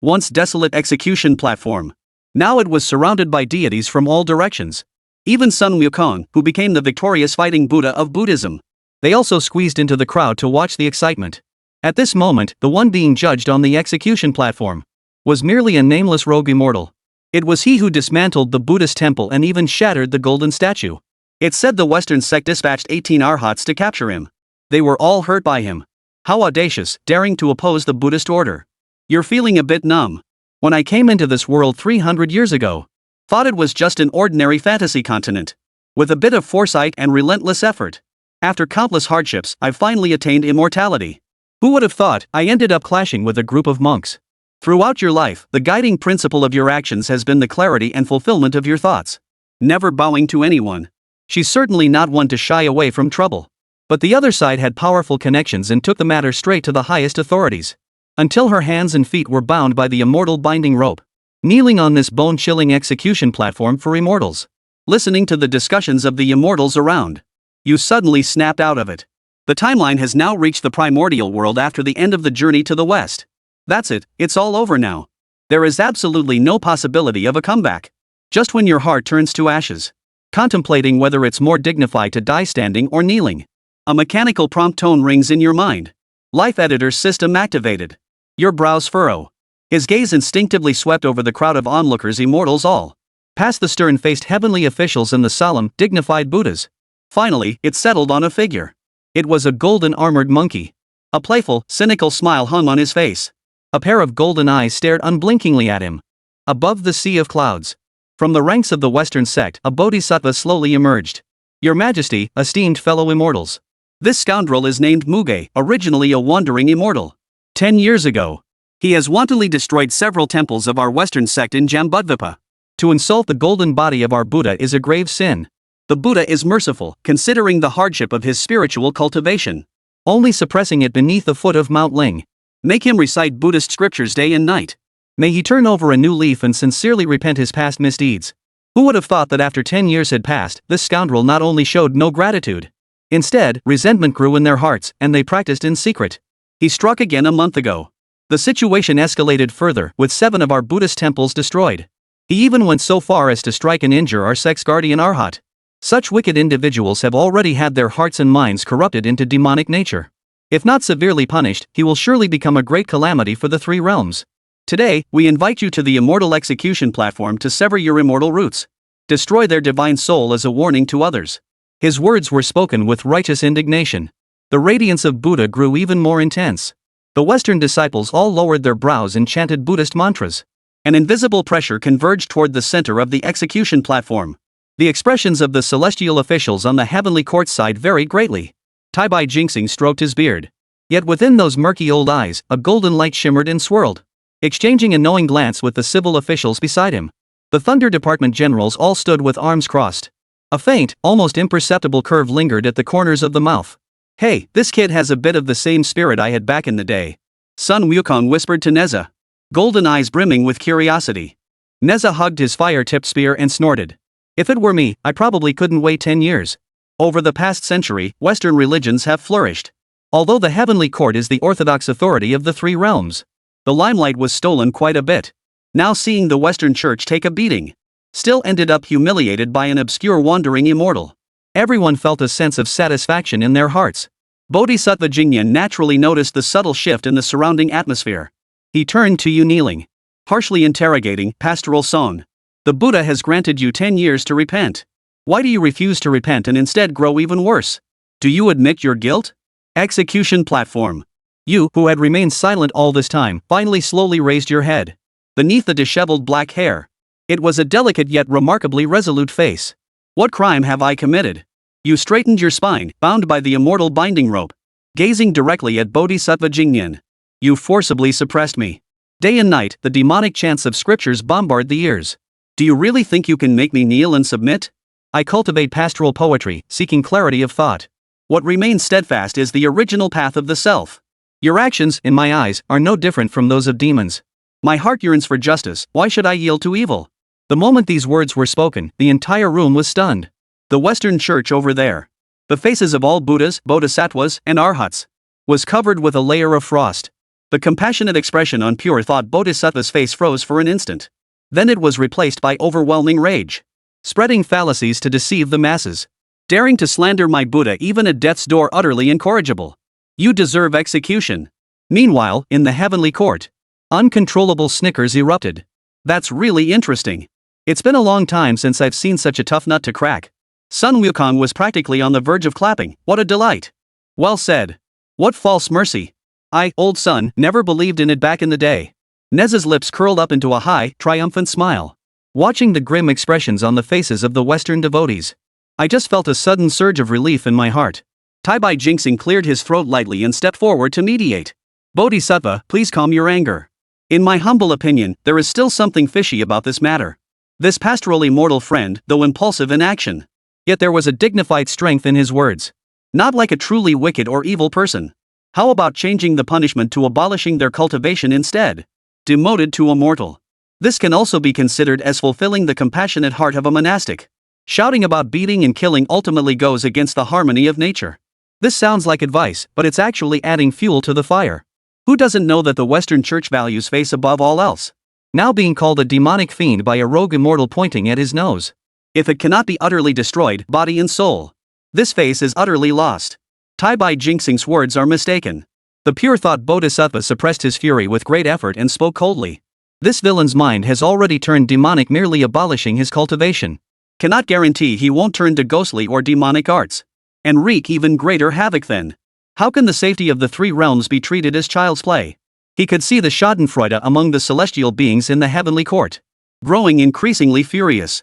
once desolate execution platform. Now it was surrounded by deities from all directions. Even Sun Wukong, who became the victorious fighting Buddha of Buddhism. They also squeezed into the crowd to watch the excitement. At this moment, the one being judged on the execution platform was merely a nameless rogue immortal. It was he who dismantled the Buddhist temple and even shattered the golden statue. It said the Western sect dispatched 18 arhats to capture him. They were all hurt by him. How audacious, daring to oppose the Buddhist order. You're feeling a bit numb. When I came into this world 300 years ago, thought it was just an ordinary fantasy continent. With a bit of foresight and relentless effort. After countless hardships, I finally attained immortality. Who would have thought I ended up clashing with a group of monks? Throughout your life, the guiding principle of your actions has been the clarity and fulfillment of your thoughts. Never bowing to anyone. She's certainly not one to shy away from trouble. But the other side had powerful connections and took the matter straight to the highest authorities. Until her hands and feet were bound by the immortal binding rope. Kneeling on this bone-chilling execution platform for immortals. Listening to the discussions of the immortals around. You suddenly snapped out of it. The timeline has now reached the primordial world after the end of the journey to the west. That's it, it's all over now. There is absolutely no possibility of a comeback. Just when your heart turns to ashes. Contemplating whether it's more dignified to die standing or kneeling. A mechanical prompt tone rings in your mind. Life editor system activated. Your brows furrow. His gaze instinctively swept over the crowd of onlookers, immortals all. Past the stern-faced heavenly officials and the solemn, dignified Buddhas. Finally, it settled on a figure. It was a golden armored monkey. A playful, cynical smile hung on his face. A pair of golden eyes stared unblinkingly at him. Above the sea of clouds. From the ranks of the Western sect, a bodhisattva slowly emerged. Your Majesty, esteemed fellow immortals. This scoundrel is named Muge, originally a wandering immortal. 10 years ago, he has wantonly destroyed several temples of our Western sect in Jambudvipa. To insult the golden body of our Buddha is a grave sin. The Buddha is merciful, considering the hardship of his spiritual cultivation. Only suppressing it beneath the foot of Mount Ling. Make him recite Buddhist scriptures day and night. May he turn over a new leaf and sincerely repent his past misdeeds. Who would have thought that after 10 years had passed, this scoundrel not only showed no gratitude. Instead, resentment grew in their hearts, and they practiced in secret. He struck again a month ago. The situation escalated further, with 7 of our Buddhist temples destroyed. He even went so far as to strike and injure our sect's guardian Arhat. Such wicked individuals have already had their hearts and minds corrupted into demonic nature. If not severely punished, he will surely become a great calamity for the 3 realms. Today, we invite you to the Immortal Execution Platform to sever your immortal roots. Destroy their divine soul as a warning to others. His words were spoken with righteous indignation. The radiance of Buddha grew even more intense. The Western disciples all lowered their brows and chanted Buddhist mantras. An invisible pressure converged toward the center of the execution platform. The expressions of the celestial officials on the heavenly court side varied greatly. Tai-Bai Jinxing stroked his beard. Yet within those murky old eyes, a golden light shimmered and swirled. Exchanging a knowing glance with the civil officials beside him. The Thunder Department generals all stood with arms crossed. A faint, almost imperceptible curve lingered at the corners of the mouth. Hey, this kid has a bit of the same spirit I had back in the day. Sun Wukong whispered to Nezha. Golden eyes brimming with curiosity. Nezha hugged his fire-tipped spear and snorted. If it were me, I probably couldn't wait 10 years. Over the past century, Western religions have flourished. Although the heavenly court is the orthodox authority of the 3 realms. The limelight was stolen quite a bit. Now seeing the Western church take a beating. Still ended up humiliated by an obscure wandering immortal. Everyone felt a sense of satisfaction in their hearts. Bodhisattva Jingyan naturally noticed the subtle shift in the surrounding atmosphere. He turned to you kneeling. Harshly interrogating, pastoral song. The Buddha has granted you 10 years to repent. Why do you refuse to repent and instead grow even worse? Do you admit your guilt? Execution platform. You, who had remained silent all this time, finally slowly raised your head. Beneath the disheveled black hair. It was a delicate yet remarkably resolute face. What crime have I committed? You straightened your spine, bound by the immortal binding rope. Gazing directly at Bodhisattva Jingyan. You forcibly suppressed me. Day and night, the demonic chants of scriptures bombard the ears. Do you really think you can make me kneel and submit? I cultivate pastoral poetry, seeking clarity of thought. What remains steadfast is the original path of the self. Your actions, in my eyes, are no different from those of demons. My heart yearns for justice, why should I yield to evil? The moment these words were spoken, the entire room was stunned. The Western church over there. The faces of all Buddhas, Bodhisattvas, and Arhats was covered with a layer of frost. The compassionate expression on pure thought Bodhisattva's face froze for an instant. Then it was replaced by overwhelming rage. Spreading fallacies to deceive the masses. Daring to slander my Buddha even at death's door, utterly incorrigible. You deserve execution. Meanwhile, in the heavenly court, uncontrollable snickers erupted. That's really interesting. It's been a long time since I've seen such a tough nut to crack. Sun Wukong was practically on the verge of clapping. What a delight. Well said. What false mercy. I, old Sun, never believed in it back in the day. Nezha's lips curled up into a high, triumphant smile. Watching the grim expressions on the faces of the Western devotees, I just felt a sudden surge of relief in my heart. Tai-Bai Jinxing cleared his throat lightly and stepped forward to mediate. Bodhisattva, please calm your anger. In my humble opinion, there is still something fishy about this matter. This pastoral immortal friend, though impulsive in action, yet there was a dignified strength in his words. Not like a truly wicked or evil person. How about changing the punishment to abolishing their cultivation instead? Demoted to immortal. This can also be considered as fulfilling the compassionate heart of a monastic. Shouting about beating and killing ultimately goes against the harmony of nature. This sounds like advice, but it's actually adding fuel to the fire. Who doesn't know that the Western Church values face above all else? Now being called a demonic fiend by a rogue immortal pointing at his nose. If it cannot be utterly destroyed, body and soul, this face is utterly lost. Tai-Bai Jinxing's words are mistaken. The pure thought Bodhisattva suppressed his fury with great effort and spoke coldly. This villain's mind has already turned demonic, merely abolishing his cultivation. Cannot guarantee he won't turn to ghostly or demonic arts. And wreak even greater havoc then. How can the safety of the three realms be treated as child's play? He could see the schadenfreude among the celestial beings in the heavenly court. Growing increasingly furious.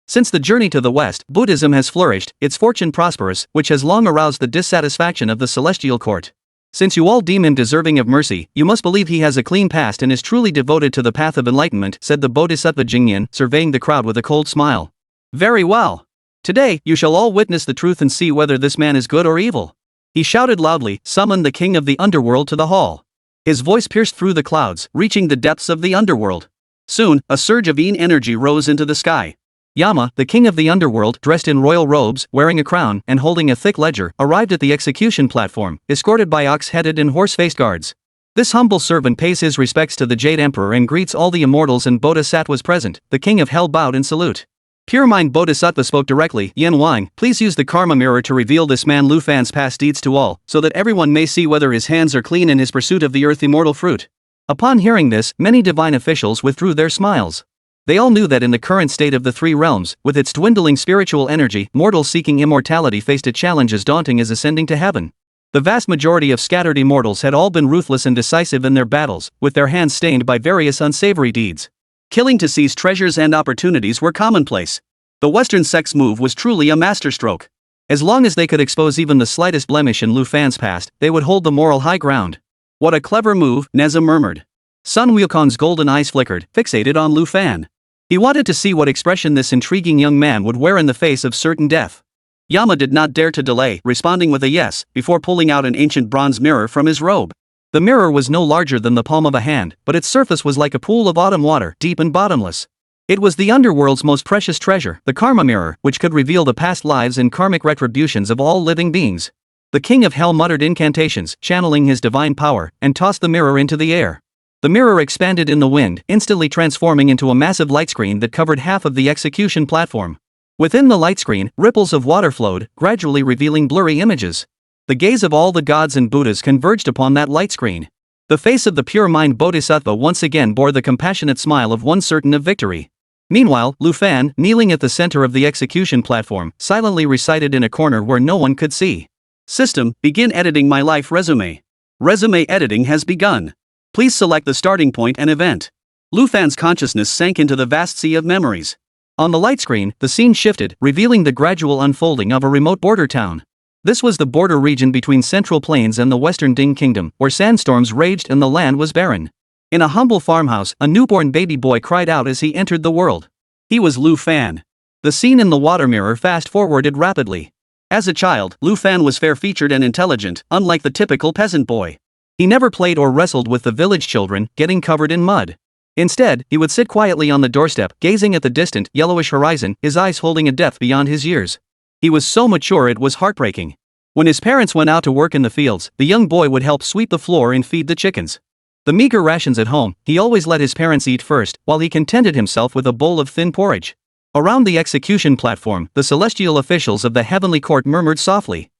Since the journey to the west, Buddhism has flourished, its fortune prosperous, which has long aroused the dissatisfaction of the celestial court. Since you all deem him deserving of mercy, you must believe he has a clean past and is truly devoted to the path of enlightenment, said the Bodhisattva Yang Jian, surveying the crowd with a cold smile. Very well. Today, you shall all witness the truth and see whether this man is good or evil. He shouted loudly, summoned the king of the underworld to the hall. His voice pierced through the clouds, reaching the depths of the underworld. Soon, a surge of Yin energy rose into the sky. Yama, the king of the underworld, dressed in royal robes, wearing a crown, and holding a thick ledger, arrived at the execution platform, escorted by ox-headed and horse-faced guards. This humble servant pays his respects to the Jade Emperor and greets all the immortals and bodhisattvas present. The king of hell bowed in salute. Pure Mind Bodhisattva spoke directly. Yan Wang, please use the Karma Mirror to reveal this man Lu Fan's past deeds to all, so that everyone may see whether his hands are clean in his pursuit of the Earth Immortal fruit. Upon hearing this, many divine officials withdrew their smiles. They all knew that in the current state of the three realms, with its dwindling spiritual energy, mortals seeking immortality faced a challenge as daunting as ascending to heaven. The vast majority of scattered immortals had all been ruthless and decisive in their battles, with their hands stained by various unsavory deeds. Killing to seize treasures and opportunities were commonplace. The Western sect's move was truly a masterstroke. As long as they could expose even the slightest blemish in Lu Fan's past, they would hold the moral high ground. What a clever move, Nezha murmured. Sun Wukong's golden eyes flickered, fixated on Lu Fan. He wanted to see what expression this intriguing young man would wear in the face of certain death. Yama did not dare to delay, responding with a yes, before pulling out an ancient bronze mirror from his robe. The mirror was no larger than the palm of a hand, but its surface was like a pool of autumn water, deep and bottomless. It was the underworld's most precious treasure, the Karma Mirror, which could reveal the past lives and karmic retributions of all living beings. The king of hell muttered incantations, channeling his divine power, and tossed the mirror into the air. The mirror expanded in the wind, instantly transforming into a massive light screen that covered half of the execution platform. Within the light screen, ripples of water flowed, gradually revealing blurry images. The gaze of all the gods and Buddhas converged upon that light screen. The face of the pure mind Bodhisattva once again bore the compassionate smile of one certain of victory. Meanwhile, Lu Fan, kneeling at the center of the execution platform, silently recited in a corner where no one could see. System, begin editing my life resume. Resume editing has begun. Please select the starting point and event. Lu Fan's consciousness sank into the vast sea of memories. On the light screen, the scene shifted, revealing the gradual unfolding of a remote border town. This was the border region between Central Plains and the Western Ding Kingdom, where sandstorms raged and the land was barren. In a humble farmhouse, a newborn baby boy cried out as he entered the world. He was Lu Fan. The scene in the water mirror fast-forwarded rapidly. As a child, Lu Fan was fair-featured and intelligent, unlike the typical peasant boy. He never played or wrestled with the village children, getting covered in mud. Instead, he would sit quietly on the doorstep, gazing at the distant, yellowish horizon, his eyes holding a depth beyond his years. He was so mature it was heartbreaking. When his parents went out to work in the fields, the young boy would help sweep the floor and feed the chickens. The meager rations at home, he always let his parents eat first, while he contented himself with a bowl of thin porridge. Around the execution platform, the celestial officials of the heavenly court murmured softly.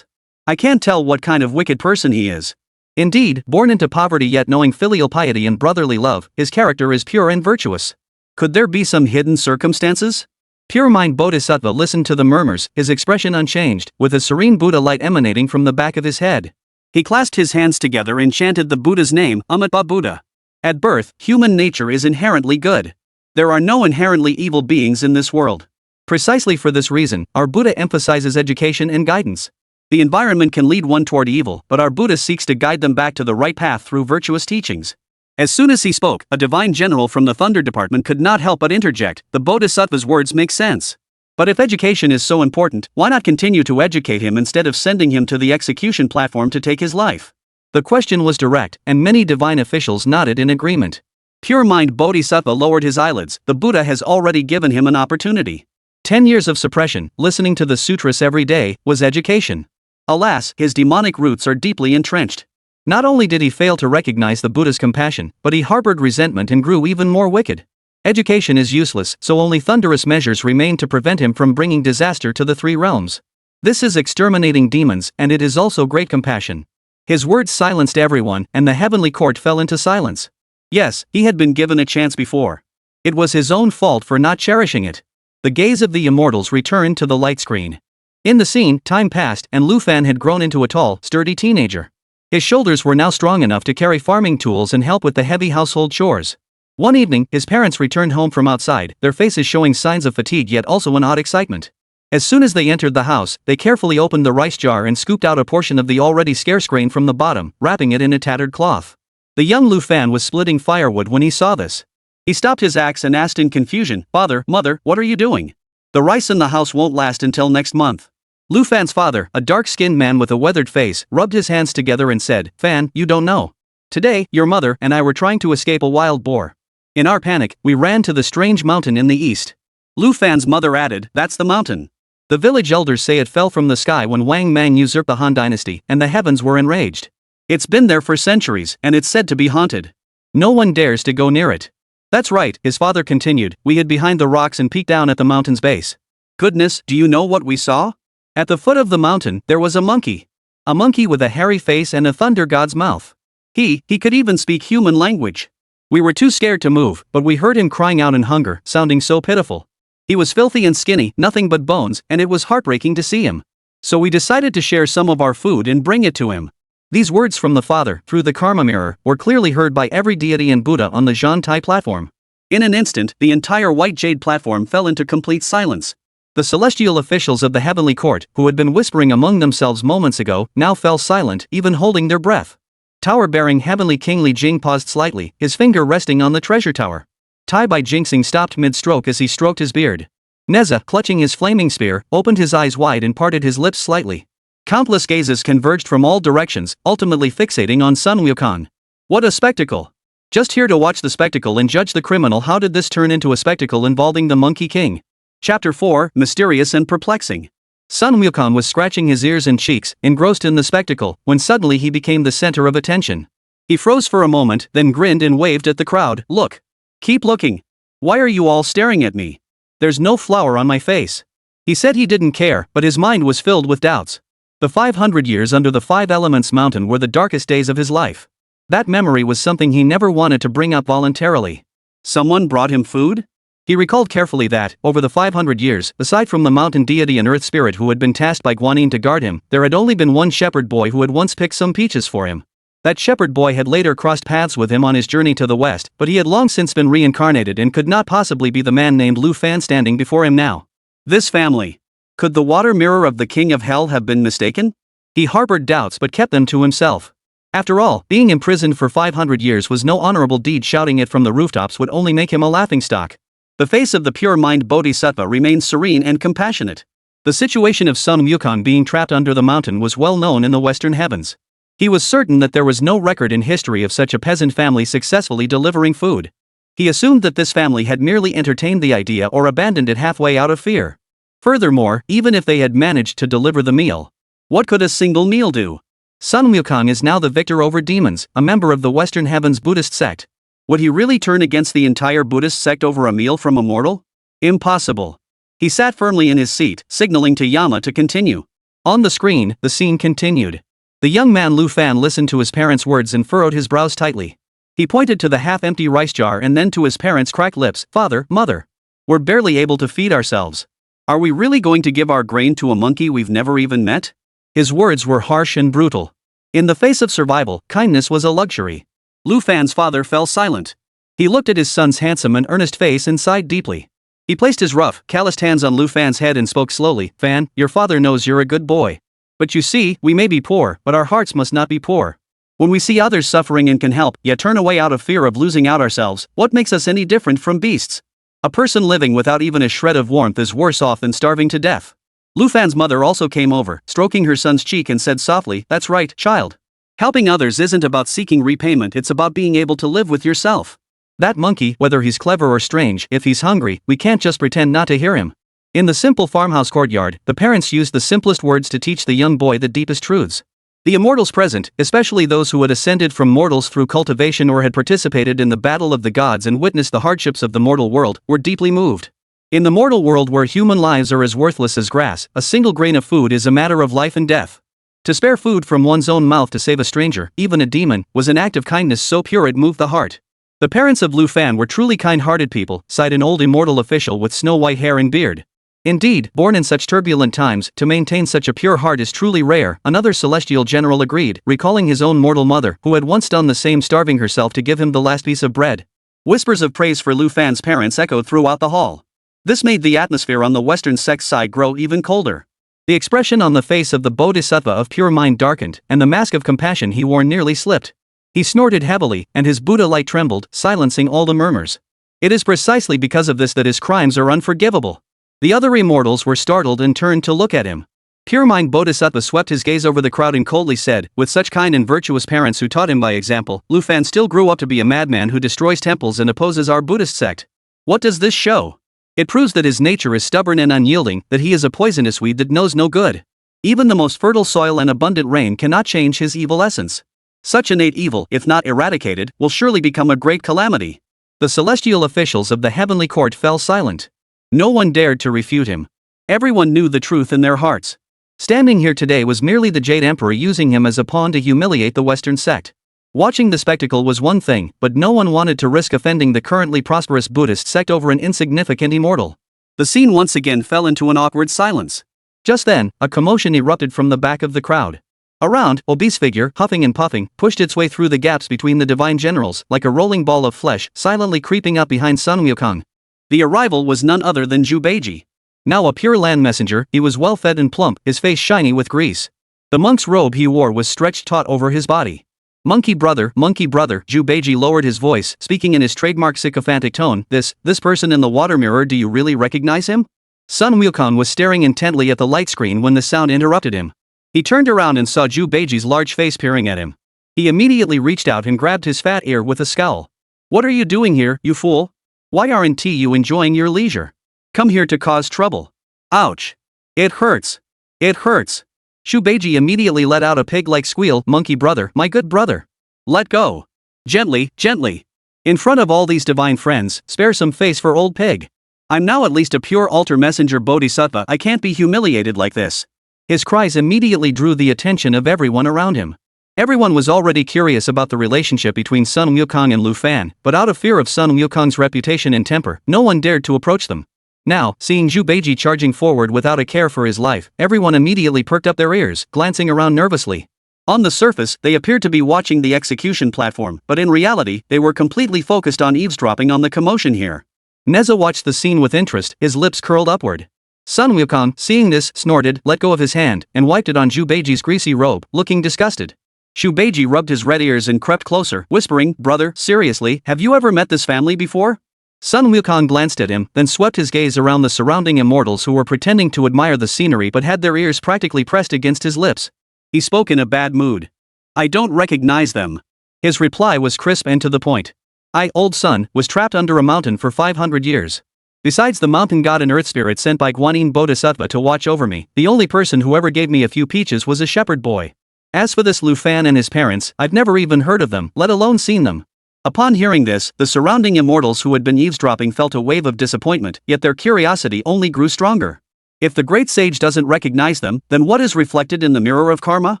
I can't tell what kind of wicked person he is. Indeed, born into poverty yet knowing filial piety and brotherly love, his character is pure and virtuous. Could there be some hidden circumstances? Pure mind Bodhisattva listened to the murmurs, his expression unchanged, with a serene Buddha light emanating from the back of his head. He clasped his hands together and chanted the Buddha's name, Amitabha Buddha. At birth, human nature is inherently good. There are no inherently evil beings in this world. Precisely for this reason, our Buddha emphasizes education and guidance. The environment can lead one toward evil, but our Buddha seeks to guide them back to the right path through virtuous teachings. As soon as he spoke, a divine general from the Thunder Department could not help but interject, the Bodhisattva's words make sense. But if education is so important, why not continue to educate him instead of sending him to the execution platform to take his life? The question was direct, and many divine officials nodded in agreement. Pure mind Bodhisattva lowered his eyelids. The Buddha has already given him an opportunity. 10 years of suppression, listening to the sutras every day, was education. Alas, his demonic roots are deeply entrenched. Not only did he fail to recognize the Buddha's compassion, but he harbored resentment and grew even more wicked. Education is useless, so only thunderous measures remain to prevent him from bringing disaster to the three realms. This is exterminating demons, and it is also great compassion. His words silenced everyone, and the heavenly court fell into silence. Yes, he had been given a chance before. It was his own fault for not cherishing it. The gaze of the immortals returned to the light screen. In the scene, time passed, and Lu Fan had grown into a tall, sturdy teenager. His shoulders were now strong enough to carry farming tools and help with the heavy household chores. One evening, his parents returned home from outside, their faces showing signs of fatigue yet also an odd excitement. As soon as they entered the house, they carefully opened the rice jar and scooped out a portion of the already scarce grain from the bottom, wrapping it in a tattered cloth. The young Lu Fan was splitting firewood when he saw this. He stopped his axe and asked in confusion, "Father, mother, what are you doing? The rice in the house won't last until next month." Lu Fan's father, a dark-skinned man with a weathered face, rubbed his hands together and said, "Fan, you don't know. Today, your mother and I were trying to escape a wild boar. In our panic, we ran to the strange mountain in the east." Lu Fan's mother added, "That's the mountain. The village elders say it fell from the sky when Wang Mang usurped the Han dynasty, and the heavens were enraged. It's been there for centuries, and it's said to be haunted. No one dares to go near it." "That's right," his father continued, "we hid behind the rocks and peeked down at the mountain's base. Goodness, do you know what we saw? At the foot of the mountain, there was a monkey. A monkey with a hairy face and a thunder god's mouth. He could even speak human language. We were too scared to move, but we heard him crying out in hunger, sounding so pitiful. He was filthy and skinny, nothing but bones, and it was heartbreaking to see him. So we decided to share some of our food and bring it to him." These words from the father, through the Karma Mirror, were clearly heard by every deity and Buddha on the Zhantai platform. In an instant, the entire white jade platform fell into complete silence. The celestial officials of the heavenly court, who had been whispering among themselves moments ago, now fell silent, even holding their breath. Tower-bearing heavenly King Li Jing paused slightly, his finger resting on the treasure tower. Tai Bai Jinxing stopped mid-stroke as he stroked his beard. Nezha, clutching his flaming spear, opened his eyes wide and parted his lips slightly. Countless gazes converged from all directions, ultimately fixating on Sun Wukong. What a spectacle! Just here to watch the spectacle and judge the criminal. How did this turn into a spectacle involving the Monkey King? Chapter 4, Mysterious and Perplexing. Sun Wukong was scratching his ears and cheeks, engrossed in the spectacle, when suddenly he became the center of attention. He froze for a moment, then grinned and waved at the crowd. "Look! Keep looking! Why are you all staring at me? There's no flour on my face." He said he didn't care, but his mind was filled with doubts. The 500 years under the Five Elements mountain were the darkest days of his life. That memory was something he never wanted to bring up voluntarily. Someone brought him food? He recalled carefully that, over the 500 years, aside from the mountain deity and earth spirit who had been tasked by Guanyin to guard him, there had only been one shepherd boy who had once picked some peaches for him. That shepherd boy had later crossed paths with him on his journey to the west, but he had long since been reincarnated and could not possibly be the man named Lu Fan standing before him now. This family. Could the water mirror of the king of hell have been mistaken? He harbored doubts but kept them to himself. After all, being imprisoned for 500 years was no honorable deed. Shouting it from the rooftops would only make him a laughingstock. The face of the pure mind Bodhisattva remained serene and compassionate. The situation of Sun Wukong being trapped under the mountain was well known in the western heavens. He was certain that there was no record in history of such a peasant family successfully delivering food. He assumed that this family had merely entertained the idea or abandoned it halfway out of fear. Furthermore, even if they had managed to deliver the meal, what could a single meal do? Sun Wukong is now the victor over demons, a member of the Western Heavens Buddhist sect. Would he really turn against the entire Buddhist sect over a meal from Immortal? Impossible. He sat firmly in his seat, signaling to Yama to continue. On the screen, the scene continued. The young man Lu Fan listened to his parents' words and furrowed his brows tightly. He pointed to the half-empty rice jar and then to his parents' cracked lips. Father, mother. We're barely able to feed ourselves. Are we really going to give our grain to a monkey we've never even met? His words were harsh and brutal. In the face of survival, kindness was a luxury. Lu Fan's father fell silent. He looked at his son's handsome and earnest face and sighed deeply. He placed his rough, calloused hands on Lu Fan's head and spoke slowly. Fan, your father knows you're a good boy. But you see, we may be poor, but our hearts must not be poor. When we see others suffering and can help, yet turn away out of fear of losing out ourselves, what makes us any different from beasts? A person living without even a shred of warmth is worse off than starving to death. Lu Fan's mother also came over, stroking her son's cheek and said softly, That's right, child. Helping others isn't about seeking repayment, it's about being able to live with yourself. That monkey, whether he's clever or strange, if he's hungry, we can't just pretend not to hear him. In the simple farmhouse courtyard, the parents used the simplest words to teach the young boy the deepest truths. The immortals present, especially those who had ascended from mortals through cultivation or had participated in the battle of the gods and witnessed the hardships of the mortal world, were deeply moved. In the mortal world where human lives are as worthless as grass, a single grain of food is a matter of life and death. To spare food from one's own mouth to save a stranger, even a demon, was an act of kindness so pure it moved the heart. The parents of Lu Fan were truly kind-hearted people, sighed an old immortal official with snow-white hair and beard. Indeed, born in such turbulent times, to maintain such a pure heart is truly rare, another celestial general agreed, recalling his own mortal mother, who had once done the same, starving herself to give him the last piece of bread. Whispers of praise for Lu Fan's parents echoed throughout the hall. This made the atmosphere on the Western sect side grow even colder. The expression on the face of the Bodhisattva of pure mind darkened, and the mask of compassion he wore nearly slipped. He snorted heavily, and his Buddha light trembled, silencing all the murmurs. It is precisely because of this that his crimes are unforgivable. The other immortals were startled and turned to look at him. Pure mind Bodhisattva swept his gaze over the crowd and coldly said, with such kind and virtuous parents who taught him by example, Lu Fan still grew up to be a madman who destroys temples and opposes our Buddhist sect. What does this show? It proves that his nature is stubborn and unyielding, that he is a poisonous weed that knows no good. Even the most fertile soil and abundant rain cannot change his evil essence. Such innate evil, if not eradicated, will surely become a great calamity. The celestial officials of the heavenly court fell silent. No one dared to refute him. Everyone knew the truth in their hearts. Standing here today was merely the Jade Emperor using him as a pawn to humiliate the Western sect. Watching the spectacle was one thing, but no one wanted to risk offending the currently prosperous Buddhist sect over an insignificant immortal. The scene once again fell into an awkward silence. Just then, a commotion erupted from the back of the crowd. A round, obese figure, huffing and puffing, pushed its way through the gaps between the divine generals, like a rolling ball of flesh, silently creeping up behind Sun Wukong. The arrival was none other than Zhu Beiji. Now a pure land messenger, he was well-fed and plump, his face shiny with grease. The monk's robe he wore was stretched taut over his body. Monkey brother, Zhu Beiji lowered his voice, speaking in his trademark sycophantic tone, this person in the water mirror, do you really recognize him? Sun Wukong was staring intently at the light screen when the sound interrupted him. He turned around and saw Zhu Beiji's large face peering at him. He immediately reached out and grabbed his fat ear with a scowl. What are you doing here, you fool? Why aren't you enjoying your leisure? Come here to cause trouble. Ouch. It hurts. It hurts. Zhu Beiji immediately let out a pig-like squeal. Monkey brother, my good brother. Let go. Gently, gently. In front of all these divine friends, spare some face for old pig. I'm now at least a pure altar messenger Bodhisattva, I can't be humiliated like this. His cries immediately drew the attention of everyone around him. Everyone was already curious about the relationship between Sun Wukong and Lu Fan, but out of fear of Sun Wukong's reputation and temper, no one dared to approach them. Now, seeing Zhu Beiji charging forward without a care for his life, everyone immediately perked up their ears, glancing around nervously. On the surface, they appeared to be watching the execution platform, but in reality, they were completely focused on eavesdropping on the commotion here. Nezha watched the scene with interest, his lips curled upward. Sun Wukong, seeing this, snorted, let go of his hand, and wiped it on Zhu Beiji's greasy robe, looking disgusted. Zhu Beiji rubbed his red ears and crept closer, whispering, brother, seriously, have you ever met this family before? Sun Wukong glanced at him, then swept his gaze around the surrounding immortals who were pretending to admire the scenery but had their ears practically pressed against his lips. He spoke in a bad mood. I don't recognize them. His reply was crisp and to the point. I, old Sun, was trapped under a mountain for 500 years. Besides the mountain god and earth spirit sent by Guanyin Bodhisattva to watch over me, the only person who ever gave me a few peaches was a shepherd boy. As for this Lu Fan and his parents, I've never even heard of them, let alone seen them. Upon hearing this, the surrounding immortals who had been eavesdropping felt a wave of disappointment, yet their curiosity only grew stronger. If the great sage doesn't recognize them, then what is reflected in the mirror of karma?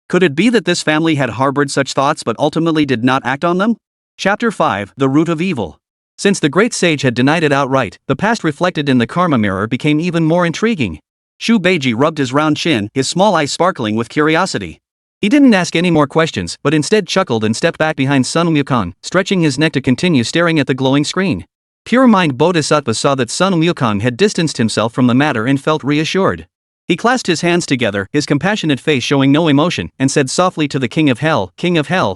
Could it be that this family had harbored such thoughts but ultimately did not act on them? Chapter 5, The Root of Evil. Since the great sage had denied it outright, the past reflected in the karma mirror became even more intriguing. Shu Beiji rubbed his round chin, his small eyes sparkling with curiosity. He didn't ask any more questions, but instead chuckled and stepped back behind Sun Wukong, stretching his neck to continue staring at the glowing screen. Pure Mind Bodhisattva saw that Sun Wukong had distanced himself from the matter and felt reassured. He clasped his hands together, his compassionate face showing no emotion, and said softly to the King of Hell,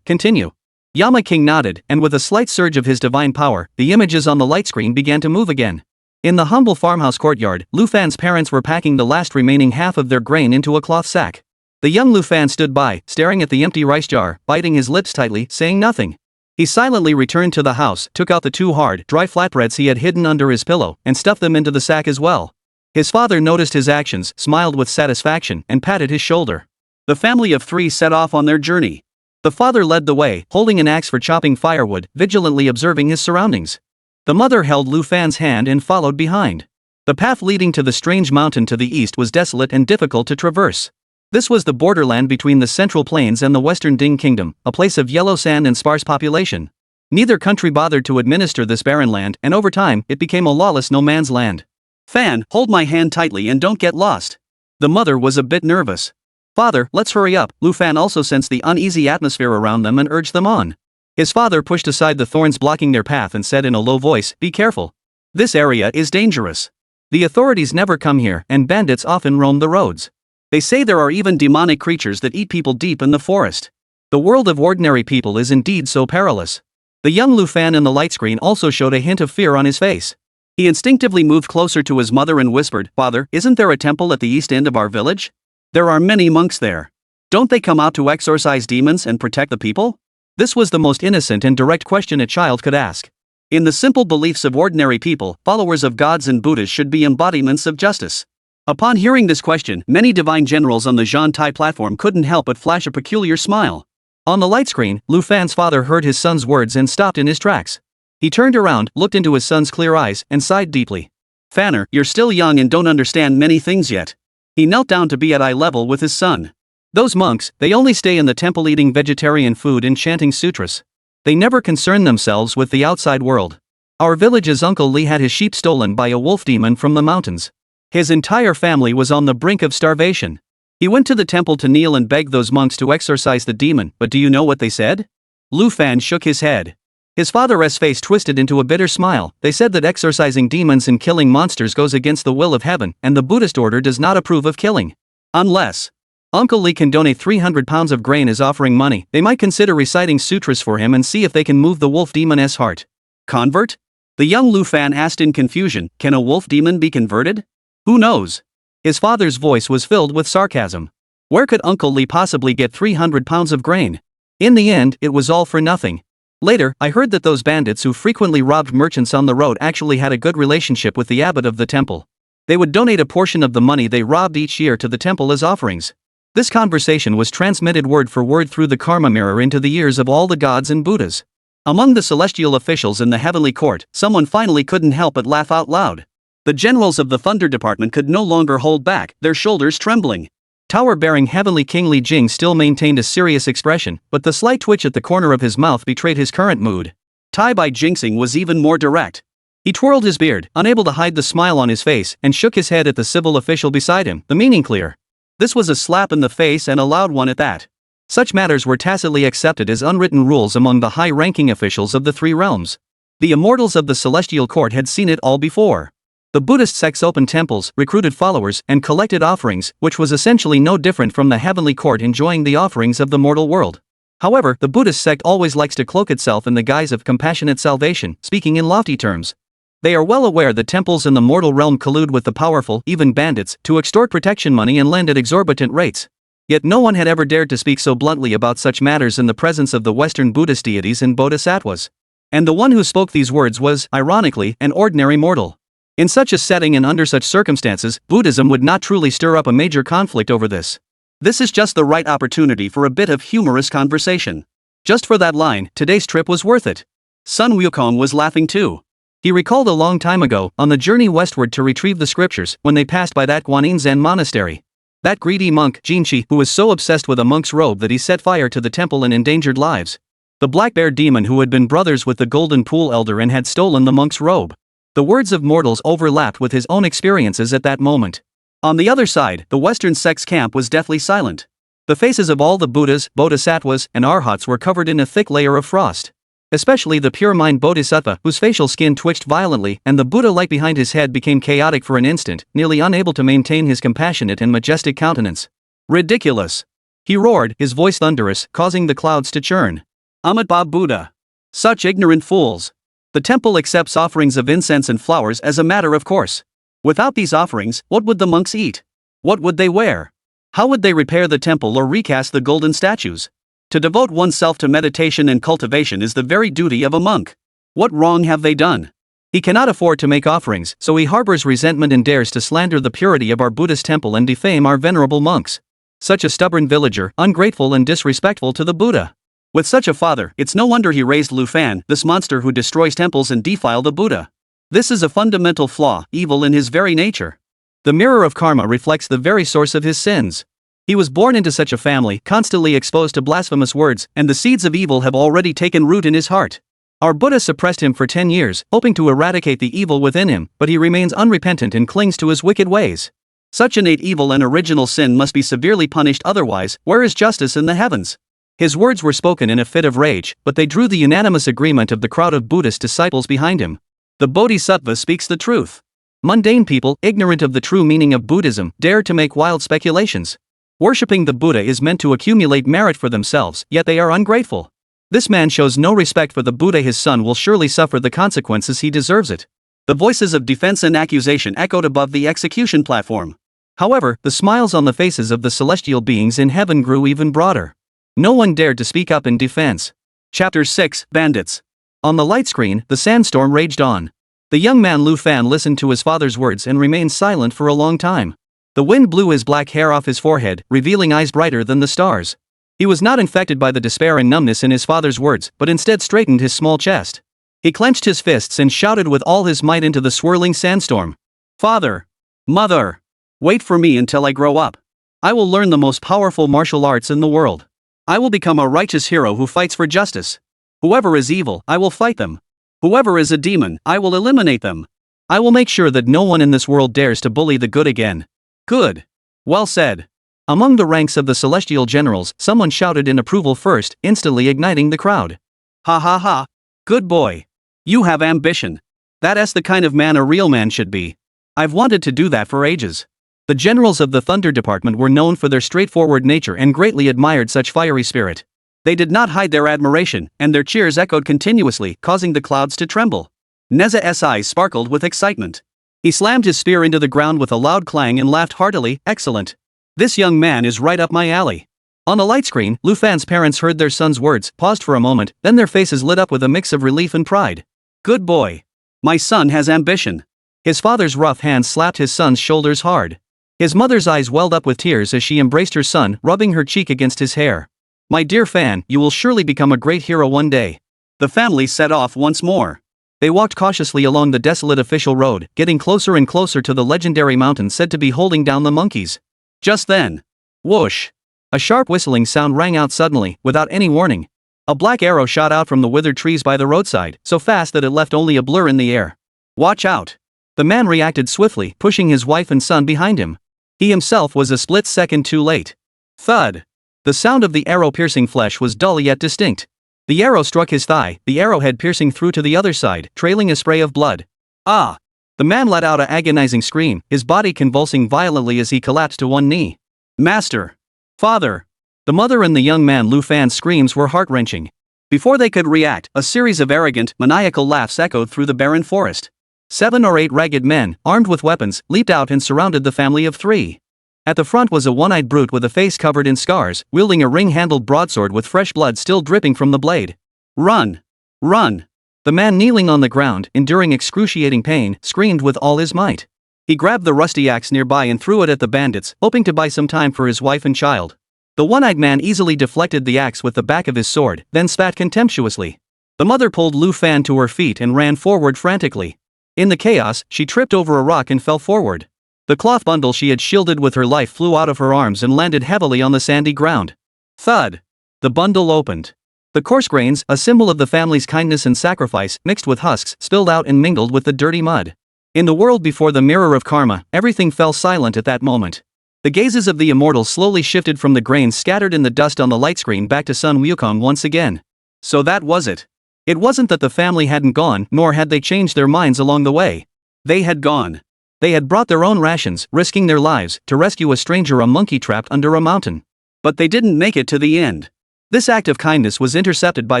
continue. Yama King nodded, and with a slight surge of his divine power, the images on the light screen began to move again. In the humble farmhouse courtyard, Lu Fan's parents were packing the last remaining half of their grain into a cloth sack. The young Lu Fan stood by, staring at the empty rice jar, biting his lips tightly, saying nothing. He silently returned to the house, took out the 2 hard, dry flatbreads he had hidden under his pillow, and stuffed them into the sack as well. His father noticed his actions, smiled with satisfaction, and patted his shoulder. The family of 3 set off on their journey. The father led the way, holding an axe for chopping firewood, vigilantly observing his surroundings. The mother held Lu Fan's hand and followed behind. The path leading to the strange mountain to the east was desolate and difficult to traverse. This was the borderland between the Central Plains and the Western Ding Kingdom, a place of yellow sand and sparse population. Neither country bothered to administer this barren land, and over time, it became a lawless no-man's land. Fan, hold my hand tightly and don't get lost. The mother was a bit nervous. Father, let's hurry up. Lu Fan also sensed the uneasy atmosphere around them and urged them on. His father pushed aside the thorns blocking their path and said in a low voice, be careful. This area is dangerous. The authorities never come here, and bandits often roam the roads. They say there are even demonic creatures that eat people deep in the forest. The world of ordinary people is indeed so perilous. The young Lu Fan in the light screen also showed a hint of fear on his face. He instinctively moved closer to his mother and whispered, Father, isn't there a temple at the east end of our village? There are many monks there. Don't they come out to exorcise demons and protect the people? This was the most innocent and direct question a child could ask. In the simple beliefs of ordinary people, followers of gods and Buddhas should be embodiments of justice. Upon hearing this question, many divine generals on the Zhantai platform couldn't help but flash a peculiar smile. On the light screen, Lu Fan's father heard his son's words and stopped in his tracks. He turned around, looked into his son's clear eyes, and sighed deeply. Fanner, you're still young and don't understand many things yet. He knelt down to be at eye level with his son. Those monks, they only stay in the temple eating vegetarian food and chanting sutras. They never concern themselves with the outside world. Our village's Uncle Lee had his sheep stolen by a wolf demon from the mountains. His entire family was on the brink of starvation. He went to the temple to kneel and beg those monks to exorcise the demon, but do you know what they said? Lu Fan shook his head. His father's face twisted into a bitter smile. They said that exorcising demons and killing monsters goes against the will of heaven, and the Buddhist order does not approve of killing. Unless Uncle Lee can donate 300 pounds of grain as offering money, they might consider reciting sutras for him and see if they can move the wolf demon's heart. Convert? The young Lu Fan asked in confusion, can a wolf demon be converted? Who knows? His father's voice was filled with sarcasm. Where could Uncle Lee possibly get 300 pounds of grain? In the end, it was all for nothing. Later, I heard that those bandits who frequently robbed merchants on the road actually had a good relationship with the abbot of the temple. They would donate a portion of the money they robbed each year to the temple as offerings. This conversation was transmitted word for word through the Karma Mirror into the ears of all the gods and Buddhas. Among the celestial officials in the heavenly court, someone finally couldn't help but laugh out loud. The generals of the Thunder Department could no longer hold back, their shoulders trembling. Tower-bearing Heavenly King Li Jing still maintained a serious expression, but the slight twitch at the corner of his mouth betrayed his current mood. Tai Bai Jinxing was even more direct. He twirled his beard, unable to hide the smile on his face, and shook his head at the civil official beside him, the meaning clear. This was a slap in the face and a loud one at that. Such matters were tacitly accepted as unwritten rules among the high-ranking officials of the 3 realms. The immortals of the celestial court had seen it all before. The Buddhist sects opened temples, recruited followers, and collected offerings, which was essentially no different from the heavenly court enjoying the offerings of the mortal world. However, the Buddhist sect always likes to cloak itself in the guise of compassionate salvation, speaking in lofty terms. They are well aware that temples in the mortal realm collude with the powerful, even bandits, to extort protection money and lend at exorbitant rates. Yet no one had ever dared to speak so bluntly about such matters in the presence of the Western Buddhist deities and bodhisattvas. And the one who spoke these words was, ironically, an ordinary mortal. In such a setting and under such circumstances, Buddhism would not truly stir up a major conflict over this. This is just the right opportunity for a bit of humorous conversation. Just for that line, today's trip was worth it. Sun Wukong was laughing too. He recalled a long time ago, on the journey westward to retrieve the scriptures, when they passed by that Guanyin Zen monastery. That greedy monk, Jinshi, who was so obsessed with a monk's robe that he set fire to the temple and endangered lives. The black bear demon who had been brothers with the golden pool elder and had stolen the monk's robe. The words of mortals overlapped with his own experiences at that moment. On the other side, the Western sect's camp was deathly silent. The faces of all the Buddhas, Bodhisattvas, and Arhats were covered in a thick layer of frost. Especially the pure mind Bodhisattva, whose facial skin twitched violently, and the Buddha light behind his head became chaotic for an instant, nearly unable to maintain his compassionate and majestic countenance. Ridiculous! He roared, his voice thunderous, causing the clouds to churn. Amitabha Buddha! Such ignorant fools! The temple accepts offerings of incense and flowers as a matter of course. Without these offerings, what would the monks eat? What would they wear? How would they repair the temple or recast the golden statues? To devote oneself to meditation and cultivation is the very duty of a monk. What wrong have they done? He cannot afford to make offerings, so he harbors resentment and dares to slander the purity of our Buddhist temple and defame our venerable monks. Such a stubborn villager, ungrateful and disrespectful to the Buddha. With such a father, it's no wonder he raised Lu Fan, this monster who destroys temples and defile the Buddha. This is a fundamental flaw, evil in his very nature. The mirror of karma reflects the very source of his sins. He was born into such a family, constantly exposed to blasphemous words, and the seeds of evil have already taken root in his heart. Our Buddha suppressed him for 10 years, hoping to eradicate the evil within him, but he remains unrepentant and clings to his wicked ways. Such innate evil and original sin must be severely punished, otherwise, where is justice in the heavens? His words were spoken in a fit of rage, but they drew the unanimous agreement of the crowd of Buddhist disciples behind him. The Bodhisattva speaks the truth. Mundane people, ignorant of the true meaning of Buddhism, dare to make wild speculations. Worshipping the Buddha is meant to accumulate merit for themselves, yet they are ungrateful. This man shows no respect for the Buddha. His son will surely suffer the consequences. He deserves it. The voices of defense and accusation echoed above the execution platform. However, the smiles on the faces of the celestial beings in heaven grew even broader. No one dared to speak up in defense. Chapter 6, Bandits. On the light screen, the sandstorm raged on. The young man Lu Fan listened to his father's words and remained silent for a long time. The wind blew his black hair off his forehead, revealing eyes brighter than the stars. He was not infected by the despair and numbness in his father's words, but instead straightened his small chest. He clenched his fists and shouted with all his might into the swirling sandstorm. Father! Mother! Wait for me until I grow up. I will learn the most powerful martial arts in the world. I will become a righteous hero who fights for justice. Whoever is evil, I will fight them. Whoever is a demon, I will eliminate them. I will make sure that no one in this world dares to bully the good again. Good. Well said. Among the ranks of the celestial generals, someone shouted in approval first, instantly igniting the crowd. Ha ha ha. Good boy. You have ambition. That's the kind of man a real man should be. I've wanted to do that for ages. The generals of the Thunder Department were known for their straightforward nature and greatly admired such fiery spirit. They did not hide their admiration, and their cheers echoed continuously, causing the clouds to tremble. Nezha's eyes sparkled with excitement. He slammed his spear into the ground with a loud clang and laughed heartily. Excellent. This young man is right up my alley. On the light screen, Lu Fan's parents heard their son's words, paused for a moment, then their faces lit up with a mix of relief and pride. Good boy. My son has ambition. His father's rough hands slapped his son's shoulders hard. His mother's eyes welled up with tears as she embraced her son, rubbing her cheek against his hair. My dear Fan, you will surely become a great hero one day. The family set off once more. They walked cautiously along the desolate official road, getting closer and closer to the legendary mountain said to be holding down the monkeys. Just then, whoosh! A sharp whistling sound rang out suddenly, without any warning. A black arrow shot out from the withered trees by the roadside, so fast that it left only a blur in the air. Watch out! The man reacted swiftly, pushing his wife and son behind him. He himself was a split second too late. Thud! The sound of the arrow piercing flesh was dull yet distinct. The arrow struck his thigh, the arrowhead piercing through to the other side, trailing a spray of blood. Ah! The man let out an agonizing scream, his body convulsing violently as he collapsed to one knee. Master! Father! The mother and the young man Lu Fan's screams were heart-wrenching. Before they could react, a series of arrogant, maniacal laughs echoed through the barren forest. 7 or 8 ragged men, armed with weapons, leaped out and surrounded the family of 3. At the front was a one-eyed brute with a face covered in scars, wielding a ring-handled broadsword with fresh blood still dripping from the blade. Run! Run! The man kneeling on the ground, enduring excruciating pain, screamed with all his might. He grabbed the rusty axe nearby and threw it at the bandits, hoping to buy some time for his wife and child. The one-eyed man easily deflected the axe with the back of his sword, then spat contemptuously. The mother pulled Lu Fan to her feet and ran forward frantically. In the chaos, she tripped over a rock and fell forward. The cloth bundle she had shielded with her life flew out of her arms and landed heavily on the sandy ground. Thud! The bundle opened. The coarse grains, a symbol of the family's kindness and sacrifice, mixed with husks, spilled out and mingled with the dirty mud. In the world before the mirror of karma, everything fell silent at that moment. The gazes of the immortals slowly shifted from the grains scattered in the dust on the light screen back to Sun Wukong once again. So that was it. It wasn't that the family hadn't gone, nor had they changed their minds along the way. They had gone. They had brought their own rations, risking their lives, to rescue a stranger, a monkey trapped under a mountain. But they didn't make it to the end. This act of kindness was intercepted by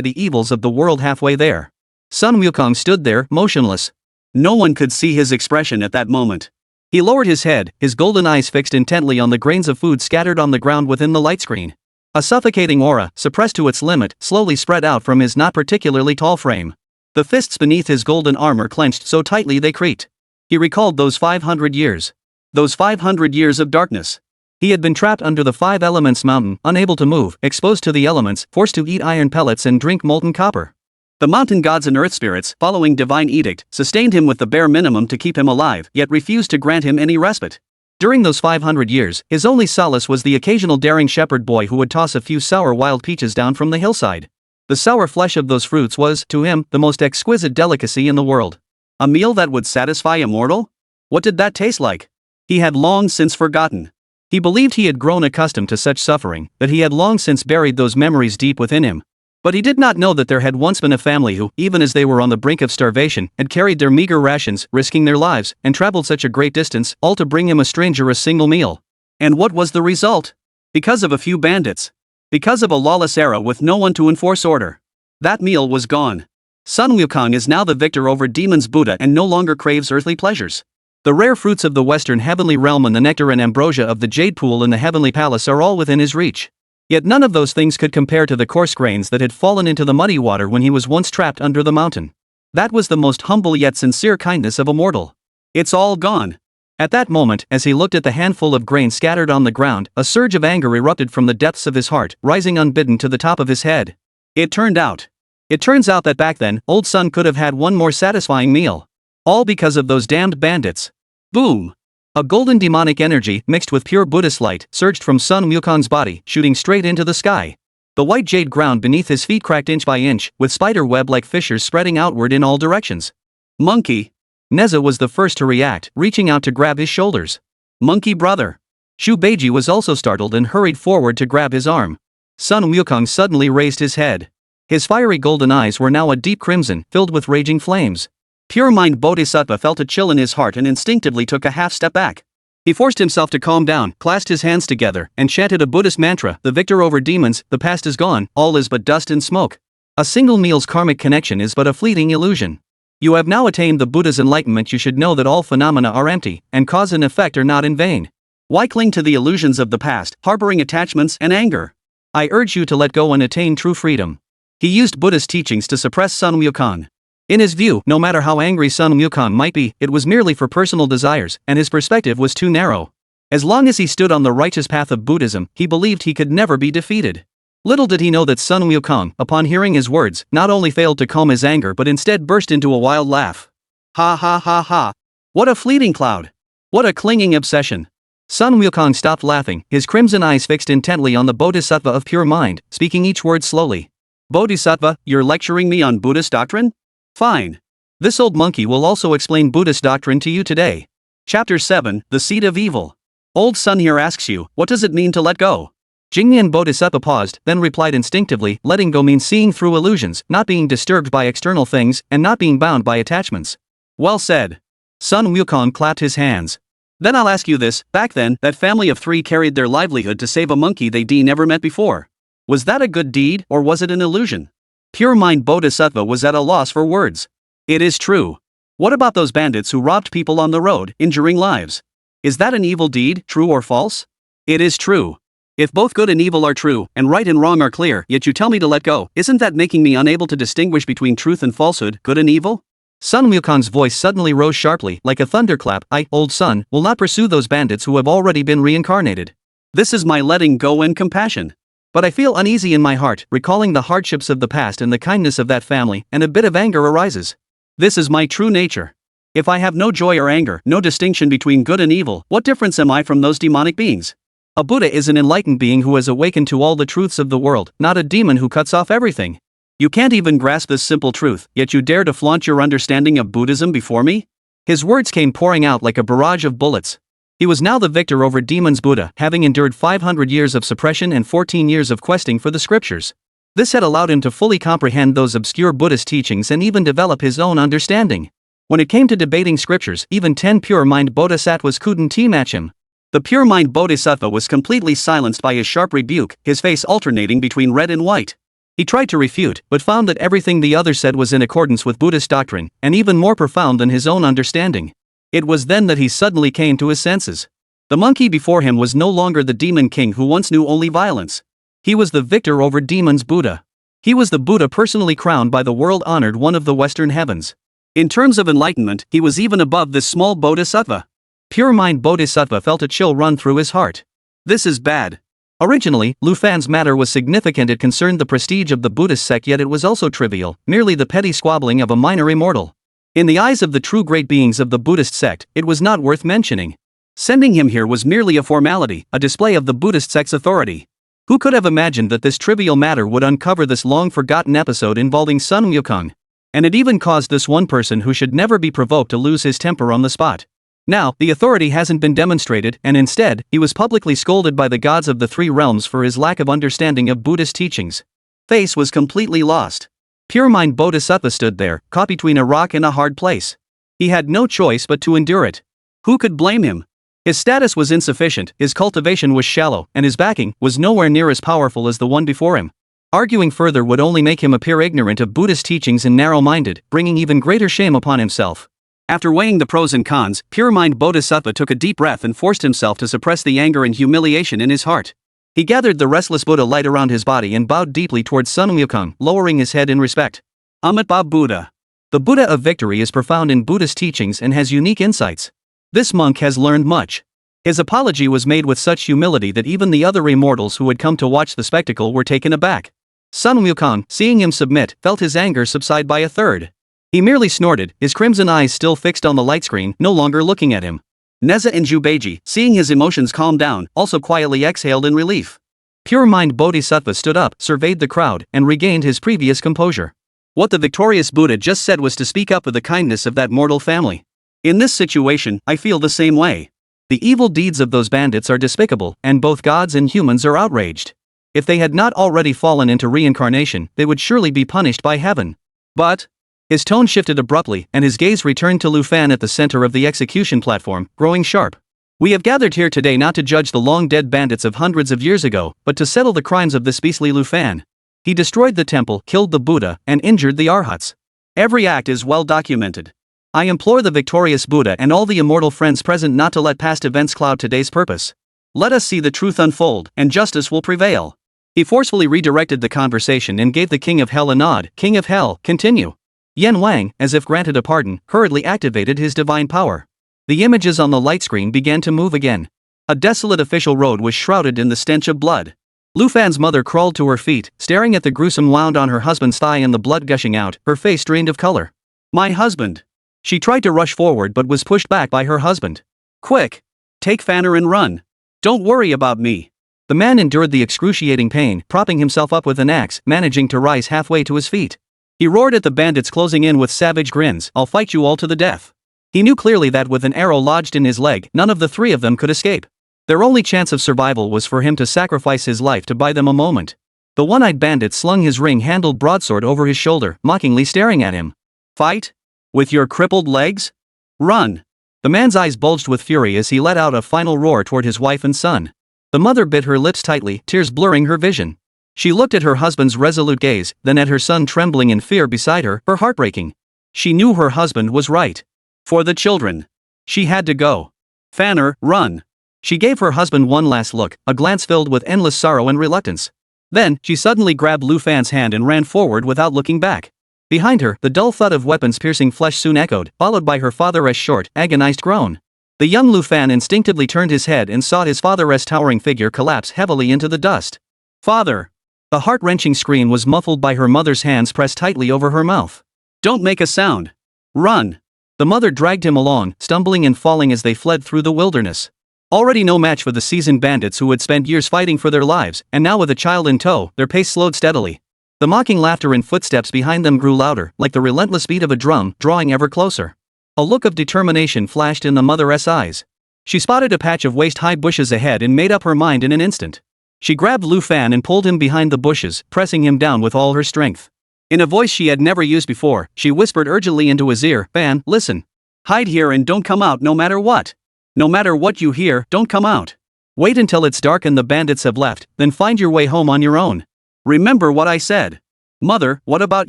the evils of the world halfway there. Sun Wukong stood there, motionless. No one could see his expression at that moment. He lowered his head, his golden eyes fixed intently on the grains of food scattered on the ground within the light screen. A suffocating aura, suppressed to its limit, slowly spread out from his not particularly tall frame. The fists beneath his golden armor clenched so tightly they creaked. He recalled those 500 years. Those 500 years of darkness. He had been trapped under the five elements mountain, unable to move, exposed to the elements, forced to eat iron pellets and drink molten copper. The mountain gods and earth spirits, following divine edict, sustained him with the bare minimum to keep him alive, yet refused to grant him any respite. During those 500 years, his only solace was the occasional daring shepherd boy who would toss a few sour wild peaches down from the hillside. The sour flesh of those fruits was, to him, the most exquisite delicacy in the world. A meal that would satisfy a mortal? What did that taste like? He had long since forgotten. He believed he had grown accustomed to such suffering, that he had long since buried those memories deep within him. But he did not know that there had once been a family who, even as they were on the brink of starvation, had carried their meager rations, risking their lives, and traveled such a great distance, all to bring him a stranger a single meal. And what was the result? Because of a few bandits. Because of a lawless era with no one to enforce order. That meal was gone. Sun Wukong is now the victor over demons Buddha and no longer craves earthly pleasures. The rare fruits of the Western heavenly realm and the nectar and ambrosia of the jade pool in the heavenly palace are all within his reach. Yet none of those things could compare to the coarse grains that had fallen into the muddy water when he was once trapped under the mountain. That was the most humble yet sincere kindness of a mortal. It's all gone. At that moment, as he looked at the handful of grain scattered on the ground, a surge of anger erupted from the depths of his heart, rising unbidden to the top of his head. It turns out that back then, old Sun could have had one more satisfying meal. All because of those damned bandits. Boom! A golden demonic energy, mixed with pure Buddhist light, surged from Sun Wukong's body, shooting straight into the sky. The white jade ground beneath his feet cracked inch by inch, with spider web-like fissures spreading outward in all directions. Monkey! Nezha was the first to react, reaching out to grab his shoulders. Monkey brother! Shu Beiji was also startled and hurried forward to grab his arm. Sun Wukong suddenly raised his head. His fiery golden eyes were now a deep crimson, filled with raging flames. Pure mind Bodhisattva felt a chill in his heart and instinctively took a half step back. He forced himself to calm down, clasped his hands together, and chanted a Buddhist mantra, the victor over demons, the past is gone, all is but dust and smoke. A single meal's karmic connection is but a fleeting illusion. You have now attained the Buddha's enlightenment. You should know that all phenomena are empty, and cause and effect are not in vain. Why cling to the illusions of the past, harboring attachments and anger? I urge you to let go and attain true freedom. He used Buddhist teachings to suppress Sun Wukong. In his view, no matter how angry Sun Wukong might be, it was merely for personal desires, and his perspective was too narrow. As long as he stood on the righteous path of Buddhism, he believed he could never be defeated. Little did he know that Sun Wukong, upon hearing his words, not only failed to calm his anger but instead burst into a wild laugh. Ha ha ha ha! What a fleeting cloud! What a clinging obsession! Sun Wukong stopped laughing, his crimson eyes fixed intently on the Bodhisattva of pure mind, speaking each word slowly. Bodhisattva, you're lecturing me on Buddhist doctrine? Fine. This old monkey will also explain Buddhist doctrine to you today. Chapter 7, The Seed of Evil. Old Sun here asks you, what does it mean to let go? Jingyan Bodhisattva paused, then replied instinctively, letting go means seeing through illusions, not being disturbed by external things, and not being bound by attachments. Well said. Sun Wukong clapped his hands. Then I'll ask you this, back then, that family of 3 carried their livelihood to save a monkey they'd never met before. Was that a good deed, or was it an illusion? Pure mind Bodhisattva was at a loss for words. It is true. What about those bandits who robbed people on the road, injuring lives? Is that an evil deed, true or false? It is true. If both good and evil are true, and right and wrong are clear, yet you tell me to let go, isn't that making me unable to distinguish between truth and falsehood, good and evil? Sun Wukong's voice suddenly rose sharply, like a thunderclap. I, old Sun, will not pursue those bandits who have already been reincarnated. This is my letting go and compassion. But I feel uneasy in my heart, recalling the hardships of the past and the kindness of that family, and a bit of anger arises. This is my true nature. If I have no joy or anger, no distinction between good and evil, what difference am I from those demonic beings? A Buddha is an enlightened being who has awakened to all the truths of the world, not a demon who cuts off everything. You can't even grasp this simple truth, yet you dare to flaunt your understanding of Buddhism before me? His words came pouring out like a barrage of bullets. He was now the victor over demons Buddha, having endured 500 years of suppression and 14 years of questing for the scriptures. This had allowed him to fully comprehend those obscure Buddhist teachings and even develop his own understanding. When it came to debating scriptures, even 10 pure-mind bodhisattvas couldn't match him. The pure-mind bodhisattva was completely silenced by his sharp rebuke, his face alternating between red and white. He tried to refute, but found that everything the other said was in accordance with Buddhist doctrine, and even more profound than his own understanding. It was then that he suddenly came to his senses. The monkey before him was no longer the demon king who once knew only violence. He was the victor over demons Buddha. He was the Buddha personally crowned by the world-honored one of the Western heavens. In terms of enlightenment, he was even above this small bodhisattva. Pure-mind bodhisattva felt a chill run through his heart. This is bad. Originally, Lu Fan's matter was significant. It concerned the prestige of the Buddhist sect, yet it was also trivial, merely the petty squabbling of a minor immortal. In the eyes of the true great beings of the Buddhist sect, it was not worth mentioning. Sending him here was merely a formality, a display of the Buddhist sect's authority. Who could have imagined that this trivial matter would uncover this long-forgotten episode involving Sun Wukong? And it even caused this one person who should never be provoked to lose his temper on the spot. Now, the authority hasn't been demonstrated, and instead, he was publicly scolded by the gods of the three realms for his lack of understanding of Buddhist teachings. Face was completely lost. Pure-mind bodhisattva stood there, caught between a rock and a hard place. He had no choice but to endure it. Who could blame him? His status was insufficient, his cultivation was shallow, and his backing was nowhere near as powerful as the one before him. Arguing further would only make him appear ignorant of Buddhist teachings and narrow-minded, bringing even greater shame upon himself. After weighing the pros and cons, pure-mind bodhisattva took a deep breath and forced himself to suppress the anger and humiliation in his heart. He gathered the restless Buddha light around his body and bowed deeply towards Sun Wukong, lowering his head in respect. Amitabha Buddha. The Buddha of victory is profound in Buddhist teachings and has unique insights. This monk has learned much. His apology was made with such humility that even the other immortals who had come to watch the spectacle were taken aback. Sun Wukong, seeing him submit, felt his anger subside by a third. He merely snorted, his crimson eyes still fixed on the light screen, no longer looking at him. Nezha and Jubeji, seeing his emotions calm down, also quietly exhaled in relief. Pure-mind bodhisattva stood up, surveyed the crowd, and regained his previous composure. What the victorious Buddha just said was to speak up with the kindness of that mortal family. In this situation, I feel the same way. The evil deeds of those bandits are despicable, and both gods and humans are outraged. If they had not already fallen into reincarnation, they would surely be punished by heaven. But his tone shifted abruptly, and his gaze returned to Lu Fan at the center of the execution platform, growing sharp. We have gathered here today not to judge the long-dead bandits of hundreds of years ago, but to settle the crimes of this beastly Lu Fan. He destroyed the temple, killed the Buddha, and injured the Arhats. Every act is well documented. I implore the victorious Buddha and all the immortal friends present not to let past events cloud today's purpose. Let us see the truth unfold, and justice will prevail. He forcefully redirected the conversation and gave the King of Hell a nod. King of Hell, continue. Yan Wang, as if granted a pardon, hurriedly activated his divine power. The images on the light screen began to move again. A desolate official road was shrouded in the stench of blood. Lu Fan's mother crawled to her feet, staring at the gruesome wound on her husband's thigh and the blood gushing out, her face drained of color. My husband. She tried to rush forward but was pushed back by her husband. Quick! Take Fanner and run. Don't worry about me. The man endured the excruciating pain, propping himself up with an axe, managing to rise halfway to his feet. He roared at the bandits closing in with savage grins. I'll fight you all to the death. He knew clearly that with an arrow lodged in his leg, none of the three of them could escape. Their only chance of survival was for him to sacrifice his life to buy them a moment. The one-eyed bandit slung his ring-handled broadsword over his shoulder, mockingly staring at him. Fight? With your crippled legs? Run! The man's eyes bulged with fury as he let out a final roar toward his wife and son. The mother bit her lips tightly, tears blurring her vision. She looked at her husband's resolute gaze, then at her son trembling in fear beside her, her heart breaking. She knew her husband was right. For the children. She had to go. Fanner, run. She gave her husband one last look, a glance filled with endless sorrow and reluctance. Then, she suddenly grabbed Lu Fan's hand and ran forward without looking back. Behind her, the dull thud of weapons piercing flesh soon echoed, followed by her father's short, agonized groan. The young Lu Fan instinctively turned his head and saw his father's towering figure collapse heavily into the dust. Father! The heart-wrenching scream was muffled by her mother's hands pressed tightly over her mouth. Don't make a sound. Run! The mother dragged him along, stumbling and falling as they fled through the wilderness. Already no match for the seasoned bandits who had spent years fighting for their lives, and now with a child in tow, their pace slowed steadily. The mocking laughter and footsteps behind them grew louder, like the relentless beat of a drum, drawing ever closer. A look of determination flashed in the mother's eyes. She spotted a patch of waist-high bushes ahead and made up her mind in an instant. She grabbed Lu Fan and pulled him behind the bushes, pressing him down with all her strength. In a voice she had never used before, she whispered urgently into his ear, "Fan, listen. Hide here and don't come out no matter what. No matter what you hear, don't come out. Wait until it's dark and the bandits have left, then find your way home on your own. Remember what I said. Mother, what about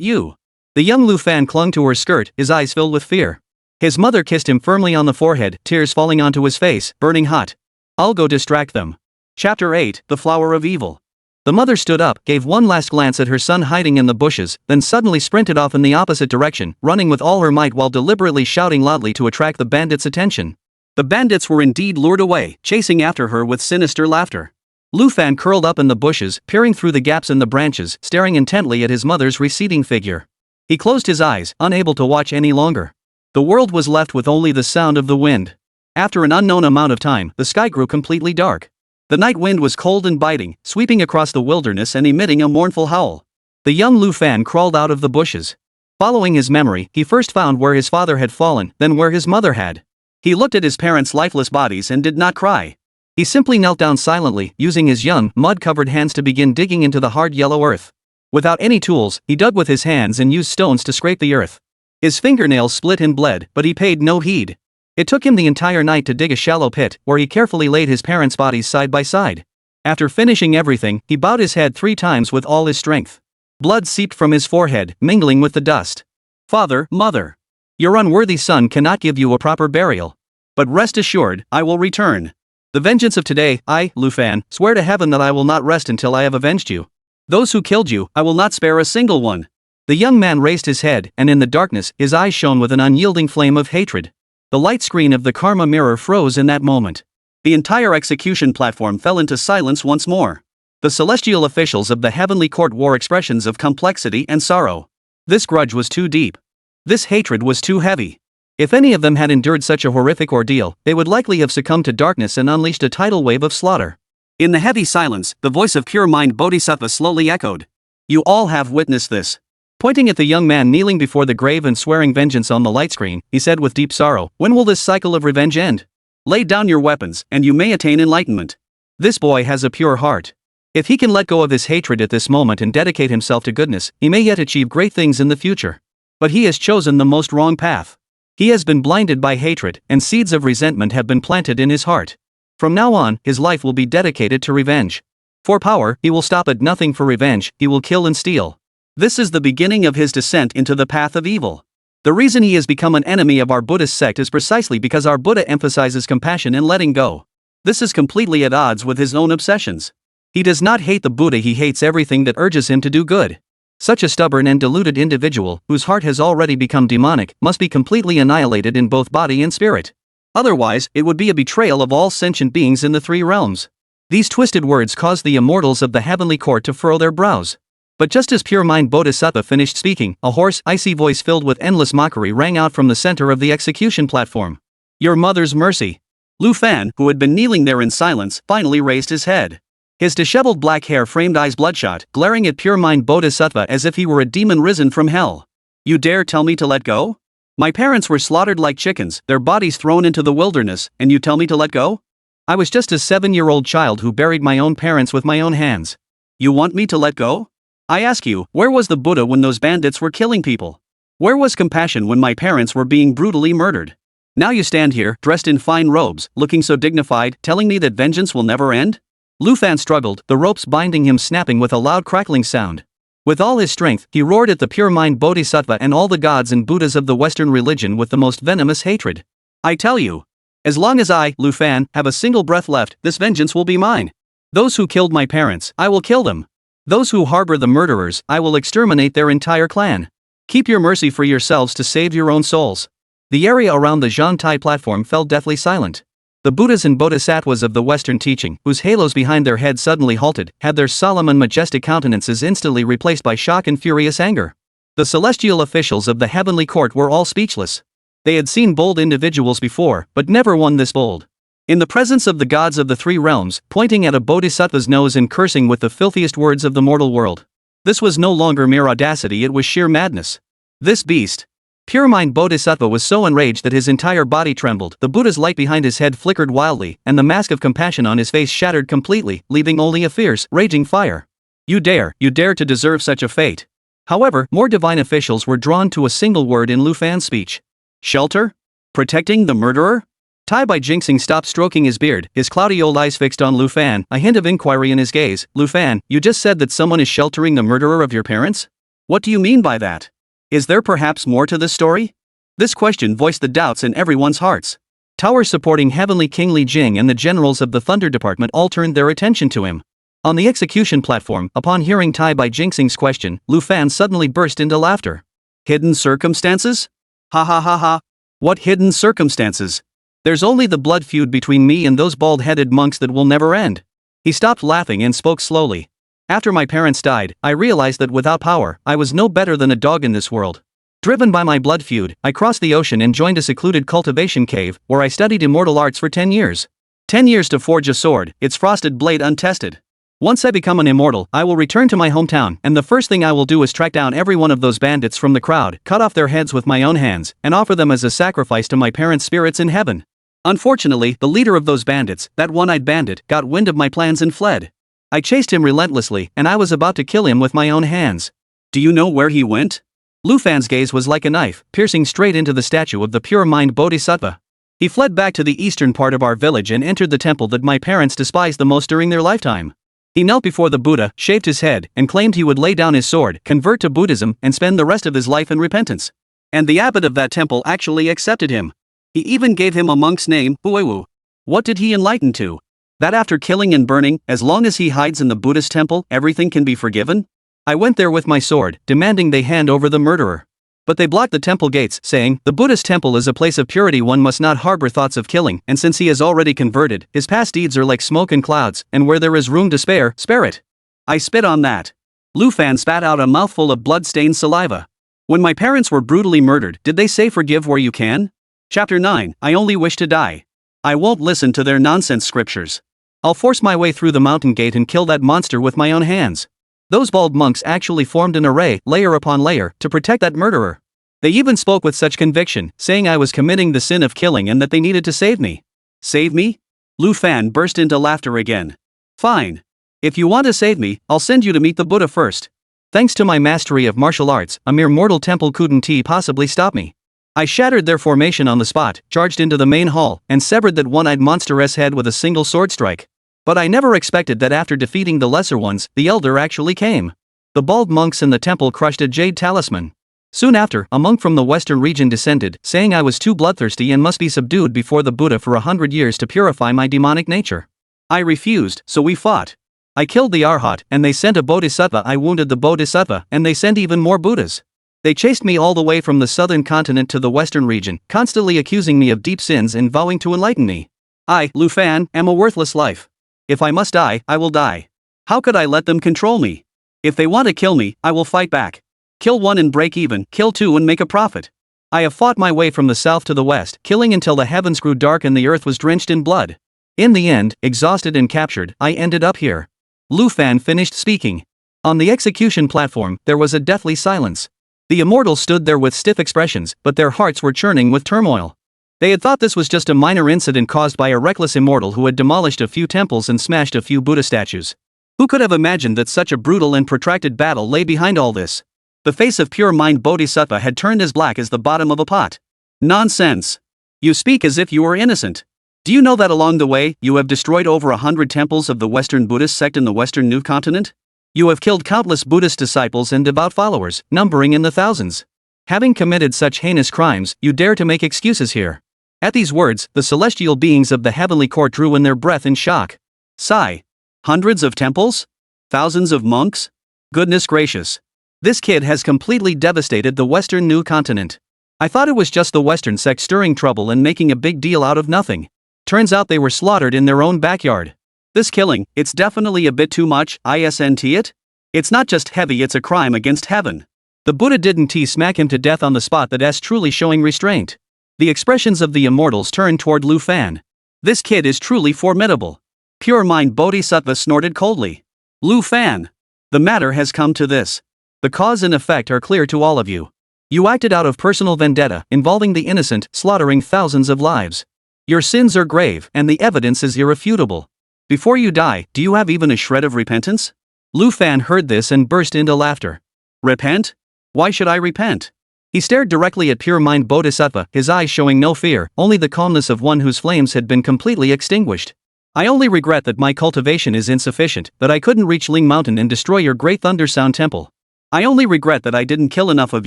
you?" The young Lu Fan clung to her skirt, his eyes filled with fear. His mother kissed him firmly on the forehead, tears falling onto his face, burning hot. "I'll go distract them." Chapter 8, The Flower of Evil. The mother stood up, gave one last glance at her son hiding in the bushes, then suddenly sprinted off in the opposite direction, running with all her might while deliberately shouting loudly to attract the bandits' attention. The bandits were indeed lured away, chasing after her with sinister laughter. Lu Fan curled up in the bushes, peering through the gaps in the branches, staring intently at his mother's receding figure. He closed his eyes, unable to watch any longer. The world was left with only the sound of the wind. After an unknown amount of time, the sky grew completely dark. The night wind was cold and biting, sweeping across the wilderness and emitting a mournful howl. The young Lu Fan crawled out of the bushes. Following his memory, he first found where his father had fallen, then where his mother had. He looked at his parents' lifeless bodies and did not cry. He simply knelt down silently, using his young, mud-covered hands to begin digging into the hard yellow earth. Without any tools, he dug with his hands and used stones to scrape the earth. His fingernails split and bled, but he paid no heed. It took him the entire night to dig a shallow pit, where he carefully laid his parents' bodies side by side. After finishing everything, he bowed his head 3 times with all his strength. Blood seeped from his forehead, mingling with the dust. "Father, mother. Your unworthy son cannot give you a proper burial. But rest assured, I will return. The vengeance of today, I, Lu Fan, swear to heaven that I will not rest until I have avenged you. Those who killed you, I will not spare a single one." The young man raised his head, and in the darkness, his eyes shone with an unyielding flame of hatred. The light screen of the Karma Mirror froze in that moment. The entire execution platform fell into silence once more. The celestial officials of the heavenly court wore expressions of complexity and sorrow. This grudge was too deep. This hatred was too heavy. If any of them had endured such a horrific ordeal, they would likely have succumbed to darkness and unleashed a tidal wave of slaughter. In the heavy silence, the voice of pure mind Bodhisattva slowly echoed. "You all have witnessed this." Pointing at the young man kneeling before the grave and swearing vengeance on the light screen, he said with deep sorrow, "When will this cycle of revenge end? Lay down your weapons, and you may attain enlightenment. This boy has a pure heart. If he can let go of his hatred at this moment and dedicate himself to goodness, he may yet achieve great things in the future. But he has chosen the most wrong path. He has been blinded by hatred, and seeds of resentment have been planted in his heart. From now on, his life will be dedicated to revenge. For power, he will stop at nothing. For revenge, he will kill and steal. This is the beginning of his descent into the path of evil. The reason he has become an enemy of our Buddhist sect is precisely because our Buddha emphasizes compassion and letting go. This is completely at odds with his own obsessions. He does not hate the Buddha, he hates everything that urges him to do good. Such a stubborn and deluded individual, whose heart has already become demonic, must be completely annihilated in both body and spirit. Otherwise, it would be a betrayal of all sentient beings in the 3 realms. These twisted words caused the immortals of the heavenly court to furrow their brows. But just as pure mind Bodhisattva finished speaking, a hoarse, icy voice filled with endless mockery rang out from the center of the execution platform. "Your mother's mercy." Lu Fan, who had been kneeling there in silence, finally raised his head. His disheveled black hair framed eyes bloodshot, glaring at pure mind Bodhisattva as if he were a demon risen from hell. "You dare tell me to let go? My parents were slaughtered like chickens, their bodies thrown into the wilderness, and you tell me to let go? I was just a 7-year-old child who buried my own parents with my own hands. You want me to let go? I ask you, where was the Buddha when those bandits were killing people? Where was compassion when my parents were being brutally murdered? Now you stand here, dressed in fine robes, looking so dignified, telling me that vengeance will never end?" Lu Fan struggled, the ropes binding him snapping with a loud crackling sound. With all his strength, he roared at the pure mind Bodhisattva and all the gods and Buddhas of the Western religion with the most venomous hatred. "I tell you, as long as I, Lu Fan, have a single breath left, this vengeance will be mine. Those who killed my parents, I will kill them. Those who harbor the murderers, I will exterminate their entire clan. Keep your mercy for yourselves to save your own souls. The area around the Zhangtai platform fell deathly silent. The Buddhas and Bodhisattvas of the Western teaching, whose halos behind their heads suddenly halted, had their solemn and majestic countenances instantly replaced by shock and furious anger. The celestial officials of the heavenly court were all speechless. They had seen bold individuals before, but never one this bold. In the presence of the gods of the three realms, pointing at a bodhisattva's nose and cursing with the filthiest words of the mortal world. This was no longer mere audacity, it was sheer madness. This beast, pure mind bodhisattva, was so enraged that his entire body trembled, the Buddha's light behind his head flickered wildly, and the mask of compassion on his face shattered completely, leaving only a fierce, raging fire. You dare to deserve such a fate. However, more divine officials were drawn to a single word in Lu Fan's speech. Shelter? Protecting the murderer? Tai Bai Jinxing stopped stroking his beard, his cloudy old eyes fixed on Lu Fan, a hint of inquiry in his gaze. Lu Fan, you just said that someone is sheltering the murderer of your parents? What do you mean by that? Is there perhaps more to this story? This question voiced the doubts in everyone's hearts. Towers supporting Heavenly King Li Jing and the generals of the Thunder Department all turned their attention to him. On the execution platform, upon hearing Tai Bai Jinxing's question, Lu Fan suddenly burst into laughter. Hidden circumstances? Ha ha ha ha. What hidden circumstances? There's only the blood feud between me and those bald-headed monks that will never end. He stopped laughing and spoke slowly. After my parents died, I realized that without power, I was no better than a dog in this world. Driven by my blood feud, I crossed the ocean and joined a secluded cultivation cave, where I studied immortal arts for 10 years. 10 years to forge a sword, its frosted blade untested. Once I become an immortal, I will return to my hometown, and the first thing I will do is track down every one of those bandits from the crowd, cut off their heads with my own hands, and offer them as a sacrifice to my parents' spirits in heaven. Unfortunately, the leader of those bandits, that one-eyed bandit, got wind of my plans and fled. I chased him relentlessly, and I was about to kill him with my own hands. Do you know where he went? Lu Fan's gaze was like a knife, piercing straight into the statue of the pure mind bodhisattva. He fled back to the eastern part of our village and entered the temple that my parents despised the most during their lifetime. He knelt before the Buddha, shaved his head, and claimed he would lay down his sword, convert to Buddhism, and spend the rest of his life in repentance. And the abbot of that temple actually accepted him. He even gave him a monk's name, Buiwu. What did he enlighten to? That after killing and burning, as long as he hides in the Buddhist temple, everything can be forgiven? I went there with my sword, demanding they hand over the murderer. But they blocked the temple gates, saying, the Buddhist temple is a place of purity, one must not harbor thoughts of killing, and since he has already converted, his past deeds are like smoke and clouds, and where there is room to spare, spare it. I spit on that. Lu Fan spat out a mouthful of blood-stained saliva. When my parents were brutally murdered, did they say forgive where you can? Chapter 9, I only wish to die. I won't listen to their nonsense scriptures. I'll force my way through the mountain gate and kill that monster with my own hands. Those bald monks actually formed an array, layer upon layer, to protect that murderer. They even spoke with such conviction, saying I was committing the sin of killing and that they needed to save me. Save me? Lu Fan burst into laughter again. Fine. If you want to save me, I'll send you to meet the Buddha first. Thanks to my mastery of martial arts, a mere mortal temple couldn't possibly stop me. I shattered their formation on the spot, charged into the main hall, and severed that one-eyed monster's head with a single sword strike. But I never expected that after defeating the lesser ones, the elder actually came. The bald monks in the temple crushed a jade talisman. Soon after, a monk from the western region descended, saying I was too bloodthirsty and must be subdued before the Buddha for 100 years to purify my demonic nature. I refused, so we fought. I killed the Arhat, and they sent a bodhisattva. I wounded the bodhisattva, and they sent even more Buddhas. They chased me all the way from the southern continent to the western region, constantly accusing me of deep sins and vowing to enlighten me. I, Lu Fan, am a worthless life. If I must die, I will die. How could I let them control me? If they want to kill me, I will fight back. Kill one and break even, kill two and make a profit. I have fought my way from the south to the west, killing until the heavens grew dark and the earth was drenched in blood. In the end, exhausted and captured, I ended up here. Lu Fan finished speaking. On the execution platform, there was a deathly silence. The immortals stood there with stiff expressions, but their hearts were churning with turmoil. They had thought this was just a minor incident caused by a reckless immortal who had demolished a few temples and smashed a few Buddha statues. Who could have imagined that such a brutal and protracted battle lay behind all this? The face of pure mind bodhisattva had turned as black as the bottom of a pot. Nonsense. You speak as if you were innocent. Do you know that along the way, you have destroyed over 100 temples of the Western Buddhist sect in the Western New Continent? You have killed countless Buddhist disciples and devout followers, numbering in the thousands. Having committed such heinous crimes, you dare to make excuses here. At these words, the celestial beings of the heavenly court drew in their breath in shock. Sigh. Hundreds of temples? Thousands of monks? Goodness gracious. This kid has completely devastated the Western New Continent. I thought it was just the Western sect stirring trouble and making a big deal out of nothing. Turns out they were slaughtered in their own backyard. This killing, it's definitely a bit too much, isn't it? It's not just heavy, it's a crime against heaven. The Buddha didn't smack him to death on the spot, that's truly showing restraint. The expressions of the immortals turned toward Lu Fan. This kid is truly formidable. Pure mind Bodhisattva snorted coldly. Lu Fan. The matter has come to this. The cause and effect are clear to all of you. You acted out of personal vendetta, involving the innocent, slaughtering thousands of lives. Your sins are grave, and the evidence is irrefutable. Before you die, do you have even a shred of repentance? Lu Fan heard this and burst into laughter. Repent? Why should I repent? He stared directly at pure mind Bodhisattva, his eyes showing no fear, only the calmness of one whose flames had been completely extinguished. I only regret that my cultivation is insufficient, that I couldn't reach Ling Mountain and destroy your great Thunder Sound Temple. I only regret that I didn't kill enough of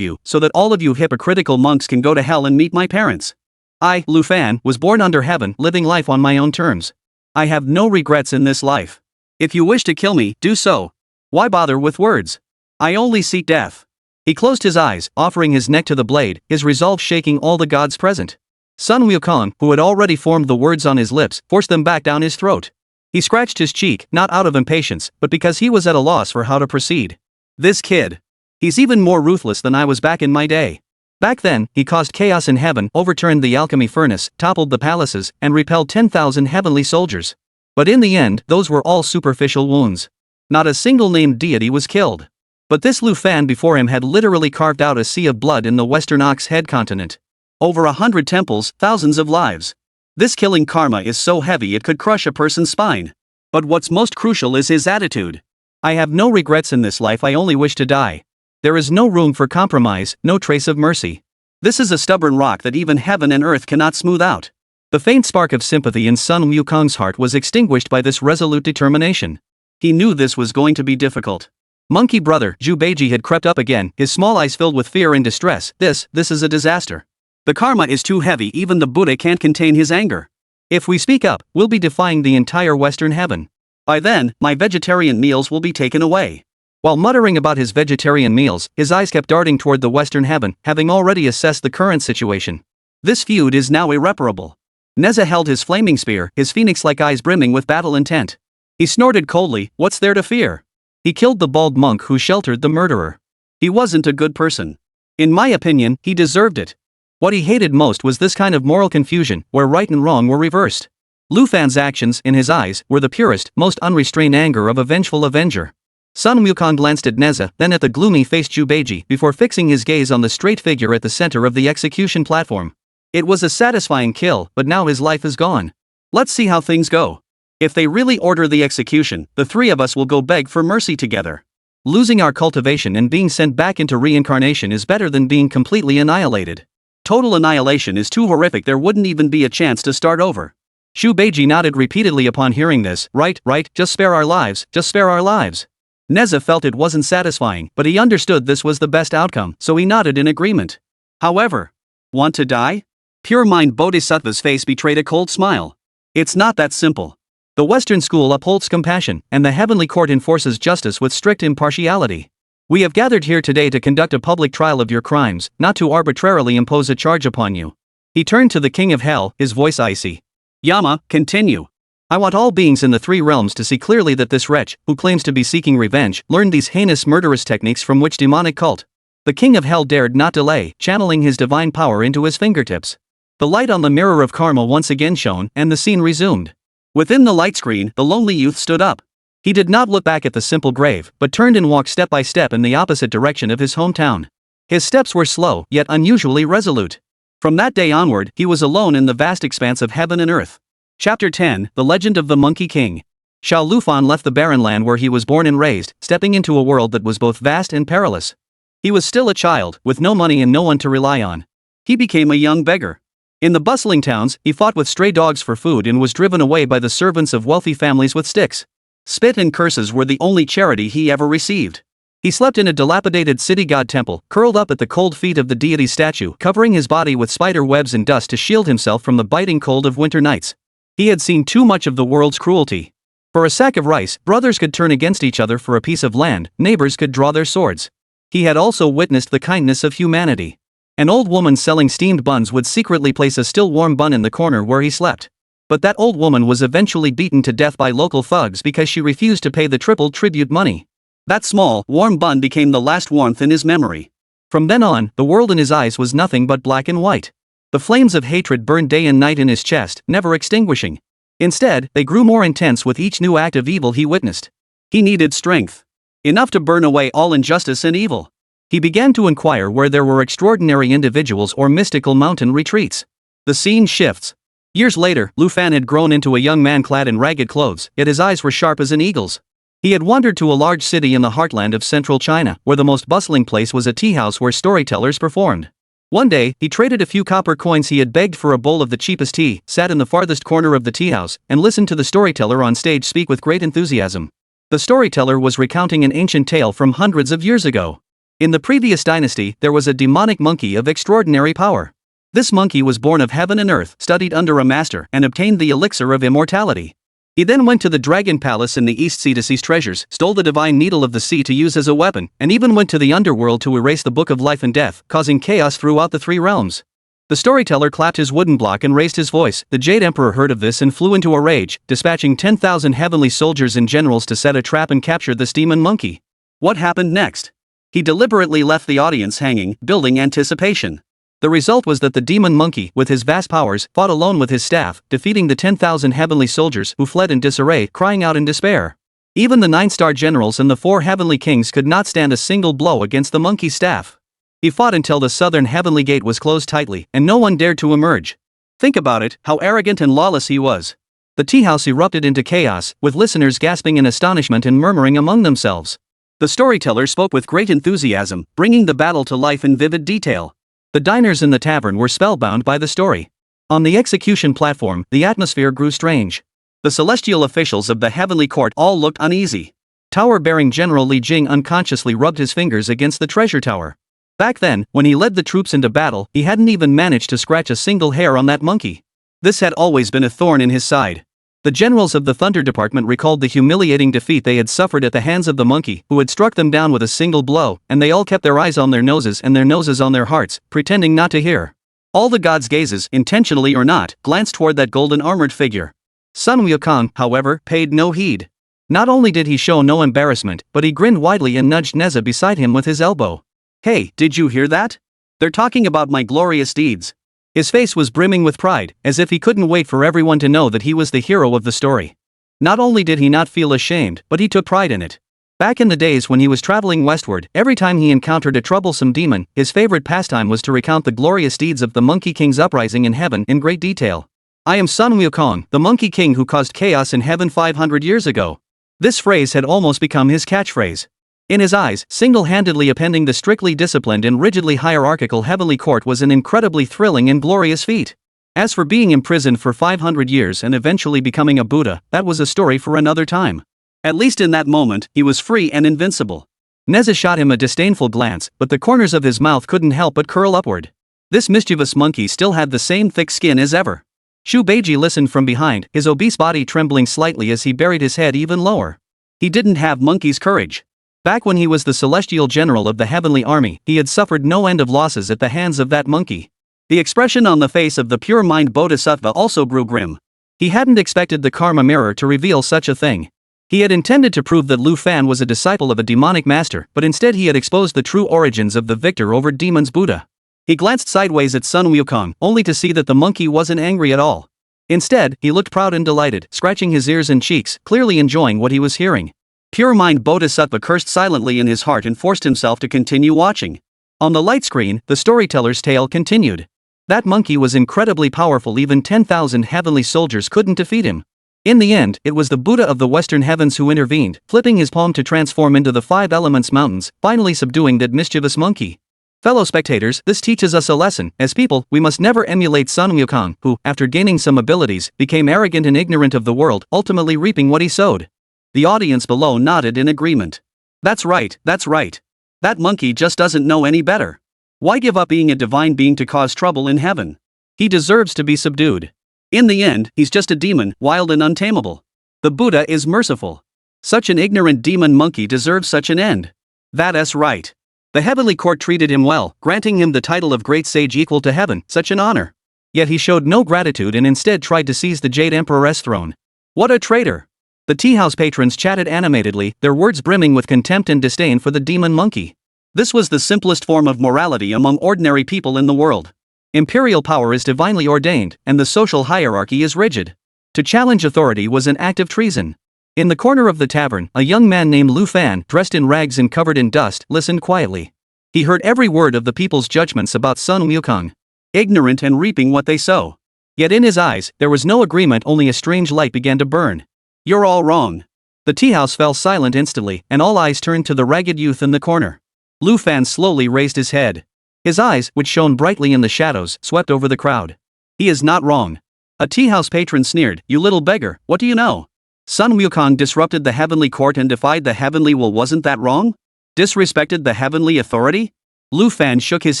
you, so that all of you hypocritical monks can go to hell and meet my parents. I, Lu Fan, was born under heaven, living life on my own terms. I have no regrets in this life. If you wish to kill me, do so. Why bother with words? I only seek death. He closed his eyes, offering his neck to the blade, his resolve shaking all the gods present. Sun Wukong, who had already formed the words on his lips, forced them back down his throat. He scratched his cheek, not out of impatience, but because he was at a loss for how to proceed. This kid. He's even more ruthless than I was back in my day. Back then, he caused chaos in heaven, overturned the alchemy furnace, toppled the palaces, and repelled 10,000 heavenly soldiers. But in the end, those were all superficial wounds. Not a single named deity was killed. But this Lu Fan before him had literally carved out a sea of blood in the Western Ox Head continent. Over 100 temples, thousands of lives. This killing karma is so heavy it could crush a person's spine. But what's most crucial is his attitude. I have no regrets in this life, I only wish to die. There is no room for compromise, no trace of mercy. This is a stubborn rock that even heaven and earth cannot smooth out. The faint spark of sympathy in Sun Wukong's heart was extinguished by this resolute determination. He knew this was going to be difficult. Monkey brother Zhu Beiji had crept up again, his small eyes filled with fear and distress. This is a disaster. The karma is too heavy, even the Buddha can't contain his anger. If we speak up, we'll be defying the entire Western heaven. By then, my vegetarian meals will be taken away. While muttering about his vegetarian meals, his eyes kept darting toward the Western heaven, having already assessed the current situation. This feud is now irreparable. Nezha held his flaming spear, his phoenix-like eyes brimming with battle intent. He snorted coldly, what's there to fear? He killed the bald monk who sheltered the murderer. He wasn't a good person. In my opinion, he deserved it. What he hated most was this kind of moral confusion, where right and wrong were reversed. Lu Fan's actions, in his eyes, were the purest, most unrestrained anger of a vengeful avenger. Sun Wukong glanced at Nezha, then at the gloomy-faced Zhu Beiji, before fixing his gaze on the straight figure at the center of the execution platform. It was a satisfying kill, but now his life is gone. Let's see how things go. If they really order the execution, the three of us will go beg for mercy together. Losing our cultivation and being sent back into reincarnation is better than being completely annihilated. Total annihilation is too horrific, there wouldn't even be a chance to start over. Zhu Beiji nodded repeatedly upon hearing this. Right, just spare our lives, just spare our lives. Nezha felt it wasn't satisfying, but he understood this was the best outcome, so he nodded in agreement. However, want to die? Pure mind Bodhisattva's face betrayed a cold smile. It's not that simple. The Western school upholds compassion, and the heavenly court enforces justice with strict impartiality. We have gathered here today to conduct a public trial of your crimes, not to arbitrarily impose a charge upon you. He turned to the king of hell, his voice icy. Yama, continue. I want all beings in the three realms to see clearly that this wretch, who claims to be seeking revenge, learned these heinous murderous techniques from which demonic cult? The king of hell dared not delay, channeling his divine power into his fingertips. The light on the mirror of karma once again shone, and the scene resumed. Within the light screen, the lonely youth stood up. He did not look back at the simple grave, but turned and walked step by step in the opposite direction of his hometown. His steps were slow, yet unusually resolute. From that day onward, he was alone in the vast expanse of heaven and earth. Chapter 10, The Legend of the Monkey King. Xiao Lufan left the barren land where he was born and raised, stepping into a world that was both vast and perilous. He was still a child, with no money and no one to rely on. He became a young beggar. In the bustling towns, he fought with stray dogs for food and was driven away by the servants of wealthy families with sticks. Spit and curses were the only charity he ever received. He slept in a dilapidated city god temple, curled up at the cold feet of the deity statue, covering his body with spider webs and dust to shield himself from the biting cold of winter nights. He had seen too much of the world's cruelty. For a sack of rice, brothers could turn against each other. For a piece of land, neighbors could draw their swords. He had also witnessed the kindness of humanity. An old woman selling steamed buns would secretly place a still warm bun in the corner where he slept. But that old woman was eventually beaten to death by local thugs because she refused to pay the triple tribute money. That small, warm bun became the last warmth in his memory. From then on, the world in his eyes was nothing but black and white. The flames of hatred burned day and night in his chest, never extinguishing. Instead, they grew more intense with each new act of evil he witnessed. He needed strength. Enough to burn away all injustice and evil. He began to inquire where there were extraordinary individuals or mystical mountain retreats. The scene shifts. Years later, Lu Fan had grown into a young man clad in ragged clothes, yet his eyes were sharp as an eagle's. He had wandered to a large city in the heartland of central China, where the most bustling place was a tea house where storytellers performed. One day, he traded a few copper coins he had begged for a bowl of the cheapest tea, sat in the farthest corner of the tea house, and listened to the storyteller on stage speak with great enthusiasm. The storyteller was recounting an ancient tale from hundreds of years ago. In the previous dynasty, there was a demonic monkey of extraordinary power. This monkey was born of heaven and earth, studied under a master, and obtained the elixir of immortality. He then went to the Dragon Palace in the East Sea to seize treasures, stole the divine needle of the sea to use as a weapon, and even went to the underworld to erase the book of life and death, causing chaos throughout the three realms. The storyteller clapped his wooden block and raised his voice. The Jade Emperor heard of this and flew into a rage, dispatching 10,000 heavenly soldiers and generals to set a trap and capture this demon monkey. What happened next? He deliberately left the audience hanging, building anticipation. The result was that the demon monkey, with his vast powers, fought alone with his staff, defeating the 10,000 heavenly soldiers who fled in disarray, crying out in despair. Even the 9-star generals and the 4 heavenly kings could not stand a single blow against the monkey's staff. He fought until the southern heavenly gate was closed tightly, and no one dared to emerge. Think about it, how arrogant and lawless he was. The tea house erupted into chaos, with listeners gasping in astonishment and murmuring among themselves. The storyteller spoke with great enthusiasm, bringing the battle to life in vivid detail. The diners in the tavern were spellbound by the story. On the execution platform, the atmosphere grew strange. The celestial officials of the heavenly court all looked uneasy. Tower-bearing General Li Jing unconsciously rubbed his fingers against the treasure tower. Back then, when he led the troops into battle, he hadn't even managed to scratch a single hair on that monkey. This had always been a thorn in his side. The generals of the Thunder Department recalled the humiliating defeat they had suffered at the hands of the monkey, who had struck them down with a single blow, and they all kept their eyes on their noses and their noses on their hearts, pretending not to hear. All the gods' gazes, intentionally or not, glanced toward that golden armored figure. Sun Wukong, however, paid no heed. Not only did he show no embarrassment, but he grinned widely and nudged Nezha beside him with his elbow. "Hey, did you hear that? They're talking about my glorious deeds." His face was brimming with pride, as if he couldn't wait for everyone to know that he was the hero of the story. Not only did he not feel ashamed, but he took pride in it. Back in the days when he was traveling westward, every time he encountered a troublesome demon, his favorite pastime was to recount the glorious deeds of the Monkey King's uprising in heaven in great detail. "I am Sun Wukong, the Monkey King who caused chaos in heaven 500 years ago." This phrase had almost become his catchphrase. In his eyes, single-handedly appending the strictly disciplined and rigidly hierarchical heavenly court was an incredibly thrilling and glorious feat. As for being imprisoned for 500 years and eventually becoming a Buddha, that was a story for another time. At least in that moment, he was free and invincible. Nezha shot him a disdainful glance, but the corners of his mouth couldn't help but curl upward. This mischievous monkey still had the same thick skin as ever. Shu Beiji listened from behind, his obese body trembling slightly as he buried his head even lower. He didn't have monkey's courage. Back when he was the celestial general of the heavenly army, he had suffered no end of losses at the hands of that monkey. The expression on the face of the pure mind bodhisattva also grew grim. He hadn't expected the Karma Mirror to reveal such a thing. He had intended to prove that Lu Fan was a disciple of a demonic master, but instead he had exposed the true origins of the victor over demons Buddha. He glanced sideways at Sun Wukong, only to see that the monkey wasn't angry at all. Instead, he looked proud and delighted, scratching his ears and cheeks, clearly enjoying what he was hearing. Pure Mind Bodhisattva cursed silently in his heart and forced himself to continue watching. On the light screen, the storyteller's tale continued. That monkey was incredibly powerful, even 10,000 heavenly soldiers couldn't defeat him. In the end, it was the Buddha of the Western Heavens who intervened, flipping his palm to transform into the 5 elements mountains, finally subduing that mischievous monkey. Fellow spectators, this teaches us a lesson. As people, we must never emulate Sun Wukong, who, after gaining some abilities, became arrogant and ignorant of the world, ultimately reaping what he sowed. The audience below nodded in agreement. That's right, that's right. That monkey just doesn't know any better. Why give up being a divine being to cause trouble in heaven? He deserves to be subdued. In the end, he's just a demon, wild and untamable. The Buddha is merciful. Such an ignorant demon monkey deserves such an end. That's right. The heavenly court treated him well, granting him the title of great sage equal to heaven, such an honor. Yet he showed no gratitude and instead tried to seize the Jade Emperor's throne. What a traitor! The tea-house patrons chatted animatedly, their words brimming with contempt and disdain for the demon monkey. This was the simplest form of morality among ordinary people in the world. Imperial power is divinely ordained, and the social hierarchy is rigid. To challenge authority was an act of treason. In the corner of the tavern, a young man named Lu Fan, dressed in rags and covered in dust, listened quietly. He heard every word of the people's judgments about Sun Wukong. Ignorant and reaping what they sow. Yet in his eyes, there was no agreement, only a strange light began to burn. You're all wrong. The tea-house fell silent instantly, and all eyes turned to the ragged youth in the corner. Lu Fan slowly raised his head. His eyes, which shone brightly in the shadows, swept over the crowd. He is not wrong. A tea-house patron sneered, you little beggar, what do you know? Sun Wukong disrupted the heavenly court and defied the heavenly will, wasn't that wrong? Disrespected the heavenly authority? Lu Fan shook his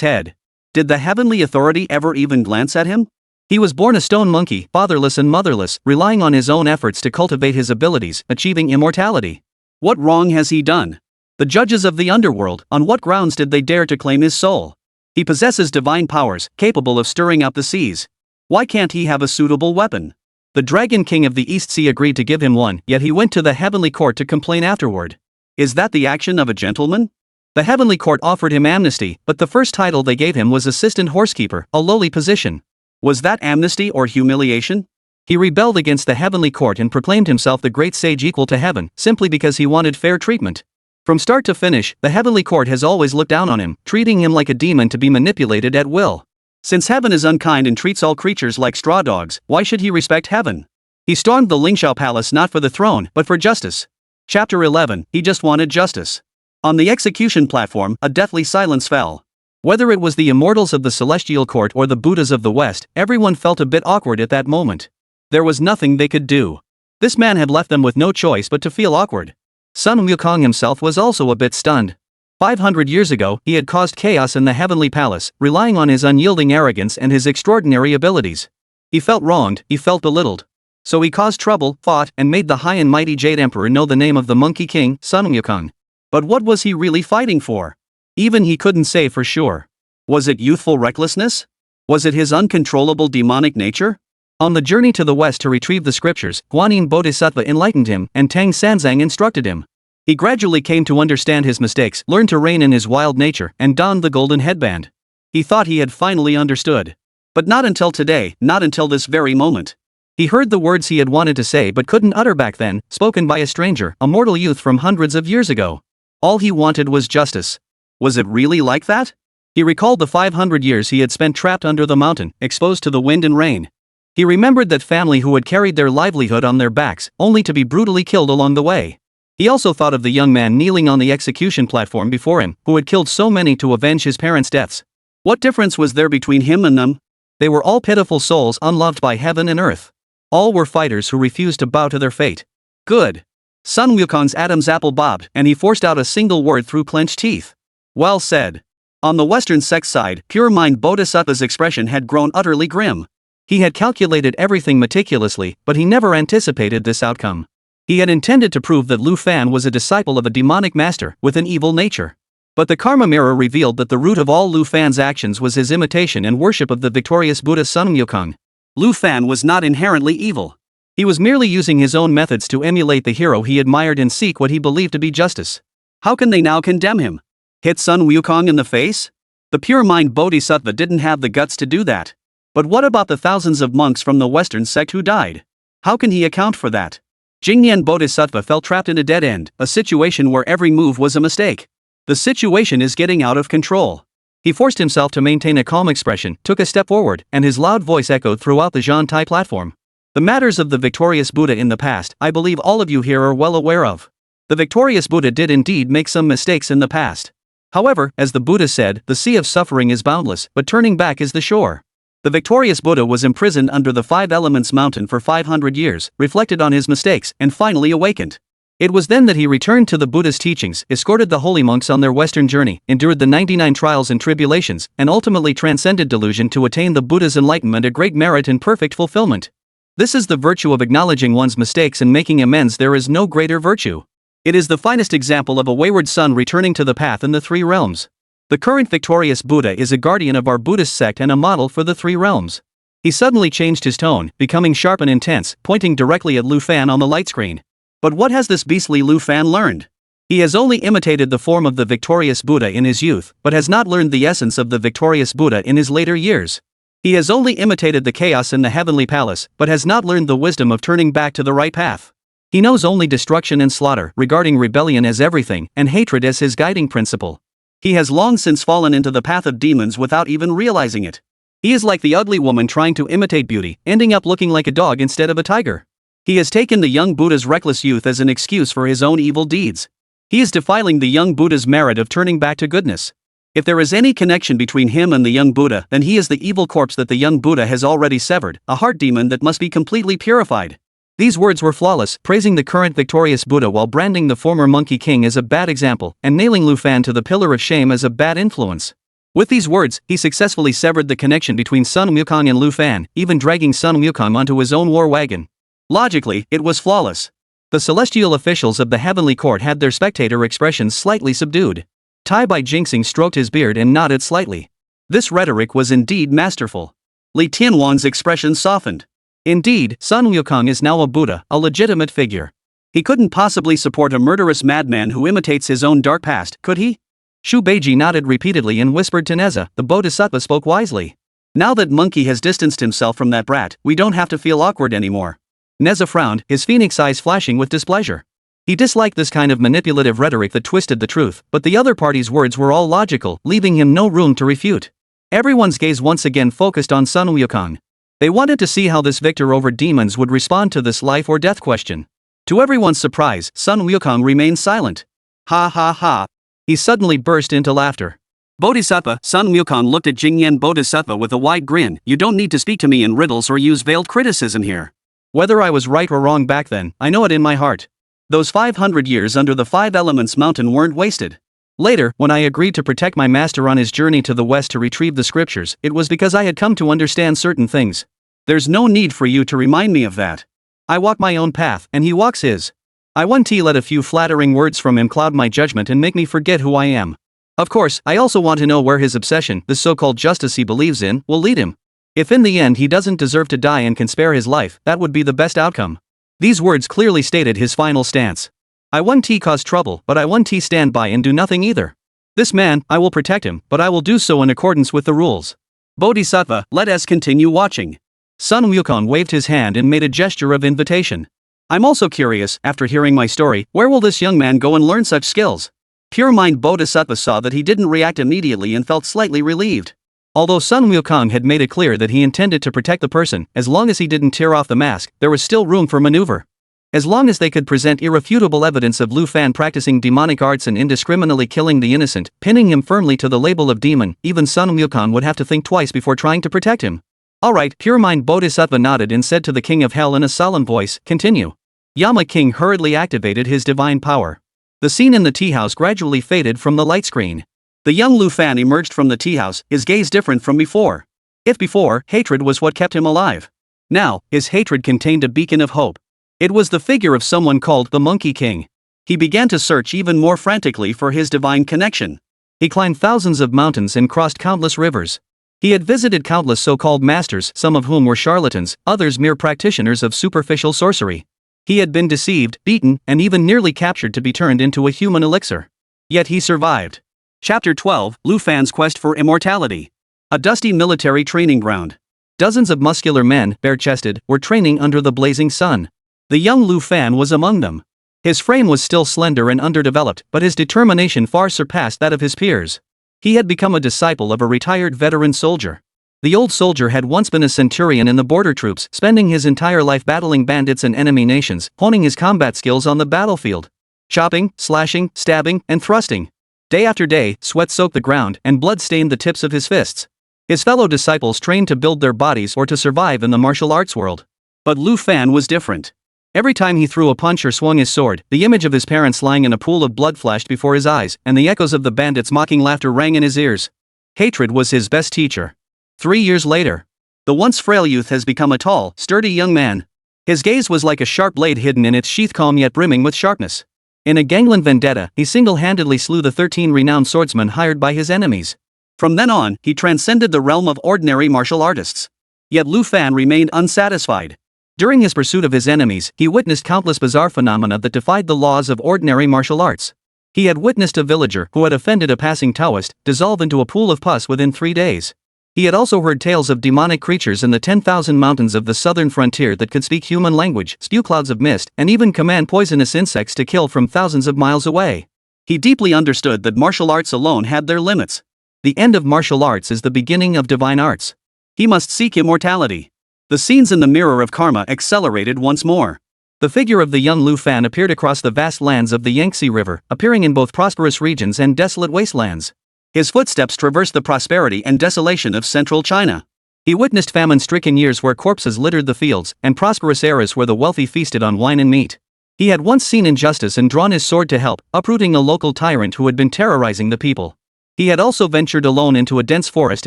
head. Did the heavenly authority ever even glance at him? He was born a stone monkey, fatherless and motherless, relying on his own efforts to cultivate his abilities, achieving immortality. What wrong has he done? The judges of the underworld, on what grounds did they dare to claim his soul? He possesses divine powers, capable of stirring up the seas. Why can't he have a suitable weapon? The Dragon King of the East Sea agreed to give him one, yet he went to the heavenly court to complain afterward. Is that the action of a gentleman? The heavenly court offered him amnesty, but the first title they gave him was assistant horsekeeper, a lowly position. Was that amnesty or humiliation? He rebelled against the heavenly court and proclaimed himself the great sage equal to heaven, simply because he wanted fair treatment. From start to finish, the heavenly court has always looked down on him, treating him like a demon to be manipulated at will. Since heaven is unkind and treats all creatures like straw dogs, why should he respect heaven? He stormed the Lingxiao Palace not for the throne, but for justice. Chapter 11, he just wanted justice. On the execution platform, a deathly silence fell. Whether it was the immortals of the Celestial Court or the Buddhas of the West, everyone felt a bit awkward at that moment. There was nothing they could do. This man had left them with no choice but to feel awkward. Sun Wukong himself was also a bit stunned. 500 years ago, he had caused chaos in the heavenly palace, relying on his unyielding arrogance and his extraordinary abilities. He felt wronged, he felt belittled. So he caused trouble, fought, and made the high and mighty Jade Emperor know the name of the Monkey King, Sun Wukong. But what was he really fighting for? Even he couldn't say for sure. Was it youthful recklessness? Was it his uncontrollable demonic nature? On the journey to the west to retrieve the scriptures, Guanyin Bodhisattva enlightened him, and Tang Sanzang instructed him. He gradually came to understand his mistakes, learned to rein in his wild nature, and donned the golden headband. He thought he had finally understood. But not until today, not until this very moment. He heard the words he had wanted to say but couldn't utter back then, spoken by a stranger, a mortal youth from hundreds of years ago. All he wanted was justice. Was it really like that? He recalled the 500 years he had spent trapped under the mountain, exposed to the wind and rain. He remembered that family who had carried their livelihood on their backs, only to be brutally killed along the way. He also thought of the young man kneeling on the execution platform before him, who had killed so many to avenge his parents' deaths. What difference was there between him and them? They were all pitiful souls unloved by heaven and earth. All were fighters who refused to bow to their fate. Good. Sun Wukong's Adam's apple bobbed, and he forced out a single word through clenched teeth. Well said. On the Western Sect side, pure mind Bodhisattva's expression had grown utterly grim. He had calculated everything meticulously, but he never anticipated this outcome. He had intended to prove that Lu Fan was a disciple of a demonic master with an evil nature. But the Karma Mirror revealed that the root of all Lu Fan's actions was his imitation and worship of the victorious Buddha Sun Wukong. Lu Fan was not inherently evil. He was merely using his own methods to emulate the hero he admired and seek what he believed to be justice. How can they now condemn him? Hit Sun Wukong in the face? The pure mind Bodhisattva didn't have the guts to do that. But what about the thousands of monks from the Western Sect who died? How can he account for that? Jingyan Bodhisattva felt trapped in a dead end, a situation where every move was a mistake. The situation is getting out of control. He forced himself to maintain a calm expression, took a step forward, and his loud voice echoed throughout the Zhantai platform. The matters of the victorious Buddha in the past, I believe all of you here are well aware of. The victorious Buddha did indeed make some mistakes in the past. However, as the Buddha said, the sea of suffering is boundless, but turning back is the shore. The victorious Buddha was imprisoned under the Five Elements mountain for 500 years, reflected on his mistakes, and finally awakened. It was then that he returned to the Buddha's teachings, escorted the holy monks on their western journey, endured the 99 trials and tribulations, and ultimately transcended delusion to attain the Buddha's enlightenment, a great merit and perfect fulfillment. This is the virtue of acknowledging one's mistakes and making amends. There is no greater virtue. It is the finest example of a wayward son returning to the path in the three realms. The current victorious Buddha is a guardian of our Buddhist sect and a model for the three realms. He suddenly changed his tone, becoming sharp and intense, pointing directly at Lu Fan on the light screen. But what has this beastly Lu Fan learned? He has only imitated the form of the victorious Buddha in his youth, but has not learned the essence of the victorious Buddha in his later years. He has only imitated the chaos in the heavenly palace, but has not learned the wisdom of turning back to the right path. He knows only destruction and slaughter, regarding rebellion as everything, and hatred as his guiding principle. He has long since fallen into the path of demons without even realizing it. He is like the ugly woman trying to imitate beauty, ending up looking like a dog instead of a tiger. He has taken the young Buddha's reckless youth as an excuse for his own evil deeds. He is defiling the young Buddha's merit of turning back to goodness. If there is any connection between him and the young Buddha, then he is the evil corpse that the young Buddha has already severed, a heart demon that must be completely purified. These words were flawless, praising the current victorious Buddha while branding the former Monkey King as a bad example, and nailing Lu Fan to the pillar of shame as a bad influence. With these words, he successfully severed the connection between Sun Wukong and Lu Fan, even dragging Sun Wukong onto his own war wagon. Logically, it was flawless. The celestial officials of the heavenly court had their spectator expressions slightly subdued. Tai Bai Jinxing stroked his beard and nodded slightly. This rhetoric was indeed masterful. Li Tianwan's expression softened. Indeed, Sun Wukong is now a Buddha, a legitimate figure. He couldn't possibly support a murderous madman who imitates his own dark past, could he? Shu Beiji nodded repeatedly and whispered to Nezha, the Bodhisattva spoke wisely. Now that Monkey has distanced himself from that brat, we don't have to feel awkward anymore. Nezha frowned, his phoenix eyes flashing with displeasure. He disliked this kind of manipulative rhetoric that twisted the truth, but the other party's words were all logical, leaving him no room to refute. Everyone's gaze once again focused on Sun Wukong. They wanted to see how this victor over demons would respond to this life or death question. To everyone's surprise, Sun Wukong remained silent. Ha ha ha. He suddenly burst into laughter. Bodhisattva, Sun Wukong looked at Jingyan Bodhisattva with a wide grin. You don't need to speak to me in riddles or use veiled criticism here. Whether I was right or wrong back then, I know it in my heart. Those 500 years under the Five Elements mountain weren't wasted. Later, when I agreed to protect my master on his journey to the west to retrieve the scriptures, it was because I had come to understand certain things. There's no need for you to remind me of that. I walk my own path, and he walks his. I won't let a few flattering words from him cloud my judgment and make me forget who I am. Of course, I also want to know where his obsession, this so-called justice he believes in, will lead him. If in the end he doesn't deserve to die and can spare his life, that would be the best outcome. These words clearly stated his final stance. I won't cause trouble, but I won't stand by and do nothing either. This man, I will protect him, but I will do so in accordance with the rules. Bodhisattva, let us continue watching. Sun Wukong waved his hand and made a gesture of invitation. I'm also curious, after hearing my story, where will this young man go and learn such skills? Pure Mind Bodhisattva saw that he didn't react immediately and felt slightly relieved. Although Sun Wukong had made it clear that he intended to protect the person, as long as he didn't tear off the mask, there was still room for maneuver. As long as they could present irrefutable evidence of Lu Fan practicing demonic arts and indiscriminately killing the innocent, pinning him firmly to the label of demon, even Sun Wukong would have to think twice before trying to protect him. Alright, Pure Mind Bodhisattva nodded and said to the King of Hell in a solemn voice, continue. Yama King hurriedly activated his divine power. The scene in the tea house gradually faded from the light screen. The young Lu Fan emerged from the tea house, his gaze different from before. If before, hatred was what kept him alive. Now, his hatred contained a beacon of hope. It was the figure of someone called the Monkey King. He began to search even more frantically for his divine connection. He climbed thousands of mountains and crossed countless rivers. He had visited countless so-called masters, some of whom were charlatans, others mere practitioners of superficial sorcery. He had been deceived, beaten, and even nearly captured to be turned into a human elixir. Yet he survived. Chapter 12, Lu Fan's Quest for Immortality. A dusty military training ground. Dozens of muscular men, bare-chested, were training under the blazing sun. The young Lu Fan was among them. His frame was still slender and underdeveloped, but his determination far surpassed that of his peers. He had become a disciple of a retired veteran soldier. The old soldier had once been a centurion in the border troops, spending his entire life battling bandits and enemy nations, honing his combat skills on the battlefield. Chopping, slashing, stabbing, and thrusting. Day after day, sweat soaked the ground, and blood stained the tips of his fists. His fellow disciples trained to build their bodies or to survive in the martial arts world. But Lu Fan was different. Every time he threw a punch or swung his sword, the image of his parents lying in a pool of blood flashed before his eyes, and the echoes of the bandits' mocking laughter rang in his ears. Hatred was his best teacher. 3 years later, the once frail youth has become a tall, sturdy young man. His gaze was like a sharp blade hidden in its sheath, calm yet brimming with sharpness. In a gangland vendetta, he single-handedly slew the 13 renowned swordsmen hired by his enemies. From then on, he transcended the realm of ordinary martial artists. Yet Lu Fan remained unsatisfied. During his pursuit of his enemies, he witnessed countless bizarre phenomena that defied the laws of ordinary martial arts. He had witnessed a villager who had offended a passing Taoist dissolve into a pool of pus within 3 days. He had also heard tales of demonic creatures in the 10,000 mountains of the southern frontier that could speak human language, spew clouds of mist, and even command poisonous insects to kill from thousands of miles away. He deeply understood that martial arts alone had their limits. The end of martial arts is the beginning of divine arts. He must seek immortality. The scenes in the Mirror of Karma accelerated once more. The figure of the young Lu Fan appeared across the vast lands of the Yangtze River, appearing in both prosperous regions and desolate wastelands. His footsteps traversed the prosperity and desolation of central China. He witnessed famine-stricken years where corpses littered the fields, and prosperous eras where the wealthy feasted on wine and meat. He had once seen injustice and drawn his sword to help, uprooting a local tyrant who had been terrorizing the people. He had also ventured alone into a dense forest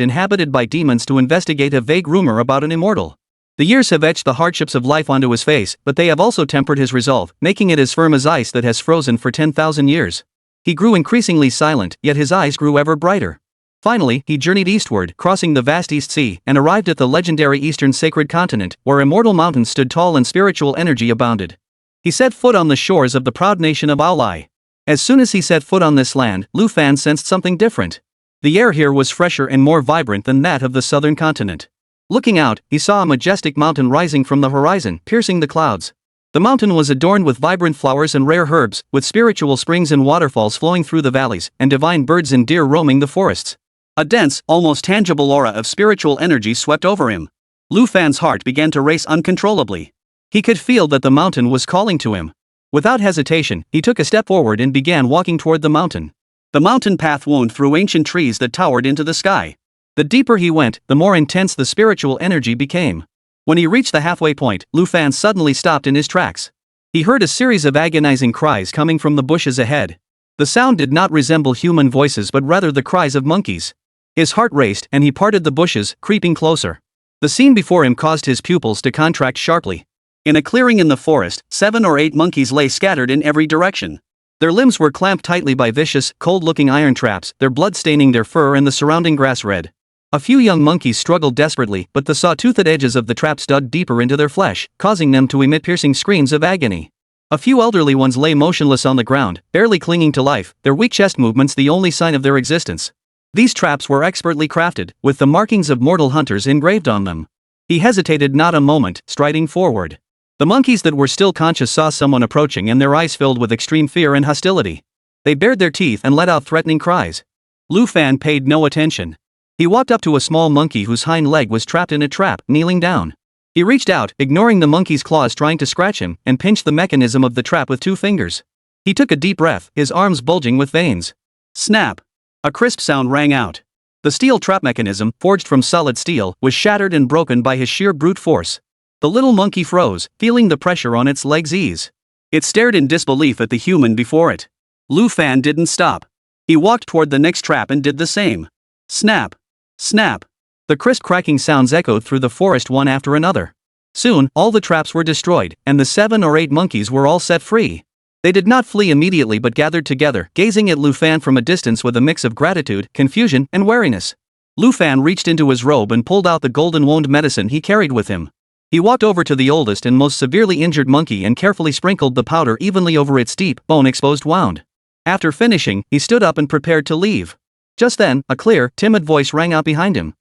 inhabited by demons to investigate a vague rumor about an immortal. The years have etched the hardships of life onto his face, but they have also tempered his resolve, making it as firm as ice that has frozen for 10,000 years. He grew increasingly silent, yet his eyes grew ever brighter. Finally, he journeyed eastward, crossing the vast East Sea, and arrived at the legendary Eastern Sacred Continent, where immortal mountains stood tall and spiritual energy abounded. He set foot on the shores of the proud nation of Aolai. As soon as he set foot on this land, Lu Fan sensed something different. The air here was fresher and more vibrant than that of the southern continent. Looking out, he saw a majestic mountain rising from the horizon, piercing the clouds. The mountain was adorned with vibrant flowers and rare herbs, with spiritual springs and waterfalls flowing through the valleys, and divine birds and deer roaming the forests. A dense, almost tangible aura of spiritual energy swept over him. Lu Fan's heart began to race uncontrollably. He could feel that the mountain was calling to him. Without hesitation, he took a step forward and began walking toward the mountain. The mountain path wound through ancient trees that towered into the sky. The deeper he went, the more intense the spiritual energy became. When he reached the halfway point, Lu Fan suddenly stopped in his tracks. He heard a series of agonizing cries coming from the bushes ahead. The sound did not resemble human voices but rather the cries of monkeys. His heart raced and he parted the bushes, creeping closer. The scene before him caused his pupils to contract sharply. In a clearing in the forest, 7 or 8 monkeys lay scattered in every direction. Their limbs were clamped tightly by vicious, cold-looking iron traps, their blood staining their fur and the surrounding grass red. A few young monkeys struggled desperately, but the saw-toothed edges of the traps dug deeper into their flesh, causing them to emit piercing screams of agony. A few elderly ones lay motionless on the ground, barely clinging to life, their weak chest movements the only sign of their existence. These traps were expertly crafted, with the markings of mortal hunters engraved on them. He hesitated not a moment, striding forward. The monkeys that were still conscious saw someone approaching and their eyes filled with extreme fear and hostility. They bared their teeth and let out threatening cries. Lu Fan paid no attention. He walked up to a small monkey whose hind leg was trapped in a trap, kneeling down. He reached out, ignoring the monkey's claws trying to scratch him, and pinched the mechanism of the trap with 2 fingers. He took a deep breath, his arms bulging with veins. Snap! A crisp sound rang out. The steel trap mechanism, forged from solid steel, was shattered and broken by his sheer brute force. The little monkey froze, feeling the pressure on its legs ease. It stared in disbelief at the human before it. Lu Fan didn't stop. He walked toward the next trap and did the same. Snap! Snap! The crisp cracking sounds echoed through the forest one after another. Soon, all the traps were destroyed, and the 7 or 8 monkeys were all set free. They did not flee immediately but gathered together, gazing at Lu Fan from a distance with a mix of gratitude, confusion, and wariness. Lu Fan reached into his robe and pulled out the golden wound medicine he carried with him. He walked over to the oldest and most severely injured monkey and carefully sprinkled the powder evenly over its deep, bone-exposed wound. After finishing, he stood up and prepared to leave. Just then, a clear, timid voice rang out behind him.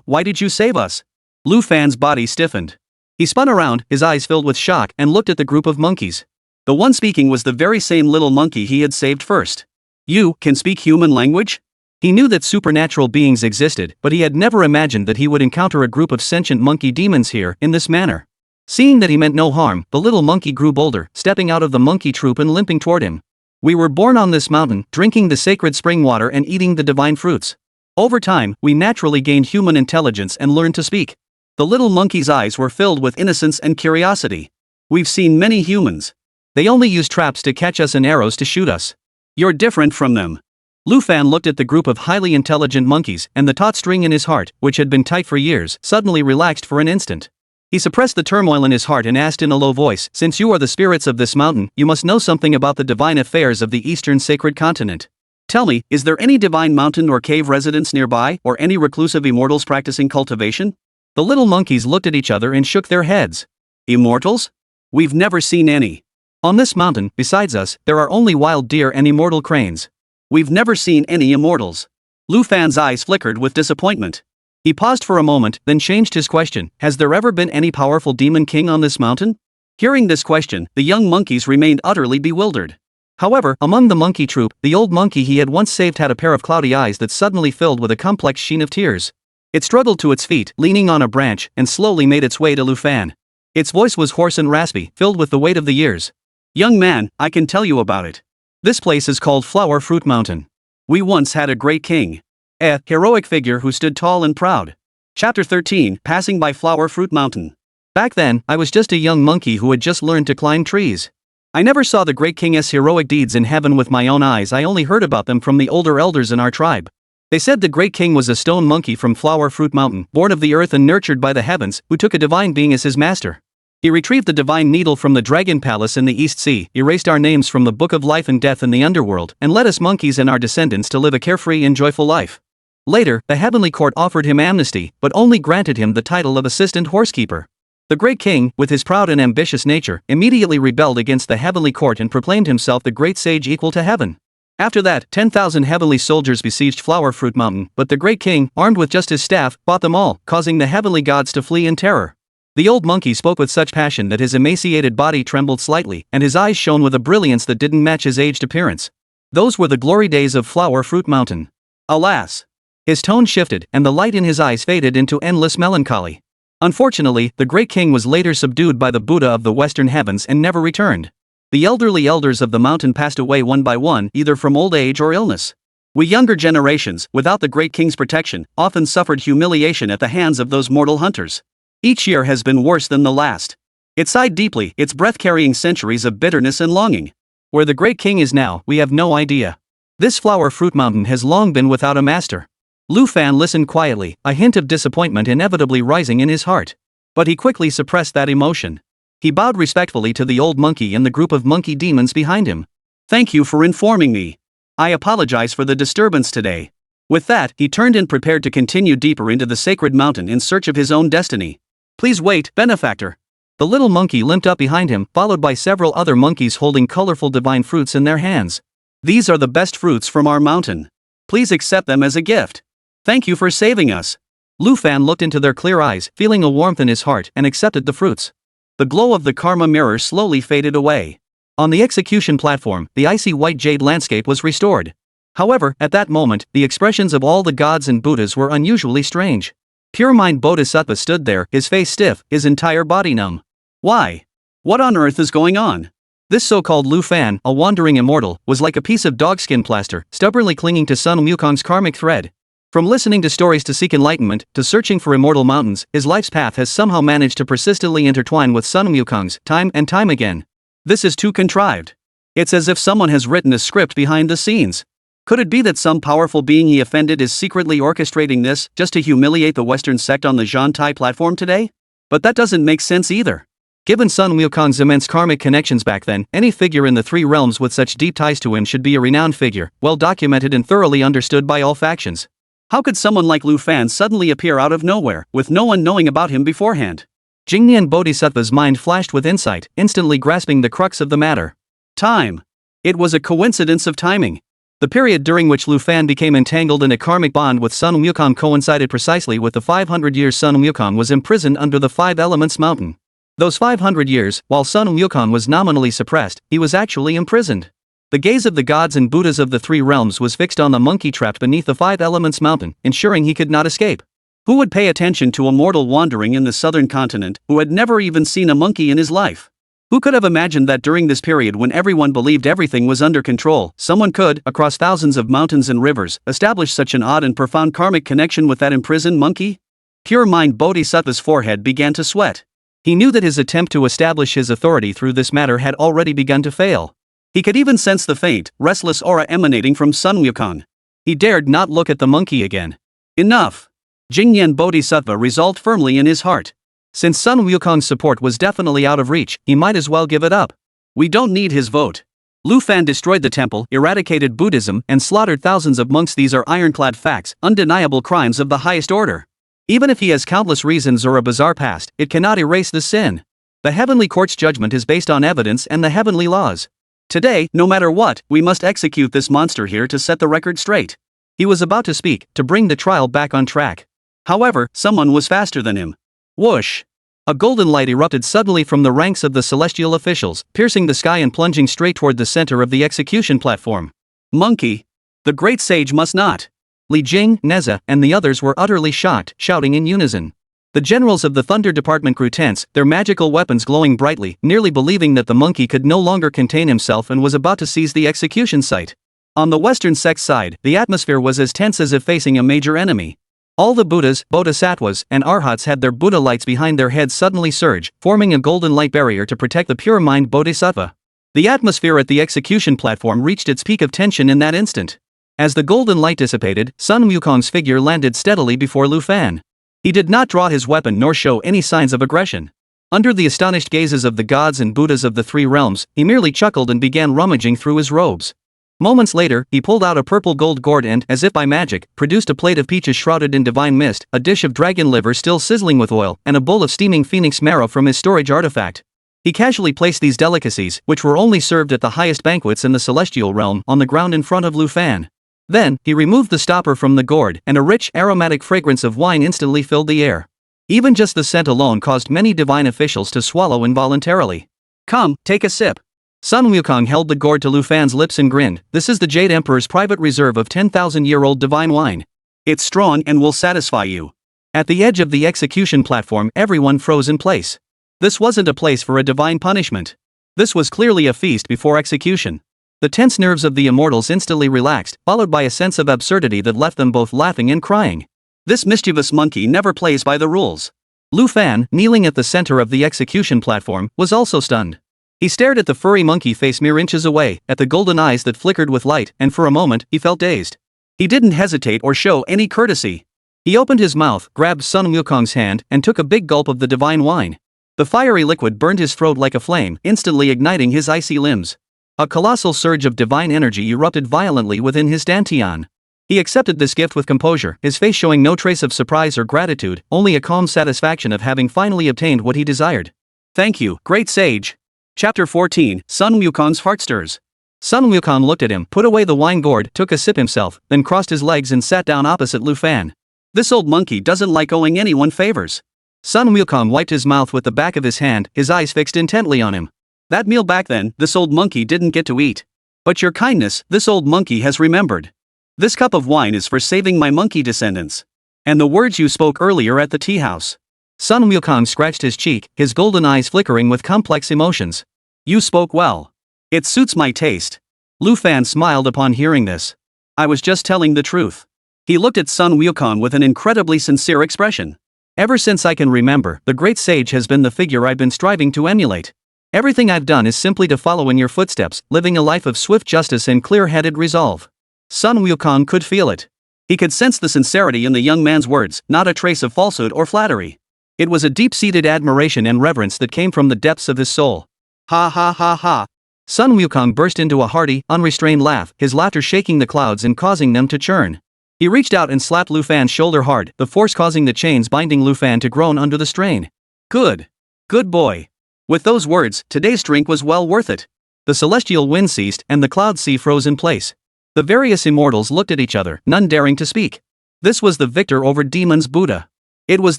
Why did you save us?" Lu Fan's body stiffened. He spun around, his eyes filled with shock, and looked at the group of monkeys. The one speaking was the very same little monkey he had saved first. "You can speak human language?" He knew that supernatural beings existed, but he had never imagined that he would encounter a group of sentient monkey demons here, in this manner. Seeing that he meant no harm, the little monkey grew bolder, stepping out of the monkey troop and limping toward him. "We were born on this mountain, drinking the sacred spring water and eating the divine fruits. Over time, we naturally gained human intelligence and learned to speak." The little monkey's eyes were filled with innocence and curiosity. "We've seen many humans. They only use traps to catch us and arrows to shoot us. You're different from them." Lu Fan looked at the group of highly intelligent monkeys, and the taut string in his heart, which had been tight for years, suddenly relaxed for an instant. He suppressed the turmoil in his heart and asked in a low voice, "Since you are the spirits of this mountain, you must know something about the divine affairs of the eastern sacred continent. Tell me, is there any divine mountain or cave residence nearby, or any reclusive immortals practicing cultivation?" The little monkeys looked at each other and shook their heads. "Immortals? We've never seen any. On this mountain, besides us, there are only wild deer and immortal cranes. We've never seen any immortals." Lu Fan's eyes flickered with disappointment. He paused for a moment, then changed his question, "Has there ever been any powerful demon king on this mountain?" Hearing this question, the young monkeys remained utterly bewildered. However, among the monkey troop, the old monkey he had once saved had a pair of cloudy eyes that suddenly filled with a complex sheen of tears. It struggled to its feet, leaning on a branch, and slowly made its way to Lu Fan. Its voice was hoarse and raspy, filled with the weight of the years. "Young man, I can tell you about it. This place is called Flower Fruit Mountain. We once had a great king. A heroic figure who stood tall and proud." Chapter 13, Passing by Flower Fruit Mountain. Back then, I was just a young monkey who had just learned to climb trees. I never saw the great king's heroic deeds in heaven with my own eyes. I only heard about them from the older elders in our tribe. They said the great king was a stone monkey from Flower Fruit Mountain, born of the earth and nurtured by the heavens, who took a divine being as his master. He retrieved the divine needle from the dragon palace in the East Sea, erased our names from the book of life and death in the underworld, and led us monkeys and our descendants to live a carefree and joyful life. Later, the heavenly court offered him amnesty, but only granted him the title of assistant horsekeeper. The great king, with his proud and ambitious nature, immediately rebelled against the heavenly court and proclaimed himself the great sage equal to heaven. After that, 10,000 heavenly soldiers besieged Flower Fruit Mountain, but the great king, armed with just his staff, fought them all, causing the heavenly gods to flee in terror. The old monkey spoke with such passion that his emaciated body trembled slightly, and his eyes shone with a brilliance that didn't match his aged appearance. Those were the glory days of Flower Fruit Mountain. Alas! His tone shifted, and the light in his eyes faded into endless melancholy. Unfortunately, the great king was later subdued by the Buddha of the Western Heavens and never returned. The elderly elders of the mountain passed away one by one, either from old age or illness. We younger generations, without the great king's protection, often suffered humiliation at the hands of those mortal hunters. Each year has been worse than the last. It sighed deeply, its breath carrying centuries of bitterness and longing. Where the great king is now, we have no idea. This Flower Fruit Mountain has long been without a master. Lu Fan listened quietly, a hint of disappointment inevitably rising in his heart. But he quickly suppressed that emotion. He bowed respectfully to the old monkey and the group of monkey demons behind him. "Thank you for informing me. I apologize for the disturbance today." With that, he turned and prepared to continue deeper into the sacred mountain in search of his own destiny. "Please wait, benefactor." The little monkey limped up behind him, followed by several other monkeys holding colorful divine fruits in their hands. "These are the best fruits from our mountain. Please accept them as a gift. Thank you for saving us." Lu Fan looked into their clear eyes, feeling a warmth in his heart, and accepted the fruits. The glow of the Karma Mirror slowly faded away. On the execution platform, the icy white jade landscape was restored. However, at that moment, the expressions of all the gods and Buddhas were unusually strange. Pure Mind Bodhisattva stood there, his face stiff, his entire body numb. Why? What on earth is going on? This so-called Lu Fan, a wandering immortal, was like a piece of dogskin plaster, stubbornly clinging to Sun Wukong's karmic thread. From listening to stories to seek enlightenment, to searching for immortal mountains, his life's path has somehow managed to persistently intertwine with Sun Wukong's, time and time again. This is too contrived. It's as if someone has written a script behind the scenes. Could it be that some powerful being he offended is secretly orchestrating this, just to humiliate the Western sect on the Zhantai platform today? But that doesn't make sense either. Given Sun Wukong's immense karmic connections back then, any figure in the three realms with such deep ties to him should be a renowned figure, well documented and thoroughly understood by all factions. How could someone like Lu Fan suddenly appear out of nowhere, with no one knowing about him beforehand? Jingnian Bodhisattva's mind flashed with insight, instantly grasping the crux of the matter. Time. It was a coincidence of timing. The period during which Lu Fan became entangled in a karmic bond with Sun Wukong coincided precisely with the 500 years Sun Wukong was imprisoned under the Five Elements Mountain. Those 500 years, while Sun Wukong was nominally suppressed, he was actually imprisoned. The gaze of the gods and Buddhas of the three realms was fixed on the monkey trapped beneath the Five Elements Mountain, ensuring he could not escape. Who would pay attention to a mortal wandering in the southern continent, who had never even seen a monkey in his life? Who could have imagined that during this period when everyone believed everything was under control, someone could, across thousands of mountains and rivers, establish such an odd and profound karmic connection with that imprisoned monkey? Pure Mind Bodhisattva's forehead began to sweat. He knew that his attempt to establish his authority through this matter had already begun to fail. He could even sense the faint, restless aura emanating from Sun Wukong. He dared not look at the monkey again. Enough! Jingnian Bodhisattva resolved firmly in his heart. Since Sun Wukong's support was definitely out of reach, he might as well give it up. We don't need his vote. Lu Fan destroyed the temple, eradicated Buddhism, and slaughtered thousands of monks. These are ironclad facts, undeniable crimes of the highest order. Even if he has countless reasons or a bizarre past, it cannot erase the sin. The heavenly court's judgment is based on evidence and the heavenly laws. Today, no matter what, we must execute this monster here to set the record straight. He was about to speak, to bring the trial back on track. However, someone was faster than him. Whoosh! A golden light erupted suddenly from the ranks of the celestial officials, piercing the sky and plunging straight toward the center of the execution platform. Monkey! The great sage must not! Li Jing, Nezha, and the others were utterly shocked, shouting in unison. The generals of the Thunder Department grew tense, their magical weapons glowing brightly, nearly believing that the monkey could no longer contain himself and was about to seize the execution site. On the Western Sect side, the atmosphere was as tense as if facing a major enemy. All the Buddhas, Bodhisattvas, and Arhats had their Buddha lights behind their heads suddenly surge, forming a golden light barrier to protect the pure mind Bodhisattva. The atmosphere at the execution platform reached its peak of tension in that instant. As the golden light dissipated, Sun Wukong's figure landed steadily before Lu Fan. He did not draw his weapon nor show any signs of aggression. Under the astonished gazes of the gods and Buddhas of the three realms, he merely chuckled and began rummaging through his robes. Moments later, he pulled out a purple gold gourd and, as if by magic, produced a plate of peaches shrouded in divine mist, a dish of dragon liver still sizzling with oil, and a bowl of steaming phoenix marrow from his storage artifact. He casually placed these delicacies, which were only served at the highest banquets in the celestial realm, on the ground in front of Lu Fan. Then, he removed the stopper from the gourd, and a rich, aromatic fragrance of wine instantly filled the air. Even just the scent alone caused many divine officials to swallow involuntarily. Come, take a sip. Sun Wukong held the gourd to Lu Fan's lips and grinned. This is the Jade Emperor's private reserve of 10,000-year-old divine wine. It's strong and will satisfy you. At the edge of the execution platform, everyone froze in place. This wasn't a place for a divine punishment. This was clearly a feast before execution. The tense nerves of the immortals instantly relaxed, followed by a sense of absurdity that left them both laughing and crying. This mischievous monkey never plays by the rules. Lu Fan, kneeling at the center of the execution platform, was also stunned. He stared at the furry monkey face mere inches away, at the golden eyes that flickered with light, and for a moment, he felt dazed. He didn't hesitate or show any courtesy. He opened his mouth, grabbed Sun Wukong's hand, and took a big gulp of the divine wine. The fiery liquid burned his throat like a flame, instantly igniting his icy limbs. A colossal surge of divine energy erupted violently within his dantian. He accepted this gift with composure, his face showing no trace of surprise or gratitude, only a calm satisfaction of having finally obtained what he desired. Thank you, great sage. Chapter 14, Sun Wukong's heart stirs. Sun Wukong looked at him, put away the wine gourd, took a sip himself, then crossed his legs and sat down opposite Lu Fan. This old monkey doesn't like owing anyone favors. Sun Wukong wiped his mouth with the back of his hand, his eyes fixed intently on him. That meal back then, this old monkey didn't get to eat. But your kindness, this old monkey has remembered. This cup of wine is for saving my monkey descendants. And the words you spoke earlier at the tea house. Sun Wukong scratched his cheek, his golden eyes flickering with complex emotions. You spoke well. It suits my taste. Lu Fan smiled upon hearing this. I was just telling the truth. He looked at Sun Wukong with an incredibly sincere expression. Ever since I can remember, the great sage has been the figure I've been striving to emulate. Everything I've done is simply to follow in your footsteps, living a life of swift justice and clear-headed resolve. Sun Wukong could feel it. He could sense the sincerity in the young man's words, not a trace of falsehood or flattery. It was a deep-seated admiration and reverence that came from the depths of his soul. Ha ha ha ha. Sun Wukong burst into a hearty, unrestrained laugh, his laughter shaking the clouds and causing them to churn. He reached out and slapped Lu Fan's shoulder hard, the force causing the chains binding Lu Fan to groan under the strain. Good. Good boy. With those words, today's drink was well worth it. The celestial wind ceased and the cloud sea froze in place. The various immortals looked at each other, none daring to speak. This was the victor over demons Buddha. It was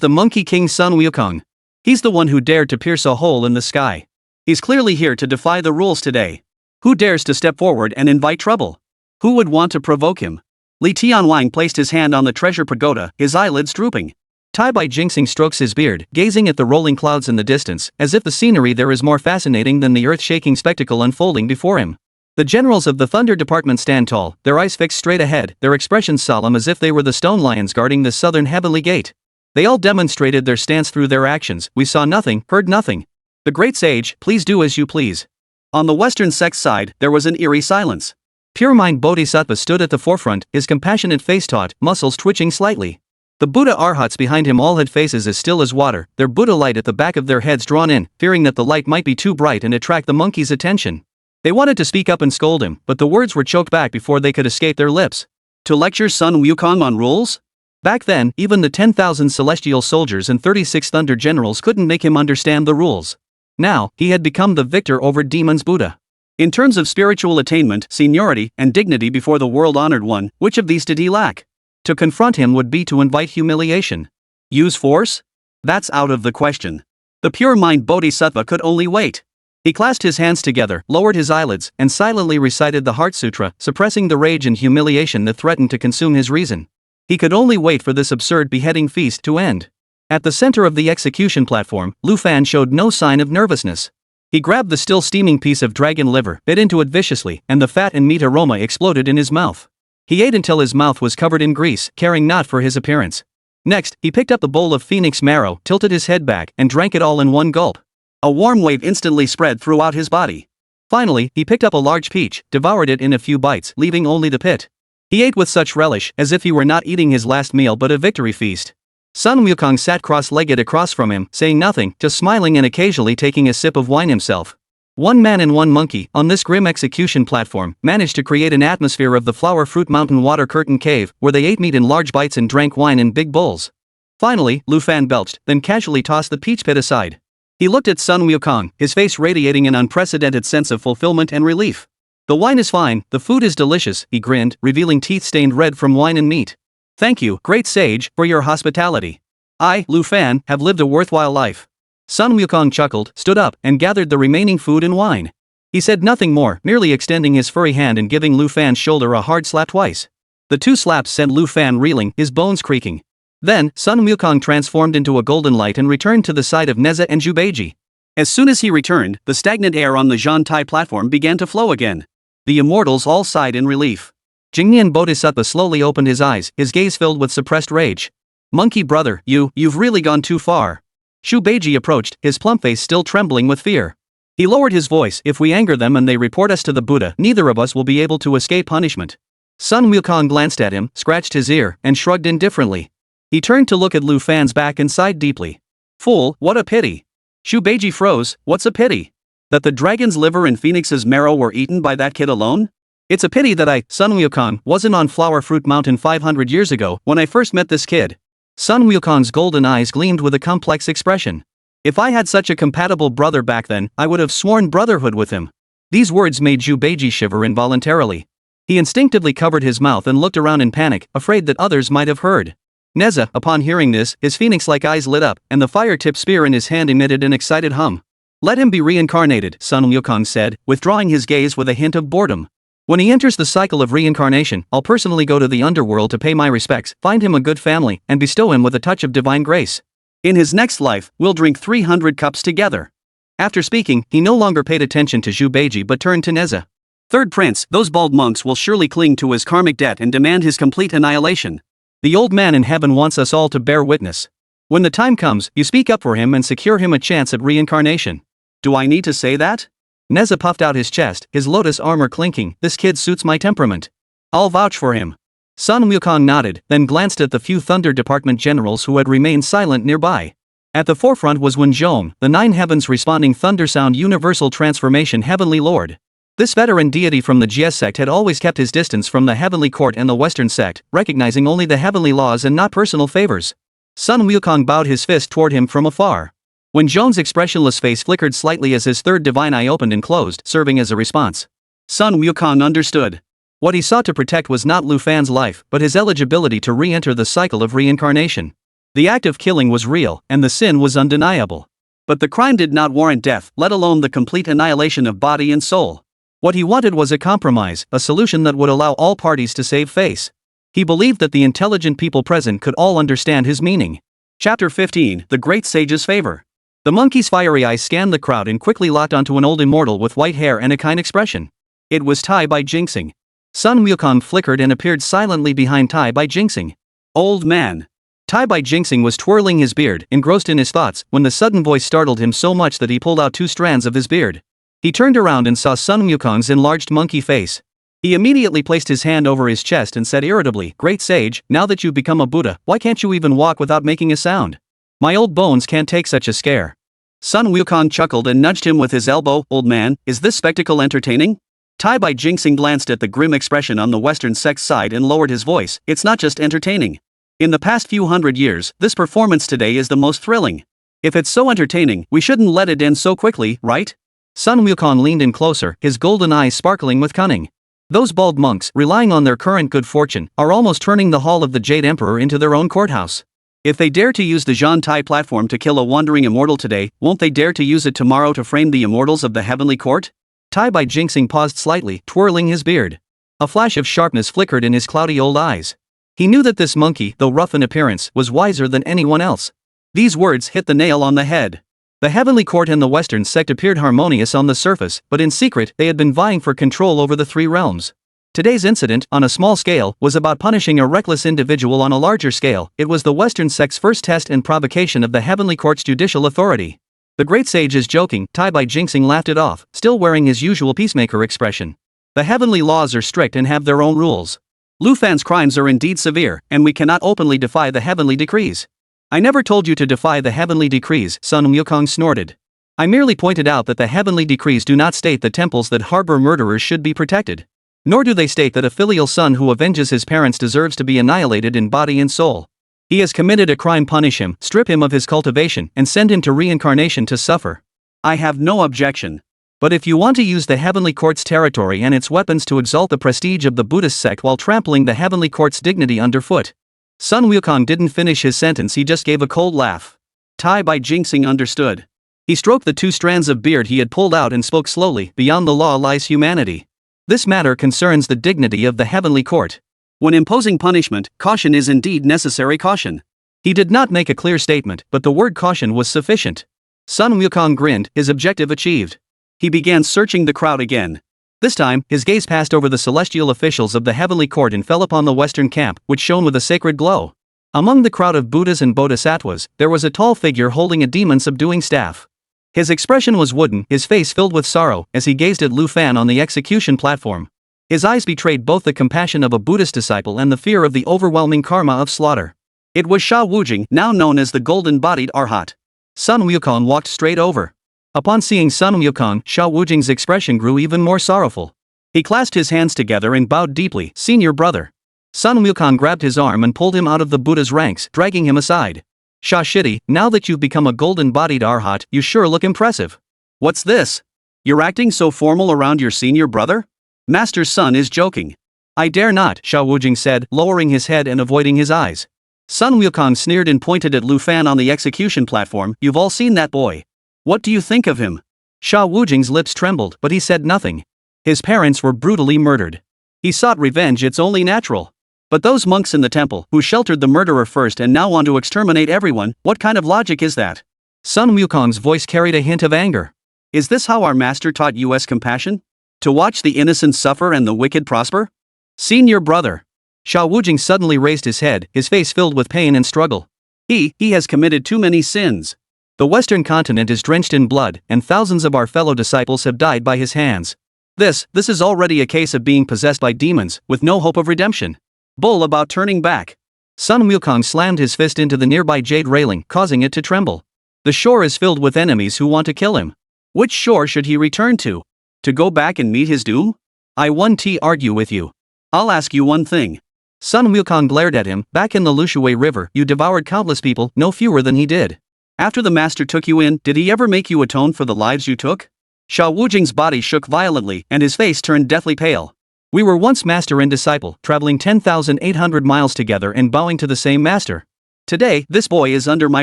the Monkey King Sun Wukong. He's the one who dared to pierce a hole in the sky. He's clearly here to defy the rules today. Who dares to step forward and invite trouble? Who would want to provoke him? Li Tianwang placed his hand on the treasure pagoda, his eyelids drooping. Tai Bai Jingxing strokes his beard, gazing at the rolling clouds in the distance, as if the scenery there is more fascinating than the earth-shaking spectacle unfolding before him. The generals of the Thunder Department stand tall, their eyes fixed straight ahead, their expressions solemn as if they were the stone lions guarding the southern heavenly gate. They all demonstrated their stance through their actions. We saw nothing, heard nothing. The great sage, please do as you please. On the Western Sect side, there was an eerie silence. Pure Mind Bodhisattva stood at the forefront, his compassionate face taut, muscles twitching slightly. The Buddha Arhats behind him all had faces as still as water, their Buddha light at the back of their heads drawn in, fearing that the light might be too bright and attract the monkey's attention. They wanted to speak up and scold him, but the words were choked back before they could escape their lips. To lecture Sun Wukong on rules? Back then, even the 10,000 celestial soldiers and 36 thunder generals couldn't make him understand the rules. Now, he had become the victor over demons Buddha. In terms of spiritual attainment, seniority, and dignity before the world-honored one, which of these did he lack? To confront him would be to invite humiliation. Use force? That's out of the question. The pure mind bodhisattva could only wait. He clasped his hands together, lowered his eyelids, and silently recited the Heart Sutra, suppressing the rage and humiliation that threatened to consume his reason. He could only wait for this absurd beheading feast to end. At the center of the execution platform, Lu Fan showed no sign of nervousness. He grabbed the still steaming piece of dragon liver, bit into it viciously, and the fat and meat aroma exploded in his mouth. He ate until his mouth was covered in grease, caring not for his appearance. Next, he picked up the bowl of phoenix marrow, tilted his head back, and drank it all in one gulp. A warm wave instantly spread throughout his body. Finally, he picked up a large peach, devoured it in a few bites, leaving only the pit. He ate with such relish, as if he were not eating his last meal but a victory feast. Sun Wukong sat cross-legged across from him, saying nothing, just smiling and occasionally taking a sip of wine himself. One man and one monkey, on this grim execution platform, managed to create an atmosphere of the Flower Fruit Mountain Water Curtain Cave, where they ate meat in large bites and drank wine in big bowls. Finally, Lu Fan belched, then casually tossed the peach pit aside. He looked at Sun Wukong, his face radiating an unprecedented sense of fulfillment and relief. The wine is fine, the food is delicious, he grinned, revealing teeth stained red from wine and meat. Thank you, great sage, for your hospitality. I, Lu Fan, have lived a worthwhile life. Sun Wukong chuckled, stood up, and gathered the remaining food and wine. He said nothing more, merely extending his furry hand and giving Lu Fan's shoulder a hard slap twice. The two slaps sent Lu Fan reeling, his bones creaking. Then, Sun Wukong transformed into a golden light and returned to the side of Nezha and Zhubeiji. As soon as he returned, the stagnant air on the Zhantai platform began to flow again. The immortals all sighed in relief. Jingnian Bodhisattva slowly opened his eyes, his gaze filled with suppressed rage. Monkey brother, you've really gone too far. Zhubeiji approached, his plump face still trembling with fear. He lowered his voice, if we anger them and they report us to the Buddha, neither of us will be able to escape punishment. Sun Wukong glanced at him, scratched his ear, and shrugged indifferently. He turned to look at Lu Fan's back and sighed deeply. Fool, what a pity. Zhubeiji froze, what's a pity? That the dragon's liver and phoenix's marrow were eaten by that kid alone? It's a pity that I, Sun Wukong, wasn't on Flower Fruit Mountain 500 years ago when I first met this kid. Sun Wukong's golden eyes gleamed with a complex expression. If I had such a compatible brother back then, I would have sworn brotherhood with him. These words made Zhubeiji shiver involuntarily. He instinctively covered his mouth and looked around in panic, afraid that others might have heard. Nezha, upon hearing this, his phoenix-like eyes lit up, and the fire-tipped spear in his hand emitted an excited hum. Let him be reincarnated, Sun Wukong said, withdrawing his gaze with a hint of boredom. When he enters the cycle of reincarnation, I'll personally go to the underworld to pay my respects, find him a good family, and bestow him with a touch of divine grace. In his next life, we'll drink 300 cups together. After speaking, he no longer paid attention to Zhubeiji but turned to Nezha. Third prince, those bald monks will surely cling to his karmic debt and demand his complete annihilation. The old man in heaven wants us all to bear witness. When the time comes, you speak up for him and secure him a chance at reincarnation. Do I need to say that? Nezha puffed out his chest, his lotus armor clinking. This kid suits my temperament. I'll vouch for him. Sun Wukong nodded, then glanced at the few Thunder Department generals who had remained silent nearby. At the forefront was Wen Zhong, the Nine Heavens responding Thunder Sound Universal Transformation Heavenly Lord. This veteran deity from the Jie sect had always kept his distance from the Heavenly Court and the Western sect, recognizing only the heavenly laws and not personal favors. Sun Wukong bowed his fist toward him from afar. Wen Zhong's expressionless face flickered slightly as his third divine eye opened and closed, serving as a response. Sun Wukong understood. What he sought to protect was not Lu Fan's life, but his eligibility to re-enter the cycle of reincarnation. The act of killing was real, and the sin was undeniable. But the crime did not warrant death, let alone the complete annihilation of body and soul. What he wanted was a compromise, a solution that would allow all parties to save face. He believed that the intelligent people present could all understand his meaning. Chapter 15, The Great Sage's Favor. The monkey's fiery eyes scanned the crowd and quickly locked onto an old immortal with white hair and a kind expression. It was Tai by Jinxing. Sun Wukong flickered and appeared silently behind Tai by Jinxing. Old man. Tai by Jinxing was twirling his beard, engrossed in his thoughts, when the sudden voice startled him so much that he pulled out 2 strands of his beard. He turned around and saw Sun Wukong's enlarged monkey face. He immediately placed his hand over his chest and said irritably, "Great sage, now that you've become a Buddha, why can't you even walk without making a sound? My old bones can't take such a scare." Sun Wukong chuckled and nudged him with his elbow. "Old man, is this spectacle entertaining?" Tai Bai Jingxing glanced at the grim expression on the Western sect's side and lowered his voice. "It's not just entertaining. In the past few hundred years, this performance today is the most thrilling. If it's so entertaining, we shouldn't let it end so quickly, right?" Sun Wukong leaned in closer, his golden eyes sparkling with cunning. Those bald monks, relying on their current good fortune, are almost turning the Hall of the Jade Emperor into their own courthouse. If they dare to use the Zhan Tai platform to kill a wandering immortal today, won't they dare to use it tomorrow to frame the immortals of the heavenly court? Tai Bai Jingxing paused slightly, twirling his beard. A flash of sharpness flickered in his cloudy old eyes. He knew that this monkey, though rough in appearance, was wiser than anyone else. These words hit the nail on the head. The heavenly court and the Western sect appeared harmonious on the surface, but in secret they had been vying for control over the three realms. Today's incident, on a small scale, was about punishing a reckless individual. On a larger scale, it was the Western sect's first test and provocation of the heavenly court's judicial authority. "The great sage is joking," Tai Bai Jingxing laughed it off, still wearing his usual peacemaker expression. "The heavenly laws are strict and have their own rules. Lu Fan's crimes are indeed severe, and we cannot openly defy the heavenly decrees." "I never told you to defy the heavenly decrees," Sun Wukong snorted. "I merely pointed out that the heavenly decrees do not state that temples that harbor murderers should be protected. Nor do they state that a filial son who avenges his parents deserves to be annihilated in body and soul. He has committed a crime, punish him, strip him of his cultivation, and send him to reincarnation to suffer. I have no objection. But if you want to use the heavenly court's territory and its weapons to exalt the prestige of the Buddhist sect while trampling the heavenly court's dignity underfoot..." Sun Wukong didn't finish his sentence, he just gave a cold laugh. Tai Bai Jingxing understood. He stroked the 2 strands of beard he had pulled out and spoke slowly, "Beyond the law lies humanity. This matter concerns the dignity of the heavenly court. When imposing punishment, caution is indeed necessary." Caution. He did not make a clear statement, but the word caution was sufficient. Sun Wukong grinned, his objective achieved. He began searching the crowd again. This time, his gaze passed over the celestial officials of the heavenly court and fell upon the Western camp, which shone with a sacred glow. Among the crowd of Buddhas and Bodhisattvas, there was a tall figure holding a demon-subduing staff. His expression was wooden, his face filled with sorrow, as he gazed at Lu Fan on the execution platform. His eyes betrayed both the compassion of a Buddhist disciple and the fear of the overwhelming karma of slaughter. It was Sha Wujing, now known as the Golden-Bodied Arhat. Sun Wukong walked straight over. Upon seeing Sun Wukong, Sha Wujing's expression grew even more sorrowful. He clasped his hands together and bowed deeply. "Senior brother." Sun Wukong grabbed his arm and pulled him out of the Buddha's ranks, dragging him aside. "Sha Shitty, now that you've become a golden-bodied Arhat, you sure look impressive. What's this? You're acting so formal around your senior brother? Master Sun is joking." "I dare not," Sha Wujing said, lowering his head and avoiding his eyes. Sun Wukong sneered and pointed at Lu Fan on the execution platform. "You've all seen that boy. What do you think of him?" Sha Wujing's lips trembled, but he said nothing. His parents were brutally murdered. He sought revenge, it's only natural. But those monks in the temple, who sheltered the murderer first and now want to exterminate everyone, what kind of logic is that? Sun Wukong's voice carried a hint of anger. "Is this how our master taught us compassion? To watch the innocent suffer and the wicked prosper? Senior brother." Sha Wujing suddenly raised his head, his face filled with pain and struggle. He has committed too many sins. The Western continent is drenched in blood, and thousands of our fellow disciples have died by his hands. This is already a case of being possessed by demons, with no hope of redemption. Bull about turning back." Sun Wukong slammed his fist into the nearby jade railing, causing it to tremble. "The shore is filled with enemies who want to kill him. Which shore should he return to? To go back and meet his doom? I won't argue with you. I'll ask you one thing." Sun Wukong glared at him. "Back in the Lushui River, you devoured countless people, no fewer than he did. After the master took you in, did he ever make you atone for the lives you took?" Sha Wujing's body shook violently, and his face turned deathly pale. "We were once master and disciple, traveling 10,800 miles together and bowing to the same master. Today, this boy is under my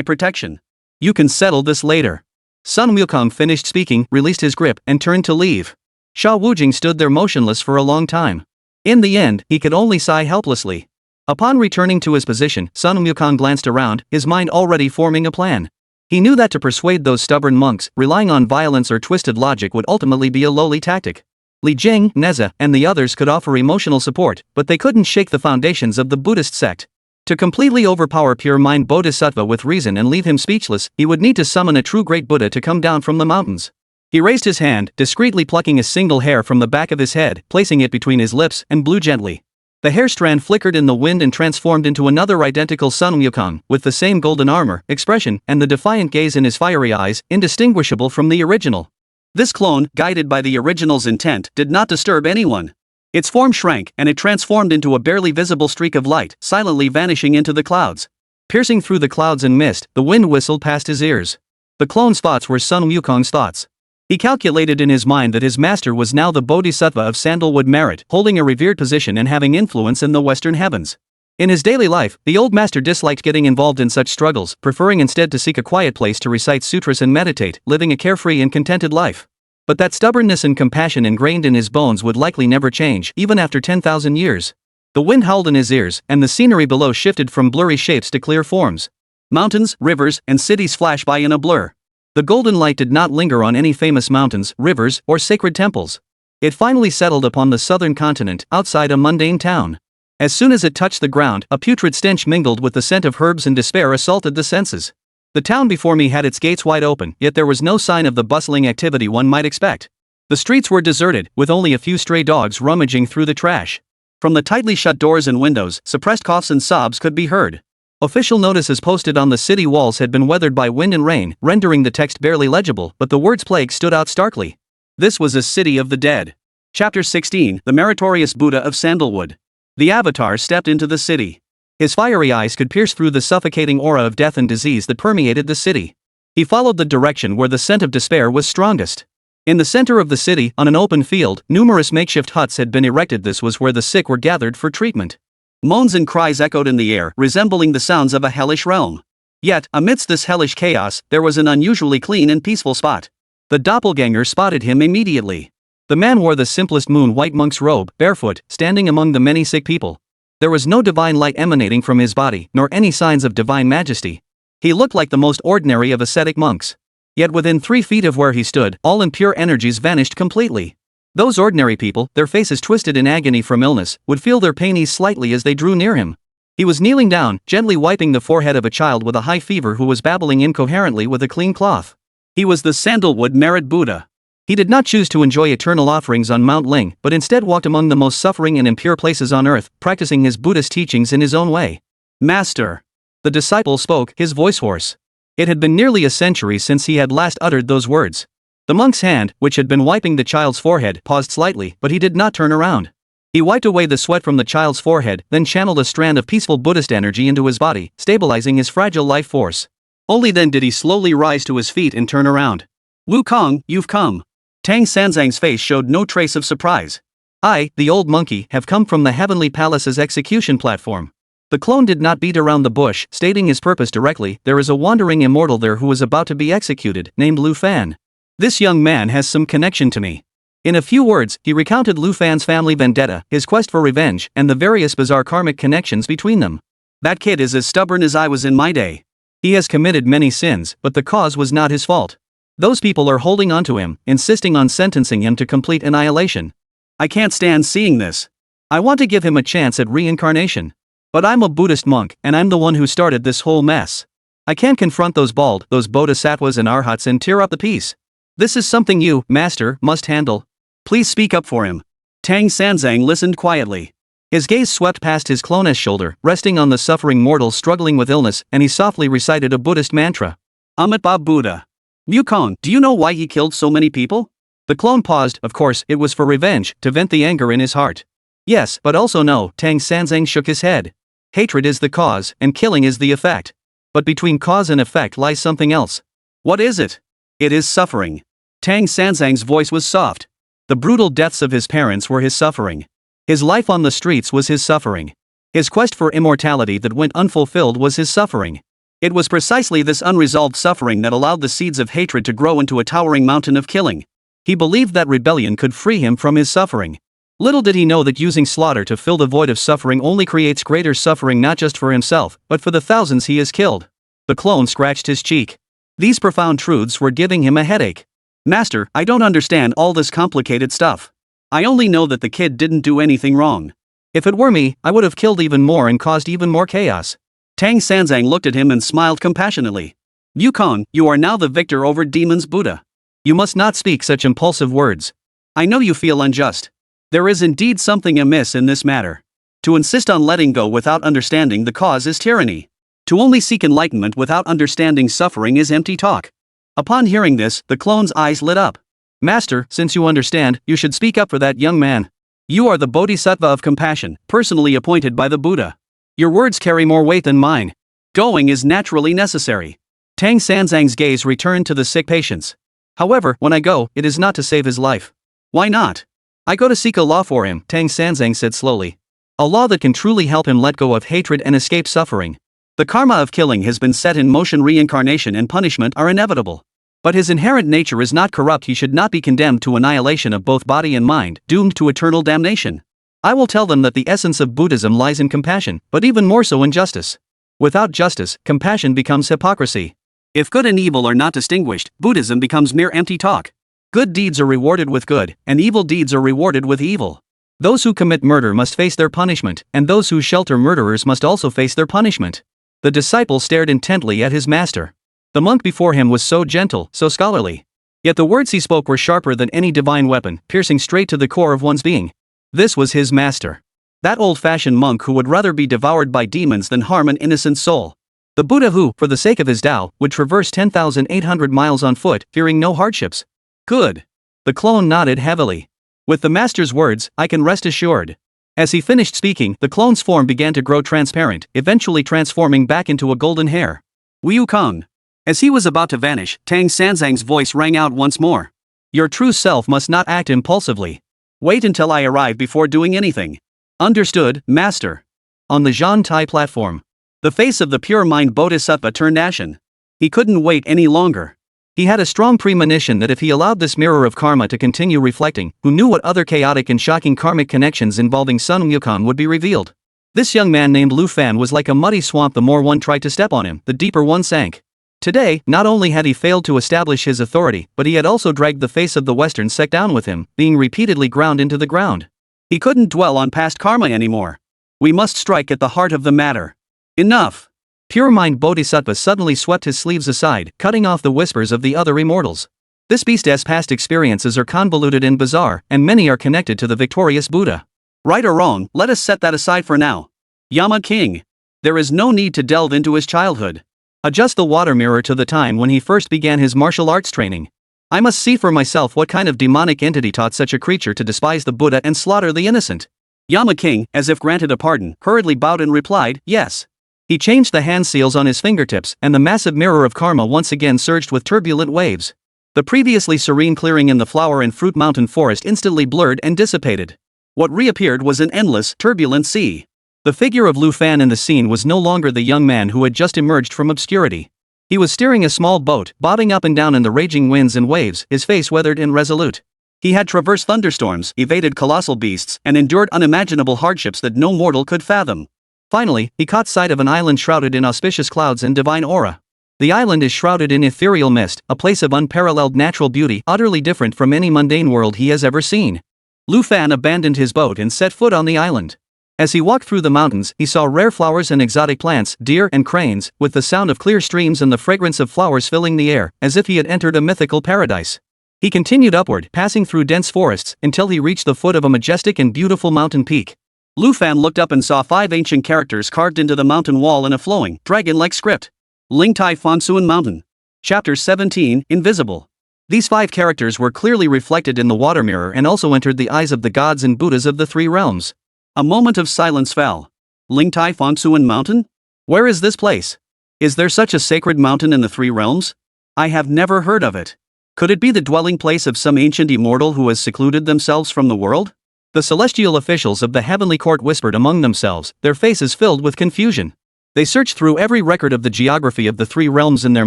protection. You can settle this later." Sun Wukong finished speaking, released his grip, and turned to leave. Sha Wujing stood there motionless for a long time. In the end, he could only sigh helplessly. Upon returning to his position, Sun Wukong glanced around, his mind already forming a plan. He knew that to persuade those stubborn monks, relying on violence or twisted logic would ultimately be a lowly tactic. Li Jing, Nezha, and the others could offer emotional support, but they couldn't shake the foundations of the Buddhist sect. To completely overpower pure-mind Bodhisattva with reason and leave him speechless, he would need to summon a true great Buddha to come down from the mountains. He raised his hand, discreetly plucking a single hair from the back of his head, placing it between his lips, and blew gently. The hair strand flickered in the wind and transformed into another identical Sun Wukong, with the same golden armor, expression, and the defiant gaze in his fiery eyes, indistinguishable from the original. This clone, guided by the original's intent, did not disturb anyone. Its form shrank, and it transformed into a barely visible streak of light, silently vanishing into the clouds. Piercing through the clouds and mist, the wind whistled past his ears. The clone's thoughts were Sun Wukong's thoughts. He calculated in his mind that his master was now the bodhisattva of sandalwood merit, holding a revered position and having influence in the western heavens. In his daily life, the old master disliked getting involved in such struggles, preferring instead to seek a quiet place to recite sutras and meditate, living a carefree and contented life. But that stubbornness and compassion ingrained in his bones would likely never change, even after 10,000 years. The wind howled in his ears, and the scenery below shifted from blurry shapes to clear forms. Mountains, rivers, and cities flashed by in a blur. The golden light did not linger on any famous mountains, rivers, or sacred temples. It finally settled upon the southern continent, outside a mundane town. As soon as it touched the ground, a putrid stench mingled with the scent of herbs and despair assaulted the senses. The town before me had its gates wide open, yet there was no sign of the bustling activity one might expect. The streets were deserted, with only a few stray dogs rummaging through the trash. From the tightly shut doors and windows, suppressed coughs and sobs could be heard. Official notices posted on the city walls had been weathered by wind and rain, rendering the text barely legible, but the words plague stood out starkly. This was a city of the dead. Chapter 16, The Meritorious Buddha of Sandalwood. The Avatar stepped into the city. His fiery eyes could pierce through the suffocating aura of death and disease that permeated the city. He followed the direction where the scent of despair was strongest. In the center of the city, on an open field, numerous makeshift huts had been erected. This was where the sick were gathered for treatment. Moans and cries echoed in the air, resembling the sounds of a hellish realm. Yet, amidst this hellish chaos, there was an unusually clean and peaceful spot. The doppelganger spotted him immediately. The man wore the simplest moon-white monk's robe, barefoot, standing among the many sick people. There was no divine light emanating from his body, nor any signs of divine majesty. He looked like the most ordinary of ascetic monks. Yet within 3 feet of where he stood, all impure energies vanished completely. Those ordinary people, their faces twisted in agony from illness, would feel their pain ease slightly as they drew near him. He was kneeling down, gently wiping the forehead of a child with a high fever who was babbling incoherently with a clean cloth. He was the Sandalwood Merit Buddha. He did not choose to enjoy eternal offerings on Mount Ling, but instead walked among the most suffering and impure places on earth, practicing his Buddhist teachings in his own way. Master. The disciple spoke, his voice hoarse. It had been nearly a century since he had last uttered those words. The monk's hand, which had been wiping the child's forehead, paused slightly, but he did not turn around. He wiped away the sweat from the child's forehead, then channeled a strand of peaceful Buddhist energy into his body, stabilizing his fragile life force. Only then did he slowly rise to his feet and turn around. Wukong, you've come. Tang Sanzang's face showed no trace of surprise. I, the old monkey, have come from the Heavenly Palace's execution platform. The clone did not beat around the bush, stating his purpose directly. There is a wandering immortal there who is about to be executed, named Lu Fan. This young man has some connection to me. In a few words, he recounted Lu Fan's family vendetta, his quest for revenge, and the various bizarre karmic connections between them. That kid is as stubborn as I was in my day. He has committed many sins, but the cause was not his fault. Those people are holding on to him, insisting on sentencing him to complete annihilation. I can't stand seeing this. I want to give him a chance at reincarnation. But I'm a Buddhist monk, and I'm the one who started this whole mess. I can't confront those bodhisattvas and arhats and tear up the peace. This is something you, master, must handle. Please speak up for him. Tang Sanzang listened quietly. His gaze swept past his clone's shoulder, resting on the suffering mortal struggling with illness, and he softly recited a Buddhist mantra. Amitabha Buddha. Wukong, do you know why he killed so many people? The clone paused. Of course, it was for revenge, to vent the anger in his heart. Yes, but also no, Tang Sanzang shook his head. Hatred is the cause, and killing is the effect. But between cause and effect lies something else. What is it? It is suffering. Tang Sanzang's voice was soft. The brutal deaths of his parents were his suffering. His life on the streets was his suffering. His quest for immortality that went unfulfilled was his suffering. It was precisely this unresolved suffering that allowed the seeds of hatred to grow into a towering mountain of killing. He believed that rebellion could free him from his suffering. Little did he know that using slaughter to fill the void of suffering only creates greater suffering not just for himself, but for the thousands he has killed. The clone scratched his cheek. These profound truths were giving him a headache. Master, I don't understand all this complicated stuff. I only know that the kid didn't do anything wrong. If it were me, I would have killed even more and caused even more chaos. Tang Sanzang looked at him and smiled compassionately. Wukong, you are now the victor over demons Buddha. You must not speak such impulsive words. I know you feel unjust. There is indeed something amiss in this matter. To insist on letting go without understanding the cause is tyranny. To only seek enlightenment without understanding suffering is empty talk. Upon hearing this, the clone's eyes lit up. Master, since you understand, you should speak up for that young man. You are the Bodhisattva of compassion, personally appointed by the Buddha. Your words carry more weight than mine. Going is naturally necessary. Tang Sanzang's gaze returned to the sick patients. However, when I go, it is not to save his life. Why not? I go to seek a law for him, Tang Sanzang said slowly. A law that can truly help him let go of hatred and escape suffering. The karma of killing has been set in motion. Reincarnation and punishment are inevitable. But his inherent nature is not corrupt. He should not be condemned to annihilation of both body and mind, doomed to eternal damnation. I will tell them that the essence of Buddhism lies in compassion, but even more so in justice. Without justice, compassion becomes hypocrisy. If good and evil are not distinguished, Buddhism becomes mere empty talk. Good deeds are rewarded with good, and evil deeds are rewarded with evil. Those who commit murder must face their punishment, and those who shelter murderers must also face their punishment. The disciple stared intently at his master. The monk before him was so gentle, so scholarly. Yet the words he spoke were sharper than any divine weapon, piercing straight to the core of one's being. This was his master. That old-fashioned monk who would rather be devoured by demons than harm an innocent soul. The Buddha who, for the sake of his Tao, would traverse 10,800 miles on foot, fearing no hardships. Good. The clone nodded heavily. With the master's words, I can rest assured. As he finished speaking, the clone's form began to grow transparent, eventually transforming back into a golden hair. Wukong. As he was about to vanish, Tang Sanzang's voice rang out once more. Your true self must not act impulsively. Wait until I arrive before doing anything. Understood, Master. On the Zhan Tai platform, the face of the pure mind Bodhisattva turned ashen. He couldn't wait any longer. He had a strong premonition that if he allowed this mirror of karma to continue reflecting, who knew what other chaotic and shocking karmic connections involving Sun Wukong would be revealed. This young man named Lu Fan was like a muddy swamp. The more one tried to step on him, the deeper one sank. Today, not only had he failed to establish his authority, but he had also dragged the face of the Western Sect down with him, being repeatedly ground into the ground. He couldn't dwell on past karma anymore. We must strike at the heart of the matter. Enough! Pure Mind Bodhisattva suddenly swept his sleeves aside, cutting off the whispers of the other immortals. This beast's past experiences are convoluted and bizarre, and many are connected to the victorious Buddha. Right or wrong, let us set that aside for now. Yama King. There is no need to delve into his childhood. Adjust the water mirror to the time when he first began his martial arts training. I must see for myself what kind of demonic entity taught such a creature to despise the Buddha and slaughter the innocent. Yama King, as if granted a pardon, hurriedly bowed and replied, yes. He changed the hand seals on his fingertips, and the massive mirror of karma once again surged with turbulent waves. The previously serene clearing in the flower and fruit mountain forest instantly blurred and dissipated. What reappeared was an endless, turbulent sea. The figure of Lu Fan in the scene was no longer the young man who had just emerged from obscurity. He was steering a small boat, bobbing up and down in the raging winds and waves, his face weathered and resolute. He had traversed thunderstorms, evaded colossal beasts, and endured unimaginable hardships that no mortal could fathom. Finally, he caught sight of an island shrouded in auspicious clouds and divine aura. The island is shrouded in ethereal mist, a place of unparalleled natural beauty, utterly different from any mundane world he has ever seen. Lu Fan abandoned his boat and set foot on the island. As he walked through the mountains, he saw rare flowers and exotic plants, deer and cranes, with the sound of clear streams and the fragrance of flowers filling the air, as if he had entered a mythical paradise. He continued upward, passing through dense forests, until he reached the foot of a majestic and beautiful mountain peak. Lu Fan looked up and saw 5 ancient characters carved into the mountain wall in a flowing, dragon-like script. Lingtai Fangsuan Mountain. Chapter 17, Invisible. These 5 characters were clearly reflected in the water mirror and also entered the eyes of the gods and Buddhas of the 3 realms. A moment of silence fell. Lingtai Fangsuan Mountain? Where is this place? Is there such a sacred mountain in the 3 realms? I have never heard of it. Could it be the dwelling place of some ancient immortal who has secluded themselves from the world? The celestial officials of the heavenly court whispered among themselves, their faces filled with confusion. They searched through every record of the geography of the 3 realms in their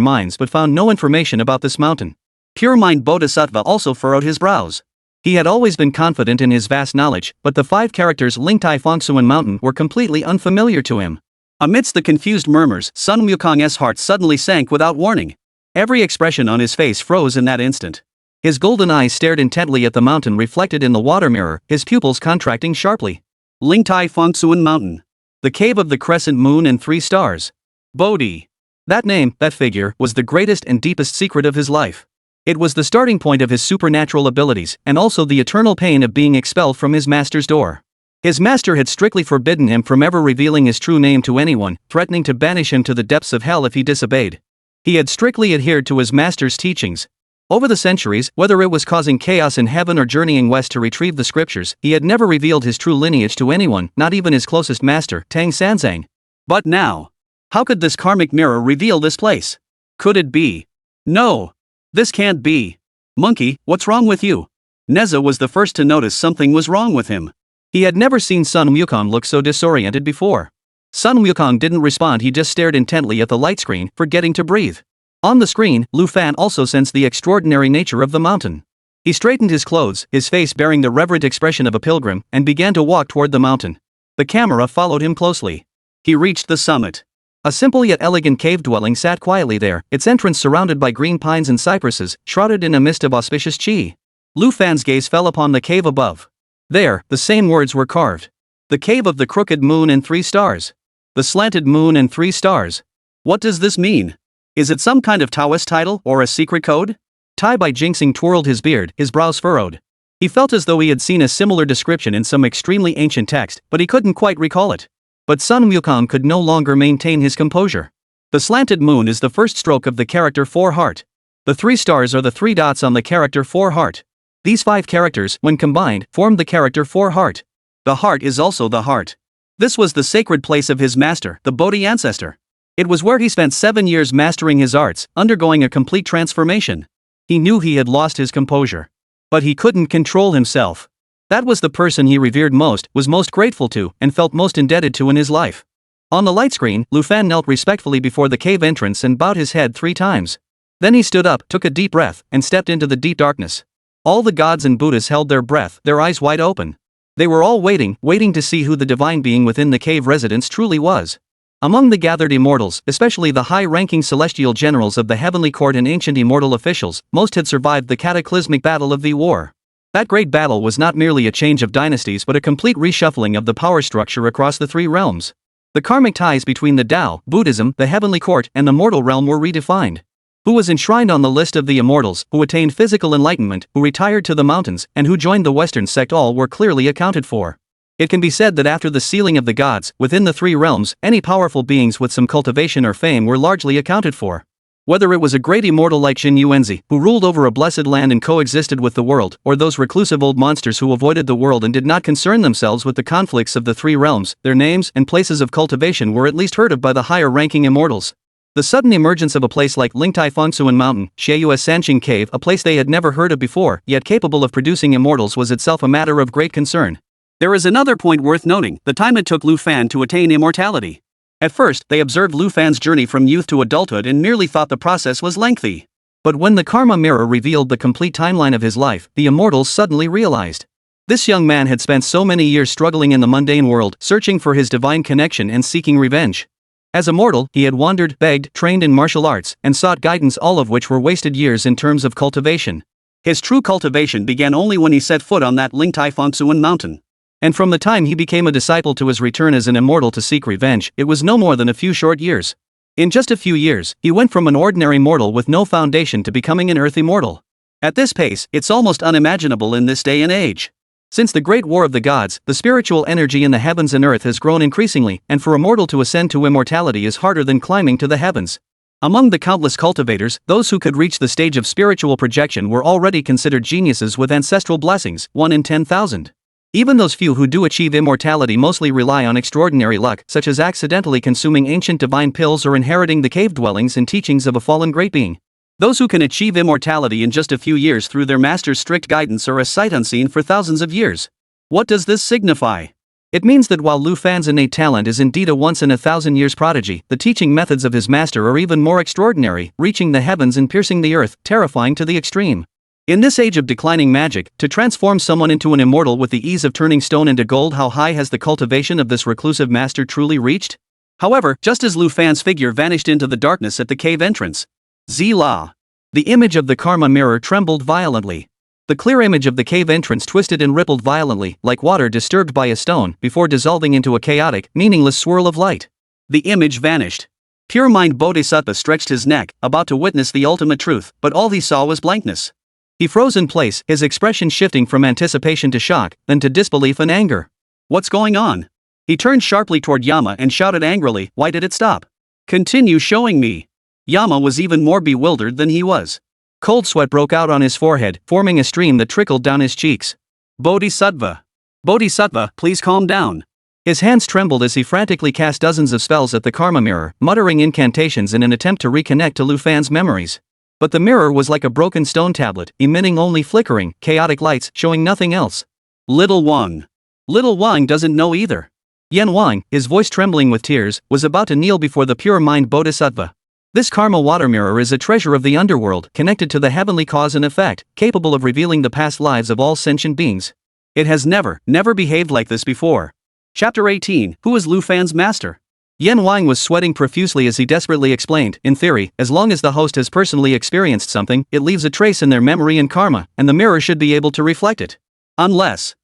minds but found no information about this mountain. Pure Mind Bodhisattva also furrowed his brows. He had always been confident in his vast knowledge, but the 5 characters Lingtai Fangsuan Mountain were completely unfamiliar to him. Amidst the confused murmurs, Sun Wukong's heart suddenly sank without warning. Every expression on his face froze in that instant. His golden eyes stared intently at the mountain reflected in the water mirror, his pupils contracting sharply. Lingtai Fangsuan Mountain. The cave of the crescent moon and 3 stars. Bodhi. That name, that figure, was the greatest and deepest secret of his life. It was the starting point of his supernatural abilities, and also the eternal pain of being expelled from his master's door. His master had strictly forbidden him from ever revealing his true name to anyone, threatening to banish him to the depths of hell if he disobeyed. He had strictly adhered to his master's teachings. Over the centuries, whether it was causing chaos in heaven or journeying west to retrieve the scriptures, he had never revealed his true lineage to anyone, not even his closest master, Tang Sanzang. But now, how could this karmic mirror reveal this place? Could it be? No. This can't be. Monkey, what's wrong with you? Nezha was the first to notice something was wrong with him. He had never seen Sun Wukong look so disoriented before. Sun Wukong didn't respond, he just stared intently at the light screen, forgetting to breathe. On the screen, Lu Fan also sensed the extraordinary nature of the mountain. He straightened his clothes, his face bearing the reverent expression of a pilgrim, and began to walk toward the mountain. The camera followed him closely. He reached the summit. A simple yet elegant cave dwelling sat quietly there, its entrance surrounded by green pines and cypresses, shrouded in a mist of auspicious qi. Lu Fan's gaze fell upon the cave above. There, the same words were carved. The cave of the crooked moon and 3 stars. The slanted moon and 3 stars. What does this mean? Is it some kind of Taoist title or a secret code? Tai Bai Jingxing twirled his beard, his brows furrowed. He felt as though he had seen a similar description in some extremely ancient text, but he couldn't quite recall it. But Sun Wukong could no longer maintain his composure. The slanted moon is the first stroke of the character 4 heart. The 3 stars are the 3 dots on the character 4 heart. These 5 characters, when combined, form the character 4 heart. The heart is also the heart. This was the sacred place of his master, the Bodhi ancestor. It was where he spent 7 years mastering his arts, undergoing a complete transformation. He knew he had lost his composure. But he couldn't control himself. That was the person he revered most, was most grateful to, and felt most indebted to in his life. On the light screen, Lu Fan knelt respectfully before the cave entrance and bowed his head 3 times. Then he stood up, took a deep breath, and stepped into the deep darkness. All the gods and Buddhas held their breath, their eyes wide open. They were all waiting to see who the divine being within the cave residence truly was. Among the gathered immortals, especially the high-ranking celestial generals of the heavenly court and ancient immortal officials, most had survived the cataclysmic battle of the war. That great battle was not merely a change of dynasties but a complete reshuffling of the power structure across the 3 realms. The karmic ties between the Tao, Buddhism, the heavenly court, and the mortal realm were redefined. Who was enshrined on the list of the immortals, who attained physical enlightenment, who retired to the mountains, and who joined the Western sect all were clearly accounted for. It can be said that after the sealing of the gods, within the 3 realms, any powerful beings with some cultivation or fame were largely accounted for. Whether it was a great immortal like Xin Yuanzi, who ruled over a blessed land and coexisted with the world, or those reclusive old monsters who avoided the world and did not concern themselves with the conflicts of the 3 realms, their names and places of cultivation were at least heard of by the higher-ranking immortals. The sudden emergence of a place like Lingtai Fengsuan Mountain, Xieyue Sanqing Cave, a place they had never heard of before, yet capable of producing immortals, was itself a matter of great concern. There is another point worth noting, the time it took Lu Fan to attain immortality. At first, they observed Lu Fan's journey from youth to adulthood and merely thought the process was lengthy. But when the Karma Mirror revealed the complete timeline of his life, the immortals suddenly realized. This young man had spent so many years struggling in the mundane world, searching for his divine connection and seeking revenge. As a mortal, he had wandered, begged, trained in martial arts, and sought guidance, all of which were wasted years in terms of cultivation. His true cultivation began only when he set foot on that Lingtai Fengsuan mountain. And from the time he became a disciple to his return as an immortal to seek revenge, it was no more than a few short years. In just a few years, he went from an ordinary mortal with no foundation to becoming an Earth Immortal. At this pace, it's almost unimaginable in this day and age. Since the Great War of the Gods, the spiritual energy in the heavens and earth has grown increasingly, and for a mortal to ascend to immortality is harder than climbing to the heavens. Among the countless cultivators, those who could reach the stage of spiritual projection were already considered geniuses with ancestral blessings, 1 in 10,000. Even those few who do achieve immortality mostly rely on extraordinary luck, such as accidentally consuming ancient divine pills or inheriting the cave dwellings and teachings of a fallen great being. Those who can achieve immortality in just a few years through their master's strict guidance are a sight unseen for thousands of years. What does this signify? It means that while Lu Fan's innate talent is indeed a once-in-a-thousand-years prodigy, the teaching methods of his master are even more extraordinary, reaching the heavens and piercing the earth, terrifying to the extreme. In this age of declining magic, to transform someone into an immortal with the ease of turning stone into gold, how high has the cultivation of this reclusive master truly reached? However, just as Lu Fan's figure vanished into the darkness at the cave entrance, Zila, the image of the Karma Mirror trembled violently. The clear image of the cave entrance twisted and rippled violently, like water disturbed by a stone, before dissolving into a chaotic, meaningless swirl of light. The image vanished. Pure mind Bodhisattva stretched his neck, about to witness the ultimate truth, but all he saw was blankness. He froze in place, his expression shifting from anticipation to shock, then to disbelief and anger. What's going on? He turned sharply toward Yama and shouted angrily, why did it stop? Continue showing me. Yama was even more bewildered than he was. Cold sweat broke out on his forehead, forming a stream that trickled down his cheeks. Bodhisattva. Bodhisattva, please calm down. His hands trembled as he frantically cast dozens of spells at the Karma Mirror, muttering incantations in an attempt to reconnect to Lu Fan's memories. But the mirror was like a broken stone tablet, emitting only flickering, chaotic lights, showing nothing else. Little Wang. Little Wang doesn't know either. Yan Wang, his voice trembling with tears, was about to kneel before the pure mind Bodhisattva. This karma water mirror is a treasure of the underworld, connected to the heavenly cause and effect, capable of revealing the past lives of all sentient beings. It has never behaved like this before. Chapter 18, Who is Lu Fan's master? Yan Wang was sweating profusely as he desperately explained, in theory, as long as the host has personally experienced something, it leaves a trace in their memory and karma, and the mirror should be able to reflect it. Unless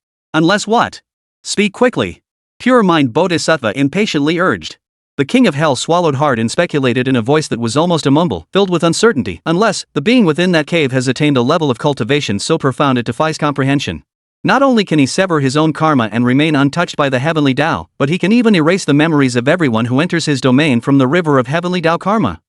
what? Speak quickly. Pure mind Bodhisattva impatiently urged. The king of hell swallowed hard and speculated in a voice that was almost a mumble, filled with uncertainty, unless the being within that cave has attained a level of cultivation so profound it defies comprehension. Not only can he sever his own karma and remain untouched by the heavenly Tao, but he can even erase the memories of everyone who enters his domain from the river of heavenly Tao karma.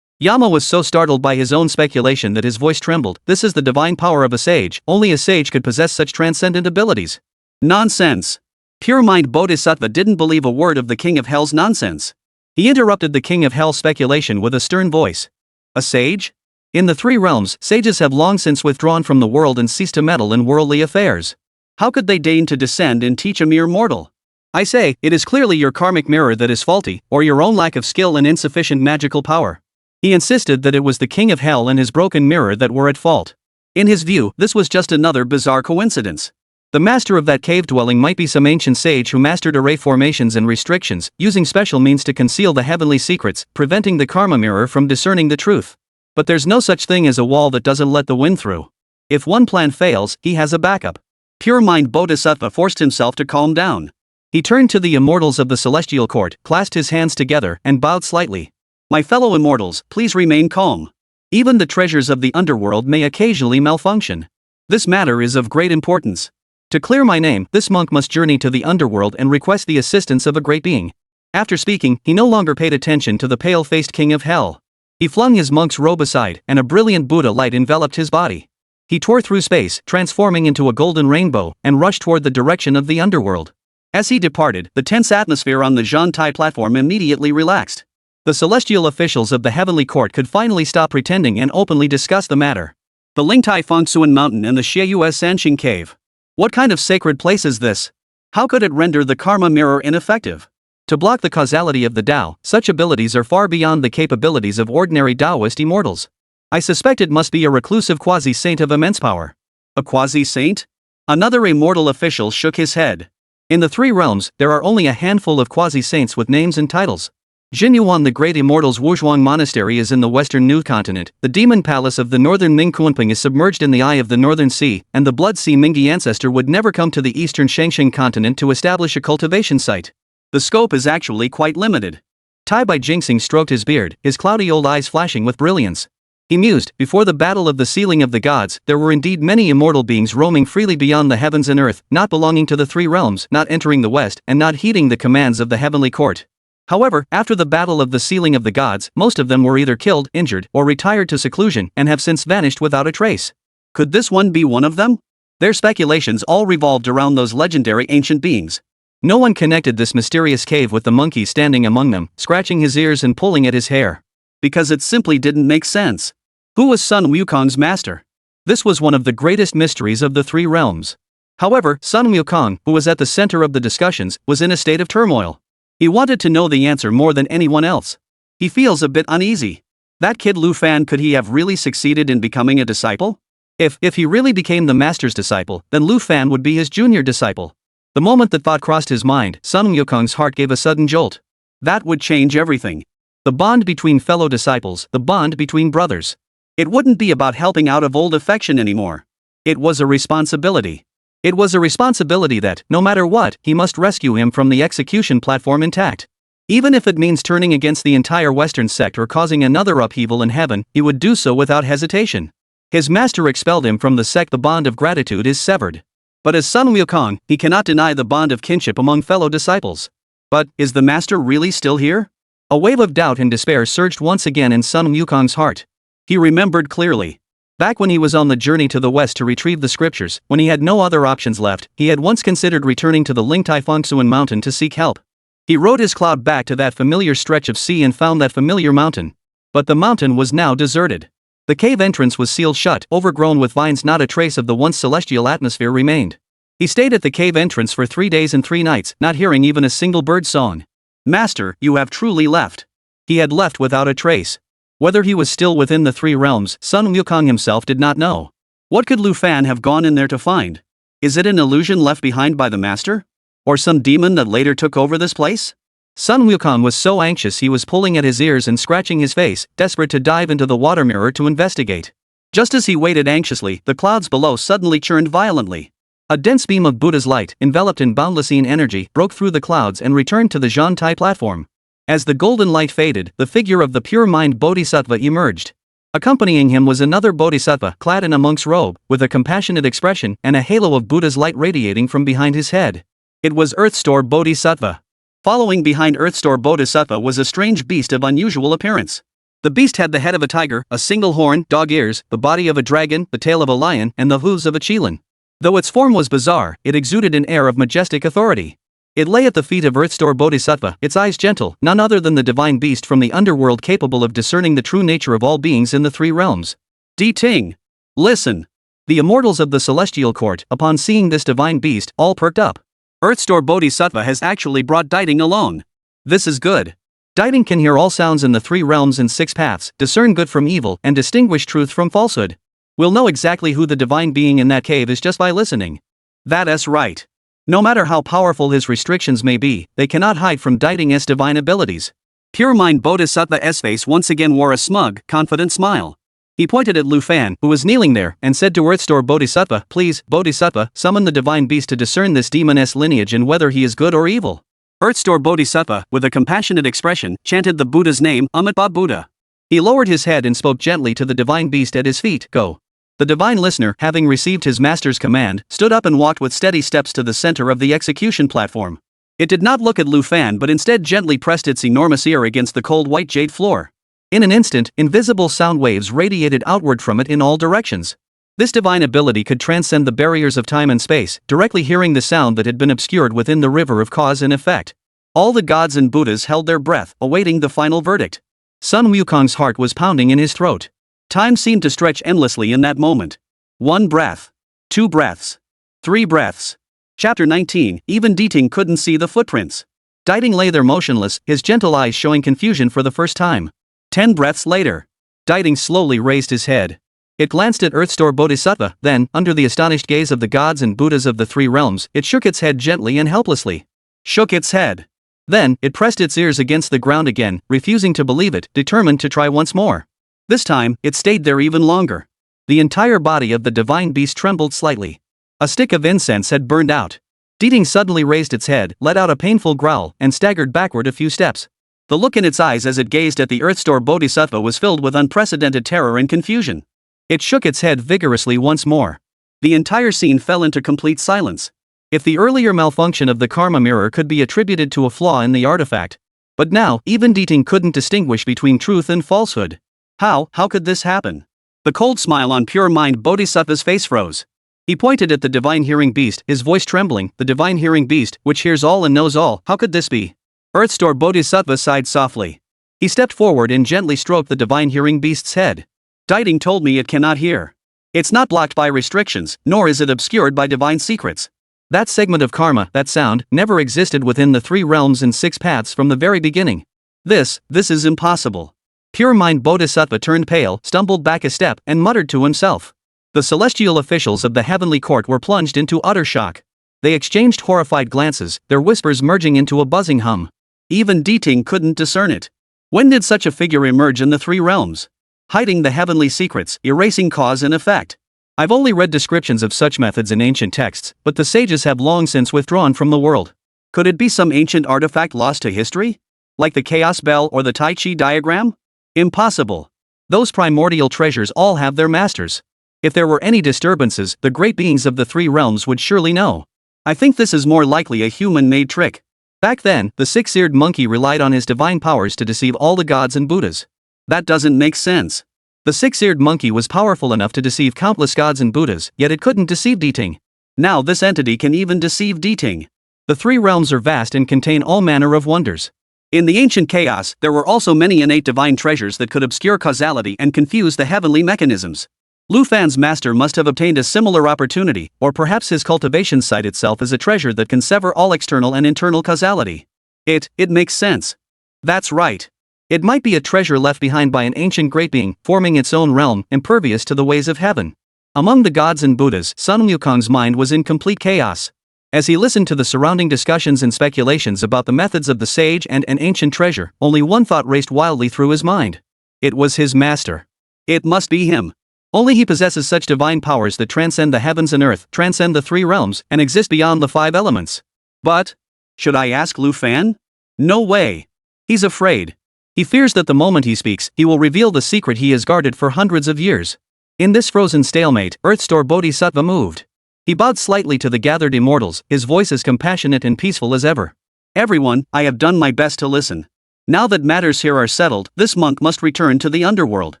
Yama was so startled by his own speculation that his voice trembled. This is the divine power of a sage, only a sage could possess such transcendent abilities. Nonsense. Pure mind Bodhisattva didn't believe a word of the king of hell's nonsense. He interrupted the king of hell's speculation with a stern voice. A sage? In the three realms, sages have long since withdrawn from the world and ceased to meddle in worldly affairs. How could they deign to descend and teach a mere mortal? I say, it is clearly your karmic mirror that is faulty, or your own lack of skill and insufficient magical power. He insisted that it was the king of hell and his broken mirror that were at fault. In his view, this was just another bizarre coincidence. The master of that cave dwelling might be some ancient sage who mastered array formations and restrictions, using special means to conceal the heavenly secrets, preventing the karma mirror from discerning the truth. But there's no such thing as a wall that doesn't let the wind through. If one plan fails, he has a backup. Pure mind Bodhisattva forced himself to calm down. He turned to the immortals of the celestial court, clasped his hands together, and bowed slightly. My fellow immortals, please remain calm. Even the treasures of the underworld may occasionally malfunction. This matter is of great importance. To clear my name, this monk must journey to the underworld and request the assistance of a great being. After speaking, he no longer paid attention to the pale-faced king of hell. He flung his monk's robe aside, and a brilliant Buddha light enveloped his body. He tore through space, transforming into a golden rainbow, and rushed toward the direction of the underworld. As he departed, the tense atmosphere on the Zhantai platform immediately relaxed. The celestial officials of the heavenly court could finally stop pretending and openly discuss the matter. The Lingtai Fengsuan Mountain and the Xieyue Sanxing Cave. What kind of sacred place is this? How could it render the karma mirror ineffective? To block the causality of the Tao, such abilities are far beyond the capabilities of ordinary Taoist immortals. I suspect it must be a reclusive quasi-saint of immense power. A quasi-saint? Another immortal official shook his head. In the three realms, there are only a handful of quasi-saints with names and titles. Jinyuan the Great Immortal's Wuzhuang Monastery is in the western New Continent, the Demon Palace of the northern Ming Kunping is submerged in the eye of the northern sea, and the Blood Sea Mingyi ancestor would never come to the eastern Shangxing continent to establish a cultivation site. The scope is actually quite limited. Tai Bai Jingxing stroked his beard, his cloudy old eyes flashing with brilliance. He mused, before the battle of the ceiling of the gods, there were indeed many immortal beings roaming freely beyond the heavens and earth, not belonging to the three realms, not entering the west, and not heeding the commands of the heavenly court. However, after the battle of the ceiling of the gods, most of them were either killed, injured, or retired to seclusion, and have since vanished without a trace. Could this one be one of them? Their speculations all revolved around those legendary ancient beings. No one connected this mysterious cave with the monkey standing among them, scratching his ears and pulling at his hair. Because it simply didn't make sense. Who was Sun Wukong's master? This was one of the greatest mysteries of the three realms. However, Sun Wukong, who was at the center of the discussions, was in a state of turmoil. He wanted to know the answer more than anyone else. He feels a bit uneasy. That kid Lu Fan, could he have really succeeded in becoming a disciple? If he really became the master's disciple, then Lu Fan would be his junior disciple. The moment that thought crossed his mind, Sun Wukong's heart gave a sudden jolt. That would change everything. The bond between fellow disciples, the bond between brothers. It wouldn't be about helping out of old affection anymore. It was a responsibility. It was a responsibility that, no matter what, he must rescue him from the execution platform intact. Even if it means turning against the entire Western sect or causing another upheaval in heaven, he would do so without hesitation. His master expelled him from the sect. The bond of gratitude is severed. But as Sun Wukong, he cannot deny the bond of kinship among fellow disciples. But, is the master really still here? A wave of doubt and despair surged once again in Sun Wukong's heart. He remembered clearly. Back when he was on the journey to the west to retrieve the scriptures, when he had no other options left, he had once considered returning to the Lingtai Fengsuan mountain to seek help. He rode his cloud back to that familiar stretch of sea and found that familiar mountain. But the mountain was now deserted. The cave entrance was sealed shut, overgrown with vines. Not a trace of the once celestial atmosphere remained. He stayed at the cave entrance for 3 days and 3 nights, not hearing even a single bird song. Master, you have truly left. He had left without a trace. Whether he was still within the 3 realms, Sun Wukong himself did not know. What could Lu Fan have gone in there to find? Is it an illusion left behind by the master? Or some demon that later took over this place? Sun Wukong was so anxious he was pulling at his ears and scratching his face, desperate to dive into the water mirror to investigate. Just as he waited anxiously, the clouds below suddenly churned violently. A dense beam of Buddha's light, enveloped in boundless energy, broke through the clouds and returned to the Zhantai platform. As the golden light faded, the figure of the pure mind Bodhisattva emerged. Accompanying him was another Bodhisattva, clad in a monk's robe, with a compassionate expression and a halo of Buddha's light radiating from behind his head. It was Earthstore Bodhisattva. Following behind Earthstore Bodhisattva was a strange beast of unusual appearance. The beast had the head of a tiger, a single horn, dog ears, the body of a dragon, the tail of a lion, and the hooves of a qilin. Though its form was bizarre, it exuded an air of majestic authority. It lay at the feet of Earthstore Bodhisattva, its eyes gentle, none other than the divine beast from the underworld capable of discerning the true nature of all beings in the 3 realms. Ting! Listen! The immortals of the celestial court, upon seeing this divine beast, all perked up. Earthstore Bodhisattva has actually brought Ting along. This is good. Ting can hear all sounds in the 3 realms and 6 paths, discern good from evil, and distinguish truth from falsehood. We'll know exactly who the divine being in that cave is just by listening. That's right. No matter how powerful his restrictions may be, they cannot hide from Ting's divine abilities. Pure Mind Bodhisattva's face once again wore a smug, confident smile. He pointed at Lu Fan, who was kneeling there, and said to Earthstore Bodhisattva, "Please, Bodhisattva, summon the divine beast to discern this demon's lineage and whether he is good or evil." Earthstore Bodhisattva, with a compassionate expression, chanted the Buddha's name, Amitabha Buddha. He lowered his head and spoke gently to the divine beast at his feet, "Go." The divine listener, having received his master's command, stood up and walked with steady steps to the center of the execution platform. It did not look at Lu Fan but instead gently pressed its enormous ear against the cold white jade floor. In an instant, invisible sound waves radiated outward from it in all directions. This divine ability could transcend the barriers of time and space, directly hearing the sound that had been obscured within the river of cause and effect. All the gods and Buddhas held their breath, awaiting the final verdict. Sun Wukong's heart was pounding in his throat. Time seemed to stretch endlessly in that moment. 1 breath. 2 breaths. 3 breaths. Chapter 19, even Ting couldn't see the footprints. Ting lay there motionless, his gentle eyes showing confusion for the first time. 10 breaths later. Ting slowly raised his head. It glanced at Earthstore Bodhisattva, then, under the astonished gaze of the gods and Buddhas of the 3 realms, it shook its head gently and helplessly. Shook its head. Then, it pressed its ears against the ground again, refusing to believe it, determined to try once more. This time, it stayed there even longer. The entire body of the divine beast trembled slightly. A stick of incense had burned out. Ting suddenly raised its head, let out a painful growl, and staggered backward a few steps. The look in its eyes as it gazed at the Earthstore Bodhisattva was filled with unprecedented terror and confusion. It shook its head vigorously once more. The entire scene fell into complete silence. If the earlier malfunction of the Karma Mirror could be attributed to a flaw in the artifact. But now, even Ting couldn't distinguish between truth and falsehood. How could this happen? The cold smile on Pure Mind Bodhisattva's face froze. He pointed at the divine hearing beast, his voice trembling, "The divine hearing beast, which hears all and knows all, how could this be?" Earthstore Bodhisattva sighed softly. He stepped forward and gently stroked the divine hearing beast's head. Ting told me it cannot hear. It's not blocked by restrictions, nor is it obscured by divine secrets. That segment of karma, that sound, never existed within the 3 realms and 6 paths from the very beginning. This is impossible. Pure Mind Bodhisattva turned pale, stumbled back a step, and muttered to himself. The celestial officials of the heavenly court were plunged into utter shock. They exchanged horrified glances, their whispers merging into a buzzing hum. Even Ting couldn't discern it. When did such a figure emerge in the 3 realms? Hiding the heavenly secrets, erasing cause and effect. I've only read descriptions of such methods in ancient texts, but the sages have long since withdrawn from the world. Could it be some ancient artifact lost to history? Like the Chaos Bell or the Tai Chi diagram? Impossible. Those primordial treasures all have their masters. If there were any disturbances, the great beings of the three realms would surely know. I think this is more likely a human-made trick. Back then, the six-eared monkey relied on his divine powers to deceive all the gods and Buddhas. That doesn't make sense. The six-eared monkey was powerful enough to deceive countless gods and Buddhas, yet it couldn't deceive Diting. Now this entity can even deceive Diting. The three realms are vast and contain all manner of wonders. In the ancient chaos, there were also many innate divine treasures that could obscure causality and confuse the heavenly mechanisms. Lu Fan's master must have obtained a similar opportunity, or perhaps his cultivation site itself is a treasure that can sever all external and internal causality. It makes sense. That's right. It might be a treasure left behind by an ancient great being, forming its own realm, impervious to the ways of heaven. Among the gods and Buddhas, Sun Wukong's mind was in complete chaos. As he listened to the surrounding discussions and speculations about the methods of the sage and an ancient treasure, only one thought raced wildly through his mind. It was his master. It must be him. Only he possesses such divine powers that transcend the heavens and earth, transcend the three realms, and exist beyond the five elements. But, should I ask Lu Fan? No way. He's afraid. He fears that the moment he speaks, he will reveal the secret he has guarded for hundreds of years. In this frozen stalemate, Earthstor Bodhisattva moved. He bowed slightly to the gathered immortals, his voice as compassionate and peaceful as ever. Everyone, I have done my best to listen. Now that matters here are settled, this monk must return to the underworld.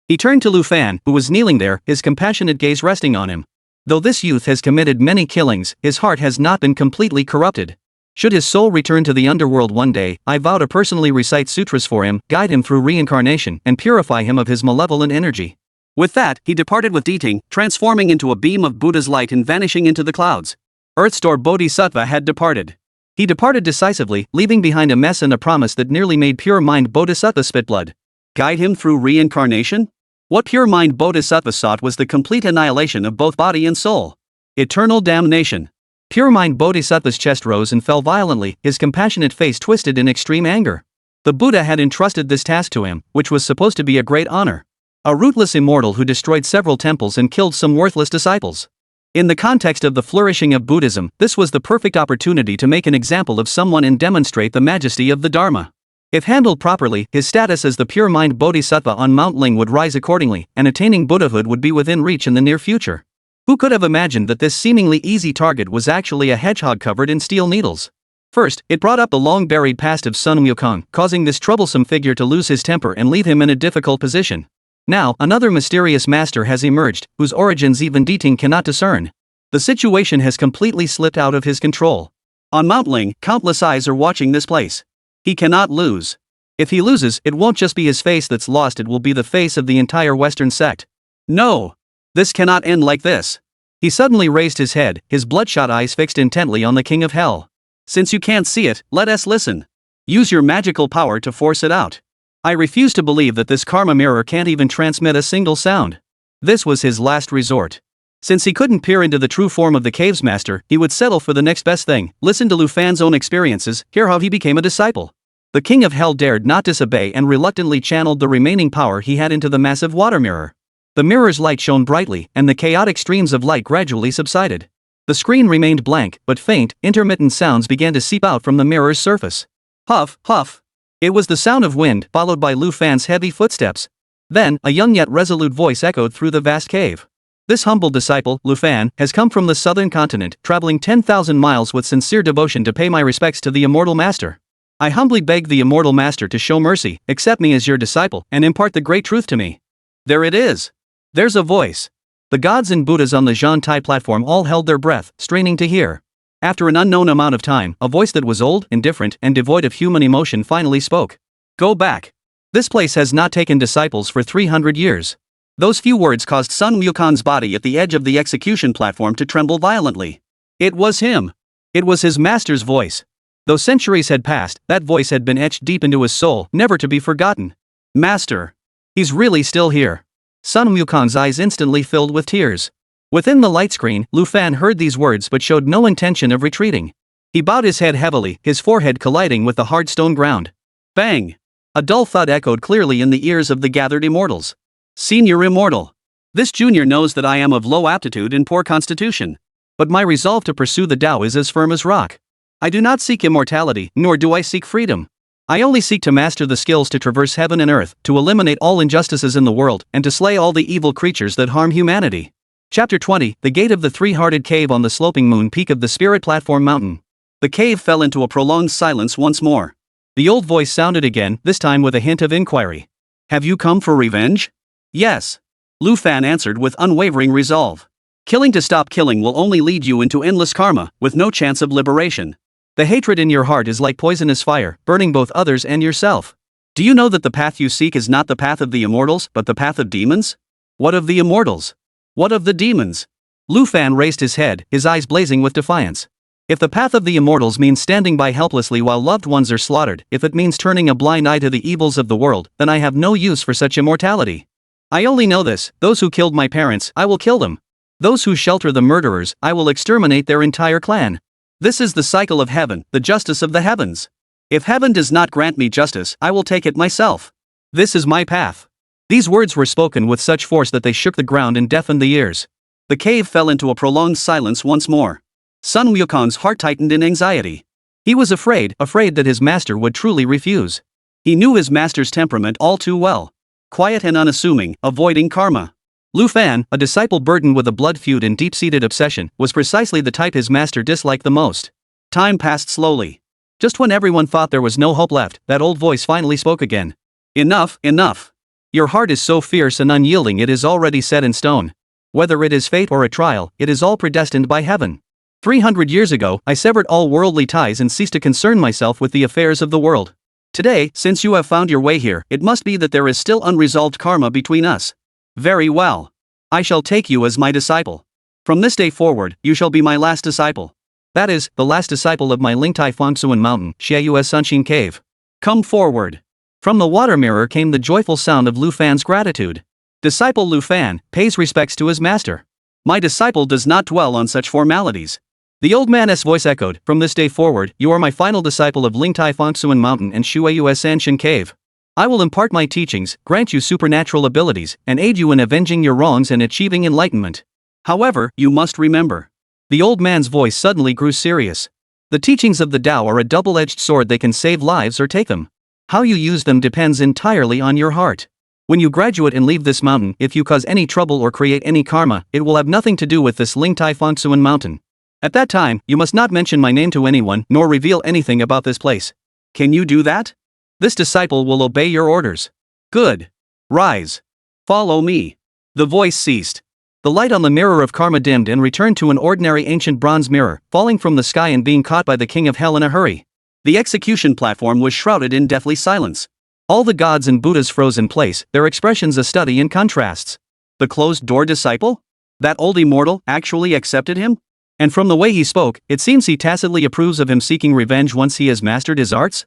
He turned to Lu Fan, who was kneeling there, his compassionate gaze resting on him. Though this youth has committed many killings, his heart has not been completely corrupted. Should his soul return to the underworld one day, I vow to personally recite sutras for him, guide him through reincarnation, and purify him of his malevolent energy. With that, he departed with Diting, transforming into a beam of Buddha's light and vanishing into the clouds. Earthstor Bodhisattva had departed. He departed decisively, leaving behind a mess and a promise that nearly made pure mind Bodhisattva spit blood. Guide him through reincarnation? What pure mind Bodhisattva sought was the complete annihilation of both body and soul. Eternal damnation. Pure mind Bodhisattva's chest rose and fell violently, his compassionate face twisted in extreme anger. The Buddha had entrusted this task to him, which was supposed to be a great honor. A rootless immortal who destroyed several temples and killed some worthless disciples. In the context of the flourishing of Buddhism, this was the perfect opportunity to make an example of someone and demonstrate the majesty of the Dharma. If handled properly, his status as the pure mind Bodhisattva on Mount Ling would rise accordingly, and attaining Buddhahood would be within reach in the near future. Who could have imagined that this seemingly easy target was actually a hedgehog covered in steel needles? First, it brought up the long-buried past of Sun Wukong, causing this troublesome figure to lose his temper and leave him in a difficult position. Now, another mysterious master has emerged, whose origins even Diting cannot discern. The situation has completely slipped out of his control. On Mount Ling, countless eyes are watching this place. He cannot lose. If he loses, it won't just be his face that's lost, it will be the face of the entire Western sect. No! This cannot end like this. He suddenly raised his head, his bloodshot eyes fixed intently on the King of Hell. Since you can't see it, let us listen. Use your magical power to force it out. I refuse to believe that this Karma Mirror can't even transmit a single sound. This was his last resort. Since he couldn't peer into the true form of the Cave's master, he would settle for the next best thing, listen to Lu Fan's own experiences, hear how he became a disciple. The King of Hell dared not disobey and reluctantly channeled the remaining power he had into the massive water mirror. The mirror's light shone brightly, and the chaotic streams of light gradually subsided. The screen remained blank, but faint, intermittent sounds began to seep out from the mirror's surface. Huff, huff. It was the sound of wind, followed by Lu Fan's heavy footsteps. Then, a young yet resolute voice echoed through the vast cave. This humble disciple, Lu Fan, has come from the southern continent, traveling 10,000 miles with sincere devotion to pay my respects to the Immortal Master. I humbly beg the Immortal Master to show mercy, accept me as your disciple, and impart the great truth to me. There it is. There's a voice. The gods and Buddhas on the Zhantai platform all held their breath, straining to hear. After an unknown amount of time, a voice that was old, indifferent, and devoid of human emotion finally spoke. Go back. This place has not taken disciples for 300 years. Those few words caused Sun Wukong's body at the edge of the execution platform to tremble violently. It was him. It was his master's voice. Though centuries had passed, that voice had been etched deep into his soul, never to be forgotten. Master. He's really still here. Sun Wukong's eyes instantly filled with tears. Within the light screen, Lu Fan heard these words but showed no intention of retreating. He bowed his head heavily, his forehead colliding with the hard stone ground. Bang! A dull thud echoed clearly in the ears of the gathered immortals. Senior Immortal. This junior knows that I am of low aptitude and poor constitution. But my resolve to pursue the Tao is as firm as rock. I do not seek immortality, nor do I seek freedom. I only seek to master the skills to traverse heaven and earth, to eliminate all injustices in the world, and to slay all the evil creatures that harm humanity. Chapter 20, The Gate of the Three-Hearted Cave on the sloping moon peak of the Spirit Platform Mountain. The cave fell into a prolonged silence once more. The old voice sounded again, this time with a hint of inquiry. Have you come for revenge? Yes. Lu Fan answered with unwavering resolve. Killing to stop killing will only lead you into endless karma, with no chance of liberation. The hatred in your heart is like poisonous fire, burning both others and yourself. Do you know that the path you seek is not the path of the immortals, but the path of demons? What of the immortals? What of the demons? Lu Fan raised his head, his eyes blazing with defiance. If the path of the immortals means standing by helplessly while loved ones are slaughtered, if it means turning a blind eye to the evils of the world, then I have no use for such immortality. I only know this: those who killed my parents, I will kill them. Those who shelter the murderers, I will exterminate their entire clan. This is the cycle of heaven, the justice of the heavens. If heaven does not grant me justice, I will take it myself. This is my path. These words were spoken with such force that they shook the ground and deafened the ears. The cave fell into a prolonged silence once more. Sun Wukong's heart tightened in anxiety. He was afraid that his master would truly refuse. He knew his master's temperament all too well. Quiet and unassuming, avoiding karma. Lu Fan, a disciple burdened with a blood feud and deep-seated obsession, was precisely the type his master disliked the most. Time passed slowly. Just when everyone thought there was no hope left, that old voice finally spoke again. Enough, enough. Your heart is so fierce and unyielding it is already set in stone. Whether it is fate or a trial, it is all predestined by heaven. 300 years ago, I severed all worldly ties and ceased to concern myself with the affairs of the world. Today, since you have found your way here, it must be that there is still unresolved karma between us. Very well. I shall take you as my disciple. From this day forward, you shall be my last disciple. That is, the last disciple of my Lingtai Fangsuan Mountain, Xiayu's Sunshine Cave. Come forward. From the water mirror came the joyful sound of Lu Fan's gratitude. Disciple Lu Fan pays respects to his master. My disciple does not dwell on such formalities. The old man's voice echoed, from this day forward, you are my final disciple of Lingtai Fangsuan Mountain and Xiayu's Sanshin Cave. I will impart my teachings, grant you supernatural abilities, and aid you in avenging your wrongs and achieving enlightenment. However, you must remember. The old man's voice suddenly grew serious. The teachings of the Tao are a double-edged sword. They can save lives or take them. How you use them depends entirely on your heart. When you graduate and leave this mountain, if you cause any trouble or create any karma, it will have nothing to do with this Lingtai Fangsuan Mountain. At that time, you must not mention my name to anyone, nor reveal anything about this place. Can you do that? This disciple will obey your orders. Good. Rise. Follow me. The voice ceased. The light on the mirror of karma dimmed and returned to an ordinary ancient bronze mirror, falling from the sky and being caught by the king of hell in a hurry. The execution platform was shrouded in deathly silence. All the gods and Buddhas froze in place, their expressions a study in contrasts. The closed-door disciple? That old immortal actually accepted him? And from the way he spoke, it seems he tacitly approves of him seeking revenge once he has mastered his arts?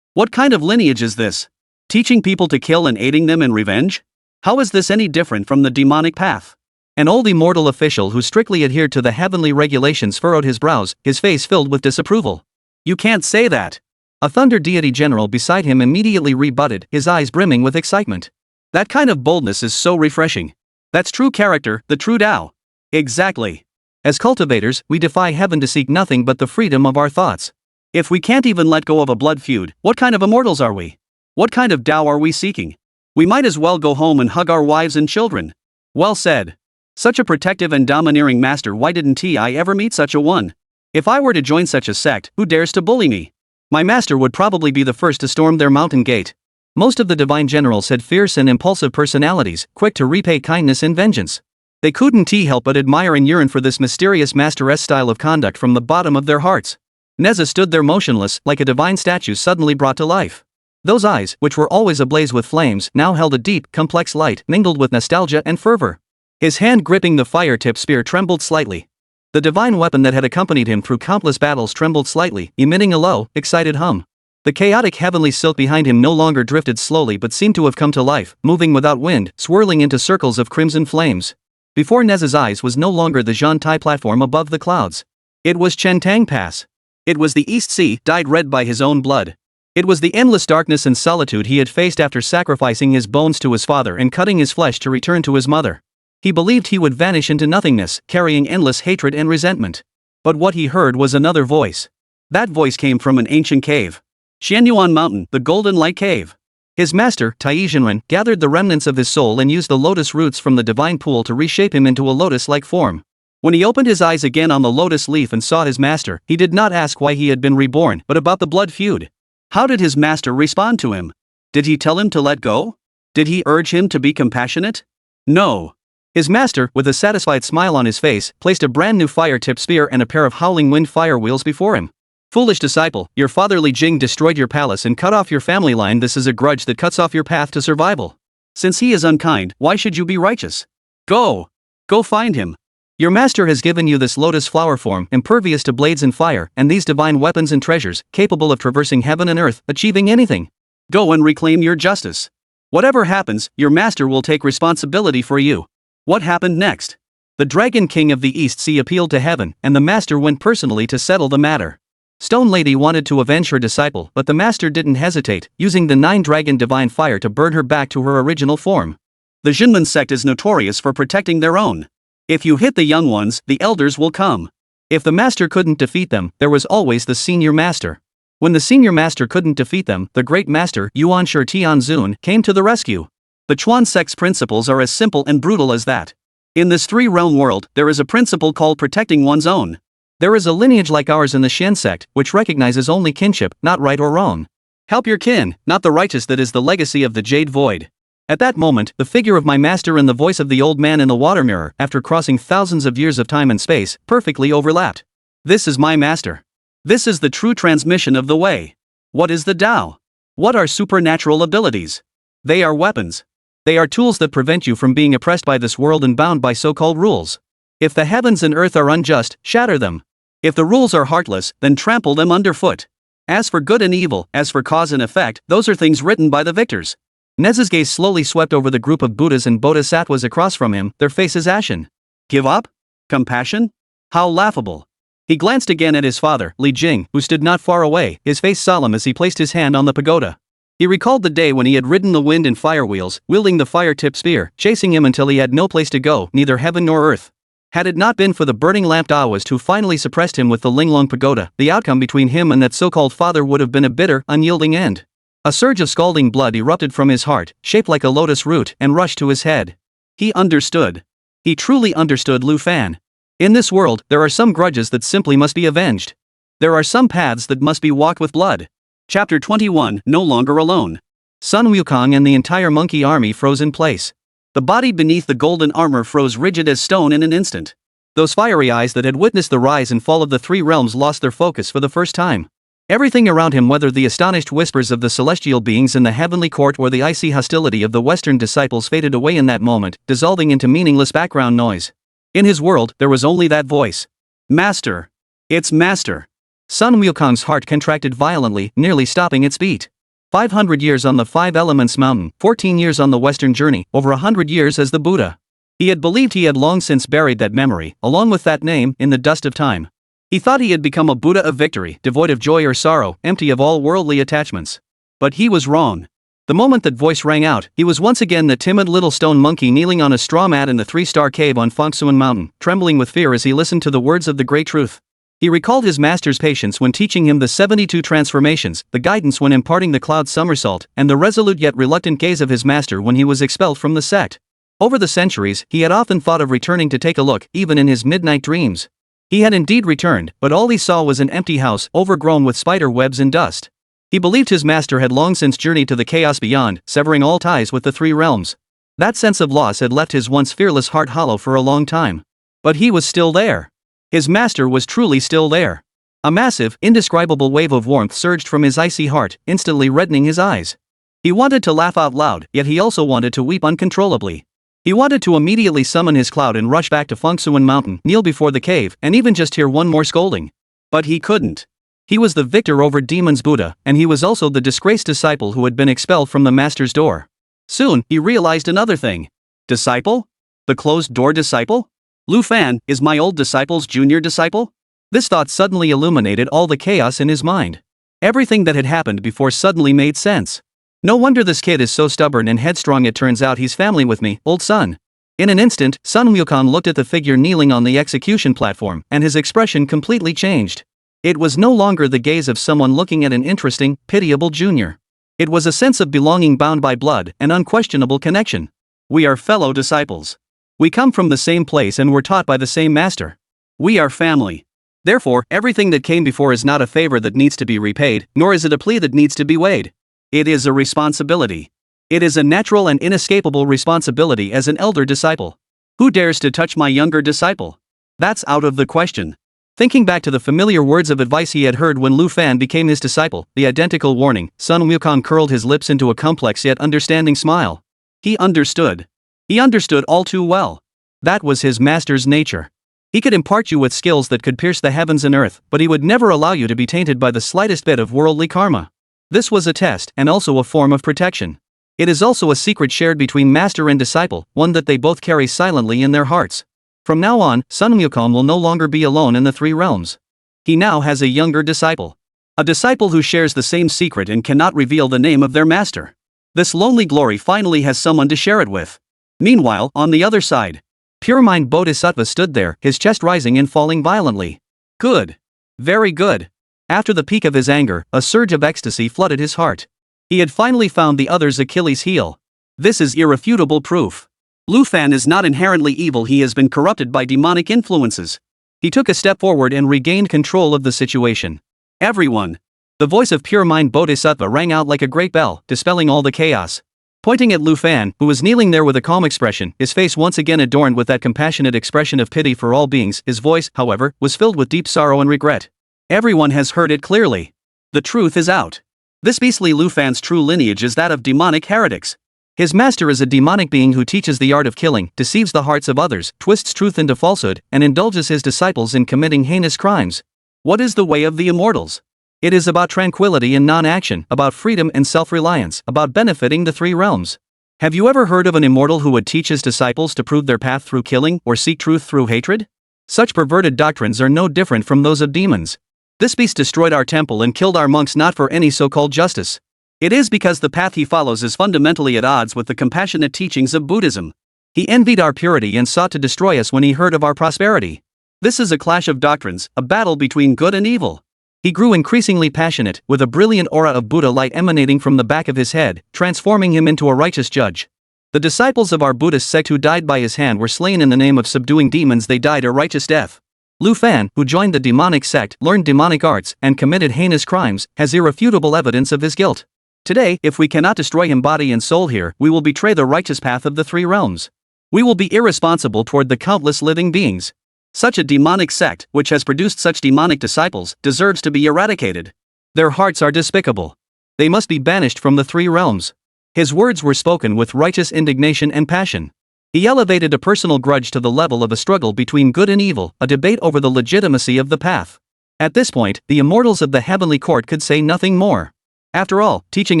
What kind of lineage is this? Teaching people to kill and aiding them in revenge? How is this any different from the demonic path? An old immortal official who strictly adhered to the heavenly regulations furrowed his brows, his face filled with disapproval. You can't say that. A thunder deity general beside him immediately rebutted, his eyes brimming with excitement. That kind of boldness is so refreshing. That's true character, the true Tao. Exactly. As cultivators, we defy heaven to seek nothing but the freedom of our thoughts. If we can't even let go of a blood feud, what kind of immortals are we? What kind of Tao are we seeking? We might as well go home and hug our wives and children. Well said. Such a protective and domineering master, why didn't I ever meet such a one? If I were to join such a sect, who dares to bully me? My master would probably be the first to storm their mountain gate. Most of the divine generals had fierce and impulsive personalities, quick to repay kindness and vengeance. They couldn't help but admire and yearn for this mysterious master's style of conduct from the bottom of their hearts. Nezha stood there motionless, like a divine statue suddenly brought to life. Those eyes, which were always ablaze with flames, now held a deep, complex light, mingled with nostalgia and fervor. His hand gripping the fire-tipped spear trembled slightly. The divine weapon that had accompanied him through countless battles trembled slightly, emitting a low, excited hum. The chaotic heavenly silk behind him no longer drifted slowly but seemed to have come to life, moving without wind, swirling into circles of crimson flames. Before Nezha's eyes was no longer the Zhantai platform above the clouds. It was Chentang Pass. It was the East Sea, dyed red by his own blood. It was the endless darkness and solitude he had faced after sacrificing his bones to his father and cutting his flesh to return to his mother. He believed he would vanish into nothingness, carrying endless hatred and resentment. But what he heard was another voice. That voice came from an ancient cave. Xianyuan Mountain, the Golden Light Cave. His master, Taizhenren, gathered the remnants of his soul and used the lotus roots from the divine pool to reshape him into a lotus-like form. When he opened his eyes again on the lotus leaf and saw his master, he did not ask why he had been reborn, but about the blood feud. How did his master respond to him? Did he tell him to let go? Did he urge him to be compassionate? No. His master, with a satisfied smile on his face, placed a brand new fire-tipped spear and a pair of howling wind fire wheels before him. Foolish disciple, your father Li Jing destroyed your palace and cut off your family line. This is a grudge that cuts off your path to survival. Since he is unkind, why should you be righteous? Go! Go find him. Your master has given you this lotus flower form, impervious to blades and fire, and these divine weapons and treasures, capable of traversing heaven and earth, achieving anything. Go and reclaim your justice. Whatever happens, your master will take responsibility for you. What happened next? The Dragon King of the East Sea appealed to heaven, and the master went personally to settle the matter. Stone Lady wanted to avenge her disciple, but the master didn't hesitate, using the 9-dragon divine fire to burn her back to her original form. The Jinmen sect is notorious for protecting their own. If you hit the young ones, the elders will come. If the master couldn't defeat them, there was always the senior master. When the senior master couldn't defeat them, the great master, Yuan Shi Tianzun, came to the rescue. The Chuan sect's principles are as simple and brutal as that. In this three-realm world, there is a principle called protecting one's own. There is a lineage like ours in the Shen sect, which recognizes only kinship, not right or wrong. Help your kin, not the righteous. That is the legacy of the Jade Void. At that moment, the figure of my master and the voice of the old man in the water mirror, after crossing thousands of years of time and space, perfectly overlapped. This is my master. This is the true transmission of the way. What is the Tao? What are supernatural abilities? They are weapons. They are tools that prevent you from being oppressed by this world and bound by so-called rules. If the heavens and earth are unjust, shatter them. If the rules are heartless, then trample them underfoot. As for good and evil, as for cause and effect, those are things written by the victors. Nezha's gaze slowly swept over the group of Buddhas and Bodhisattvas across from him, their faces ashen. Give up? Compassion? How laughable. He glanced again at his father, Li Jing, who stood not far away, his face solemn as he placed his hand on the pagoda. He recalled the day when he had ridden the wind and fire wheels, wielding the fire-tipped spear, chasing him until he had no place to go, neither heaven nor earth. Had it not been for the burning lamp Taoist who finally suppressed him with the Linglong pagoda, the outcome between him and that so-called father would have been a bitter, unyielding end. A surge of scalding blood erupted from his heart, shaped like a lotus root, and rushed to his head. He understood. He truly understood Lu Fan. In this world, there are some grudges that simply must be avenged. There are some paths that must be walked with blood. Chapter 21, No Longer Alone. Sun Wukong and the entire monkey army froze in place. The body beneath the golden armor froze rigid as stone in an instant. Those fiery eyes that had witnessed the rise and fall of the three realms lost their focus for the first time. Everything around him, whether the astonished whispers of the celestial beings in the heavenly court or the icy hostility of the Western disciples, faded away in that moment, dissolving into meaningless background noise. In his world, there was only that voice. Master. It's Master. Sun Wukong's heart contracted violently, nearly stopping its beat. 500 years on the Five Elements Mountain, 14 years on the Western journey, over 100 years as the Buddha. He had believed he had long since buried that memory, along with that name, in the dust of time. He thought he had become a Buddha of victory, devoid of joy or sorrow, empty of all worldly attachments. But he was wrong. The moment that voice rang out, he was once again the timid little stone monkey kneeling on a straw mat in the 3-star cave on Fangsuan Mountain, trembling with fear as he listened to the words of the Great Truth. He recalled his master's patience when teaching him the 72 transformations, the guidance when imparting the cloud somersault, and the resolute yet reluctant gaze of his master when he was expelled from the sect. Over the centuries, he had often thought of returning to take a look, even in his midnight dreams. He had indeed returned, but all he saw was an empty house, overgrown with spider webs and dust. He believed his master had long since journeyed to the chaos beyond, severing all ties with the three realms. That sense of loss had left his once fearless heart hollow for a long time. But he was still there. His master was truly still there. A massive, indescribable wave of warmth surged from his icy heart, instantly reddening his eyes. He wanted to laugh out loud, yet he also wanted to weep uncontrollably. He wanted to immediately summon his cloud and rush back to Fangsuan Mountain, kneel before the cave, and even just hear one more scolding. But he couldn't. He was the victor over demons Buddha, and he was also the disgraced disciple who had been expelled from the master's door. Soon, he realized another thing. Disciple? The closed-door disciple? Lu Fan is my old disciple's junior disciple? This thought suddenly illuminated all the chaos in his mind. Everything that had happened before suddenly made sense. No wonder this kid is so stubborn and headstrong. It turns out he's family with me, old son. In an instant, Sun Wukong looked at the figure kneeling on the execution platform, and his expression completely changed. It was no longer the gaze of someone looking at an interesting, pitiable junior. It was a sense of belonging bound by blood and unquestionable connection. We are fellow disciples. We come from the same place and were taught by the same master. We are family. Therefore, everything that came before is not a favor that needs to be repaid, nor is it a plea that needs to be weighed. It is a responsibility. It is a natural and inescapable responsibility as an elder disciple. Who dares to touch my younger disciple? That's out of the question. Thinking back to the familiar words of advice he had heard when Lu Fan became his disciple, the identical warning, Sun Wukong curled his lips into a complex yet understanding smile. He understood. He understood all too well. That was his master's nature. He could impart you with skills that could pierce the heavens and earth, but he would never allow you to be tainted by the slightest bit of worldly karma. This was a test and also a form of protection. It is also a secret shared between master and disciple, one that they both carry silently in their hearts. From now on, Sun Wukong will no longer be alone in the three realms. He now has a younger disciple. A disciple who shares the same secret and cannot reveal the name of their master. This lonely glory finally has someone to share it with. Meanwhile, on the other side, Pure Mind Bodhisattva stood there, his chest rising and falling violently. Good. Very good. After the peak of his anger, a surge of ecstasy flooded his heart. He had finally found the other's Achilles heel. This is irrefutable proof. Lu Fan is not inherently evil, he has been corrupted by demonic influences. He took a step forward and regained control of the situation. Everyone. The voice of Pure Mind Bodhisattva rang out like a great bell, dispelling all the chaos. Pointing at Lu Fan, who was kneeling there with a calm expression, his face once again adorned with that compassionate expression of pity for all beings, his voice, however, was filled with deep sorrow and regret. Everyone has heard it clearly. The truth is out. This beastly Lu Fan's true lineage is that of demonic heretics. His master is a demonic being who teaches the art of killing, deceives the hearts of others, twists truth into falsehood, and indulges his disciples in committing heinous crimes. What is the way of the immortals? It is about tranquility and non-action, about freedom and self-reliance, about benefiting the three realms. Have you ever heard of an immortal who would teach his disciples to prove their path through killing or seek truth through hatred? Such perverted doctrines are no different from those of demons. This beast destroyed our temple and killed our monks not for any so-called justice. It is because the path he follows is fundamentally at odds with the compassionate teachings of Buddhism. He envied our purity and sought to destroy us when he heard of our prosperity. This is a clash of doctrines, a battle between good and evil. He grew increasingly passionate, with a brilliant aura of Buddha light emanating from the back of his head, transforming him into a righteous judge. The disciples of our Buddhist sect who died by his hand were slain in the name of subduing demons. They died a righteous death. Lu Fan, who joined the demonic sect, learned demonic arts, and committed heinous crimes, has irrefutable evidence of his guilt. Today, if we cannot destroy him body and soul here, we will betray the righteous path of the three realms. We will be irresponsible toward the countless living beings. Such a demonic sect, which has produced such demonic disciples, deserves to be eradicated. Their hearts are despicable. They must be banished from the three realms. His words were spoken with righteous indignation and passion. He elevated a personal grudge to the level of a struggle between good and evil, a debate over the legitimacy of the path. At this point, the immortals of the heavenly court could say nothing more. After all, teaching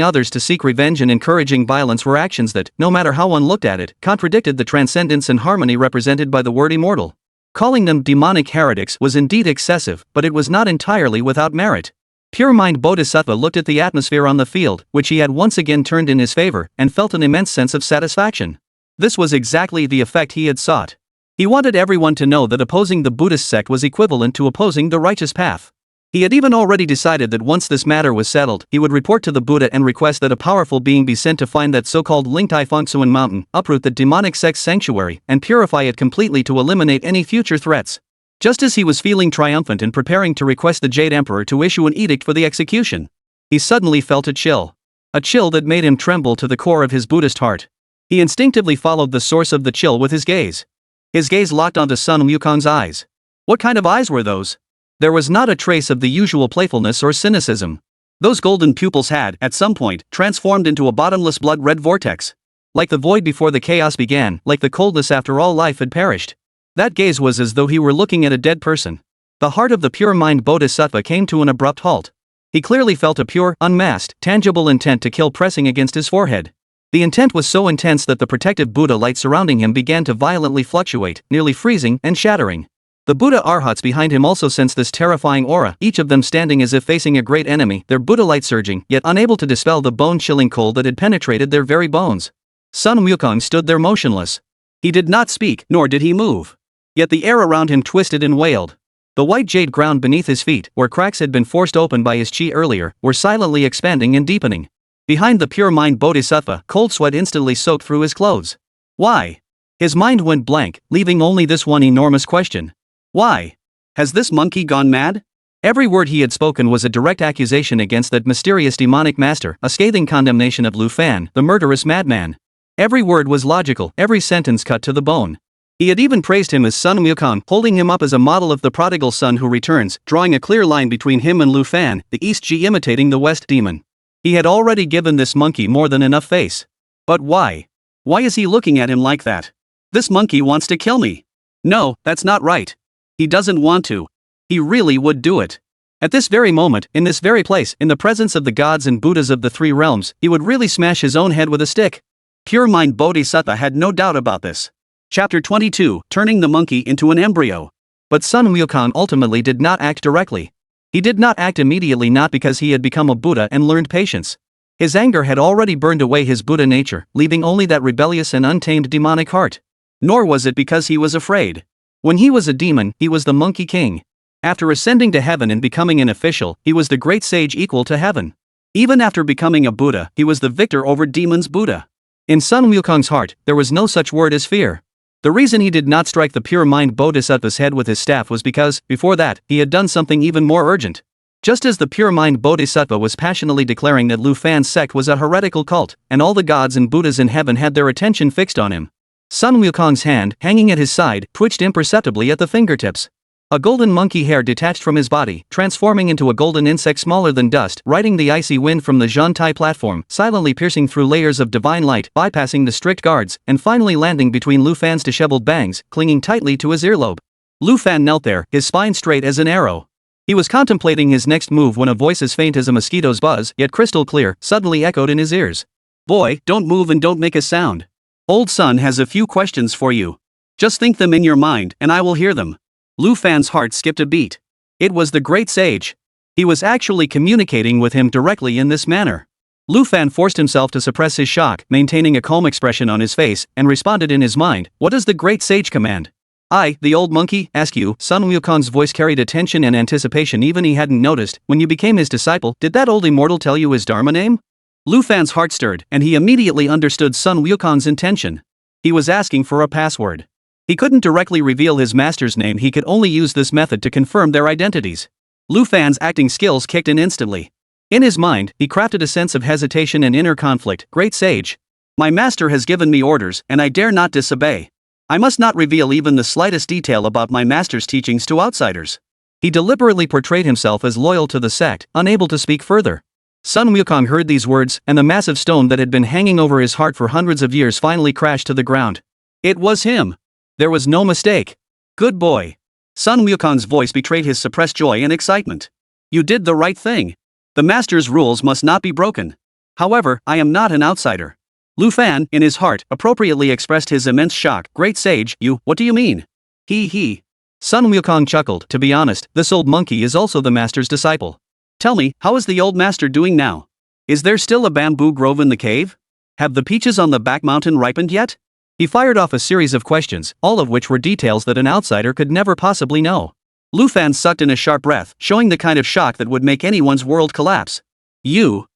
others to seek revenge and encouraging violence were actions that, no matter how one looked at it, contradicted the transcendence and harmony represented by the word immortal. Calling them demonic heretics was indeed excessive, but it was not entirely without merit. Pure Mind Bodhisattva looked at the atmosphere on the field, which he had once again turned in his favor, and felt an immense sense of satisfaction. This was exactly the effect he had sought. He wanted everyone to know that opposing the Buddhist sect was equivalent to opposing the righteous path. He had even already decided that once this matter was settled, he would report to the Buddha and request that a powerful being be sent to find that so-called Lingtai Fengsuan mountain, uproot the demonic sect's sanctuary, and purify it completely to eliminate any future threats. Just as he was feeling triumphant and preparing to request the Jade Emperor to issue an edict for the execution, he suddenly felt a chill. A chill that made him tremble to the core of his Buddhist heart. He instinctively followed the source of the chill with his gaze. His gaze locked onto Sun Wukong's eyes. What kind of eyes were those? There was not a trace of the usual playfulness or cynicism. Those golden pupils had, at some point, transformed into a bottomless blood-red vortex. Like the void before the chaos began, like the coldness after all life had perished. That gaze was as though he were looking at a dead person. The heart of the pure mind Bodhisattva came to an abrupt halt. He clearly felt a pure, unmasked, tangible intent to kill pressing against his forehead. The intent was so intense that the protective Buddha light surrounding him began to violently fluctuate, nearly freezing and shattering. The Buddha Arhats behind him also sensed this terrifying aura, each of them standing as if facing a great enemy, their Buddha light surging, yet unable to dispel the bone-chilling cold that had penetrated their very bones. Sun Wukong stood there motionless. He did not speak, nor did he move. Yet the air around him twisted and wailed. The white jade ground beneath his feet, where cracks had been forced open by his chi earlier, were silently expanding and deepening. Behind the pure mind bodhisattva, cold sweat instantly soaked through his clothes. Why? His mind went blank, leaving only this one enormous question. Why? Has this monkey gone mad? Every word he had spoken was a direct accusation against that mysterious demonic master, a scathing condemnation of Lu Fan, the murderous madman. Every word was logical, every sentence cut to the bone. He had even praised him as Sun Wukong, holding him up as a model of the prodigal son who returns, drawing a clear line between him and Lu Fan, the East Ji imitating the West demon. He had already given this monkey more than enough face. But why? Why is he looking at him like that? This monkey wants to kill me. No, that's not right. He doesn't want to. He really would do it. At this very moment, in this very place, in the presence of the gods and Buddhas of the three realms, he would really smash his own head with a stick. Pure mind bodhisattva had no doubt about this. Chapter 22, Turning the Monkey into an Embryo. But Sun Wukong ultimately did not act directly. He did not act immediately, not because he had become a Buddha and learned patience. His anger had already burned away his Buddha nature, leaving only that rebellious and untamed demonic heart. Nor was it because he was afraid. When he was a demon, he was the Monkey King. After ascending to heaven and becoming an official, he was the great sage equal to heaven. Even after becoming a Buddha, he was the victor over demons Buddha. In Sun Wukong's heart, there was no such word as fear. The reason he did not strike the pure mind bodhisattva's head with his staff was because, before that, he had done something even more urgent. Just as the pure mind bodhisattva was passionately declaring that Lu Fan's sect was a heretical cult, and all the gods and Buddhas in heaven had their attention fixed on him, Sun Wukong's hand, hanging at his side, twitched imperceptibly at the fingertips. A golden monkey hair detached from his body, transforming into a golden insect smaller than dust, riding the icy wind from the Zhantai platform, silently piercing through layers of divine light, bypassing the strict guards, and finally landing between Lu Fan's disheveled bangs, clinging tightly to his earlobe. Lu Fan knelt there, his spine straight as an arrow. He was contemplating his next move when a voice as faint as a mosquito's buzz, yet crystal clear, suddenly echoed in his ears. Boy, don't move and don't make a sound. Old Sun has a few questions for you. Just think them in your mind, and I will hear them. Lu Fan's heart skipped a beat. It was the great sage. He was actually communicating with him directly in this manner. Lu Fan forced himself to suppress his shock, maintaining a calm expression on his face, and responded in his mind, "What does the great sage command?" "I, the old monkey, ask you." Sun Wukong's voice carried attention and anticipation even he hadn't noticed. "When you became his disciple, did that old immortal tell you his dharma name?" Lu Fan's heart stirred, and he immediately understood Sun Wukong's intention. He was asking for a password. He couldn't directly reveal his master's name, he could only use this method to confirm their identities. Lu Fan's acting skills kicked in instantly. In his mind, he crafted a sense of hesitation and inner conflict. "Great sage. My master has given me orders, and I dare not disobey. I must not reveal even the slightest detail about my master's teachings to outsiders." He deliberately portrayed himself as loyal to the sect, unable to speak further. Sun Wukong heard these words, and the massive stone that had been hanging over his heart for hundreds of years finally crashed to the ground. It was him. There was no mistake. "Good boy." Sun Wukong's voice betrayed his suppressed joy and excitement. "You did the right thing. The master's rules must not be broken. However, I am not an outsider." Lu Fan, in his heart, appropriately expressed his immense shock. "Great sage, what do you mean?" He. Sun Wukong chuckled. "To be honest, this old monkey is also the master's disciple. Tell me, how is the old master doing now? Is there still a bamboo grove in the cave? Have the peaches on the back mountain ripened yet?" He fired off a series of questions, all of which were details that an outsider could never possibly know. Lu Fan sucked in a sharp breath, showing the kind of shock that would make anyone's world collapse. You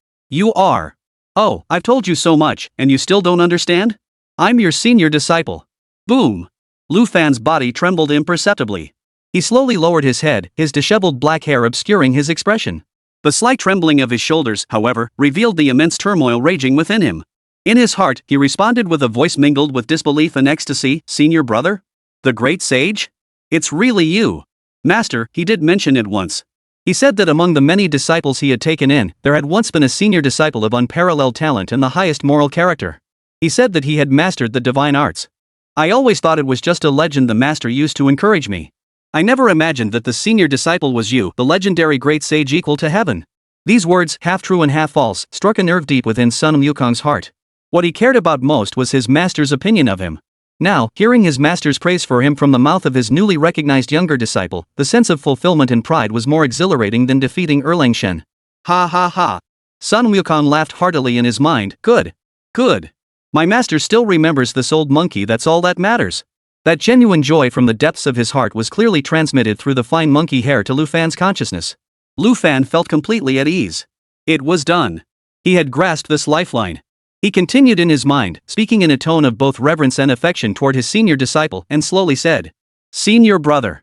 are. Oh, I've told you so much, and you still don't understand? I'm your senior disciple. Boom. Lu Fan's body trembled imperceptibly. He slowly lowered his head, his disheveled black hair obscuring his expression. The slight trembling of his shoulders, however, revealed the immense turmoil raging within him. In his heart, he responded with a voice mingled with disbelief and ecstasy, "Senior brother? The great sage? It's really you." "Master," he did mention it once. He said that among the many disciples he had taken in, there had once been a senior disciple of unparalleled talent and the highest moral character. He said that he had mastered the divine arts. "I always thought it was just a legend the master used to encourage me. I never imagined that the senior disciple was you, the legendary great sage equal to heaven." These words, half true and half false, struck a nerve deep within Sun Wukong's heart. What he cared about most was his master's opinion of him. Now, hearing his master's praise for him from the mouth of his newly recognized younger disciple, the sense of fulfillment and pride was more exhilarating than defeating Erlangshen. Ha ha ha. Sun Wukong laughed heartily in his mind. Good. My master still remembers this old monkey, that's all that matters. That genuine joy from the depths of his heart was clearly transmitted through the fine monkey hair to Lu Fan's consciousness. Lu Fan felt completely at ease. It was done. He had grasped this lifeline. He continued in his mind, speaking in a tone of both reverence and affection toward his senior disciple, and slowly said, "Senior brother.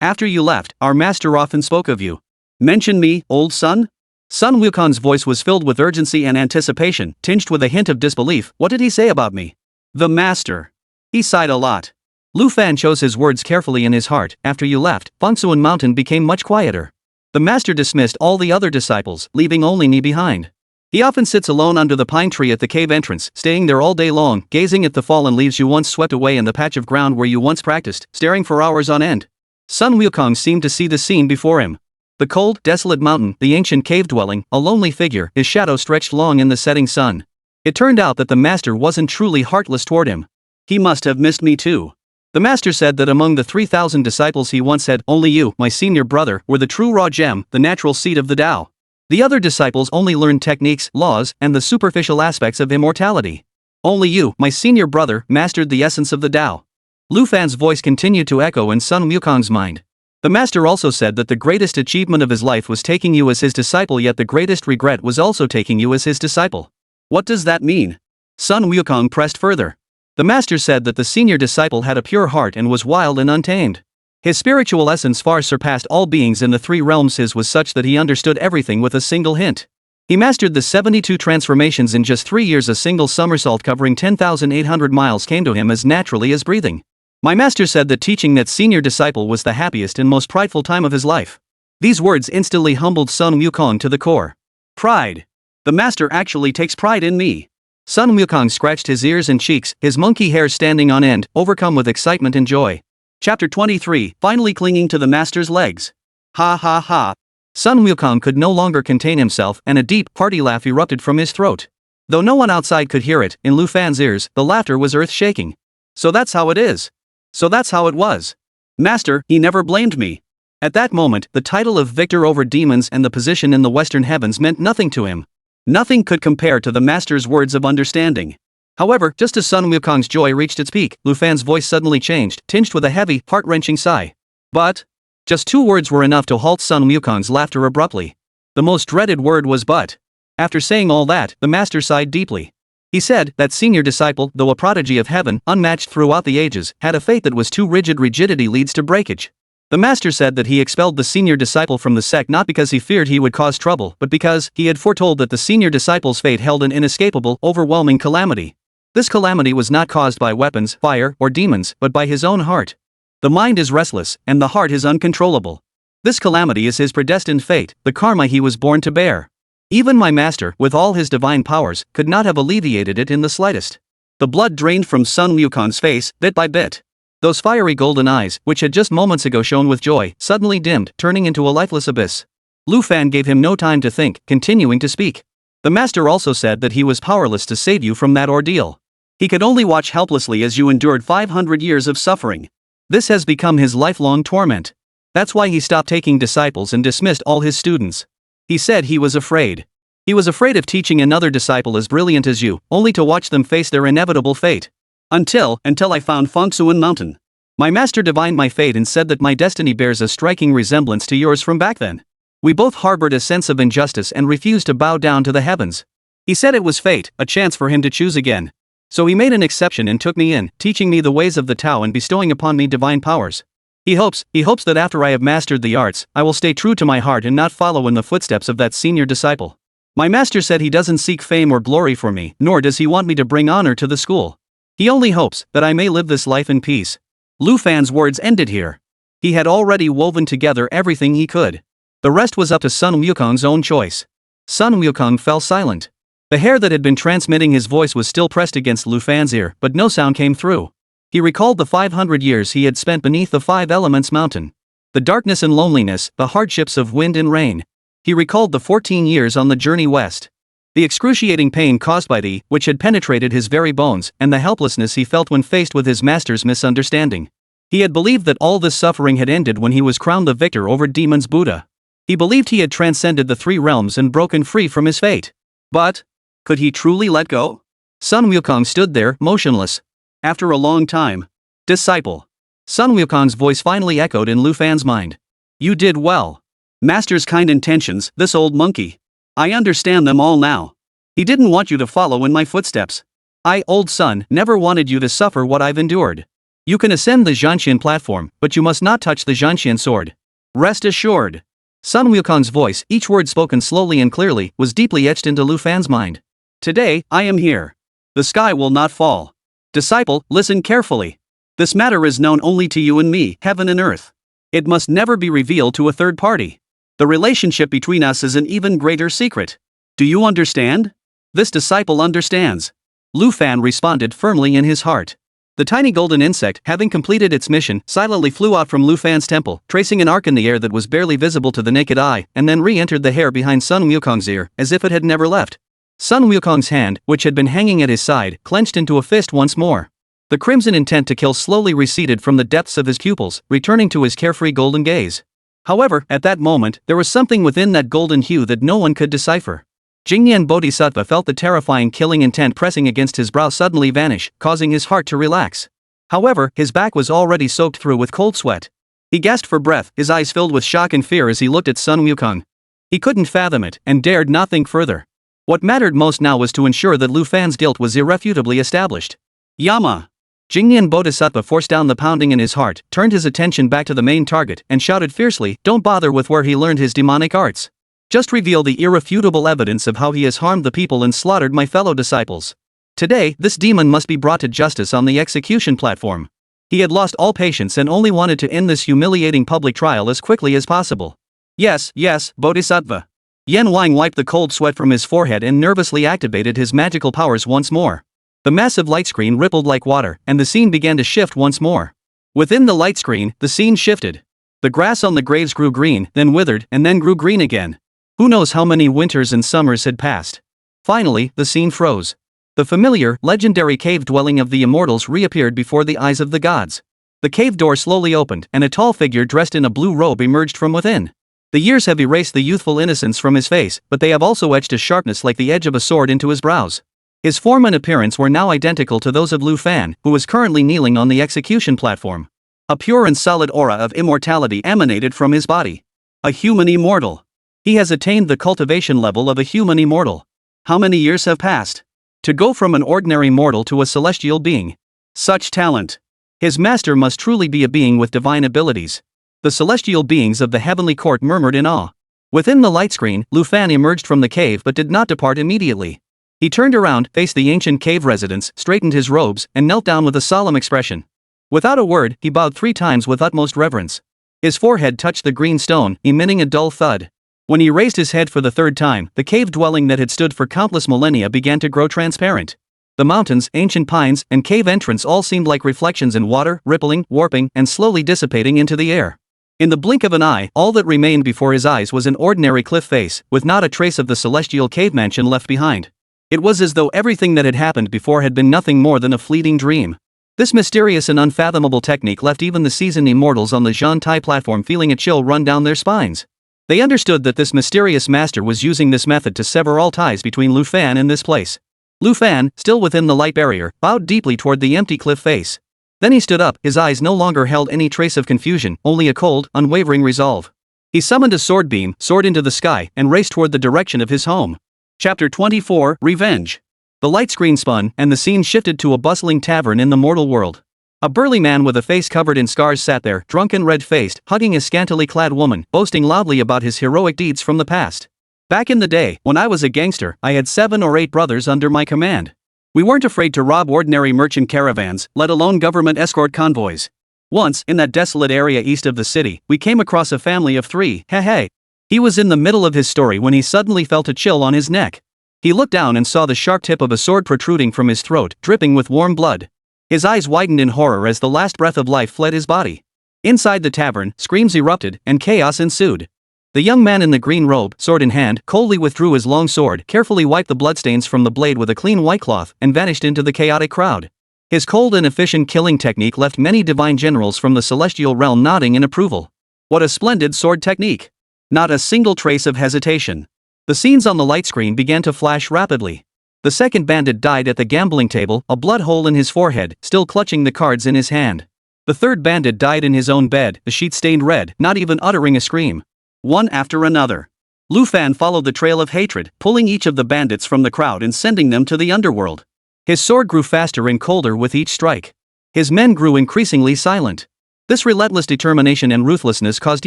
After you left, our master often spoke of you. Mention me, old son?" Sun Wukong's voice was filled with urgency and anticipation, tinged with a hint of disbelief. "What did he say about me?" "The master. He sighed a lot." Lu Fan chose his words carefully in his heart. "After you left, Fengsuan Mountain became much quieter. The master dismissed all the other disciples, leaving only me behind. He often sits alone under the pine tree at the cave entrance, staying there all day long, gazing at the fallen leaves you once swept away in the patch of ground where you once practiced, staring for hours on end." Sun Wukong seemed to see the scene before him. The cold, desolate mountain, the ancient cave dwelling, a lonely figure, his shadow stretched long in the setting sun. It turned out that the master wasn't truly heartless toward him. He must have missed me too. The master said that among the 3,000 disciples he once had, only you, my senior brother, were the true raw gem, the natural seed of the Tao. The other disciples only learned techniques, laws, and the superficial aspects of immortality. Only you, my senior brother, mastered the essence of the Tao. Lu Fan's voice continued to echo in Sun Wukong's mind. The master also said that the greatest achievement of his life was taking you as his disciple, yet the greatest regret was also taking you as his disciple. What does that mean? Sun Wukong pressed further. The master said that the senior disciple had a pure heart and was wild and untamed. His spiritual essence far surpassed all beings in the three realms. His was such that he understood everything with a single hint. He mastered the 72 transformations in just 3 years. A single somersault covering 10,800 miles came to him as naturally as breathing. My master said that teaching that senior disciple was the happiest and most prideful time of his life. These words instantly humbled Sun Wukong to the core. Pride. The master actually takes pride in me. Sun Wukong scratched his ears and cheeks, his monkey hair standing on end, overcome with excitement and joy. Chapter 23, finally clinging to the master's legs. Ha ha ha. Sun Wukong could no longer contain himself, and a deep, hearty laugh erupted from his throat. Though no one outside could hear it, in Lu Fan's ears, the laughter was earth-shaking. So that's how it is. So that's how it was. Master, he never blamed me. At that moment, the title of victor over demons and the position in the western heavens meant nothing to him. Nothing could compare to the master's words of understanding. However, just as Sun Wukong's joy reached its peak, Lu Fan's voice suddenly changed, tinged with a heavy, heart-wrenching sigh. But? Just 2 words were enough to halt Sun Wukong's laughter abruptly. The most dreaded word was but. After saying all that, the master sighed deeply. He said that senior disciple, though a prodigy of heaven, unmatched throughout the ages, had a fate that was too rigid. Rigidity leads to breakage. The master said that he expelled the senior disciple from the sect not because he feared he would cause trouble, but because he had foretold that the senior disciple's fate held an inescapable, overwhelming calamity. This calamity was not caused by weapons, fire, or demons, but by his own heart. The mind is restless, and the heart is uncontrollable. This calamity is his predestined fate, the karma he was born to bear. Even my master, with all his divine powers, could not have alleviated it in the slightest. The blood drained from Sun Wukong's face, bit by bit. Those fiery golden eyes, which had just moments ago shone with joy, suddenly dimmed, turning into a lifeless abyss. Lu Fan gave him no time to think, continuing to speak. The master also said that he was powerless to save you from that ordeal. He could only watch helplessly as you endured 500 years of suffering. This has become his lifelong torment. That's why he stopped taking disciples and dismissed all his students. He said he was afraid. He was afraid of teaching another disciple as brilliant as you, only to watch them face their inevitable fate. Until I found Fengsuan Mountain. My master divined my fate and said that my destiny bears a striking resemblance to yours from back then. We both harbored a sense of injustice and refused to bow down to the heavens. He said it was fate, a chance for him to choose again. So he made an exception and took me in, teaching me the ways of the Tao and bestowing upon me divine powers. He hopes that after I have mastered the arts, I will stay true to my heart and not follow in the footsteps of that senior disciple. My master said he doesn't seek fame or glory for me, nor does he want me to bring honor to the school. He only hopes that I may live this life in peace. Lu Fan's words ended here. He had already woven together everything he could. The rest was up to Sun Wukong's own choice. Sun Wukong fell silent. The hair that had been transmitting his voice was still pressed against Lu Fan's ear, but no sound came through. He recalled the 500 years he had spent beneath the 5 Elements mountain. The darkness and loneliness, the hardships of wind and rain. He recalled the 14 years on the journey west. The excruciating pain caused by which had penetrated his very bones, and the helplessness he felt when faced with his master's misunderstanding. He had believed that all this suffering had ended when he was crowned the victor over demons Buddha. He believed he had transcended the 3 realms and broken free from his fate. But could he truly let go? Sun Wukong stood there, motionless. After a long time, Disciple. Sun Wukong's voice finally echoed in Lu Fan's mind. You did well. Master's kind intentions, this old monkey. I understand them all now. He didn't want you to follow in my footsteps. I, old son, never wanted you to suffer what I've endured. You can ascend the Jianxian platform, but you must not touch the Jianxian sword. Rest assured. Sun Wukong's voice, each word spoken slowly and clearly, was deeply etched into Lu Fan's mind. Today, I am here. The sky will not fall. Disciple, listen carefully. This matter is known only to you and me, heaven and earth. It must never be revealed to a third party. The relationship between us is an even greater secret. Do you understand? This disciple understands. Lu Fan responded firmly in his heart. The tiny golden insect, having completed its mission, silently flew out from Lu Fan's temple, tracing an arc in the air that was barely visible to the naked eye, and then re-entered the hair behind Sun Wukong's ear, as if it had never left. Sun Wukong's hand, which had been hanging at his side, clenched into a fist once more. The crimson intent to kill slowly receded from the depths of his pupils, returning to his carefree golden gaze. However, at that moment, there was something within that golden hue that no one could decipher. Jingyan Bodhisattva felt the terrifying killing intent pressing against his brow suddenly vanish, causing his heart to relax. However, his back was already soaked through with cold sweat. He gasped for breath, his eyes filled with shock and fear as he looked at Sun Wukong. He couldn't fathom it, and dared not think further. What mattered most now was to ensure that Lu Fan's guilt was irrefutably established. Yama! Jingyan Bodhisattva forced down the pounding in his heart, turned his attention back to the main target, and shouted fiercely, "Don't bother with where he learned his demonic arts. Just reveal the irrefutable evidence of how he has harmed the people and slaughtered my fellow disciples. Today, this demon must be brought to justice on the execution platform." He had lost all patience and only wanted to end this humiliating public trial as quickly as possible. Yes, Bodhisattva. Yan Wang wiped the cold sweat from his forehead and nervously activated his magical powers once more. The massive light screen rippled like water, and the scene began to shift once more. Within the light screen, the scene shifted. The grass on the graves grew green, then withered, and then grew green again. Who knows how many winters and summers had passed. Finally, the scene froze. The familiar, legendary cave dwelling of the immortals reappeared before the eyes of the gods. The cave door slowly opened, and a tall figure dressed in a blue robe emerged from within. The years have erased the youthful innocence from his face, but they have also etched a sharpness like the edge of a sword into his brows. His form and appearance were now identical to those of Lu Fan, who was currently kneeling on the execution platform. A pure and solid aura of immortality emanated from his body. A human immortal. He has attained the cultivation level of a human immortal. How many years have passed? To go from an ordinary mortal to a celestial being. Such talent. His master must truly be a being with divine abilities. The celestial beings of the heavenly court murmured in awe. Within the light screen, Lu Fan emerged from the cave but did not depart immediately. He turned around, faced the ancient cave residents, straightened his robes, and knelt down with a solemn expression. Without a word, he bowed 3 times with utmost reverence. His forehead touched the green stone, emitting a dull thud. When he raised his head for the 3rd time, the cave dwelling that had stood for countless millennia began to grow transparent. The mountains, ancient pines, and cave entrance all seemed like reflections in water, rippling, warping, and slowly dissipating into the air. In the blink of an eye, all that remained before his eyes was an ordinary cliff face, with not a trace of the celestial cave mansion left behind. It was as though everything that had happened before had been nothing more than a fleeting dream. This mysterious and unfathomable technique left even the seasoned immortals on the Jiantai platform feeling a chill run down their spines. They understood that this mysterious master was using this method to sever all ties between Lu Fan and this place. Lu Fan, still within the light barrier, bowed deeply toward the empty cliff face. Then he stood up, his eyes no longer held any trace of confusion, only a cold, unwavering resolve. He summoned a sword beam, soared into the sky, and raced toward the direction of his home. Chapter 24, Revenge. The light screen spun, and the scene shifted to a bustling tavern in the mortal world. A burly man with a face covered in scars sat there, drunk and red-faced, hugging a scantily clad woman, boasting loudly about his heroic deeds from the past. Back in the day, when I was a gangster, I had 7 or 8 brothers under my command. We weren't afraid to rob ordinary merchant caravans, let alone government escort convoys. Once, in that desolate area east of the city, we came across a family of 3, hey. He was in the middle of his story when he suddenly felt a chill on his neck. He looked down and saw the sharp tip of a sword protruding from his throat, dripping with warm blood. His eyes widened in horror as the last breath of life fled his body. Inside the tavern, screams erupted, and chaos ensued. The young man in the green robe, sword in hand, coldly withdrew his long sword, carefully wiped the bloodstains from the blade with a clean white cloth, and vanished into the chaotic crowd. His cold and efficient killing technique left many divine generals from the celestial realm nodding in approval. What a splendid sword technique! Not a single trace of hesitation. The scenes on the light screen began to flash rapidly. The second bandit died at the gambling table, a blood hole in his forehead, still clutching the cards in his hand. The third bandit died in his own bed, the sheet stained red, not even uttering a scream. One after another. Lu Fan followed the trail of hatred, pulling each of the bandits from the crowd and sending them to the underworld. His sword grew faster and colder with each strike. His men grew increasingly silent. This relentless determination and ruthlessness caused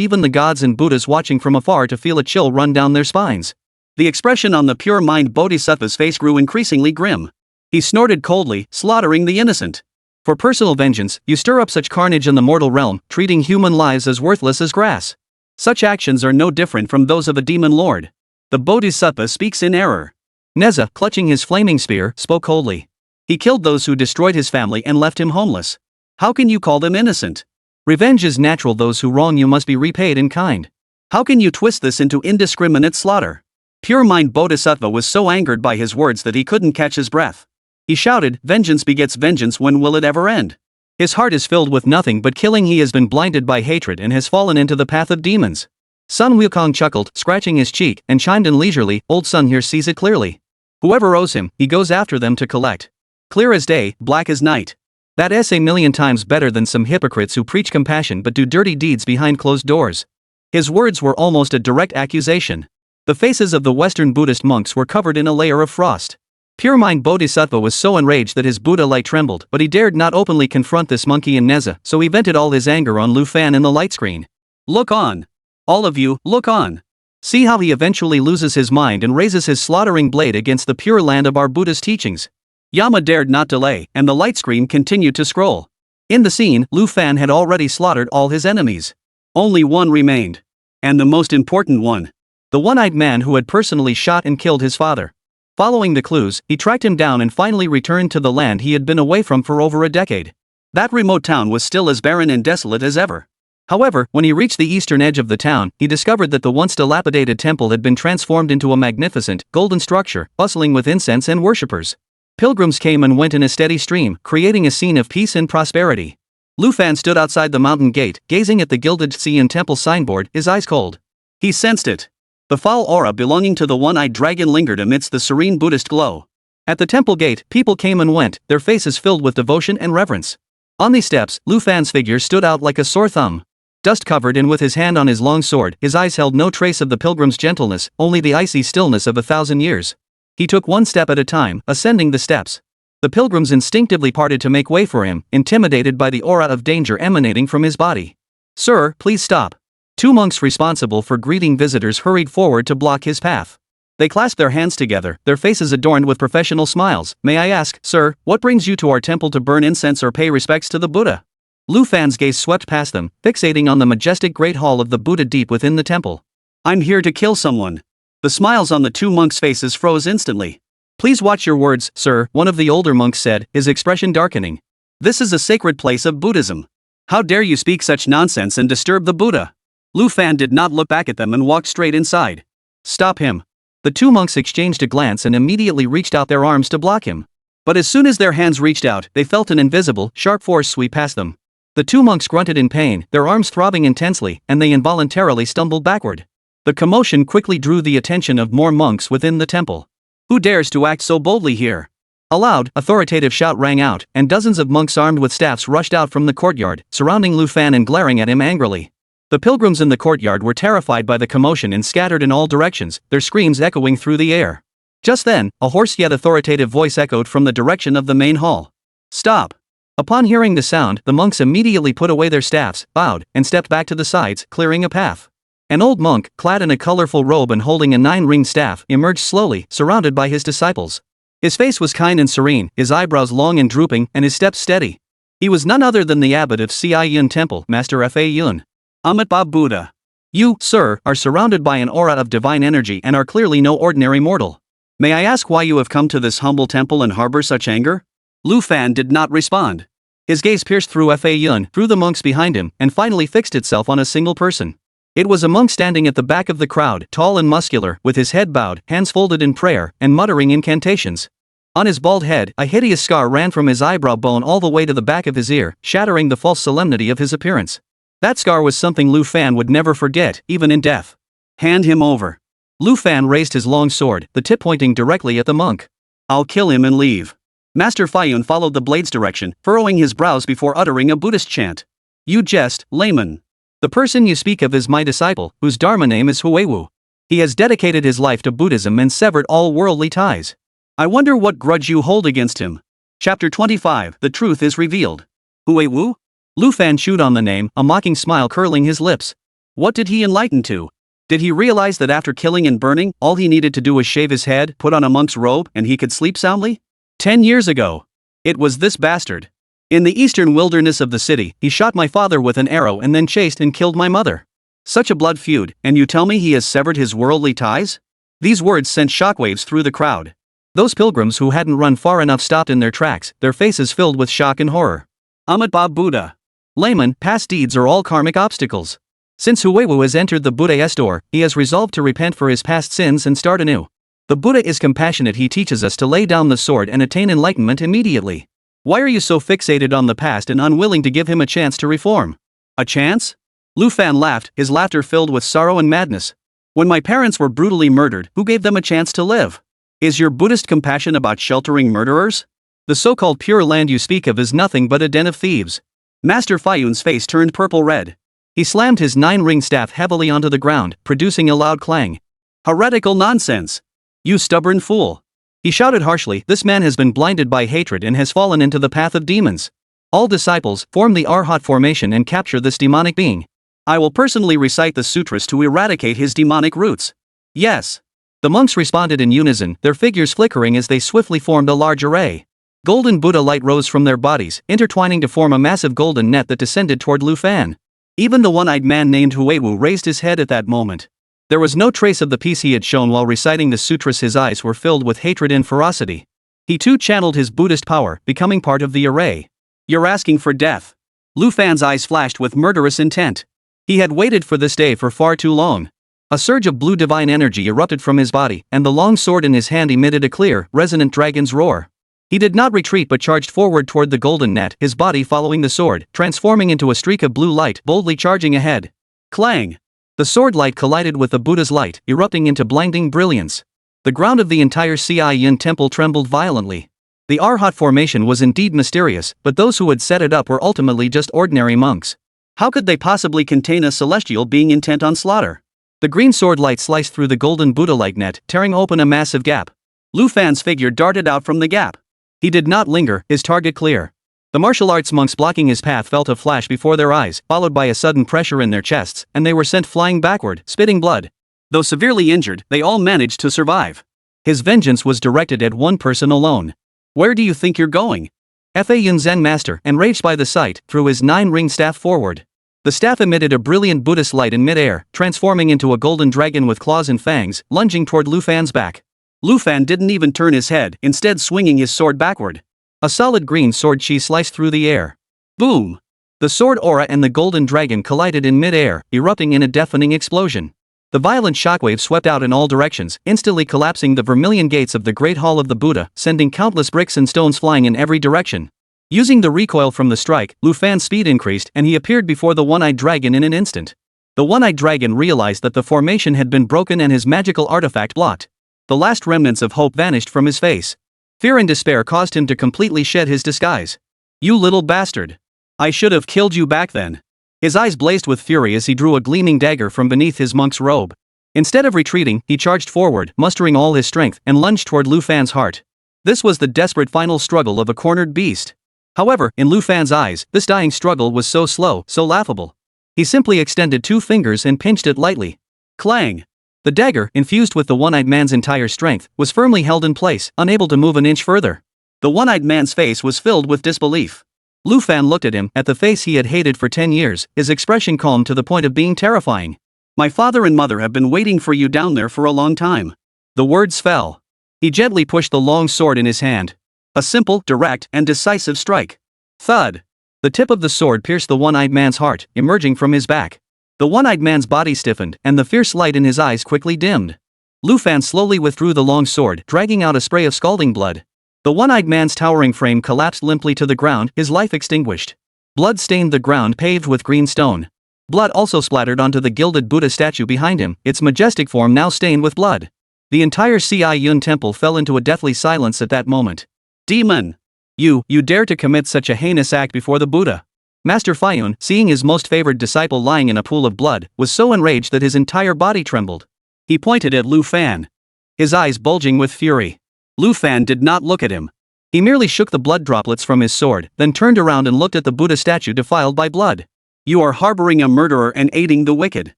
even the gods and Buddhas watching from afar to feel a chill run down their spines. The expression on the pure mind Bodhisattva's face grew increasingly grim. He snorted coldly, slaughtering the innocent. For personal vengeance, you stir up such carnage in the mortal realm, treating human lives as worthless as grass. Such actions are no different from those of a demon lord. The Bodhisattva speaks in error. Nezha, clutching his flaming spear, spoke coldly. He killed those who destroyed his family and left him homeless. How can you call them innocent? Revenge is natural. Those who wrong you must be repaid in kind. How can you twist this into indiscriminate slaughter? Pure mind Bodhisattva was so angered by his words that he couldn't catch his breath. He shouted, "Vengeance begets vengeance, when will it ever end?" His heart is filled with nothing but killing. He has been blinded by hatred and has fallen into the path of demons. Sun Wukong chuckled, scratching his cheek, and chimed in leisurely, "Old Sun here sees it clearly. Whoever owes him, he goes after them to collect. Clear as day, black as night. That's a million times better than some hypocrites who preach compassion but do dirty deeds behind closed doors." His words were almost a direct accusation. The faces of the Western Buddhist monks were covered in a layer of frost. Pure mind Bodhisattva was so enraged that his Buddha light trembled, but he dared not openly confront this monkey in Nezha, so he vented all his anger on Lu Fan in the light screen. Look on. All of you, look on. See how he eventually loses his mind and raises his slaughtering blade against the pure land of our Buddhist teachings. Yama dared not delay, and the light screen continued to scroll. In the scene, Lu Fan had already slaughtered all his enemies. Only one remained. And the most important one. The one-eyed man who had personally shot and killed his father. Following the clues, he tracked him down and finally returned to the land he had been away from for over a decade. That remote town was still as barren and desolate as ever. However, when he reached the eastern edge of the town, he discovered that the once dilapidated temple had been transformed into a magnificent, golden structure, bustling with incense and worshippers. Pilgrims came and went in a steady stream, creating a scene of peace and prosperity. Lu Fan stood outside the mountain gate, gazing at the gilded sea and temple signboard, his eyes cold. He sensed it. The foul aura belonging to the one-eyed dragon lingered amidst the serene Buddhist glow. At the temple gate, people came and went, their faces filled with devotion and reverence. On these steps, Lu Fan's figure stood out like a sore thumb. Dust-covered and with his hand on his long sword, his eyes held no trace of the pilgrim's gentleness, only the icy stillness of 1,000 years. He took one step at a time, ascending the steps. The pilgrims instinctively parted to make way for him, intimidated by the aura of danger emanating from his body. "Sir, please stop." Two monks responsible for greeting visitors hurried forward to block his path. They clasped their hands together, their faces adorned with professional smiles. "May I ask, sir, what brings you to our temple to burn incense or pay respects to the Buddha?" Lu Fan's gaze swept past them, fixating on the majestic great hall of the Buddha deep within the temple. "I'm here to kill someone." The smiles on the two monks' faces froze instantly. "Please watch your words, sir," one of the older monks said, his expression darkening. "This is a sacred place of Buddhism. How dare you speak such nonsense and disturb the Buddha?" Lu Fan did not look back at them and walked straight inside. "Stop him." The two monks exchanged a glance and immediately reached out their arms to block him. But as soon as their hands reached out, they felt an invisible, sharp force sweep past them. The two monks grunted in pain, their arms throbbing intensely, and they involuntarily stumbled backward. The commotion quickly drew the attention of more monks within the temple. "Who dares to act so boldly here?" A loud, authoritative shout rang out, and dozens of monks armed with staffs rushed out from the courtyard, surrounding Lu Fan and glaring at him angrily. The pilgrims in the courtyard were terrified by the commotion and scattered in all directions, their screams echoing through the air. Just then, a hoarse yet authoritative voice echoed from the direction of the main hall. "Stop!" Upon hearing the sound, the monks immediately put away their staffs, bowed, and stepped back to the sides, clearing a path. An old monk, clad in a colorful robe and holding a 9-ringed staff, emerged slowly, surrounded by his disciples. His face was kind and serene, his eyebrows long and drooping, and his steps steady. He was none other than the abbot of Si Yun Temple, Master Fa Yun. Amitabha Buddha. "You, sir, are surrounded by an aura of divine energy and are clearly no ordinary mortal. May I ask why you have come to this humble temple and harbor such anger?" Lu Fan did not respond. His gaze pierced through Fa Yun, through the monks behind him, and finally fixed itself on a single person. It was a monk standing at the back of the crowd, tall and muscular, with his head bowed, hands folded in prayer, and muttering incantations. On his bald head, a hideous scar ran from his eyebrow bone all the way to the back of his ear, shattering the false solemnity of his appearance. That scar was something Lu Fan would never forget, even in death. "Hand him over." Lu Fan raised his long sword, the tip pointing directly at the monk. "I'll kill him and leave." Master Fa Yun followed the blade's direction, furrowing his brows before uttering a Buddhist chant. You jest, layman. The person you speak of is my disciple, whose dharma name is Huiwu. He has dedicated his life to Buddhism and severed all worldly ties. I wonder what grudge you hold against him. Chapter 25. The truth is revealed. Huiwu? Lu Fan chewed on the name, a mocking smile curling his lips. What did he enlighten to? Did he realize that after killing and burning, all he needed to do was shave his head, put on a monk's robe, and he could sleep soundly? 10 years ago. It was this bastard. In the eastern wilderness of the city, he shot my father with an arrow and then chased and killed my mother. Such a blood feud, and you tell me he has severed his worldly ties? These words sent shockwaves through the crowd. Those pilgrims who hadn't run far enough stopped in their tracks, their faces filled with shock and horror. Amitabha Buddha. Layman, past deeds are all karmic obstacles. Since Huiwu has entered the Buddha's door, he has resolved to repent for his past sins and start anew. The Buddha is compassionate. He teaches us to lay down the sword and attain enlightenment immediately. Why are you so fixated on the past and unwilling to give him a chance to reform? A chance? Lu Fan laughed, his laughter filled with sorrow and madness. When my parents were brutally murdered, who gave them a chance to live? Is your Buddhist compassion about sheltering murderers? The so-called pure land you speak of is nothing but a den of thieves. Master Faiyun's face turned purple-red. He slammed his 9-ring staff heavily onto the ground, producing a loud clang. Heretical nonsense! You stubborn fool! He shouted harshly, this man has been blinded by hatred and has fallen into the path of demons. All disciples, form the Arhat formation and capture this demonic being. I will personally recite the sutras to eradicate his demonic roots. Yes. The monks responded in unison, their figures flickering as they swiftly formed a large array. Golden Buddha light rose from their bodies, intertwining to form a massive golden net that descended toward Lu Fan. Even the one-eyed man named Huiwu raised his head at that moment. There was no trace of the peace he had shown while reciting the sutras. His eyes were filled with hatred and ferocity. He too channeled his Buddhist power, becoming part of the array. You're asking for death. Lu Fan's eyes flashed with murderous intent. He had waited for this day for far too long. A surge of blue divine energy erupted from his body, and the long sword in his hand emitted a clear, resonant dragon's roar. He did not retreat but charged forward toward the golden net, his body following the sword, transforming into a streak of blue light, boldly charging ahead. Clang! The sword light collided with the Buddha's light, erupting into blinding brilliance. The ground of the entire Yin temple trembled violently. The Arhat formation was indeed mysterious, but those who had set it up were ultimately just ordinary monks. How could they possibly contain a celestial being intent on slaughter? The green sword light sliced through the golden Buddha-like net, tearing open a massive gap. Lu Fan's figure darted out from the gap. He did not linger, his target clear. The martial arts monks blocking his path felt a flash before their eyes, followed by a sudden pressure in their chests, and they were sent flying backward, spitting blood. Though severely injured, they all managed to survive. His vengeance was directed at one person alone. Where do you think you're going? Faiyun Zen Master, enraged by the sight, threw his 9-ring staff forward. The staff emitted a brilliant Buddhist light in mid-air, transforming into a golden dragon with claws and fangs, lunging toward Lu Fan's back. Lu Fan didn't even turn his head, instead swinging his sword backward. A solid green sword chi sliced through the air. Boom! The sword aura and the golden dragon collided in mid-air, erupting in a deafening explosion. The violent shockwave swept out in all directions, instantly collapsing the vermilion gates of the Great Hall of the Buddha, sending countless bricks and stones flying in every direction. Using the recoil from the strike, Lu Fan's speed increased and he appeared before the one-eyed dragon in an instant. The one-eyed dragon realized that the formation had been broken and his magical artifact blocked. The last remnants of hope vanished from his face. Fear and despair caused him to completely shed his disguise. You little bastard! I should have killed you back then. His eyes blazed with fury as he drew a gleaming dagger from beneath his monk's robe. Instead of retreating, he charged forward, mustering all his strength, and lunged toward Lu Fan's heart. This was the desperate final struggle of a cornered beast. However, in Lu Fan's eyes, this dying struggle was so slow, so laughable. He simply extended 2 fingers and pinched it lightly. Clang! The dagger, infused with the one-eyed man's entire strength, was firmly held in place, unable to move an inch further. The one-eyed man's face was filled with disbelief. Lu Fan looked at him, at the face he had hated for 10 years, his expression calm to the point of being terrifying. My father and mother have been waiting for you down there for a long time. The words fell. He gently pushed the long sword in his hand. A simple, direct, and decisive strike. Thud! The tip of the sword pierced the one-eyed man's heart, emerging from his back. The one-eyed man's body stiffened, and the fierce light in his eyes quickly dimmed. Lu Fan slowly withdrew the long sword, dragging out a spray of scalding blood. The one-eyed man's towering frame collapsed limply to the ground, his life extinguished. Blood stained the ground paved with green stone. Blood also splattered onto the gilded Buddha statue behind him, its majestic form now stained with blood. The entire Yin temple fell into a deathly silence at that moment. Demon! You dare to commit such a heinous act before the Buddha? Master Faiyun, seeing his most favored disciple lying in a pool of blood, was so enraged that his entire body trembled. He pointed at Lu Fan, his eyes bulging with fury. Lu Fan did not look at him. He merely shook the blood droplets from his sword, then turned around and looked at the Buddha statue defiled by blood. You are harboring a murderer and aiding the wicked.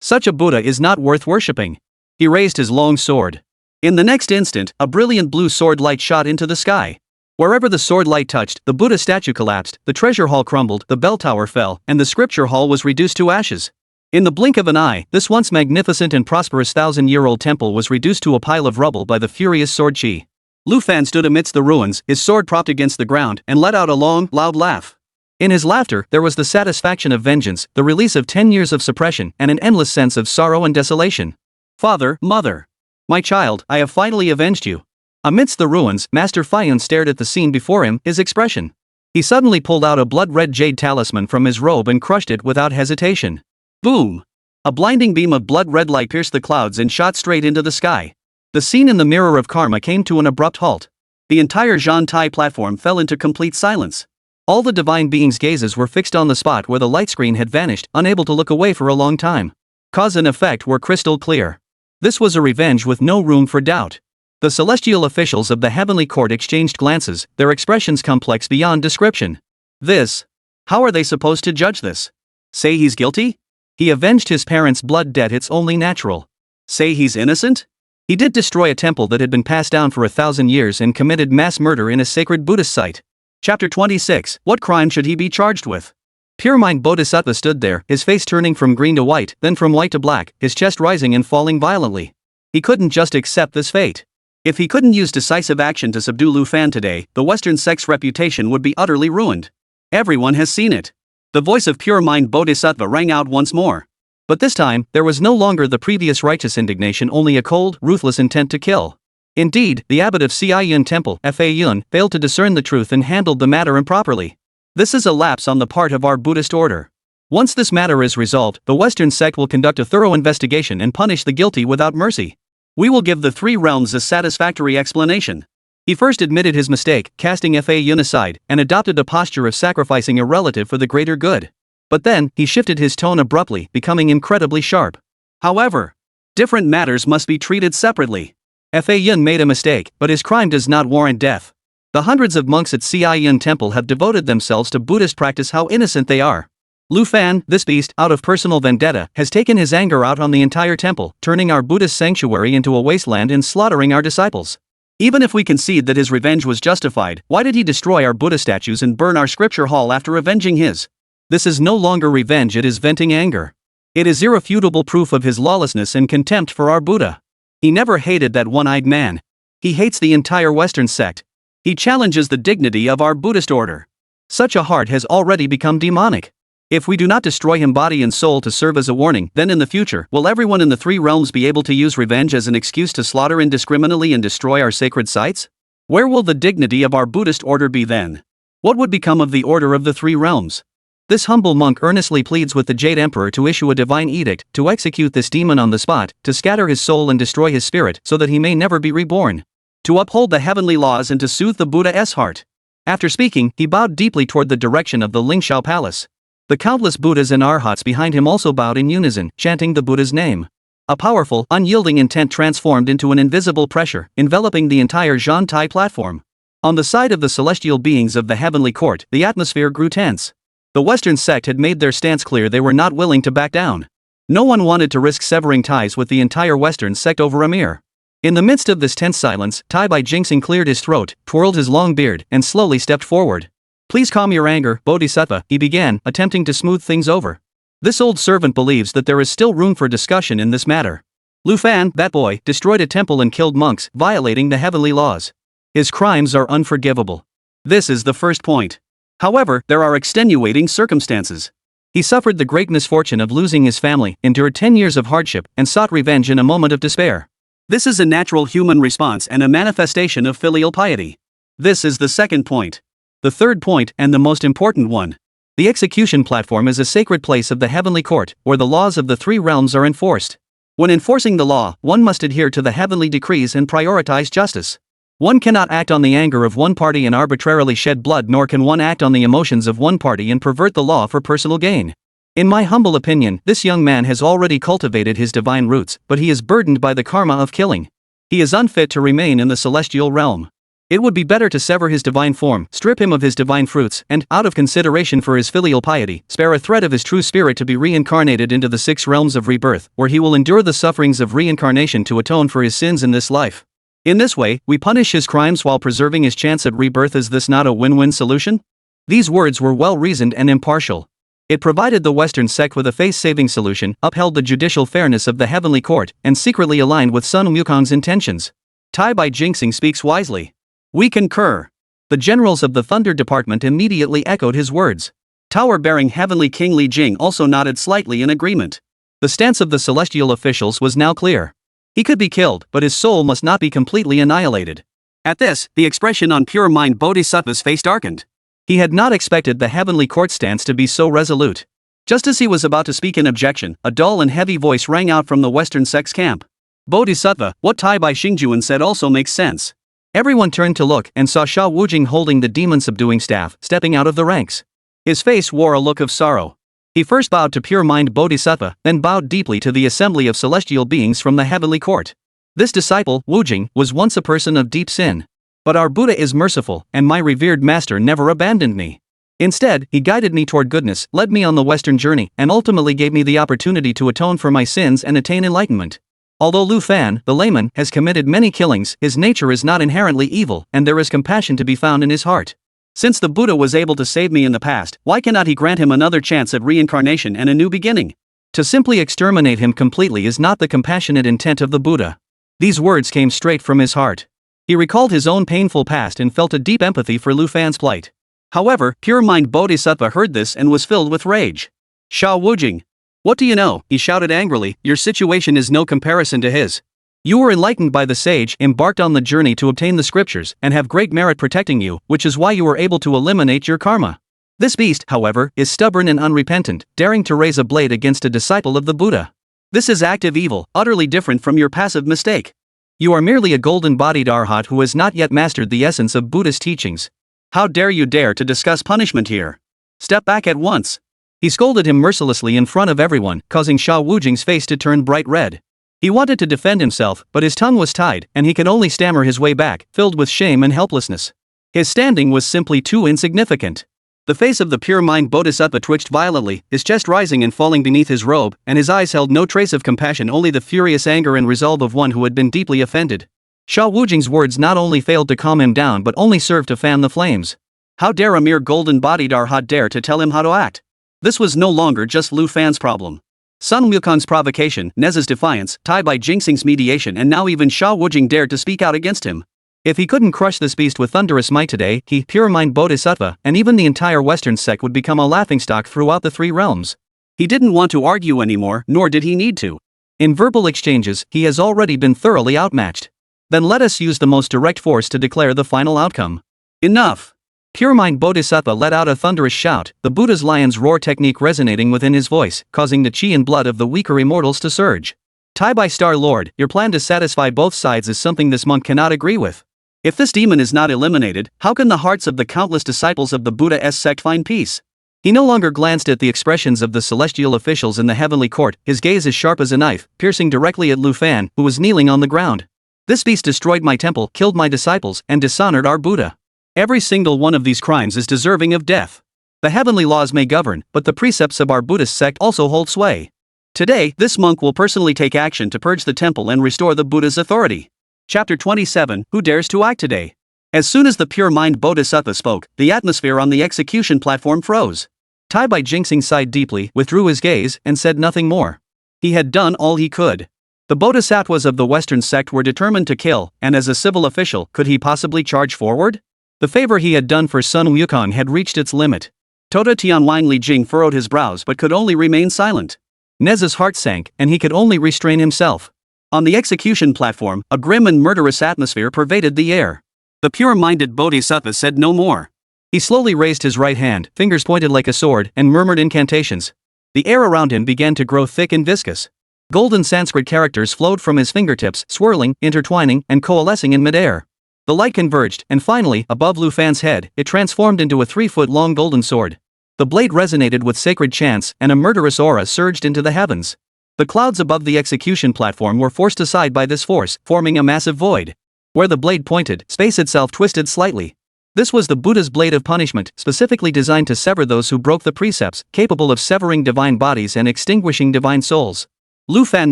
Such a Buddha is not worth worshipping. He raised his long sword. In the next instant, a brilliant blue sword light shot into the sky. Wherever the sword light touched, the Buddha statue collapsed, the treasure hall crumbled, the bell tower fell, and the scripture hall was reduced to ashes. In the blink of an eye, this once magnificent and prosperous 1,000-year-old temple was reduced to a pile of rubble by the furious sword chi. Lu Fan stood amidst the ruins, his sword propped against the ground, and let out a long, loud laugh. In his laughter, there was the satisfaction of vengeance, the release of 10 years of suppression, and an endless sense of sorrow and desolation. Father, mother. My child, I have finally avenged you. Amidst the ruins, Master Faiyun stared at the scene before him, his expression. He suddenly pulled out a blood-red jade talisman from his robe and crushed it without hesitation. Boom! A blinding beam of blood-red light pierced the clouds and shot straight into the sky. The scene in the Mirror of Karma came to an abrupt halt. The entire Zhantai platform fell into complete silence. All the divine beings' gazes were fixed on the spot where the light screen had vanished, unable to look away for a long time. Cause and effect were crystal clear. This was a revenge with no room for doubt. The celestial officials of the heavenly court exchanged glances, their expressions complex beyond description. This? How are they supposed to judge this? Say he's guilty? He avenged his parents' blood debt, it's only natural. Say he's innocent? He did destroy a temple that had been passed down for 1,000 years and committed mass murder in a sacred Buddhist site. Chapter 26. What crime should he be charged with? Pure Mind Bodhisattva stood there, his face turning from green to white, then from white to black, his chest rising and falling violently. He couldn't just accept this fate. If he couldn't use decisive action to subdue Lu Fan today, the Western sect's reputation would be utterly ruined. Everyone has seen it. The voice of Pure Mind Bodhisattva rang out once more. But this time, there was no longer the previous righteous indignation, only a cold, ruthless intent to kill. Indeed, the abbot of Yun Temple, Fa Yun, failed to discern the truth and handled the matter improperly. This is a lapse on the part of our Buddhist order. Once this matter is resolved, the Western sect will conduct a thorough investigation and punish the guilty without mercy. We will give the three realms a satisfactory explanation. He first admitted his mistake, casting Fa Yun aside, and adopted a posture of sacrificing a relative for the greater good. But then, he shifted his tone abruptly, becoming incredibly sharp. However, different matters must be treated separately. Fa Yun made a mistake, but his crime does not warrant death. The hundreds of monks at Yun Temple have devoted themselves to Buddhist practice, how innocent they are. Lu Fan, this beast, out of personal vendetta, has taken his anger out on the entire temple, turning our Buddhist sanctuary into a wasteland and slaughtering our disciples. Even if we concede that his revenge was justified, why did he destroy our Buddha statues and burn our scripture hall after avenging his? This is no longer revenge, it is venting anger. It is irrefutable proof of his lawlessness and contempt for our Buddha. He never hated that one-eyed man. He hates the entire Western sect. He challenges the dignity of our Buddhist order. Such a heart has already become demonic. If we do not destroy him body and soul to serve as a warning, then in the future, will everyone in the three realms be able to use revenge as an excuse to slaughter indiscriminately and destroy our sacred sites? Where will the dignity of our Buddhist order be then? What would become of the order of the three realms? This humble monk earnestly pleads with the Jade Emperor to issue a divine edict, to execute this demon on the spot, to scatter his soul and destroy his spirit, so that he may never be reborn. To uphold the heavenly laws and to soothe the Buddha's heart. After speaking, he bowed deeply toward the direction of the Lingshao Palace. The countless Buddhas and Arhats behind him also bowed in unison, chanting the Buddha's name. A powerful, unyielding intent transformed into an invisible pressure, enveloping the entire Zhantai platform. On the side of the celestial beings of the heavenly court, the atmosphere grew tense. The Western sect had made their stance clear, they were not willing to back down. No one wanted to risk severing ties with the entire Western sect over a mere. In the midst of this tense silence, Tai Bai Jingxing cleared his throat, twirled his long beard, and slowly stepped forward. Please calm your anger, Bodhisattva, he began, attempting to smooth things over. This old servant believes that there is still room for discussion in this matter. Lu Fan, that boy, destroyed a temple and killed monks, violating the heavenly laws. His crimes are unforgivable. This is the first point. However, there are extenuating circumstances. He suffered the great misfortune of losing his family, endured 10 years of hardship, and sought revenge in a moment of despair. This is a natural human response and a manifestation of filial piety. This is the second point. The third point, and the most important one. The execution platform is a sacred place of the heavenly court, where the laws of the three realms are enforced. When enforcing the law, one must adhere to the heavenly decrees and prioritize justice. One cannot act on the anger of one party and arbitrarily shed blood, nor can one act on the emotions of one party and pervert the law for personal gain. In my humble opinion, this young man has already cultivated his divine roots, but he is burdened by the karma of killing. He is unfit to remain in the celestial realm. It would be better to sever his divine form, strip him of his divine fruits, and, out of consideration for his filial piety, spare a thread of his true spirit to be reincarnated into the 6 realms of rebirth, where he will endure the sufferings of reincarnation to atone for his sins in this life. In this way, we punish his crimes while preserving his chance at rebirth. Is this not a win-win solution? These words were well-reasoned and impartial. It provided the Western sect with a face-saving solution, upheld the judicial fairness of the heavenly court, and secretly aligned with Sun Wukong's intentions. Tai Bai Jinxing speaks wisely. We concur. The generals of the Thunder Department immediately echoed his words. Tower-bearing Heavenly King Li Jing also nodded slightly in agreement. The stance of the celestial officials was now clear. He could be killed, but his soul must not be completely annihilated. At this, the expression on Pure Mind Bodhisattva's face darkened. He had not expected the heavenly court stance to be so resolute. Just as he was about to speak in objection, a dull and heavy voice rang out from the Western sect's camp. Bodhisattva, what Tai Bai Xingjuan said also makes sense. Everyone turned to look and saw Sha Wujing holding the demon-subduing staff, stepping out of the ranks. His face wore a look of sorrow. He first bowed to Pure Mind Bodhisattva, then bowed deeply to the assembly of celestial beings from the heavenly court. This disciple, Wujing, was once a person of deep sin. But our Buddha is merciful, and my revered master never abandoned me. Instead, he guided me toward goodness, led me on the Western journey, and ultimately gave me the opportunity to atone for my sins and attain enlightenment. Although Lu Fan, the layman, has committed many killings, his nature is not inherently evil, and there is compassion to be found in his heart. Since the Buddha was able to save me in the past, why cannot he grant him another chance at reincarnation and a new beginning? To simply exterminate him completely is not the compassionate intent of the Buddha. These words came straight from his heart. He recalled his own painful past and felt a deep empathy for Lu Fan's plight. However, Pure Mind Bodhisattva heard this and was filled with rage. Sha Wujing. What do you know? He shouted angrily, your situation is no comparison to his. You were enlightened by the sage, embarked on the journey to obtain the scriptures, and have great merit protecting you, which is why you were able to eliminate your karma. This beast, however, is stubborn and unrepentant, daring to raise a blade against a disciple of the Buddha. This is active evil, utterly different from your passive mistake. You are merely a golden-bodied arhat who has not yet mastered the essence of Buddhist teachings. How dare you dare to discuss punishment here? Step back at once. He scolded him mercilessly in front of everyone, causing Sha Wujing's face to turn bright red. He wanted to defend himself, but his tongue was tied, and he could only stammer his way back, filled with shame and helplessness. His standing was simply too insignificant. The face of the Pure Mind Bodhisattva twitched violently, his chest rising and falling beneath his robe, and his eyes held no trace of compassion, only the furious anger and resolve of one who had been deeply offended. Sha Wujing's words not only failed to calm him down but only served to fan the flames. How dare a mere golden-bodied arhat dare to tell him how to act? This was no longer just Lu Fan's problem. Sun Wukong's provocation, Nezha's defiance, Tai Bai Jinxing's mediation, and now even Sha Wujing dared to speak out against him. If he couldn't crush this beast with thunderous might today, he, Pure Mind Bodhisattva, and even the entire Western sect would become a laughingstock throughout the 3 realms. He didn't want to argue anymore, nor did he need to. In verbal exchanges, he has already been thoroughly outmatched. Then let us use the most direct force to declare the final outcome. Enough! Pure Mind Bodhisattva let out a thunderous shout, the Buddha's lion's roar technique resonating within his voice, causing the chi and blood of the weaker immortals to surge. Tai Bai Star Lord, your plan to satisfy both sides is something this monk cannot agree with. If this demon is not eliminated, how can the hearts of the countless disciples of the Buddha's sect find peace? He no longer glanced at the expressions of the celestial officials in the heavenly court, his gaze as sharp as a knife, piercing directly at Lu Fan, who was kneeling on the ground. This beast destroyed my temple, killed my disciples, and dishonored our Buddha. Every single one of these crimes is deserving of death. The heavenly laws may govern, but the precepts of our Buddhist sect also hold sway. Today, this monk will personally take action to purge the temple and restore the Buddha's authority. Chapter 27, Who Dares to Act Today? As soon as the Pure Mind Bodhisattva spoke, the atmosphere on the execution platform froze. Tai Bai Jinxing sighed deeply, withdrew his gaze, and said nothing more. He had done all he could. The Bodhisattvas of the Western sect were determined to kill, and as a civil official, could he possibly charge forward? The favor he had done for Sun Wukong had reached its limit. Tota Tianwang Li Jing furrowed his brows but could only remain silent. Nezha's heart sank, and he could only restrain himself. On the execution platform, a grim and murderous atmosphere pervaded the air. The pure-minded Bodhisattva said no more. He slowly raised his right hand, fingers pointed like a sword, and murmured incantations. The air around him began to grow thick and viscous. Golden Sanskrit characters flowed from his fingertips, swirling, intertwining, and coalescing in midair. The light converged, and finally, above Lu Fan's head, it transformed into a 3-foot-long golden sword. The blade resonated with sacred chants, and a murderous aura surged into the heavens. The clouds above the execution platform were forced aside by this force, forming a massive void. Where the blade pointed, space itself twisted slightly. This was the Buddha's blade of punishment, specifically designed to sever those who broke the precepts, capable of severing divine bodies and extinguishing divine souls. Lu Fan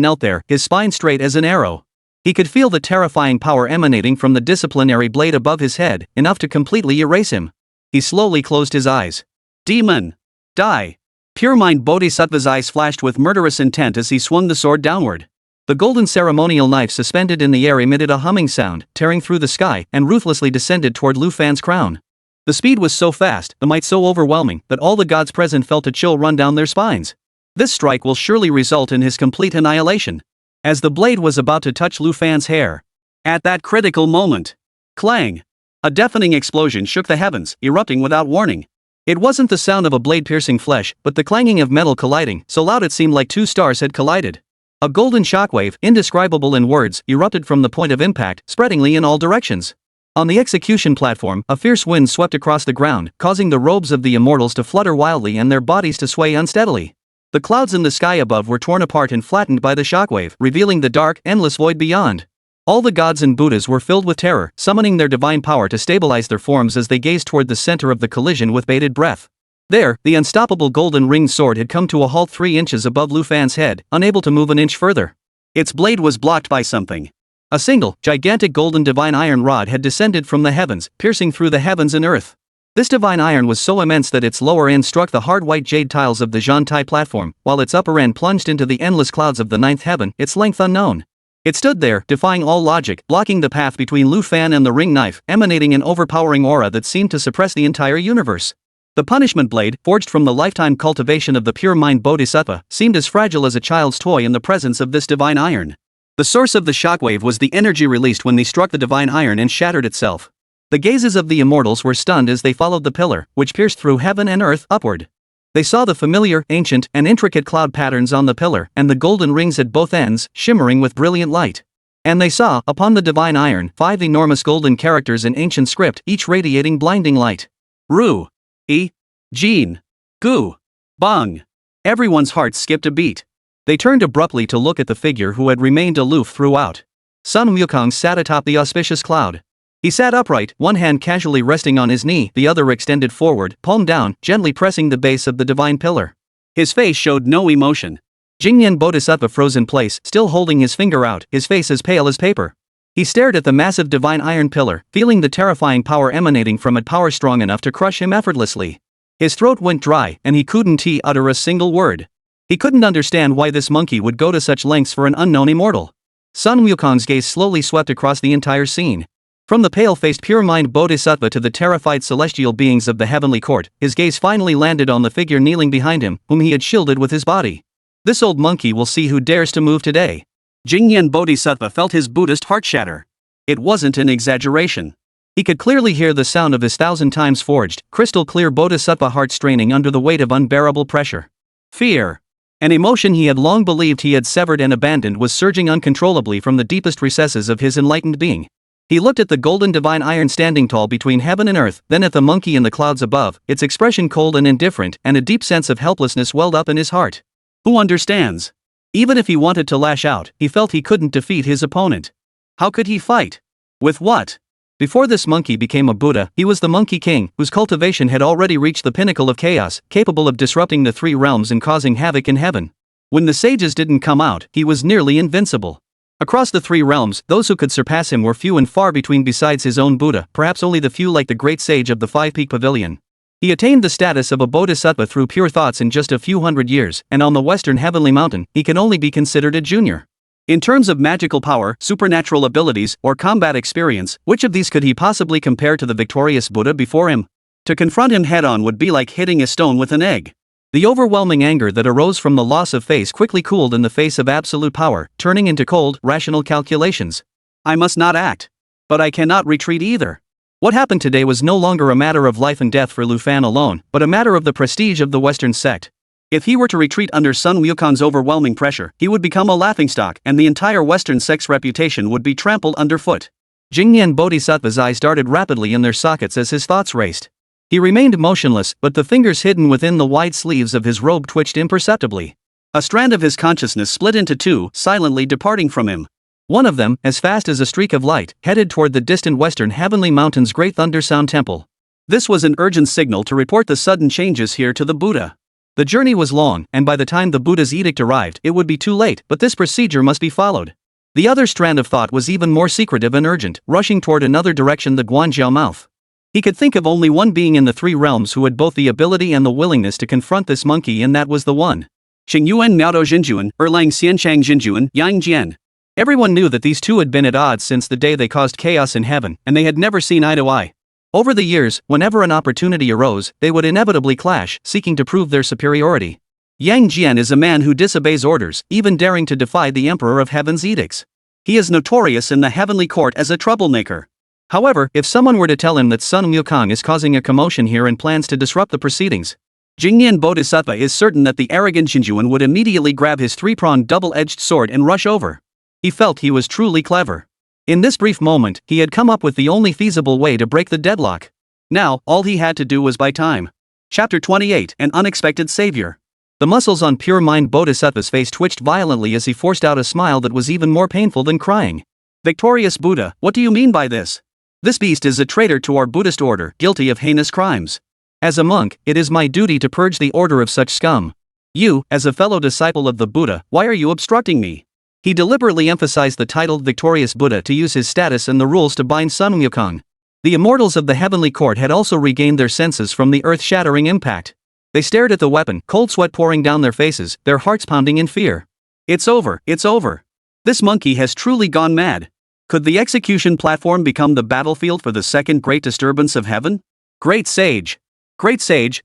knelt there, his spine straight as an arrow. He could feel the terrifying power emanating from the disciplinary blade above his head, enough to completely erase him. He slowly closed his eyes. Demon! Die! Pure Mind Bodhisattva's eyes flashed with murderous intent as he swung the sword downward. The golden ceremonial knife suspended in the air emitted a humming sound, tearing through the sky, and ruthlessly descended toward Lu Fan's crown. The speed was so fast, the might so overwhelming, that all the gods present felt a chill run down their spines. This strike will surely result in his complete annihilation. As the blade was about to touch Lu Fan's hair. At that critical moment. Clang! A deafening explosion shook the heavens, erupting without warning. It wasn't the sound of a blade piercing flesh, but the clanging of metal colliding, so loud it seemed like two stars had collided. A golden shockwave, indescribable in words, erupted from the point of impact, spreadingly in all directions. On the execution platform, a fierce wind swept across the ground, causing the robes of the immortals to flutter wildly and their bodies to sway unsteadily. The clouds in the sky above were torn apart and flattened by the shockwave, revealing the dark, endless void beyond. All the gods and Buddhas were filled with terror, summoning their divine power to stabilize their forms as they gazed toward the center of the collision with bated breath. There, the unstoppable golden ringed sword had come to a halt 3 inches above Lu Fan's head, unable to move an inch further. Its blade was blocked by something. A single, gigantic golden divine iron rod had descended from the heavens, piercing through the heavens and earth. This divine iron was so immense that its lower end struck the hard white jade tiles of the Zhantai platform, while its upper end plunged into the endless clouds of the 9th heaven, its length unknown. It stood there, defying all logic, blocking the path between Lu Fan and the ring knife, emanating an overpowering aura that seemed to suppress the entire universe. The punishment blade, forged from the lifetime cultivation of the pure mind Bodhisattva, seemed as fragile as a child's toy in the presence of this divine iron. The source of the shockwave was the energy released when they struck the divine iron and shattered itself. The gazes of the immortals were stunned as they followed the pillar, which pierced through heaven and earth, upward. They saw the familiar, ancient, and intricate cloud patterns on the pillar, and the golden rings at both ends, shimmering with brilliant light. And they saw, upon the divine iron, 5 enormous golden characters in ancient script, each radiating blinding light. Ru. E. Jian. Gu. Bang. Everyone's hearts skipped a beat. They turned abruptly to look at the figure who had remained aloof throughout. Sun Wukong sat atop the auspicious cloud. He sat upright, one hand casually resting on his knee, the other extended forward, palm down, gently pressing the base of the divine pillar. His face showed no emotion. Jingyan Bodhisattva froze in place, still holding his finger out, his face as pale as paper. He stared at the massive divine iron pillar, feeling the terrifying power emanating from it, power strong enough to crush him effortlessly. His throat went dry, and he couldn't utter a single word. He couldn't understand why this monkey would go to such lengths for an unknown immortal. Sun Wukong's gaze slowly swept across the entire scene. From the pale-faced pure-mind Bodhisattva to the terrified celestial beings of the heavenly court, his gaze finally landed on the figure kneeling behind him, whom he had shielded with his body. This old monkey will see who dares to move today. Jingyan Bodhisattva felt his Buddhist heart shatter. It wasn't an exaggeration. He could clearly hear the sound of his 1,000 times forged, crystal-clear Bodhisattva heart straining under the weight of unbearable pressure. Fear. An emotion he had long believed he had severed and abandoned was surging uncontrollably from the deepest recesses of his enlightened being. He looked at the golden divine iron standing tall between heaven and earth, then at the monkey in the clouds above, its expression cold and indifferent, and a deep sense of helplessness welled up in his heart. Who understands? Even if he wanted to lash out, he felt he couldn't defeat his opponent. How could he fight? With what? Before this monkey became a Buddha, he was the Monkey King, whose cultivation had already reached the pinnacle of chaos, capable of disrupting the 3 realms and causing havoc in heaven. When the sages didn't come out, he was nearly invincible. Across the 3 realms, those who could surpass him were few and far between besides his own Buddha, perhaps only the few like the great sage of the 5-peak pavilion. He attained the status of a bodhisattva through pure thoughts in just a few hundred years, and on the western heavenly mountain, he can only be considered a junior. In terms of magical power, supernatural abilities, or combat experience, which of these could he possibly compare to the victorious Buddha before him? To confront him head-on would be like hitting a stone with an egg. The overwhelming anger that arose from the loss of face quickly cooled in the face of absolute power, turning into cold, rational calculations. I must not act. But I cannot retreat either. What happened today was no longer a matter of life and death for Lu Fan alone, but a matter of the prestige of the Western sect. If he were to retreat under Sun Wukong's overwhelming pressure, he would become a laughingstock, and the entire Western sect's reputation would be trampled underfoot. Jian Bodhisattva's eyes darted rapidly in their sockets as his thoughts raced. He remained motionless, but the fingers hidden within the wide sleeves of his robe twitched imperceptibly. A strand of his consciousness split into two, silently departing from him. One of them, as fast as a streak of light, headed toward the distant western heavenly mountain's great thundersound temple. This was an urgent signal to report the sudden changes here to the Buddha. The journey was long, and by the time the Buddha's edict arrived, it would be too late, but this procedure must be followed. The other strand of thought was even more secretive and urgent, rushing toward another direction, the Guanzhou mouth. He could think of only one being in the three realms who had both the ability and the willingness to confront this monkey, and that was the one. Xingyuan Miaodou Jinjuan, Erlang Xianchang Jinjuan, Yang Jian. Everyone knew that these two had been at odds since the day they caused chaos in heaven, and they had never seen eye to eye. Over the years, whenever an opportunity arose, they would inevitably clash, seeking to prove their superiority. Yang Jian is a man who disobeys orders, even daring to defy the Emperor of Heaven's edicts. He is notorious in the heavenly court as a troublemaker. However, if someone were to tell him that Sun Wukong is causing a commotion here and plans to disrupt the proceedings, Jian Bodhisattva is certain that the arrogant Jinjuan would immediately grab his three-pronged double-edged sword and rush over. He felt he was truly clever. In this brief moment, he had come up with the only feasible way to break the deadlock. Now, all he had to do was buy time. Chapter 28, An Unexpected Savior. The muscles on Pure Mind Bodhisattva's face twitched violently as he forced out a smile that was even more painful than crying. Victorious Buddha, what do you mean by this? This beast is a traitor to our Buddhist order, guilty of heinous crimes. As a monk, it is my duty to purge the order of such scum. You, as a fellow disciple of the Buddha, why are you obstructing me? He deliberately emphasized the titled Victorious Buddha to use his status and the rules to bind Sun Wukong. The immortals of the heavenly court had also regained their senses from the earth-shattering impact. They stared at the weapon, cold sweat pouring down their faces, their hearts pounding in fear. It's over, it's over. This monkey has truly gone mad. Could the execution platform become the battlefield for the second great disturbance of heaven? Great sage,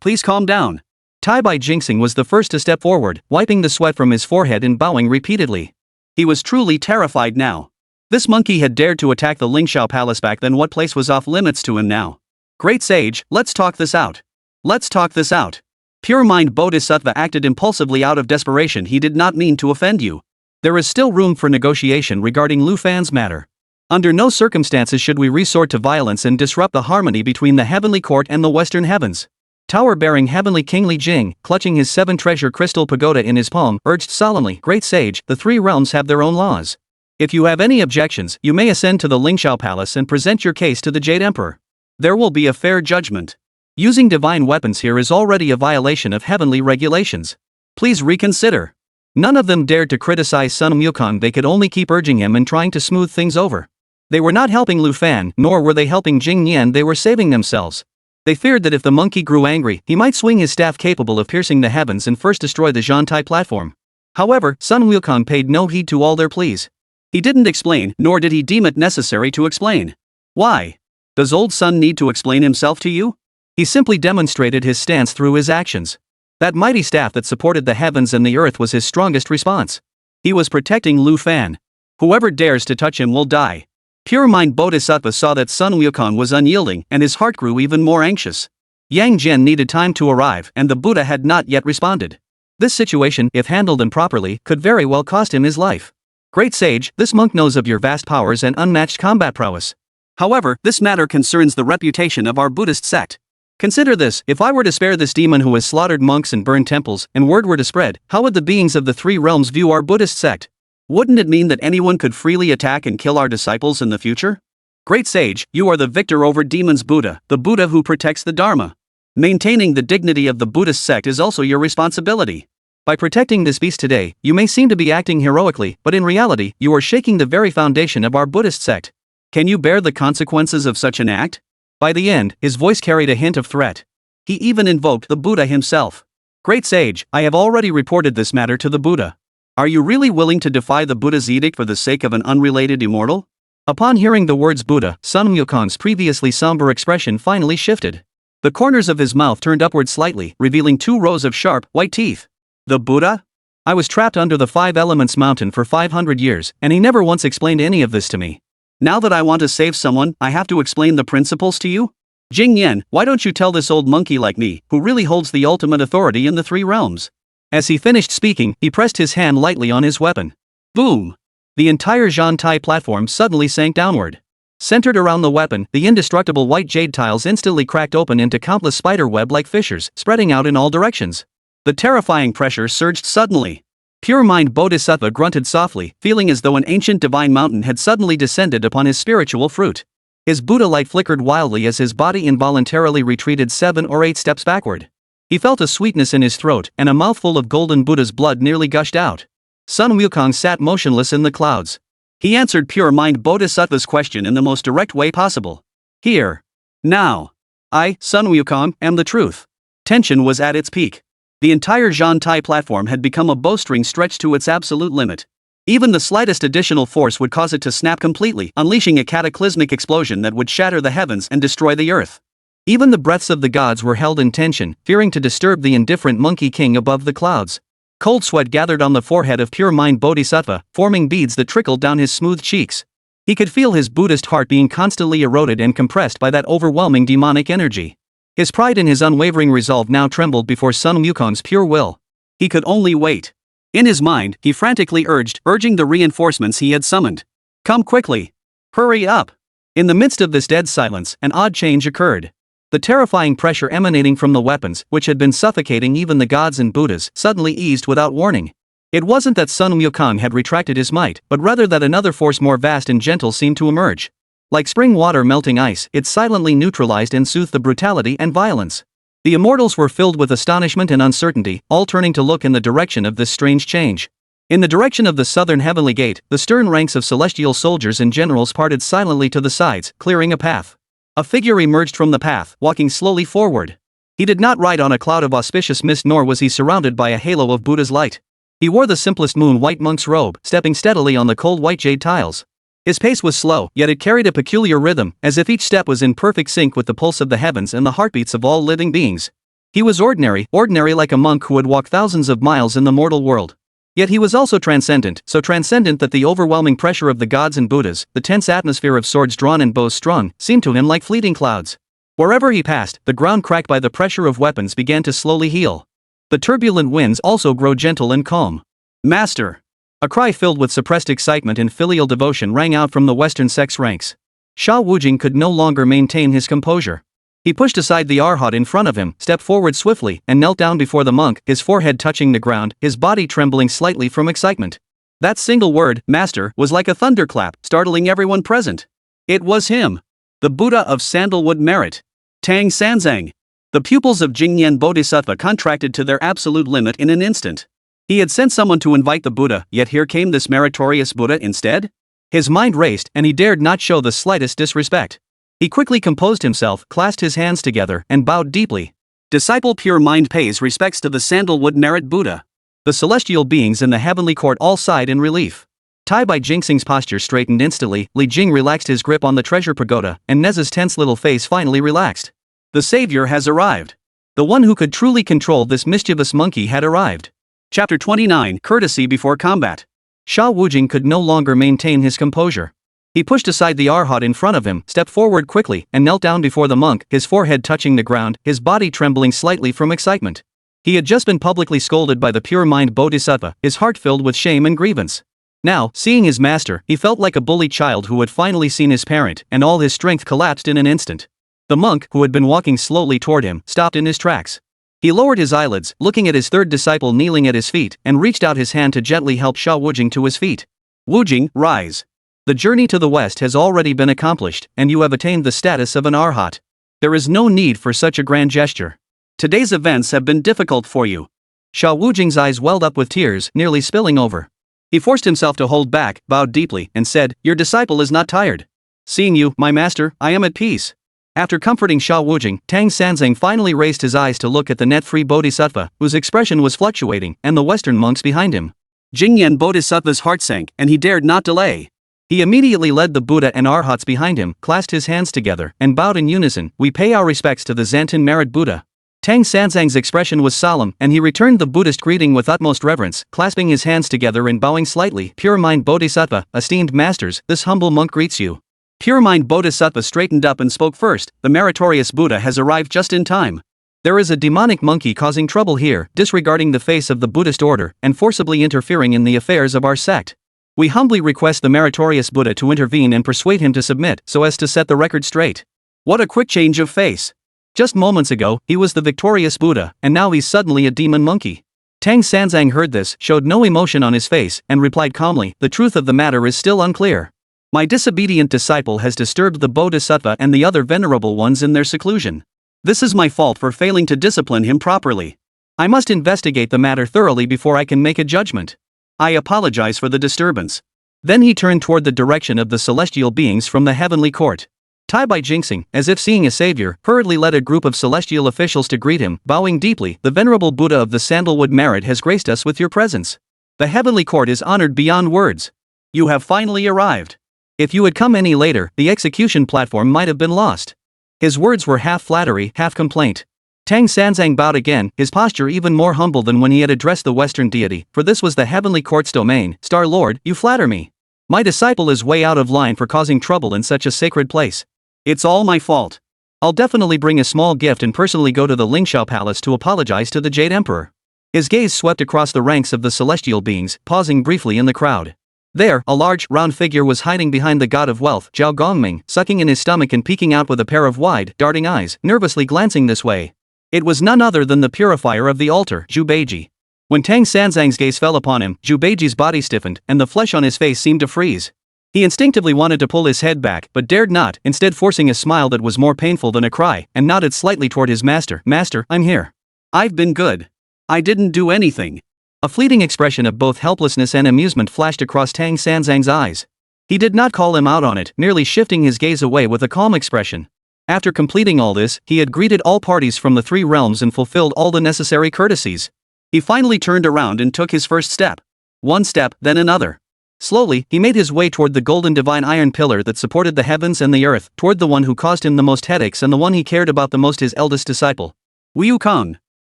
please calm down. Tai Bai Jinxing was the first to step forward, wiping the sweat from his forehead and bowing repeatedly. He was truly terrified now. This monkey had dared to attack the Lingshao Palace back then. What place was off limits to him now? Great sage, let's talk this out. Let's talk this out. Pure Mind Bodhisattva acted impulsively out of desperation. He did not mean to offend you. There is still room for negotiation regarding Lu Fan's matter. Under no circumstances should we resort to violence and disrupt the harmony between the heavenly court and the western heavens. Tower-bearing heavenly King Li Jing, clutching his 7-treasure crystal pagoda in his palm, urged solemnly, Great sage, the three realms have their own laws. If you have any objections, you may ascend to the Lingshao Palace and present your case to the Jade Emperor. There will be a fair judgment. Using divine weapons here is already a violation of heavenly regulations. Please reconsider. None of them dared to criticize Sun Wukong. They could only keep urging him and trying to smooth things over. They were not helping Lu Fan, nor were they helping Jing Yan. They were saving themselves. They feared that if the monkey grew angry, he might swing his staff capable of piercing the heavens and first destroy the Zhantai platform. However, Sun Wukong paid no heed to all their pleas. He didn't explain, nor did he deem it necessary to explain. Why? Does old Sun need to explain himself to you? He simply demonstrated his stance through his actions. That mighty staff that supported the heavens and the earth was his strongest response. He was protecting Lu Fan. Whoever dares to touch him will die. Pure Mind Bodhisattva saw that Sun Wukong was unyielding, and his heart grew even more anxious. Yang Jian needed time to arrive, and the Buddha had not yet responded. This situation, if handled improperly, could very well cost him his life. Great sage, this monk knows of your vast powers and unmatched combat prowess. However, this matter concerns the reputation of our Buddhist sect. Consider this, if I were to spare this demon who has slaughtered monks and burned temples, and word were to spread, how would the beings of the three realms view our Buddhist sect? Wouldn't it mean that anyone could freely attack and kill our disciples in the future? Great sage, you are the victor over demons Buddha, the Buddha who protects the Dharma. Maintaining the dignity of the Buddhist sect is also your responsibility. By protecting this beast today, you may seem to be acting heroically, but in reality, you are shaking the very foundation of our Buddhist sect. Can you bear the consequences of such an act? By the end, his voice carried a hint of threat. He even invoked the Buddha himself. Great sage, I have already reported this matter to the Buddha. Are you really willing to defy the Buddha's edict for the sake of an unrelated immortal? Upon hearing the words Buddha, Sun Wukong's previously somber expression finally shifted. The corners of his mouth turned upward slightly, revealing 2 rows of sharp, white teeth. The Buddha? I was trapped under the 5 Elements mountain for 500 years, and he never once explained any of this to me. Now that I want to save someone, I have to explain the principles to you? Jing Yan, why don't you tell this old monkey like me, who really holds the ultimate authority in the 3 realms? As he finished speaking, he pressed his hand lightly on his weapon. Boom! The entire Zhantai platform suddenly sank downward. Centered around the weapon, the indestructible white jade tiles instantly cracked open into countless spider-web-like fissures, spreading out in all directions. The terrifying pressure surged suddenly. Pure Mind Bodhisattva grunted softly, feeling as though an ancient divine mountain had suddenly descended upon his spiritual fruit. His Buddha light flickered wildly as his body involuntarily retreated 7 or 8 steps backward. He felt a sweetness in his throat, and a mouthful of golden Buddha's blood nearly gushed out. Sun Wukong sat motionless in the clouds. He answered Pure Mind Bodhisattva's question in the most direct way possible. Here. Now. I, Sun Wukong, am the truth. Tension was at its peak. The entire Zhantai platform had become a bowstring stretched to its absolute limit. Even the slightest additional force would cause it to snap completely, unleashing a cataclysmic explosion that would shatter the heavens and destroy the earth. Even the breaths of the gods were held in tension, fearing to disturb the indifferent Monkey King above the clouds. Cold sweat gathered on the forehead of Pure Mind Bodhisattva, forming beads that trickled down his smooth cheeks. He could feel his Buddhist heart being constantly eroded and compressed by that overwhelming demonic energy. His pride in his unwavering resolve now trembled before Sun Wukong's pure will. He could only wait. In his mind, he frantically urging the reinforcements he had summoned. Come quickly. Hurry up. In the midst of this dead silence, an odd change occurred. The terrifying pressure emanating from the weapons, which had been suffocating even the gods and Buddhas, suddenly eased without warning. It wasn't that Sun Wukong had retracted his might, but rather that another force more vast and gentle seemed to emerge. Like spring water melting ice, it silently neutralized and soothed the brutality and violence. The immortals were filled with astonishment and uncertainty, all turning to look in the direction of this strange change. In the direction of the southern heavenly gate, the stern ranks of celestial soldiers and generals parted silently to the sides, clearing a path. A figure emerged from the path, walking slowly forward. He did not ride on a cloud of auspicious mist, nor was he surrounded by a halo of Buddha's light. He wore the simplest moon-white monk's robe, stepping steadily on the cold white jade tiles. His pace was slow, yet it carried a peculiar rhythm, as if each step was in perfect sync with the pulse of the heavens and the heartbeats of all living beings. He was ordinary like a monk who would walk thousands of miles in the mortal world. Yet he was also transcendent, so transcendent that the overwhelming pressure of the gods and Buddhas, the tense atmosphere of swords drawn and bows strung, seemed to him like fleeting clouds. Wherever he passed, the ground cracked by the pressure of weapons began to slowly heal. The turbulent winds also grew gentle and calm. Master! A cry filled with suppressed excitement and filial devotion rang out from the Western sect's ranks. Sha Wujing could no longer maintain his composure. He pushed aside the arhat in front of him, stepped forward swiftly, and knelt down before the monk, his forehead touching the ground, his body trembling slightly from excitement. That single word, master, was like a thunderclap, startling everyone present. It was him. The Buddha of sandalwood merit. Tang Sanzang. The pupils of Jingyan Bodhisattva contracted to their absolute limit in an instant. He had sent someone to invite the Buddha, yet here came this meritorious Buddha instead? His mind raced, and he dared not show the slightest disrespect. He quickly composed himself, clasped his hands together, and bowed deeply. Disciple Pure Mind pays respects to the sandalwood merit Buddha. The celestial beings in the heavenly court all sighed in relief. Tai Bai Jingxing's posture straightened instantly, Li Jing relaxed his grip on the treasure pagoda, and Nezha's tense little face finally relaxed. The savior has arrived. The one who could truly control this mischievous monkey had arrived. Chapter 29, Courtesy Before Combat. Sha Wujing could no longer maintain his composure. He pushed aside the arhat in front of him, stepped forward quickly, and knelt down before the monk, his forehead touching the ground, his body trembling slightly from excitement. He had just been publicly scolded by the Pure Mind Bodhisattva, his heart filled with shame and grievance. Now, seeing his master, he felt like a bullied child who had finally seen his parent, and all his strength collapsed in an instant. The monk, who had been walking slowly toward him, stopped in his tracks. He lowered his eyelids, looking at his third disciple kneeling at his feet, and reached out his hand to gently help Sha Wujing to his feet. Wujing, rise. The journey to the west has already been accomplished, and you have attained the status of an arhat. There is no need for such a grand gesture. Today's events have been difficult for you. Sha Wujing's eyes welled up with tears, nearly spilling over. He forced himself to hold back, bowed deeply, and said, Your disciple is not tired. Seeing you, my master, I am at peace. After comforting Sha Wujing, Tang Sanzang finally raised his eyes to look at the net-free Bodhisattva, whose expression was fluctuating, and the Western monks behind him. Jingyan Bodhisattva's heart sank, and he dared not delay. He immediately led the Buddha and arhats behind him, clasped his hands together, and bowed in unison, We pay our respects to the Zantin Merit Buddha. Tang Sanzang's expression was solemn, and he returned the Buddhist greeting with utmost reverence, clasping his hands together and bowing slightly. Pure Mind Bodhisattva, esteemed masters, this humble monk greets you. Pure Mind Bodhisattva straightened up and spoke first, The meritorious Buddha has arrived just in time. There is a demonic monkey causing trouble here, disregarding the face of the Buddhist order, and forcibly interfering in the affairs of our sect. We humbly request the meritorious Buddha to intervene and persuade him to submit so as to set the record straight. What a quick change of face. Just moments ago, he was the victorious Buddha, and now he's suddenly a demon monkey. Tang Sanzang heard this, showed no emotion on his face, and replied calmly, "The truth of the matter is still unclear. My disobedient disciple has disturbed the Bodhisattva and the other venerable ones in their seclusion. This is my fault for failing to discipline him properly. I must investigate the matter thoroughly before I can make a judgment. I apologize for the disturbance." Then he turned toward the direction of the celestial beings from the heavenly court. Tai Bai Jinxing, as if seeing a savior, hurriedly led a group of celestial officials to greet him, bowing deeply. "The venerable Buddha of the sandalwood merit has graced us with your presence. The heavenly court is honored beyond words. You have finally arrived. If you had come any later, the execution platform might have been lost." His words were half flattery, half complaint. Tang Sanzang bowed again, his posture even more humble than when he had addressed the Western deity, for this was the heavenly court's domain. "Star Lord, you flatter me. My disciple is way out of line for causing trouble in such a sacred place. It's all my fault. I'll definitely bring a small gift and personally go to the Lingxiao Palace to apologize to the Jade Emperor." His gaze swept across the ranks of the celestial beings, pausing briefly in the crowd. There, a large, round figure was hiding behind the god of wealth, Zhao Gongming, sucking in his stomach and peeking out with a pair of wide, darting eyes, nervously glancing this way. It was none other than the purifier of the altar, Zhu Beiji. When Tang Sanzang's gaze fell upon him, Zhu Beiji's body stiffened, and the flesh on his face seemed to freeze. He instinctively wanted to pull his head back, but dared not, instead forcing a smile that was more painful than a cry, and nodded slightly toward his master. "Master, I'm here. I've been good. I didn't do anything." A fleeting expression of both helplessness and amusement flashed across Tang Sanzang's eyes. He did not call him out on it, merely shifting his gaze away with a calm expression. After completing all this, he had greeted all parties from the three realms and fulfilled all the necessary courtesies. He finally turned around and took his first step. One step, then another. Slowly, he made his way toward the golden divine iron pillar that supported the heavens and the earth, toward the one who caused him the most headaches and the one he cared about the most, his eldest disciple. Wu Kong.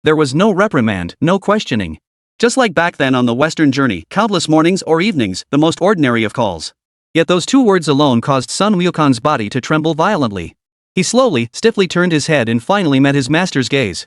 There was no reprimand, no questioning. Just like back then on the Western journey, countless mornings or evenings, the most ordinary of calls. Yet those two words alone caused Sun Wukong's body to tremble violently. He slowly, stiffly turned his head and finally met his master's gaze.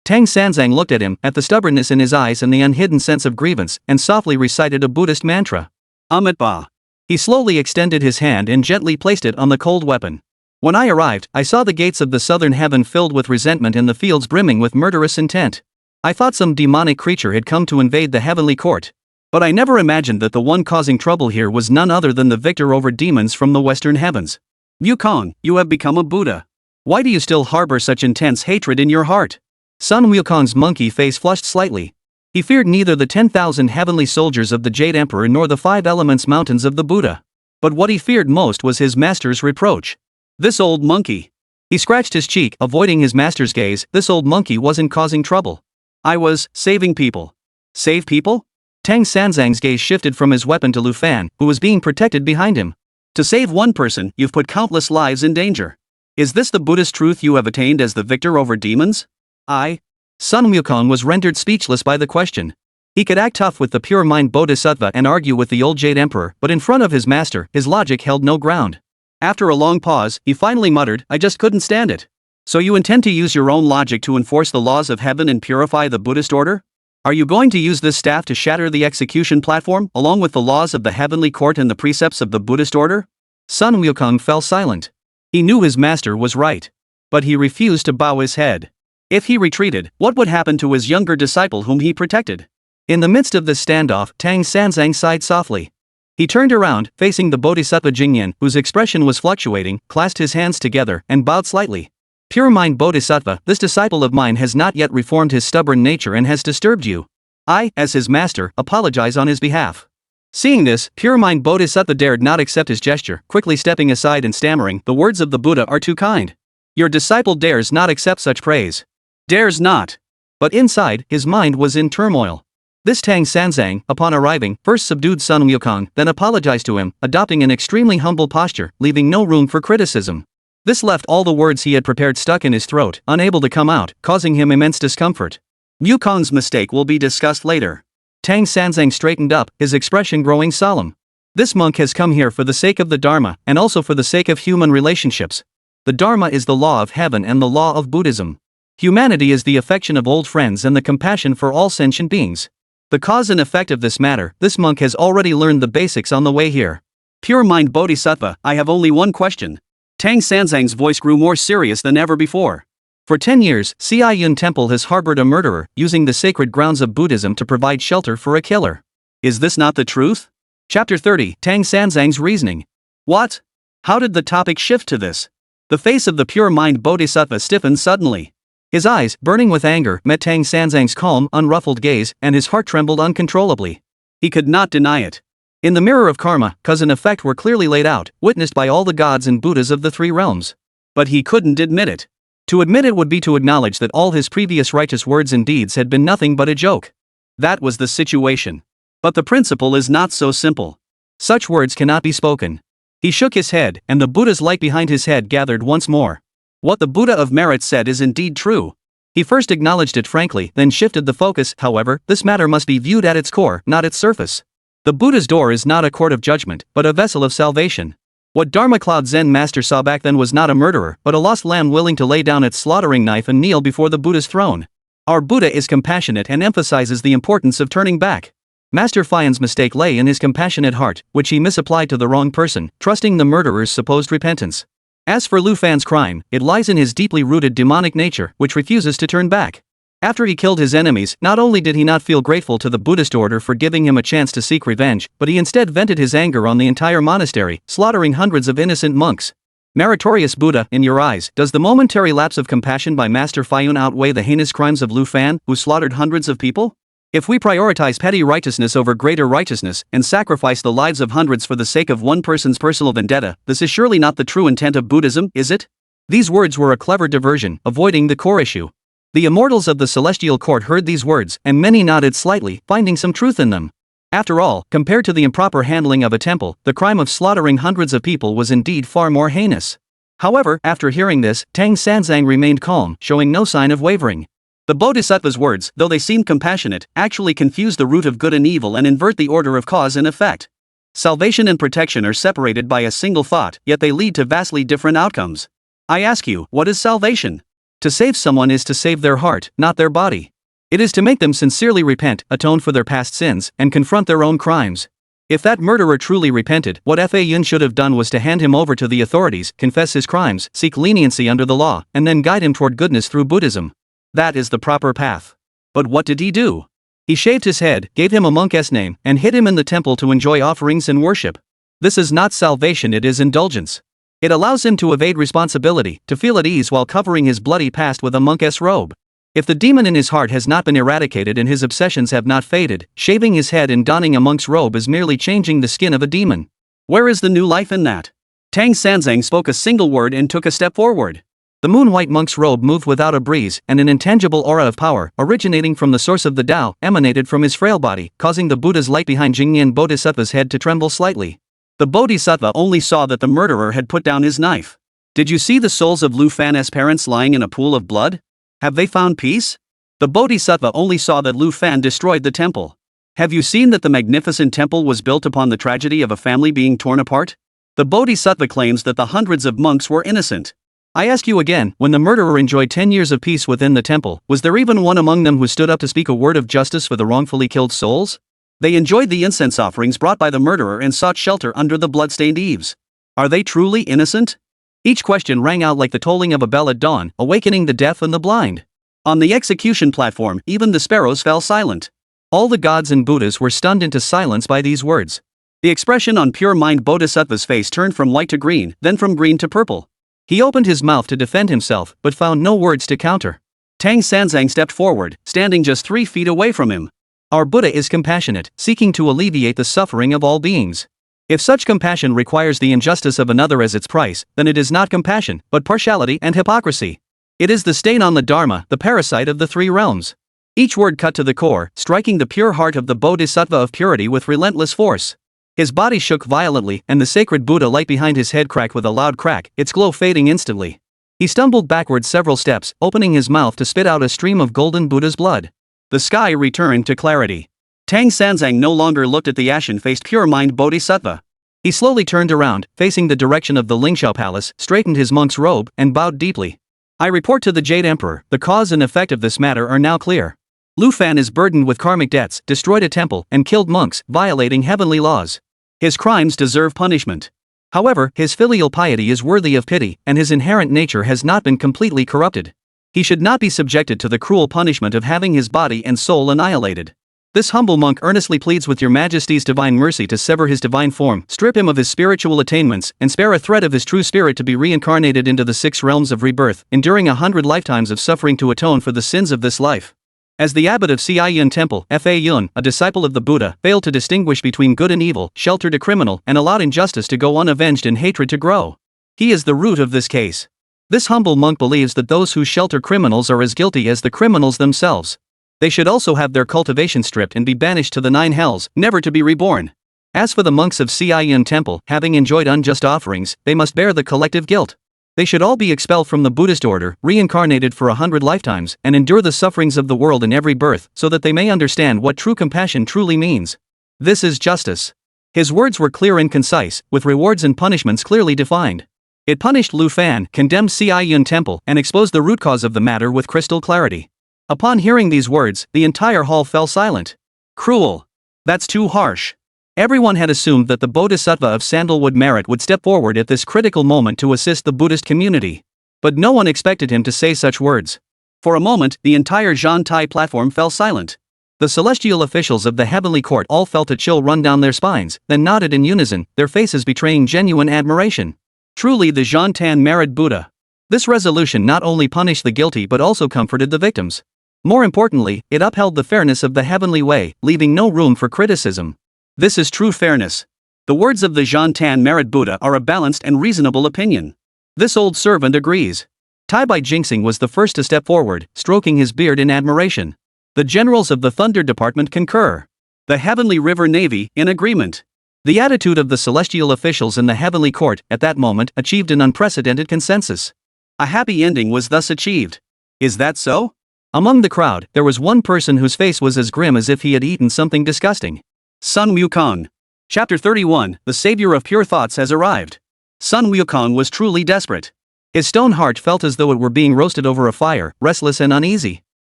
Tang Sanzang looked at him, at the stubbornness in his eyes and the unhidden sense of grievance, and softly recited a Buddhist mantra. Amit Ba. He slowly extended his hand and gently placed it on the cold weapon. "When I arrived, I saw the gates of the southern heaven filled with resentment and the fields brimming with murderous intent. I thought some demonic creature had come to invade the heavenly court. But I never imagined that the one causing trouble here was none other than the victor over demons from the western heavens. Wukong, you have become a Buddha. Why do you still harbor such intense hatred in your heart?" Sun Wukong's monkey face flushed slightly. He feared neither the 10,000 heavenly soldiers of the Jade Emperor nor the 5 elements mountains of the Buddha. But what he feared most was his master's reproach. This old monkey. He scratched his cheek, avoiding his master's gaze. This old monkey wasn't causing trouble. I was saving people. Save people? Tang Sanzang's gaze shifted from his weapon to Lu Fan, who was being protected behind him. To save one person, you've put countless lives in danger. Is this the Buddhist truth you have attained as the victor over demons? Sun Wukong was rendered speechless by the question. He could act tough with the pure mind Bodhisattva and argue with the old Jade Emperor, but in front of his master, his logic held no ground. After a long pause, he finally muttered, "I just couldn't stand it." "So you intend to use your own logic to enforce the laws of heaven and purify the Buddhist order? Are you going to use this staff to shatter the execution platform, along with the laws of the heavenly court and the precepts of the Buddhist order?" Sun Wukong fell silent. He knew his master was right. But he refused to bow his head. If he retreated, what would happen to his younger disciple whom he protected? In the midst of this standoff, Tang Sanzang sighed softly. He turned around, facing the Bodhisattva Jingyan, whose expression was fluctuating, clasped his hands together, and bowed slightly. "Pure mind Bodhisattva, this disciple of mine has not yet reformed his stubborn nature and has disturbed you. I, as his master, apologize on his behalf." Seeing this, pure mind Bodhisattva dared not accept his gesture, quickly stepping aside and stammering, "The words of the Buddha are too kind. Your disciple dares not accept such praise." Dares not. But inside, his mind was in turmoil. This Tang Sanzang, upon arriving, first subdued Sun Wukong, then apologized to him, adopting an extremely humble posture, leaving no room for criticism. This left all the words he had prepared stuck in his throat, unable to come out, causing him immense discomfort. Wukong's mistake will be discussed later. Tang Sanzang straightened up, his expression growing solemn. This monk has come here for the sake of the Dharma, and also for the sake of human relationships. The Dharma is the law of heaven and the law of Buddhism. Humanity is the affection of old friends and the compassion for all sentient beings. The cause and effect of this matter, this monk has already learned the basics on the way here. Pure mind Bodhisattva, I have only one question. Tang Sanzang's voice grew more serious than ever before. For 10 years, Yun Temple has harbored a murderer, using the sacred grounds of Buddhism to provide shelter for a killer. Is this not the truth? Chapter 30, Tang Sanzang's reasoning. What? How did the topic shift to this? The face of the pure mind Bodhisattva stiffened suddenly. His eyes, burning with anger, met Tang Sanzang's calm, unruffled gaze, and his heart trembled uncontrollably. He could not deny it. In the mirror of karma, cause and effect were clearly laid out, witnessed by all the gods and Buddhas of the three realms. But he couldn't admit it. To admit it would be to acknowledge that all his previous righteous words and deeds had been nothing but a joke. That was the situation. But the principle is not so simple. Such words cannot be spoken. He shook his head, and the Buddha's light behind his head gathered once more. What the Buddha of merit said is indeed true. He first acknowledged it frankly, then shifted the focus. However, this matter must be viewed at its core, not its surface. The Buddha's door is not a court of judgment, but a vessel of salvation. What Dharma Cloud Zen master saw back then was not a murderer, but a lost lamb willing to lay down its slaughtering knife and kneel before the Buddha's throne. Our Buddha is compassionate and emphasizes the importance of turning back. Master Fayan's mistake lay in his compassionate heart, which he misapplied to the wrong person, trusting the murderer's supposed repentance. As for Lu Fan's crime, it lies in his deeply rooted demonic nature, which refuses to turn back. After he killed his enemies, not only did he not feel grateful to the Buddhist order for giving him a chance to seek revenge, but he instead vented his anger on the entire monastery, slaughtering hundreds of innocent monks. Meritorious Buddha, in your eyes, does the momentary lapse of compassion by Master Fayun outweigh the heinous crimes of Lu Fan, who slaughtered hundreds of people? If we prioritize petty righteousness over greater righteousness, and sacrifice the lives of hundreds for the sake of one person's personal vendetta, this is surely not the true intent of Buddhism, is it? These words were a clever diversion, avoiding the core issue. The immortals of the celestial court heard these words, and many nodded slightly, finding some truth in them. After all, compared to the improper handling of a temple, the crime of slaughtering hundreds of people was indeed far more heinous. However, after hearing this, Tang Sanzang remained calm, showing no sign of wavering. The Bodhisattva's words, though they seemed compassionate, actually confuse the root of good and evil and invert the order of cause and effect. Salvation and protection are separated by a single thought, yet they lead to vastly different outcomes. I ask you, what is salvation? To save someone is to save their heart, not their body. It is to make them sincerely repent, atone for their past sins, and confront their own crimes. If that murderer truly repented, what Fayun should have done was to hand him over to the authorities, confess his crimes, seek leniency under the law, and then guide him toward goodness through Buddhism. That is the proper path. But what did he do? He shaved his head, gave him a monk's name, and hid him in the temple to enjoy offerings and worship. This is not salvation, it is indulgence. It allows him to evade responsibility, to feel at ease while covering his bloody past with a monk's robe. If the demon in his heart has not been eradicated and his obsessions have not faded, shaving his head and donning a monk's robe is merely changing the skin of a demon. Where is the new life in that? Tang Sanzang spoke a single word and took a step forward. The moon-white monk's robe moved without a breeze, and an intangible aura of power, originating from the source of the Tao, emanated from his frail body, causing the Buddha's light behind Jingyan Bodhisattva's head to tremble slightly. The Bodhisattva only saw that the murderer had put down his knife. Did you see the souls of Lu Fan's parents lying in a pool of blood? Have they found peace? The Bodhisattva only saw that Lu Fan destroyed the temple. Have you seen that the magnificent temple was built upon the tragedy of a family being torn apart? The Bodhisattva claims that the hundreds of monks were innocent. I ask you again, when the murderer enjoyed 10 years of peace within the temple, was there even one among them who stood up to speak a word of justice for the wrongfully killed souls? They enjoyed the incense offerings brought by the murderer and sought shelter under the blood-stained eaves. Are they truly innocent? Each question rang out like the tolling of a bell at dawn, awakening the deaf and the blind. On the execution platform, even the sparrows fell silent. All the gods and Buddhas were stunned into silence by these words. The expression on pure mind Bodhisattva's face turned from white to green, then from green to purple. He opened his mouth to defend himself, but found no words to counter. Tang Sanzang stepped forward, standing just 3 feet away from him. Our Buddha is compassionate, seeking to alleviate the suffering of all beings. If such compassion requires the injustice of another as its price, then it is not compassion, but partiality and hypocrisy. It is the stain on the Dharma, the parasite of the 3 realms. Each word cut to the core, striking the pure heart of the Bodhisattva of purity with relentless force. His body shook violently, and the sacred Buddha light behind his head cracked with a loud crack, its glow fading instantly. He stumbled backward several steps, opening his mouth to spit out a stream of golden Buddha's blood. The sky returned to clarity. Tang Sanzang no longer looked at the ashen-faced pure-mind Bodhisattva. He slowly turned around, facing the direction of the Lingxiao Palace, straightened his monk's robe, and bowed deeply. I report to the Jade Emperor, the cause and effect of this matter are now clear. Lu Fan is burdened with karmic debts, destroyed a temple, and killed monks, violating heavenly laws. His crimes deserve punishment. However, his filial piety is worthy of pity, and his inherent nature has not been completely corrupted. He should not be subjected to the cruel punishment of having his body and soul annihilated. This humble monk earnestly pleads with your majesty's divine mercy to sever his divine form, strip him of his spiritual attainments, and spare a thread of his true spirit to be reincarnated into the 6 realms of rebirth, enduring 100 lifetimes of suffering to atone for the sins of this life. As the abbot of Yun Temple, Fa Yun, a disciple of the Buddha, failed to distinguish between good and evil, sheltered a criminal, and allowed injustice to go unavenged and hatred to grow. He is the root of this case. This humble monk believes that those who shelter criminals are as guilty as the criminals themselves. They should also have their cultivation stripped and be banished to the 9 hells, never to be reborn. As for the monks of Yun Temple, having enjoyed unjust offerings, they must bear the collective guilt. They should all be expelled from the Buddhist order, reincarnated for 100 lifetimes, and endure the sufferings of the world in every birth, so that they may understand what true compassion truly means. This is justice. His words were clear and concise, with rewards and punishments clearly defined. It punished Lu Fan, condemned Yun Temple, and exposed the root cause of the matter with crystal clarity. Upon hearing these words, the entire hall fell silent. Cruel. That's too harsh. Everyone had assumed that the Bodhisattva of Sandalwood Merit would step forward at this critical moment to assist the Buddhist community. But no one expected him to say such words. For a moment, the entire Zhantai platform fell silent. The celestial officials of the heavenly court all felt a chill run down their spines, then nodded in unison, their faces betraying genuine admiration. Truly the Zhantan Merit Buddha. This resolution not only punished the guilty but also comforted the victims. More importantly, it upheld the fairness of the heavenly way, leaving no room for criticism. This is true fairness. The words of the Zhantan Merit Buddha are a balanced and reasonable opinion. This old servant agrees. Tai Bai Jingxing was the first to step forward, stroking his beard in admiration. The generals of the Thunder Department concur. The Heavenly River Navy, in agreement. The attitude of the celestial officials in the heavenly court, at that moment, achieved an unprecedented consensus. A happy ending was thus achieved. Is that so? Among the crowd, there was one person whose face was as grim as if he had eaten something disgusting. Sun Wukong. Chapter 31, The Savior of Pure Thoughts has arrived. Sun Wukong was truly desperate. His stone heart felt as though it were being roasted over a fire, restless and uneasy.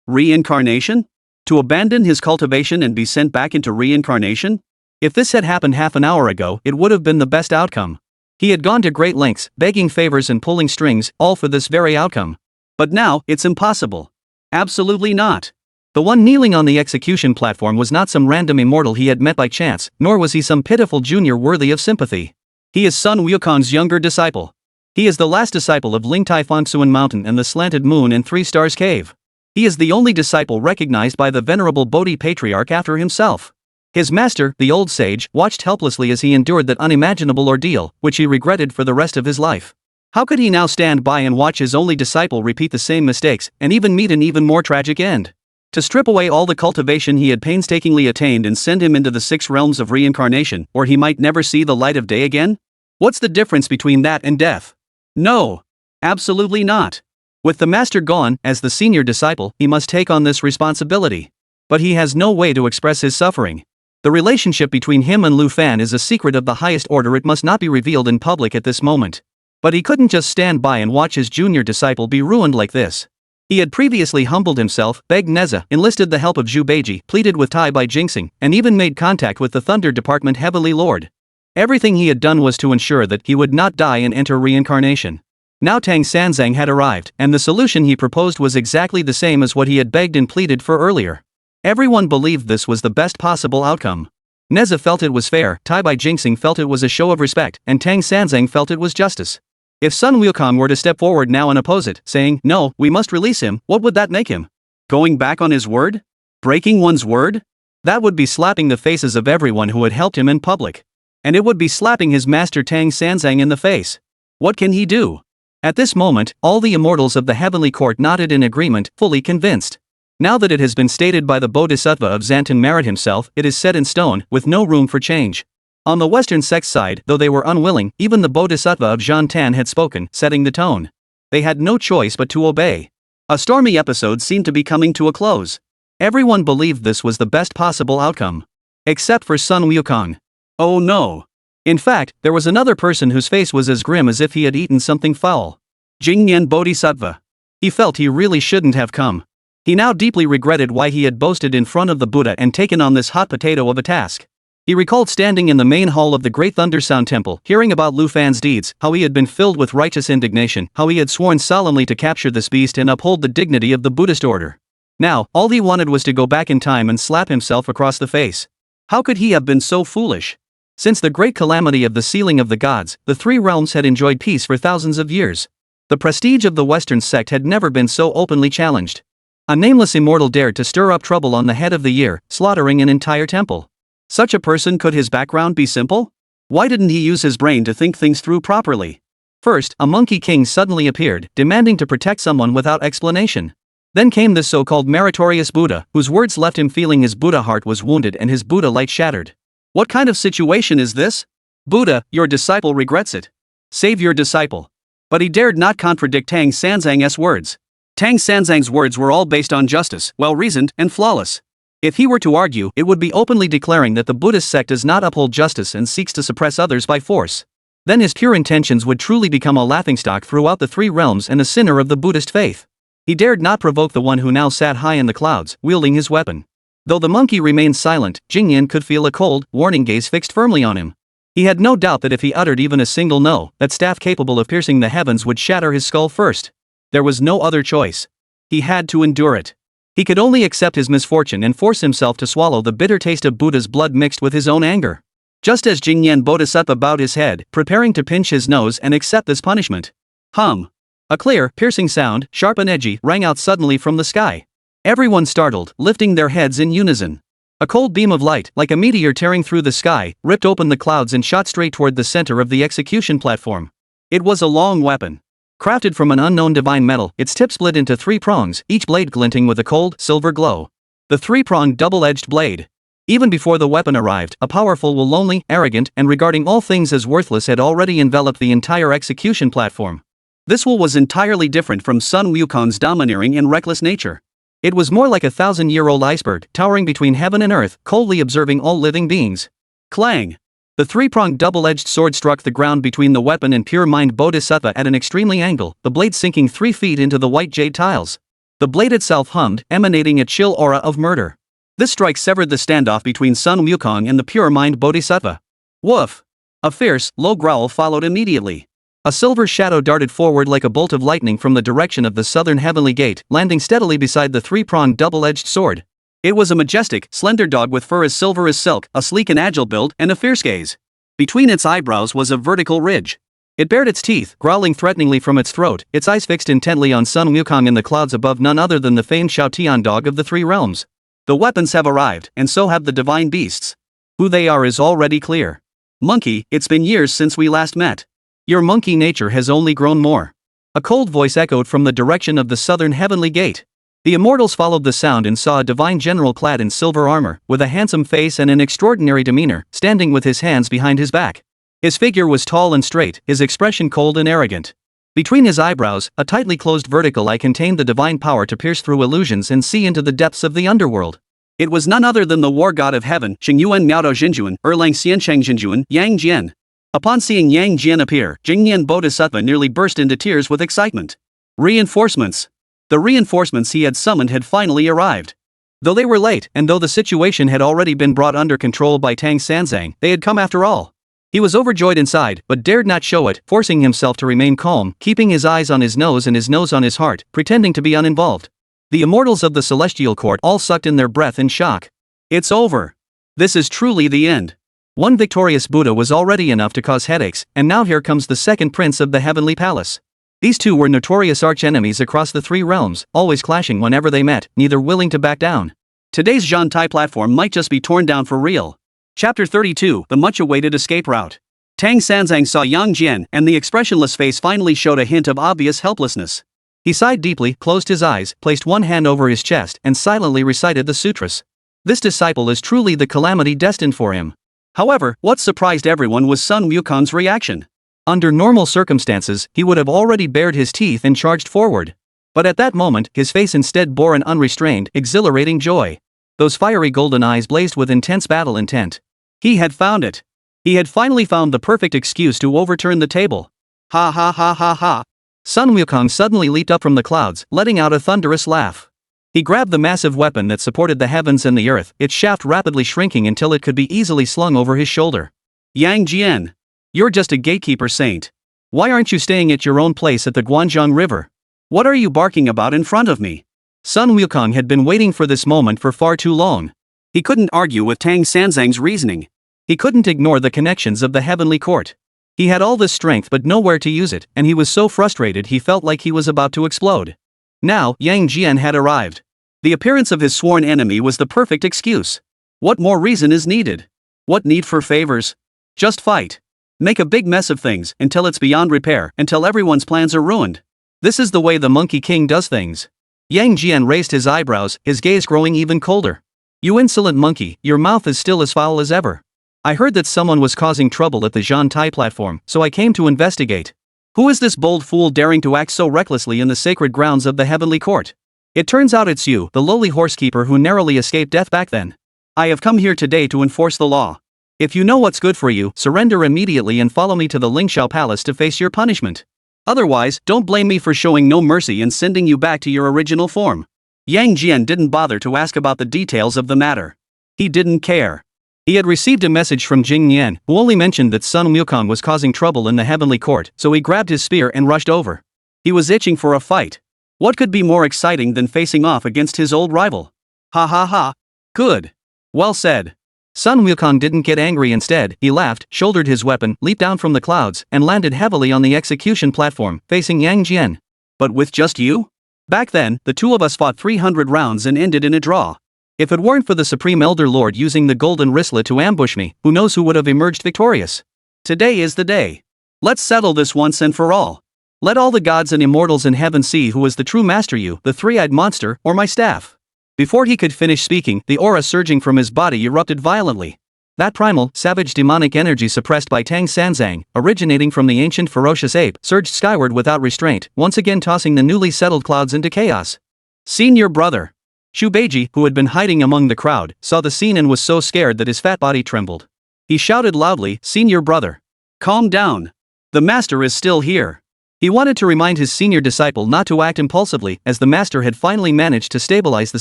Reincarnation? To abandon his cultivation and be sent back into reincarnation? If this had happened half an hour ago, it would have been the best outcome. He had gone to great lengths, begging favors and pulling strings, all for this very outcome. But now, it's impossible. Absolutely not. The one kneeling on the execution platform was not some random immortal he had met by chance, nor was he some pitiful junior worthy of sympathy. He is Sun Wukong's younger disciple. He is the last disciple of Lingtai Fangsuan Mountain and the Slanted Moon and 3 Stars Cave. He is the only disciple recognized by the venerable Bodhi Patriarch after himself. His master, the old sage, watched helplessly as he endured that unimaginable ordeal, which he regretted for the rest of his life. How could he now stand by and watch his only disciple repeat the same mistakes, and even meet an even more tragic end? To strip away all the cultivation he had painstakingly attained and send him into the 6 realms of reincarnation, or he might never see the light of day again? What's the difference between that and death? No. Absolutely not. With the master gone, as the senior disciple, he must take on this responsibility. But he has no way to express his suffering. The relationship between him and Lu Fan is a secret of the highest order. It must not be revealed in public at this moment. But he couldn't just stand by and watch his junior disciple be ruined like this. He had previously humbled himself, begged Nezha, enlisted the help of Zhu Beiji, pleaded with Tai Bai Jingxing, and even made contact with the Thunder Department Heavenly Lord. Everything he had done was to ensure that he would not die and enter reincarnation. Now Tang Sanzang had arrived, and the solution he proposed was exactly the same as what he had begged and pleaded for earlier. Everyone believed this was the best possible outcome. Nezha felt it was fair, Tai Bai Jingxing felt it was a show of respect, and Tang Sanzang felt it was justice. If Sun Wukong were to step forward now and oppose it, saying, "No, we must release him," what would that make him? Going back on his word? Breaking one's word? That would be slapping the faces of everyone who had helped him in public. And it would be slapping his master Tang Sanzang in the face. What can he do? At this moment, all the immortals of the heavenly court nodded in agreement, fully convinced. Now that it has been stated by the Bodhisattva of Zhantan Merit himself, it is set in stone, with no room for change. On the Western Sect side, though they were unwilling, even the Bodhisattva of Zhantan had spoken, setting the tone. They had no choice but to obey. A stormy episode seemed to be coming to a close. Everyone believed this was the best possible outcome. Except for Sun Wukong. Oh no. In fact, there was another person whose face was as grim as if he had eaten something foul. Jingyan Bodhisattva. He felt he really shouldn't have come. He now deeply regretted why he had boasted in front of the Buddha and taken on this hot potato of a task. He recalled standing in the main hall of the Great Thunder Sound Temple, hearing about Lu Fan's deeds, how he had been filled with righteous indignation, how he had sworn solemnly to capture this beast and uphold the dignity of the Buddhist order. Now, all he wanted was to go back in time and slap himself across the face. How could he have been so foolish? Since the great calamity of the sealing of the gods, the three realms had enjoyed peace for thousands of years. The prestige of the Western sect had never been so openly challenged. A nameless immortal dared to stir up trouble on the head of the year, slaughtering an entire temple. Such a person, could his background be simple? Why didn't he use his brain to think things through properly? First, a monkey king suddenly appeared, demanding to protect someone without explanation. Then came this so-called meritorious Buddha, whose words left him feeling his Buddha heart was wounded and his Buddha light shattered. What kind of situation is this? Buddha, your disciple regrets it. Save your disciple. But he dared not contradict Tang Sanzang's words. Tang Sanzang's words were all based on justice, well-reasoned, and flawless. If he were to argue, it would be openly declaring that the Buddhist sect does not uphold justice and seeks to suppress others by force. Then his pure intentions would truly become a laughingstock throughout the three realms and a sinner of the Buddhist faith. He dared not provoke the one who now sat high in the clouds, wielding his weapon. Though the monkey remained silent, Yang Jian could feel a cold, warning gaze fixed firmly on him. He had no doubt that if he uttered even a single no, that staff capable of piercing the heavens would shatter his skull first. There was no other choice. He had to endure it. He could only accept his misfortune and force himself to swallow the bitter taste of Buddha's blood mixed with his own anger. Just as Yang Jian Bodhisattva bowed his head, preparing to pinch his nose and accept this punishment. Hum. A clear, piercing sound, sharp and edgy, rang out suddenly from the sky. Everyone startled, lifting their heads in unison. A cold beam of light, like a meteor tearing through the sky, ripped open the clouds and shot straight toward the center of the execution platform. It was a long weapon. Crafted from an unknown divine metal, its tip split into three prongs, each blade glinting with a cold, silver glow. The three-pronged double-edged blade. Even before the weapon arrived, a powerful will, lonely, arrogant, and regarding all things as worthless had already enveloped the entire execution platform. This will was entirely different from Sun Wukong's domineering and reckless nature. It was more like a 1,000-year-old iceberg, towering between heaven and earth, coldly observing all living beings. Clang! The three-pronged double-edged sword struck the ground between the weapon and pure mind Bodhisattva at an extremely angle, the blade sinking 3 feet into the white jade tiles. The blade itself hummed, emanating a chill aura of murder. This strike severed the standoff between Sun Wukong and the pure mind Bodhisattva. Woof! A fierce, low growl followed immediately. A silver shadow darted forward like a bolt of lightning from the direction of the southern heavenly gate, landing steadily beside the three-pronged double-edged sword. It was a majestic, slender dog with fur as silver as silk, a sleek and agile build, and a fierce gaze. Between its eyebrows was a vertical ridge. It bared its teeth, growling threateningly from its throat, its eyes fixed intently on Sun Wukong in the clouds above, none other than the famed Xiaotian dog of the three realms. The weapons have arrived, and so have the divine beasts. Who they are is already clear. Monkey, it's been years since we last met. Your monkey nature has only grown more. A cold voice echoed from the direction of the southern heavenly gate. The immortals followed the sound and saw a divine general clad in silver armor, with a handsome face and an extraordinary demeanor, standing with his hands behind his back. His figure was tall and straight, his expression cold and arrogant. Between his eyebrows, a tightly closed vertical eye contained the divine power to pierce through illusions and see into the depths of the underworld. It was none other than the war god of heaven, Xingyuan Miaodao Jinjuan, Erlang Xiancheng Jinjuan, Yang Jian. Upon seeing Yang Jian appear, Jingyan Bodhisattva nearly burst into tears with excitement. Reinforcements. The reinforcements he had summoned had finally arrived. Though they were late, and though the situation had already been brought under control by Tang Sanzang, they had come after all. He was overjoyed inside, but dared not show it, forcing himself to remain calm, keeping his eyes on his nose and his nose on his heart, pretending to be uninvolved. The immortals of the celestial court all sucked in their breath in shock. It's over. This is truly the end. One victorious Buddha was already enough to cause headaches, and now here comes the second prince of the heavenly palace. These two were notorious arch-enemies across the three realms, always clashing whenever they met, neither willing to back down. Today's Zhantai platform might just be torn down for real. Chapter 32, The Much-Awaited Escape Route. Tang Sanzang saw Yang Jian, and the expressionless face finally showed a hint of obvious helplessness. He sighed deeply, closed his eyes, placed one hand over his chest, and silently recited the sutras. This disciple is truly the calamity destined for him. However, what surprised everyone was Sun Wukong's reaction. Under normal circumstances, he would have already bared his teeth and charged forward. But at that moment, his face instead bore an unrestrained, exhilarating joy. Those fiery golden eyes blazed with intense battle intent. He had found it. He had finally found the perfect excuse to overturn the table. Ha ha ha ha ha. Sun Wukong suddenly leaped up from the clouds, letting out a thunderous laugh. He grabbed the massive weapon that supported the heavens and the earth, its shaft rapidly shrinking until it could be easily slung over his shoulder. Yang Jian. You're just a gatekeeper saint. Why aren't you staying at your own place at the Guanzhong River? What are you barking about in front of me? Sun Wukong had been waiting for this moment for far too long. He couldn't argue with Tang Sanzang's reasoning. He couldn't ignore the connections of the heavenly court. He had all this strength but nowhere to use it, and he was so frustrated he felt like he was about to explode. Now, Yang Jian had arrived. The appearance of his sworn enemy was the perfect excuse. What more reason is needed? What need for favors? Just fight. Make a big mess of things until it's beyond repair, until everyone's plans are ruined. This is the way the Monkey King does things. Yang Jian raised his eyebrows, his gaze growing even colder. You insolent monkey, your mouth is still as foul as ever. I heard that someone was causing trouble at the Zhantai platform, so I came to investigate. Who is this bold fool daring to act so recklessly in the sacred grounds of the heavenly court? It turns out it's you, the lowly horsekeeper who narrowly escaped death back then. I have come here today to enforce the law. If you know what's good for you, surrender immediately and follow me to the Lingxiao Palace to face your punishment. Otherwise, don't blame me for showing no mercy and sending you back to your original form. Yang Jian didn't bother to ask about the details of the matter. He didn't care. He had received a message from Jing Yan, who only mentioned that Sun Wukong was causing trouble in the heavenly court, so he grabbed his spear and rushed over. He was itching for a fight. What could be more exciting than facing off against his old rival? Ha ha ha. Good. Well said. Sun Wukong didn't get angry. Instead, he laughed, shouldered his weapon, leaped down from the clouds, and landed heavily on the execution platform, facing Yang Jian. But with just you? Back then, the two of us fought 300 rounds and ended in a draw. If it weren't for the Supreme Elder Lord using the golden wristlet to ambush me, who knows who would have emerged victorious? Today is the day. Let's settle this once and for all. Let all the gods and immortals in heaven see who is the true master, you, the three-eyed monster, or my staff. Before he could finish speaking, the aura surging from his body erupted violently. That primal, savage demonic energy suppressed by Tang Sanzang, originating from the ancient ferocious ape, surged skyward without restraint, once again tossing the newly settled clouds into chaos. Senior brother. Shu Beiji, who had been hiding among the crowd, saw the scene and was so scared that his fat body trembled. He shouted loudly, "Senior brother. Calm down. The master is still here." He wanted to remind his senior disciple not to act impulsively, as the master had finally managed to stabilize the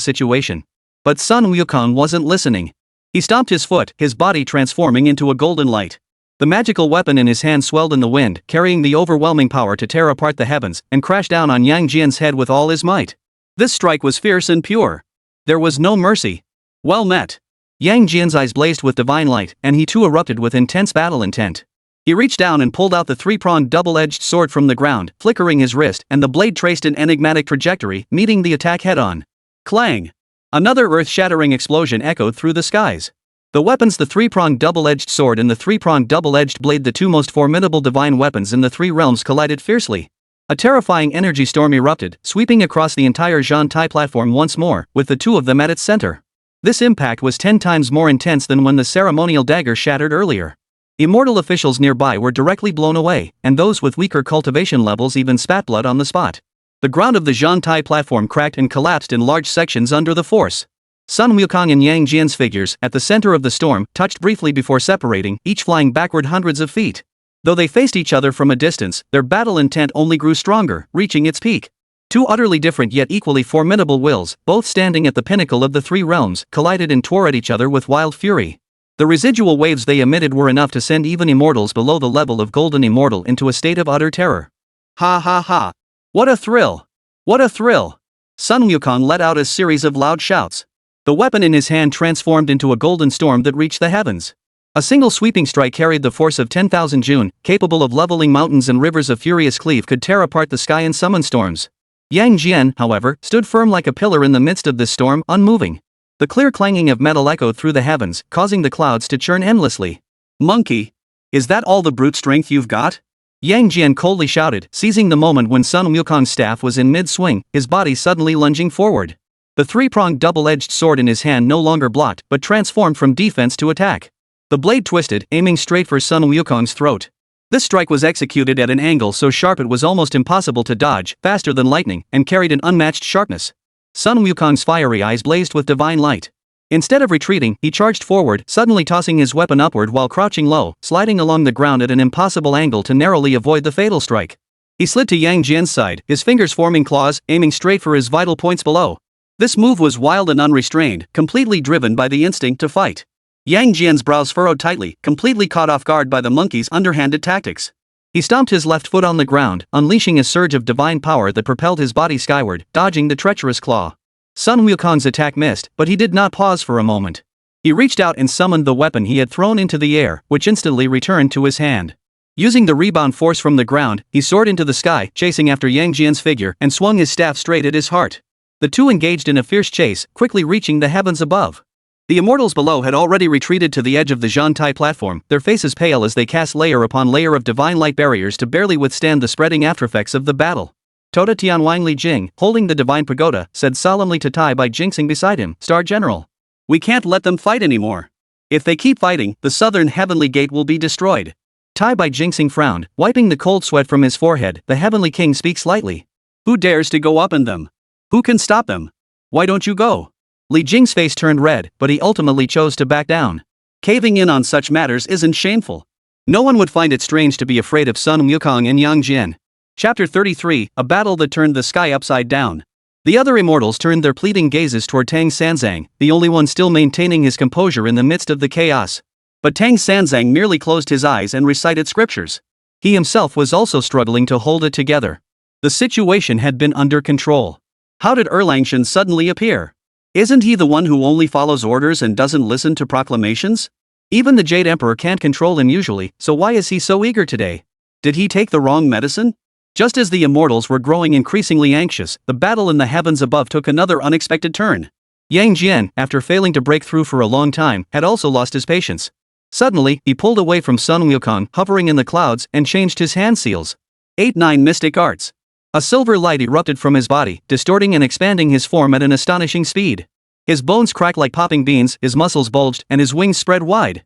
situation. But Sun Wukong wasn't listening. He stomped his foot, his body transforming into a golden light. The magical weapon in his hand swelled in the wind, carrying the overwhelming power to tear apart the heavens, and crashed down on Yang Jian's head with all his might. This strike was fierce and pure. There was no mercy. Well met. Yang Jian's eyes blazed with divine light, and he too erupted with intense battle intent. He reached down and pulled out the three-pronged double-edged sword from the ground, flickering his wrist, and the blade traced an enigmatic trajectory, meeting the attack head-on. Clang! Another earth-shattering explosion echoed through the skies. The weapons, the three-pronged double-edged sword and the three-pronged double-edged blade, the two most formidable divine weapons in the three realms, collided fiercely. A terrifying energy storm erupted, sweeping across the entire Zhantai platform once more, with the two of them at its center. This impact was 10 times more intense than when the ceremonial dagger shattered earlier. Immortal officials nearby were directly blown away, and those with weaker cultivation levels even spat blood on the spot. The ground of the Zhantai platform cracked and collapsed in large sections under the force. Sun Wukong and Yang Jian's figures, at the center of the storm, touched briefly before separating, each flying backward hundreds of feet. Though they faced each other from a distance, their battle intent only grew stronger, reaching its peak. Two utterly different yet equally formidable wills, both standing at the pinnacle of the three realms, collided and tore at each other with wild fury. The residual waves they emitted were enough to send even immortals below the level of Golden Immortal into a state of utter terror. Ha ha ha! What a thrill! What a thrill! Sun Wukong let out a series of loud shouts. The weapon in his hand transformed into a golden storm that reached the heavens. A single sweeping strike carried the force of 10,000 June, capable of leveling mountains and rivers. Of furious cleave could tear apart the sky and summon storms. Yang Jian, however, stood firm like a pillar in the midst of this storm, unmoving. The clear clanging of metal echoed through the heavens, causing the clouds to churn endlessly. Monkey! Is that all the brute strength you've got? Yang Jian coldly shouted, seizing the moment when Sun Wukong's staff was in mid-swing, his body suddenly lunging forward. The three-pronged double-edged sword in his hand no longer blocked, but transformed from defense to attack. The blade twisted, aiming straight for Sun Wukong's throat. This strike was executed at an angle so sharp it was almost impossible to dodge, faster than lightning, and carried an unmatched sharpness. Sun Wukong's fiery eyes blazed with divine light. Instead of retreating, he charged forward, suddenly tossing his weapon upward while crouching low, sliding along the ground at an impossible angle to narrowly avoid the fatal strike. He slid to Yang Jian's side, his fingers forming claws, aiming straight for his vital points below. This move was wild and unrestrained, completely driven by the instinct to fight. Yang Jian's brows furrowed tightly, completely caught off guard by the monkey's underhanded tactics. He stomped his left foot on the ground, unleashing a surge of divine power that propelled his body skyward, dodging the treacherous claw. Sun Wukong's attack missed, but he did not pause for a moment. He reached out and summoned the weapon he had thrown into the air, which instantly returned to his hand. Using the rebound force from the ground, he soared into the sky, chasing after Yang Jian's figure, and swung his staff straight at his heart. The two engaged in a fierce chase, quickly reaching the heavens above. The immortals below had already retreated to the edge of the Zhantai platform, their faces pale as they cast layer upon layer of divine light barriers to barely withstand the spreading aftereffects of the battle. Tota Tianwang Li Jing, holding the divine pagoda, said solemnly to Tai Bai Jinxing beside him, Star General. We can't let them fight anymore. If they keep fighting, the southern heavenly gate will be destroyed. Tai Bai Jinxing frowned, wiping the cold sweat from his forehead. The heavenly king speaks lightly. Who dares to go up in them? Who can stop them? Why don't you go? Li Jing's face turned red, but he ultimately chose to back down. Caving in on such matters isn't shameful. No one would find it strange to be afraid of Sun Wukong and Yang Jian. Chapter 33, A Battle That Turned the Sky Upside Down. The other immortals turned their pleading gazes toward Tang Sanzang, the only one still maintaining his composure in the midst of the chaos. But Tang Sanzang merely closed his eyes and recited scriptures. He himself was also struggling to hold it together. The situation had been under control. How did Erlangshan suddenly appear? Isn't he the one who only follows orders and doesn't listen to proclamations? Even the Jade Emperor can't control him usually, so why is he so eager today? Did he take the wrong medicine? Just as the immortals were growing increasingly anxious, the battle in the heavens above took another unexpected turn. Yang Jian, after failing to break through for a long time, had also lost his patience. Suddenly, he pulled away from Sun Wukong, hovering in the clouds, and changed his hand seals. 8-9 Mystic Arts. A silver light erupted from his body, distorting and expanding his form at an astonishing speed. His bones cracked like popping beans, his muscles bulged, and his wings spread wide.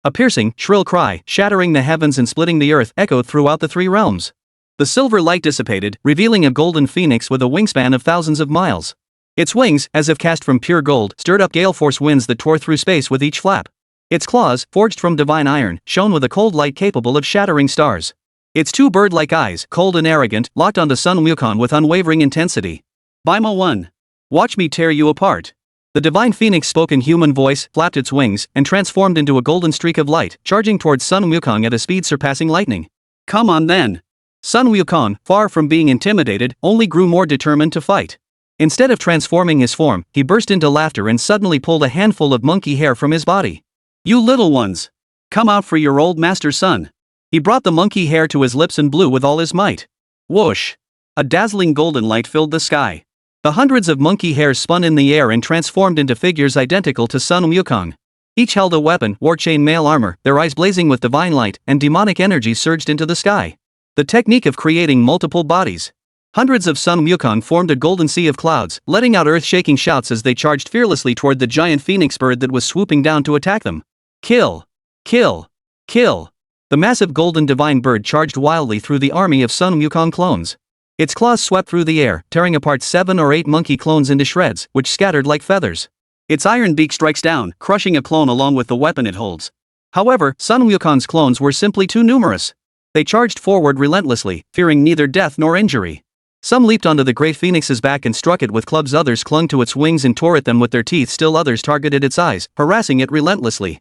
A piercing, shrill cry, shattering the heavens and splitting the earth, echoed throughout the three realms. The silver light dissipated, revealing a golden phoenix with a wingspan of thousands of miles. Its wings, as if cast from pure gold, stirred up gale-force winds that tore through space with each flap. Its claws, forged from divine iron, shone with a cold light capable of shattering stars. Its two bird-like eyes, cold and arrogant, locked onto Sun Wukong with unwavering intensity. Baima 1. Watch me tear you apart. The divine phoenix spoke in human voice, flapped its wings, and transformed into a golden streak of light, charging towards Sun Wukong at a speed surpassing lightning. Come on then. Sun Wukong, far from being intimidated, only grew more determined to fight. Instead of transforming his form, he burst into laughter and suddenly pulled a handful of monkey hair from his body. You little ones. Come out for your old master's son. He brought the monkey hair to his lips and blew with all his might. Whoosh! A dazzling golden light filled the sky. The hundreds of monkey hairs spun in the air and transformed into figures identical to Sun Wukong. Each held a weapon, war-chain mail armor, their eyes blazing with divine light, and demonic energy surged into the sky. The technique of creating multiple bodies. Hundreds of Sun Wukong formed a golden sea of clouds, letting out earth-shaking shouts as they charged fearlessly toward the giant phoenix bird that was swooping down to attack them. Kill! Kill! Kill! The massive golden divine bird charged wildly through the army of Sun Wukong clones. Its claws swept through the air, tearing apart 7 or 8 monkey clones into shreds, which scattered like feathers. Its iron beak strikes down, crushing a clone along with the weapon it holds. However, Sun Wukong's clones were simply too numerous. They charged forward relentlessly, fearing neither death nor injury. Some leaped onto the great phoenix's back and struck it with clubs, others clung to its wings and tore at them with their teeth, still others targeted its eyes, harassing it relentlessly.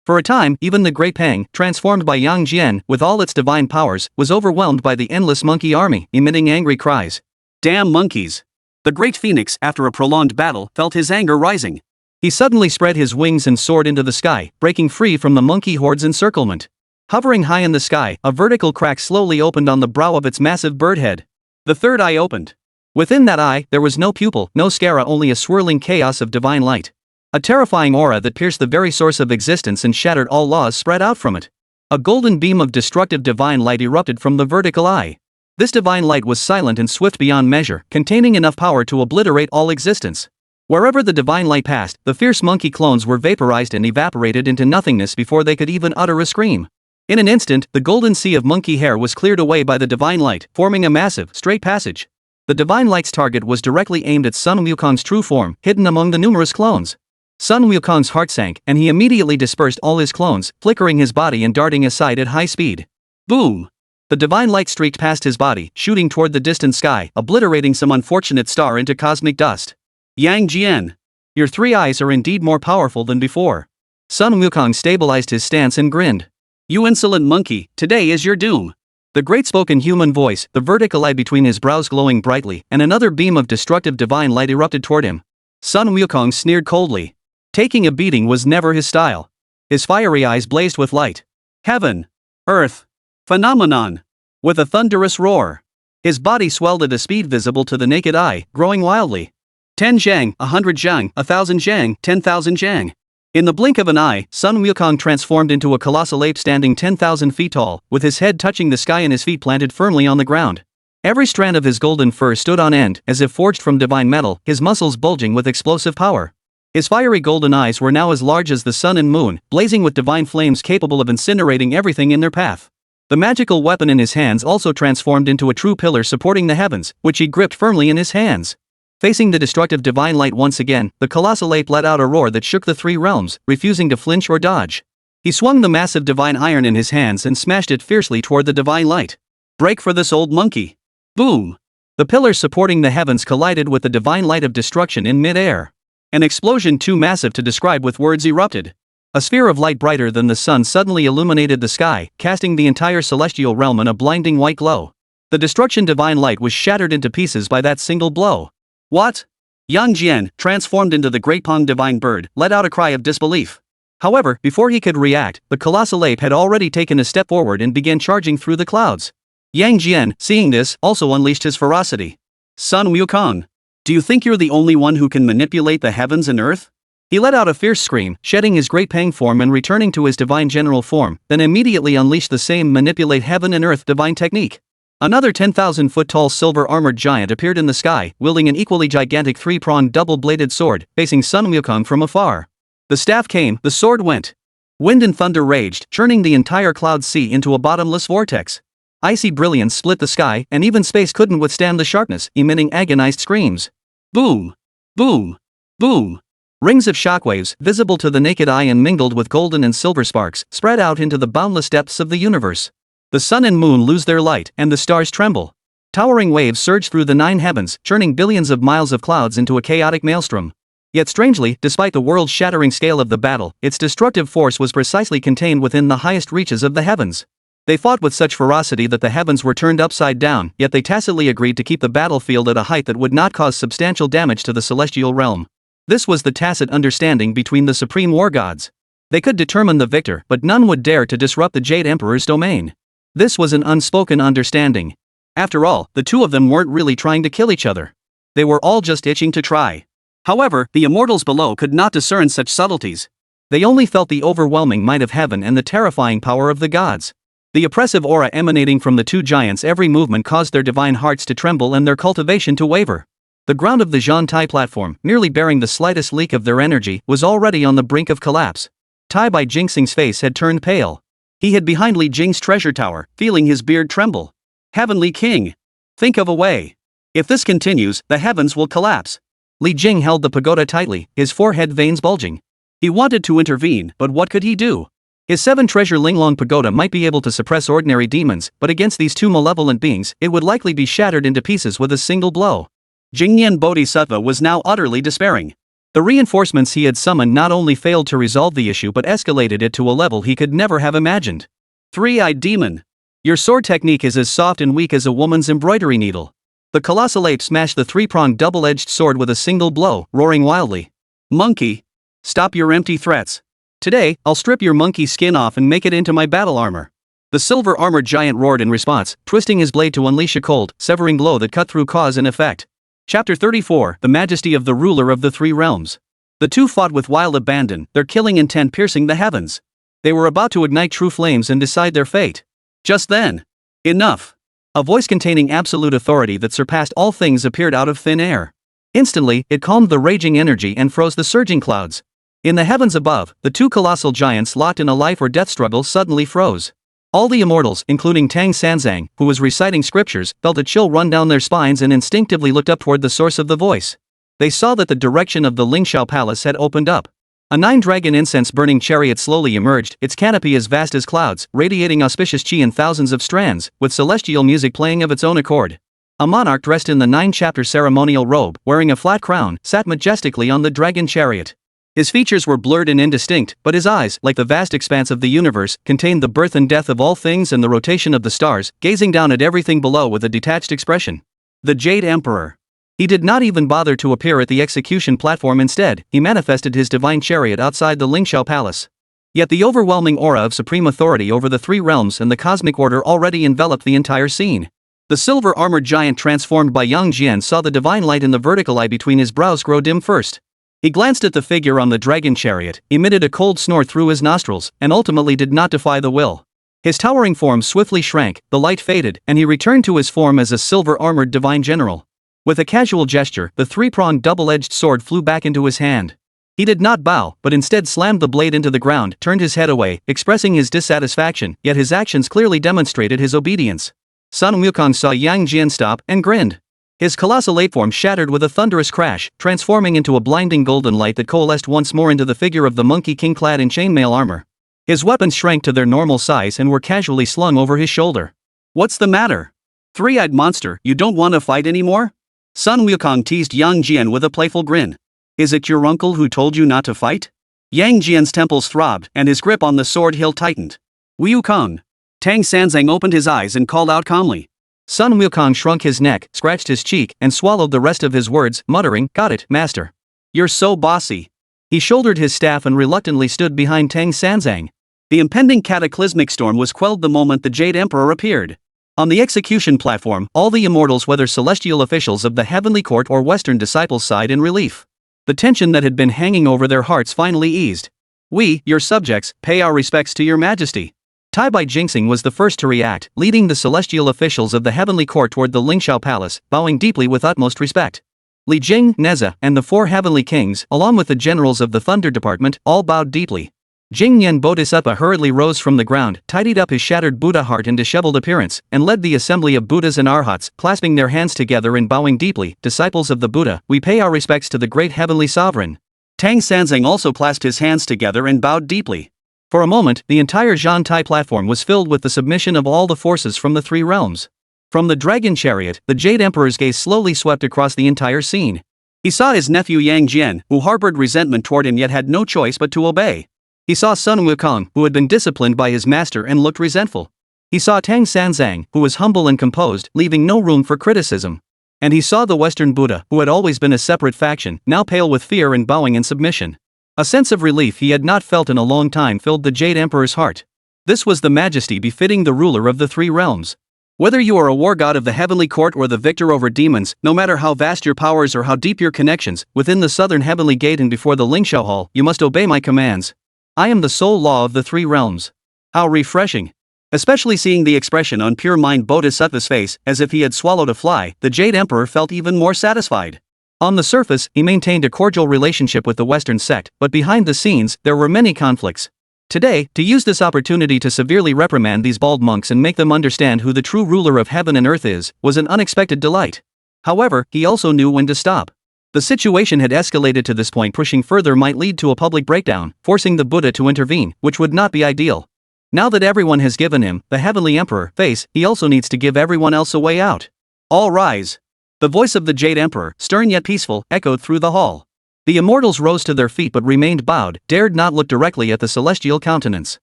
For a time, even the Great Pang, transformed by Yang Jian, with all its divine powers, was overwhelmed by the endless monkey army, emitting angry cries. Damn monkeys! The Great Phoenix, after a prolonged battle, felt his anger rising. He suddenly spread his wings and soared into the sky, breaking free from the monkey horde's encirclement. Hovering high in the sky, a vertical crack slowly opened on the brow of its massive bird head. The third eye opened. Within that eye, there was no pupil, no sclera, only a swirling chaos of divine light. A terrifying aura that pierced the very source of existence and shattered all laws spread out from it. A golden beam of destructive divine light erupted from the vertical eye. This divine light was silent and swift beyond measure, containing enough power to obliterate all existence. Wherever the divine light passed, the fierce monkey clones were vaporized and evaporated into nothingness before they could even utter a scream. In an instant, the golden sea of monkey hair was cleared away by the divine light, forming a massive, straight passage. The divine light's target was directly aimed at Sun Wukong's true form, hidden among the numerous clones. Sun Wukong's heart sank, and he immediately dispersed all his clones, flickering his body and darting aside at high speed. Boom! The divine light streaked past his body, shooting toward the distant sky, obliterating some unfortunate star into cosmic dust. Yang Jian. Your three eyes are indeed more powerful than before. Sun Wukong stabilized his stance and grinned. You insolent monkey, today is your doom. The great spoken human voice, the vertical eye between his brows glowing brightly, and another beam of destructive divine light erupted toward him. Sun Wukong sneered coldly. Taking a beating was never his style. His fiery eyes blazed with light. Heaven. Earth. Phenomenon. With a thunderous roar. His body swelled at a speed visible to the naked eye, growing wildly. 10 zhang, 100 zhang, 1,000 zhang, 10,000 zhang. In the blink of an eye, Sun Wukong transformed into a colossal ape standing 10,000 feet tall, with his head touching the sky and his feet planted firmly on the ground. Every strand of his golden fur stood on end, as if forged from divine metal, his muscles bulging with explosive power. His fiery golden eyes were now as large as the sun and moon, blazing with divine flames capable of incinerating everything in their path. The magical weapon in his hands also transformed into a true pillar supporting the heavens, which he gripped firmly in his hands. Facing the destructive divine light once again, the colossal ape let out a roar that shook the three realms, refusing to flinch or dodge. He swung the massive divine iron in his hands and smashed it fiercely toward the divine light. Break for this old monkey. Boom! The pillar supporting the heavens collided with the divine light of destruction in mid-air. An explosion too massive to describe with words erupted. A sphere of light brighter than the sun suddenly illuminated the sky, casting the entire celestial realm in a blinding white glow. The destruction divine light was shattered into pieces by that single blow. What? Yang Jian, transformed into the great Pong divine bird, let out a cry of disbelief. However, before he could react, the colossal ape had already taken a step forward and began charging through the clouds. Yang Jian, seeing this, also unleashed his ferocity. Sun Wukong. Do you think you're the only one who can manipulate the heavens and earth? He let out a fierce scream, shedding his great Pang form and returning to his divine general form, then immediately unleashed the same manipulate heaven and earth divine technique. Another 10,000-foot-tall silver-armored giant appeared in the sky, wielding an equally gigantic three-pronged double-bladed sword, facing Sun Wukong from afar. The staff came, the sword went. Wind and thunder raged, churning the entire cloud sea into a bottomless vortex. Icy brilliance split the sky, and even space couldn't withstand the sharpness, emitting agonized screams. Boom! Boom! Boom! Rings of shockwaves, visible to the naked eye and mingled with golden and silver sparks, spread out into the boundless depths of the universe. The sun and moon lose their light, and the stars tremble. Towering waves surge through the 9 heavens, churning billions of miles of clouds into a chaotic maelstrom. Yet strangely, despite the world-shattering scale of the battle, its destructive force was precisely contained within the highest reaches of the heavens. They fought with such ferocity that the heavens were turned upside down, yet they tacitly agreed to keep the battlefield at a height that would not cause substantial damage to the celestial realm. This was the tacit understanding between the supreme war gods. They could determine the victor, but none would dare to disrupt the Jade Emperor's domain. This was an unspoken understanding. After all, the two of them weren't really trying to kill each other. They were all just itching to try. However, the immortals below could not discern such subtleties. They only felt the overwhelming might of heaven and the terrifying power of the gods. The oppressive aura emanating from the two giants' every movement caused their divine hearts to tremble and their cultivation to waver. The ground of the Zhan Tai platform, merely bearing the slightest leak of their energy, was already on the brink of collapse. Tai Bai Jingxing's face had turned pale. He hid behind Li Jing's treasure tower, feeling his beard tremble. Heavenly King! Think of a way. If this continues, the heavens will collapse. Li Jing held the pagoda tightly, his forehead veins bulging. He wanted to intervene, but what could he do? His 7-treasure Linglong pagoda might be able to suppress ordinary demons, but against these two malevolent beings, it would likely be shattered into pieces with a single blow. Jingyan Bodhisattva was now utterly despairing. The reinforcements he had summoned not only failed to resolve the issue but escalated it to a level he could never have imagined. Three-eyed demon! Your sword technique is as soft and weak as a woman's embroidery needle. The colossal ape smashed the 3-pronged double-edged sword with a single blow, roaring wildly. Monkey! Stop your empty threats. Today, I'll strip your monkey skin off and make it into my battle armor. The silver-armored giant roared in response, twisting his blade to unleash a cold, severing blow that cut through cause and effect. Chapter 34, The Majesty of the Ruler of the Three Realms. The two fought with wild abandon, their killing intent piercing the heavens. They were about to ignite true flames and decide their fate. Just then. Enough. A voice containing absolute authority that surpassed all things appeared out of thin air. Instantly, it calmed the raging energy and froze the surging clouds. In the heavens above, the two colossal giants locked in a life-or-death struggle suddenly froze. All the immortals, including Tang Sanzang, who was reciting scriptures, felt a chill run down their spines and instinctively looked up toward the source of the voice. They saw that the direction of the Lingxiao Palace had opened up. A 9-dragon incense-burning chariot slowly emerged, its canopy as vast as clouds, radiating auspicious chi in thousands of strands, with celestial music playing of its own accord. A monarch dressed in the 9-chapter ceremonial robe, wearing a flat crown, sat majestically on the dragon chariot. His features were blurred and indistinct, but his eyes, like the vast expanse of the universe, contained the birth and death of all things and the rotation of the stars, gazing down at everything below with a detached expression. The Jade Emperor. He did not even bother to appear at the execution platform. Instead, he manifested his divine chariot outside the Lingxiao Palace. Yet the overwhelming aura of supreme authority over the 3 realms and the cosmic order already enveloped the entire scene. The silver-armored giant transformed by Yang Jian saw the divine light in the vertical eye between his brows grow dim first. He glanced at the figure on the dragon chariot, emitted a cold snort through his nostrils, and ultimately did not defy the will. His towering form swiftly shrank, the light faded, and he returned to his form as a silver-armored divine general. With a casual gesture, the 3-pronged double-edged sword flew back into his hand. He did not bow, but instead slammed the blade into the ground, turned his head away, expressing his dissatisfaction, yet his actions clearly demonstrated his obedience. Sun Wukong saw Yang Jian stop, and grinned. His colossal ape-form shattered with a thunderous crash, transforming into a blinding golden light that coalesced once more into the figure of the Monkey King clad in chainmail armor. His weapons shrank to their normal size and were casually slung over his shoulder. "What's the matter? Three-eyed monster, you don't want to fight anymore?" Sun Wukong teased Yang Jian with a playful grin. "Is it your uncle who told you not to fight?" Yang Jian's temples throbbed, and his grip on the sword hilt tightened. "Wukong." Tang Sanzang opened his eyes and called out calmly. Sun Wukong shrunk his neck, scratched his cheek, and swallowed the rest of his words, muttering, "Got it, master. You're so bossy." He shouldered his staff and reluctantly stood behind Tang Sanzang. The impending cataclysmic storm was quelled the moment the Jade Emperor appeared. On the execution platform, all the immortals, whether celestial officials of the heavenly court or Western disciples, sighed in relief. The tension that had been hanging over their hearts finally eased. "We, your subjects, pay our respects to your majesty." Tai Bai Jinxing was the first to react, leading the celestial officials of the heavenly court toward the Lingxiao Palace, bowing deeply with utmost respect. Li Jing, Nezha, and the 4 heavenly kings, along with the generals of the Thunder Department, all bowed deeply. Jing Yan Bodhisattva hurriedly rose from the ground, tidied up his shattered Buddha heart and disheveled appearance, and led the assembly of Buddhas and Arhats, clasping their hands together and bowing deeply. "Disciples of the Buddha, we pay our respects to the great heavenly sovereign." Tang Sanzang also clasped his hands together and bowed deeply. For a moment, the entire Zhan Tai platform was filled with the submission of all the forces from the 3 realms. From the dragon chariot, the Jade Emperor's gaze slowly swept across the entire scene. He saw his nephew Yang Jian, who harbored resentment toward him yet had no choice but to obey. He saw Sun Wukong, who had been disciplined by his master and looked resentful. He saw Tang Sanzang, who was humble and composed, leaving no room for criticism. And he saw the Western Buddha, who had always been a separate faction, now pale with fear and bowing in submission. A sense of relief he had not felt in a long time filled the Jade Emperor's heart. This was the majesty befitting the ruler of the 3 realms. Whether you are a war god of the heavenly court or the victor over demons, no matter how vast your powers or how deep your connections, within the southern heavenly gate and before the Lingxiao Hall, you must obey my commands. I am the sole law of the 3 realms. How refreshing. Especially seeing the expression on pure mind Bodhisattva's face, as if he had swallowed a fly, the Jade Emperor felt even more satisfied. On the surface, he maintained a cordial relationship with the Western sect, but behind the scenes, there were many conflicts. Today, to use this opportunity to severely reprimand these bald monks and make them understand who the true ruler of heaven and earth is, was an unexpected delight. However, he also knew when to stop. The situation had escalated to this point. Pushing further might lead to a public breakdown, forcing the Buddha to intervene, which would not be ideal. Now that everyone has given him, the heavenly emperor, face, he also needs to give everyone else a way out. All rise. The voice of the Jade Emperor, stern yet peaceful, echoed through the hall. The immortals rose to their feet but remained bowed, dared not look directly at the celestial countenance.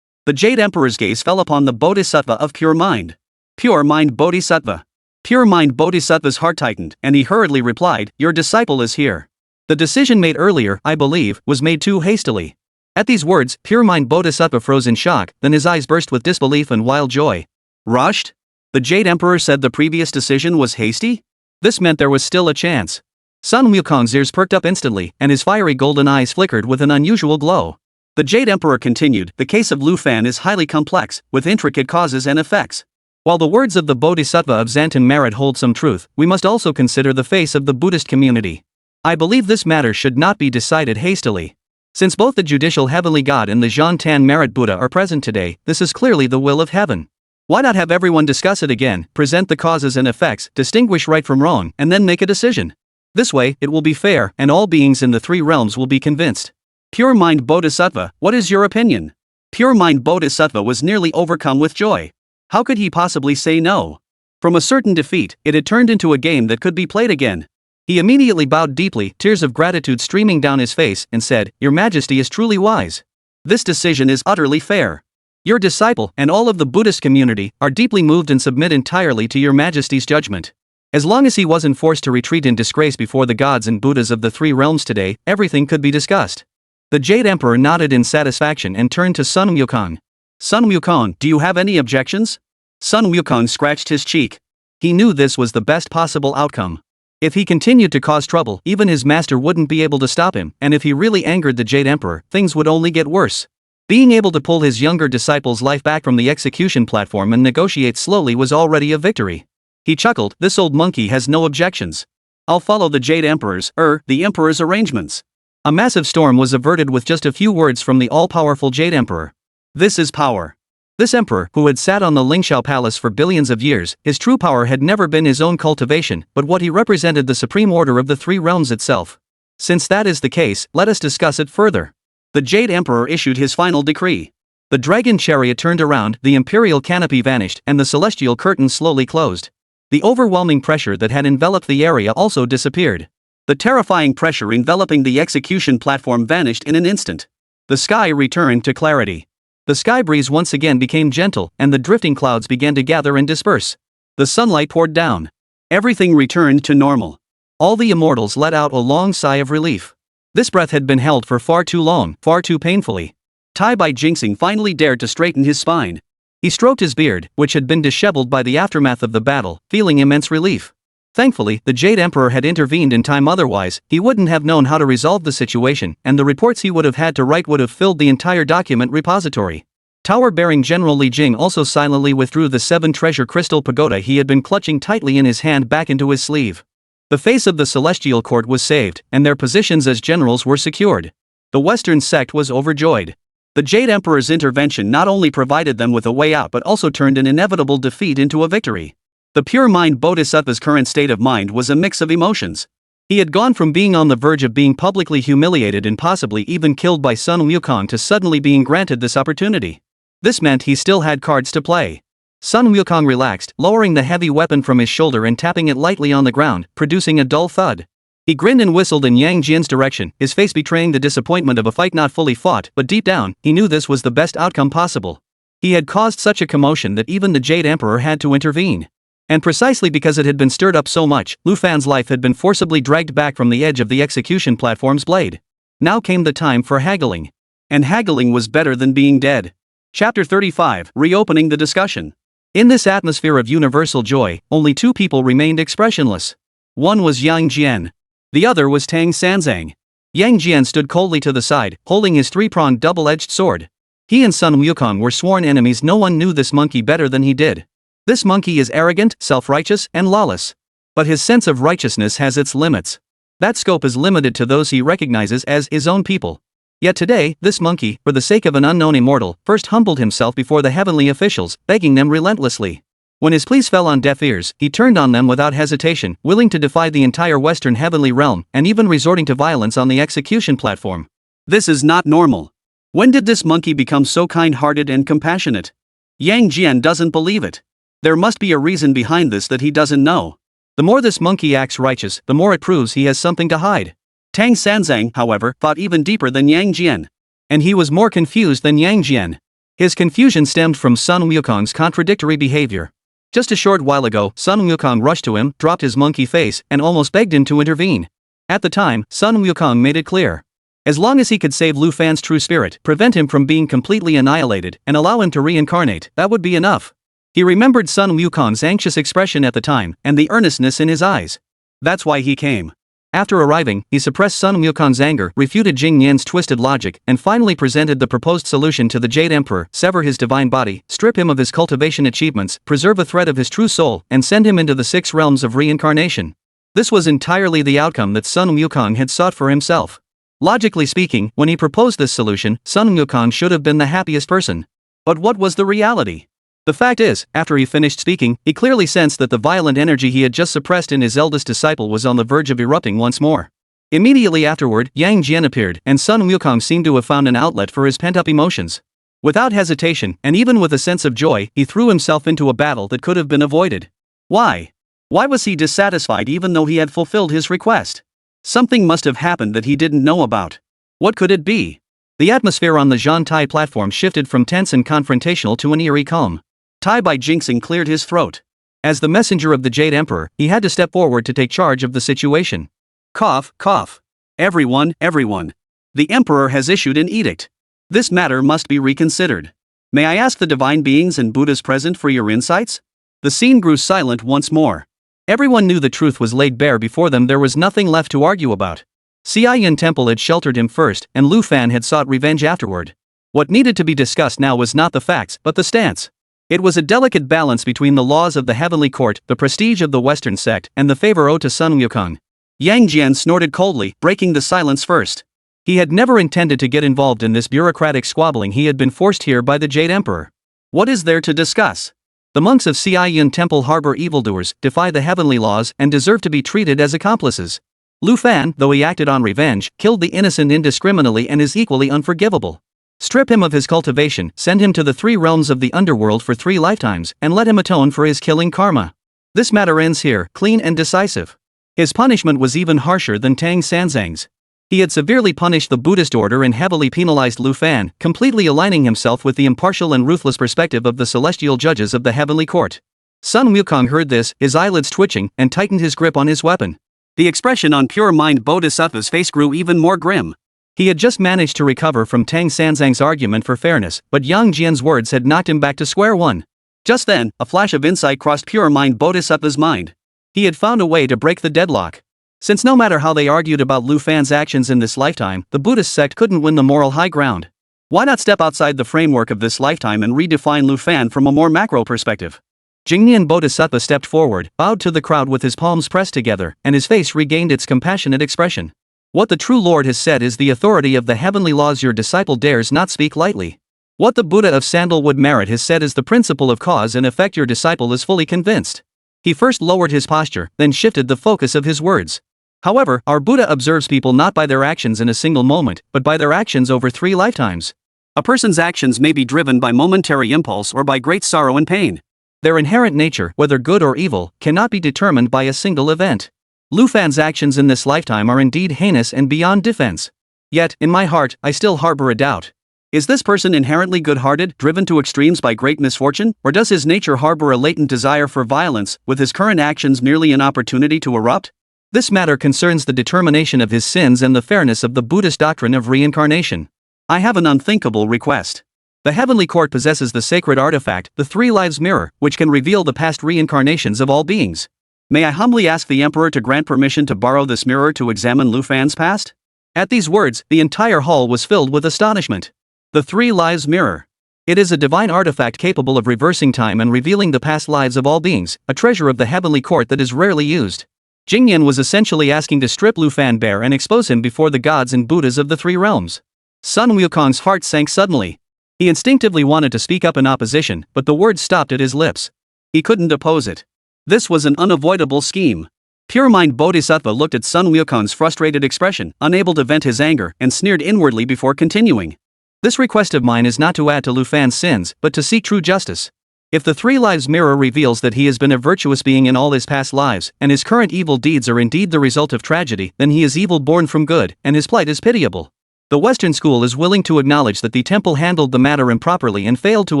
The Jade Emperor's gaze fell upon the Bodhisattva of pure mind. Pure mind Bodhisattva. Pure mind Bodhisattva's heart tightened, and he hurriedly replied, "Your disciple is here." The decision made earlier, I believe, was made too hastily. At these words, pure mind Bodhisattva froze in shock, then his eyes burst with disbelief and wild joy. Rushed? The Jade Emperor said the previous decision was hasty? This meant there was still a chance. Sun Wukong's ears perked up instantly, and his fiery golden eyes flickered with an unusual glow. The Jade Emperor continued, "The case of Lu Fan is highly complex, with intricate causes and effects. While the words of the Bodhisattva of Xanten Merit hold some truth, we must also consider the face of the Buddhist community. I believe this matter should not be decided hastily. Since both the judicial heavenly god and the Zhantan Merit Buddha are present today, this is clearly the will of heaven. Why not have everyone discuss it again, present the causes and effects, distinguish right from wrong, and then make a decision? This way, it will be fair, and all beings in the 3 realms will be convinced." Pure Mind Bodhisattva, what is your opinion? Pure Mind Bodhisattva was nearly overcome with joy. How could he possibly say no? From a certain defeat, it had turned into a game that could be played again. He immediately bowed deeply, tears of gratitude streaming down his face, and said, "Your Majesty is truly wise. This decision is utterly fair. Your disciple and all of the Buddhist community are deeply moved and submit entirely to your Majesty's judgment." As long as he wasn't forced to retreat in disgrace before the gods and Buddhas of the three realms today, everything could be discussed. The Jade Emperor nodded in satisfaction and turned to Sun Wukong. "Sun Wukong, do you have any objections?" Sun Wukong scratched his cheek. He knew this was the best possible outcome. If he continued to cause trouble, even his master wouldn't be able to stop him, and if he really angered the Jade Emperor, things would only get worse. Being able to pull his younger disciple's life back from the execution platform and negotiate slowly was already a victory. He chuckled, "This old monkey has no objections. I'll follow the Jade Emperor's, the Emperor's arrangements." A massive storm was averted with just a few words from the all-powerful Jade Emperor. This is power. This emperor, who had sat on the Lingxiao Palace for billions of years, his true power had never been his own cultivation, but what he represented, the supreme order of the three realms itself. Since that is the case, let us discuss it further. The Jade Emperor issued his final decree. The dragon chariot turned around, the imperial canopy vanished, and the celestial curtain slowly closed. The overwhelming pressure that had enveloped the area also disappeared. The terrifying pressure enveloping the execution platform vanished in an instant. The sky returned to clarity. The sky breeze once again became gentle, and the drifting clouds began to gather and disperse. The sunlight poured down. Everything returned to normal. All the immortals let out a long sigh of relief. This breath had been held for far too long, far too painfully. Tai Bai Jinxing finally dared to straighten his spine. He stroked his beard, which had been disheveled by the aftermath of the battle, feeling immense relief. Thankfully, the Jade Emperor had intervened in time, otherwise, he wouldn't have known how to resolve the situation, and the reports he would have had to write would have filled the entire document repository. Tower-bearing General Li Jing also silently withdrew the 7 treasure crystal pagoda he had been clutching tightly in his hand back into his sleeve. The face of the Celestial Court was saved, and their positions as generals were secured. The Western Sect was overjoyed. The Jade Emperor's intervention not only provided them with a way out but also turned an inevitable defeat into a victory. The Pure Mind Bodhisattva's current state of mind was a mix of emotions. He had gone from being on the verge of being publicly humiliated and possibly even killed by Sun Wukong to suddenly being granted this opportunity. This meant he still had cards to play. Sun Wukong relaxed, lowering the heavy weapon from his shoulder and tapping it lightly on the ground, producing a dull thud. He grinned and whistled in Yang Jian's direction, his face betraying the disappointment of a fight not fully fought, but deep down, he knew this was the best outcome possible. He had caused such a commotion that even the Jade Emperor had to intervene. And precisely because it had been stirred up so much, Lu Fan's life had been forcibly dragged back from the edge of the execution platform's blade. Now came the time for haggling. And haggling was better than being dead. Chapter 35, Reopening the Discussion. In this atmosphere of universal joy, only 2 people remained expressionless. One was Yang Jian. The other was Tang Sanzang. Yang Jian stood coldly to the side, holding his 3-pronged double-edged sword. He and Sun Wukong were sworn enemies. No one knew this monkey better than he did. This monkey is arrogant, self-righteous, and lawless. But his sense of righteousness has its limits. That scope is limited to those he recognizes as his own people. Yet today, this monkey, for the sake of an unknown immortal, first humbled himself before the heavenly officials, begging them relentlessly. When his pleas fell on deaf ears, he turned on them without hesitation, willing to defy the entire Western heavenly realm, and even resorting to violence on the execution platform. This is not normal. When did this monkey become so kind-hearted and compassionate? Yang Jian doesn't believe it. There must be a reason behind this that he doesn't know. The more this monkey acts righteous, the more it proves he has something to hide. Tang Sanzang, however, thought even deeper than Yang Jian. And he was more confused than Yang Jian. His confusion stemmed from Sun Wukong's contradictory behavior. Just a short while ago, Sun Wukong rushed to him, dropped his monkey face, and almost begged him to intervene. At the time, Sun Wukong made it clear. As long as he could save Lu Fan's true spirit, prevent him from being completely annihilated, and allow him to reincarnate, that would be enough. He remembered Sun Wukong's anxious expression at the time, and the earnestness in his eyes. That's why he came. After arriving, he suppressed Sun Wukong's anger, refuted Jing Yan's twisted logic, and finally presented the proposed solution to the Jade Emperor: sever his divine body, strip him of his cultivation achievements, preserve a thread of his true soul, and send him into the 6 realms of reincarnation. This was entirely the outcome that Sun Wukong had sought for himself. Logically speaking, when he proposed this solution, Sun Wukong should have been the happiest person. But what was the reality? The fact is, after he finished speaking, he clearly sensed that the violent energy he had just suppressed in his eldest disciple was on the verge of erupting once more. Immediately afterward, Yang Jian appeared, and Sun Wukong seemed to have found an outlet for his pent-up emotions. Without hesitation, and even with a sense of joy, he threw himself into a battle that could have been avoided. Why? Why was he dissatisfied even though he had fulfilled his request? Something must have happened that he didn't know about. What could it be? The atmosphere on the Zhantai platform shifted from tense and confrontational to an eerie calm. Tai by jinxing cleared his throat. As the messenger of the Jade Emperor, he had to step forward to take charge of the situation. Cough, cough. Everyone. The Emperor has issued an edict. This matter must be reconsidered. May I ask the divine beings and Buddhas present for your insights? The scene grew silent once more. Everyone knew the truth was laid bare before them. There was nothing left to argue about. Xiaoyan Temple had sheltered him first, and Lu Fan had sought revenge afterward. What needed to be discussed now was not the facts, but the stance. It was a delicate balance between the laws of the Heavenly Court, the prestige of the Western Sect, and the favor owed to Sun Wukong. Yang Jian snorted coldly, breaking the silence first. He had never intended to get involved in this bureaucratic squabbling. He had been forced here by the Jade Emperor. What is there to discuss? The monks of Xiaoyan Temple harbor evildoers, defy the heavenly laws, and deserve to be treated as accomplices. Lu Fan, though he acted on revenge, killed the innocent indiscriminately and is equally unforgivable. Strip him of his cultivation, send him to the 3 realms of the underworld for 3 lifetimes, and let him atone for his killing karma. This matter ends here, clean and decisive. His punishment was even harsher than Tang Sanzang's. He had severely punished the Buddhist order and heavily penalized Lu Fan, completely aligning himself with the impartial and ruthless perspective of the celestial judges of the Heavenly Court. Sun Wukong heard this, his eyelids twitching, and tightened his grip on his weapon. The expression on Pure Mind Bodhisattva's face grew even more grim. He had just managed to recover from Tang Sanzang's argument for fairness, but Yang Jian's words had knocked him back to square one. Just then, a flash of insight crossed Pure Mind Bodhisattva's mind. He had found a way to break the deadlock. Since no matter how they argued about Lu Fan's actions in this lifetime, the Buddhist sect couldn't win the moral high ground. Why not step outside the framework of this lifetime and redefine Lu Fan from a more macro perspective? Jingnian Bodhisattva stepped forward, bowed to the crowd with his palms pressed together, and his face regained its compassionate expression. What the true Lord has said is the authority of the heavenly laws. Your disciple dares not speak lightly. What the Buddha of Sandalwood Merit has said is the principle of cause and effect. Your disciple is fully convinced. He first lowered his posture, then shifted the focus of his words. However, our Buddha observes people not by their actions in a single moment, but by their actions over 3 lifetimes. A person's actions may be driven by momentary impulse or by great sorrow and pain. Their inherent nature, whether good or evil, cannot be determined by a single event. Lu Fan's actions in this lifetime are indeed heinous and beyond defense. Yet, in my heart, I still harbor a doubt. Is this person inherently good-hearted, driven to extremes by great misfortune, or does his nature harbor a latent desire for violence, with his current actions merely an opportunity to erupt? This matter concerns the determination of his sins and the fairness of the Buddhist doctrine of reincarnation. I have an unthinkable request. The Heavenly Court possesses the sacred artifact, the 3 Lives Mirror, which can reveal the past reincarnations of all beings. May I humbly ask the Emperor to grant permission to borrow this mirror to examine Lu Fan's past? At these words, the entire hall was filled with astonishment. The 3 Lives Mirror. It is a divine artifact capable of reversing time and revealing the past lives of all beings, a treasure of the Heavenly Court that is rarely used. Jingnian was essentially asking to strip Lu Fan bare and expose him before the gods and Buddhas of the 3 realms. Sun Wukong's heart sank suddenly. He instinctively wanted to speak up in opposition, but the words stopped at his lips. He couldn't oppose it. This was an unavoidable scheme. Pure Mind Bodhisattva looked at Sun Wukong's frustrated expression, unable to vent his anger, and sneered inwardly before continuing. This request of mine is not to add to Lu Fan's sins, but to seek true justice. If the 3 Lives Mirror reveals that he has been a virtuous being in all his past lives, and his current evil deeds are indeed the result of tragedy, then he is evil born from good, and his plight is pitiable. The Western school is willing to acknowledge that the temple handled the matter improperly and failed to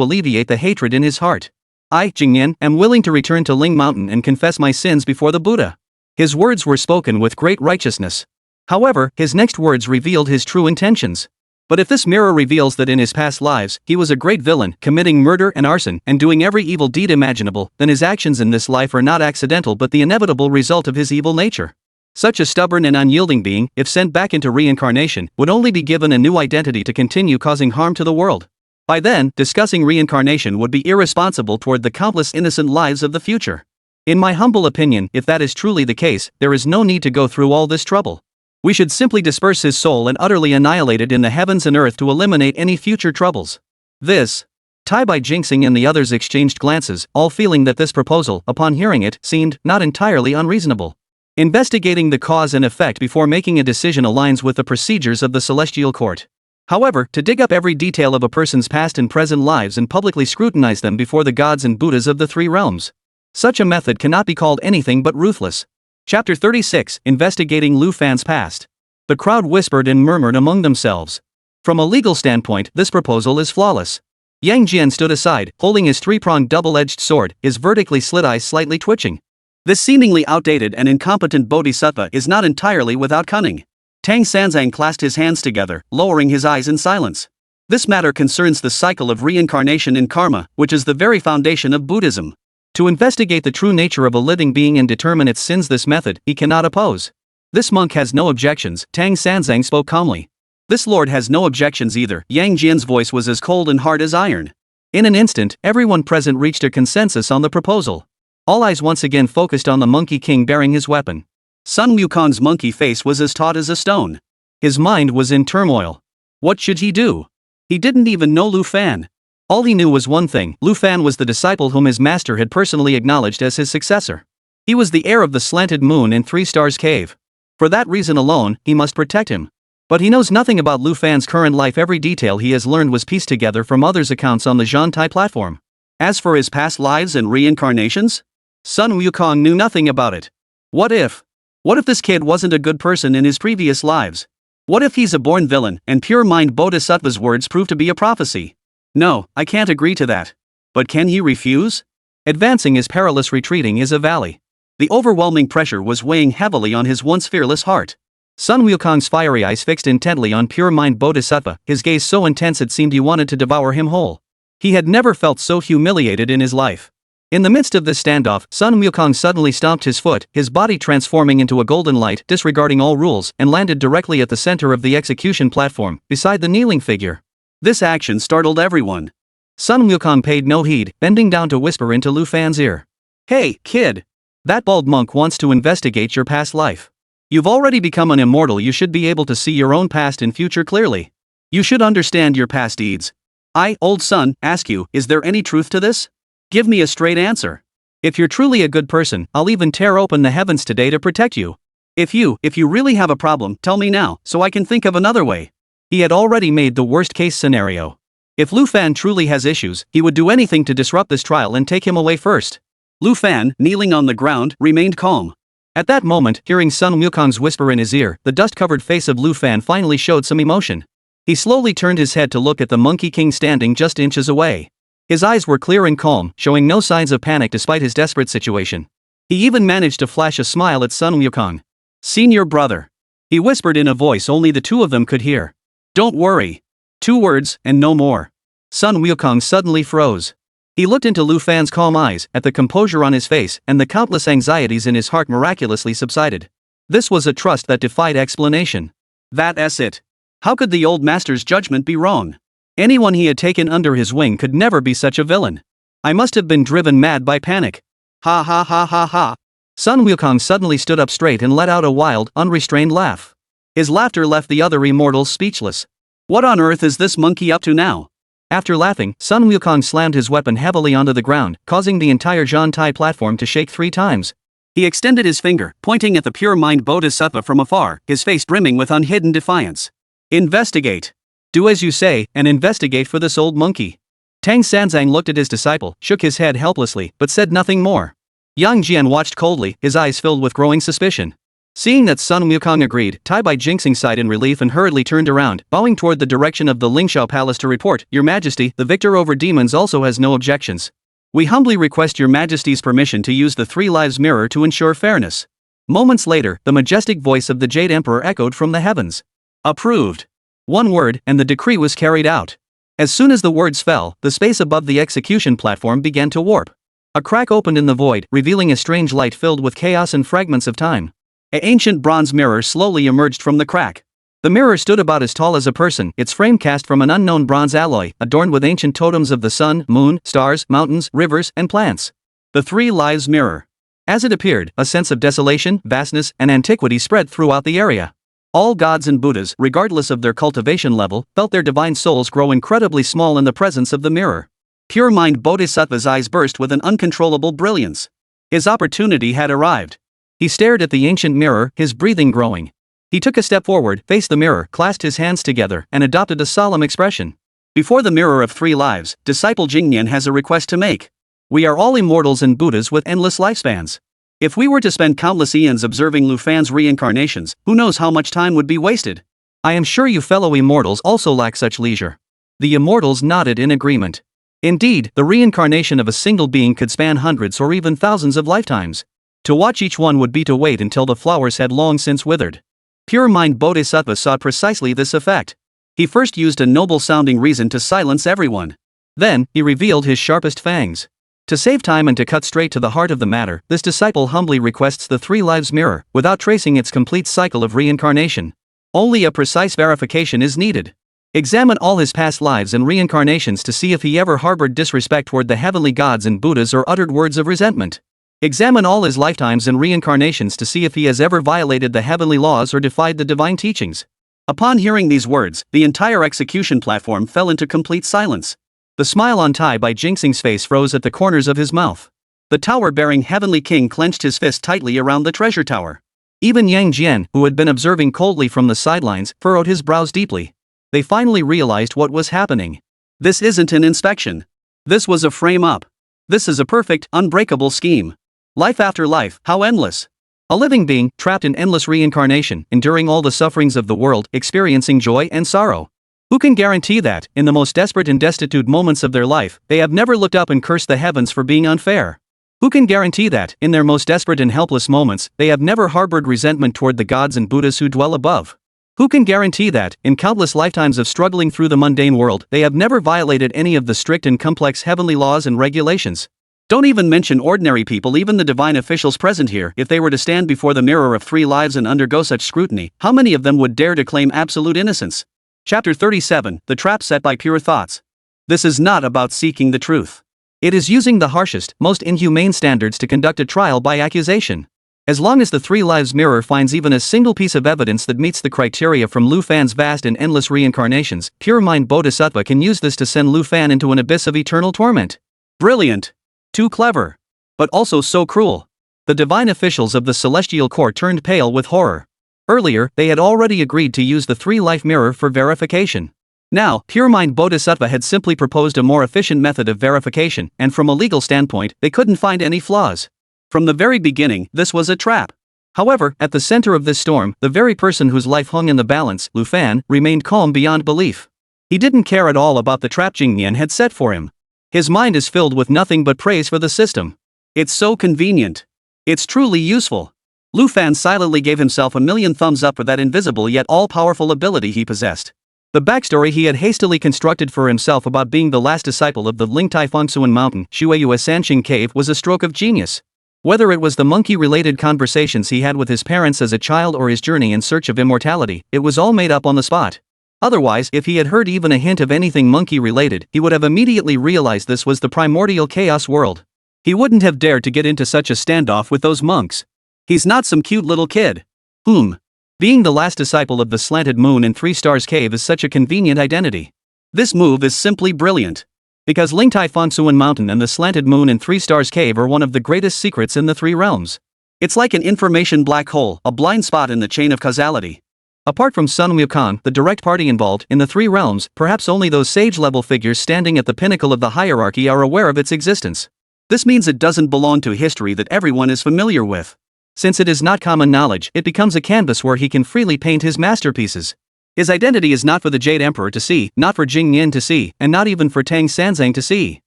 alleviate the hatred in his heart. I, Jingnian, am willing to return to Ling Mountain and confess my sins before the Buddha. His words were spoken with great righteousness. However, his next words revealed his true intentions. But if this mirror reveals that in his past lives, he was a great villain, committing murder and arson, and doing every evil deed imaginable, then his actions in this life are not accidental but the inevitable result of his evil nature. Such a stubborn and unyielding being, if sent back into reincarnation, would only be given a new identity to continue causing harm to the world. By then, discussing reincarnation would be irresponsible toward the countless innocent lives of the future. In my humble opinion, if that is truly the case, there is no need to go through all this trouble. We should simply disperse his soul and utterly annihilate it in the heavens and earth to eliminate any future troubles. This. Tai by Jinxing and the others exchanged glances, all feeling that this proposal, upon hearing it, seemed not entirely unreasonable. Investigating the cause and effect before making a decision aligns with the procedures of the Celestial Court. However, to dig up every detail of a person's past and present lives and publicly scrutinize them before the gods and Buddhas of the three realms, such a method cannot be called anything but ruthless. Chapter 36, Investigating Lu Fan's Past. The crowd whispered and murmured among themselves. From a legal standpoint, this proposal is flawless. Yang Jian stood aside, holding his three-pronged double-edged sword, his vertically slit eyes slightly twitching. This seemingly outdated and incompetent bodhisattva is not entirely without cunning. Tang Sanzang clasped his hands together, lowering his eyes in silence. This matter concerns the cycle of reincarnation in karma, which is the very foundation of Buddhism. To investigate the true nature of a living being and determine its sins, this method he cannot oppose. This monk has no objections, Tang Sanzang spoke calmly. This lord has no objections either. Yang Jian's voice was as cold and hard as iron. In an instant, everyone present reached a consensus on the proposal. All eyes once again focused on the Monkey King bearing his weapon. Sun Wukong's monkey face was as taut as a stone. His mind was in turmoil. What should he do? He didn't even know Lu Fan. All he knew was one thing: Lu Fan was the disciple whom his master had personally acknowledged as his successor. He was the heir of the slanted moon and 3 Stars Cave. For that reason alone, he must protect him. But he knows nothing about Lu Fan's current life. Every detail he has learned was pieced together from others' accounts on the Zhantai platform. As for his past lives and reincarnations, Sun Wukong knew nothing about it. What if this kid wasn't a good person in his previous lives? What if he's a born villain, and pure mind bodhisattva's words prove to be a prophecy? No, I can't agree to that. But can he refuse? Advancing is perilous, retreating is a valley. The overwhelming pressure was weighing heavily on his once fearless heart. Sun Wukong's fiery eyes fixed intently on pure mind bodhisattva, his gaze so intense it seemed he wanted to devour him whole. He had never felt so humiliated in his life. In the midst of this standoff, Sun Wukong suddenly stomped his foot, his body transforming into a golden light, disregarding all rules, and landed directly at the center of the execution platform, beside the kneeling figure. This action startled everyone. Sun Wukong paid no heed, bending down to whisper into Lu Fan's ear. "Hey, kid! That bald monk wants to investigate your past life. You've already become an immortal. You should be able to see your own past and future clearly. You should understand your past deeds. I, old Sun, ask you, is there any truth to this? Give me a straight answer. If you're truly a good person, I'll even tear open the heavens today to protect you. If you really have a problem, tell me now, so I can think of another way." He had already made the worst-case scenario. If Lu Fan truly has issues, he would do anything to disrupt this trial and take him away first. Lu Fan, kneeling on the ground, remained calm. At that moment, hearing Sun Wukong's whisper in his ear, the dust-covered face of Lu Fan finally showed some emotion. He slowly turned his head to look at the Monkey King standing just inches away. His eyes were clear and calm, showing no signs of panic despite his desperate situation. He even managed to flash a smile at Sun Wukong. "Senior brother," he whispered in a voice only the two of them could hear. "Don't worry. 2 words, and no more." Sun Wukong suddenly froze. He looked into Lu Fan's calm eyes, at the composure on his face, and the countless anxieties in his heart miraculously subsided. This was a trust that defied explanation. That's it. How could the old master's judgment be wrong? Anyone he had taken under his wing could never be such a villain. I must have been driven mad by panic. Ha ha ha ha ha. Sun Wukong suddenly stood up straight and let out a wild, unrestrained laugh. His laughter left the other immortals speechless. What on earth is this monkey up to now? After laughing, Sun Wukong slammed his weapon heavily onto the ground, causing the entire Zhantai platform to shake 3 times. He extended his finger, pointing at the pure mind bodhisattva from afar, his face brimming with unhidden defiance. "Investigate. Do as you say, and investigate for this old monkey." Tang Sanzang looked at his disciple, shook his head helplessly, but said nothing more. Yang Jian watched coldly, his eyes filled with growing suspicion. Seeing that Sun Wukong agreed, Tai Bai Jinxing sighed in relief and hurriedly turned around, bowing toward the direction of the Lingshao Palace to report, "Your Majesty, the victor over demons also has no objections. We humbly request Your Majesty's permission to use the 3 Lives Mirror to ensure fairness." Moments later, the majestic voice of the Jade Emperor echoed from the heavens. "Approved." 1 word, and the decree was carried out. As soon as the words fell, the space above the execution platform began to warp. A crack opened in the void, revealing a strange light filled with chaos and fragments of time. An ancient bronze mirror slowly emerged from the crack. The mirror stood about as tall as a person, its frame cast from an unknown bronze alloy, adorned with ancient totems of the sun, moon, stars, mountains, rivers, and plants. The 3 Lives Mirror. As it appeared, a sense of desolation, vastness, and antiquity spread throughout the area. All gods and Buddhas, regardless of their cultivation level, felt their divine souls grow incredibly small in the presence of the mirror. Pure mind Bodhisattva's eyes burst with an uncontrollable brilliance. His opportunity had arrived. He stared at the ancient mirror, his breathing growing. He took a step forward, faced the mirror, clasped his hands together, and adopted a solemn expression. Before the mirror of 3 lives, disciple Yang Jian has a request to make. We are all immortals and Buddhas with endless lifespans. If we were to spend countless eons observing Lu Fan's reincarnations, who knows how much time would be wasted? I am sure you fellow immortals also lack such leisure. The immortals nodded in agreement. Indeed, the reincarnation of a single being could span hundreds or even thousands of lifetimes. To watch each one would be to wait until the flowers had long since withered. Pure mind Bodhisattva saw precisely this effect. He first used a noble-sounding reason to silence everyone. Then, he revealed his sharpest fangs. To save time and to cut straight to the heart of the matter, this disciple humbly requests the 3 lives mirror, without tracing its complete cycle of reincarnation. Only a precise verification is needed. Examine all his past lives and reincarnations to see if he ever harbored disrespect toward the heavenly gods and Buddhas or uttered words of resentment. Examine all his lifetimes and reincarnations to see if he has ever violated the heavenly laws or defied the divine teachings. Upon hearing these words, the entire execution platform fell into complete silence. The smile on Tai Bai Jinxing's face froze at the corners of his mouth. The tower-bearing heavenly king clenched his fist tightly around the treasure tower. Even Yang Jian, who had been observing coldly from the sidelines, furrowed his brows deeply. They finally realized what was happening. This isn't an inspection. This was a frame-up. This is a perfect, unbreakable scheme. Life after life, how endless. A living being, trapped in endless reincarnation, enduring all the sufferings of the world, experiencing joy and sorrow. Who can guarantee that, in the most desperate and destitute moments of their life, they have never looked up and cursed the heavens for being unfair? Who can guarantee that, in their most desperate and helpless moments, they have never harbored resentment toward the gods and Buddhas who dwell above? Who can guarantee that, in countless lifetimes of struggling through the mundane world, they have never violated any of the strict and complex heavenly laws and regulations? Don't even mention ordinary people, even the divine officials present here. If they were to stand before the mirror of 3 lives and undergo such scrutiny, how many of them would dare to claim absolute innocence? Chapter 37, The Trap Set by Pure Thoughts. This is not about seeking the truth. It is using the harshest, most inhumane standards to conduct a trial by accusation. As long as the 3 lives mirror finds even a single piece of evidence that meets the criteria from Lu Fan's vast and endless reincarnations, pure mind Bodhisattva can use this to send Lu Fan into an abyss of eternal torment. Brilliant. Too clever. But also so cruel. The divine officials of the celestial court turned pale with horror. Earlier, they had already agreed to use the 3-life mirror for verification. Now, pure mind Bodhisattva had simply proposed a more efficient method of verification, and from a legal standpoint, they couldn't find any flaws. From the very beginning, this was a trap. However, at the center of this storm, the very person whose life hung in the balance, Lu Fan, remained calm beyond belief. He didn't care at all about the trap Yang Jian had set for him. His mind is filled with nothing but praise for the system. It's so convenient. It's truly useful. Lu Fan silently gave himself a million thumbs up for that invisible yet all-powerful ability he possessed. The backstory he had hastily constructed for himself about being the last disciple of the Lingtai Fengsuan Mountain, Shueyu Sanqing Cave, was a stroke of genius. Whether it was the monkey-related conversations he had with his parents as a child or his journey in search of immortality, it was all made up on the spot. Otherwise, if he had heard even a hint of anything monkey-related, he would have immediately realized this was the primordial chaos world. He wouldn't have dared to get into such a standoff with those monks. He's not some cute little kid. Being the last disciple of the Slanted Moon in 3 Stars Cave is such a convenient identity. This move is simply brilliant. Because Lingtai Fengsuan Mountain and the Slanted Moon in 3 Stars Cave are one of the greatest secrets in the 3 realms. It's like an information black hole, a blind spot in the chain of causality. Apart from Sun Wukong, the direct party involved in the 3 realms, perhaps only those sage-level figures standing at the pinnacle of the hierarchy are aware of its existence. This means it doesn't belong to history that everyone is familiar with. Since it is not common knowledge, it becomes a canvas where he can freely paint his masterpieces. His identity is not for the Jade Emperor to see, not for Jing Yin to see, and not even for Tang Sanzang to see.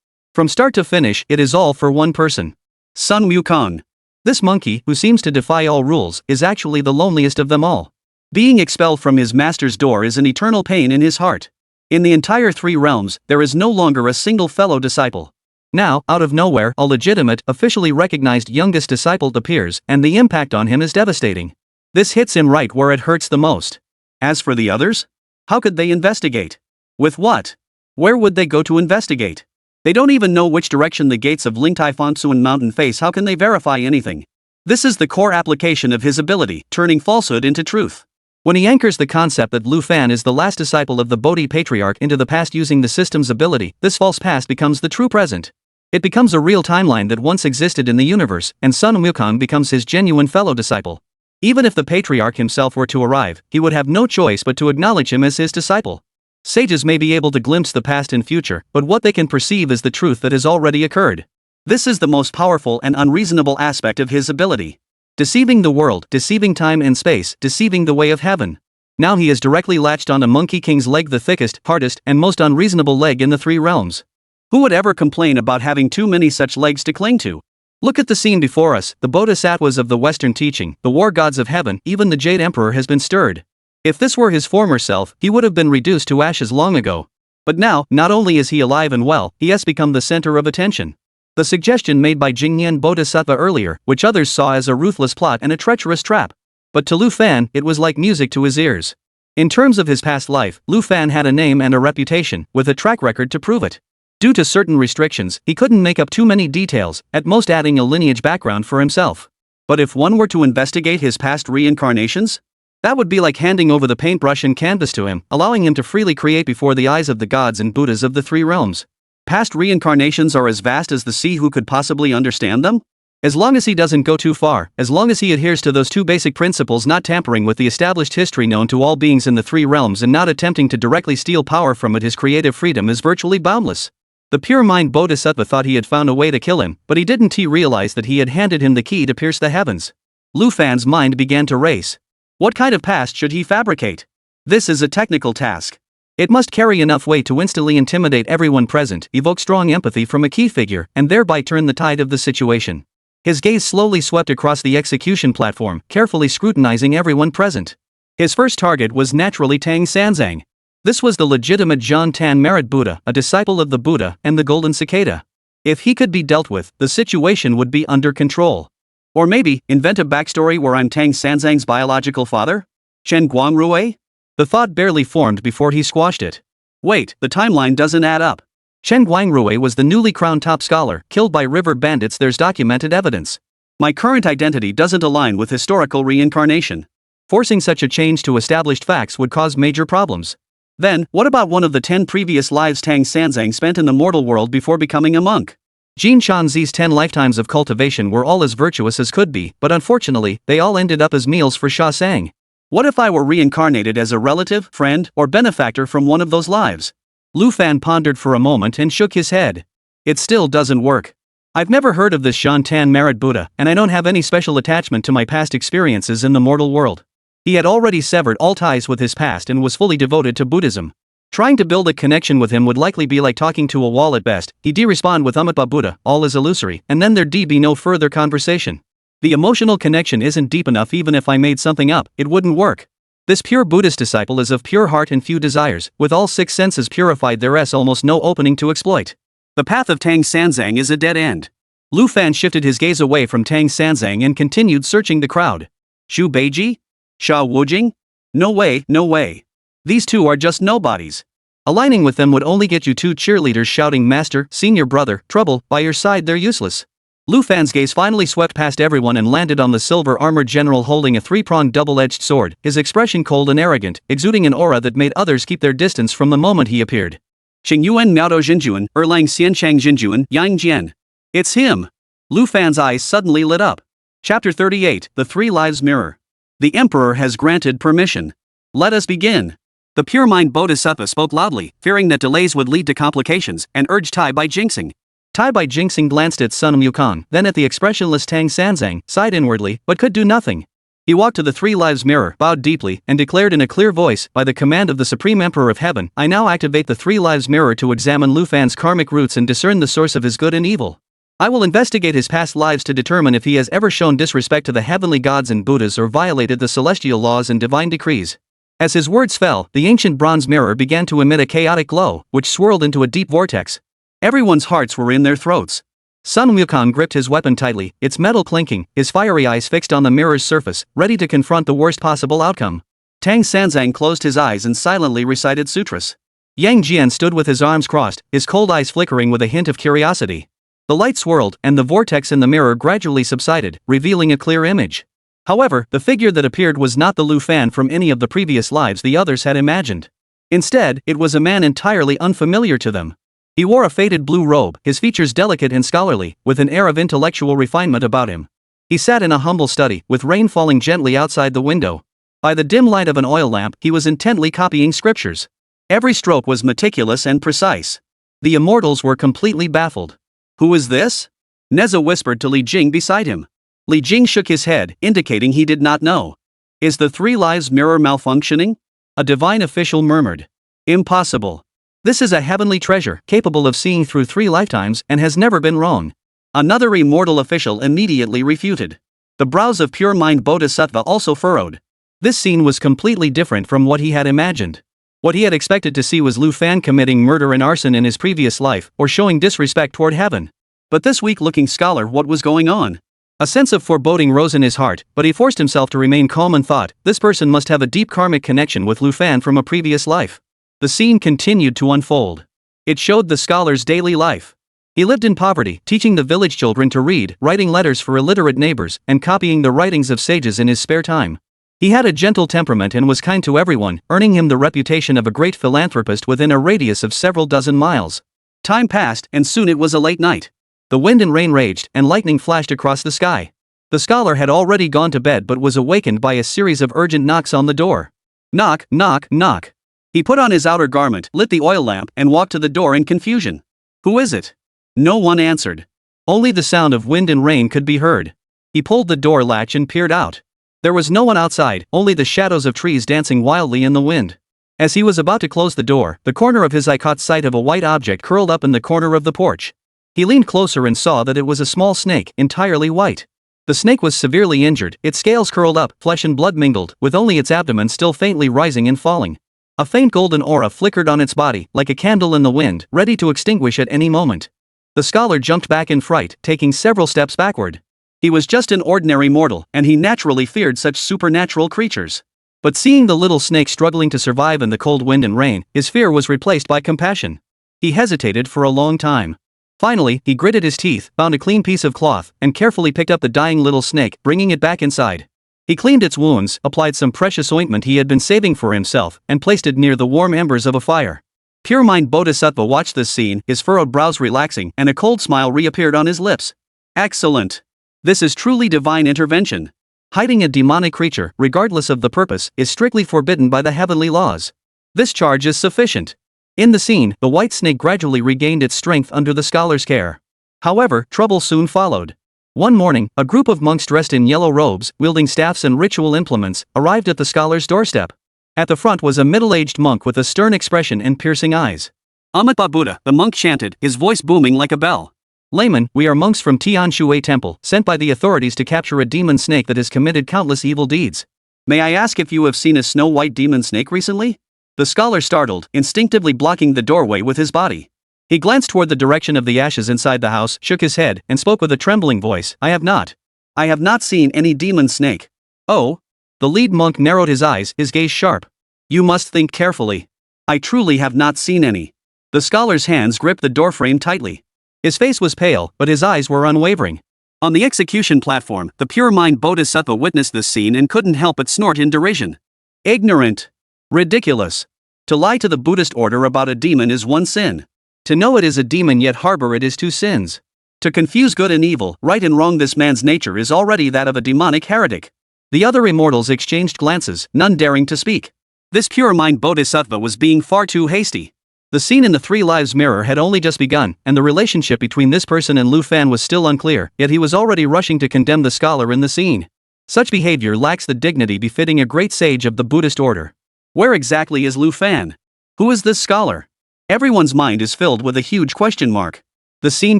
From start to finish, it is all for one person. Sun Wukong. This monkey, who seems to defy all rules, is actually the loneliest of them all. Being expelled from his master's door is an eternal pain in his heart. In the entire 3 realms, there is no longer a single fellow disciple. Now, out of nowhere, a legitimate, officially recognized youngest disciple appears, and the impact on him is devastating. This hits him right where it hurts the most. As for the others? How could they investigate? With what? Where would they go to investigate? They don't even know which direction the gates of Lingtai Fengsuan Mountain face. How can they verify anything? This is the core application of his ability, turning falsehood into truth. When he anchors the concept that Lu Fan is the last disciple of the Bodhi Patriarch into the past using the system's ability, this false past becomes the true present. It becomes a real timeline that once existed in the universe, and Sun Wukong becomes his genuine fellow disciple. Even if the patriarch himself were to arrive, he would have no choice but to acknowledge him as his disciple. Sages may be able to glimpse the past and future, but what they can perceive is the truth that has already occurred. This is the most powerful and unreasonable aspect of his ability. Deceiving the world, deceiving time and space, deceiving the way of heaven. Now he has directly latched onto Monkey King's leg, the thickest, hardest, and most unreasonable leg in the three realms. Who would ever complain about having too many such legs to cling to? Look at the scene before us. The bodhisattvas of the Western teaching, the war gods of heaven, even the Jade Emperor has been stirred. If this were his former self, he would have been reduced to ashes long ago. But now, not only is he alive and well, he has become the center of attention. The suggestion made by Yang Jian Bodhisattva earlier, which others saw as a ruthless plot and a treacherous trap. But to Lu Fan, it was like music to his ears. In terms of his past life, Lu Fan had a name and a reputation, with a track record to prove it. Due to certain restrictions, he couldn't make up too many details, at most adding a lineage background for himself. But if one were to investigate his past reincarnations? That would be like handing over the paintbrush and canvas to him, allowing him to freely create before the eyes of the gods and Buddhas of the three realms. Past reincarnations are as vast as the sea. Who could possibly understand them? As long as he doesn't go too far, as long as he adheres to those two basic principles, not tampering with the established history known to all beings in the three realms and not attempting to directly steal power from it, his creative freedom is virtually boundless. The pure mind Bodhisattva thought he had found a way to kill him, but he didn't realize that he had handed him the key to pierce the heavens. Lu Fan's mind began to race. What kind of past should he fabricate? This is a technical task. It must carry enough weight to instantly intimidate everyone present, evoke strong empathy from a key figure, and thereby turn the tide of the situation. His gaze slowly swept across the execution platform, carefully scrutinizing everyone present. His first target was naturally Tang Sanzang. This was the legitimate Zhang Merit Buddha, a disciple of the Buddha and the Golden Cicada. If he could be dealt with, the situation would be under control. Or maybe, invent a backstory where I'm Tang Sanzang's biological father? Chen Guangrui? The thought barely formed before he squashed it. Wait, the timeline doesn't add up. Chen Guangrui was the newly crowned top scholar, killed by river bandits. There's documented evidence. My current identity doesn't align with historical reincarnation. Forcing such a change to established facts would cause major problems. Then, what about one of the 10 previous lives Tang Sanzang spent in the mortal world before becoming a monk? Jin Shanzi's 10 lifetimes of cultivation were all as virtuous as could be, but unfortunately, they all ended up as meals for Sha Sang. What if I were reincarnated as a relative, friend, or benefactor from one of those lives? Lu Fan pondered for a moment and shook his head. It still doesn't work. I've never heard of this Zhang Merit Buddha, and I don't have any special attachment to my past experiences in the mortal world. He had already severed all ties with his past and was fully devoted to Buddhism. Trying to build a connection with him would likely be like talking to a wall at best. He'd respond with Umatba Buddha, all is illusory, and then there'd be no further conversation. The emotional connection isn't deep enough. Even if I made something up, it wouldn't work. This pure Buddhist disciple is of pure heart and few desires, with all 6 senses purified. There's almost no opening to exploit. The path of Tang Sanzang is a dead end. Lu Fan shifted his gaze away from Tang Sanzang and continued searching the crowd. Xu Beiji? Sha Wujing? No way, no way. These two are just nobodies. Aligning with them would only get you 2 cheerleaders shouting master, senior brother, trouble, by your side. They're useless. Lu Fan's gaze finally swept past everyone and landed on the silver-armored general holding a 3-pronged double-edged sword, his expression cold and arrogant, exuding an aura that made others keep their distance from the moment he appeared. Xingyuan Miaodou Jinjuan, Erlang Xianchang Jinjuan, Yang Jian. It's him. Lu Fan's eyes suddenly lit up. Chapter 38, The Three Lives Mirror. The Emperor has granted permission. Let us begin. The pure mind Bodhisattva spoke loudly, fearing that delays would lead to complications, and urged Tai Bai Jinxing. Tai Bai Jinxing glanced at Sun Wukong, then at the expressionless Tang Sanzang, sighed inwardly, but could do nothing. He walked to the Three Lives Mirror, bowed deeply, and declared in a clear voice, by the command of the Supreme Emperor of Heaven, I now activate the Three Lives Mirror to examine Lu Fan's karmic roots and discern the source of his good and evil. I will investigate his past lives to determine if he has ever shown disrespect to the heavenly gods and Buddhas or violated the celestial laws and divine decrees. As his words fell, the ancient bronze mirror began to emit a chaotic glow, which swirled into a deep vortex. Everyone's hearts were in their throats. Sun Wukong gripped his weapon tightly, its metal clinking, his fiery eyes fixed on the mirror's surface, ready to confront the worst possible outcome. Tang Sanzang closed his eyes and silently recited sutras. Yang Jian stood with his arms crossed, his cold eyes flickering with a hint of curiosity. The light swirled, and the vortex in the mirror gradually subsided, revealing a clear image. However, the figure that appeared was not the Lu Fan from any of the previous lives the others had imagined. Instead, it was a man entirely unfamiliar to them. He wore a faded blue robe, his features delicate and scholarly, with an air of intellectual refinement about him. He sat in a humble study, with rain falling gently outside the window. By the dim light of an oil lamp, he was intently copying scriptures. Every stroke was meticulous and precise. The immortals were completely baffled. "Who is this?" Nezha whispered to Li Jing beside him. Li Jing shook his head, indicating he did not know. "Is the Three Lives Mirror malfunctioning?" A divine official murmured. "Impossible. This is a heavenly treasure, capable of seeing through 3 lifetimes, and has never been wrong." Another immortal official immediately refuted. The brows of pure mind Bodhisattva also furrowed. This scene was completely different from what he had imagined. What he had expected to see was Lu Fan committing murder and arson in his previous life, or showing disrespect toward heaven. But this weak-looking scholar, what was going on? A sense of foreboding rose in his heart, but he forced himself to remain calm and thought, this person must have a deep karmic connection with Lu Fan from a previous life. The scene continued to unfold. It showed the scholar's daily life. He lived in poverty, teaching the village children to read, writing letters for illiterate neighbors, and copying the writings of sages in his spare time. He had a gentle temperament and was kind to everyone, earning him the reputation of a great philanthropist within a radius of several dozen miles. Time passed, and soon it was a late night. The wind and rain raged, and lightning flashed across the sky. The scholar had already gone to bed but was awakened by a series of urgent knocks on the door. Knock, knock, knock. He put on his outer garment, lit the oil lamp, and walked to the door in confusion. "Who is it?" No one answered. Only the sound of wind and rain could be heard. He pulled the door latch and peered out. There was no one outside, only the shadows of trees dancing wildly in the wind. As he was about to close the door, the corner of his eye caught sight of a white object curled up in the corner of the porch. He leaned closer and saw that it was a small snake, entirely white. The snake was severely injured, its scales curled up, flesh and blood mingled, with only its abdomen still faintly rising and falling. A faint golden aura flickered on its body, like a candle in the wind, ready to extinguish at any moment. The scholar jumped back in fright, taking several steps backward. He was just an ordinary mortal, and he naturally feared such supernatural creatures. But seeing the little snake struggling to survive in the cold wind and rain, his fear was replaced by compassion. He hesitated for a long time. Finally, he gritted his teeth, found a clean piece of cloth, and carefully picked up the dying little snake, bringing it back inside. He cleaned its wounds, applied some precious ointment he had been saving for himself, and placed it near the warm embers of a fire. Pure mind Bodhisattva watched this scene, his furrowed brows relaxing, and a cold smile reappeared on his lips. Excellent. This is truly divine intervention. Hiding a demonic creature, regardless of the purpose, is strictly forbidden by the heavenly laws. This charge is sufficient. In the scene, the white snake gradually regained its strength under the scholar's care. However, trouble soon followed. One morning, a group of monks dressed in yellow robes, wielding staffs and ritual implements, arrived at the scholar's doorstep. At the front was a middle-aged monk with a stern expression and piercing eyes. "Amatba Buddha," the monk chanted, his voice booming like a bell. "Layman, we are monks from Tianshui Temple, sent by the authorities to capture a demon snake that has committed countless evil deeds. May I ask if you have seen a snow-white demon snake recently?" The scholar startled, instinctively blocking the doorway with his body. He glanced toward the direction of the ashes inside the house, shook his head, and spoke with a trembling voice, "I have not. I have not seen any demon snake." "Oh?" The lead monk narrowed his eyes, his gaze sharp. "You must think carefully. I truly have not seen any." The scholar's hands gripped the doorframe tightly. His face was pale, but his eyes were unwavering. On the execution platform, the pure mind Bodhisattva witnessed this scene and couldn't help but snort in derision. Ignorant. Ridiculous. To lie to the Buddhist order about a demon is one sin. To know it is a demon yet harbor it is 2 sins. To confuse good and evil, right and wrong, this man's nature is already that of a demonic heretic. The other immortals exchanged glances, none daring to speak. This pure mind Bodhisattva was being far too hasty. The scene in the Three Lives Mirror had only just begun, and the relationship between this person and Lu Fan was still unclear, yet he was already rushing to condemn the scholar in the scene. Such behavior lacks the dignity befitting a great sage of the Buddhist order. Where exactly is Lu Fan? Who is this scholar? Everyone's mind is filled with a huge question mark. The scene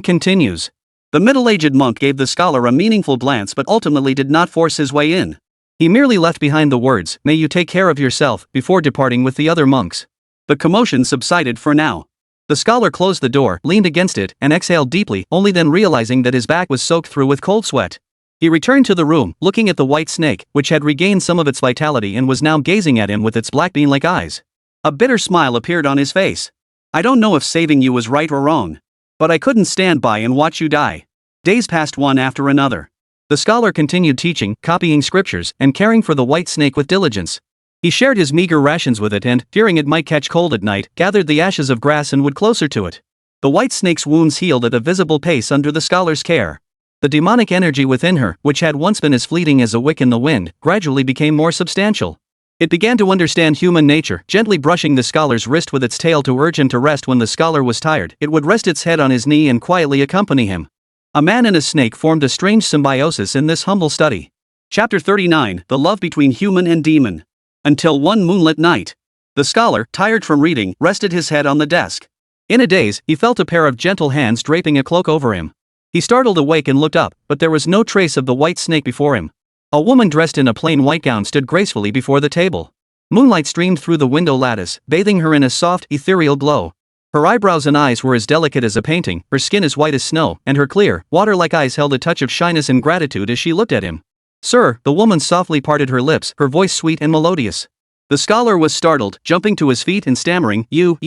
continues. The middle-aged monk gave the scholar a meaningful glance but ultimately did not force his way in. He merely left behind the words, "May you take care of yourself," before departing with the other monks. The commotion subsided for now. The scholar closed the door, leaned against it, and exhaled deeply, only then realizing that his back was soaked through with cold sweat. He returned to the room, looking at the white snake, which had regained some of its vitality and was now gazing at him with its black bean-like eyes. A bitter smile appeared on his face. "I don't know if saving you was right or wrong. But I couldn't stand by and watch you die." Days passed one after another. The scholar continued teaching, copying scriptures, and caring for the white snake with diligence. He shared his meager rations with it and, fearing it might catch cold at night, gathered the ashes of grass and wood closer to it. The white snake's wounds healed at a visible pace under the scholar's care. The demonic energy within her, which had once been as fleeting as a wick in the wind, gradually became more substantial. It began to understand human nature, gently brushing the scholar's wrist with its tail to urge him to rest when the scholar was tired. It would rest its head on his knee and quietly accompany him. A man and a snake formed a strange symbiosis in this humble study. Chapter 39, The Love Between Human and Demon. Until one moonlit night. The scholar, tired from reading, rested his head on the desk. In a daze, he felt a pair of gentle hands draping a cloak over him. He startled awake and looked up, but there was no trace of the white snake before him. A woman dressed in a plain white gown stood gracefully before the table. Moonlight streamed through the window lattice, bathing her in a soft, ethereal glow. Her eyebrows and eyes were as delicate as a painting, her skin as white as snow, and her clear, water-like eyes held a touch of shyness and gratitude as she looked at him. "Sir," the woman softly parted her lips, her voice sweet and melodious. The scholar was startled, jumping to his feet and stammering, You.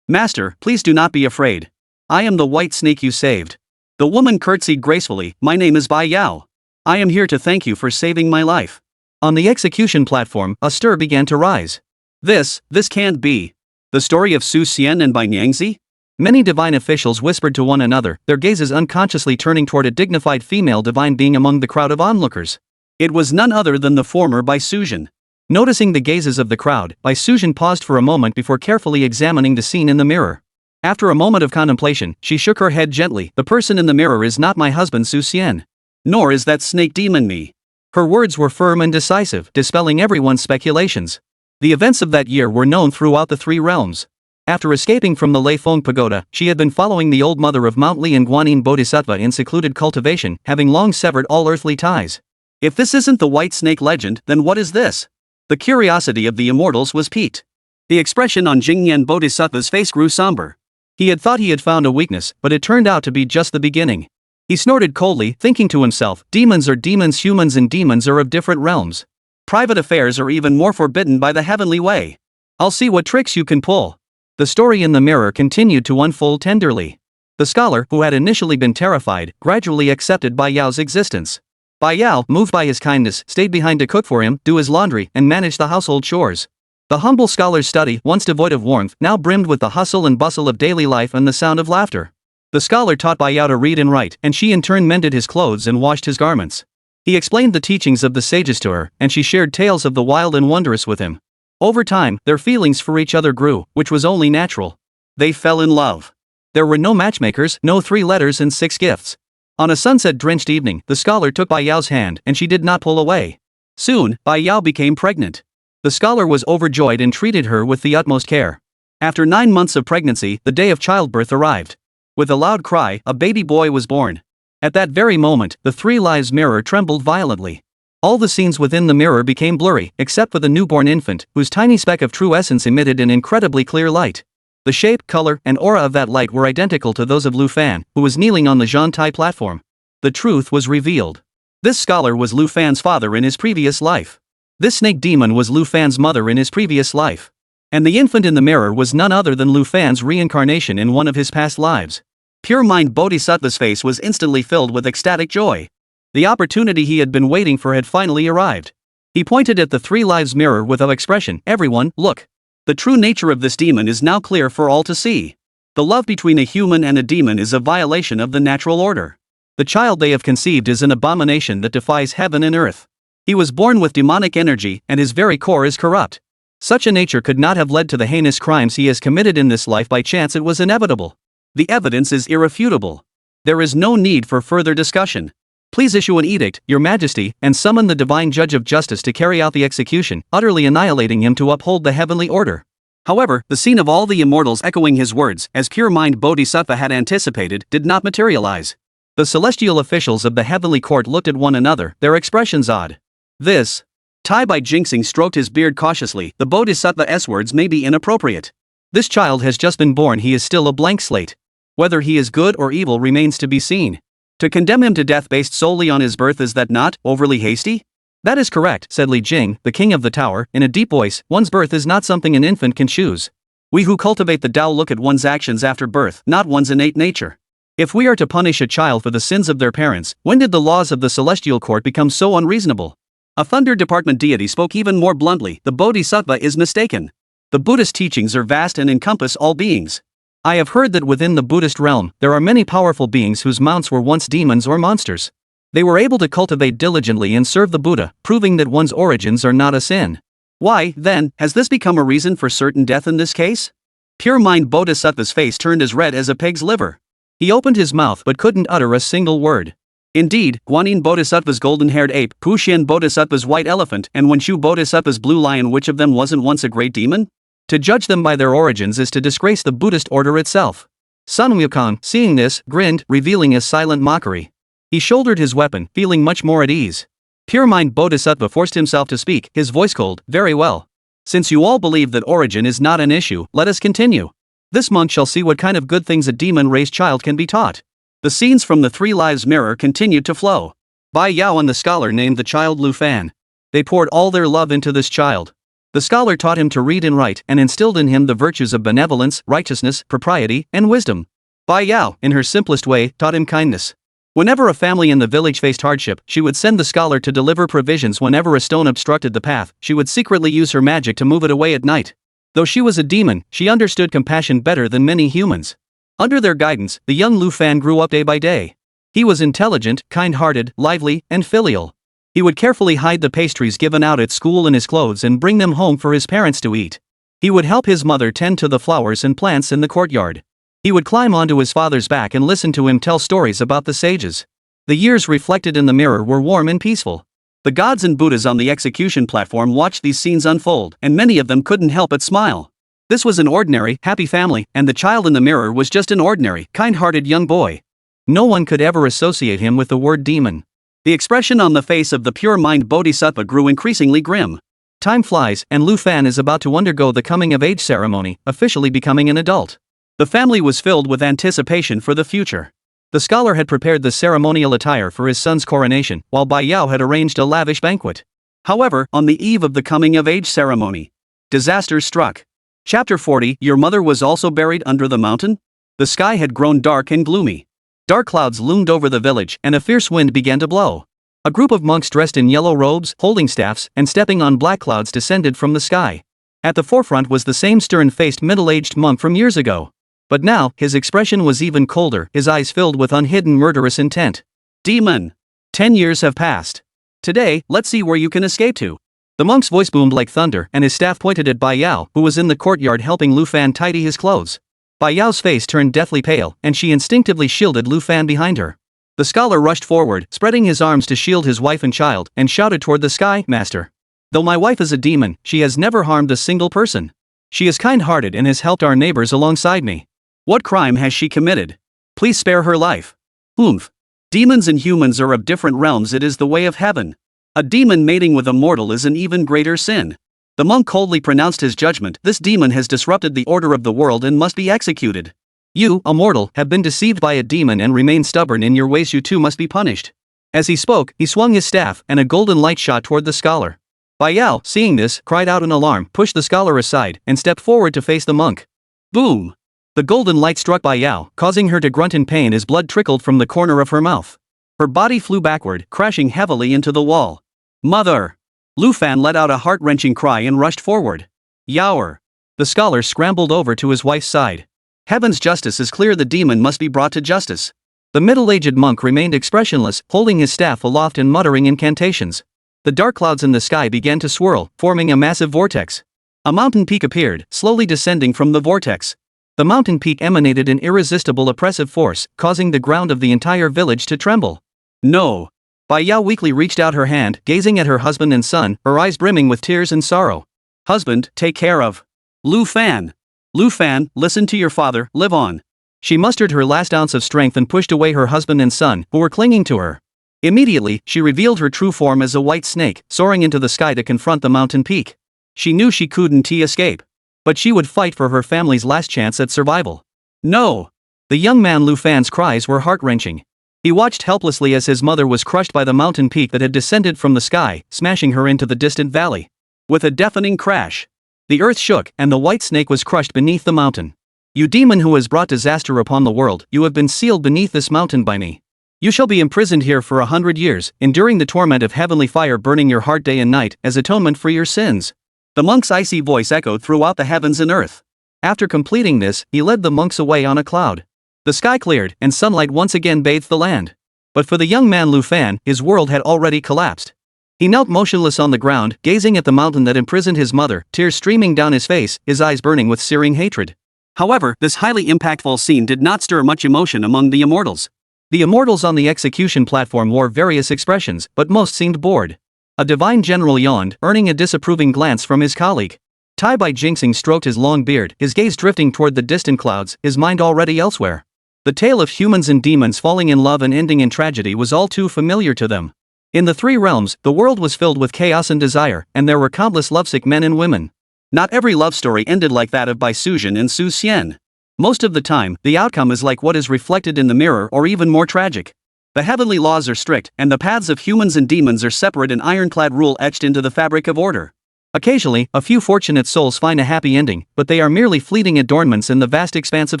Master, please do not be afraid. I am the white snake you saved." The woman curtsied gracefully, "My name is Bai Yao. I am here to thank you for saving my life." On the execution platform, a stir began to rise. This can't be. The story of Su Xian and Bai Nyangzi? Many divine officials whispered to one another, their gazes unconsciously turning toward a dignified female divine being among the crowd of onlookers. It was none other than the former Bai Suzhen. Noticing the gazes of the crowd, Bai Suzhen paused for a moment before carefully examining the scene in the mirror. After a moment of contemplation, she shook her head gently. "The person in the mirror is not my husband Su Xian. Nor is that snake demon me." Her words were firm and decisive, dispelling everyone's speculations. The events of that year were known throughout the three realms. After escaping from the Leifeng Pagoda, she had been following the old mother of Mount Li and Guanyin Bodhisattva in secluded cultivation, having long severed all earthly ties. If this isn't the white snake legend, then what is this? The curiosity of the immortals was piqued. The expression on Jingyan Bodhisattva's face grew somber. He had thought he had found a weakness, but it turned out to be just the beginning. He snorted coldly, thinking to himself, demons are demons, humans and demons are of different realms. Private affairs are even more forbidden by the heavenly way. I'll see what tricks you can pull. The story in the mirror continued to unfold tenderly. The scholar, who had initially been terrified, gradually accepted Bai Yao's existence. Bai Yao, moved by his kindness, stayed behind to cook for him, do his laundry, and manage the household chores. The humble scholar's study, once devoid of warmth, now brimmed with the hustle and bustle of daily life and the sound of laughter. The scholar taught Bai Yao to read and write, and she in turn mended his clothes and washed his garments. He explained the teachings of the sages to her, and she shared tales of the wild and wondrous with him. Over time, their feelings for each other grew, which was only natural. They fell in love. There were no matchmakers, no 3 letters and 6 gifts. On a sunset-drenched evening, the scholar took Bai Yao's hand, and she did not pull away. Soon, Bai Yao became pregnant. The scholar was overjoyed and treated her with the utmost care. After 9 months of pregnancy, the day of childbirth arrived. With a loud cry, a baby boy was born. At that very moment, the 3 lives mirror trembled violently. All the scenes within the mirror became blurry, except for the newborn infant, whose tiny speck of true essence emitted an incredibly clear light. The shape, color, and aura of that light were identical to those of Lu Fan, who was kneeling on the Zhantai platform. The truth was revealed. This scholar was Lu Fan's father in his previous life. This snake demon was Lu Fan's mother in his previous life. And the infant in the mirror was none other than Lu Fan's reincarnation in one of his past lives. Pure Mind Bodhisattva's face was instantly filled with ecstatic joy. The opportunity he had been waiting for had finally arrived. He pointed at the 3 lives mirror with an expression, "Everyone, look. The true nature of this demon is now clear for all to see. The love between a human and a demon is a violation of the natural order. The child they have conceived is an abomination that defies heaven and earth. He was born with demonic energy, and his very core is corrupt. Such a nature could not have led to the heinous crimes he has committed in this life by chance. It was inevitable. The evidence is irrefutable. There is no need for further discussion. Please issue an edict, Your Majesty, and summon the divine judge of justice to carry out the execution, utterly annihilating him to uphold the heavenly order." However, the scene of all the immortals echoing his words, as Pure Mind Bodhisattva had anticipated, did not materialize. The celestial officials of the heavenly court looked at one another, their expressions odd. "This." Tai Bai Jinxing stroked his beard cautiously. "The Bodhisattva's words may be inappropriate. This child has just been born. He is still a blank slate. Whether he is good or evil remains to be seen. To condemn him to death based solely on his birth, is that not overly hasty?" "That is correct," said Li Jing, the king of the tower, in a deep voice. "One's birth is not something an infant can choose. We who cultivate the Tao look at one's actions after birth, not one's innate nature. If we are to punish a child for the sins of their parents, when did the laws of the celestial court become so unreasonable?" A Thunder Department deity spoke even more bluntly. "The Bodhisattva is mistaken. The Buddhist teachings are vast and encompass all beings. I have heard that within the Buddhist realm, there are many powerful beings whose mounts were once demons or monsters. They were able to cultivate diligently and serve the Buddha, proving that one's origins are not a sin. Why, then, has this become a reason for certain death in this case? Pure mind Bodhisattva's face turned as red as a pig's liver. He opened his mouth but couldn't utter a single word. Indeed, Guanyin Bodhisattva's golden-haired ape, Puxian Bodhisattva's white elephant, and Wenshu Bodhisattva's blue lion, which of them wasn't once a great demon? To judge them by their origins is to disgrace the Buddhist order itself. Sun Wukong, seeing this, grinned, revealing a silent mockery. He shouldered his weapon, feeling much more at ease. Pure mind Bodhisattva forced himself to speak, his voice cold. Very well. Since you all believe that origin is not an issue, let us continue. This monk shall see what kind of good things a demon-raised child can be taught. The scenes from the Three Lives Mirror continued to flow. Bai Yao and the scholar named the child Lu Fan. They poured all their love into this child. The scholar taught him to read and write and instilled in him the virtues of benevolence, righteousness, propriety, and wisdom. Bai Yao, in her simplest way, taught him kindness. Whenever a family in the village faced hardship, she would send the scholar to deliver provisions. Whenever a stone obstructed the path, she would secretly use her magic to move it away at night. Though she was a demon, she understood compassion better than many humans. Under their guidance, the young Lu Fan grew up day by day. He was intelligent, kind-hearted, lively, and filial. He would carefully hide the pastries given out at school in his clothes and bring them home for his parents to eat. He would help his mother tend to the flowers and plants in the courtyard. He would climb onto his father's back and listen to him tell stories about the sages. The years reflected in the mirror were warm and peaceful. The gods and Buddhas on the execution platform watched these scenes unfold, and many of them couldn't help but smile. This was an ordinary, happy family, and the child in the mirror was just an ordinary, kind-hearted young boy. No one could ever associate him with the word demon. The expression on the face of the pure mind Bodhisattva grew increasingly grim. Time flies, and Lu Fan is about to undergo the coming-of-age ceremony, officially becoming an adult. The family was filled with anticipation for the future. The scholar had prepared the ceremonial attire for his son's coronation, while Bai Yao had arranged a lavish banquet. However, on the eve of the coming-of-age ceremony, disaster struck. Chapter 40, Your mother was also buried under the mountain? The sky had grown dark and gloomy. Dark clouds loomed over the village, and a fierce wind began to blow. A group of monks dressed in yellow robes, holding staffs, and stepping on black clouds descended from the sky. At the forefront was the same stern-faced middle-aged monk from years ago. But now, his expression was even colder, his eyes filled with unhidden murderous intent. Demon! 10 years have passed. Today, let's see where you can escape to. The monk's voice boomed like thunder, and his staff pointed at Bai Yao, who was in the courtyard helping Lu Fan tidy his clothes. Bai Yao's face turned deathly pale, and she instinctively shielded Lu Fan behind her. The scholar rushed forward, spreading his arms to shield his wife and child, and shouted toward the sky, Master. Though my wife is a demon, she has never harmed a single person. She is kind-hearted and has helped our neighbors alongside me. What crime has she committed? Please spare her life. Oomph. Demons and humans are of different realms. It is the way of heaven. A demon mating with a mortal is an even greater sin. The monk coldly pronounced his judgment. This demon has disrupted the order of the world and must be executed. You, a mortal, have been deceived by a demon and remain stubborn in your ways. You too must be punished. As he spoke, he swung his staff, and a golden light shot toward the scholar. Bai Yao, seeing this, cried out in alarm, pushed the scholar aside, and stepped forward to face the monk. Boom! The golden light struck Bai Yao, causing her to grunt in pain as blood trickled from the corner of her mouth. Her body flew backward, crashing heavily into the wall. Mother! Lu Fan let out a heart-wrenching cry and rushed forward. Yaoer! The scholar scrambled over to his wife's side. Heaven's justice is clear. The demon must be brought to justice. The middle-aged monk remained expressionless, holding his staff aloft and muttering incantations. The dark clouds in the sky began to swirl, forming a massive vortex. A mountain peak appeared, slowly descending from the vortex. The mountain peak emanated an irresistible oppressive force, causing the ground of the entire village to tremble. No! Bai Yao weakly reached out her hand, gazing at her husband and son, her eyes brimming with tears and sorrow. Husband, take care of Lu Fan. Lu Fan, listen to your father, live on. She mustered her last ounce of strength and pushed away her husband and son, who were clinging to her. Immediately, she revealed her true form as a white snake, soaring into the sky to confront the mountain peak. She knew she couldn't escape. But she would fight for her family's last chance at survival. No! The young man Lu Fan's cries were heart-wrenching. He watched helplessly as his mother was crushed by the mountain peak that had descended from the sky, smashing her into the distant valley. With a deafening crash, the earth shook, and the white snake was crushed beneath the mountain. You demon who has brought disaster upon the world, you have been sealed beneath this mountain by me. You shall be imprisoned here for 100 years, enduring the torment of heavenly fire burning your heart day and night, as atonement for your sins. The monk's icy voice echoed throughout the heavens and earth. After completing this, he led the monks away on a cloud. The sky cleared, and sunlight once again bathed the land. But for the young man Lu Fan, his world had already collapsed. He knelt motionless on the ground, gazing at the mountain that imprisoned his mother, tears streaming down his face, his eyes burning with searing hatred. However, this highly impactful scene did not stir much emotion among the immortals. The immortals on the execution platform wore various expressions, but most seemed bored. A divine general yawned, earning a disapproving glance from his colleague. Tai Bai Jinxing stroked his long beard, his gaze drifting toward the distant clouds, his mind already elsewhere. The tale of humans and demons falling in love and ending in tragedy was all too familiar to them. In the three realms, the world was filled with chaos and desire, and there were countless lovesick men and women. Not every love story ended like that of Bai Suzhen and Su Xian. Most of the time, the outcome is like what is reflected in the mirror or even more tragic. The heavenly laws are strict, and the paths of humans and demons are separate, an ironclad rule etched into the fabric of order. Occasionally, a few fortunate souls find a happy ending, but they are merely fleeting adornments in the vast expanse of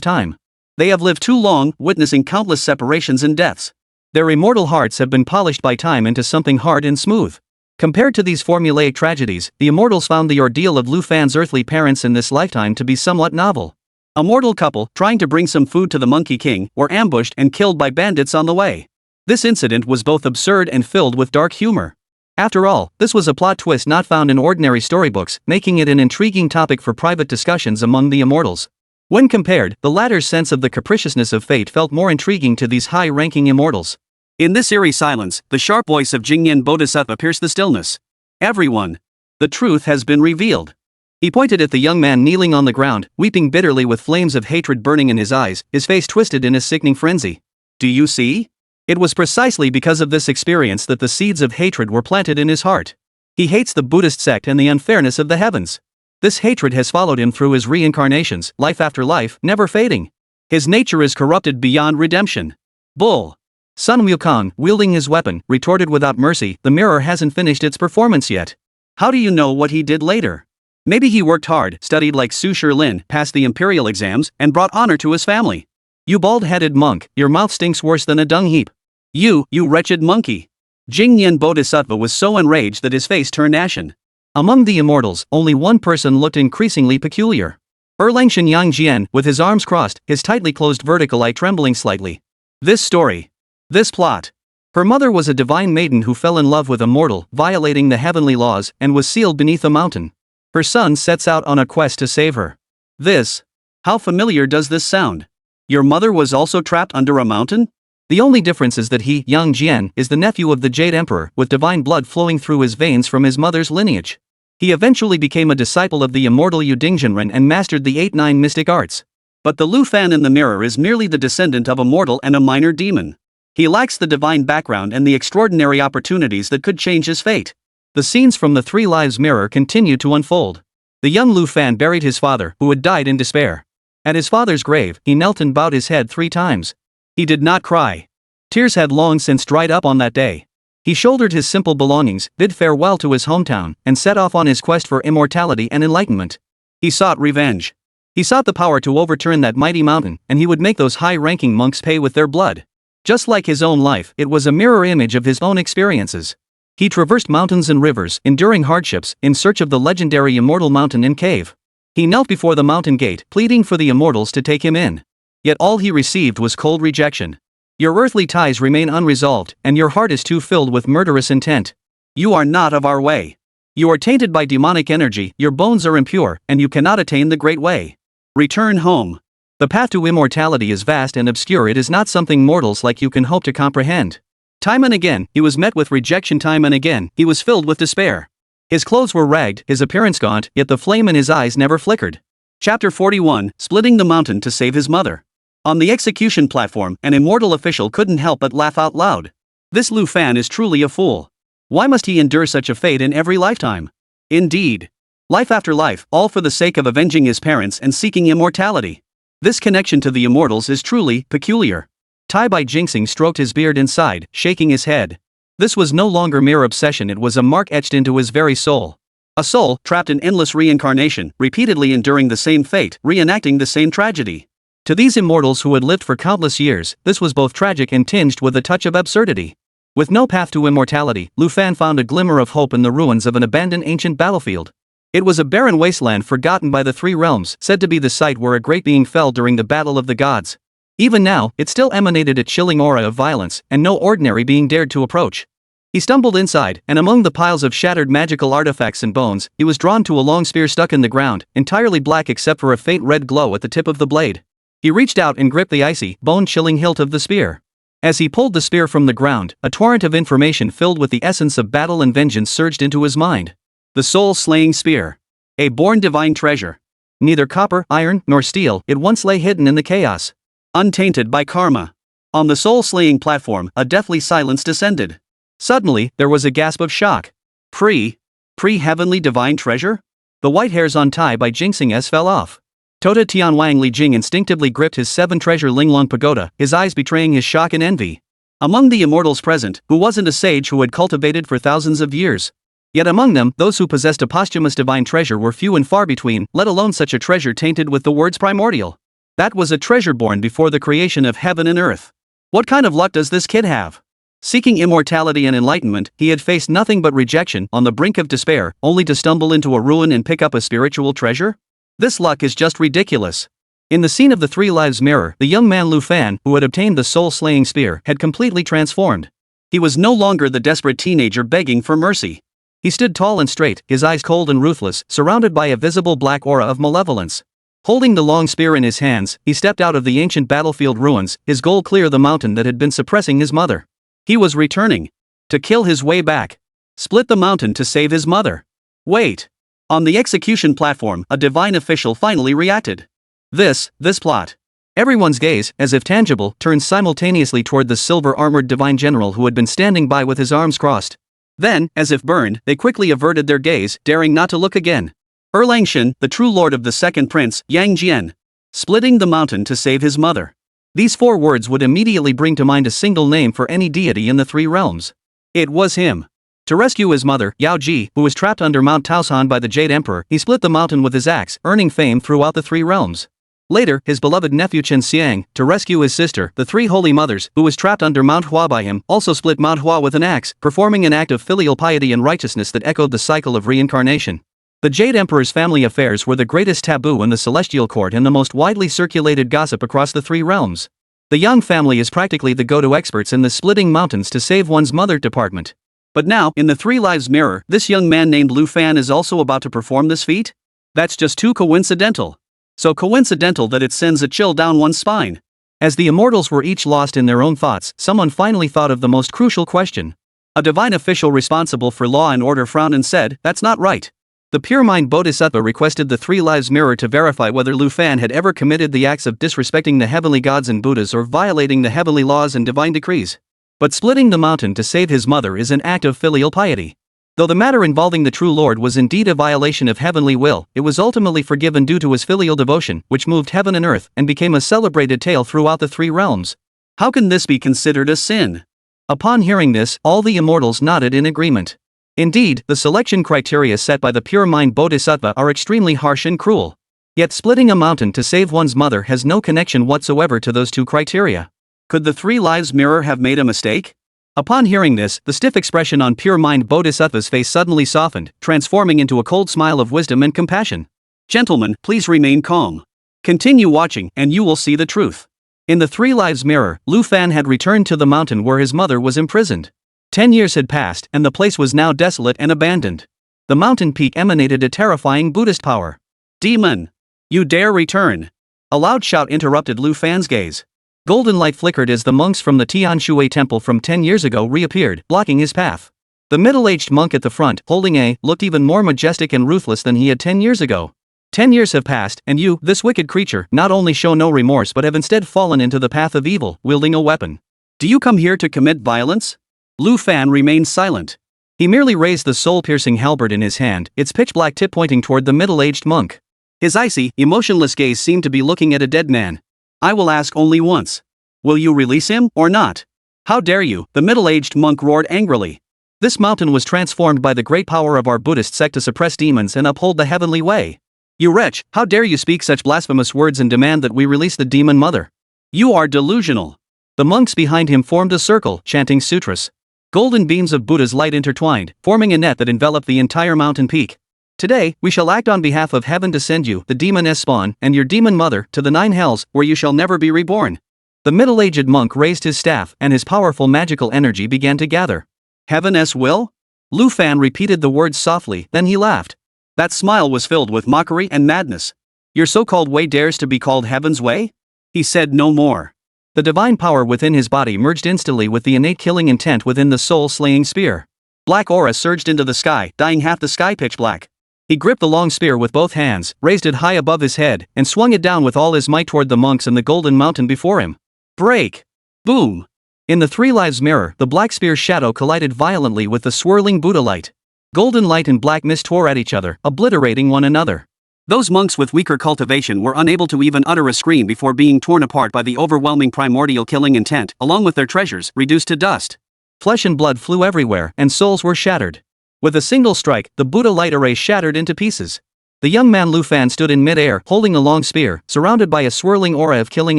time. They have lived too long, witnessing countless separations and deaths. Their immortal hearts have been polished by time into something hard and smooth. Compared to these formulaic tragedies, the immortals found the ordeal of Lu Fan's earthly parents in this lifetime to be somewhat novel. A mortal couple, trying to bring some food to the Monkey King, were ambushed and killed by bandits on the way. This incident was both absurd and filled with dark humor. After all, this was a plot twist not found in ordinary storybooks, making it an intriguing topic for private discussions among the immortals. When compared, the latter's sense of the capriciousness of fate felt more intriguing to these high-ranking immortals. In this eerie silence, the sharp voice of Jingyan Bodhisattva pierced the stillness. Everyone. The truth has been revealed. He pointed at the young man kneeling on the ground, weeping bitterly with flames of hatred burning in his eyes, his face twisted in a sickening frenzy. Do you see? It was precisely because of this experience that the seeds of hatred were planted in his heart. He hates the Buddhist sect and the unfairness of the heavens. This hatred has followed him through his reincarnations, life after life, never fading. His nature is corrupted beyond redemption. Bull. Sun Wukong, wielding his weapon, retorted without mercy, the mirror hasn't finished its performance yet. How do you know what he did later? Maybe he worked hard, studied like Su Shilin, passed the imperial exams, and brought honor to his family. You bald-headed monk, your mouth stinks worse than a dung heap. You wretched monkey. Jingyan Bodhisattva was so enraged that his face turned ashen. Among the immortals, only one person looked increasingly peculiar. Erlangshan Yang Jian, with his arms crossed, his tightly closed vertical eye trembling slightly. This story. This plot. Her mother was a divine maiden who fell in love with a mortal, violating the heavenly laws, and was sealed beneath a mountain. Her son sets out on a quest to save her. This. How familiar does this sound? Your mother was also trapped under a mountain? The only difference is that he, Yang Jian, is the nephew of the Jade Emperor, with divine blood flowing through his veins from his mother's lineage. He eventually became a disciple of the immortal Yu Dingzhenren and mastered the 8-9 mystic arts. But the Lu Fan in the mirror is merely the descendant of a mortal and a minor demon. He lacks the divine background and the extraordinary opportunities that could change his fate. The scenes from the Three Lives mirror continued to unfold. The young Lu Fan buried his father, who had died in despair. At his father's grave, he knelt and bowed his head 3 times. He did not cry. Tears had long since dried up on that day. He shouldered his simple belongings, bid farewell to his hometown, and set off on his quest for immortality and enlightenment. He sought revenge. He sought the power to overturn that mighty mountain, and he would make those high-ranking monks pay with their blood. Just like his own life, it was a mirror image of his own experiences. He traversed mountains and rivers, enduring hardships, in search of the legendary immortal mountain and cave. He knelt before the mountain gate, pleading for the immortals to take him in. Yet all he received was cold rejection. Your earthly ties remain unresolved, and your heart is too filled with murderous intent. You are not of our way. You are tainted by demonic energy, your bones are impure, and you cannot attain the great way. Return home. The path to immortality is vast and obscure, it is not something mortals like you can hope to comprehend. Time and again, he was met with rejection, time and again, he was filled with despair. His clothes were ragged, his appearance gaunt, yet the flame in his eyes never flickered. Chapter 41, Splitting the Mountain to Save His Mother. On the execution platform, an immortal official couldn't help but laugh out loud. This Lu Fan is truly a fool. Why must he endure such a fate in every lifetime? Indeed. Life after life, all for the sake of avenging his parents and seeking immortality. This connection to the immortals is truly peculiar. Tai Bai Jinxing stroked his beard and sighed, shaking his head. This was no longer mere obsession, it was a mark etched into his very soul. A soul, trapped in endless reincarnation, repeatedly enduring the same fate, reenacting the same tragedy. To these immortals who had lived for countless years, this was both tragic and tinged with a touch of absurdity. With no path to immortality, Lu Fan found a glimmer of hope in the ruins of an abandoned ancient battlefield. It was a barren wasteland forgotten by the three realms, said to be the site where a great being fell during the Battle of the Gods. Even now, it still emanated a chilling aura of violence, and no ordinary being dared to approach. He stumbled inside, and among the piles of shattered magical artifacts and bones, he was drawn to a long spear stuck in the ground, entirely black except for a faint red glow at the tip of the blade. He reached out and gripped the icy, bone-chilling hilt of the spear. As he pulled the spear from the ground, a torrent of information filled with the essence of battle and vengeance surged into his mind. The soul-slaying spear. A born divine treasure. Neither copper, iron, nor steel, it once lay hidden in the chaos. Untainted by karma. On the soul-slaying platform, a deathly silence descended. Suddenly, there was a gasp of shock. Pre-heavenly divine treasure? The white hairs on Tai by Jinxing S fell off. Tota Tianwang Li Jing instinctively gripped his 7-treasure Linglong pagoda, his eyes betraying his shock and envy. Among the immortals present, who wasn't a sage who had cultivated for thousands of years? Yet among them, those who possessed a posthumous divine treasure were few and far between, let alone such a treasure tainted with the words primordial. That was a treasure born before the creation of heaven and earth. What kind of luck does this kid have? Seeking immortality and enlightenment, he had faced nothing but rejection, on the brink of despair, only to stumble into a ruin and pick up a spiritual treasure? This luck is just ridiculous. In the scene of the Three Lives Mirror, the young man Lu Fan, who had obtained the soul-slaying spear, had completely transformed. He was no longer the desperate teenager begging for mercy. He stood tall and straight, his eyes cold and ruthless, surrounded by a visible black aura of malevolence. Holding the long spear in his hands, he stepped out of the ancient battlefield ruins, his goal clear the mountain that had been suppressing his mother. He was returning. To kill his way back. Split the mountain to save his mother. Wait. On the execution platform, a divine official finally reacted. This plot. Everyone's gaze, as if tangible, turned simultaneously toward the silver-armored divine general who had been standing by with his arms crossed. Then, as if burned, they quickly averted their gaze, daring not to look again. Erlangshan, the true lord of the second prince, Yang Jian. Splitting the mountain to save his mother. These 4 words would immediately bring to mind a single name for any deity in the 3 realms. It was him. To rescue his mother, Yao Ji, who was trapped under Mount Taoshan by the Jade Emperor, he split the mountain with his axe, earning fame throughout the 3 realms. Later, his beloved nephew Chen Xiang, to rescue his sister, the 3 Holy Mothers, who was trapped under Mount Hua by him, also split Mount Hua with an axe, performing an act of filial piety and righteousness that echoed the cycle of reincarnation. The Jade Emperor's family affairs were the greatest taboo in the celestial court and the most widely circulated gossip across the 3 realms. The Yang family is practically the go-to experts in the splitting mountains to save one's mother department. But now, in the Three Lives Mirror, this young man named Lu Fan is also about to perform this feat? That's just too coincidental. So coincidental that it sends a chill down one's spine. As the immortals were each lost in their own thoughts, someone finally thought of the most crucial question. A divine official responsible for law and order frowned and said, "That's not right." The pure mind Bodhisattva requested the Three Lives Mirror to verify whether Lu Fan had ever committed the acts of disrespecting the heavenly gods and Buddhas or violating the heavenly laws and divine decrees. But splitting the mountain to save his mother is an act of filial piety. Though the matter involving the true Lord was indeed a violation of heavenly will, it was ultimately forgiven due to his filial devotion, which moved heaven and earth and became a celebrated tale throughout the 3 realms. How can this be considered a sin? Upon hearing this, all the immortals nodded in agreement. Indeed, the selection criteria set by the pure mind Bodhisattva are extremely harsh and cruel. Yet splitting a mountain to save one's mother has no connection whatsoever to those 2 criteria. Could the Three Lives Mirror have made a mistake? Upon hearing this, the stiff expression on pure mind Bodhisattva's face suddenly softened, transforming into a cold smile of wisdom and compassion. Gentlemen, please remain calm. Continue watching, and you will see the truth. In the Three Lives Mirror, Lu Fan had returned to the mountain where his mother was imprisoned. 10 years had passed, and the place was now desolate and abandoned. The mountain peak emanated a terrifying Buddhist power. "Demon! You dare return!" A loud shout interrupted Lu Fan's gaze. Golden light flickered as the monks from the Tianshui temple from 10 years ago reappeared, blocking his path. The middle-aged monk at the front, holding a, looked even more majestic and ruthless than he had 10 years ago. 10 years have passed, and you, this wicked creature, not only show no remorse but have instead fallen into the path of evil, wielding a weapon. Do you come here to commit violence? Lu Fan remained silent. He merely raised the soul-piercing halberd in his hand, its pitch-black tip pointing toward the middle-aged monk. His icy, emotionless gaze seemed to be looking at a dead man. "I will ask only once. Will you release him, or not?" "How dare you?" the middle-aged monk roared angrily. "This mountain was transformed by the great power of our Buddhist sect to suppress demons and uphold the heavenly way. You wretch, how dare you speak such blasphemous words and demand that we release the demon mother? You are delusional." The monks behind him formed a circle, chanting sutras. Golden beams of Buddha's light intertwined, forming a net that enveloped the entire mountain peak. Today, we shall act on behalf of heaven to send you, the demon spawn, and your demon mother, to the 9 hells, where you shall never be reborn. The middle-aged monk raised his staff, and his powerful magical energy began to gather. Heaven's will? Lu Fan repeated the words softly, then he laughed. That smile was filled with mockery and madness. Your so-called way dares to be called heaven's way? He said no more. The divine power within his body merged instantly with the innate killing intent within the soul-slaying spear. Black aura surged into the sky, dyeing half the sky pitch black. He gripped the long spear with both hands, raised it high above his head, and swung it down with all his might toward the monks and the golden mountain before him. Break! Boom! In the 3 lives mirror, the black spear's shadow collided violently with the swirling Buddha light. Golden light and black mist tore at each other, obliterating one another. Those monks with weaker cultivation were unable to even utter a scream before being torn apart by the overwhelming primordial killing intent, along with their treasures, reduced to dust. Flesh and blood flew everywhere, and souls were shattered. With a single strike, the Buddha light array shattered into pieces. The young man Lu Fan stood in mid-air, holding a long spear, surrounded by a swirling aura of killing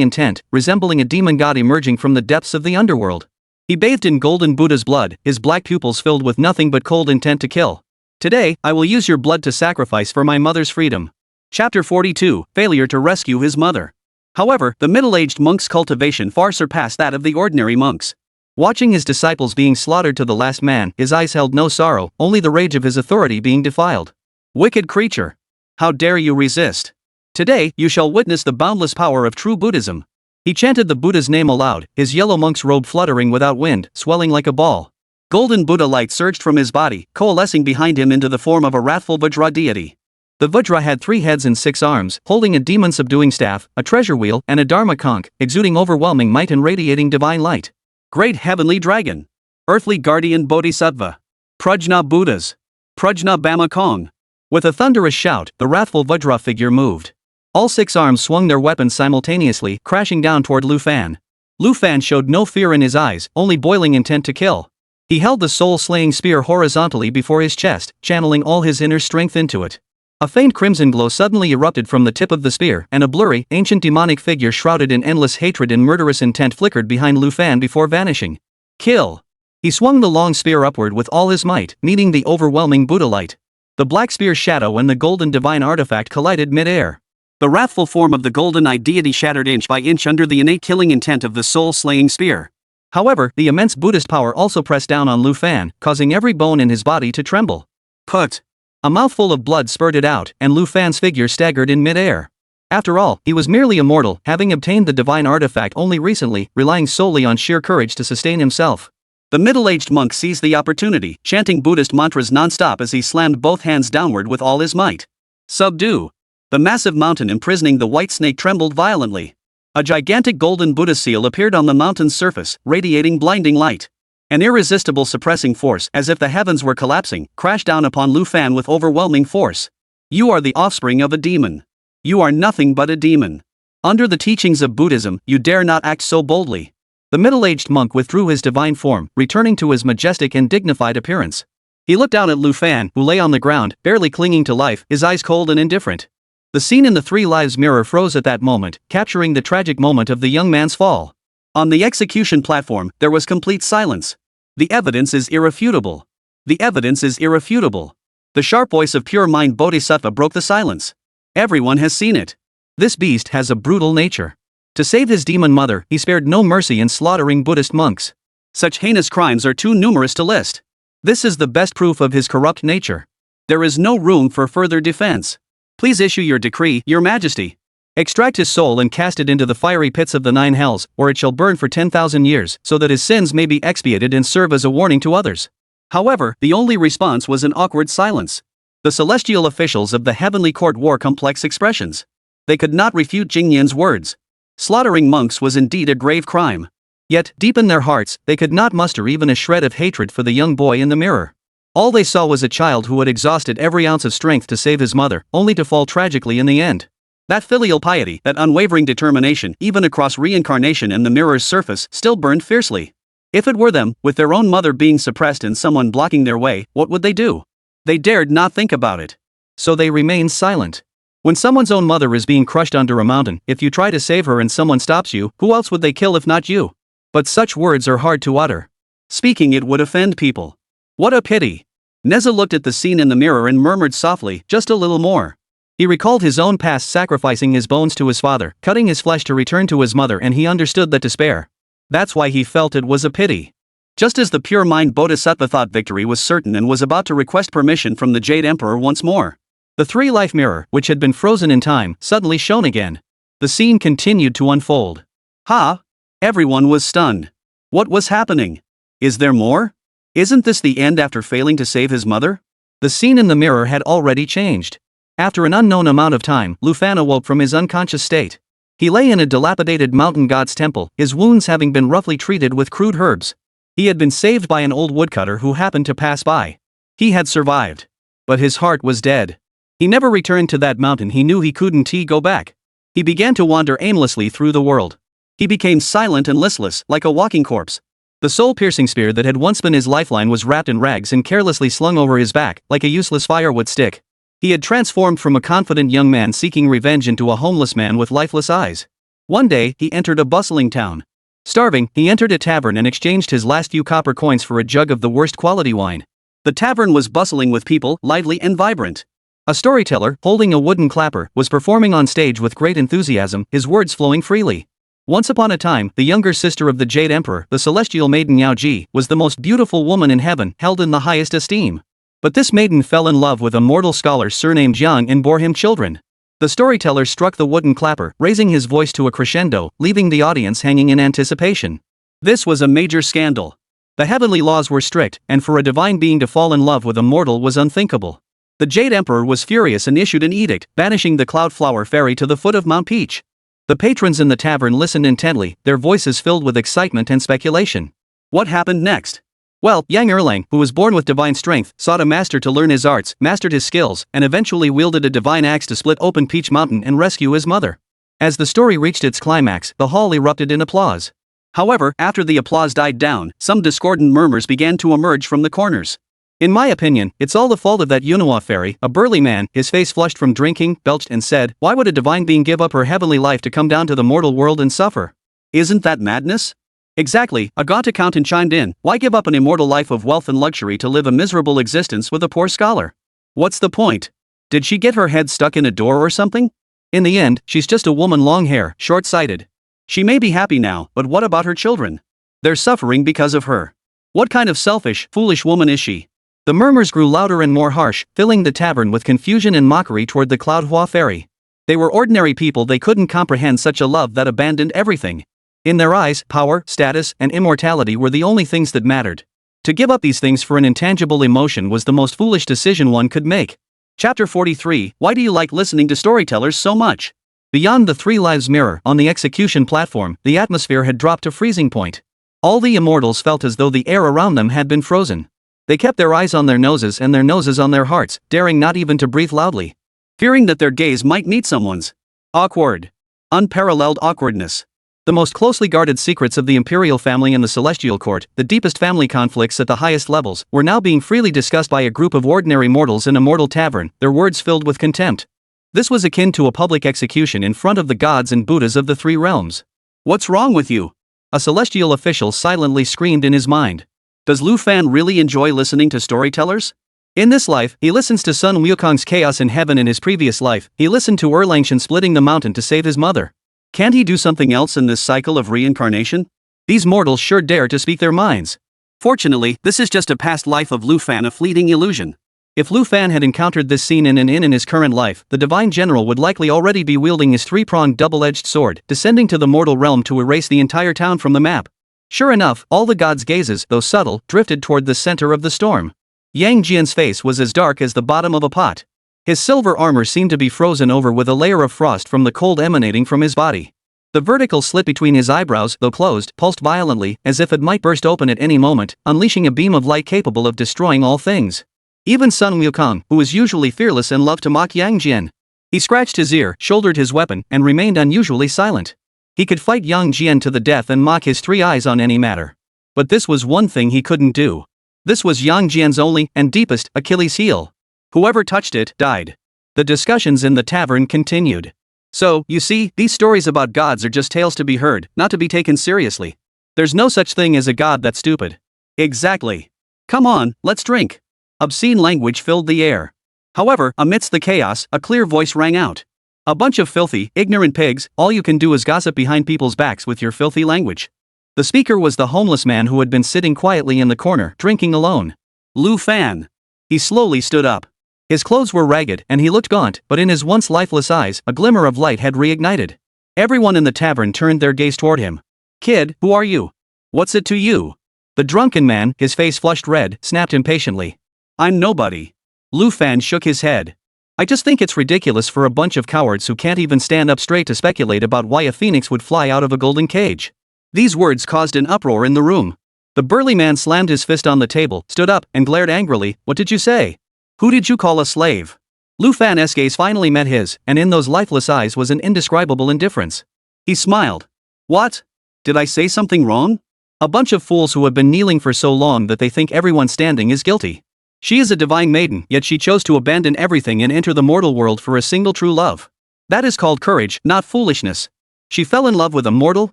intent, resembling a demon god emerging from the depths of the underworld. He bathed in golden Buddha's blood, his black pupils filled with nothing but cold intent to kill. Today, I will use your blood to sacrifice for my mother's freedom. Chapter 42, Failure to Rescue His Mother. However, the middle-aged monk's cultivation far surpassed that of the ordinary monks. Watching his disciples being slaughtered to the last man, his eyes held no sorrow, only the rage of his authority being defiled. Wicked creature! How dare you resist? Today, you shall witness the boundless power of true Buddhism. He chanted the Buddha's name aloud, his yellow monk's robe fluttering without wind, swelling like a ball. Golden Buddha light surged from his body, coalescing behind him into the form of a wrathful Vajra deity. The Vajra had 3 heads and 6 arms, holding a demon-subduing staff, a treasure wheel, and a dharma conch, exuding overwhelming might and radiating divine light. Great heavenly dragon! Earthly guardian bodhisattva! Prajna Buddhas! Prajna Bama Kong! With a thunderous shout, the wrathful Vajra figure moved. All 6 arms swung their weapons simultaneously, crashing down toward Lu Fan. Lu Fan showed no fear in his eyes, only boiling intent to kill. He held the soul-slaying spear horizontally before his chest, channeling all his inner strength into it. A faint crimson glow suddenly erupted from the tip of the spear, and a blurry, ancient demonic figure shrouded in endless hatred and murderous intent flickered behind Lu Fan before vanishing. Kill! He swung the long spear upward with all his might, meeting the overwhelming Buddha light. The black spear's shadow and the golden divine artifact collided mid-air. The wrathful form of the golden-eyed deity shattered inch by inch under the innate killing intent of the soul-slaying spear. However, the immense Buddhist power also pressed down on Lu Fan, causing every bone in his body to tremble. Put! A mouthful of blood spurted out, and Lu Fan's figure staggered in mid-air. After all, he was merely immortal, having obtained the divine artifact only recently, relying solely on sheer courage to sustain himself. The middle-aged monk seized the opportunity, chanting Buddhist mantras non-stop as he slammed both hands downward with all his might. Subdue! The massive mountain imprisoning the white snake trembled violently. A gigantic golden Buddha seal appeared on the mountain's surface, radiating blinding light. An irresistible suppressing force, as if the heavens were collapsing, crashed down upon Lu Fan with overwhelming force. You are the offspring of a demon. You are nothing but a demon. Under the teachings of Buddhism, you dare not act so boldly. The middle-aged monk withdrew his divine form, returning to his majestic and dignified appearance. He looked out at Lu Fan, who lay on the ground, barely clinging to life, his eyes cold and indifferent. The scene in the 3 lives mirror froze at that moment, capturing the tragic moment of the young man's fall. On the execution platform, there was complete silence. The evidence is irrefutable. The evidence is irrefutable. The sharp voice of pure mind Bodhisattva broke the silence. Everyone has seen it. This beast has a brutal nature. To save his demon mother, he spared no mercy in slaughtering Buddhist monks. Such heinous crimes are too numerous to list. This is the best proof of his corrupt nature. There is no room for further defense. Please issue your decree, Your Majesty. Extract his soul and cast it into the fiery pits of the 9 hells, where it shall burn for 10,000 years, so that his sins may be expiated and serve as a warning to others. However, the only response was an awkward silence. The celestial officials of the heavenly court wore complex expressions. They could not refute Yang Jian's words. Slaughtering monks was indeed a grave crime. Yet, deep in their hearts, they could not muster even a shred of hatred for the young boy in the mirror. All they saw was a child who had exhausted every ounce of strength to save his mother, only to fall tragically in the end. That filial piety, that unwavering determination, even across reincarnation and the mirror's surface, still burned fiercely. If it were them, with their own mother being suppressed and someone blocking their way, what would they do? They dared not think about it. So they remained silent. When someone's own mother is being crushed under a mountain, if you try to save her and someone stops you, who else would they kill if not you? But such words are hard to utter. Speaking it would offend people. What a pity. Nezha looked at the scene in the mirror and murmured softly, just a little more. He recalled his own past, sacrificing his bones to his father, cutting his flesh to return to his mother, and he understood that despair. That's why he felt it was a pity. Just as the pure mind bodhisattva thought victory was certain and was about to request permission from the Jade Emperor once more, the three-life mirror, which had been frozen in time, suddenly shone again. The scene continued to unfold. Ha! Everyone was stunned. What was happening? Is there more? Isn't this the end after failing to save his mother? The scene in the mirror had already changed. After an unknown amount of time, Lu Fan awoke from his unconscious state. He lay in a dilapidated mountain god's temple, his wounds having been roughly treated with crude herbs. He had been saved by an old woodcutter who happened to pass by. He had survived. But his heart was dead. He never returned to that mountain. He knew he couldn't go back. He began to wander aimlessly through the world. He became silent and listless, like a walking corpse. The soul-piercing spear that had once been his lifeline was wrapped in rags and carelessly slung over his back, like a useless firewood stick. He had transformed from a confident young man seeking revenge into a homeless man with lifeless eyes. One day, he entered a bustling town. Starving, he entered a tavern and exchanged his last few copper coins for a jug of the worst quality wine. The tavern was bustling with people, lively and vibrant. A storyteller, holding a wooden clapper, was performing on stage with great enthusiasm, his words flowing freely. Once upon a time, the younger sister of the Jade Emperor, the celestial maiden Yang Jian, was the most beautiful woman in heaven, held in the highest esteem. But this maiden fell in love with a mortal scholar surnamed Yang and bore him children. The storyteller struck the wooden clapper, raising his voice to a crescendo, leaving the audience hanging in anticipation. This was a major scandal. The heavenly laws were strict, and for a divine being to fall in love with a mortal was unthinkable. The Jade Emperor was furious and issued an edict, banishing the Cloudflower Fairy to the foot of Mount Peach. The patrons in the tavern listened intently, their voices filled with excitement and speculation. What happened next? Well, Yang Erlang, who was born with divine strength, sought a master to learn his arts, mastered his skills, and eventually wielded a divine axe to split open Peach Mountain and rescue his mother. As the story reached its climax, the hall erupted in applause. However, after the applause died down, some discordant murmurs began to emerge from the corners. In my opinion, it's all the fault of that Yunhua fairy, a burly man, his face flushed from drinking, belched and said, "Why would a divine being give up her heavenly life to come down to the mortal world and suffer? Isn't that madness?" Exactly, a gaunt accountant chimed in, "Why give up an immortal life of wealth and luxury to live a miserable existence with a poor scholar? What's the point? Did she get her head stuck in a door or something? In the end, she's just a woman, long hair, short-sighted. She may be happy now, but what about her children? They're suffering because of her. What kind of selfish, foolish woman is she?" The murmurs grew louder and more harsh, filling the tavern with confusion and mockery toward the Cloudhua fairy. They were ordinary people. They couldn't comprehend such a love that abandoned everything. In their eyes, power, status, and immortality were the only things that mattered. To give up these things for an intangible emotion was the most foolish decision one could make. Chapter 43, Why do you like listening to storytellers so much? Beyond the Three Lives Mirror, on the execution platform, the atmosphere had dropped to freezing point. All the immortals felt as though the air around them had been frozen. They kept their eyes on their noses and their noses on their hearts, daring not even to breathe loudly. Fearing that their gaze might meet someone's. Awkward. Unparalleled awkwardness. The most closely guarded secrets of the imperial family and the celestial court, the deepest family conflicts at the highest levels, were now being freely discussed by a group of ordinary mortals in a mortal tavern, their words filled with contempt. This was akin to a public execution in front of the gods and Buddhas of the three realms. "What's wrong with you?" a celestial official silently screamed in his mind. Does Lu Fan really enjoy listening to storytellers? In this life, he listens to Sun Wukong's chaos in heaven. In his previous life, he listened to Erlangshan splitting the mountain to save his mother. Can't he do something else in this cycle of reincarnation? These mortals sure dare to speak their minds. Fortunately, this is just a past life of Lu Fan, a fleeting illusion. If Lu Fan had encountered this scene in an inn in his current life, the divine general would likely already be wielding his three-pronged double-edged sword, descending to the mortal realm to erase the entire town from the map. Sure enough, all the gods' gazes, though subtle, drifted toward the center of the storm. Yang Jian's face was as dark as the bottom of a pot. His silver armor seemed to be frozen over with a layer of frost from the cold emanating from his body. The vertical slit between his eyebrows, though closed, pulsed violently, as if it might burst open at any moment, unleashing a beam of light capable of destroying all things. Even Sun Wukong, who was usually fearless and loved to mock Yang Jian. He scratched his ear, shouldered his weapon, and remained unusually silent. He could fight Yang Jian to the death and mock his three eyes on any matter. But this was one thing he couldn't do. This was Yang Jian's only, and deepest, Achilles heel. Whoever touched it, died. The discussions in the tavern continued. So, you see, these stories about gods are just tales to be heard, not to be taken seriously. There's no such thing as a god that's stupid. Exactly. Come on, let's drink. Obscene language filled the air. However, amidst the chaos, a clear voice rang out. A bunch of filthy, ignorant pigs, all you can do is gossip behind people's backs with your filthy language. The speaker was the homeless man who had been sitting quietly in the corner, drinking alone. Lu Fan. He slowly stood up. His clothes were ragged and he looked gaunt, but in his once lifeless eyes, a glimmer of light had reignited. Everyone in the tavern turned their gaze toward him. Kid, who are you? What's it to you? The drunken man, his face flushed red, snapped impatiently. I'm nobody. Lu Fan shook his head. I just think it's ridiculous for a bunch of cowards who can't even stand up straight to speculate about why a phoenix would fly out of a golden cage. These words caused an uproar in the room. The burly man slammed his fist on the table, stood up, and glared angrily. What did you say? Who did you call a slave? Lu Fan's gaze finally met his, and in those lifeless eyes was an indescribable indifference. He smiled. What? Did I say something wrong? A bunch of fools who have been kneeling for so long that they think everyone standing is guilty. She is a divine maiden, yet she chose to abandon everything and enter the mortal world for a single true love. That is called courage, not foolishness. She fell in love with a mortal,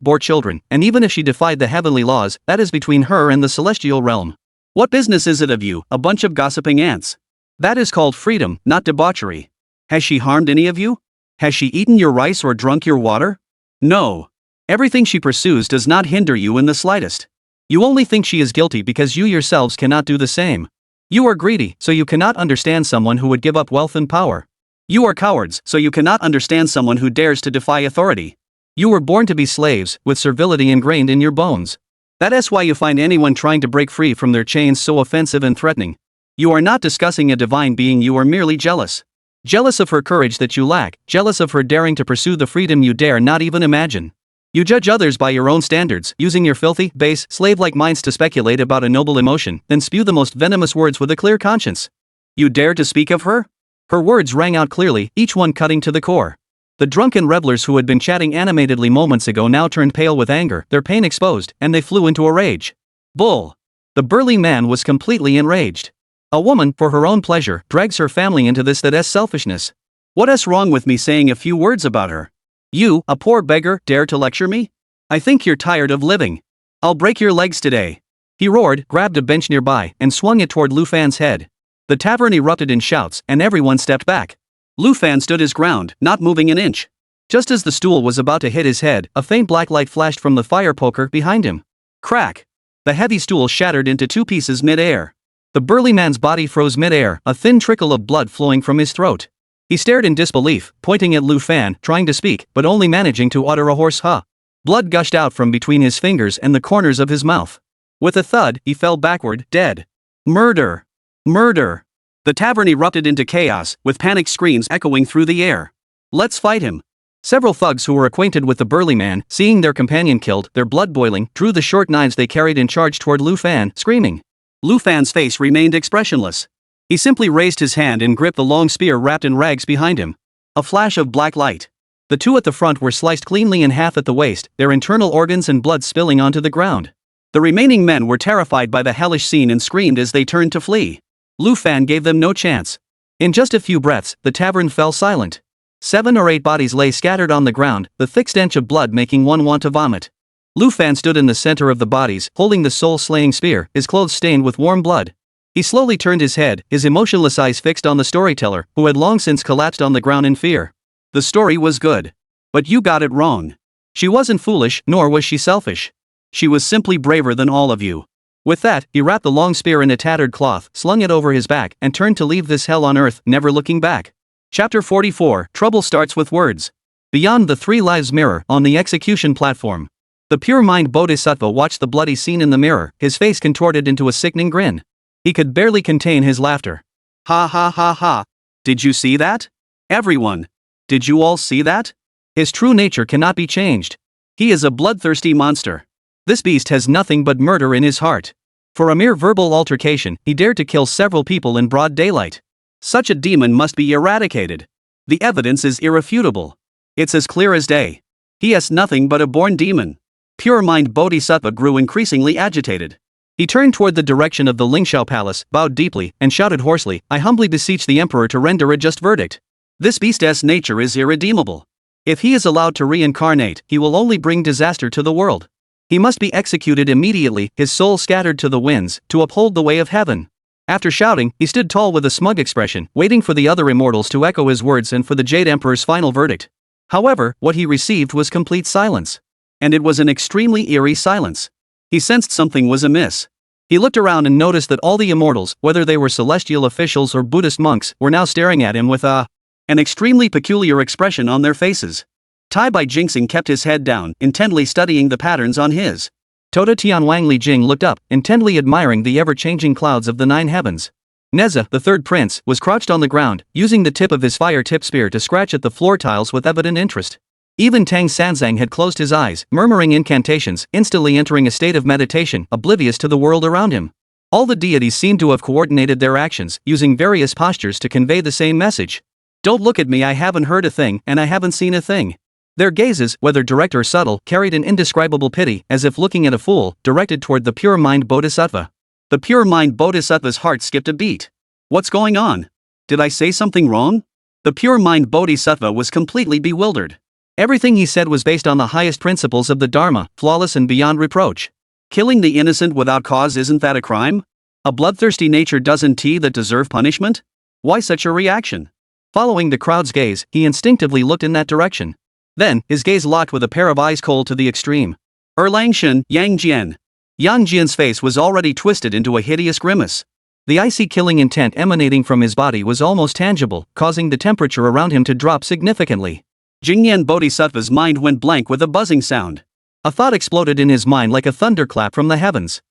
bore children, and even if she defied the heavenly laws, that is between her and the celestial realm. What business is it of you, a bunch of gossiping ants? That is called freedom, not debauchery. Has she harmed any of you? Has she eaten your rice or drunk your water? No. Everything she pursues does not hinder you in the slightest. You only think she is guilty because you yourselves cannot do the same. You are greedy, so you cannot understand someone who would give up wealth and power. You are cowards, so you cannot understand someone who dares to defy authority. You were born to be slaves, with servility ingrained in your bones. That is why you find anyone trying to break free from their chains so offensive and threatening. You are not discussing a divine being, you are merely jealous. Jealous of her courage that you lack, jealous of her daring to pursue the freedom you dare not even imagine. You judge others by your own standards, using your filthy, base, slave-like minds to speculate about a noble emotion, then spew the most venomous words with a clear conscience. You dare to speak of her? Her words rang out clearly, each one cutting to the core. The drunken revelers who had been chatting animatedly moments ago now turned pale with anger, their pain exposed, and they flew into a rage. Bull! The burly man was completely enraged. A woman, for her own pleasure, drags her family into this, that is selfishness. What is wrong with me saying a few words about her? You, a poor beggar, dare to lecture me? I think you're tired of living. I'll break your legs today. He roared, grabbed a bench nearby, and swung it toward Lu Fan's head. The tavern erupted in shouts, and everyone stepped back. Lu Fan stood his ground, not moving an inch. Just as the stool was about to hit his head, a faint black light flashed from the fire poker behind him. Crack! The heavy stool shattered into two pieces mid-air. The burly man's body froze mid-air, a thin trickle of blood flowing from his throat. He stared in disbelief, pointing at Lu Fan, trying to speak, but only managing to utter a hoarse "huh." Blood gushed out from between his fingers and the corners of his mouth. With a thud, he fell backward, dead. Murder! Murder! The tavern erupted into chaos, with panicked screams echoing through the air. Let's fight him! Several thugs who were acquainted with the burly man, seeing their companion killed, their blood boiling, drew the short knives they carried and charged toward Lu Fan, screaming. Lu Fan's face remained expressionless. He simply raised his hand and gripped the long spear wrapped in rags behind him. A flash of black light. The two at the front were sliced cleanly in half at the waist, their internal organs and blood spilling onto the ground. The remaining men were terrified by the hellish scene and screamed as they turned to flee. Lu Fan gave them no chance. In just a few breaths, the tavern fell silent. 7 or 8 bodies lay scattered on the ground, the thick stench of blood making one want to vomit. Lu Fan stood in the center of the bodies, holding the soul-slaying spear, his clothes stained with warm blood. He slowly turned his head, his emotionless eyes fixed on the storyteller, who had long since collapsed on the ground in fear. The story was good. But you got it wrong. She wasn't foolish, nor was she selfish. She was simply braver than all of you. With that, he wrapped the long spear in a tattered cloth, slung it over his back, and turned to leave this hell on earth, never looking back. Chapter 44, Trouble Starts with Words. Beyond the Three Lives Mirror, on the execution platform. The pure mind Bodhisattva watched the bloody scene in the mirror, his face contorted into a sickening grin. He could barely contain his laughter. Ha ha ha ha. Did you see that? Everyone. Did you all see that? His true nature cannot be changed. He is a bloodthirsty monster. This beast has nothing but murder in his heart. For a mere verbal altercation, he dared to kill several people in broad daylight. Such a demon must be eradicated. The evidence is irrefutable. It's as clear as day. He has nothing but a born demon. Pure mind Bodhisattva grew increasingly agitated. He turned toward the direction of the Lingxiao Palace, bowed deeply, and shouted hoarsely, I humbly beseech the Emperor to render a just verdict. This beast's nature is irredeemable. If he is allowed to reincarnate, he will only bring disaster to the world. He must be executed immediately, his soul scattered to the winds, to uphold the way of heaven. After shouting, he stood tall with a smug expression, waiting for the other immortals to echo his words and for the Jade Emperor's final verdict. However, what he received was complete silence. And it was an extremely eerie silence. He sensed something was amiss. He looked around and noticed that all the immortals, whether they were celestial officials or Buddhist monks, were now staring at him with an extremely peculiar expression on their faces. Tai Bai Jinxing kept his head down, intently studying the patterns on his. Tota Tianwang Li Jing looked up, intently admiring the ever-changing clouds of the 9 heavens. Nezha, the third prince, was crouched on the ground, using the tip of his fire-tip spear to scratch at the floor tiles with evident interest. Even Tang Sanzang had closed his eyes, murmuring incantations, instantly entering a state of meditation, oblivious to the world around him. All the deities seemed to have coordinated their actions, using various postures to convey the same message. Don't look at me, I haven't heard a thing, and I haven't seen a thing. Their gazes, whether direct or subtle, carried an indescribable pity, as if looking at a fool, directed toward the pure mind bodhisattva. The pure mind bodhisattva's heart skipped a beat. What's going on? Did I say something wrong? The pure mind bodhisattva was completely bewildered. Everything he said was based on the highest principles of the Dharma, flawless and beyond reproach. Killing the innocent without cause, isn't that a crime? A bloodthirsty nature doesn't that deserve punishment? Why such a reaction? Following the crowd's gaze, he instinctively looked in that direction. Then, his gaze locked with a pair of eyes cold to the extreme. Erlangshan, Yang Jian. Yang Jian's face was already twisted into a hideous grimace. The icy killing intent emanating from his body was almost tangible, causing the temperature around him to drop significantly. Jingyan Bodhisattva's mind went blank with a buzzing sound. A thought exploded in his mind like a thunderclap from the heavens.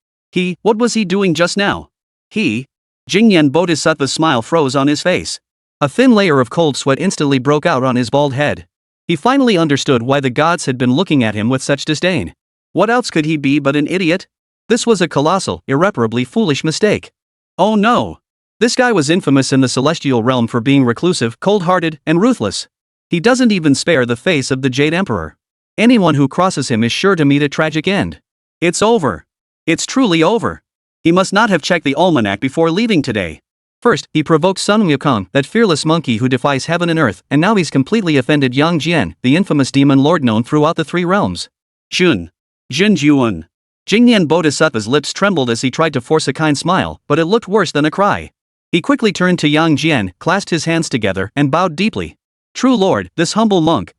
What was he doing just now? Jingyan Bodhisattva's smile froze on his face. A thin layer of cold sweat instantly broke out on his bald head. He finally understood why the gods had been looking at him with such disdain. What else could he be but an idiot? This was a colossal, irreparably foolish mistake. Oh no! This guy was infamous in the celestial realm for being reclusive, cold-hearted, and ruthless. He doesn't even spare the face of the Jade Emperor. Anyone who crosses him is sure to meet a tragic end. It's over. It's truly over. He must not have checked the almanac before leaving today. First, he provoked Sun Wukong, that fearless monkey who defies heaven and earth, and now he's completely offended Yang Jian, the infamous demon lord known throughout the 3 realms. Jun Juan. Jingyan Bodhisattva's lips trembled as he tried to force a kind smile, but it looked worse than a cry. He quickly turned to Yang Jian, clasped his hands together, and bowed deeply. True Lord, this humble monk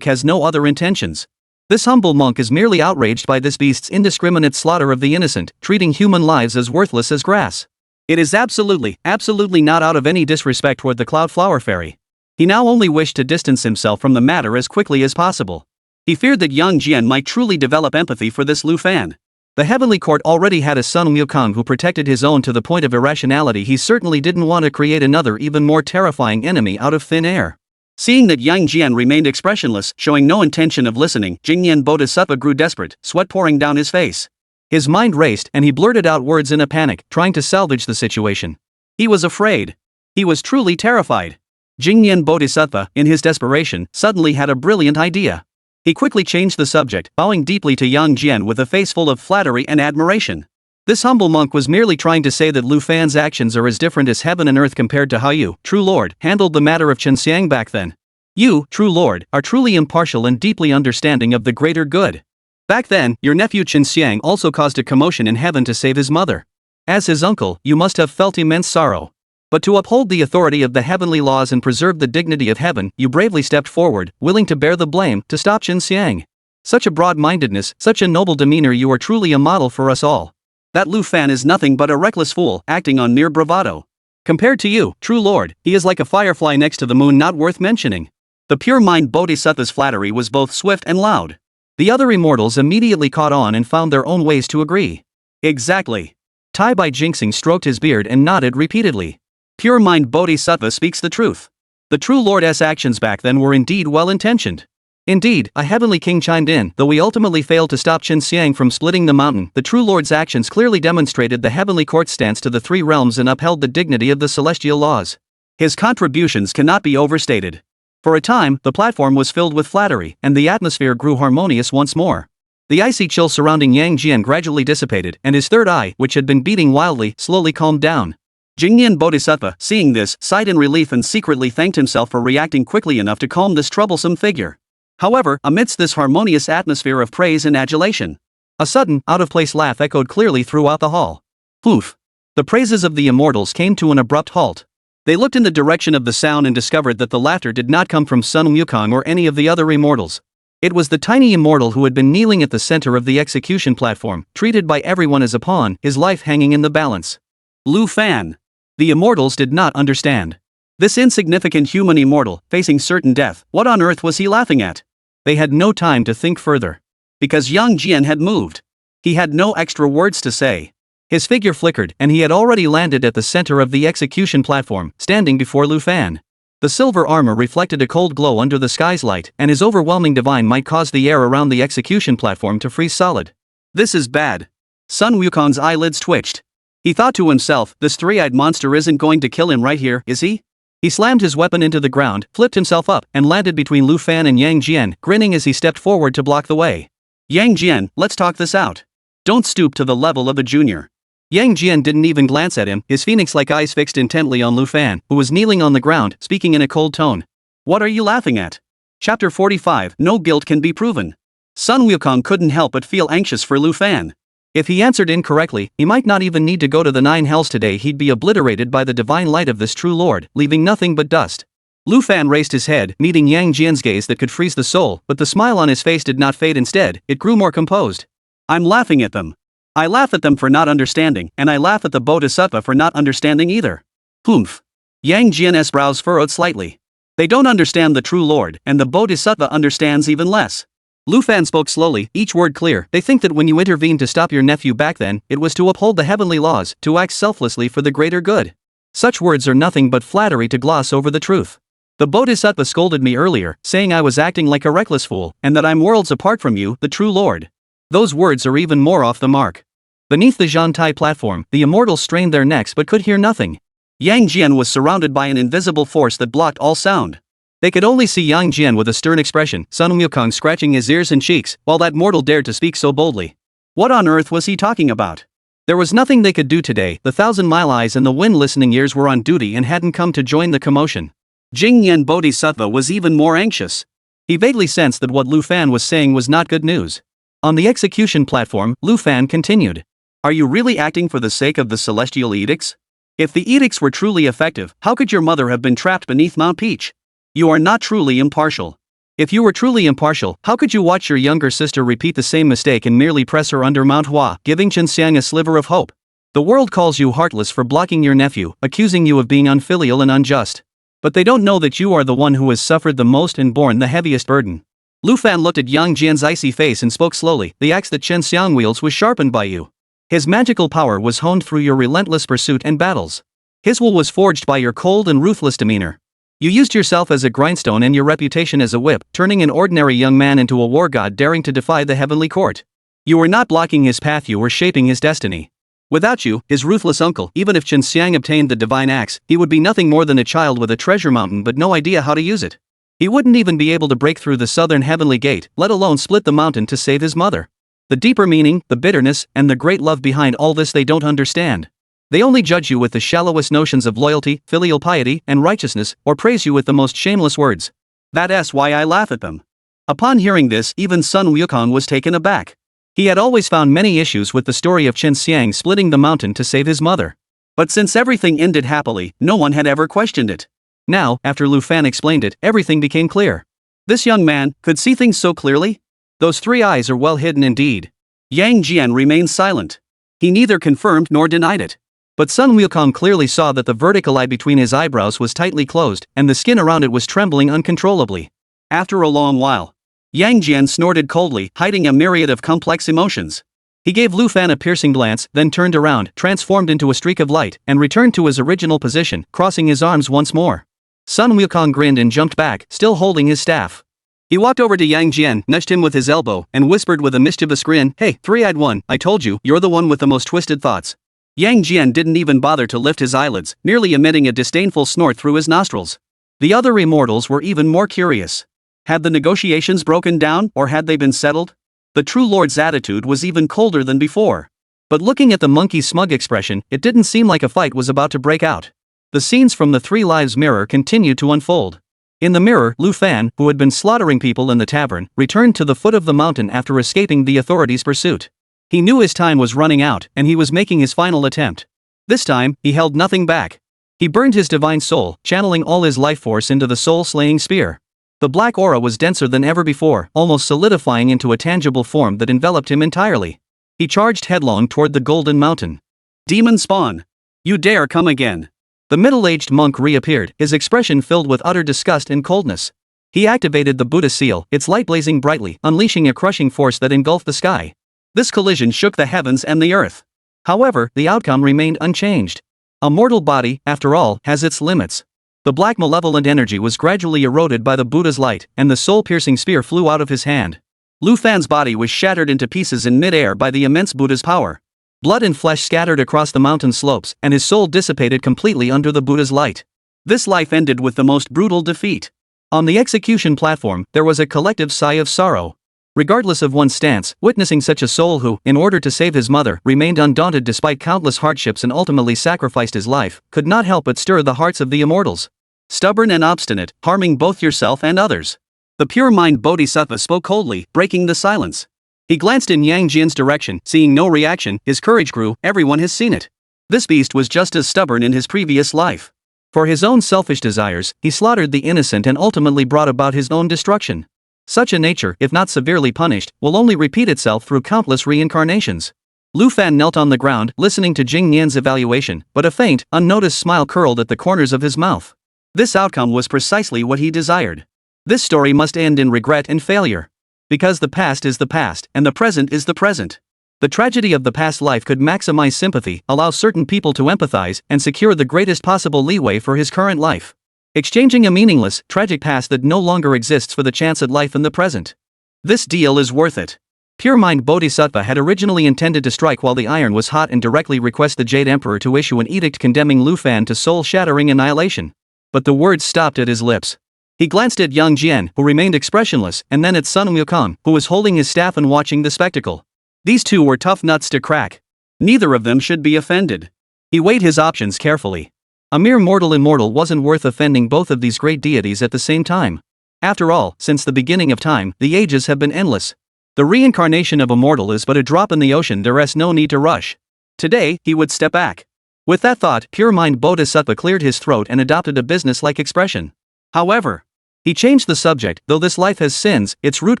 has no other intentions. This humble monk is merely outraged by this beast's indiscriminate slaughter of the innocent, treating human lives as worthless as grass. It is absolutely not out of any disrespect toward the Cloud Flower Fairy. He now only wished to distance himself from the matter as quickly as possible. He feared that Yang Jian might truly develop empathy for this Lu Fan. The Heavenly Court already had a Sun Wukong who protected his own to the point of irrationality. He certainly didn't want to create another even more terrifying enemy out of thin air. Seeing that Yang Jian remained expressionless, showing no intention of listening, Jingyan Bodhisattva grew desperate, sweat pouring down his face. His mind raced and he blurted out words in a panic, trying to salvage the situation. He was afraid. He was truly terrified. Jingyan Bodhisattva, in his desperation, suddenly had a brilliant idea. He quickly changed the subject, bowing deeply to Yang Jian with a face full of flattery and admiration. This humble monk was merely trying to say that Lu Fan's actions are as different as heaven and earth compared to how you, True Lord, handled the matter of Qianxiang back then. You, True Lord, are truly impartial and deeply understanding of the greater good. Back then, your nephew Qianxiang also caused a commotion in heaven to save his mother. As his uncle, you must have felt immense sorrow. But to uphold the authority of the heavenly laws and preserve the dignity of heaven, you bravely stepped forward, willing to bear the blame, to stop Qianxiang. Such a broad-mindedness, such a noble demeanor, you are truly a model for us all. That Lu Fan is nothing but a reckless fool, acting on mere bravado. Compared to you, True Lord, he is like a firefly next to the moon, not worth mentioning. The pure mind Bodhisattva's flattery was both swift and loud. The other immortals immediately caught on and found their own ways to agree. Exactly. Tai Bai Jinxing stroked his beard and nodded repeatedly. Pure mind Bodhisattva speaks the truth. The True Lord's actions back then were indeed well-intentioned. Indeed, a heavenly king chimed in, though we ultimately failed to stop Qianxiang from splitting the mountain, the True Lord's actions clearly demonstrated the heavenly court's stance to the 3 realms and upheld the dignity of the celestial laws. His contributions cannot be overstated. For a time, the platform was filled with flattery, and the atmosphere grew harmonious once more. The icy chill surrounding Yang Jian gradually dissipated, and his third eye, which had been beating wildly, slowly calmed down. Jingyan Bodhisattva, seeing this, sighed in relief and secretly thanked himself for reacting quickly enough to calm this troublesome figure. However, amidst this harmonious atmosphere of praise and adulation, a sudden, out-of-place laugh echoed clearly throughout the hall. Poof! The praises of the immortals came to an abrupt halt. They looked in the direction of the sound and discovered that the laughter did not come from Sun Wukong or any of the other immortals. It was the tiny immortal who had been kneeling at the center of the execution platform, treated by everyone as a pawn, his life hanging in the balance. Lu Fan. The immortals did not understand. This insignificant human immortal, facing certain death, what on earth was he laughing at? They had no time to think further. Because Yang Jian had moved. He had no extra words to say. His figure flickered and he had already landed at the center of the execution platform, standing before Lu Fan. The silver armor reflected a cold glow under the sky's light, and his overwhelming divine might caused the air around the execution platform to freeze solid. This is bad. Sun Wukong's eyelids twitched. He thought to himself, this three-eyed monster isn't going to kill him right here, is he? He slammed his weapon into the ground, flipped himself up, and landed between Lu Fan and Yang Jian, grinning as he stepped forward to block the way. Yang Jian, let's talk this out. Don't stoop to the level of a junior. Yang Jian didn't even glance at him, his phoenix-like eyes fixed intently on Lu Fan, who was kneeling on the ground, speaking in a cold tone. What are you laughing at? Chapter 45, No Guilt Can Be Proven. Sun Wukong couldn't help but feel anxious for Lu Fan. If he answered incorrectly, he might not even need to go to the 9 hells today. He'd be obliterated by the divine light of this true lord, leaving nothing but dust. Lu Fan raised his head, meeting Yang Jian's gaze that could freeze the soul, but the smile on his face did not fade. Instead, it grew more composed. I'm laughing at them. I laugh at them for not understanding, and I laugh at the Bodhisattva for not understanding either. Humph. Yang Jian's brows furrowed slightly. They don't understand the true Lord, and the Bodhisattva understands even less. Lu Fan spoke slowly, each word clear. They think that when you intervened to stop your nephew back then, it was to uphold the heavenly laws, to act selflessly for the greater good. Such words are nothing but flattery to gloss over the truth. The Bodhisattva scolded me earlier, saying I was acting like a reckless fool, and that I'm worlds apart from you, the true Lord. Those words are even more off the mark. Beneath the Zhantai platform, the immortals strained their necks but could hear nothing. Yang Jian was surrounded by an invisible force that blocked all sound. They could only see Yang Jian with a stern expression, Sun Wukong scratching his ears and cheeks, while that mortal dared to speak so boldly. What on earth was he talking about? There was nothing they could do today. The 1,000-mile eyes and the wind-listening ears were on duty and hadn't come to join the commotion. Jingyan Bodhisattva was even more anxious. He vaguely sensed that what Lu Fan was saying was not good news. On the execution platform, Lu Fan continued. Are you really acting for the sake of the celestial edicts? If the edicts were truly effective, how could your mother have been trapped beneath Mount Peach? You are not truly impartial. If you were truly impartial, how could you watch your younger sister repeat the same mistake and merely press her under Manhwa, giving Qianxiang a sliver of hope? The world calls you heartless for blocking your nephew, accusing you of being unfilial and unjust. But they don't know that you are the one who has suffered the most and borne the heaviest burden. Lu Fan looked at Yang Jian's icy face and spoke slowly. The axe that Qianxiang wields was sharpened by you. His magical power was honed through your relentless pursuit and battles. His will was forged by your cold and ruthless demeanor. You used yourself as a grindstone and your reputation as a whip, turning an ordinary young man into a war god daring to defy the heavenly court. You were not blocking his path, you were shaping his destiny. Without you, his ruthless uncle, even if Qianxiang obtained the divine axe, he would be nothing more than a child with a treasure mountain but no idea how to use it. He wouldn't even be able to break through the southern heavenly gate, let alone split the mountain to save his mother. The deeper meaning, the bitterness, and the great love behind all this they don't understand. They only judge you with the shallowest notions of loyalty, filial piety, and righteousness, or praise you with the most shameless words. That's why I laugh at them. Upon hearing this, even Sun Wukong was taken aback. He had always found many issues with the story of Qianxiang splitting the mountain to save his mother. But since everything ended happily, no one had ever questioned it. Now, after Lu Fan explained it, everything became clear. This young man could see things so clearly? Those 3 eyes are well hidden indeed. Yang Jian remained silent. He neither confirmed nor denied it. But Sun Wukong clearly saw that the vertical eye between his eyebrows was tightly closed, and the skin around it was trembling uncontrollably. After a long while, Yang Jian snorted coldly, hiding a myriad of complex emotions. He gave Lu Fan a piercing glance, then turned around, transformed into a streak of light, and returned to his original position, crossing his arms once more. Sun Wukong grinned and jumped back, still holding his staff. He walked over to Yang Jian, nudged him with his elbow, and whispered with a mischievous grin, "Hey, three-eyed one, I told you, you're the one with the most twisted thoughts." Yang Jian didn't even bother to lift his eyelids, merely emitting a disdainful snort through his nostrils. The other immortals were even more curious. Had the negotiations broken down, or had they been settled? The true lord's attitude was even colder than before. But looking at the monkey's smug expression, it didn't seem like a fight was about to break out. The scenes from the Three Lives mirror continued to unfold. In the mirror, Lu Fan, who had been slaughtering people in the tavern, returned to the foot of the mountain after escaping the authorities' pursuit. He knew his time was running out, and he was making his final attempt. This time, he held nothing back. He burned his divine soul, channeling all his life force into the soul-slaying spear. The black aura was denser than ever before, almost solidifying into a tangible form that enveloped him entirely. He charged headlong toward the golden mountain. Demon spawn! You dare come again! The middle-aged monk reappeared, his expression filled with utter disgust and coldness. He activated the Buddha seal, its light blazing brightly, unleashing a crushing force that engulfed the sky. This collision shook the heavens and the earth. However, the outcome remained unchanged. A mortal body, after all, has its limits. The black malevolent energy was gradually eroded by the Buddha's light, and the soul-piercing spear flew out of his hand. Lu Fan's body was shattered into pieces in mid-air by the immense Buddha's power. Blood and flesh scattered across the mountain slopes, and his soul dissipated completely under the Buddha's light. This life ended with the most brutal defeat. On the execution platform, there was a collective sigh of sorrow. Regardless of one's stance, witnessing such a soul who, in order to save his mother, remained undaunted despite countless hardships and ultimately sacrificed his life, could not help but stir the hearts of the immortals. Stubborn and obstinate, harming both yourself and others. The pure mind Bodhisattva spoke coldly, breaking the silence. He glanced in Yang Jian's direction, seeing no reaction, his courage grew, everyone has seen it. This beast was just as stubborn in his previous life. For his own selfish desires, he slaughtered the innocent and ultimately brought about his own destruction. Such a nature, if not severely punished, will only repeat itself through countless reincarnations. Lu Fan knelt on the ground, listening to Jing Nian's evaluation, but a faint, unnoticed smile curled at the corners of his mouth. This outcome was precisely what he desired. This story must end in regret and failure. Because the past is the past, and the present is the present. The tragedy of the past life could maximize sympathy, allow certain people to empathize, and secure the greatest possible leeway for his current life. Exchanging a meaningless, tragic past that no longer exists for the chance at life in the present. This deal is worth it. Pure Mind Bodhisattva had originally intended to strike while the iron was hot and directly request the Jade Emperor to issue an edict condemning Lu Fan to soul-shattering annihilation. But the words stopped at his lips. He glanced at Yang Jian, who remained expressionless, and then at Sun Wukong, who was holding his staff and watching the spectacle. These two were tough nuts to crack. Neither of them should be offended. He weighed his options carefully. A mere mortal immortal wasn't worth offending both of these great deities at the same time. After all, since the beginning of time, the ages have been endless. The reincarnation of a mortal is but a drop in the ocean, there is no need to rush. Today, he would step back. With that thought, Pure Mind Bodhisattva cleared his throat and adopted a business-like expression. However, he changed the subject. Though this life has sins, its root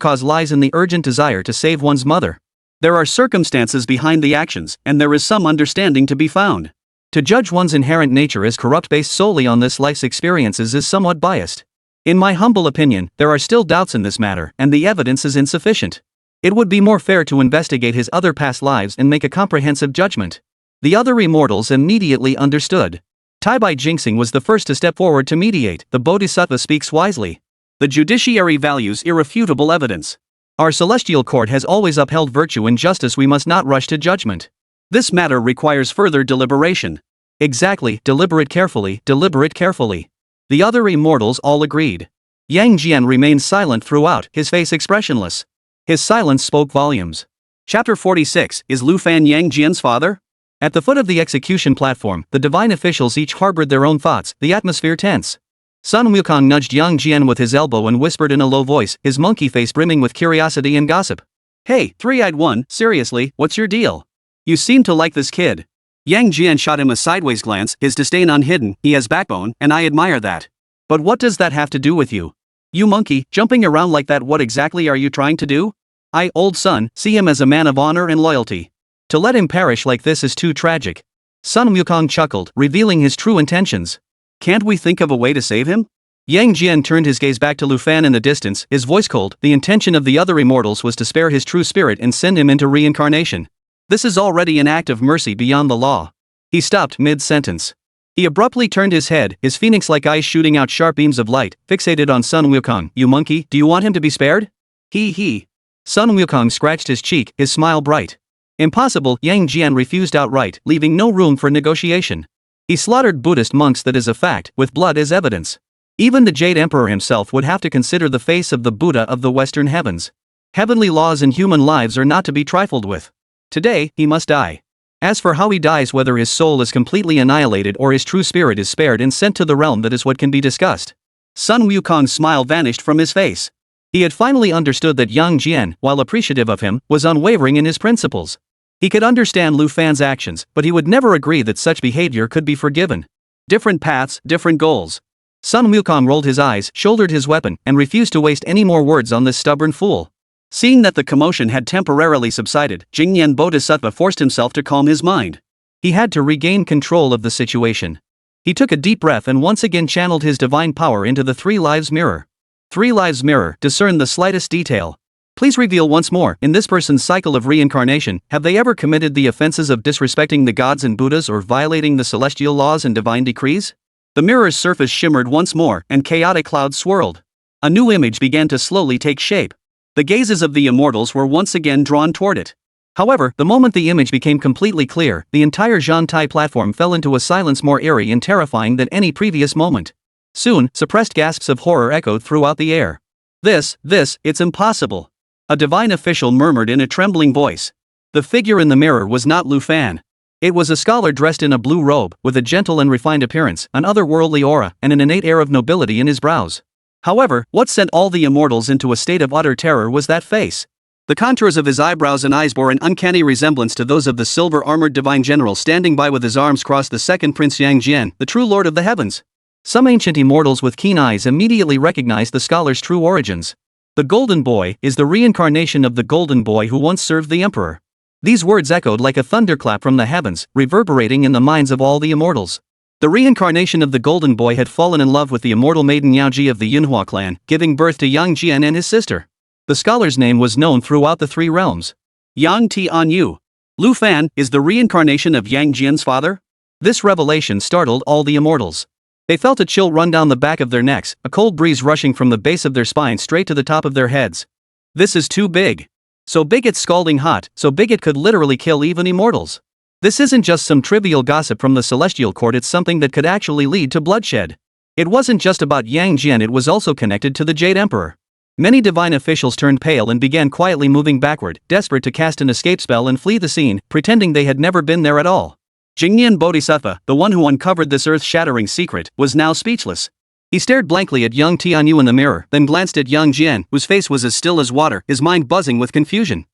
cause lies in the urgent desire to save one's mother. There are circumstances behind the actions, and there is some understanding to be found. To judge one's inherent nature as corrupt based solely on this life's experiences is somewhat biased. In my humble opinion, there are still doubts in this matter, and the evidence is insufficient. It would be more fair to investigate his other past lives and make a comprehensive judgment. The other immortals immediately understood. Taibai Jinxing was the first to step forward to mediate. The Bodhisattva speaks wisely. The judiciary values irrefutable evidence. Our celestial court has always upheld virtue and justice. We must not rush to judgment. This matter requires further deliberation. Exactly, deliberate carefully. The other immortals all agreed. Yang Jian remained silent throughout, his face expressionless. His silence spoke volumes. Chapter 46, Is Lu Fan Yang Jian's father? At the foot of the execution platform, the divine officials each harbored their own thoughts, the atmosphere tense. Sun Wukong nudged Yang Jian with his elbow and whispered in a low voice, his monkey face brimming with curiosity and gossip. Hey, three-eyed one, seriously, what's your deal? You seem to like this kid. Yang Jian shot him a sideways glance, his disdain unhidden. He has backbone, and I admire that. But what does that have to do with you? You monkey, jumping around like that, what exactly are you trying to do? Old son, see him as a man of honor and loyalty. To let him perish like this is too tragic. Sun Wukong chuckled, revealing his true intentions. Can't we think of a way to save him? Yang Jian turned his gaze back to Lu Fan in the distance, his voice cold. The intention of the other immortals was to spare his true spirit and send him into reincarnation. This is already an act of mercy beyond the law. He stopped mid-sentence. He abruptly turned his head, his phoenix-like eyes shooting out sharp beams of light, fixated on Sun Wukong. You monkey, do you want him to be spared? He. Sun Wukong scratched his cheek, his smile bright. Impossible, Yang Jian refused outright, leaving no room for negotiation. He slaughtered Buddhist monks, that is a fact, with blood as evidence. Even the Jade Emperor himself would have to consider the face of the Buddha of the Western heavens. Heavenly laws and human lives are not to be trifled with. Today, he must die. As for how he dies, whether his soul is completely annihilated or his true spirit is spared and sent to the realm, that is what can be discussed. Sun Wukong's smile vanished from his face. He had finally understood that Yang Jian, while appreciative of him, was unwavering in his principles. He could understand Lu Fan's actions, but he would never agree that such behavior could be forgiven. Different paths, different goals. Sun Wukong rolled his eyes, shouldered his weapon, and refused to waste any more words on this stubborn fool. Seeing that the commotion had temporarily subsided, Jingyan Bodhisattva forced himself to calm his mind. He had to regain control of the situation. He took a deep breath and once again channeled his divine power into the Three Lives Mirror. Three Lives Mirror, discern the slightest detail. Please reveal once more, in this person's cycle of reincarnation, have they ever committed the offenses of disrespecting the gods and Buddhas or violating the celestial laws and divine decrees? The mirror's surface shimmered once more, and chaotic clouds swirled. A new image began to slowly take shape. The gazes of the immortals were once again drawn toward it. However, the moment the image became completely clear, the entire Zhantai platform fell into a silence more eerie and terrifying than any previous moment. Soon, suppressed gasps of horror echoed throughout the air. It's impossible. A divine official murmured in a trembling voice. The figure in the mirror was not Lu Fan. It was a scholar dressed in a blue robe, with a gentle and refined appearance, an otherworldly aura, and an innate air of nobility in his brows. However, what sent all the immortals into a state of utter terror was that face. The contours of his eyebrows and eyes bore an uncanny resemblance to those of the silver-armored divine general standing by with his arms crossed, the second Prince Yang Jian, the true lord of the heavens. Some ancient immortals with keen eyes immediately recognized the scholar's true origins. The Golden Boy is the reincarnation of the Golden Boy who once served the Emperor. These words echoed like a thunderclap from the heavens, reverberating in the minds of all the immortals. The reincarnation of the Golden Boy had fallen in love with the immortal maiden Yang Jian of the Yunhua clan, giving birth to Yang Jian and his sister. The scholar's name was known throughout the three realms. Yang Tianyu. Lu Fan is the reincarnation of Yang Jian's father? This revelation startled all the immortals. They felt a chill run down the back of their necks, a cold breeze rushing from the base of their spine straight to the top of their heads. This is too big. So big it's scalding hot, so big it could literally kill even immortals. This isn't just some trivial gossip from the celestial court, it's something that could actually lead to bloodshed. It wasn't just about Yang Jian, it was also connected to the Jade Emperor. Many divine officials turned pale and began quietly moving backward, desperate to cast an escape spell and flee the scene, pretending they had never been there at all. Jingyan Bodhisattva, the one who uncovered this earth-shattering secret, was now speechless. He stared blankly at young Tianyu in the mirror, then glanced at Yang Jian, whose face was as still as water, his mind buzzing with confusion.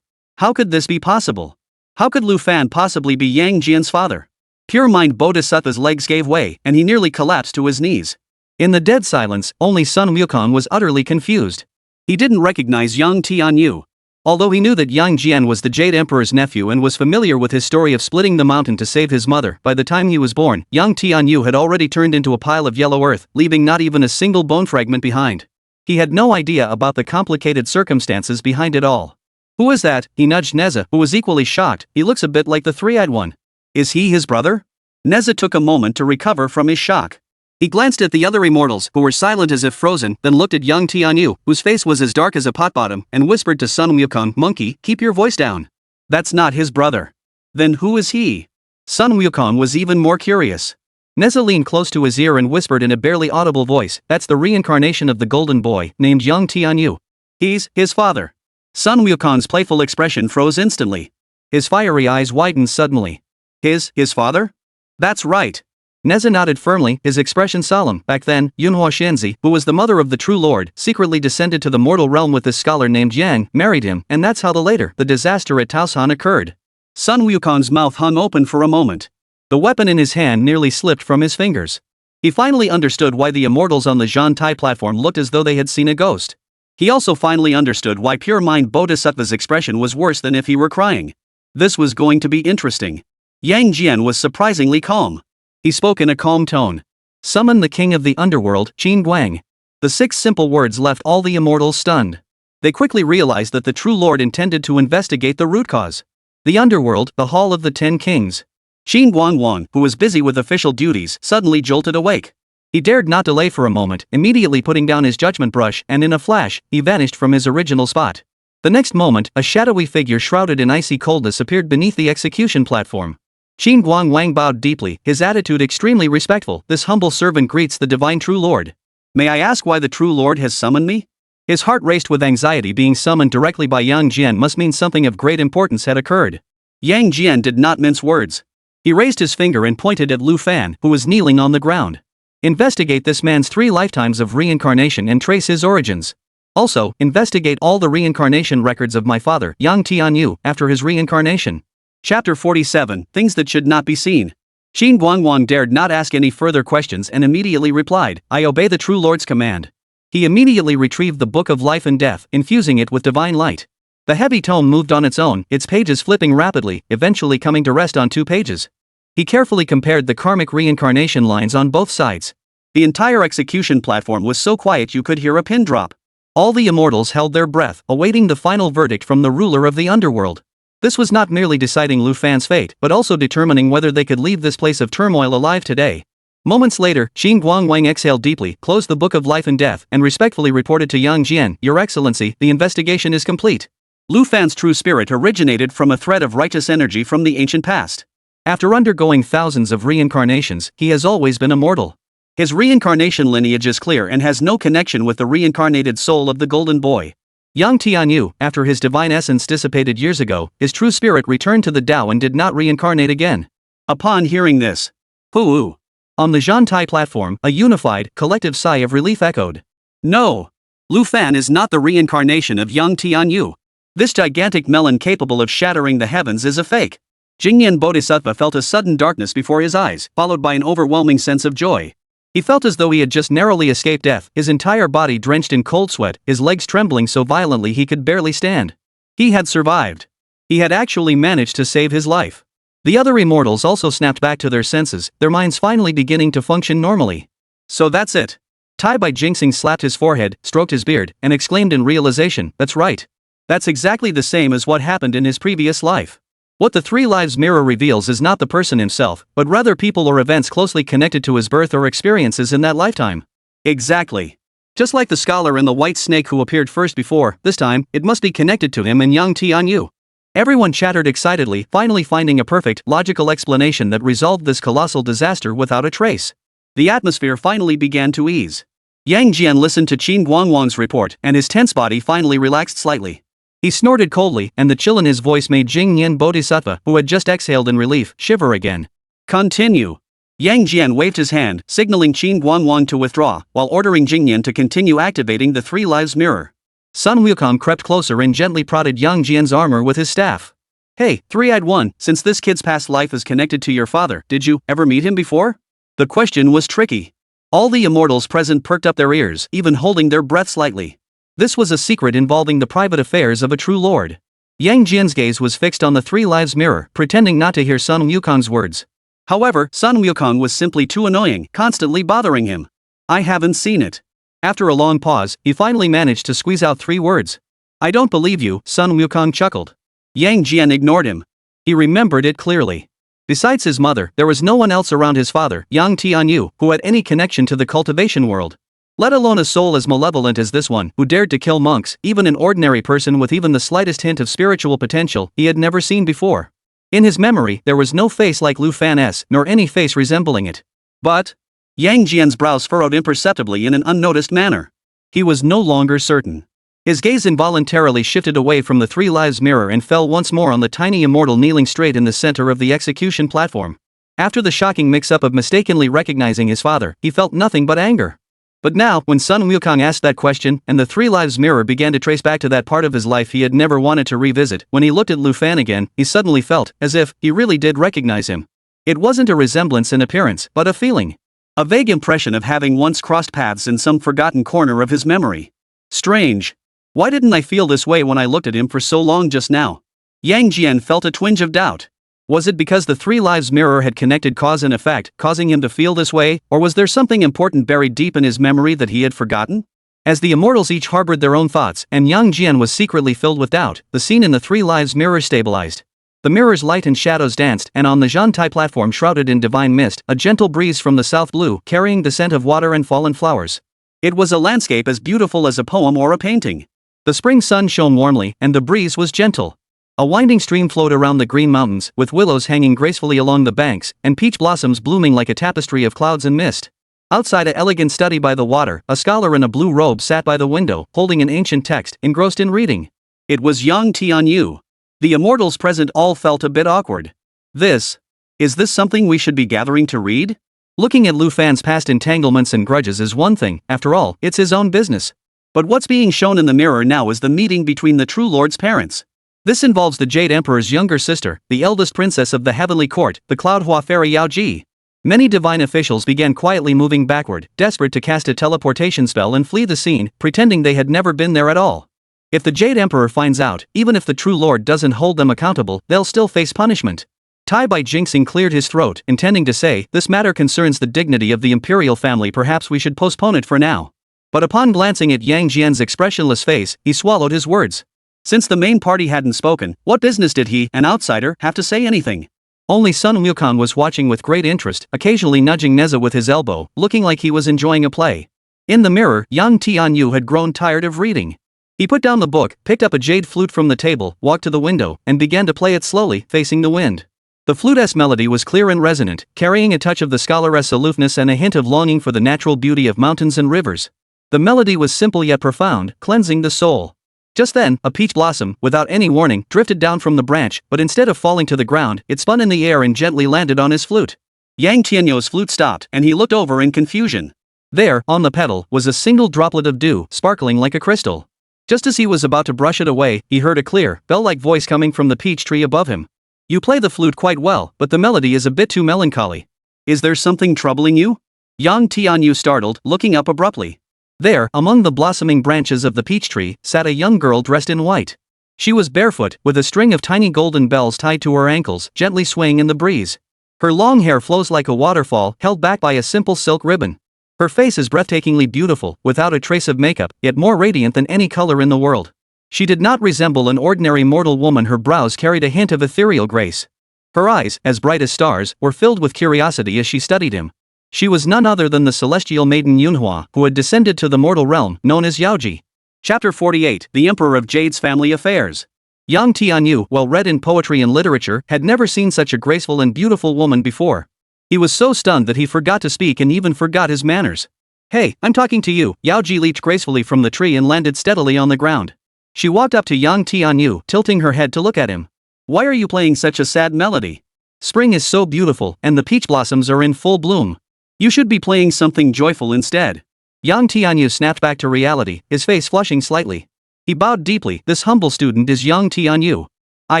How could this be possible? How could Lu Fan possibly be Yang Jian's father? Pure mind Bodhisattva's legs gave way, and he nearly collapsed to his knees. In the dead silence, only Sun Wukong was utterly confused. He didn't recognize young Tianyu. Although he knew that Yang Jian was the Jade Emperor's nephew and was familiar with his story of splitting the mountain to save his mother, by the time he was born, young Tianyu had already turned into a pile of yellow earth, leaving not even a single bone fragment behind. He had no idea about the complicated circumstances behind it all. Who is that? He nudged Nezha, who was equally shocked. He looks a bit like the three-eyed one. Is he his brother? Nezha took a moment to recover from his shock. He glanced at the other immortals, who were silent as if frozen, then looked at young Tianyu, whose face was as dark as a pot bottom, and whispered to Sun Wukong, "Monkey, keep your voice down. That's not his brother." Then who is he? Sun Wukong was even more curious. Nezha leaned close to his ear and whispered in a barely audible voice, "That's the reincarnation of the Golden Boy, named Young Tianyu. He's his father." Sun Wukong's playful expression froze instantly. His fiery eyes widened suddenly. His father? That's right. Nezha nodded firmly, his expression solemn. Back then, Yunhua Shenzi, who was the mother of the true lord, secretly descended to the mortal realm with this scholar named Yang, married him, and that's how the disaster at Taosan occurred. Sun Wukong's mouth hung open for a moment. The weapon in his hand nearly slipped from his fingers. He finally understood why the immortals on the Zhantai platform looked as though they had seen a ghost. He also finally understood why pure mind Bodhisattva's expression was worse than if he were crying. This was going to be interesting. Yang Jian was surprisingly calm. He spoke in a calm tone. "Summon the king of the underworld, Qin Guang." The 6 simple words left all the immortals stunned. They quickly realized that the true lord intended to investigate the root cause. The underworld, the hall of the 10 kings. Qin Guang, who was busy with official duties, suddenly jolted awake. He dared not delay for a moment, immediately putting down his judgment brush, and in a flash, he vanished from his original spot. The next moment, a shadowy figure shrouded in icy coldness appeared beneath the execution platform. Qin Guang bowed deeply, his attitude extremely respectful. "This humble servant greets the divine true lord. May I ask why the true lord has summoned me?" His heart raced with anxiety. Being summoned directly by Yang Jian must mean something of great importance had occurred. Yang Jian did not mince words. He raised his finger and pointed at Lu Fan, who was kneeling on the ground. "Investigate this man's 3 lifetimes of reincarnation and trace his origins. Also, investigate all the reincarnation records of my father, Yang Jian, after his reincarnation. Chapter 47, Things That Should Not Be Seen. Qin Guangwang dared not ask any further questions and immediately replied, I obey the true Lord's command. He immediately retrieved the Book of Life and Death, infusing it with divine light. The heavy tome moved on its own, its pages flipping rapidly, eventually coming to rest on 2 pages. He carefully compared the karmic reincarnation lines on both sides. The entire execution platform was so quiet you could hear a pin drop. All the immortals held their breath, awaiting the final verdict from the ruler of the underworld. This was not merely deciding Lu Fan's fate, but also determining whether they could leave this place of turmoil alive today. Moments later, Qin Guangwang exhaled deeply, closed the Book of Life and Death, and respectfully reported to Yang Jian, Your Excellency, the investigation is complete. Lu Fan's true spirit originated from a thread of righteous energy from the ancient past. After undergoing thousands of reincarnations, he has always been immortal. His reincarnation lineage is clear and has no connection with the reincarnated soul of the Golden Boy. Yang Jian, after his divine essence dissipated years ago, his true spirit returned to the Tao and did not reincarnate again. Upon hearing this, hoo! On the Zhantai platform, a unified, collective sigh of relief echoed. No! Lu Fan is not the reincarnation of Yang Jian. This gigantic melon capable of shattering the heavens is a fake. Jingyan Bodhisattva felt a sudden darkness before his eyes, followed by an overwhelming sense of joy. He felt as though he had just narrowly escaped death, his entire body drenched in cold sweat, his legs trembling so violently he could barely stand. He had survived. He had actually managed to save his life. The other immortals also snapped back to their senses, their minds finally beginning to function normally. So that's it. Tai Bai Jingxing slapped his forehead, stroked his beard, and exclaimed in realization, that's right. That's exactly the same as what happened in his previous life. What the Three Lives Mirror reveals is not the person himself, but rather people or events closely connected to his birth or experiences in that lifetime. Exactly. Just like the scholar in the white snake who appeared first before, this time, it must be connected to him and Yang Jian. Everyone chattered excitedly, finally finding a perfect, logical explanation that resolved this colossal disaster without a trace. The atmosphere finally began to ease. Yang Jian listened to Qin Guangwang's report, and his tense body finally relaxed slightly. He snorted coldly, and the chill in his voice made Jingyan Bodhisattva, who had just exhaled in relief, shiver again. Continue. Yang Jian waved his hand, signaling Qin Guangwang to withdraw, while ordering Jingyan to continue activating the Three Lives Mirror. Sun Wukong crept closer and gently prodded Yang Jian's armor with his staff. Hey, three-eyed one, since this kid's past life is connected to your father, did you ever meet him before? The question was tricky. All the immortals present perked up their ears, even holding their breath slightly. This was a secret involving the private affairs of a true lord. Yang Jian's gaze was fixed on the Three Lives Mirror, pretending not to hear Sun Wukong's words. However, Sun Wukong was simply too annoying, constantly bothering him. I haven't seen it. After a long pause, he finally managed to squeeze out 3 words. I don't believe you, Sun Wukong chuckled. Yang Jian ignored him. He remembered it clearly. Besides his mother, there was no one else around his father, Yang Jian, who had any connection to the cultivation world. Let alone a soul as malevolent as this one, who dared to kill monks, even an ordinary person with even the slightest hint of spiritual potential he had never seen before. In his memory, there was no face like Lu Fan's, nor any face resembling it. But Yang Jian's brows furrowed imperceptibly in an unnoticed manner. He was no longer certain. His gaze involuntarily shifted away from the Three Lives Mirror and fell once more on the tiny immortal kneeling straight in the center of the execution platform. After the shocking mix-up of mistakenly recognizing his father, he felt nothing but anger. But now, when Sun Wukong asked that question, and the Three Lives Mirror began to trace back to that part of his life he had never wanted to revisit, when he looked at Lu Fan again, he suddenly felt as if he really did recognize him. It wasn't a resemblance in appearance, but a feeling. A vague impression of having once crossed paths in some forgotten corner of his memory. Strange. Why didn't I feel this way when I looked at him for so long just now? Yang Jian felt a twinge of doubt. Was it because the Three Lives Mirror had connected cause and effect, causing him to feel this way, or was there something important buried deep in his memory that he had forgotten? As the immortals each harbored their own thoughts, and Yang Jian was secretly filled with doubt, the scene in the Three Lives Mirror stabilized. The mirror's light and shadows danced, and on the Zhantai platform shrouded in divine mist, a gentle breeze from the south blew, carrying the scent of water and fallen flowers. It was a landscape as beautiful as a poem or a painting. The spring sun shone warmly, and the breeze was gentle. A winding stream flowed around the green mountains, with willows hanging gracefully along the banks, and peach blossoms blooming like a tapestry of clouds and mist. Outside an elegant study by the water, a scholar in a blue robe sat by the window, holding an ancient text, engrossed in reading. It was Yang Jian. The immortals present all felt a bit awkward. Is this something we should be gathering to read? Looking at Lu Fan's past entanglements and grudges is one thing, after all, it's his own business. But what's being shown in the mirror now is the meeting between the true lord's parents. This involves the Jade Emperor's younger sister, the eldest princess of the heavenly court, the Cloud Hua Fairy Yang Jian. Many divine officials began quietly moving backward, desperate to cast a teleportation spell and flee the scene, pretending they had never been there at all. If the Jade Emperor finds out, even if the true lord doesn't hold them accountable, they'll still face punishment. Tai Bai Jinxing cleared his throat, intending to say, "This matter concerns the dignity of the imperial family, perhaps we should postpone it for now." But upon glancing at Yang Jian's expressionless face, he swallowed his words. Since the main party hadn't spoken, what business did he, an outsider, have to say anything? Only Sun Wukong was watching with great interest, occasionally nudging Nezha with his elbow, looking like he was enjoying a play. In the mirror, Yang Tianyu had grown tired of reading. He put down the book, picked up a jade flute from the table, walked to the window, and began to play it slowly, facing the wind. The flute's melody was clear and resonant, carrying a touch of the scholaress aloofness and a hint of longing for the natural beauty of mountains and rivers. The melody was simple yet profound, cleansing the soul. Just then, a peach blossom, without any warning, drifted down from the branch, but instead of falling to the ground, it spun in the air and gently landed on his flute. Yang Tianyu's flute stopped, and he looked over in confusion. There, on the petal, was a single droplet of dew, sparkling like a crystal. Just as he was about to brush it away, he heard a clear, bell-like voice coming from the peach tree above him. "You play the flute quite well, but the melody is a bit too melancholy. Is there something troubling you?" Yang Tianyu startled, looking up abruptly. There, among the blossoming branches of the peach tree, sat a young girl dressed in white. She was barefoot, with a string of tiny golden bells tied to her ankles, gently swaying in the breeze. Her long hair flows like a waterfall, held back by a simple silk ribbon. Her face is breathtakingly beautiful, without a trace of makeup, yet more radiant than any color in the world. She did not resemble an ordinary mortal woman. Her brows carried a hint of ethereal grace. Her eyes, as bright as stars, were filled with curiosity as she studied him. She was none other than the celestial maiden Yunhua, who had descended to the mortal realm, known as Yaoji. Chapter 48, The Emperor of Jade's Family Affairs. Yang Tianyu, well read in poetry and literature, had never seen such a graceful and beautiful woman before. He was so stunned that he forgot to speak and even forgot his manners. "Hey, I'm talking to you." Yaoji leaped gracefully from the tree and landed steadily on the ground. She walked up to Yang Tianyu, tilting her head to look at him. "Why are you playing such a sad melody? Spring is so beautiful, and the peach blossoms are in full bloom. You should be playing something joyful instead." Yang Tianyu snapped back to reality, his face flushing slightly. He bowed deeply. "This humble student is Yang Tianyu. I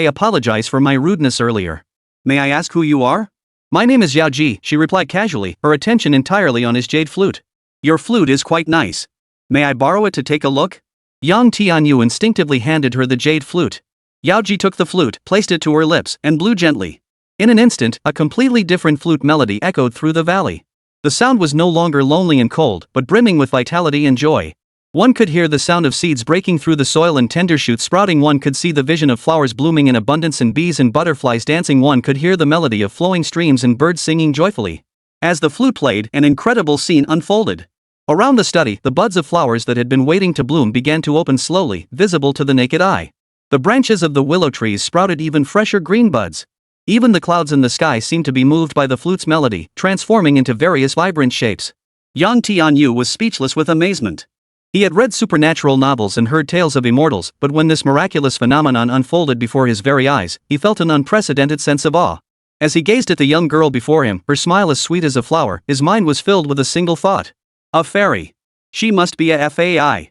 apologize for my rudeness earlier. May I ask who you are?" "My name is Yaoji," she replied casually, her attention entirely on his jade flute. "Your flute is quite nice. May I borrow it to take a look?" Yang Tianyu instinctively handed her the jade flute. Yaoji took the flute, placed it to her lips, and blew gently. In an instant, a completely different flute melody echoed through the valley. The sound was no longer lonely and cold, but brimming with vitality and joy. One could hear the sound of seeds breaking through the soil and tender shoots sprouting. One could see the vision of flowers blooming in abundance and bees and butterflies dancing. One could hear the melody of flowing streams and birds singing joyfully. As the flute played, an incredible scene unfolded. Around the study, the buds of flowers that had been waiting to bloom began to open slowly, visible to the naked eye. The branches of the willow trees sprouted even fresher green buds. Even the clouds in the sky seemed to be moved by the flute's melody, transforming into various vibrant shapes. Yang Tianyu was speechless with amazement. He had read supernatural novels and heard tales of immortals, but when this miraculous phenomenon unfolded before his very eyes, he felt an unprecedented sense of awe. As he gazed at the young girl before him, her smile as sweet as a flower, his mind was filled with a single thought. A fairy. She must be a fai.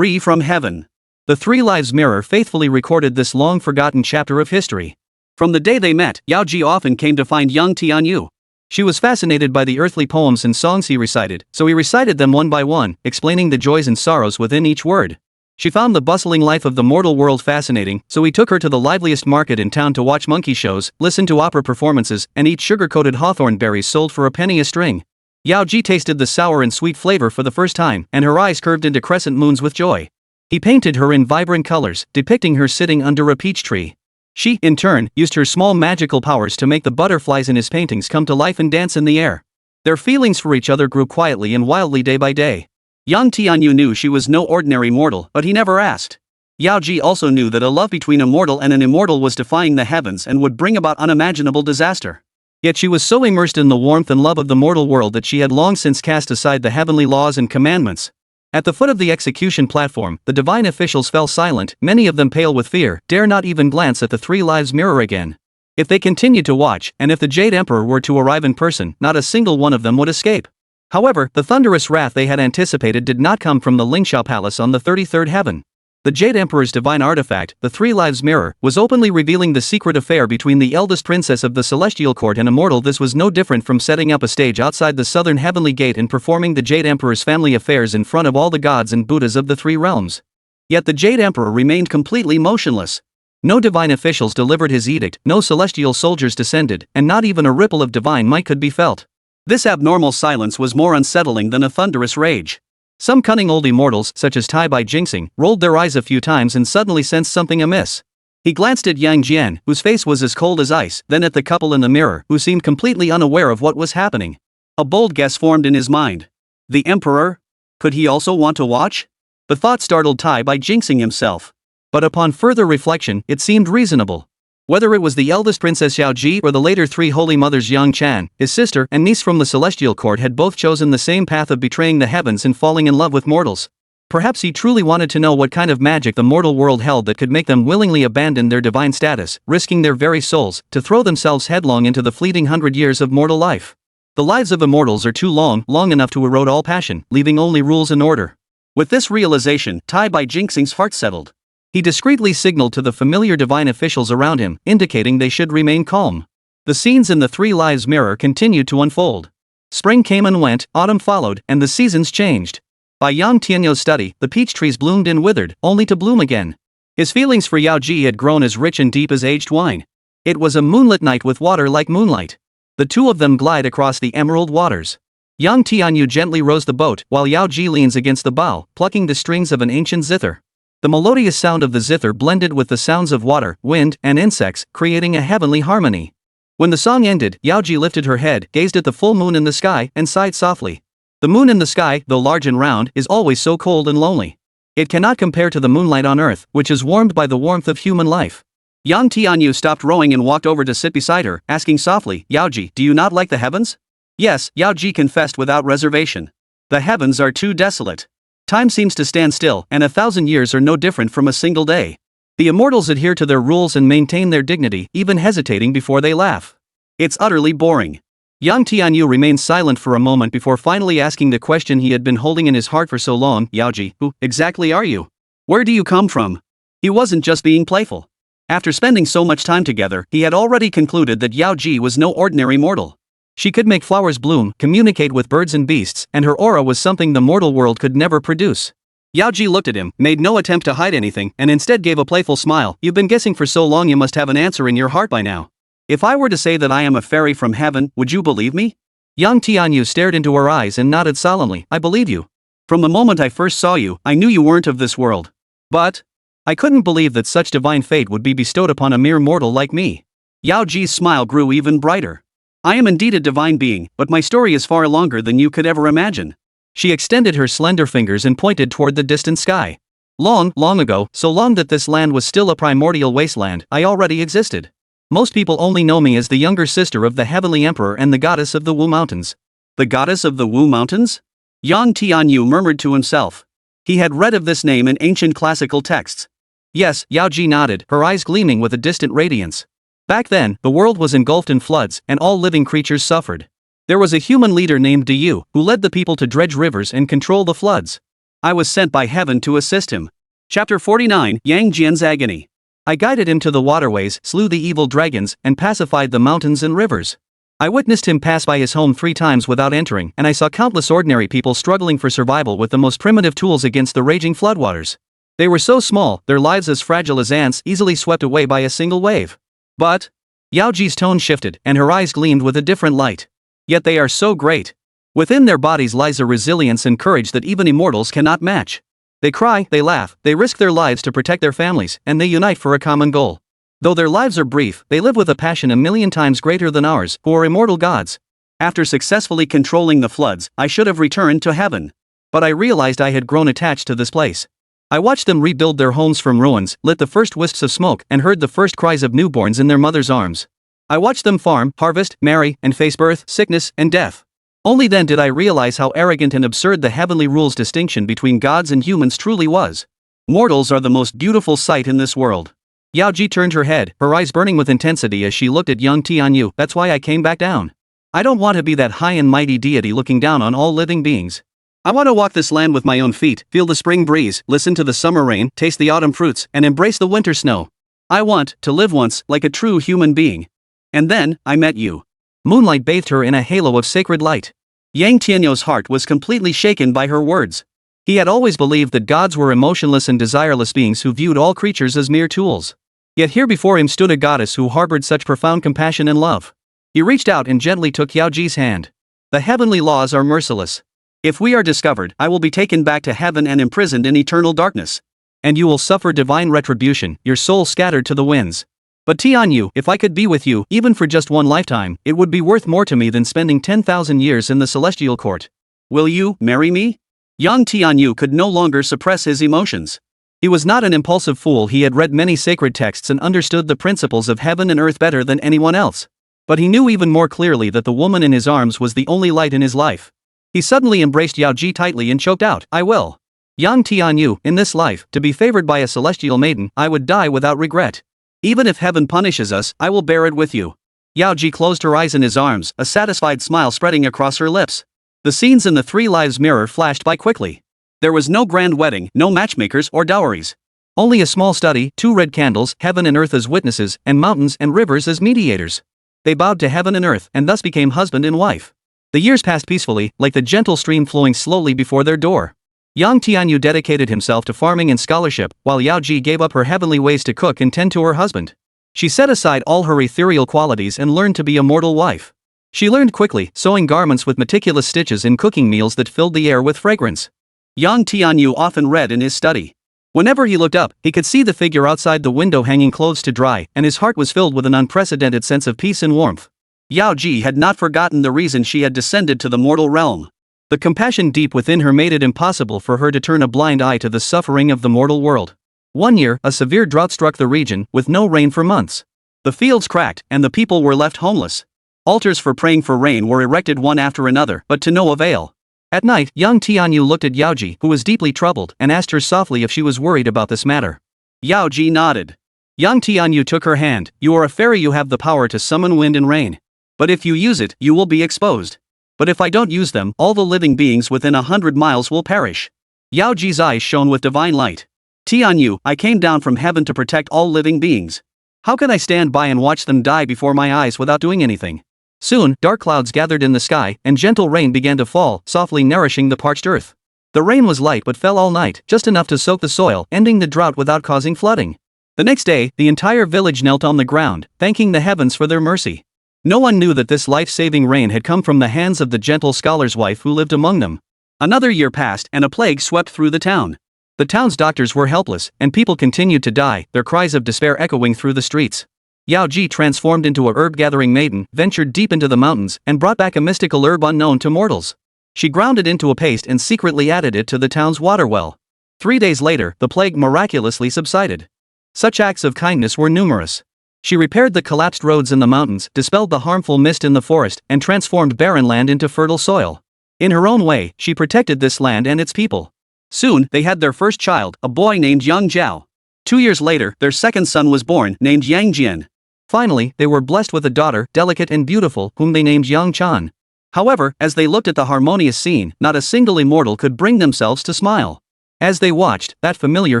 From heaven. The Three Lives Mirror faithfully recorded this long-forgotten chapter of history. From the day they met, Yaoji often came to find Yang Tianyu. She was fascinated by the earthly poems and songs he recited, so he recited them one by one, explaining the joys and sorrows within each word. She found the bustling life of the mortal world fascinating, so he took her to the liveliest market in town to watch monkey shows, listen to opera performances, and eat sugar-coated hawthorn berries sold for a penny a string. Yaoji tasted the sour and sweet flavor for the first time, and her eyes curved into crescent moons with joy. He painted her in vibrant colors, depicting her sitting under a peach tree. She, in turn, used her small magical powers to make the butterflies in his paintings come to life and dance in the air. Their feelings for each other grew quietly and wildly day by day. Yang Tianyu knew she was no ordinary mortal, but he never asked. Yaoji also knew that a love between a mortal and an immortal was defying the heavens and would bring about unimaginable disaster. Yet she was so immersed in the warmth and love of the mortal world that she had long since cast aside the heavenly laws and commandments. At the foot of the execution platform, the divine officials fell silent, many of them pale with fear, dare not even glance at the Three Lives Mirror again. If they continued to watch, and if the Jade Emperor were to arrive in person, not a single one of them would escape. However, the thunderous wrath they had anticipated did not come from the Lingxiao Palace on the 33rd heaven. The Jade Emperor's divine artifact, the Three Lives Mirror, was openly revealing the secret affair between the eldest princess of the Celestial Court and Immortal. This was no different from setting up a stage outside the southern heavenly gate and performing the Jade Emperor's family affairs in front of all the gods and Buddhas of the three realms. Yet the Jade Emperor remained completely motionless. No divine officials delivered his edict, no celestial soldiers descended, and not even a ripple of divine might could be felt. This abnormal silence was more unsettling than a thunderous rage. Some cunning old immortals, such as Tai Bai Jinxing, rolled their eyes a few times and suddenly sensed something amiss. He glanced at Yang Jian, whose face was as cold as ice, then at the couple in the mirror, who seemed completely unaware of what was happening. A bold guess formed in his mind. The Emperor? Could he also want to watch? The thought startled Tai Bai Jinxing himself. But upon further reflection, it seemed reasonable. Whether it was the eldest Princess Yao Ji or the later three holy mothers Yang Jian, his sister and niece from the Celestial Court had both chosen the same path of betraying the heavens and falling in love with mortals. Perhaps he truly wanted to know what kind of magic the mortal world held that could make them willingly abandon their divine status, risking their very souls, to throw themselves headlong into the fleeting 100 years of mortal life. The lives of immortals are too long enough to erode all passion, leaving only rules and order. With this realization, Tai Bai Jinxing's heart settled. He discreetly signaled to the familiar divine officials around him, indicating they should remain calm. The scenes in the Three Lives Mirror continued to unfold. Spring came and went, autumn followed, and the seasons changed. By Yang Tianyou's study, the peach trees bloomed and withered, only to bloom again. His feelings for Yao Ji had grown as rich and deep as aged wine. It was a moonlit night with water like moonlight. The two of them glide across the emerald waters. Yang Tianyou gently rows the boat, while Yao Ji leans against the bow, plucking the strings of an ancient zither. The melodious sound of the zither blended with the sounds of water, wind, and insects, creating a heavenly harmony. When the song ended, Yao Ji lifted her head, gazed at the full moon in the sky, and sighed softly. The moon in the sky, though large and round, is always so cold and lonely. It cannot compare to the moonlight on Earth, which is warmed by the warmth of human life. Yang Tianyou stopped rowing and walked over to sit beside her, asking softly, "Yao Ji, do you not like the heavens?" "Yes," Yao Ji confessed without reservation. "The heavens are too desolate. Time seems to stand still, and 1,000 years are no different from a single day. The immortals adhere to their rules and maintain their dignity, even hesitating before they laugh. It's utterly boring." Yang Tianyou remained silent for a moment before finally asking the question he had been holding in his heart for so long. "Yao Ji, who exactly are you? Where do you come from?" He wasn't just being playful. After spending so much time together, he had already concluded that Yao Ji was no ordinary mortal. She could make flowers bloom, communicate with birds and beasts, and her aura was something the mortal world could never produce. Yao Ji looked at him, made no attempt to hide anything, and instead gave a playful smile. "You've been guessing for so long, you must have an answer in your heart by now. If I were to say that I am a fairy from heaven, would you believe me?" Yang Tianyou stared into her eyes and nodded solemnly. "I believe you. From the moment I first saw you, I knew you weren't of this world. But I couldn't believe that such divine fate would be bestowed upon a mere mortal like me." Yao Ji's smile grew even brighter. "I am indeed a divine being, but my story is far longer than you could ever imagine." She extended her slender fingers and pointed toward the distant sky. "Long, long ago, so long that this land was still a primordial wasteland, I already existed. Most people only know me as the younger sister of the Heavenly Emperor and the goddess of the Wu Mountains." "The goddess of the Wu Mountains?" Yang Tianyou murmured to himself. He had read of this name in ancient classical texts. "Yes," Yao Ji nodded, her eyes gleaming with a distant radiance. "Back then, the world was engulfed in floods, and all living creatures suffered. There was a human leader named Diyu, who led the people to dredge rivers and control the floods. I was sent by heaven to assist him." Chapter 49, Yang Jian's Agony. "I guided him to the waterways, slew the evil dragons, and pacified the mountains and rivers. I witnessed him pass by his home 3 times without entering, and I saw countless ordinary people struggling for survival with the most primitive tools against the raging floodwaters. They were so small, their lives as fragile as ants, easily swept away by a single wave. But..." Yao Ji's tone shifted, and her eyes gleamed with a different light. "Yet they are so great. Within their bodies lies a resilience and courage that even immortals cannot match. They cry, they laugh, they risk their lives to protect their families, and they unite for a common goal. Though their lives are brief, they live with a passion 1,000,000 times greater than ours, who are immortal gods. After successfully controlling the floods, I should have returned to heaven. But I realized I had grown attached to this place. I watched them rebuild their homes from ruins, lit the first wisps of smoke, and heard the first cries of newborns in their mother's arms. I watched them farm, harvest, marry, and face birth, sickness, and death. Only then did I realize how arrogant and absurd the heavenly rules distinction between gods and humans truly was. Mortals are the most beautiful sight in this world." Yao Ji turned her head, her eyes burning with intensity as she looked at Yang Tianyou. "That's why I came back down. I don't want to be that high and mighty deity looking down on all living beings. I want to walk this land with my own feet, feel the spring breeze, listen to the summer rain, taste the autumn fruits, and embrace the winter snow. I want to live once like a true human being. And then, I met you. Moonlight bathed her in a halo of sacred light. Yang Jian's heart was completely shaken by her words. He had always believed that gods were emotionless and desireless beings who viewed all creatures as mere tools. Yet here before him stood a goddess who harbored such profound compassion and love. He reached out and gently took Yao Ji's hand. The heavenly laws are merciless. If we are discovered, I will be taken back to heaven and imprisoned in eternal darkness. And you will suffer divine retribution, your soul scattered to the winds. But Tianyu, if I could be with you, even for just one lifetime, it would be worth more to me than spending 10,000 years in the celestial court. Will you marry me? Young Tianyu could no longer suppress his emotions. He was not an impulsive fool. He had read many sacred texts and understood the principles of heaven and earth better than anyone else. But he knew even more clearly that the woman in his arms was the only light in his life. He suddenly embraced Yao Ji tightly and choked out, I will. Yang Tianyu, in this life, to be favored by a celestial maiden, I would die without regret. Even if heaven punishes us, I will bear it with you. Yao Ji closed her eyes in his arms, a satisfied smile spreading across her lips. The scenes in the Three Lives mirror flashed by quickly. There was no grand wedding, no matchmakers or dowries. Only a small study, 2 red candles, heaven and earth as witnesses, and mountains and rivers as mediators. They bowed to heaven and earth, and thus became husband and wife. The years passed peacefully, like the gentle stream flowing slowly before their door. Yang Tianyu dedicated himself to farming and scholarship, while Yao Ji gave up her heavenly ways to cook and tend to her husband. She set aside all her ethereal qualities and learned to be a mortal wife. She learned quickly, sewing garments with meticulous stitches and cooking meals that filled the air with fragrance. Yang Tianyu often read in his study. Whenever he looked up, he could see the figure outside the window hanging clothes to dry, and his heart was filled with an unprecedented sense of peace and warmth. Yao Ji had not forgotten the reason she had descended to the mortal realm. The compassion deep within her made it impossible for her to turn a blind eye to the suffering of the mortal world. One year, a severe drought struck the region, with no rain for months. The fields cracked, and the people were left homeless. Altars for praying for rain were erected one after another, but to no avail. At night, young Tianyu looked at Yao Ji, who was deeply troubled, and asked her softly if she was worried about this matter. Yao Ji nodded. Young Tianyu took her hand. You are a fairy, you have the power to summon wind and rain. But if you use it, you will be exposed. But if I don't use them, all the living beings within 100 miles will perish. Yao Ji's eyes shone with divine light. Tianyu, I came down from heaven to protect all living beings. How can I stand by and watch them die before my eyes without doing anything? Soon, dark clouds gathered in the sky, and gentle rain began to fall, softly nourishing the parched earth. The rain was light but fell all night, just enough to soak the soil, ending the drought without causing flooding. The next day, the entire village knelt on the ground, thanking the heavens for their mercy. No one knew that this life-saving rain had come from the hands of the gentle scholar's wife who lived among them. Another year passed, and a plague swept through the town. The town's doctors were helpless, and people continued to die, their cries of despair echoing through the streets. Yao Ji, transformed into a herb-gathering maiden, ventured deep into the mountains, and brought back a mystical herb unknown to mortals. She ground it into a paste and secretly added it to the town's water well. 3 days later, the plague miraculously subsided. Such acts of kindness were numerous. She repaired the collapsed roads in the mountains, dispelled the harmful mist in the forest, and transformed barren land into fertile soil. In her own way, she protected this land and its people. Soon, they had their first child, a boy named Yang Jian. 2 years later, their second son was born, named Yang Jian. Finally, they were blessed with a daughter, delicate and beautiful, whom they named Yang Jian. However, as they looked at the harmonious scene, not a single immortal could bring themselves to smile. As they watched, that familiar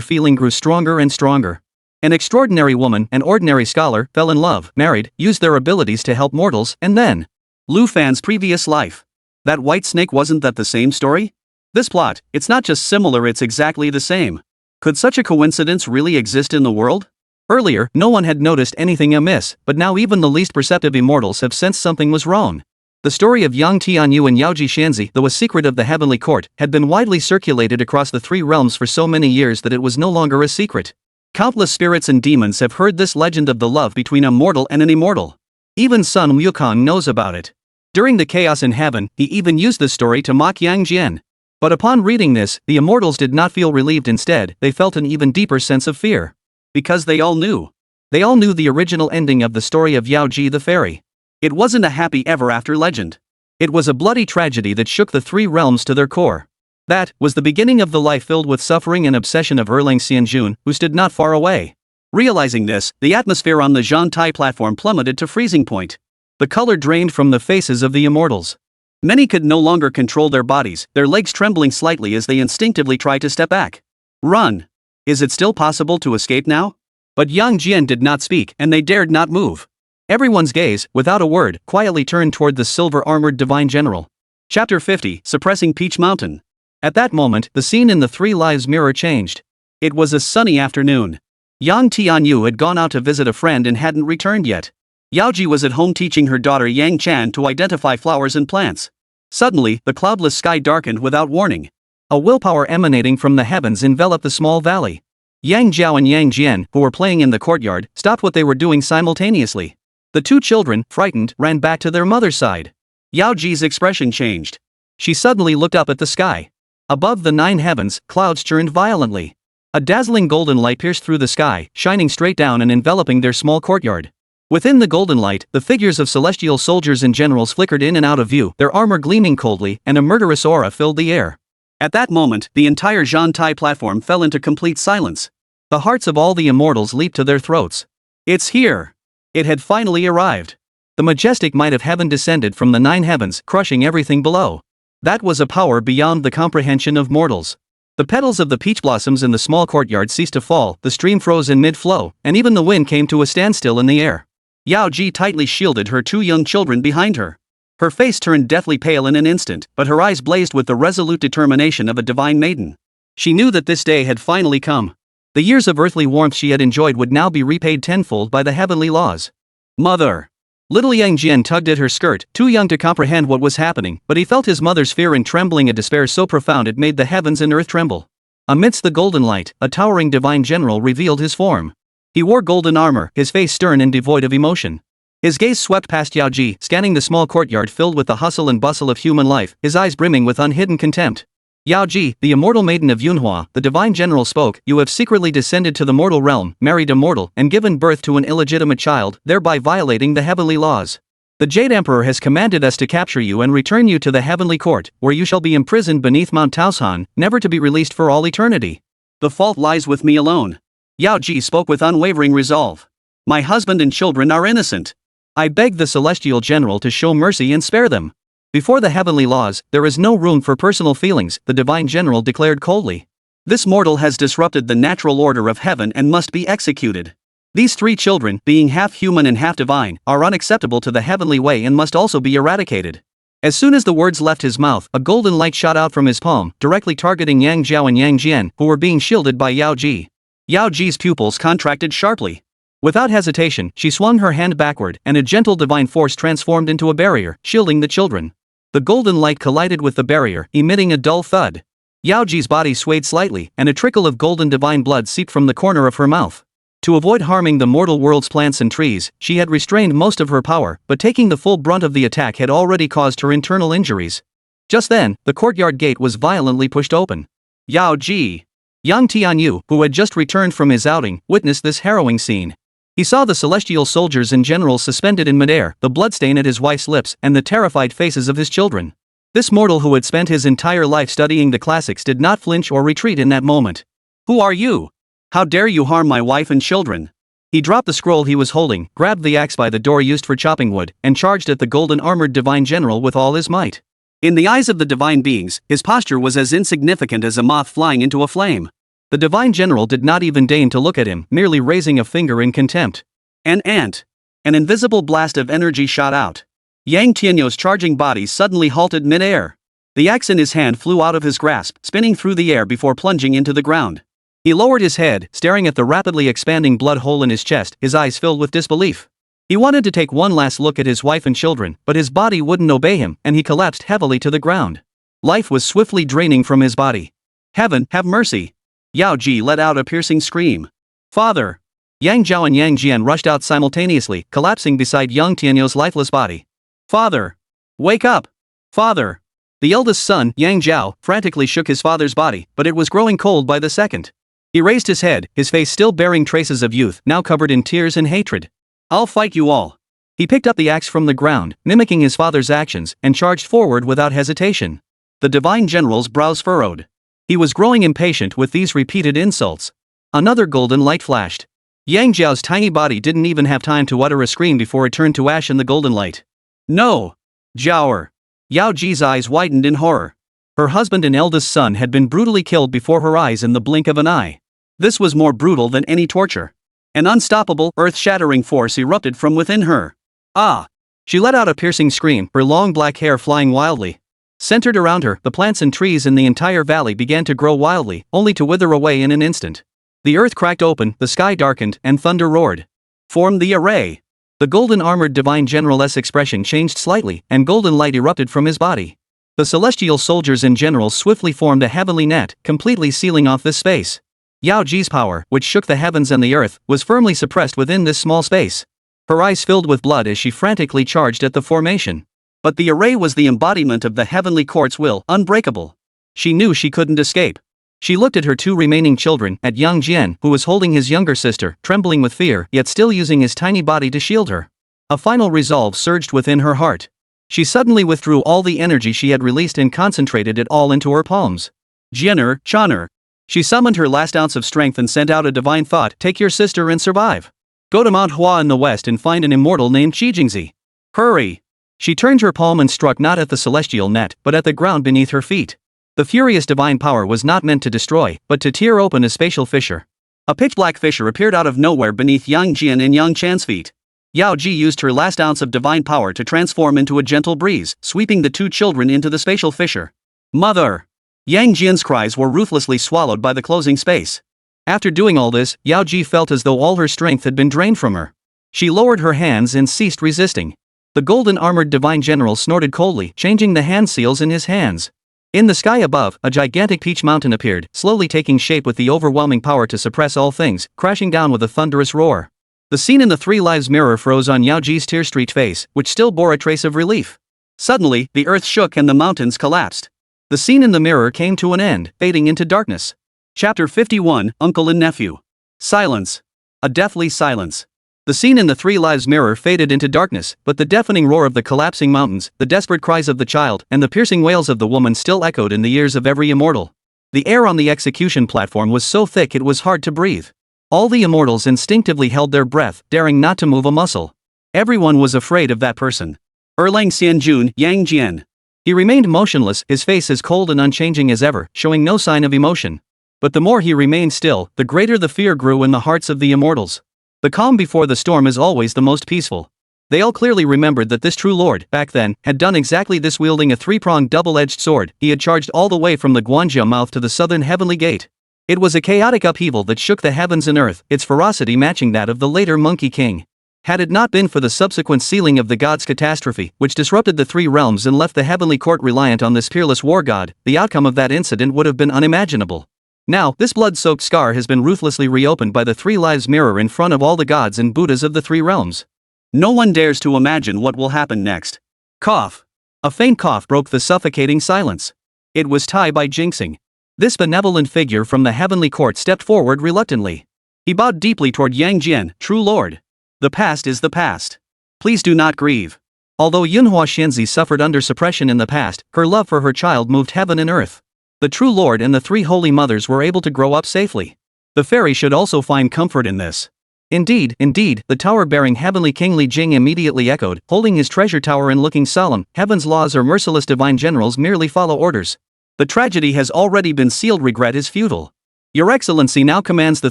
feeling grew stronger and stronger. An extraordinary woman, an ordinary scholar, fell in love, married, used their abilities to help mortals, and then... Lu Fan's previous life. That white snake, wasn't that the same story? This plot, it's not just similar, it's exactly the same. Could such a coincidence really exist in the world? Earlier, no one had noticed anything amiss, but now even the least perceptive immortals have sensed something was wrong. The story of Yang Tianyu and Yaoji Shanzi, though a secret of the heavenly court, had been widely circulated across the 3 realms for so many years that it was no longer a secret. Countless spirits and demons have heard this legend of the love between a mortal and an immortal. Even Sun Wukong knows about it. During the chaos in heaven, he even used this story to mock Yang Jian. But upon reading this, the immortals did not feel relieved. Instead, they felt an even deeper sense of fear. Because they all knew. They all knew the original ending of the story of Yao Ji the fairy. It wasn't a happy ever after legend. It was a bloody tragedy that shook the 3 realms to their core. That was the beginning of the life filled with suffering and obsession of Erlang Xianjun, who stood not far away. Realizing this, the atmosphere on the Zhantai platform plummeted to freezing point. The color drained from the faces of the immortals. Many could no longer control their bodies, their legs trembling slightly as they instinctively tried to step back. Run! Is it still possible to escape now? But Yang Jian did not speak, and they dared not move. Everyone's gaze, without a word, quietly turned toward the silver-armored divine general. Chapter 50, Suppressing Peach Mountain. At that moment, the scene in the Three Lives mirror changed. It was a sunny afternoon. Yang Tianyu had gone out to visit a friend and hadn't returned yet. Yaoji was at home teaching her daughter Yang Jian to identify flowers and plants. Suddenly, the cloudless sky darkened without warning. A willpower emanating from the heavens enveloped the small valley. Yang Jiao and Yang Jian, who were playing in the courtyard, stopped what they were doing simultaneously. The two children, frightened, ran back to their mother's side. Yaoji's expression changed. She suddenly looked up at the sky. Above the 9 heavens, clouds churned violently. A dazzling golden light pierced through the sky, shining straight down and enveloping their small courtyard. Within the golden light, the figures of celestial soldiers and generals flickered in and out of view, their armor gleaming coldly, and a murderous aura filled the air. At that moment, the entire Zhantai platform fell into complete silence. The hearts of all the immortals leaped to their throats. It's here! It had finally arrived. The majestic might of heaven descended from the 9 heavens, crushing everything below. That was a power beyond the comprehension of mortals. The petals of the peach blossoms in the small courtyard ceased to fall, the stream froze in mid-flow, and even the wind came to a standstill in the air. Yao Ji tightly shielded her 2 young children behind her. Her face turned deathly pale in an instant, but her eyes blazed with the resolute determination of a divine maiden. She knew that this day had finally come. The years of earthly warmth she had enjoyed would now be repaid tenfold by the heavenly laws. Mother! Little Yang Jian tugged at her skirt, too young to comprehend what was happening, but he felt his mother's fear and trembling, a despair so profound it made the heavens and earth tremble. Amidst the golden light, a towering divine general revealed his form. He wore golden armor, his face stern and devoid of emotion. His gaze swept past Yaoji, scanning the small courtyard filled with the hustle and bustle of human life, his eyes brimming with unhidden contempt. Yaoji, the immortal maiden of Yunhua, the divine general spoke, "You have secretly descended to the mortal realm, married a mortal, and given birth to an illegitimate child, thereby violating the heavenly laws. The Jade Emperor has commanded us to capture you and return you to the heavenly court, where you shall be imprisoned beneath Mount Taoshan, never to be released for all eternity. The fault lies with me alone." Yaoji spoke with unwavering resolve. "My husband and children are innocent. I beg the celestial general to show mercy and spare them. Before the heavenly laws, there is no room for personal feelings," the divine general declared coldly. "This mortal has disrupted the natural order of heaven and must be executed. These 3 children, being half human and half divine, are unacceptable to the heavenly way and must also be eradicated." As soon as the words left his mouth, a golden light shot out from his palm, directly targeting Yang Jiao and Yang Jian, who were being shielded by Yao Ji. Yao Ji's pupils contracted sharply. Without hesitation, she swung her hand backward, and a gentle divine force transformed into a barrier, shielding the children. The golden light collided with the barrier, emitting a dull thud. Yaoji's body swayed slightly, and a trickle of golden divine blood seeped from the corner of her mouth. To avoid harming the mortal world's plants and trees, she had restrained most of her power, but taking the full brunt of the attack had already caused her internal injuries. Just then, the courtyard gate was violently pushed open. Yao Ji! Yang Tianyu, who had just returned from his outing, witnessed this harrowing scene. He saw the celestial soldiers and generals suspended in midair, the bloodstain at his wife's lips, and the terrified faces of his children. This mortal who had spent his entire life studying the classics did not flinch or retreat in that moment. "Who are you? How dare you harm my wife and children?" He dropped the scroll he was holding, grabbed the axe by the door used for chopping wood, and charged at the golden-armored divine general with all his might. In the eyes of the divine beings, his posture was as insignificant as a moth flying into a flame. The divine general did not even deign to look at him, merely raising a finger in contempt. An ant! An invisible blast of energy shot out. Yang Tianyu's charging body suddenly halted mid-air. The axe in his hand flew out of his grasp, spinning through the air before plunging into the ground. He lowered his head, staring at the rapidly expanding blood hole in his chest, his eyes filled with disbelief. He wanted to take one last look at his wife and children, but his body wouldn't obey him, and he collapsed heavily to the ground. Life was swiftly draining from his body. "Heaven, have mercy!" Yao Ji let out a piercing scream. "Father!" Yang Jiao and Yang Jian rushed out simultaneously, collapsing beside Yang Tianyu's lifeless body. "Father! Wake up! Father!" The eldest son, Yang Jiao, frantically shook his father's body, but it was growing cold by the second. He raised his head, his face still bearing traces of youth, now covered in tears and hatred. "I'll fight you all." He picked up the axe from the ground, mimicking his father's actions, and charged forward without hesitation. The divine general's brows furrowed. He was growing impatient with these repeated insults. Another golden light flashed. Yang Jiao's tiny body didn't even have time to utter a scream before it turned to ash in the golden light. No! Jiaoer! Yao Ji's eyes widened in horror. Her husband and eldest son had been brutally killed before her eyes in the blink of an eye. This was more brutal than any torture. An unstoppable, earth-shattering force erupted from within her. Ah! She let out a piercing scream, her long black hair flying wildly. Centered around her, the plants and trees in the entire valley began to grow wildly, only to wither away in an instant. The earth cracked open, the sky darkened, and thunder roared. Form the array! The golden-armored divine general's expression changed slightly, and golden light erupted from his body. The celestial soldiers and generals swiftly formed a heavenly net, completely sealing off this space. Yao Ji's power, which shook the heavens and the earth, was firmly suppressed within this small space. Her eyes filled with blood as she frantically charged at the formation. But the array was the embodiment of the heavenly court's will, unbreakable. She knew she couldn't escape. She looked at her two remaining children, at Yang Jian, who was holding his younger sister, trembling with fear, yet still using his tiny body to shield her. A final resolve surged within her heart. She suddenly withdrew all the energy she had released and concentrated it all into her palms. Jianer, Chaner. She summoned her last ounce of strength and sent out a divine thought: take your sister and survive. Go to Manhwa in the west and find an immortal named Qijingzi. Hurry! She turned her palm and struck not at the celestial net, but at the ground beneath her feet. The furious divine power was not meant to destroy, but to tear open a spatial fissure. A pitch-black fissure appeared out of nowhere beneath Yang Jian and Yang Chan's feet. Yao Ji used her last ounce of divine power to transform into a gentle breeze, sweeping the two children into the spatial fissure. Mother! Yang Jian's cries were ruthlessly swallowed by the closing space. After doing all this, Yao Ji felt as though all her strength had been drained from her. She lowered her hands and ceased resisting. The golden-armored divine general snorted coldly, changing the hand seals in his hands. In the sky above, a gigantic peach mountain appeared, slowly taking shape with the overwhelming power to suppress all things, crashing down with a thunderous roar. The scene in the Three Lives mirror froze on Yao Ji's tear-streaked face, which still bore a trace of relief. Suddenly, the earth shook and the mountains collapsed. The scene in the mirror came to an end, fading into darkness. Chapter 51, Uncle and Nephew. Silence. A deathly silence. The scene in the Three Lives mirror faded into darkness, but the deafening roar of the collapsing mountains, the desperate cries of the child, and the piercing wails of the woman still echoed in the ears of every immortal. The air on the execution platform was so thick it was hard to breathe. All the immortals instinctively held their breath, daring not to move a muscle. Everyone was afraid of that person. Erlang Xianjun, Yang Jian. He remained motionless, his face as cold and unchanging as ever, showing no sign of emotion. But the more he remained still, the greater the fear grew in the hearts of the immortals. The calm before the storm is always the most peaceful. They all clearly remembered that this true lord, back then, had done exactly this, wielding a three-pronged double-edged sword. He had charged all the way from the Guanjia mouth to the southern heavenly gate. It was a chaotic upheaval that shook the heavens and earth, its ferocity matching that of the later Monkey King. Had it not been for the subsequent sealing of the god's catastrophe, which disrupted the three realms and left the heavenly court reliant on this peerless war god, the outcome of that incident would have been unimaginable. Now, this blood-soaked scar has been ruthlessly reopened by the Three Lives mirror in front of all the gods and Buddhas of the three realms. No one dares to imagine what will happen next. Cough. A faint cough broke the suffocating silence. It was Tai by Jinxing. This benevolent figure from the heavenly court stepped forward reluctantly. He bowed deeply toward Yang Jian, true lord. The past is the past. Please do not grieve. Although Yunhua Xianzi suffered under suppression in the past, her love for her child moved heaven and earth. The true lord and the three holy mothers were able to grow up safely. The fairy should also find comfort in this. Indeed, the tower-bearing heavenly King Li Jing immediately echoed, holding his treasure tower and looking solemn. Heaven's laws or merciless divine generals merely follow orders. The tragedy has already been sealed. Regret is futile. Your Excellency now commands the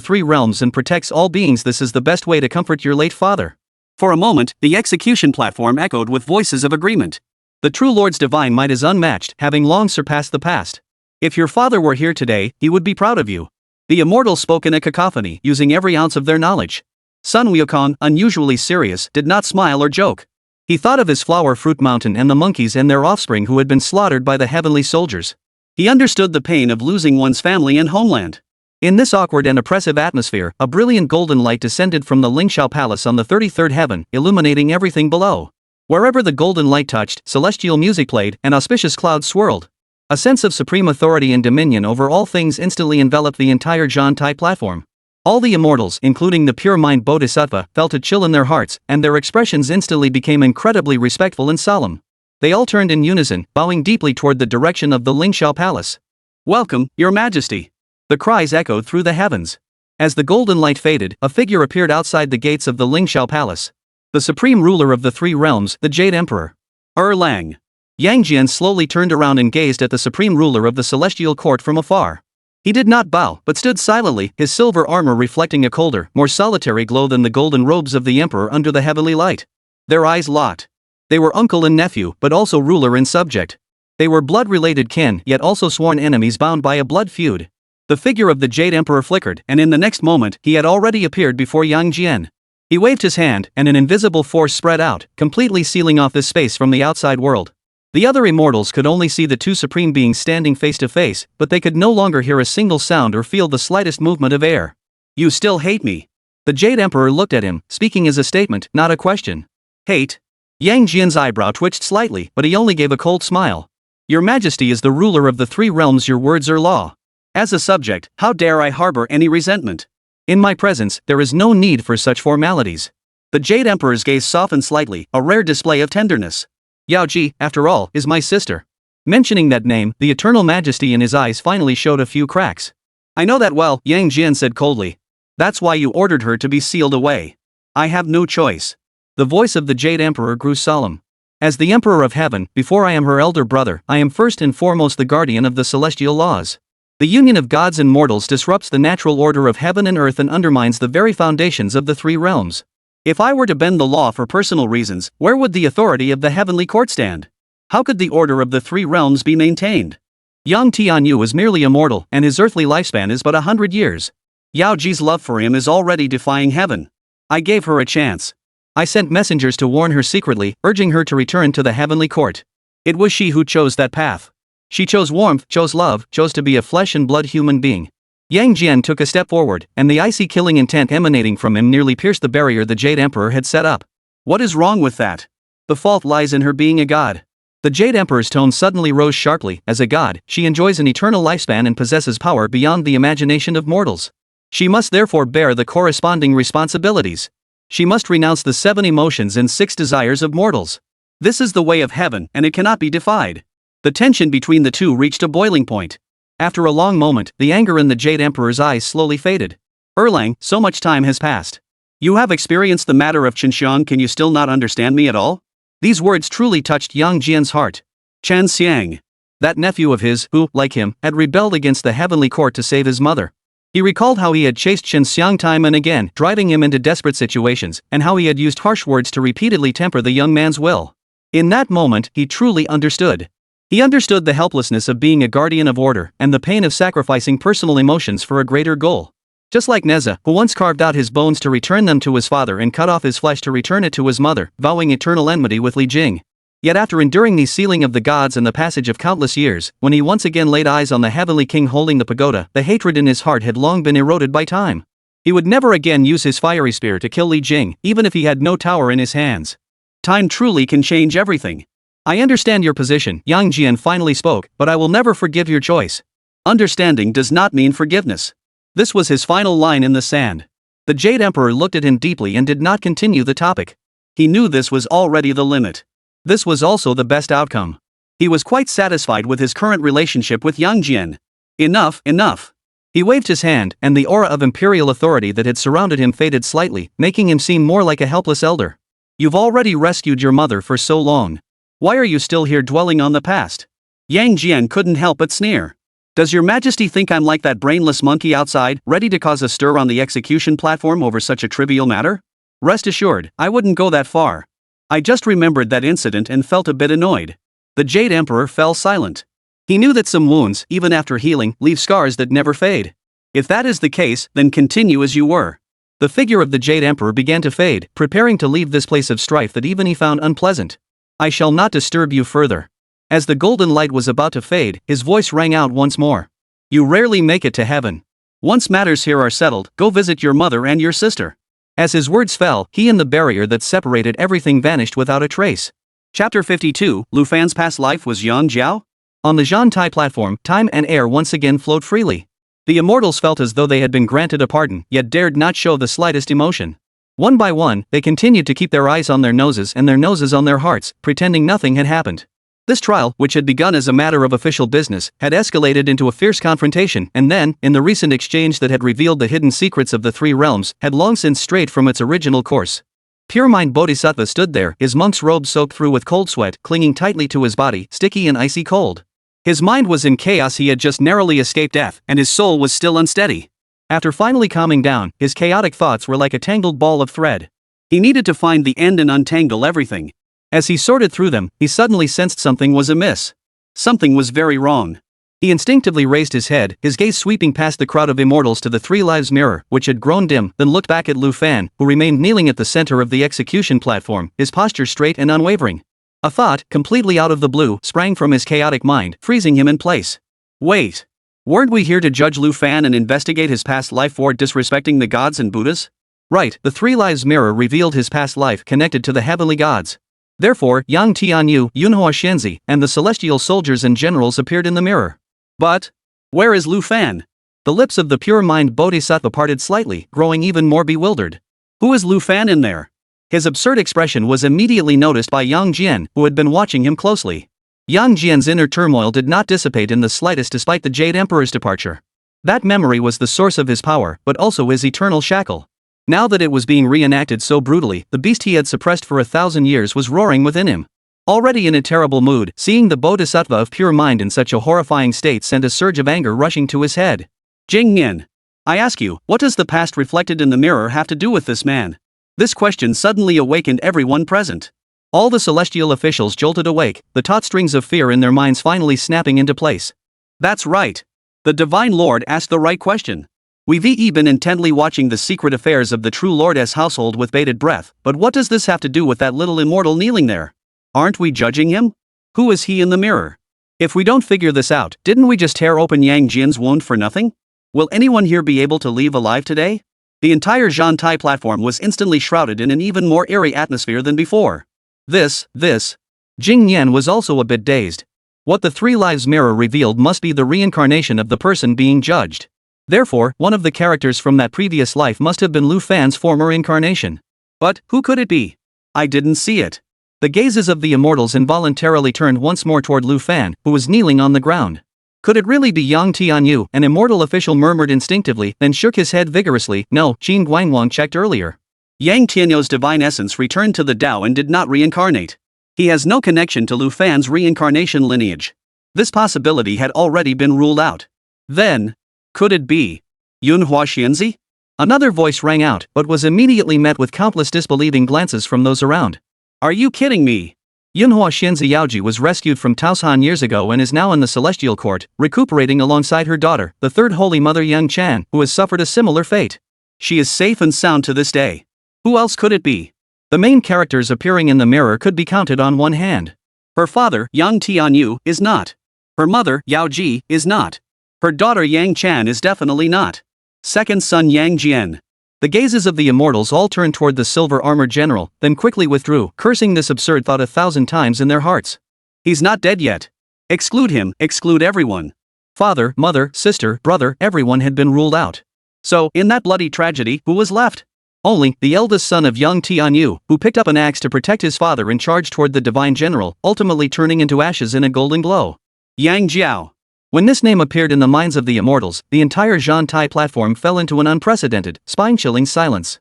three realms and protects all beings. This is the best way to comfort your late father. For a moment, the execution platform echoed with voices of agreement. The true lord's divine might is unmatched, having long surpassed the past. If your father were here today, he would be proud of you. The immortals spoke in a cacophony, using every ounce of their knowledge. Sun Wukong, unusually serious, did not smile or joke. He thought of his flower fruit mountain and the monkeys and their offspring who had been slaughtered by the heavenly soldiers. He understood the pain of losing one's family and homeland. In this awkward and oppressive atmosphere, a brilliant golden light descended from the Lingxiao Palace on the 33rd heaven, illuminating everything below. Wherever the golden light touched, celestial music played, and auspicious clouds swirled. A sense of supreme authority and dominion over all things instantly enveloped the entire Zhantai platform. All the immortals, including the pure mind Bodhisattva, felt a chill in their hearts, and their expressions instantly became incredibly respectful and solemn. They all turned in unison, bowing deeply toward the direction of the Lingxiao Palace. Welcome, Your Majesty. The cries echoed through the heavens. As the golden light faded, a figure appeared outside the gates of the Lingxiao Palace. The supreme ruler of the three realms, the Jade Emperor. Erlang. Yang Jian slowly turned around and gazed at the supreme ruler of the celestial court from afar. He did not bow, but stood silently, his silver armor reflecting a colder, more solitary glow than the golden robes of the emperor under the heavenly light. Their eyes locked. They were uncle and nephew, but also ruler and subject. They were blood-related kin, yet also sworn enemies bound by a blood feud. The figure of the Jade Emperor flickered, and in the next moment, he had already appeared before Yang Jian. He waved his hand, and an invisible force spread out, completely sealing off this space from the outside world. The other immortals could only see the two supreme beings standing face to face, but they could no longer hear a single sound or feel the slightest movement of air. You still hate me? The Jade Emperor looked at him, speaking as a statement, not a question. Hate? Yang Jian's eyebrow twitched slightly, but he only gave a cold smile. Your Majesty is the ruler of the three realms, your words are law. As a subject, how dare I harbor any resentment? In my presence, there is no need for such formalities. The Jade Emperor's gaze softened slightly, a rare display of tenderness. Yao Ji, after all, is my sister. Mentioning that name, the eternal majesty in his eyes finally showed a few cracks. I know that well, Yang Jian said coldly. That's why you ordered her to be sealed away. I have no choice. The voice of the Jade Emperor grew solemn. As the Emperor of Heaven, before I am her elder brother, I am first and foremost the guardian of the celestial laws. The union of gods and mortals disrupts the natural order of heaven and earth and undermines the very foundations of the three realms. If I were to bend the law for personal reasons, where would the authority of the heavenly court stand? How could the order of the three realms be maintained? Yang Tianyu is merely immortal, and his earthly lifespan is but 100 years. Yao Ji's love for him is already defying heaven. I gave her a chance. I sent messengers to warn her secretly, urging her to return to the heavenly court. It was she who chose that path. She chose warmth, chose love, chose to be a flesh and blood human being. Yang Jian took a step forward, and the icy killing intent emanating from him nearly pierced the barrier the Jade Emperor had set up. What is wrong with that? The fault lies in her being a god. The Jade Emperor's tone suddenly rose sharply. As a god, she enjoys an eternal lifespan and possesses power beyond the imagination of mortals. She must therefore bear the corresponding responsibilities. She must renounce the 7 emotions and 6 desires of mortals. This is the way of heaven, and it cannot be defied. The tension between the two reached a boiling point. After a long moment, the anger in the Jade Emperor's eyes slowly faded. Erlang, so much time has passed. You have experienced the matter of Chenxiang, can you still not understand me at all? These words truly touched Yang Jian's heart. Chen Xiang. That nephew of his, who, like him, had rebelled against the heavenly court to save his mother. He recalled how he had chased Chen Xiang time and again, driving him into desperate situations, and how he had used harsh words to repeatedly temper the young man's will. In that moment, he truly understood. He understood the helplessness of being a guardian of order, and the pain of sacrificing personal emotions for a greater goal. Just like Nezha, who once carved out his bones to return them to his father and cut off his flesh to return it to his mother, vowing eternal enmity with Li Jing. Yet after enduring the sealing of the gods and the passage of countless years, when he once again laid eyes on the heavenly king holding the pagoda, the hatred in his heart had long been eroded by time. He would never again use his fiery spear to kill Li Jing, even if he had no tower in his hands. Time truly can change everything. I understand your position, Yang Jian finally spoke, but I will never forgive your choice. Understanding does not mean forgiveness. This was his final line in the sand. The Jade Emperor looked at him deeply and did not continue the topic. He knew this was already the limit. This was also the best outcome. He was quite satisfied with his current relationship with Yang Jian. Enough, enough. He waved his hand, and the aura of imperial authority that had surrounded him faded slightly, making him seem more like a helpless elder. You've already rescued your mother for so long. Why are you still here dwelling on the past? Yang Jian couldn't help but sneer. Does your majesty think I'm like that brainless monkey outside, ready to cause a stir on the execution platform over such a trivial matter? Rest assured, I wouldn't go that far. I just remembered that incident and felt a bit annoyed. The Jade Emperor fell silent. He knew that some wounds, even after healing, leave scars that never fade. If that is the case, then continue as you were. The figure of the Jade Emperor began to fade, preparing to leave this place of strife that even he found unpleasant. I shall not disturb you further. As the golden light was about to fade, his voice rang out once more. You rarely make it to heaven. Once matters here are settled, go visit your mother and your sister. As his words fell, he and the barrier that separated everything vanished without a trace. Chapter 52, Lu Fan's past life was Yang Jiao? On the Zhantai platform, time and air once again flowed freely. The immortals felt as though they had been granted a pardon, yet dared not show the slightest emotion. One by one, they continued to keep their eyes on their noses and their noses on their hearts, pretending nothing had happened. This trial, which had begun as a matter of official business, had escalated into a fierce confrontation and then, in the recent exchange that had revealed the hidden secrets of the three realms, had long since strayed from its original course. Pure Mind Bodhisattva stood there, his monk's robe soaked through with cold sweat, clinging tightly to his body, sticky and icy cold. His mind was in chaos. He had just narrowly escaped death, and his soul was still unsteady. After finally calming down, his chaotic thoughts were like a tangled ball of thread. He needed to find the end and untangle everything. As he sorted through them, he suddenly sensed something was amiss. Something was very wrong. He instinctively raised his head, his gaze sweeping past the crowd of immortals to the Three Lives mirror, which had grown dim, then looked back at Lu Fan, who remained kneeling at the center of the execution platform, his posture straight and unwavering. A thought, completely out of the blue, sprang from his chaotic mind, freezing him in place. Wait. Weren't we here to judge Lu Fan and investigate his past life for disrespecting the gods and Buddhas? Right, the Three Lives mirror revealed his past life connected to the heavenly gods. Therefore, Yang Jian, Yunhua Shenzi, and the celestial soldiers and generals appeared in the mirror. But where is Lu Fan? The lips of the pure mind Bodhisattva parted slightly, growing even more bewildered. Who is Lu Fan in there? His absurd expression was immediately noticed by Yang Jian, who had been watching him closely. Yang Jian's inner turmoil did not dissipate in the slightest despite the Jade Emperor's departure. That memory was the source of his power, but also his eternal shackle. Now that it was being reenacted so brutally, the beast he had suppressed for 1,000 years was roaring within him. Already in a terrible mood, seeing the Bodhisattva of pure mind in such a horrifying state sent a surge of anger rushing to his head. Jingyan, I ask you, what does the past reflected in the mirror have to do with this man? This question suddenly awakened everyone present. All the celestial officials jolted awake, the taut strings of fear in their minds finally snapping into place. That's right. The Divine Lord asked the right question. We've been intently watching the secret affairs of the true Lord's household with bated breath, but what does this have to do with that little immortal kneeling there? Aren't we judging him? Who is he in the mirror? If we don't figure this out, didn't we just tear open Yang Jian's wound for nothing? Will anyone here be able to leave alive today? The entire Zhantai platform was instantly shrouded in an even more eerie atmosphere than before. This. Jing Yan was also a bit dazed. What the Three Lives mirror revealed must be the reincarnation of the person being judged. Therefore, one of the characters from that previous life must have been Lu Fan's former incarnation. But who could it be? I didn't see it. The gazes of the immortals involuntarily turned once more toward Lu Fan, who was kneeling on the ground. Could it really be Yang Tianyu? An immortal official murmured instinctively, then shook his head vigorously. No, Qin Guangwang checked earlier. Yang Tianyu's divine essence returned to the Tao and did not reincarnate. He has no connection to Lu Fan's reincarnation lineage. This possibility had already been ruled out. Then, could it be Yunhua Xianzi? Another voice rang out, but was immediately met with countless disbelieving glances from those around. Are you kidding me? Yunhua Xianzi Yaoji was rescued from Taoshan years ago and is now in the Celestial Court, recuperating alongside her daughter, the Third Holy Mother Yang Jian, who has suffered a similar fate. She is safe and sound to this day. Who else could it be? The main characters appearing in the mirror could be counted on one hand. Her father, Yang Tianyu, is not. Her mother, Yao Ji, is not. Her daughter Yang Jian is definitely not. Second son Yang Jian. The gazes of the immortals all turned toward the silver-armored general, then quickly withdrew, cursing this absurd thought 1,000 times in their hearts. He's not dead yet. Exclude him, exclude everyone. Father, mother, sister, brother, everyone had been ruled out. So, in that bloody tragedy, who was left? Only the eldest son of Yang Tianyu, who picked up an axe to protect his father and charged toward the divine general, ultimately turning into ashes in a golden glow. Yang Jiao. When this name appeared in the minds of the immortals, the entire Zhantai platform fell into an unprecedented, spine-chilling silence.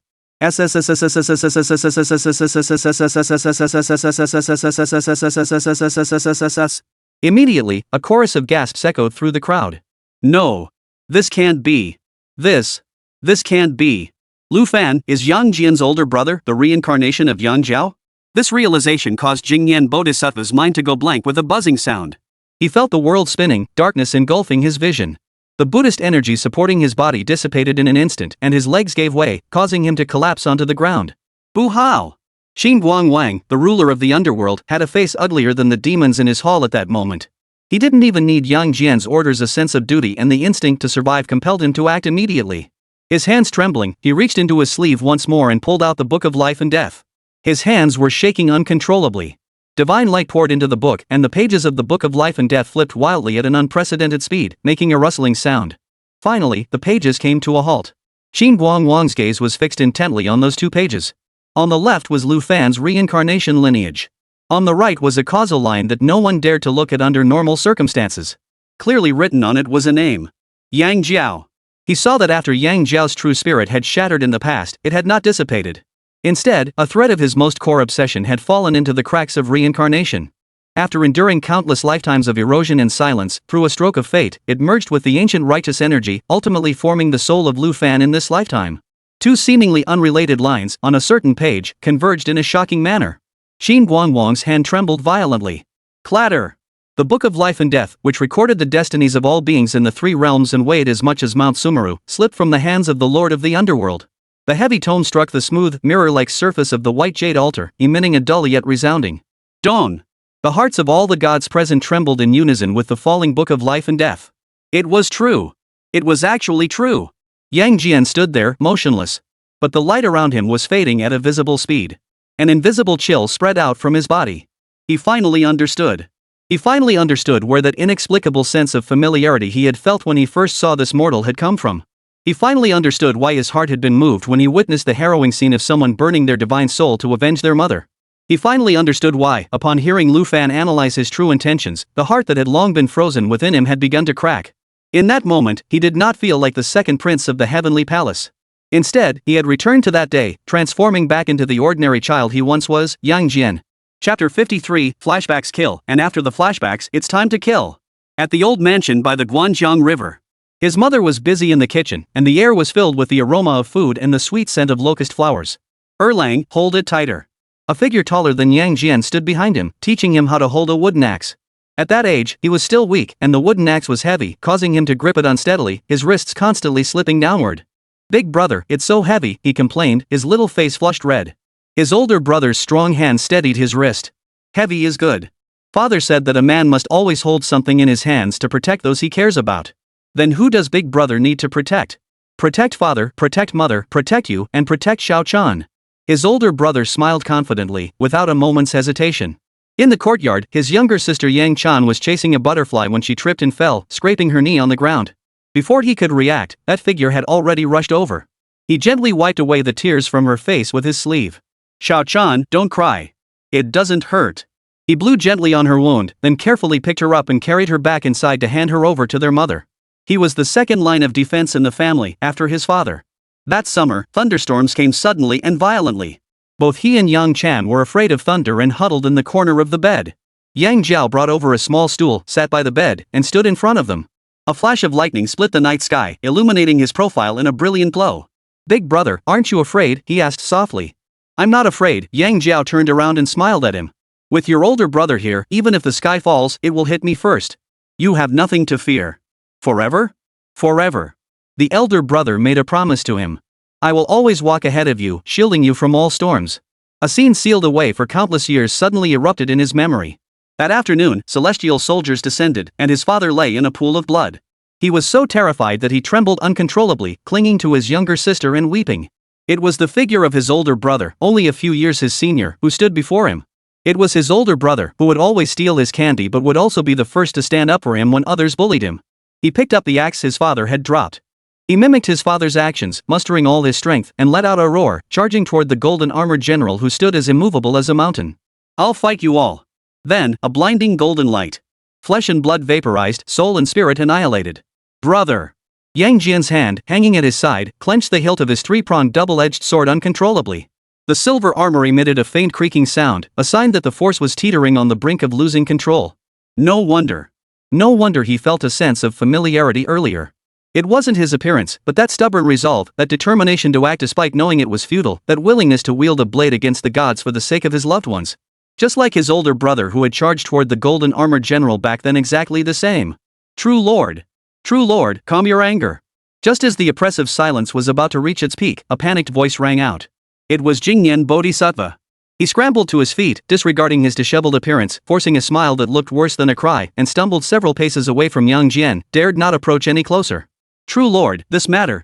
Immediately, a chorus of gasps echoed through the crowd. No. This can't be. This can't be. Lu Fan is Yang Jian's older brother, the reincarnation of Yang Jiao? This realization caused Jingyan Bodhisattva's mind to go blank with a buzzing sound. He felt the world spinning, darkness engulfing his vision. The Buddhist energy supporting his body dissipated in an instant, and his legs gave way, causing him to collapse onto the ground. Boo-how! Qin Guangwang, the ruler of the underworld, had a face uglier than the demons in his hall at that moment. He didn't even need Yang Jian's orders. A sense of duty and the instinct to survive compelled him to act immediately. His hands trembling, he reached into his sleeve once more and pulled out the Book of Life and Death. His hands were shaking uncontrollably. Divine light poured into the book, and the pages of the Book of Life and Death flipped wildly at an unprecedented speed, making a rustling sound. Finally, the pages came to a halt. Qin Guangwang's gaze was fixed intently on those two pages. On the left was Lu Fan's reincarnation lineage. On the right was a causal line that no one dared to look at under normal circumstances. Clearly written on it was a name. Yang Jiao. He saw that after Yang Jiao's true spirit had shattered in the past, it had not dissipated. Instead, a thread of his most core obsession had fallen into the cracks of reincarnation. After enduring countless lifetimes of erosion and silence, through a stroke of fate, it merged with the ancient righteous energy, ultimately forming the soul of Lu Fan in this lifetime. Two seemingly unrelated lines, on a certain page, converged in a shocking manner. Xin Guangwang's hand trembled violently. Clatter! The Book of Life and Death, which recorded the destinies of all beings in the three realms and weighed as much as Mount Sumeru, slipped from the hands of the Lord of the Underworld. The heavy tome struck the smooth, mirror-like surface of the white jade altar, emitting a dull yet resounding "Dawn!" The hearts of all the gods present trembled in unison with the falling Book of Life and Death. It was true. It was actually true. Yang Jian stood there, motionless. But the light around him was fading at a visible speed. An invisible chill spread out from his body. He finally understood. He finally understood where that inexplicable sense of familiarity he had felt when he first saw this mortal had come from. He finally understood why his heart had been moved when he witnessed the harrowing scene of someone burning their divine soul to avenge their mother. He finally understood why, upon hearing Lu Fan analyze his true intentions, the heart that had long been frozen within him had begun to crack. In that moment, he did not feel like the second prince of the heavenly palace. Instead, he had returned to that day, transforming back into the ordinary child he once was, Yang Jian. Chapter 53, Flashbacks Kill, and after the flashbacks, it's time to kill. At the old mansion by the Guanjiang River. His mother was busy in the kitchen, and the air was filled with the aroma of food and the sweet scent of locust flowers. Erlang, hold it tighter. A figure taller than Yang Jian stood behind him, teaching him how to hold a wooden axe. At that age, he was still weak, and the wooden axe was heavy, causing him to grip it unsteadily, his wrists constantly slipping downward. "Big brother, it's so heavy," he complained, his little face flushed red. His older brother's strong hand steadied his wrist. "Heavy is good. Father said that a man must always hold something in his hands to protect those he cares about. Then who does big brother need to protect? Protect father, protect mother, protect you, and protect Xiao Chan." His older brother smiled confidently, without a moment's hesitation. In the courtyard, his younger sister Yang Chan was chasing a butterfly when she tripped and fell, scraping her knee on the ground. Before he could react, that figure had already rushed over. He gently wiped away the tears from her face with his sleeve. "Xiao Chan, don't cry. It doesn't hurt." He blew gently on her wound, then carefully picked her up and carried her back inside to hand her over to their mother. He was the second line of defense in the family, after his father. That summer, thunderstorms came suddenly and violently. Both he and Yang Chan were afraid of thunder and huddled in the corner of the bed. Yang Jiao brought over a small stool, sat by the bed, and stood in front of them. A flash of lightning split the night sky, illuminating his profile in a brilliant glow. "Big brother, aren't you afraid?" he asked softly. "I'm not afraid." Yang Jiao turned around and smiled at him. "With your older brother here, even if the sky falls, it will hit me first. You have nothing to fear." "Forever?" "Forever." The elder brother made a promise to him. "I will always walk ahead of you, shielding you from all storms." A scene sealed away for countless years suddenly erupted in his memory. That afternoon, celestial soldiers descended, and his father lay in a pool of blood. He was so terrified that he trembled uncontrollably, clinging to his younger sister and weeping. It was the figure of his older brother, only a few years his senior, who stood before him. It was his older brother, who would always steal his candy but would also be the first to stand up for him when others bullied him. He picked up the axe his father had dropped. He mimicked his father's actions, mustering all his strength, and let out a roar, charging toward the golden-armored general who stood as immovable as a mountain. "I'll fight you all." Then, a blinding golden light. Flesh and blood vaporized, soul and spirit annihilated. "Brother!" Yang Jian's hand, hanging at his side, clenched the hilt of his three-pronged double-edged sword uncontrollably. The silver armor emitted a faint creaking sound, a sign that the force was teetering on the brink of losing control. No wonder. No wonder he felt a sense of familiarity earlier. It wasn't his appearance, but that stubborn resolve, that determination to act despite knowing it was futile, that willingness to wield a blade against the gods for the sake of his loved ones. Just like his older brother who had charged toward the golden-armored general back then, exactly the same. True Lord, calm your anger." Just as the oppressive silence was about to reach its peak, a panicked voice rang out. It was Jingyan Bodhisattva. He scrambled to his feet, disregarding his disheveled appearance, forcing a smile that looked worse than a cry, and stumbled several paces away from Yang Jian, dared not approach any closer. "True Lord, this matter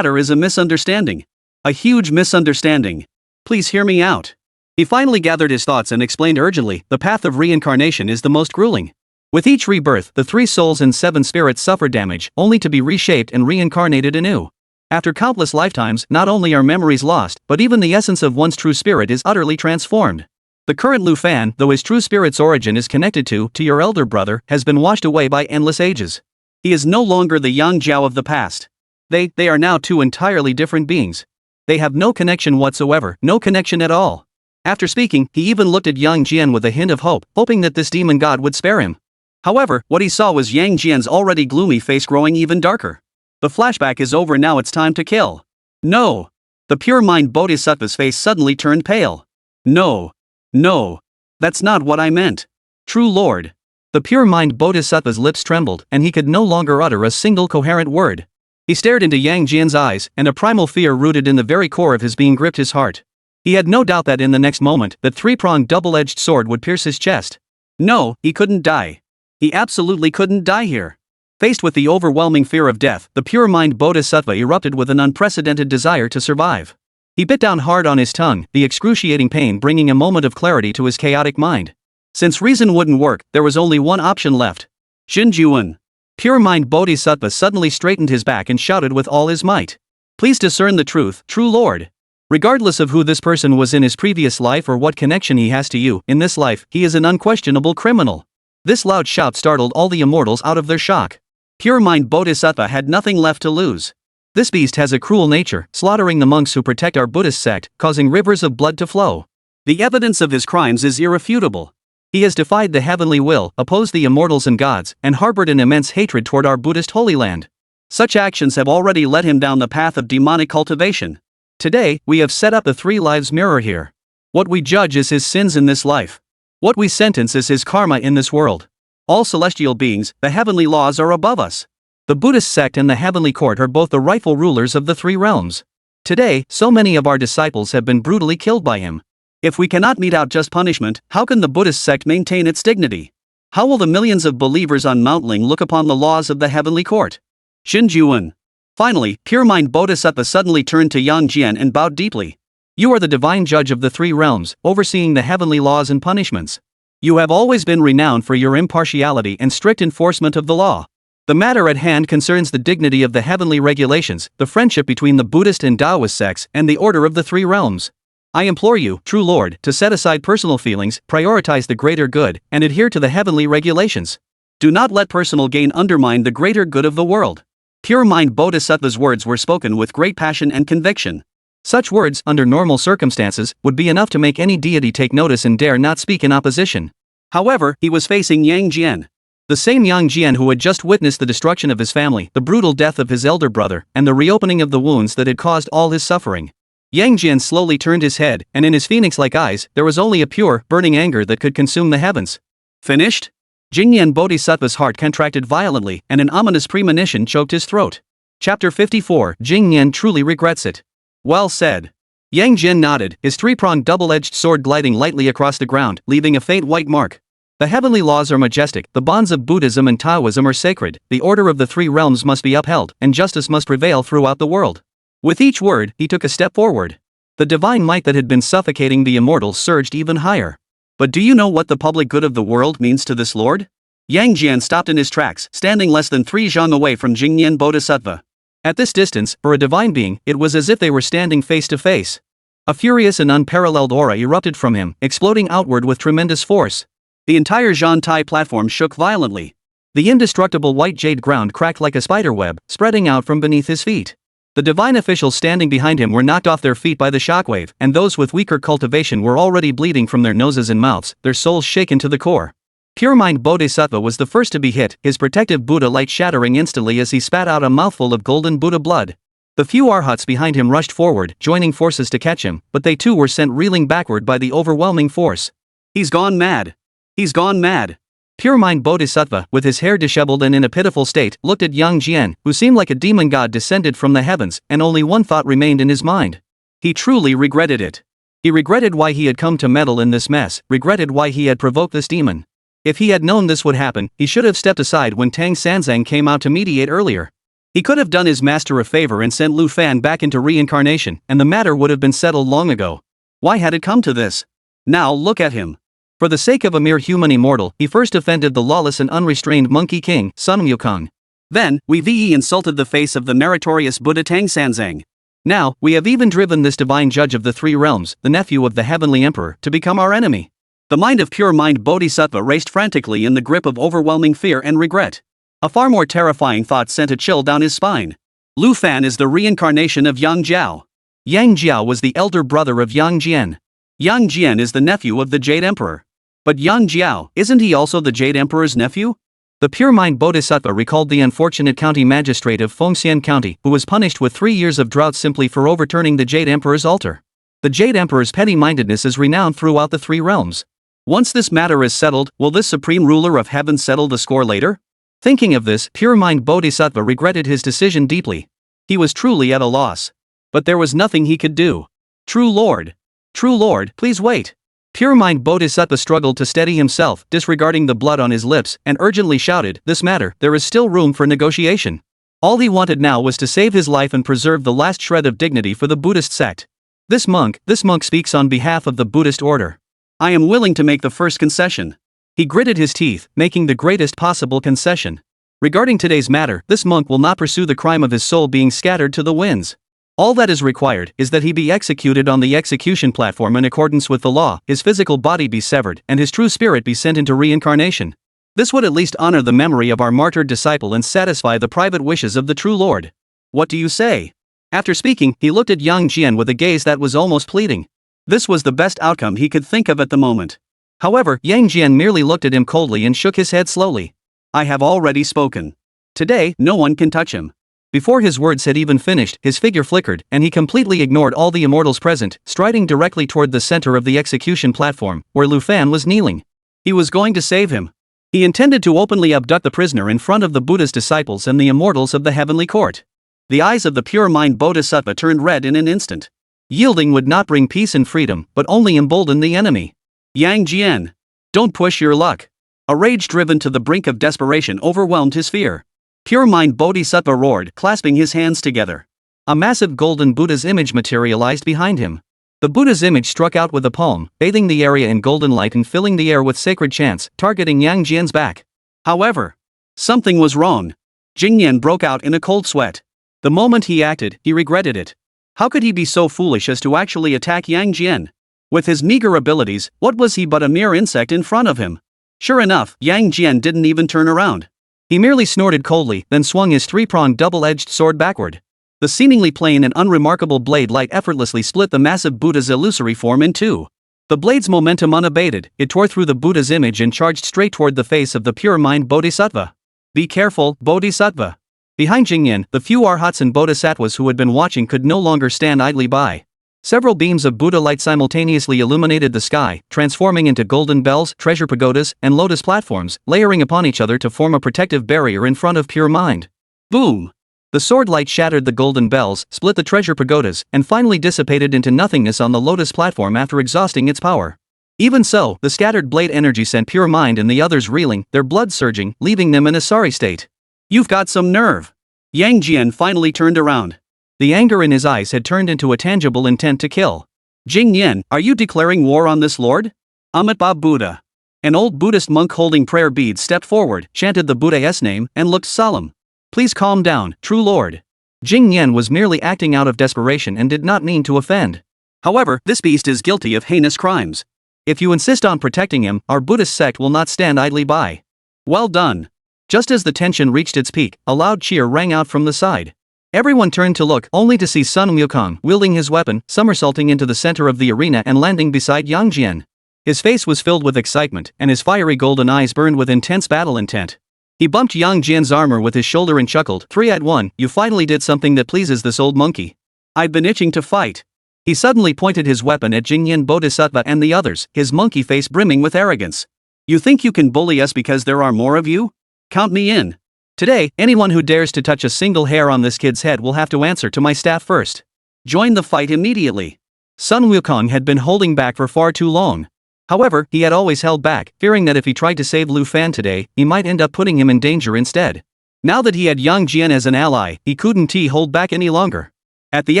is a misunderstanding. A huge misunderstanding. Please hear me out." He finally gathered his thoughts and explained urgently, "The path of reincarnation is the most grueling. With each rebirth, the 3 souls and 7 spirits suffer damage, only to be reshaped and reincarnated anew. After countless lifetimes, not only are memories lost, but even the essence of one's true spirit is utterly transformed. The current Lu Fan, though his true spirit's origin is connected to your elder brother, has been washed away by endless ages. He is no longer the Yang Jiao of the past. They are now two entirely different beings. They have no connection whatsoever, no connection at all. After speaking, he even looked at Yang Jian with a hint of hope, hoping that this demon god would spare him. However, what he saw was Yang Jian's already gloomy face growing even darker. The flashback is over, now it's time to kill. No. The pure mind Bodhisattva's face suddenly turned pale. No. No. That's not what I meant. True Lord. The pure mind Bodhisattva's lips trembled, and he could no longer utter a single coherent word. He stared into Yang Jian's eyes, and a primal fear rooted in the very core of his being gripped his heart. He had no doubt that in the next moment, that three-pronged double-edged sword would pierce his chest. No, he couldn't die. He absolutely couldn't die here. Faced with the overwhelming fear of death, the pure mind Bodhisattva erupted with an unprecedented desire to survive. He bit down hard on his tongue, the excruciating pain bringing a moment of clarity to his chaotic mind. Since reason wouldn't work, there was only one option left. Xinjuan. Pure mind Bodhisattva suddenly straightened his back and shouted with all his might. Please discern the truth, true Lord. Regardless of who this person was in his previous life or what connection he has to you, in this life, he is an unquestionable criminal. This loud shout startled all the immortals out of their shock. Pure mind Bodhisattva had nothing left to lose. This beast has a cruel nature, slaughtering the monks who protect our Buddhist sect, causing rivers of blood to flow. The evidence of his crimes is irrefutable. He has defied the heavenly will, opposed the immortals and gods, and harbored an immense hatred toward our Buddhist Holy Land. Such actions have already led him down the path of demonic cultivation. Today, we have set up the three lives mirror here. What we judge is his sins in this life. What we sentence is his karma in this world. All celestial beings, the heavenly laws are above us. The Buddhist sect and the heavenly court are both the rightful rulers of the three realms. Today, so many of our disciples have been brutally killed by him. If we cannot mete out just punishment, how can the Buddhist sect maintain its dignity? How will the millions of believers on Mount Ling look upon the laws of the heavenly court? Xinjuan. Finally, pure mind Bodhisattva suddenly turned to Yang Jian and bowed deeply. You are the divine judge of the three realms, overseeing the heavenly laws and punishments. You have always been renowned for your impartiality and strict enforcement of the law. The matter at hand concerns the dignity of the heavenly regulations, the friendship between the Buddhist and Taoist sects, and the order of the three realms. I implore you, true Lord, to set aside personal feelings, prioritize the greater good, and adhere to the heavenly regulations. Do not let personal gain undermine the greater good of the world. Pure mind Bodhisattva's words were spoken with great passion and conviction. Such words, under normal circumstances, would be enough to make any deity take notice and dare not speak in opposition. However, he was facing Yang Jian. The same Yang Jian who had just witnessed the destruction of his family, the brutal death of his elder brother, and the reopening of the wounds that had caused all his suffering. Yang Jian slowly turned his head, and in his phoenix-like eyes, there was only a pure, burning anger that could consume the heavens. Finished? Jingyan Bodhisattva's heart contracted violently, and an ominous premonition choked his throat. Chapter 54, Jingyan truly regrets it. Well said. Yang Jian nodded, his three-pronged double-edged sword gliding lightly across the ground, leaving a faint white mark. The heavenly laws are majestic, the bonds of Buddhism and Taoism are sacred, the order of the three realms must be upheld, and justice must prevail throughout the world. With each word, he took a step forward. The divine might that had been suffocating the immortals surged even higher. But do you know what the public good of the world means to this lord? Yang Jian stopped in his tracks, standing less than 3 zhang away from Jingyan Bodhisattva. At this distance, for a divine being, it was as if they were standing face to face. A furious and unparalleled aura erupted from him, exploding outward with tremendous force. The entire Zhantai platform shook violently. The indestructible white jade ground cracked like a spiderweb, spreading out from beneath his feet. The divine officials standing behind him were knocked off their feet by the shockwave, and those with weaker cultivation were already bleeding from their noses and mouths, their souls shaken to the core. Pure mind Bodhisattva was the first to be hit, his protective Buddha light shattering instantly as he spat out a mouthful of golden Buddha blood. The few arhats behind him rushed forward, joining forces to catch him, but they too were sent reeling backward by the overwhelming force. He's gone mad. He's gone mad. Pure mind Bodhisattva, with his hair disheveled and in a pitiful state, looked at Yang Jian, who seemed like a demon god descended from the heavens, and only one thought remained in his mind. He truly regretted it. He regretted why he had come to meddle in this mess, regretted why he had provoked this demon. If he had known this would happen, he should have stepped aside when Tang Sanzang came out to mediate earlier. He could have done his master a favor and sent Lu Fan back into reincarnation, and the matter would have been settled long ago. Why had it come to this? Now look at him. For the sake of a mere human immortal, he first offended the lawless and unrestrained monkey king, Sun Wukong. Then, we insulted the face of the meritorious Buddha Tang Sanzang. Now, we have even driven this divine judge of the three realms, the nephew of the heavenly emperor, to become our enemy. The mind of pure mind Bodhisattva raced frantically in the grip of overwhelming fear and regret. A far more terrifying thought sent a chill down his spine. Lu Fan is the reincarnation of Yang Jiao. Yang Jiao was the elder brother of Yang Jian. Yang Jian is the nephew of the Jade Emperor. But Yang Jiao, isn't he also the Jade Emperor's nephew? The pure mind Bodhisattva recalled the unfortunate county magistrate of Fengxian County who was punished with 3 years of drought simply for overturning the Jade Emperor's altar. The Jade Emperor's petty-mindedness is renowned throughout the 3 realms. Once this matter is settled, will this supreme ruler of heaven settle the score later? Thinking of this, pure mind Bodhisattva regretted his decision deeply. He was truly at a loss. But there was nothing he could do. True Lord, please wait. Pure mind Bodhisattva struggled to steady himself, disregarding the blood on his lips, and urgently shouted, "This matter, there is still room for negotiation." All he wanted now was to save his life and preserve the last shred of dignity for the Buddhist sect. This monk speaks on behalf of the Buddhist order. I am willing to make the first concession. He gritted his teeth, making the greatest possible concession. Regarding today's matter, this monk will not pursue the crime of his soul being scattered to the winds. All that is required is that he be executed on the execution platform in accordance with the law, his physical body be severed, and his true spirit be sent into reincarnation. This would at least honor the memory of our martyred disciple and satisfy the private wishes of the true Lord. What do you say? After speaking, he looked at Yang Jian with a gaze that was almost pleading. This was the best outcome he could think of at the moment. However, Yang Jian merely looked at him coldly and shook his head slowly. I have already spoken. Today, no one can touch him. Before his words had even finished, his figure flickered, and he completely ignored all the immortals present, striding directly toward the center of the execution platform, where Lu Fan was kneeling. He was going to save him. He intended to openly abduct the prisoner in front of the Buddha's disciples and the immortals of the heavenly court. The eyes of the pure mind Bodhisattva turned red in an instant. Yielding would not bring peace and freedom, but only embolden the enemy. Yang Jian, don't push your luck. A rage driven to the brink of desperation overwhelmed his fear. Pure mind Bodhisattva roared, clasping his hands together. A massive golden Buddha's image materialized behind him. The Buddha's image struck out with a palm, bathing the area in golden light and filling the air with sacred chants, targeting Yang Jian's back. However, something was wrong. Jingyan broke out in a cold sweat. The moment he acted, he regretted it. How could he be so foolish as to actually attack Yang Jian? With his meager abilities, what was he but a mere insect in front of him? Sure enough, Yang Jian didn't even turn around. He merely snorted coldly, then swung his 3-pronged double-edged sword backward. The seemingly plain and unremarkable blade light effortlessly split the massive Buddha's illusory form in two. The blade's momentum unabated, it tore through the Buddha's image and charged straight toward the face of the pure mind Bodhisattva. Be careful, Bodhisattva. Behind Jingyan, the few arhats and bodhisattvas who had been watching could no longer stand idly by. Several beams of Buddha light simultaneously illuminated the sky, transforming into golden bells, treasure pagodas, and lotus platforms, layering upon each other to form a protective barrier in front of pure mind. Boom! The sword light shattered the golden bells, split the treasure pagodas, and finally dissipated into nothingness on the lotus platform after exhausting its power. Even so, the scattered blade energy sent pure mind and the others reeling, their blood surging, leaving them in a sorry state. You've got some nerve. Yang Jian finally turned around. The anger in his eyes had turned into a tangible intent to kill. Jingyan, are you declaring war on this lord? Amitabha Buddha. An old Buddhist monk holding prayer beads stepped forward, chanted the Buddha's name, and looked solemn. Please calm down, true lord. Jingyan was merely acting out of desperation and did not mean to offend. However, this beast is guilty of heinous crimes. If you insist on protecting him, our Buddhist sect will not stand idly by. Well done. Just as the tension reached its peak, a loud cheer rang out from the side. Everyone turned to look, only to see Sun Wukong wielding his weapon, somersaulting into the center of the arena and landing beside Yang Jian. His face was filled with excitement, and his fiery golden eyes burned with intense battle intent. He bumped Yang Jian's armor with his shoulder and chuckled, 3-at-1, you finally did something that pleases this old monkey. I've been itching to fight. He suddenly pointed his weapon at Jingyan Bodhisattva and the others, his monkey face brimming with arrogance. You think you can bully us because there are more of you? Count me in. Today, anyone who dares to touch a single hair on this kid's head will have to answer to my staff first. Join the fight immediately. Sun Wukong had been holding back for far too long. However, he had always held back, fearing that if he tried to save Lu Fan today, he might end up putting him in danger instead. Now that he had Yang Jian as an ally, he couldn't hold back any longer. At the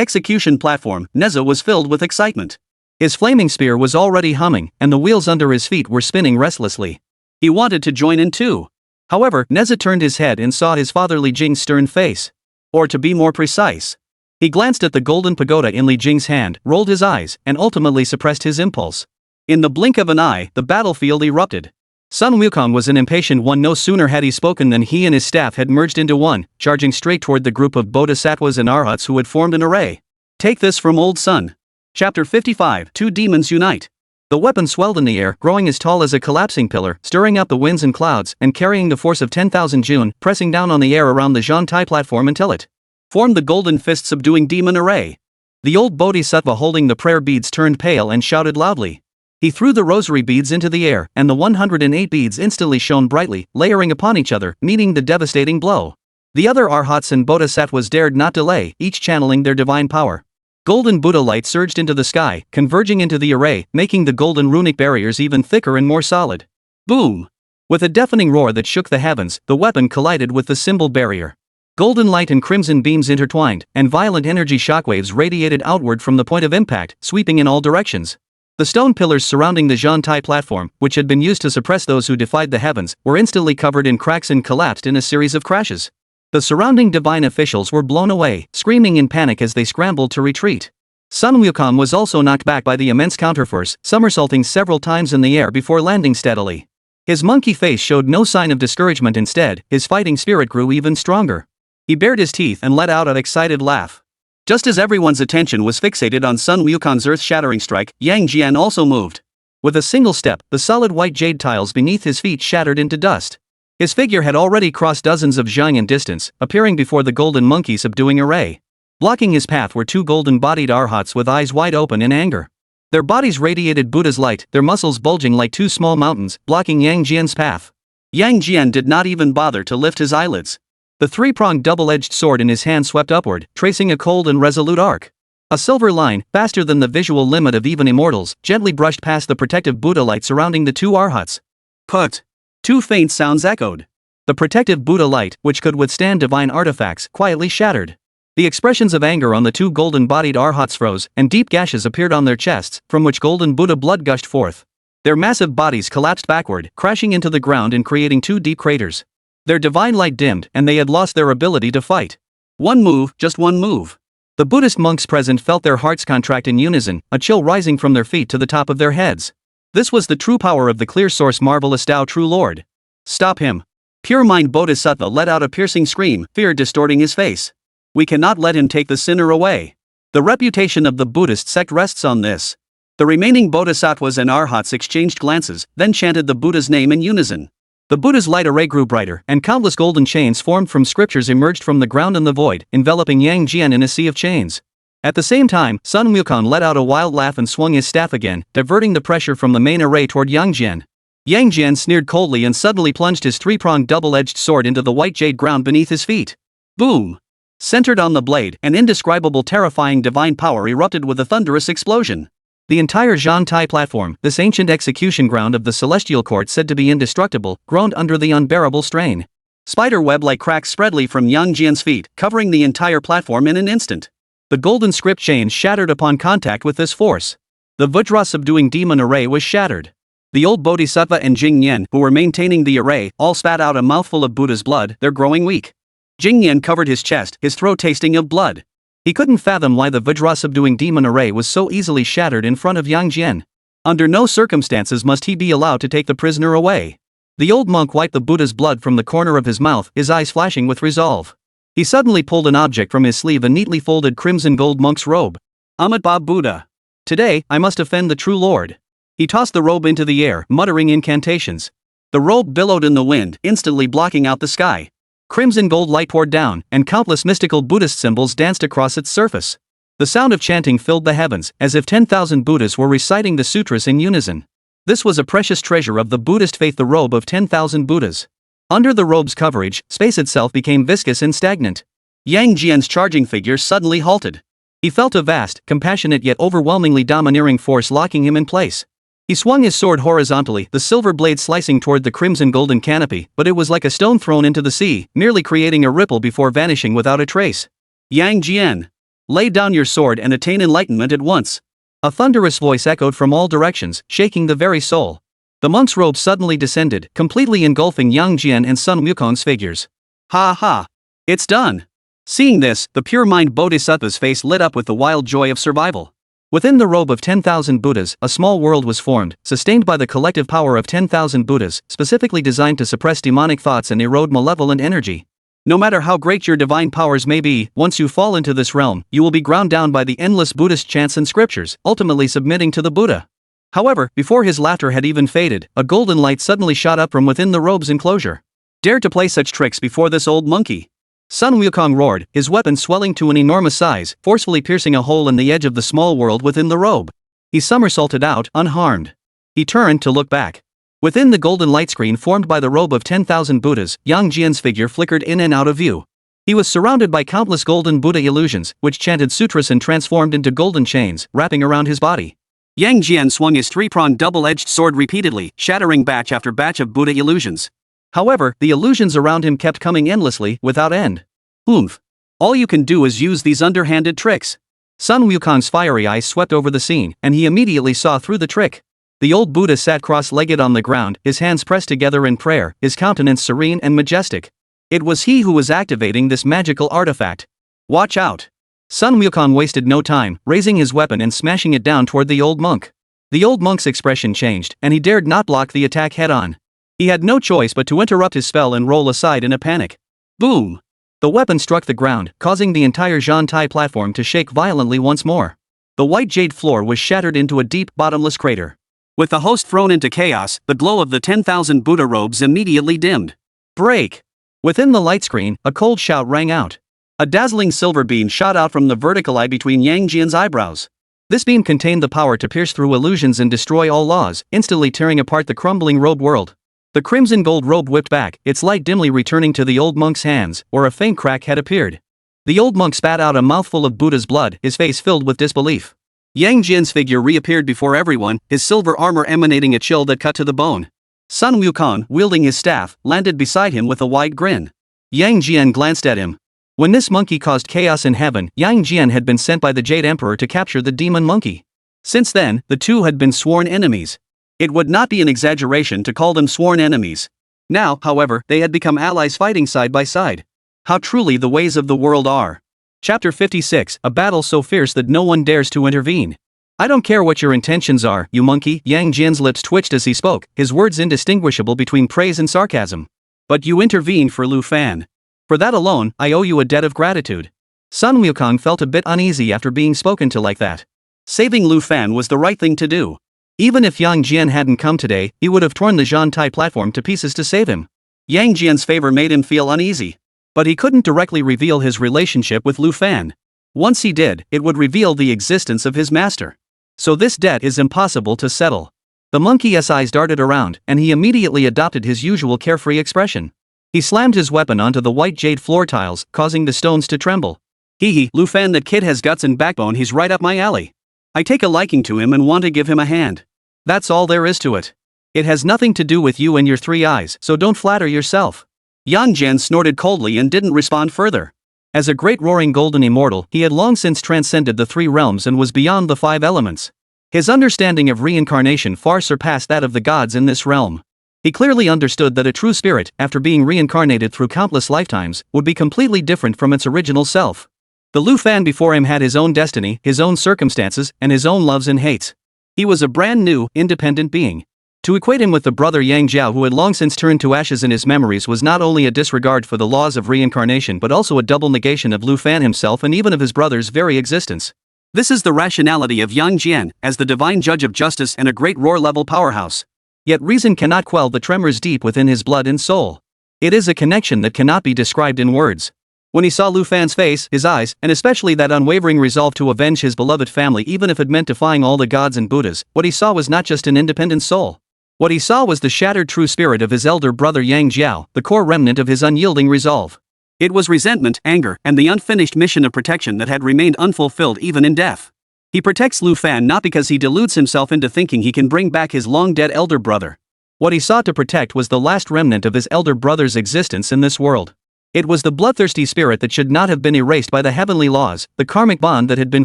execution platform, Nezha was filled with excitement. His flaming spear was already humming, and the wheels under his feet were spinning restlessly. He wanted to join in too. However, Nezha turned his head and saw his father Li Jing's stern face. Or to be more precise. He glanced at the golden pagoda in Li Jing's hand, rolled his eyes, and ultimately suppressed his impulse. In the blink of an eye, the battlefield erupted. Sun Wukong was an impatient one. No sooner had he spoken than he and his staff had merged into one, charging straight toward the group of bodhisattvas and arhats who had formed an array. Take this from Old Sun. Chapter 55. Two Demons Unite. The weapon swelled in the air, growing as tall as a collapsing pillar, stirring up the winds and clouds, and carrying the force of 10,000 Jun, pressing down on the air around the Zhantai platform until it formed the golden fist subduing demon array. The old bodhisattva holding the prayer beads turned pale and shouted loudly. He threw the rosary beads into the air, and the 108 beads instantly shone brightly, layering upon each other, meeting the devastating blow. The other arhats and bodhisattvas dared not delay, each channeling their divine power. Golden Buddha light surged into the sky, converging into the array, making the golden runic barriers even thicker and more solid. Boom! With a deafening roar that shook the heavens, the weapon collided with the symbol barrier. Golden light and crimson beams intertwined, and violent energy shockwaves radiated outward from the point of impact, sweeping in all directions. The stone pillars surrounding the Zhantai platform, which had been used to suppress those who defied the heavens, were instantly covered in cracks and collapsed in a series of crashes. The surrounding divine officials were blown away, screaming in panic as they scrambled to retreat. Sun Wukong was also knocked back by the immense counterforce, somersaulting several times in the air before landing steadily. His monkey face showed no sign of discouragement. Instead, his fighting spirit grew even stronger. He bared his teeth and let out an excited laugh. Just as everyone's attention was fixated on Sun Wukong's earth-shattering strike, Yang Jian also moved. With a single step, the solid white jade tiles beneath his feet shattered into dust. His figure had already crossed dozens of zhang in distance, appearing before the golden monkey subduing array. Blocking his path were two golden-bodied arhats with eyes wide open in anger. Their bodies radiated Buddha's light, their muscles bulging like two small mountains, blocking Yang Jian's path. Yang Jian did not even bother to lift his eyelids. The three-pronged double-edged sword in his hand swept upward, tracing a cold and resolute arc. A silver line, faster than the visual limit of even immortals, gently brushed past the protective Buddha light surrounding the two arhats. Put! Two faint sounds echoed. The protective Buddha light, which could withstand divine artifacts, quietly shattered. The expressions of anger on the two golden-bodied arhats froze, and deep gashes appeared on their chests, from which golden Buddha blood gushed forth. Their massive bodies collapsed backward, crashing into the ground and creating two deep craters. Their divine light dimmed, and they had lost their ability to fight. One move, just one move. The Buddhist monks present felt their hearts contract in unison, a chill rising from their feet to the top of their heads. This was the true power of the clear source, marvelous Tao, true Lord. Stop him. Pure mind Bodhisattva let out a piercing scream, fear distorting his face. We cannot let him take the sinner away. The reputation of the Buddhist sect rests on this. The remaining bodhisattvas and arhats exchanged glances, then chanted the Buddha's name in unison. The Buddha's light array grew brighter, and countless golden chains formed from scriptures emerged from the ground and the void, enveloping Yang Jian in a sea of chains. At the same time, Sun Wukong let out a wild laugh and swung his staff again, diverting the pressure from the main array toward Yang Jian. Yang Jian sneered coldly and suddenly plunged his three-pronged double-edged sword into the white jade ground beneath his feet. Boom! Centered on the blade, an indescribable terrifying divine power erupted with a thunderous explosion. The entire Zhantai platform, this ancient execution ground of the celestial court said to be indestructible, groaned under the unbearable strain. Spider-web-like cracks spread from Yang Jian's feet, covering the entire platform in an instant. The golden script chain shattered upon contact with this force. The Vajra-subduing demon array was shattered. The old Bodhisattva and Jing Yan, who were maintaining the array, all spat out a mouthful of Buddha's blood, their growing weak. Jing Yan covered his chest, his throat tasting of blood. He couldn't fathom why the Vajra-subduing demon array was so easily shattered in front of Yang Jian. Under no circumstances must he be allowed to take the prisoner away. The old monk wiped the Buddha's blood from the corner of his mouth, his eyes flashing with resolve. He suddenly pulled an object from his sleeve, a neatly folded crimson gold monk's robe. Amitabha Buddha. Today, I must offend the true Lord. He tossed the robe into the air, muttering incantations. The robe billowed in the wind, instantly blocking out the sky. Crimson gold light poured down, and countless mystical Buddhist symbols danced across its surface. The sound of chanting filled the heavens, as if 10,000 Buddhas were reciting the sutras in unison. This was a precious treasure of the Buddhist faith, the robe of 10,000 Buddhas. Under the robe's coverage, space itself became viscous and stagnant. Yang Jian's charging figure suddenly halted. He felt a vast, compassionate yet overwhelmingly domineering force locking him in place. He swung his sword horizontally, the silver blade slicing toward the crimson golden canopy, but it was like a stone thrown into the sea, merely creating a ripple before vanishing without a trace. Yang Jian. Lay down your sword and attain enlightenment at once. A thunderous voice echoed from all directions, shaking the very soul. The monk's robe suddenly descended, completely engulfing Yang Jian and Sun Wukong's figures. Ha ha! It's done! Seeing this, the pure mind Bodhisattva's face lit up with the wild joy of survival. Within the robe of 10,000 Buddhas, a small world was formed, sustained by the collective power of 10,000 Buddhas, specifically designed to suppress demonic thoughts and erode malevolent energy. No matter how great your divine powers may be, once you fall into this realm, you will be ground down by the endless Buddhist chants and scriptures, ultimately submitting to the Buddha. However, before his laughter had even faded, a golden light suddenly shot up from within the robe's enclosure. Dare to play such tricks before this old monkey? Sun Wukong roared, his weapon swelling to an enormous size, forcefully piercing a hole in the edge of the small world within the robe. He somersaulted out, unharmed. He turned to look back. Within the golden light screen formed by the robe of 10,000 Buddhas, Yang Jian's figure flickered in and out of view. He was surrounded by countless golden Buddha illusions, which chanted sutras and transformed into golden chains, wrapping around his body. Yang Jian swung his three-pronged double-edged sword repeatedly, shattering batch after batch of Buddha illusions. However, the illusions around him kept coming endlessly, without end. Oomph. All you can do is use these underhanded tricks. Sun Wukong's fiery eyes swept over the scene, and he immediately saw through the trick. The old Buddha sat cross-legged on the ground, his hands pressed together in prayer, his countenance serene and majestic. It was he who was activating this magical artifact. Watch out. Sun Wukong wasted no time, raising his weapon and smashing it down toward the old monk. The old monk's expression changed, and he dared not block the attack head-on. He had no choice but to interrupt his spell and roll aside in a panic. Boom! The weapon struck the ground, causing the entire Zhantai platform to shake violently once more. The white jade floor was shattered into a deep, bottomless crater. With the host thrown into chaos, the glow of the 10,000 Buddha robes immediately dimmed. Break! Within the light screen, a cold shout rang out. A dazzling silver beam shot out from the vertical eye between Yang Jian's eyebrows. This beam contained the power to pierce through illusions and destroy all laws, instantly tearing apart the crumbling robe world. The crimson gold robe whipped back, its light dimly returning to the old monk's hands, where a faint crack had appeared. The old monk spat out a mouthful of Buddha's blood, his face filled with disbelief. Yang Jian's figure reappeared before everyone, his silver armor emanating a chill that cut to the bone. Sun Wukong, wielding his staff, landed beside him with a wide grin. Yang Jian glanced at him. When this monkey caused chaos in heaven, Yang Jian had been sent by the Jade Emperor to capture the demon monkey. Since then, the two had been sworn enemies. It would not be an exaggeration to call them sworn enemies. Now, however, they had become allies fighting side by side. How truly the ways of the world are. Chapter 56, a battle so fierce that no one dares to intervene. I don't care what your intentions are, you monkey. Yang Jian's lips twitched as he spoke, his words indistinguishable between praise and sarcasm. But you intervened for Lu Fan. For that alone, I owe you a debt of gratitude. Sun Wukong felt a bit uneasy after being spoken to like that. Saving Lu Fan was the right thing to do. Even if Yang Jian hadn't come today, he would have torn the Zhantai platform to pieces to save him. Yang Jian's favor made him feel uneasy. But he couldn't directly reveal his relationship with Lu Fan. Once he did, it would reveal the existence of his master. So this debt is impossible to settle. The monkey's eyes darted around, and he immediately adopted his usual carefree expression. He slammed his weapon onto the white jade floor tiles, causing the stones to tremble. Hee, Lu Fan, that kid has guts and backbone, he's right up my alley. I take a liking to him and want to give him a hand. That's all there is to it. It has nothing to do with you and your three eyes, so don't flatter yourself. Yang Jian snorted coldly and didn't respond further. As a great roaring golden immortal, he had long since transcended the three realms and was beyond the five elements. His understanding of reincarnation far surpassed that of the gods in this realm. He clearly understood that a true spirit, after being reincarnated through countless lifetimes, would be completely different from its original self. The Lu Fan before him had his own destiny, his own circumstances, and his own loves and hates. He was a brand new, independent being. To equate him with the brother Yang Jiao who had long since turned to ashes in his memories was not only a disregard for the laws of reincarnation but also a double negation of Lu Fan himself and even of his brother's very existence. This is the rationality of Yang Jian, as the divine judge of justice and a great roar-level powerhouse. Yet reason cannot quell the tremors deep within his blood and soul. It is a connection that cannot be described in words. When he saw Lu Fan's face, his eyes, and especially that unwavering resolve to avenge his beloved family even if it meant defying all the gods and Buddhas, what he saw was not just an independent soul. What he saw was the shattered true spirit of his elder brother Yang Jiao, the core remnant of his unyielding resolve. It was resentment, anger, and the unfinished mission of protection that had remained unfulfilled even in death. He protects Lu Fan not because he deludes himself into thinking he can bring back his long-dead elder brother. What he sought to protect was the last remnant of his elder brother's existence in this world. It was the bloodthirsty spirit that should not have been erased by the heavenly laws, the karmic bond that had been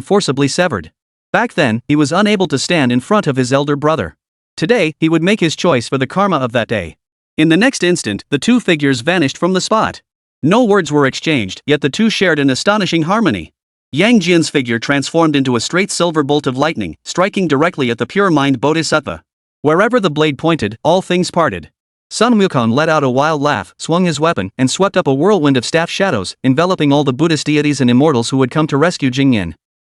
forcibly severed. Back then, he was unable to stand in front of his elder brother. Today, he would make his choice for the karma of that day. In the next instant, the two figures vanished from the spot. No words were exchanged, yet the two shared an astonishing harmony. Yang Jian's figure transformed into a straight silver bolt of lightning, striking directly at the pure mind bodhisattva. Wherever the blade pointed, all things parted. Sun Wukong let out a wild laugh, swung his weapon, and swept up a whirlwind of staff shadows, enveloping all the Buddhist deities and immortals who had come to rescue Yang Jian.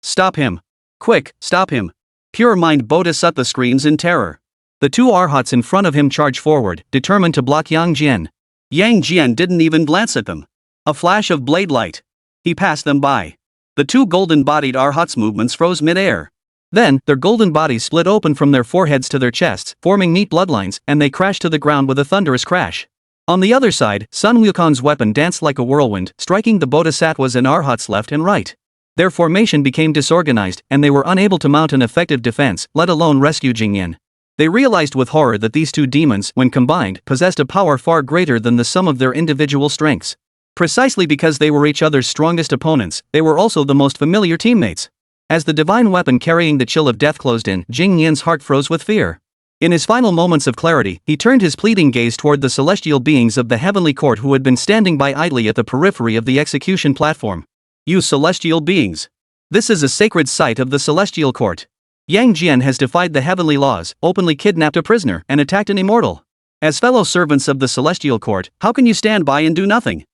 Stop him! Quick, stop him! Pure mind bodhisattva screams in terror. The two arhats in front of him charge forward, determined to block Yang Jian. Yang Jian didn't even glance at them. A flash of blade light. He passed them by. The two golden-bodied arhats' movements froze mid-air. Then, their golden bodies split open from their foreheads to their chests, forming neat bloodlines, and they crashed to the ground with a thunderous crash. On the other side, Sun Wukong's weapon danced like a whirlwind, striking the bodhisattvas and arhats left and right. Their formation became disorganized, and they were unable to mount an effective defense, let alone rescue Yang Jian. They realized with horror that these two demons, when combined, possessed a power far greater than the sum of their individual strengths. Precisely because they were each other's strongest opponents, they were also the most familiar teammates. As the divine weapon carrying the chill of death closed in, Yang Jian's heart froze with fear. In his final moments of clarity, he turned his pleading gaze toward the celestial beings of the heavenly court who had been standing by idly at the periphery of the execution platform. You celestial beings! This is a sacred site of the celestial court. Yang Jian has defied the heavenly laws, openly kidnapped a prisoner, and attacked an immortal. As fellow servants of the celestial court, how can you stand by and do nothing?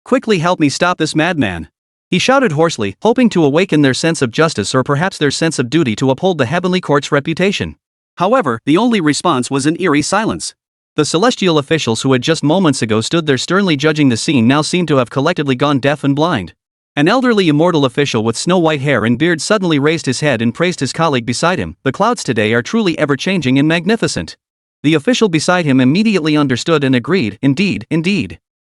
Quickly help me stop this madman! He shouted hoarsely, hoping to awaken their sense of justice or perhaps their sense of duty to uphold the heavenly court's reputation. However, the only response was an eerie silence. The celestial officials who had just moments ago stood there sternly judging the scene now seemed to have collectively gone deaf and blind. An elderly immortal official with snow-white hair and beard suddenly raised his head and praised his colleague beside him. The clouds today are truly ever-changing and magnificent. The official beside him immediately understood and agreed, indeed.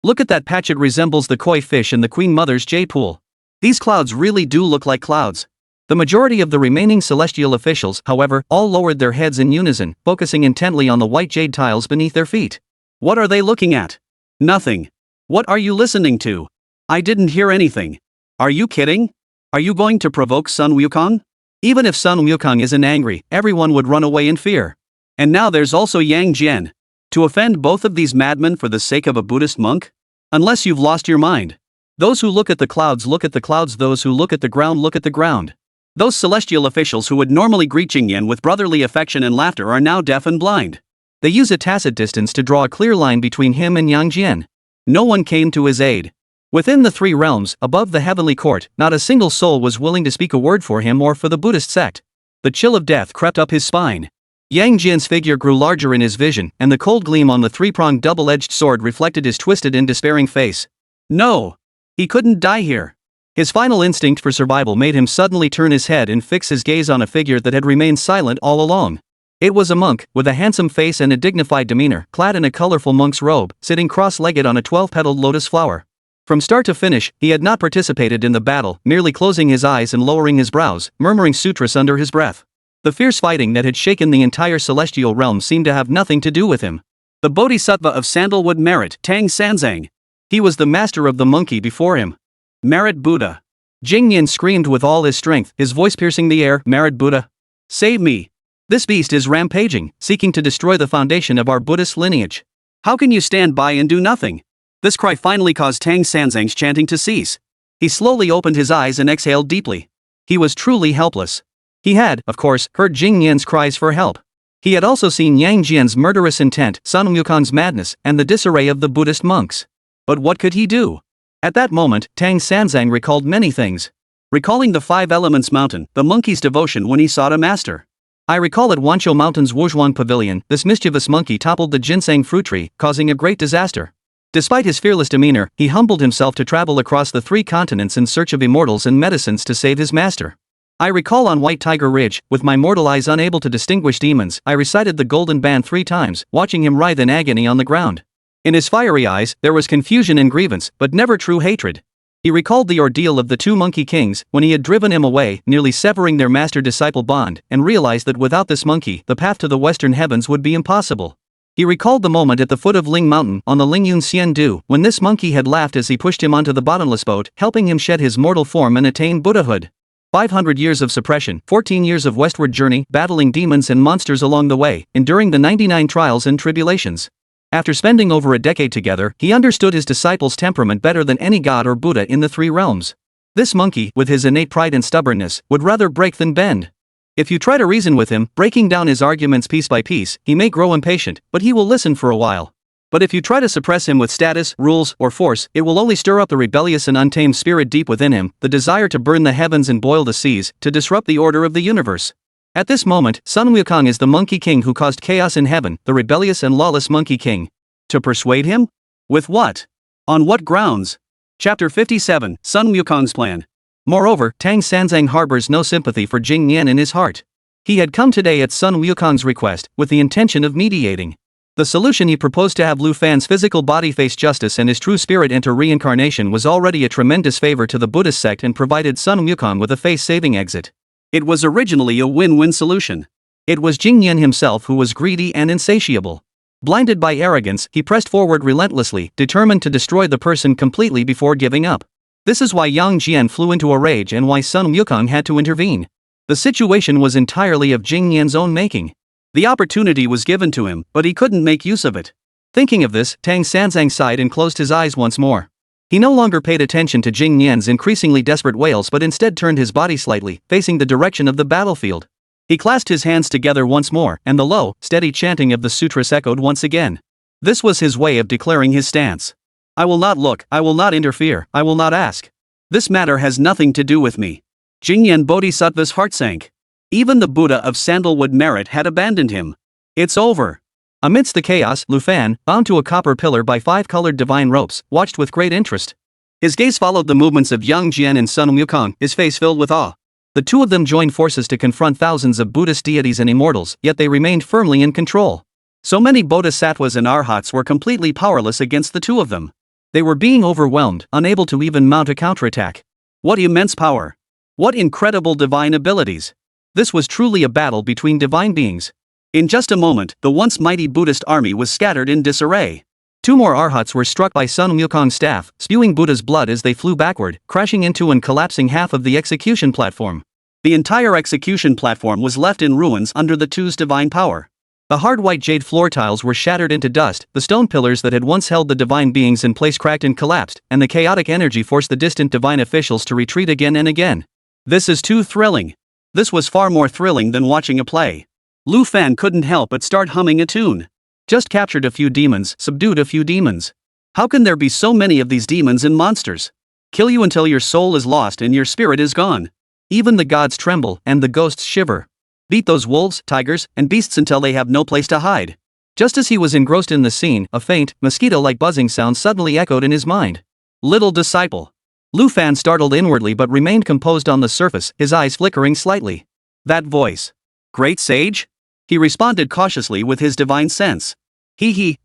Look at that patch, it resembles the koi fish in the Queen Mother's jade pool. These clouds really do look like clouds. The majority of the remaining celestial officials, however, all lowered their heads in unison, focusing intently on the white jade tiles beneath their feet. What are they looking at? Nothing. What are you listening to? I didn't hear anything. Are you kidding? Are you going to provoke Sun Wukong? Even if Sun Wukong isn't angry, everyone would run away in fear. And now there's also Yang Jian. To offend both of these madmen for the sake of a Buddhist monk? Unless you've lost your mind. Those who look at the clouds look at the clouds, those who look at the ground look at the ground. Those celestial officials who would normally greet Yang Jian with brotherly affection and laughter are now deaf and blind. They use a tacit distance to draw a clear line between him and Yang Jian. No one came to his aid. Within the three realms, above the heavenly court, not a single soul was willing to speak a word for him or for the Buddhist sect. The chill of death crept up his spine. Yang Jian's figure grew larger in his vision, and the cold gleam on the three-pronged double-edged sword reflected his twisted and despairing face. No! He couldn't die here. His final instinct for survival made him suddenly turn his head and fix his gaze on a figure that had remained silent all along. It was a monk, with a handsome face and a dignified demeanor, clad in a colorful monk's robe, sitting cross-legged on a 12-petaled lotus flower. From start to finish, he had not participated in the battle, merely closing his eyes and lowering his brows, murmuring sutras under his breath. The fierce fighting that had shaken the entire celestial realm seemed to have nothing to do with him. The Bodhisattva of Sandalwood Merit, Tang Sanzang. He was the master of the monkey before him. Merit Buddha. Yang Jian screamed with all his strength, his voice piercing the air, Merit Buddha. Save me. This beast is rampaging, seeking to destroy the foundation of our Buddhist lineage. How can you stand by and do nothing? This cry finally caused Tang Sanzang's chanting to cease. He slowly opened his eyes and exhaled deeply. He was truly helpless. He had, of course, heard Yang Jian's cries for help. He had also seen Yang Jian's murderous intent, Sun Wukong's madness, and the disarray of the Buddhist monks. But what could he do? At that moment, Tang Sanzang recalled many things. Recalling the Five Elements Mountain, the monkey's devotion when he sought a master. I recall at Wanqiu Mountain's Wuzhuang Pavilion, this mischievous monkey toppled the ginseng fruit tree, causing a great disaster. Despite his fearless demeanor, he humbled himself to travel across the 3 continents in search of immortals and medicines to save his master. I recall on White Tiger Ridge, with my mortal eyes unable to distinguish demons, I recited the golden band 3 times, watching him writhe in agony on the ground. In his fiery eyes, there was confusion and grievance, but never true hatred. He recalled the ordeal of the 2 monkey kings, when he had driven him away, nearly severing their master-disciple bond, and realized that without this monkey, the path to the western heavens would be impossible. He recalled the moment at the foot of Ling Mountain, on the Lingyun Xian Du, when this monkey had laughed as he pushed him onto the bottomless boat, helping him shed his mortal form and attain Buddhahood. 500 years of suppression, 14 years of westward journey, battling demons and monsters along the way, enduring the 99 trials and tribulations. After spending over a decade together, he understood his disciple's temperament better than any god or Buddha in the 3 realms. This monkey, with his innate pride and stubbornness, would rather break than bend. If you try to reason with him, breaking down his arguments piece by piece, he may grow impatient, but he will listen for a while. But if you try to suppress him with status, rules, or force, it will only stir up the rebellious and untamed spirit deep within him, the desire to burn the heavens and boil the seas, to disrupt the order of the universe. At this moment, Sun Wukong is the Monkey King who caused chaos in heaven, the rebellious and lawless Monkey King. To persuade him? With what? On what grounds? Chapter 57, Sun Wukong's Plan. Moreover, Tang Sanzang harbors no sympathy for Yang Jian in his heart. He had come today at Sun Wukong's request, with the intention of mediating. The solution he proposed to have Lu Fan's physical body face justice and his true spirit enter reincarnation was already a tremendous favor to the Buddhist sect and provided Sun Wukong with a face-saving exit. It was originally a win-win solution. It was Yang Jian himself who was greedy and insatiable. Blinded by arrogance, he pressed forward relentlessly, determined to destroy the person completely before giving up. This is why Yang Jian flew into a rage and why Sun Wukong had to intervene. The situation was entirely of Yang Jian's own making. The opportunity was given to him, but he couldn't make use of it. Thinking of this, Tang Sanzang sighed and closed his eyes once more. He no longer paid attention to Yang Jian's increasingly desperate wails but instead turned his body slightly, facing the direction of the battlefield. He clasped his hands together once more, and the low, steady chanting of the sutras echoed once again. This was his way of declaring his stance. I will not look, I will not interfere, I will not ask. This matter has nothing to do with me. Yang Jian Bodhisattva's heart sank. Even the Buddha of sandalwood merit had abandoned him. It's over. Amidst the chaos, Lu Fan, bound to a copper pillar by 5 colored divine ropes, watched with great interest. His gaze followed the movements of Yang Jian and Sun Wukong, his face filled with awe. The two of them joined forces to confront thousands of Buddhist deities and immortals, yet they remained firmly in control. So many bodhisattvas and arhats were completely powerless against the two of them. They were being overwhelmed, unable to even mount a counterattack. What immense power! What incredible divine abilities! This was truly a battle between divine beings. In just a moment, the once mighty Buddhist army was scattered in disarray. 2 more arhats were struck by Sun Wukong's staff, spewing Buddha's blood as they flew backward, crashing into and collapsing half of the execution platform. The entire execution platform was left in ruins under the two's divine power. The hard white jade floor tiles were shattered into dust, the stone pillars that had once held the divine beings in place cracked and collapsed, and the chaotic energy forced the distant divine officials to retreat again and again. This is too thrilling. This was far more thrilling than watching a play. Lu Fan couldn't help but start humming a tune. Just captured a few demons, subdued a few demons. How can there be so many of these demons and monsters? Kill you until your soul is lost and your spirit is gone. Even the gods tremble and the ghosts shiver. Beat those wolves, tigers, and beasts until they have no place to hide. Just as he was engrossed in the scene, a faint, mosquito-like buzzing sound suddenly echoed in his mind. Little disciple. Lu Fan startled inwardly but remained composed on the surface, his eyes flickering slightly. That voice. Great sage? He responded cautiously with his divine sense.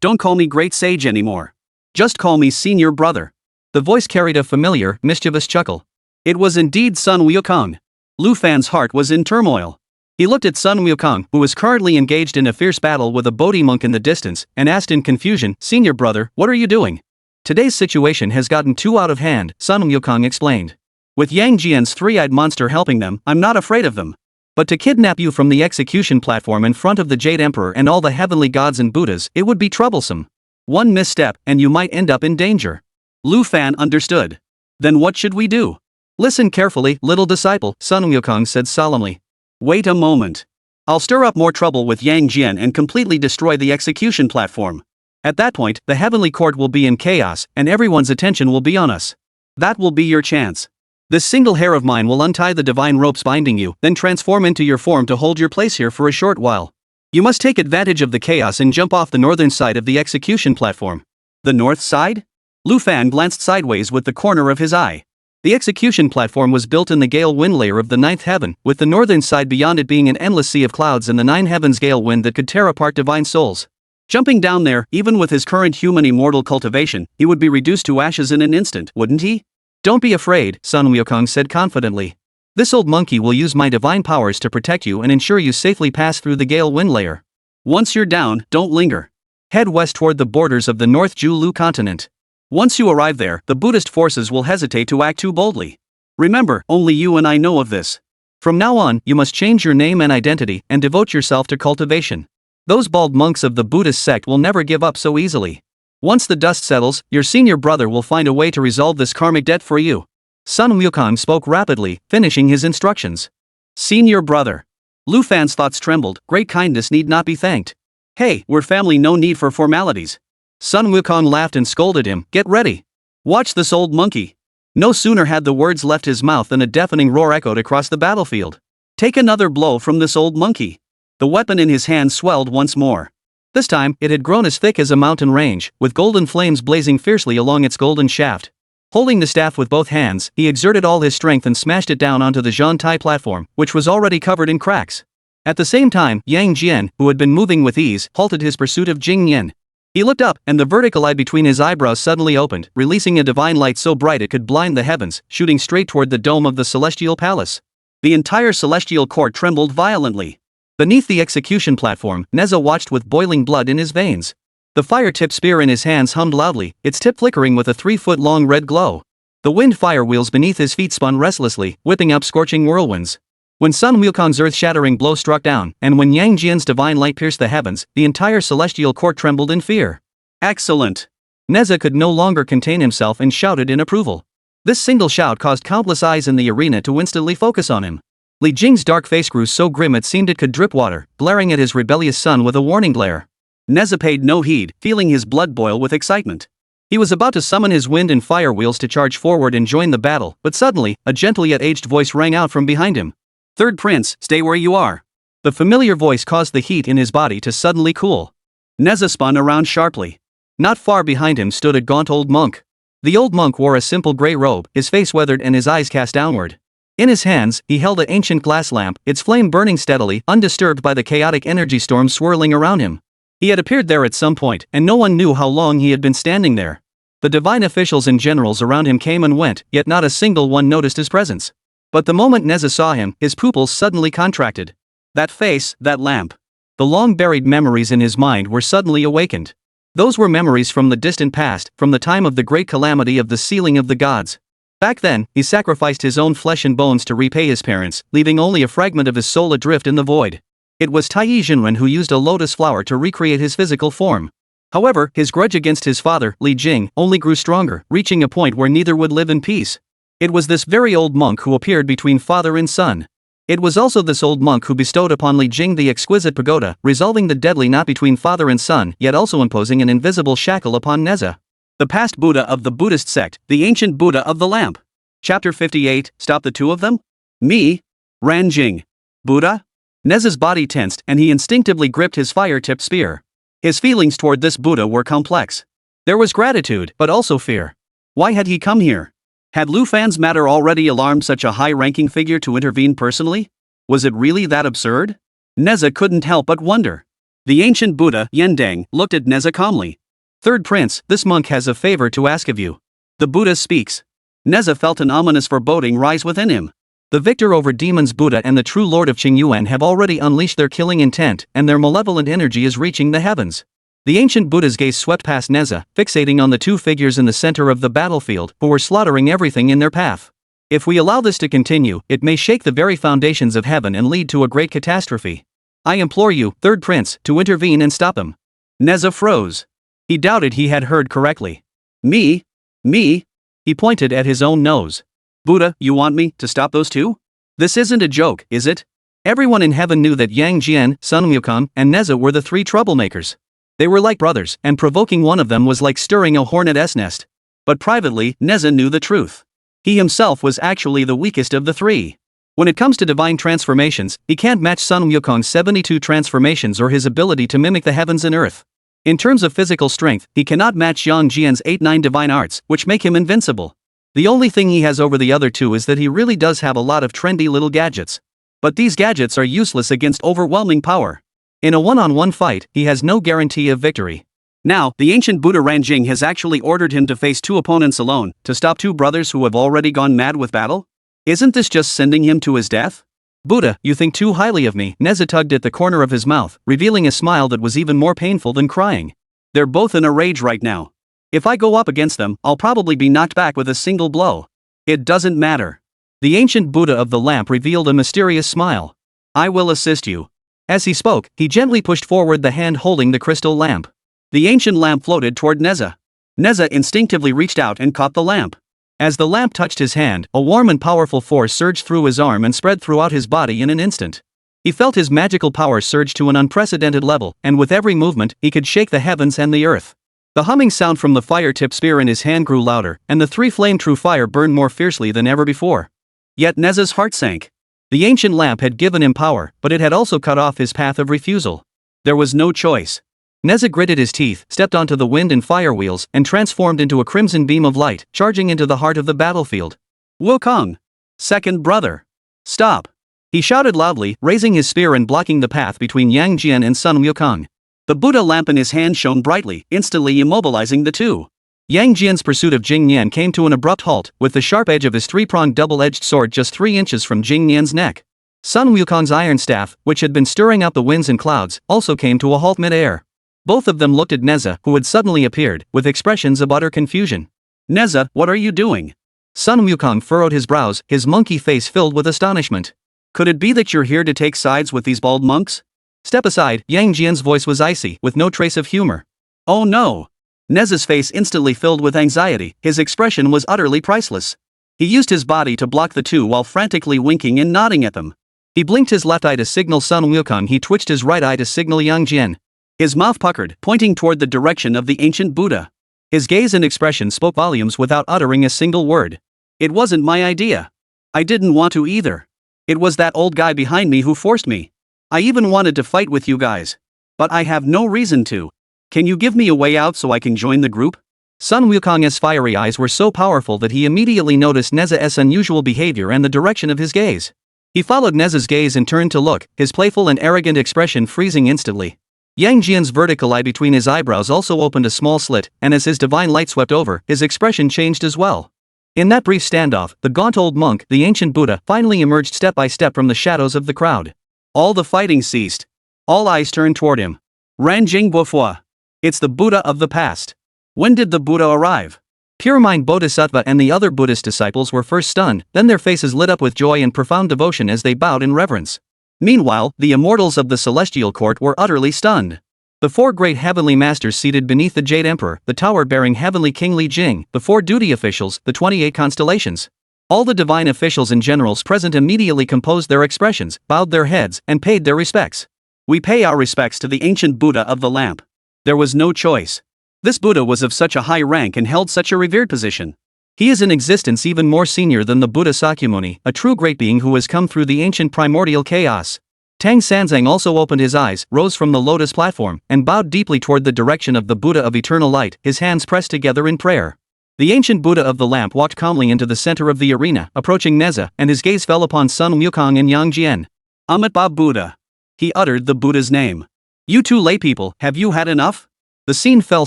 Don't call me great sage anymore. Just call me senior brother. The voice carried a familiar, mischievous chuckle. It was indeed Sun Wukong. Lu Fan's heart was in turmoil. He looked at Sun Wukong, who was currently engaged in a fierce battle with a Bodhi monk in the distance, and asked in confusion, Senior brother, what are you doing? Today's situation has gotten too out of hand, Sun Wukong explained. With Yang Jian's 3-eyed monster helping them, I'm not afraid of them. But to kidnap you from the execution platform in front of the Jade Emperor and all the heavenly gods and Buddhas, it would be troublesome. One misstep, and you might end up in danger. Lu Fan understood. Then what should we do? Listen carefully, little disciple, Sun Wukong said solemnly. Wait a moment. I'll stir up more trouble with Yang Jian and completely destroy the execution platform. At that point, the heavenly court will be in chaos, and everyone's attention will be on us. That will be your chance. This single hair of mine will untie the divine ropes binding you, then transform into your form to hold your place here for a short while. You must take advantage of the chaos and jump off the northern side of the execution platform. The north side? Lu Fan glanced sideways with the corner of his eye. The execution platform was built in the gale wind layer of the 9th heaven, with the northern side beyond it being an endless sea of clouds and the 9 heavens gale wind that could tear apart divine souls. Jumping down there, even with his current human immortal cultivation, he would be reduced to ashes in an instant, wouldn't he? Don't be afraid, Sun Wukong said confidently. This old monkey will use my divine powers to protect you and ensure you safely pass through the gale wind layer. Once you're down, don't linger. Head west toward the borders of the North Julu continent. Once you arrive there, the Buddhist forces will hesitate to act too boldly. Remember, only you and I know of this. From now on, you must change your name and identity and devote yourself to cultivation. Those bald monks of the Buddhist sect will never give up so easily. Once the dust settles, your senior brother will find a way to resolve this karmic debt for you. Sun Wukong spoke rapidly, finishing his instructions. Senior brother. Lu Fan's thoughts trembled, great kindness need not be thanked. Hey, we're family, no need for formalities. Sun Wukong laughed and scolded him, get ready. Watch this old monkey. No sooner had the words left his mouth than a deafening roar echoed across the battlefield. Take another blow from this old monkey. The weapon in his hand swelled once more. This time, it had grown as thick as a mountain range, with golden flames blazing fiercely along its golden shaft. Holding the staff with both hands, he exerted all his strength and smashed it down onto the Zhantai platform, which was already covered in cracks. At the same time, Yang Jian, who had been moving with ease, halted his pursuit of Jing Yin. He looked up, and the vertical eye between his eyebrows suddenly opened, releasing a divine light so bright it could blind the heavens, shooting straight toward the dome of the celestial palace. The entire celestial court trembled violently. Beneath the execution platform, Nezha watched with boiling blood in his veins. The fire-tipped spear in his hands hummed loudly, its tip flickering with a 3-foot-long red glow. The wind fire wheels beneath his feet spun restlessly, whipping up scorching whirlwinds. When Sun Wukong's earth-shattering blow struck down, and when Yang Jian's divine light pierced the heavens, the entire celestial court trembled in fear. Excellent! Nezha could no longer contain himself and shouted in approval. This single shout caused countless eyes in the arena to instantly focus on him. Li Jing's dark face grew so grim it seemed it could drip water, glaring at his rebellious son with a warning glare. Nezha paid no heed, feeling his blood boil with excitement. He was about to summon his wind and fire wheels to charge forward and join the battle, but suddenly, a gentle yet aged voice rang out from behind him. Third Prince, stay where you are. The familiar voice caused the heat in his body to suddenly cool. Nezha spun around sharply. Not far behind him stood a gaunt old monk. The old monk wore a simple gray robe, his face weathered and his eyes cast downward. In his hands, he held an ancient glass lamp, its flame burning steadily, undisturbed by the chaotic energy storm swirling around him. He had appeared there at some point, and no one knew how long he had been standing there. The divine officials and generals around him came and went, yet not a single one noticed his presence. But the moment Nezha saw him, his pupils suddenly contracted. That face, that lamp. The long-buried memories in his mind were suddenly awakened. Those were memories from the distant past, from the time of the great calamity of the sealing of the gods. Back then, he sacrificed his own flesh and bones to repay his parents, leaving only a fragment of his soul adrift in the void. It was Taiyi Jinren who used a lotus flower to recreate his physical form. However, his grudge against his father, Li Jing, only grew stronger, reaching a point where neither would live in peace. It was this very old monk who appeared between father and son. It was also this old monk who bestowed upon Li Jing the exquisite pagoda, resolving the deadly knot between father and son, yet also imposing an invisible shackle upon Nezha. The past Buddha of the Buddhist sect, the ancient Buddha of the lamp. Chapter 58, Stop the two of them? Me? Ranjing. Buddha? Nezha's body tensed and he instinctively gripped his fire-tipped spear. His feelings toward this Buddha were complex. There was gratitude, but also fear. Why had he come here? Had Lu Fan's matter already alarmed such a high-ranking figure to intervene personally? Was it really that absurd? Nezha couldn't help but wonder. The ancient Buddha, Yendang, looked at Nezha calmly. Third Prince, this monk has a favor to ask of you. The Buddha speaks. Nezha felt an ominous foreboding rise within him. The victor over demons Buddha and the true Lord of Qingyuan have already unleashed their killing intent, and their malevolent energy is reaching the heavens. The ancient Buddha's gaze swept past Nezha, fixating on the two figures in the center of the battlefield, who were slaughtering everything in their path. If we allow this to continue, it may shake the very foundations of heaven and lead to a great catastrophe. I implore you, Third Prince, to intervene and stop them. Nezha froze. He doubted he had heard correctly. Me? Me? He pointed at his own nose. Buddha, you want me to stop those two? This isn't a joke, is it? Everyone in heaven knew that Yang Jian, Sun Wukong, and Nezha were the three troublemakers. They were like brothers, and provoking one of them was like stirring a hornet's nest. But privately, Nezha knew the truth. He himself was actually the weakest of the three. When it comes to divine transformations, he can't match Sun Wukong's 72 transformations or his ability to mimic the heavens and earth. In terms of physical strength, he cannot match Yang Jian's 8-9 divine arts, which make him invincible. The only thing he has over the other two is that he really does have a lot of trendy little gadgets. But these gadgets are useless against overwhelming power. In a one-on-one fight, he has no guarantee of victory. Now, the ancient Buddha Ranjing has actually ordered him to face two opponents alone, to stop two brothers who have already gone mad with battle? Isn't this just sending him to his death? Buddha, you think too highly of me. Nezha tugged at the corner of his mouth, revealing a smile that was even more painful than crying. They're both in a rage right now. If I go up against them, I'll probably be knocked back with a single blow. It doesn't matter. The ancient Buddha of the lamp revealed a mysterious smile. I will assist you. As he spoke, he gently pushed forward the hand holding the crystal lamp. The ancient lamp floated toward Nezha. Nezha instinctively reached out and caught the lamp. As the lamp touched his hand, a warm and powerful force surged through his arm and spread throughout his body in an instant. He felt his magical power surge to an unprecedented level, and with every movement, he could shake the heavens and the earth. The humming sound from the fire-tipped spear in his hand grew louder, and the three-flame true fire burned more fiercely than ever before. Yet Nezha's heart sank. The ancient lamp had given him power, but it had also cut off his path of refusal. There was no choice. Nezha gritted his teeth, stepped onto the wind and fire wheels, and transformed into a crimson beam of light, charging into the heart of the battlefield. Wukong! Second brother! Stop! He shouted loudly, raising his spear and blocking the path between Yang Jian and Sun Wukong. The Buddha lamp in his hand shone brightly, instantly immobilizing the two. Yang Jian's pursuit of Jing Yan came to an abrupt halt, with the sharp edge of his three-pronged double-edged sword just 3 inches from Jing Yan's neck. Sun Wukong's iron staff, which had been stirring up the winds and clouds, also came to a halt mid-air. Both of them looked at Nezha, who had suddenly appeared, with expressions of utter confusion. Nezha, what are you doing? Sun Wukong furrowed his brows, his monkey face filled with astonishment. Could it be that you're here to take sides with these bald monks? Step aside, Yang Jian's voice was icy, with no trace of humor. Oh no! Nezha's face instantly filled with anxiety, his expression was utterly priceless. He used his body to block the two while frantically winking and nodding at them. He blinked his left eye to signal Sun Wukong, he twitched his right eye to signal Yang Jian. His mouth puckered, pointing toward the direction of the ancient Buddha. His gaze and expression spoke volumes without uttering a single word. It wasn't my idea. I didn't want to either. It was that old guy behind me who forced me. I even wanted to fight with you guys. But I have no reason to. Can you give me a way out so I can join the group? Sun Wukong's fiery eyes were so powerful that he immediately noticed Nezha's unusual behavior and the direction of his gaze. He followed Nezha's gaze and turned to look, his playful and arrogant expression freezing instantly. Yang Jian's vertical eye between his eyebrows also opened a small slit, and as his divine light swept over, his expression changed as well. In that brief standoff, the gaunt old monk, the ancient Buddha, finally emerged step by step from the shadows of the crowd. All the fighting ceased. All eyes turned toward him. Ranjing Bofua. It's the Buddha of the past. When did the Buddha arrive? Pure Mind Bodhisattva and the other Buddhist disciples were first stunned, then their faces lit up with joy and profound devotion as they bowed in reverence. Meanwhile, the immortals of the celestial court were utterly stunned. The 4 great heavenly masters seated beneath the Jade Emperor, the tower bearing heavenly King Li Jing, the 4 duty officials, the 28 constellations. All the divine officials and generals present immediately composed their expressions, bowed their heads, and paid their respects. We pay our respects to the ancient Buddha of the lamp. There was no choice. This Buddha was of such a high rank and held such a revered position. He is in existence even more senior than the Buddha Sakyamuni, a true great being who has come through the ancient primordial chaos. Tang Sanzang also opened his eyes, rose from the lotus platform, and bowed deeply toward the direction of the Buddha of eternal light, his hands pressed together in prayer. The ancient Buddha of the lamp walked calmly into the center of the arena, approaching Nezha, and his gaze fell upon Sun Wukong and Yang Jian. Amitabha Buddha. He uttered the Buddha's name. You two laypeople, have you had enough? The scene fell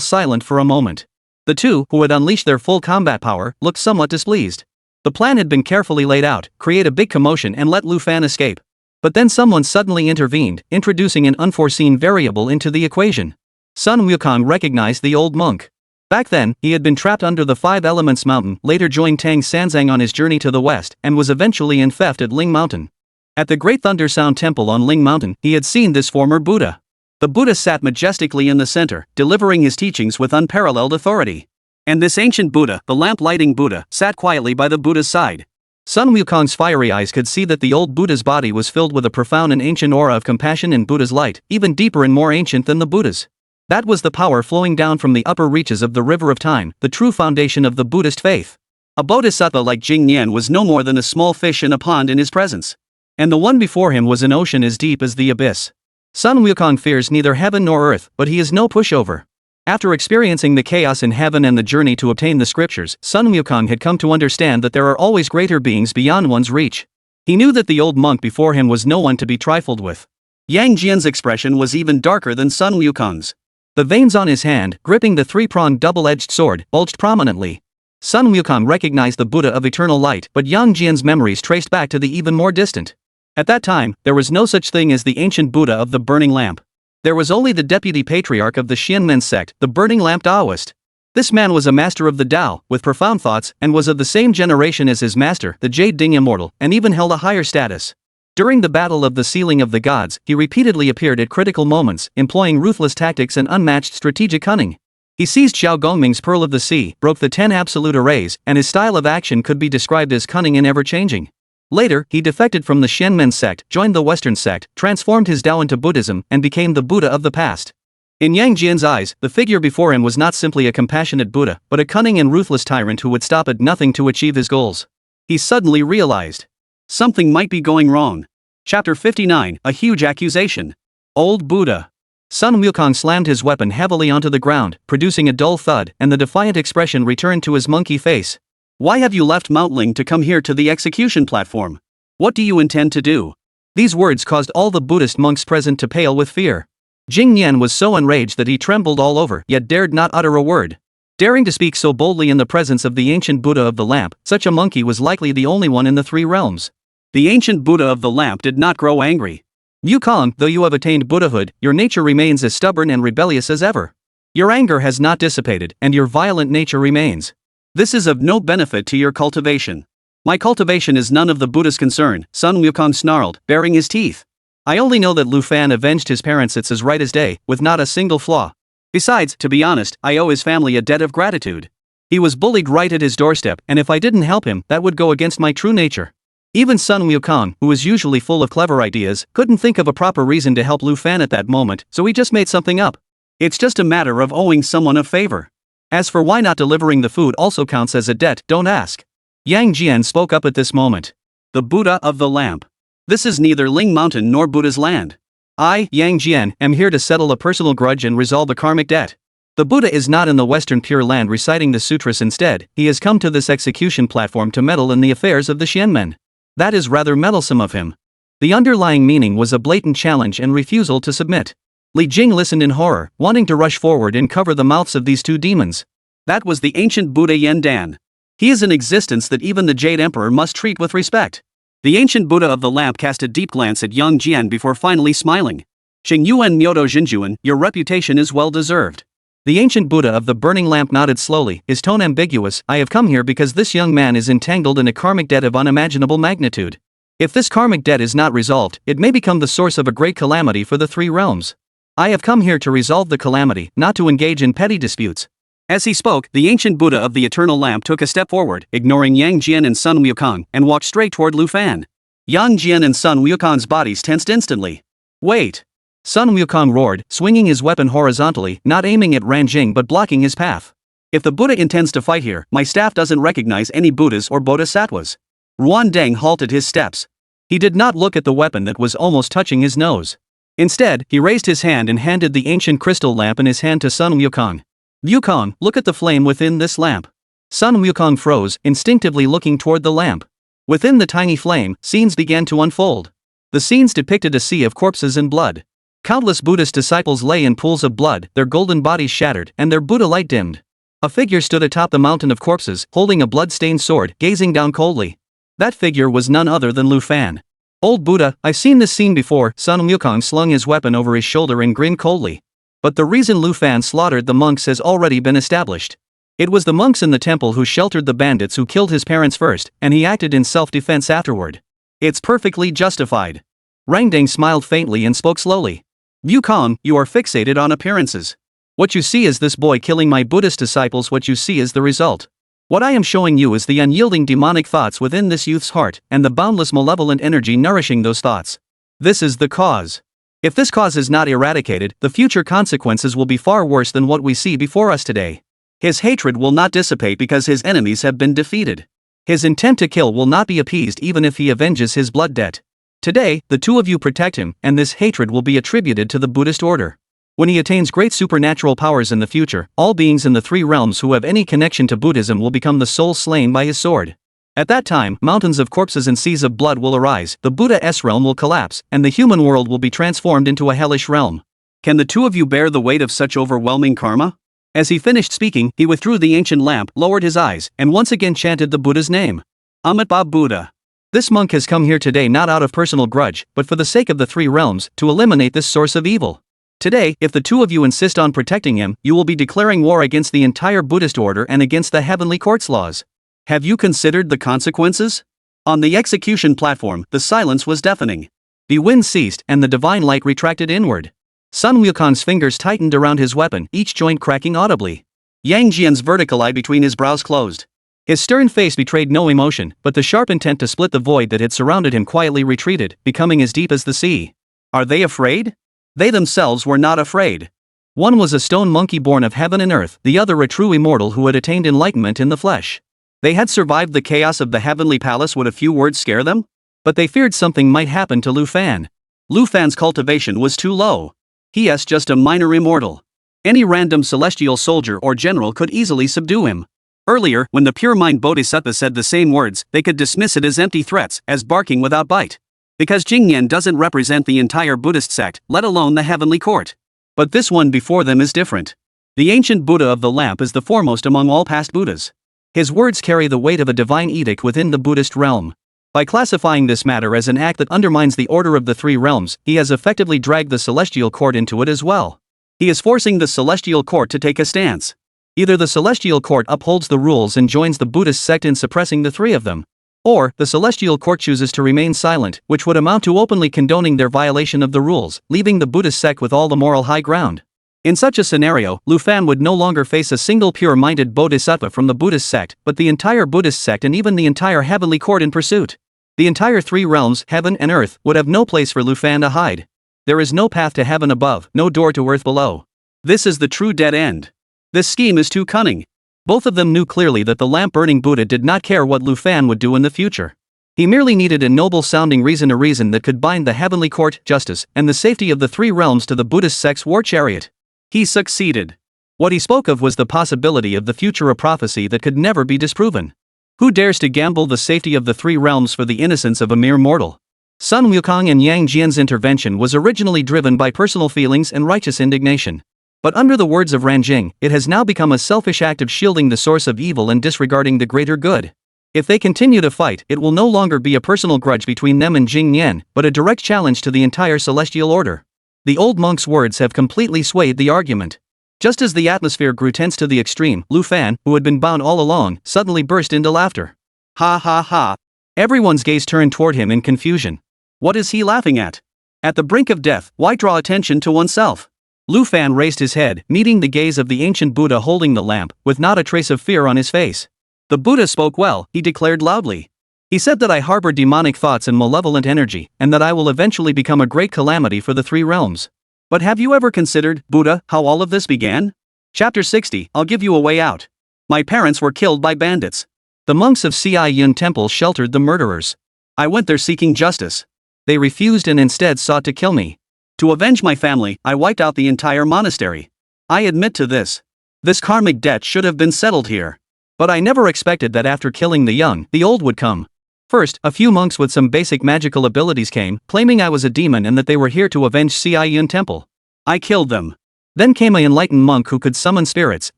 silent for a moment. The two, who had unleashed their full combat power, looked somewhat displeased. The plan had been carefully laid out, create a big commotion and let Lu Fan escape. But then someone suddenly intervened, introducing an unforeseen variable into the equation. Sun Wukong recognized the old monk. Back then, he had been trapped under the 5 Elements Mountain, later joined Tang Sanzang on his journey to the west, and was eventually in theft at Ling Mountain. At the Great Thunder Sound Temple on Ling Mountain, he had seen this former Buddha. The Buddha sat majestically in the center, delivering his teachings with unparalleled authority. And this ancient Buddha, the lamp-lighting Buddha, sat quietly by the Buddha's side. Sun Wukong's fiery eyes could see that the old Buddha's body was filled with a profound and ancient aura of compassion and Buddha's light, even deeper and more ancient than the Buddha's. That was the power flowing down from the upper reaches of the river of time, the true foundation of the Buddhist faith. A bodhisattva like Jing Yan was no more than a small fish in a pond in his presence. And the one before him was an ocean as deep as the abyss. Sun Wukong fears neither heaven nor earth, but he is no pushover. After experiencing the chaos in heaven and the journey to obtain the scriptures, Sun Wukong had come to understand that there are always greater beings beyond one's reach. He knew that the old monk before him was no one to be trifled with. Yang Jian's expression was even darker than Sun Wukong's. The veins on his hand, gripping the 3-pronged double-edged sword, bulged prominently. Sun Wukong recognized the Buddha of eternal light, but Yang Jian's memories traced back to the even more distant. At that time, there was no such thing as the ancient Buddha of the burning lamp. There was only the deputy patriarch of the Xianmen sect, the burning lamp Taoist. This man was a master of the Tao, with profound thoughts, and was of the same generation as his master, the Jade Immortal, and even held a higher status. During the battle of the Sealing of the Gods, he repeatedly appeared at critical moments, employing ruthless tactics and unmatched strategic cunning. He seized Xiao Gongming's Pearl of the Sea, broke the 10 absolute arrays, and his style of action could be described as cunning and ever-changing. Later, he defected from the Xianmen sect, joined the Western sect, transformed his Tao into Buddhism, and became the Buddha of the past. In Yang Jian's eyes, the figure before him was not simply a compassionate Buddha, but a cunning and ruthless tyrant who would stop at nothing to achieve his goals. He suddenly realized something might be going wrong. Chapter 59, A Huge Accusation. Old Buddha. Sun Wukong slammed his weapon heavily onto the ground, producing a dull thud, and the defiant expression returned to his monkey face. Why have you left Mount Ling to come here to the execution platform? What do you intend to do? These words caused all the Buddhist monks present to pale with fear. Jing Yan was so enraged that he trembled all over, yet dared not utter a word. Daring to speak so boldly in the presence of the ancient Buddha of the lamp, such a monkey was likely the only one in the three realms. The ancient Buddha of the lamp did not grow angry. Wukong, though you have attained Buddhahood, your nature remains as stubborn and rebellious as ever. Your anger has not dissipated, and your violent nature remains. This is of no benefit to your cultivation. My cultivation is none of the Buddha's concern, Sun Wukong snarled, baring his teeth. I only know that Lu Fan avenged his parents. It's as right as day, with not a single flaw. Besides, to be honest, I owe his family a debt of gratitude. He was bullied right at his doorstep, and if I didn't help him, that would go against my true nature. Even Sun Wukong, who is usually full of clever ideas, couldn't think of a proper reason to help Lu Fan at that moment, so he just made something up. It's just a matter of owing someone a favor. As for why not delivering the food also counts as a debt, don't ask. Yang Jian spoke up at this moment. The Buddha of the lamp. This is neither Ling Mountain nor Buddha's land. I, Yang Jian, am here to settle a personal grudge and resolve a karmic debt. The Buddha is not in the Western Pure Land reciting the sutras instead, he has come to this execution platform to meddle in the affairs of the Xianmen. That is rather meddlesome of him. The underlying meaning was a blatant challenge and refusal to submit. Li Jing listened in horror, wanting to rush forward and cover the mouths of these two demons. That was the ancient Buddha Yan Dan. He is an existence that even the Jade Emperor must treat with respect. The ancient Buddha of the lamp cast a deep glance at Yang Jian before finally smiling. Xingyuan Myoto Jinjuan, your reputation is well deserved. The ancient Buddha of the burning lamp nodded slowly, his tone ambiguous. I have come here because this young man is entangled in a karmic debt of unimaginable magnitude. If this karmic debt is not resolved, it may become the source of a great calamity for the three realms. I have come here to resolve the calamity, not to engage in petty disputes. As he spoke, the ancient Buddha of the eternal lamp took a step forward, ignoring Yang Jian and Sun Wukong, and walked straight toward Lu Fan. Yang Jian and Sun Wukong's bodies tensed instantly. Wait! Sun Wukong roared, swinging his weapon horizontally, not aiming at Ranjing but blocking his path. If the Buddha intends to fight here, my staff doesn't recognize any Buddhas or Bodhisattvas. Ruan Deng halted his steps. He did not look at the weapon that was almost touching his nose. Instead, he raised his hand and handed the ancient crystal lamp in his hand to Sun Wukong. Wukong, look at the flame within this lamp. Sun Wukong froze, instinctively looking toward the lamp. Within the tiny flame, scenes began to unfold. The scenes depicted a sea of corpses and blood. Countless Buddhist disciples lay in pools of blood, their golden bodies shattered, and their Buddha light dimmed. A figure stood atop the mountain of corpses, holding a blood-stained sword, gazing down coldly. That figure was none other than Lu Fan. Old Buddha, I've seen this scene before. Sun Wukong slung his weapon over his shoulder and grinned coldly. But the reason Lu Fan slaughtered the monks has already been established. It was the monks in the temple who sheltered the bandits who killed his parents first, and he acted in self-defense afterward. It's perfectly justified. Rangdang smiled faintly and spoke slowly. Wukong, you are fixated on appearances. What you see is this boy killing my Buddhist disciples. What you see is the result. What I am showing you is the unyielding demonic thoughts within this youth's heart, and the boundless malevolent energy nourishing those thoughts. This is the cause. If this cause is not eradicated, the future consequences will be far worse than what we see before us today. His hatred will not dissipate because his enemies have been defeated. His intent to kill will not be appeased even if he avenges his blood debt. Today, the two of you protect him, and this hatred will be attributed to the Buddhist order. When he attains great supernatural powers in the future, all beings in the three realms who have any connection to Buddhism will become the souls slain by his sword. At that time, mountains of corpses and seas of blood will arise, the Buddha-S realm will collapse, and the human world will be transformed into a hellish realm. Can the two of you bear the weight of such overwhelming karma? As he finished speaking, he withdrew the ancient lamp, lowered his eyes, and once again chanted the Buddha's name. Amitabha Buddha. This monk has come here today not out of personal grudge, but for the sake of the three realms, to eliminate this source of evil. Today, if the two of you insist on protecting him, you will be declaring war against the entire Buddhist order and against the heavenly court's laws. Have you considered the consequences? On the execution platform, the silence was deafening. The wind ceased, and the divine light retracted inward. Sun Wukong's fingers tightened around his weapon, each joint cracking audibly. Yang Jian's vertical eye between his brows closed. His stern face betrayed no emotion, but the sharp intent to split the void that had surrounded him quietly retreated, becoming as deep as the sea. Are they afraid? They themselves were not afraid. One was a stone monkey born of heaven and earth, the other a true immortal who had attained enlightenment in the flesh. They had survived the chaos of the heavenly palace. Would a few words scare them? But they feared something might happen to Lu Fan. Lu Fan's cultivation was too low. He is just a minor immortal. Any random celestial soldier or general could easily subdue him. Earlier, when the pure mind bodhisattva said the same words, they could dismiss it as empty threats, as barking without bite. Because Jingyan doesn't represent the entire Buddhist sect, let alone the heavenly court. But this one before them is different. The ancient Buddha of the lamp is the foremost among all past Buddhas. His words carry the weight of a divine edict within the Buddhist realm. By classifying this matter as an act that undermines the order of the three realms, he has effectively dragged the celestial court into it as well. He is forcing the celestial court to take a stance. Either the celestial court upholds the rules and joins the Buddhist sect in suppressing the three of them, or the celestial court chooses to remain silent, which would amount to openly condoning their violation of the rules, leaving the Buddhist sect with all the moral high ground. In such a scenario, Lu Fan would no longer face a single pure-minded bodhisattva from the Buddhist sect, but the entire Buddhist sect and even the entire heavenly court in pursuit. The entire three realms, heaven and earth, would have no place for Lu Fan to hide. There is no path to heaven above, no door to earth below. This is the true dead end. This scheme is too cunning. Both of them knew clearly that the lamp-burning Buddha did not care what Lu Fan would do in the future. He merely needed a noble-sounding reason that could bind the heavenly court, justice, and the safety of the three realms to the Buddhist sect's war chariot. He succeeded. What he spoke of was the possibility of the future, a prophecy that could never be disproven. Who dares to gamble the safety of the three realms for the innocence of a mere mortal? Sun Wukong and Yang Jian's intervention was originally driven by personal feelings and righteous indignation. But under the words of Ranjing, it has now become a selfish act of shielding the source of evil and disregarding the greater good. If they continue to fight, it will no longer be a personal grudge between them and Jing Yan, but a direct challenge to the entire celestial order. The old monk's words have completely swayed the argument. Just as the atmosphere grew tense to the extreme, Lu Fan, who had been bound all along, suddenly burst into laughter. Ha ha ha. Everyone's gaze turned toward him in confusion. What is he laughing at? At the brink of death, why draw attention to oneself? Lu Fan raised his head, meeting the gaze of the ancient Buddha holding the lamp, with not a trace of fear on his face. The Buddha spoke well, he declared loudly. He said that I harbor demonic thoughts and malevolent energy, and that I will eventually become a great calamity for the three realms. But have you ever considered, Buddha, how all of this began? Chapter 60, I'll give you a way out. My parents were killed by bandits. The monks of Ci Yun Temple sheltered the murderers. I went there seeking justice. They refused and instead sought to kill me. To avenge my family, I wiped out the entire monastery. I admit to this. This karmic debt should have been settled here. But I never expected that after killing the young, the old would come. First, a few monks with some basic magical abilities came, claiming I was a demon and that they were here to avenge Ci Yun Temple. I killed them. Then came an enlightened monk who could summon spirits,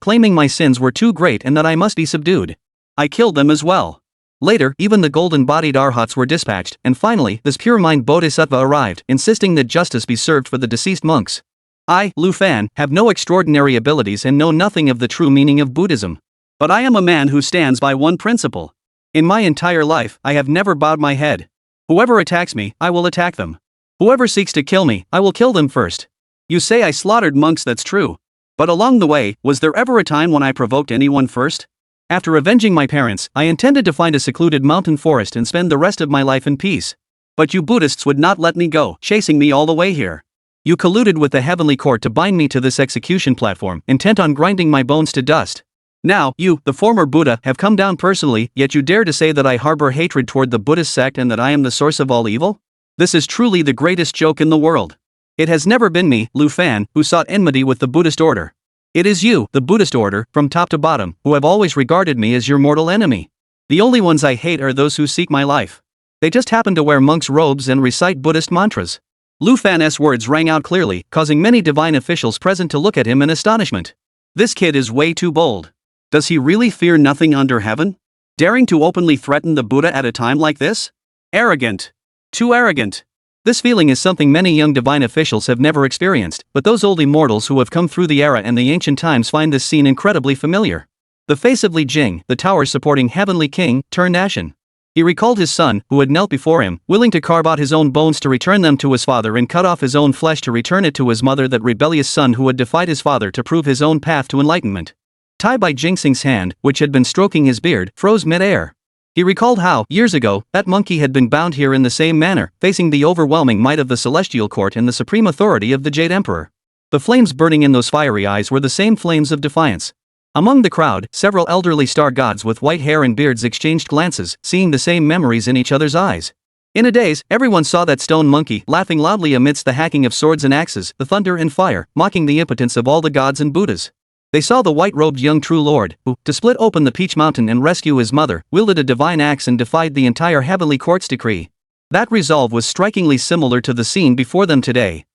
claiming my sins were too great and that I must be subdued. I killed them as well. Later, even the golden-bodied arhats were dispatched, and finally, this pure-mind bodhisattva arrived, insisting that justice be served for the deceased monks. I, Lu Fan, have no extraordinary abilities and know nothing of the true meaning of Buddhism. But I am a man who stands by one principle. In my entire life, I have never bowed my head. Whoever attacks me, I will attack them. Whoever seeks to kill me, I will kill them first. You say I slaughtered monks, that's true. But along the way, was there ever a time when I provoked anyone first? After avenging my parents, I intended to find a secluded mountain forest and spend the rest of my life in peace. But you Buddhists would not let me go, chasing me all the way here. You colluded with the heavenly court to bind me to this execution platform, intent on grinding my bones to dust. Now, you, the former Buddha, have come down personally, yet you dare to say that I harbor hatred toward the Buddhist sect and that I am the source of all evil? This is truly the greatest joke in the world. It has never been me, Lu Fan, who sought enmity with the Buddhist order. It is you, the Buddhist order, from top to bottom, who have always regarded me as your mortal enemy. The only ones I hate are those who seek my life. They just happen to wear monks' robes and recite Buddhist mantras. Lu Fan's words rang out clearly, causing many divine officials present to look at him in astonishment. This kid is way too bold. Does he really fear nothing under heaven? Daring to openly threaten the Buddha at a time like this? Arrogant. Too arrogant. This feeling is something many young divine officials have never experienced, but those old immortals who have come through the era and the ancient times find this scene incredibly familiar. The face of Li Jing, the tower supporting Heavenly King, turned ashen. He recalled his son, who had knelt before him, willing to carve out his own bones to return them to his father and cut off his own flesh to return it to his mother, that rebellious son who had defied his father to prove his own path to enlightenment. Tai Bai Jingxing's hand, which had been stroking his beard, froze mid-air. He recalled how, years ago, that monkey had been bound here in the same manner, facing the overwhelming might of the Celestial Court and the supreme authority of the Jade Emperor. The flames burning in those fiery eyes were the same flames of defiance. Among the crowd, several elderly star gods with white hair and beards exchanged glances, seeing the same memories in each other's eyes. In a daze, everyone saw that stone monkey, laughing loudly amidst the hacking of swords and axes, the thunder and fire, mocking the impotence of all the gods and Buddhas. They saw the white-robed young true lord, who, to split open the Peach Mountain and rescue his mother, wielded a divine axe and defied the entire heavenly court's decree. That resolve was strikingly similar to the scene before them today.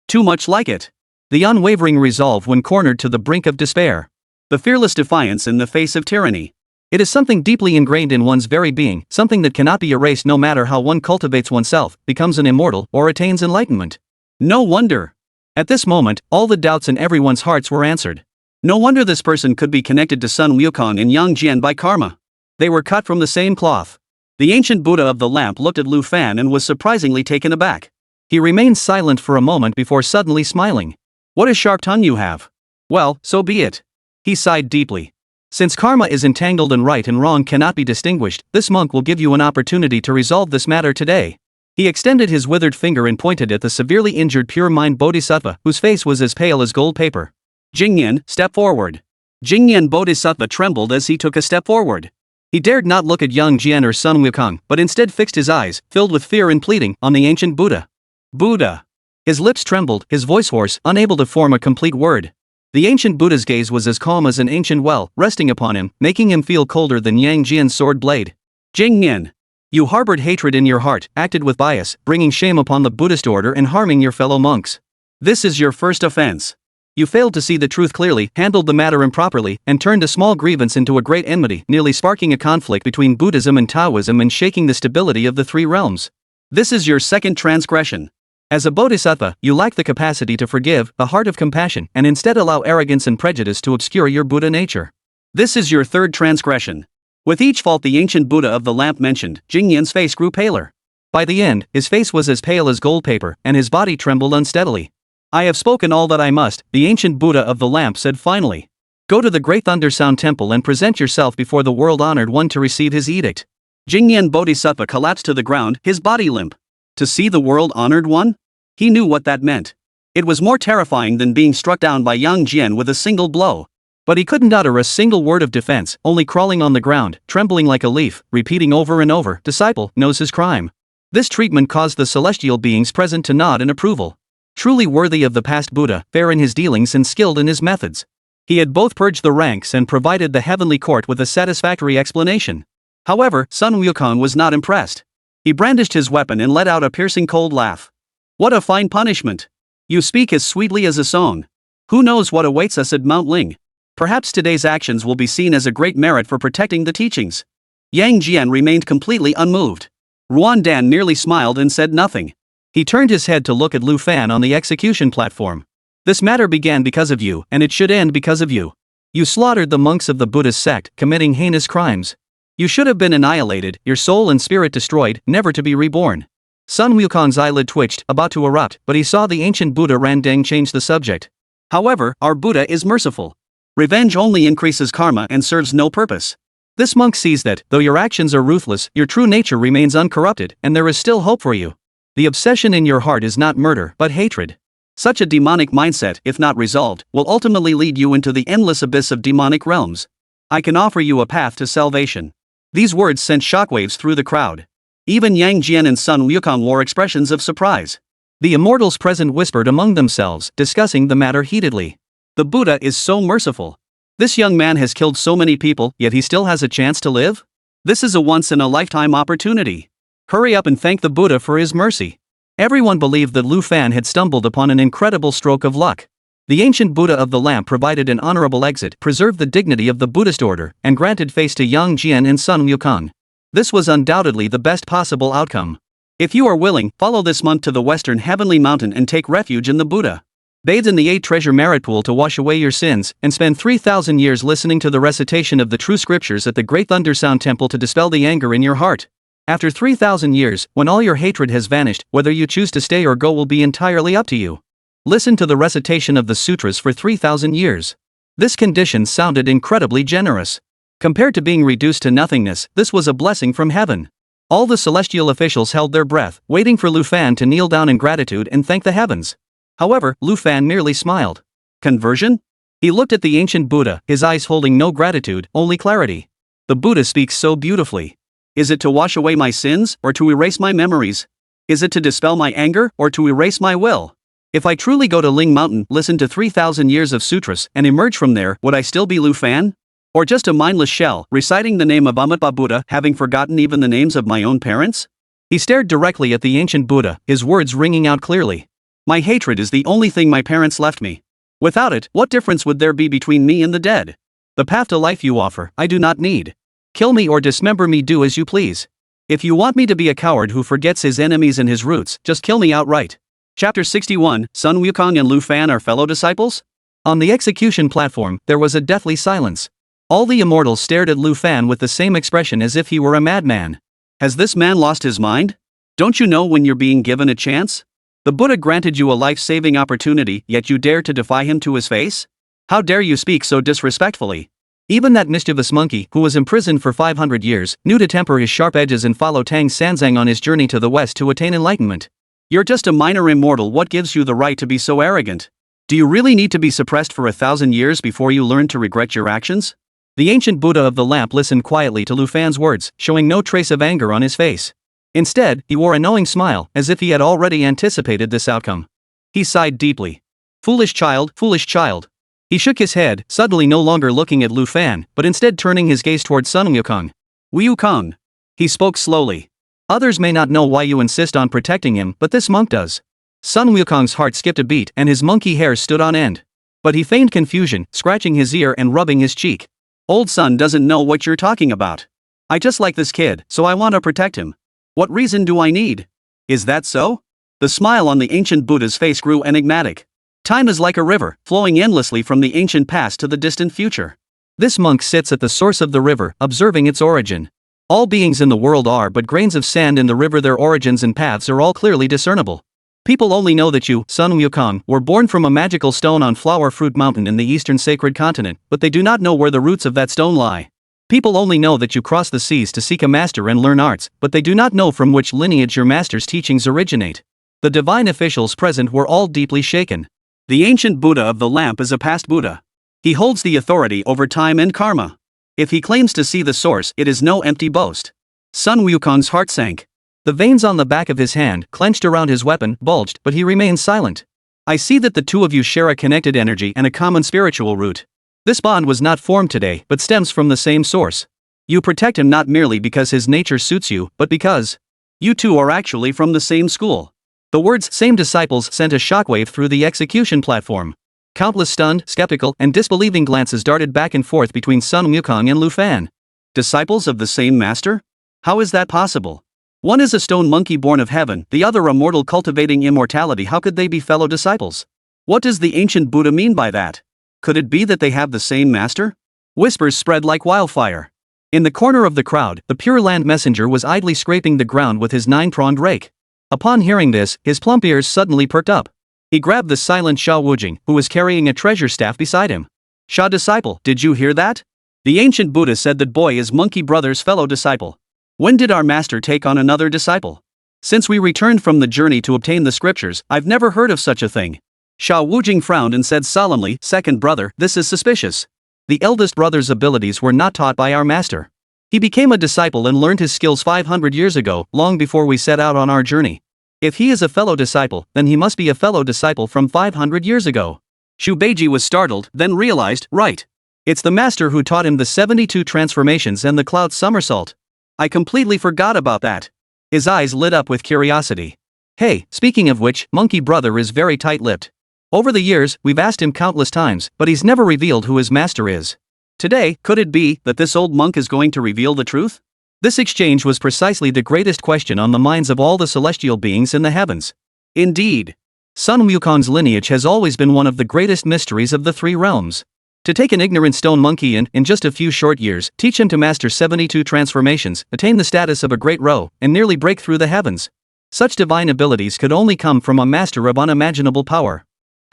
Too much like it. The unwavering resolve when cornered to the brink of despair. The fearless defiance in the face of tyranny. It is something deeply ingrained in one's very being, something that cannot be erased no matter how one cultivates oneself, becomes an immortal, or attains enlightenment. No wonder. At this moment, all the doubts in everyone's hearts were answered. No wonder this person could be connected to Sun Wukong and Yang Jian by karma. They were cut from the same cloth. The ancient Buddha of the lamp looked at Lu Fan and was surprisingly taken aback. He remained silent for a moment before suddenly smiling. What a sharp tongue you have. Well, so be it. He sighed deeply. Since karma is entangled and right and wrong cannot be distinguished, this monk will give you an opportunity to resolve this matter today. He extended his withered finger and pointed at the severely injured pure mind bodhisattva, whose face was as pale as gold paper. Jingyan, step forward. Jingyan bodhisattva trembled as he took a step forward. He dared not look at Yang Jian or Sun Wukong, but instead fixed his eyes, filled with fear and pleading, on the ancient Buddha. Buddha. His lips trembled, his voice hoarse, unable to form a complete word. The ancient Buddha's gaze was as calm as an ancient well, resting upon him, making him feel colder than Yang Jian's sword blade. Jingyan. You harbored hatred in your heart, acted with bias, bringing shame upon the Buddhist order and harming your fellow monks. This is your first offense. You failed to see the truth clearly, handled the matter improperly, and turned a small grievance into a great enmity, nearly sparking a conflict between Buddhism and Taoism and shaking the stability of the three realms. This is your second transgression. As a bodhisattva, you lack the capacity to forgive, a heart of compassion, and instead allow arrogance and prejudice to obscure your Buddha nature. This is your third transgression. With each fault the ancient Buddha of the lamp mentioned, Jingyan's face grew paler. By the end, his face was as pale as gold paper, and his body trembled unsteadily. I have spoken all that I must, the ancient Buddha of the lamp said finally. Go to the Great Thunder Sound Temple and present yourself before the world-honored one to receive his edict. Jingyan bodhisattva collapsed to the ground, his body limp. To see the world-honored one? He knew what that meant. It was more terrifying than being struck down by Yang Jian with a single blow. But he couldn't utter a single word of defense, only crawling on the ground, trembling like a leaf, repeating over and over, "Disciple knows his crime." This treatment caused the celestial beings present to nod in approval. Truly worthy of the past Buddha, fair in his dealings and skilled in his methods. He had both purged the ranks and provided the heavenly court with a satisfactory explanation. However, Sun Wukong was not impressed. He brandished his weapon and let out a piercing cold laugh. What a fine punishment! You speak as sweetly as a song. Who knows what awaits us at Mount Ling? Perhaps today's actions will be seen as a great merit for protecting the teachings. Yang Jian remained completely unmoved. Ruan Dan merely smiled and said nothing. He turned his head to look at Lu Fan on the execution platform. This matter began because of you, and it should end because of you. You slaughtered the monks of the Buddhist sect, committing heinous crimes. You should have been annihilated, your soul and spirit destroyed, never to be reborn. Sun Wukong's eyelid twitched, about to erupt, but he saw the ancient Buddha Randang change the subject. However, our Buddha is merciful. Revenge only increases karma and serves no purpose. This monk sees that, though your actions are ruthless, your true nature remains uncorrupted, and there is still hope for you. The obsession in your heart is not murder, but hatred. Such a demonic mindset, if not resolved, will ultimately lead you into the endless abyss of demonic realms. I can offer you a path to salvation. These words sent shockwaves through the crowd. Even Yang Jian and Sun Wukong wore expressions of surprise. The immortals present whispered among themselves, discussing the matter heatedly. The Buddha is so merciful. This young man has killed so many people, yet he still has a chance to live? This is a once-in-a-lifetime opportunity. Hurry up and thank the Buddha for his mercy. Everyone believed that Lu Fan had stumbled upon an incredible stroke of luck. The ancient Buddha of the lamp provided an honorable exit, preserved the dignity of the Buddhist order, and granted face to Yang Jian and Sun Wukong. This was undoubtedly the best possible outcome. If you are willing, follow this monk to the Western Heavenly Mountain and take refuge in the Buddha. Bathe in the 8-treasure merit pool to wash away your sins, and spend 3,000 years listening to the recitation of the true scriptures at the Great Thunder Sound Temple to dispel the anger in your heart. After 3,000 years, when all your hatred has vanished, whether you choose to stay or go will be entirely up to you. Listen to the recitation of the sutras for 3,000 years. This condition sounded incredibly generous. Compared to being reduced to nothingness, this was a blessing from heaven. All the celestial officials held their breath, waiting for Lu Fan to kneel down in gratitude and thank the heavens. However, Lu Fan merely smiled. Conversion? He looked at the ancient Buddha, his eyes holding no gratitude, only clarity. The Buddha speaks so beautifully. Is it to wash away my sins, or to erase my memories? Is it to dispel my anger, or to erase my will? If I truly go to Ling Mountain, listen to 3,000 years of sutras, and emerge from there, would I still be Lu Fan? Or just a mindless shell, reciting the name of Amitabha Buddha, having forgotten even the names of my own parents? He stared directly at the ancient Buddha, his words ringing out clearly. My hatred is the only thing my parents left me. Without it, what difference would there be between me and the dead? The path to life you offer, I do not need. Kill me or dismember me, do as you please. If you want me to be a coward who forgets his enemies and his roots, just kill me outright. Chapter 61, Sun Wukong and Lu Fan are fellow disciples? On the execution platform, there was a deathly silence. All the immortals stared at Lu Fan with the same expression as if he were a madman. Has this man lost his mind? Don't you know when you're being given a chance? The Buddha granted you a life-saving opportunity, yet you dare to defy him to his face? How dare you speak so disrespectfully? Even that mischievous monkey, who was imprisoned for 500 years, knew to temper his sharp edges and follow Tang Sanzang on his journey to the west to attain enlightenment. You're just a minor immortal, what gives you the right to be so arrogant? Do you really need to be suppressed for 1,000 years before you learn to regret your actions? The ancient Buddha of the lamp listened quietly to Lu Fan's words, showing no trace of anger on his face. Instead, he wore a knowing smile, as if he had already anticipated this outcome. He sighed deeply. Foolish child, foolish child. He shook his head, suddenly no longer looking at Lu Fan, but instead turning his gaze toward Sun Wukong. Wukong. He spoke slowly. Others may not know why you insist on protecting him, but this monk does. Sun Wukong's heart skipped a beat and his monkey hair stood on end. But he feigned confusion, scratching his ear and rubbing his cheek. Old Sun doesn't know what you're talking about. I just like this kid, so I want to protect him. What reason do I need? Is that so? The smile on the ancient Buddha's face grew enigmatic. Time is like a river, flowing endlessly from the ancient past to the distant future. This monk sits at the source of the river, observing its origin. All beings in the world are but grains of sand in the river, their origins and paths are all clearly discernible. People only know that you, Sun Wukong, were born from a magical stone on Flower Fruit Mountain in the eastern sacred continent, but they do not know where the roots of that stone lie. People only know that you cross the seas to seek a master and learn arts, but they do not know from which lineage your master's teachings originate. The divine officials present were all deeply shaken. The ancient Buddha of the lamp is a past Buddha. He holds the authority over time and karma. If he claims to see the source, it is no empty boast. Sun Wukong's heart sank. The veins on the back of his hand, clenched around his weapon, bulged, but he remained silent. I see that the two of you share a connected energy and a common spiritual root. This bond was not formed today, but stems from the same source. You protect him not merely because his nature suits you, but because you two are actually from the same school. The words "same disciples" sent a shockwave through the execution platform. Countless stunned, skeptical, and disbelieving glances darted back and forth between Sun Wukong and Lu Fan. Disciples of the same master? How is that possible? One is a stone monkey born of heaven, the other a mortal cultivating immortality. How could they be fellow disciples? What does the ancient Buddha mean by that? Could it be that they have the same master? Whispers spread like wildfire. In the corner of the crowd, the Pure Land messenger was idly scraping the ground with his 9-pronged rake. Upon hearing this, his plump ears suddenly perked up. He grabbed the silent Sha Wujing, who was carrying a treasure staff beside him. Sha disciple, did you hear that? The ancient Buddha said that boy is Monkey Brother's fellow disciple. When did our master take on another disciple? Since we returned from the journey to obtain the scriptures, I've never heard of such a thing. Sha Wujing frowned and said solemnly, second brother, this is suspicious. The eldest brother's abilities were not taught by our master. He became a disciple and learned his skills 500 years ago, long before we set out on our journey. If he is a fellow disciple, then he must be a fellow disciple from 500 years ago. Shu Beiji was startled, then realized, right. It's the master who taught him the 72 transformations and the cloud somersault. I completely forgot about that. His eyes lit up with curiosity. Hey, speaking of which, Monkey Brother is very tight-lipped. Over the years, we've asked him countless times, but he's never revealed who his master is. Today, could it be that this old monk is going to reveal the truth? This exchange was precisely the greatest question on the minds of all the celestial beings in the heavens. Indeed. Sun Wukong's lineage has always been one of the greatest mysteries of the three realms. To take an ignorant stone monkey and, in just a few short years, teach him to master 72 transformations, attain the status of a great Ro, and nearly break through the heavens. Such divine abilities could only come from a master of unimaginable power.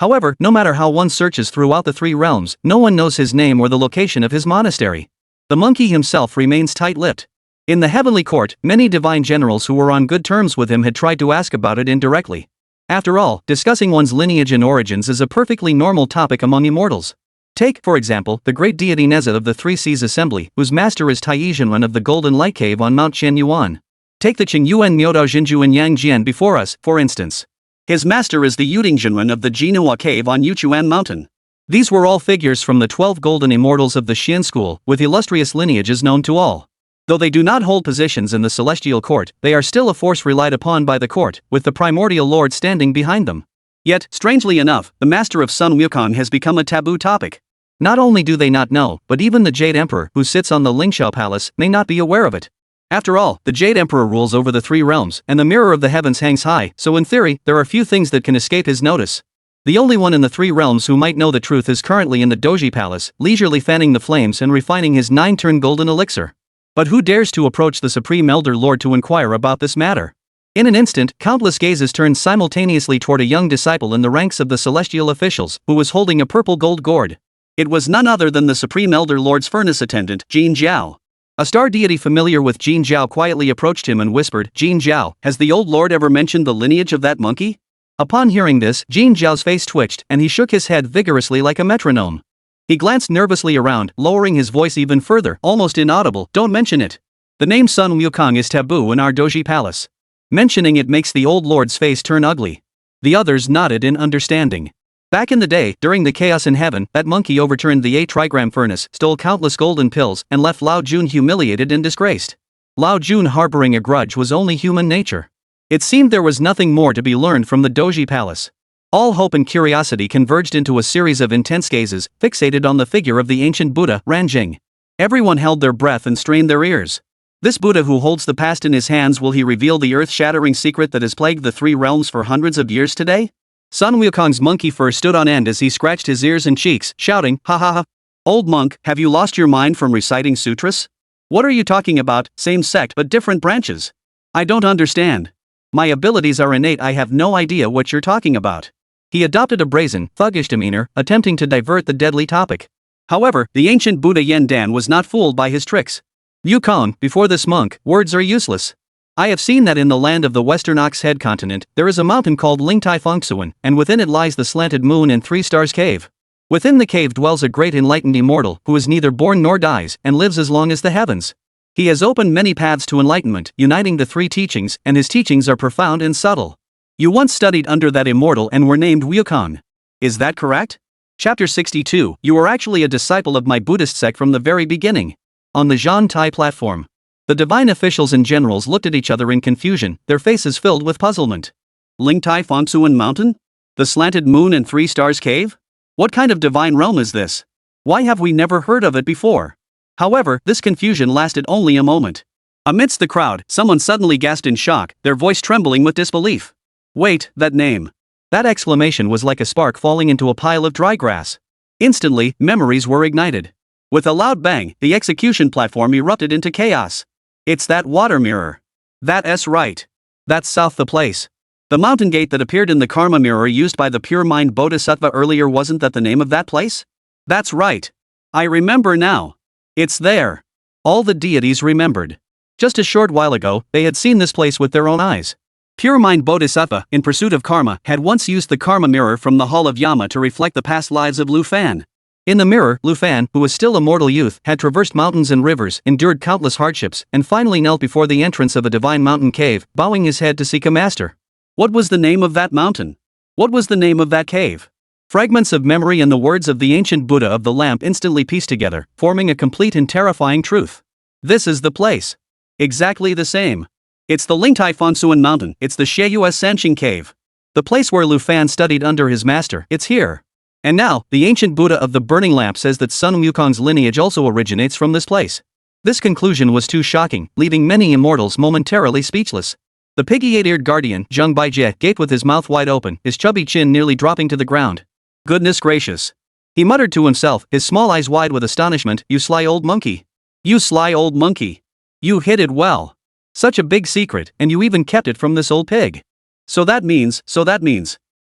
However, no matter how one searches throughout the three realms, no one knows his name or the location of his monastery. The monkey himself remains tight-lipped. In the heavenly court, many divine generals who were on good terms with him had tried to ask about it indirectly. After all, discussing one's lineage and origins is a perfectly normal topic among immortals. Take, for example, the great deity Nezha of the Three Seas Assembly, whose master is Taizhenwan of the Golden Light Cave on Mount Qianyuan. Take the Qingyuan Miodao Jinju and Yang Jian before us, for instance. His master is the Yudingzhenwan of the Jinhua Cave on Yuchuan Mountain. These were all figures from the 12 golden immortals of the Xian school, with illustrious lineages known to all. Though they do not hold positions in the celestial court, they are still a force relied upon by the court, with the primordial lord standing behind them. Yet, strangely enough, the master of Sun Wukong has become a taboo topic. Not only do they not know, but even the Jade Emperor, who sits on the Lingxiao Palace, may not be aware of it. After all, the Jade Emperor rules over the three realms, and the mirror of the heavens hangs high, so in theory, there are few things that can escape his notice. The only one in the three realms who might know the truth is currently in the Doji Palace, leisurely fanning the flames and refining his 9-turn golden elixir. But who dares to approach the Supreme Elder Lord to inquire about this matter? In an instant, countless gazes turned simultaneously toward a young disciple in the ranks of the celestial officials, who was holding a purple gold gourd. It was none other than the Supreme Elder Lord's furnace attendant, Jin Jiao. A star deity familiar with Jin Jiao quietly approached him and whispered, "Jin Jiao, has the old lord ever mentioned the lineage of that monkey?" Upon hearing this, Jin Jiao's face twitched, and he shook his head vigorously like a metronome. He glanced nervously around, lowering his voice even further, almost inaudible, "Don't mention it. The name Sun Wukong is taboo in our Doji Palace. Mentioning it makes the old lord's face turn ugly." The others nodded in understanding. Back in the day, during the chaos in heaven, that monkey overturned the 8-trigram furnace, stole countless golden pills, and left Lao Jun humiliated and disgraced. Lao Jun harboring a grudge was only human nature. It seemed there was nothing more to be learned from the Doji Palace. All hope and curiosity converged into a series of intense gazes, fixated on the figure of the ancient Buddha, Ranjing. Everyone held their breath and strained their ears. This Buddha who holds the past in his hands, will he reveal the earth-shattering secret that has plagued the three realms for hundreds of years today? Sun Wukong's monkey fur stood on end as he scratched his ears and cheeks, shouting, "Ha ha ha! Old monk, have you lost your mind from reciting sutras? What are you talking about? Same sect but different branches. I don't understand. My abilities are innate, I have no idea what you're talking about." He adopted a brazen, thuggish demeanor, attempting to divert the deadly topic. However, the ancient Buddha Yang Jian was not fooled by his tricks. "Wukong, before this monk, words are useless. I have seen that in the land of the Western Ox Head continent, there is a mountain called Lingtai Fengsuan, and within it lies the slanted moon and 3 stars cave. Within the cave dwells a great enlightened immortal, who is neither born nor dies, and lives as long as the heavens. He has opened many paths to enlightenment, uniting the 3 teachings, and his teachings are profound and subtle. You once studied under that immortal and were named Wukong. Is that correct?" Chapter 62, You are actually a disciple of my Buddhist sect from the very beginning. On the Zhan Tai platform, the divine officials and generals looked at each other in confusion, their faces filled with puzzlement. Lingtai Fengsuan Mountain? The slanted moon and 3 stars cave? What kind of divine realm is this? Why have we never heard of it before? However, this confusion lasted only a moment. Amidst the crowd, someone suddenly gasped in shock, their voice trembling with disbelief. "Wait, that name." That exclamation was like a spark falling into a pile of dry grass. Instantly, memories were ignited. With a loud bang, the execution platform erupted into chaos. "It's that water mirror. That's right. That's south the place. The mountain gate that appeared in the karma mirror used by the pure mind bodhisattva earlier, wasn't that the name of that place? That's right. I remember now. It's there." All the deities remembered. Just a short while ago, they had seen this place with their own eyes. Pure mind bodhisattva, in pursuit of karma, had once used the karma mirror from the Hall of Yama to reflect the past lives of Lu Fan. In the mirror, Lu Fan, who was still a mortal youth, had traversed mountains and rivers, endured countless hardships, and finally knelt before the entrance of a divine mountain cave, bowing his head to seek a master. What was the name of that mountain? What was the name of that cave? Fragments of memory and the words of the ancient Buddha of the lamp instantly pieced together, forming a complete and terrifying truth. This is the place. Exactly the same. It's the Lingtai Fengsuan Mountain, it's the Sheiyue Sanxing Cave. The place where Lu Fan studied under his master, it's here. And now, the ancient Buddha of the burning lamp says that Sun Wukong's lineage also originates from this place. This conclusion was too shocking, leaving many immortals momentarily speechless. The piggy-8-eared guardian, Zheng Baijie, gaped with his mouth wide open, his chubby chin nearly dropping to the ground. Goodness gracious. He muttered to himself, his small eyes wide with astonishment, "You sly old monkey. You sly old monkey. You hid it well. Such a big secret, and you even kept it from this old pig. So that means.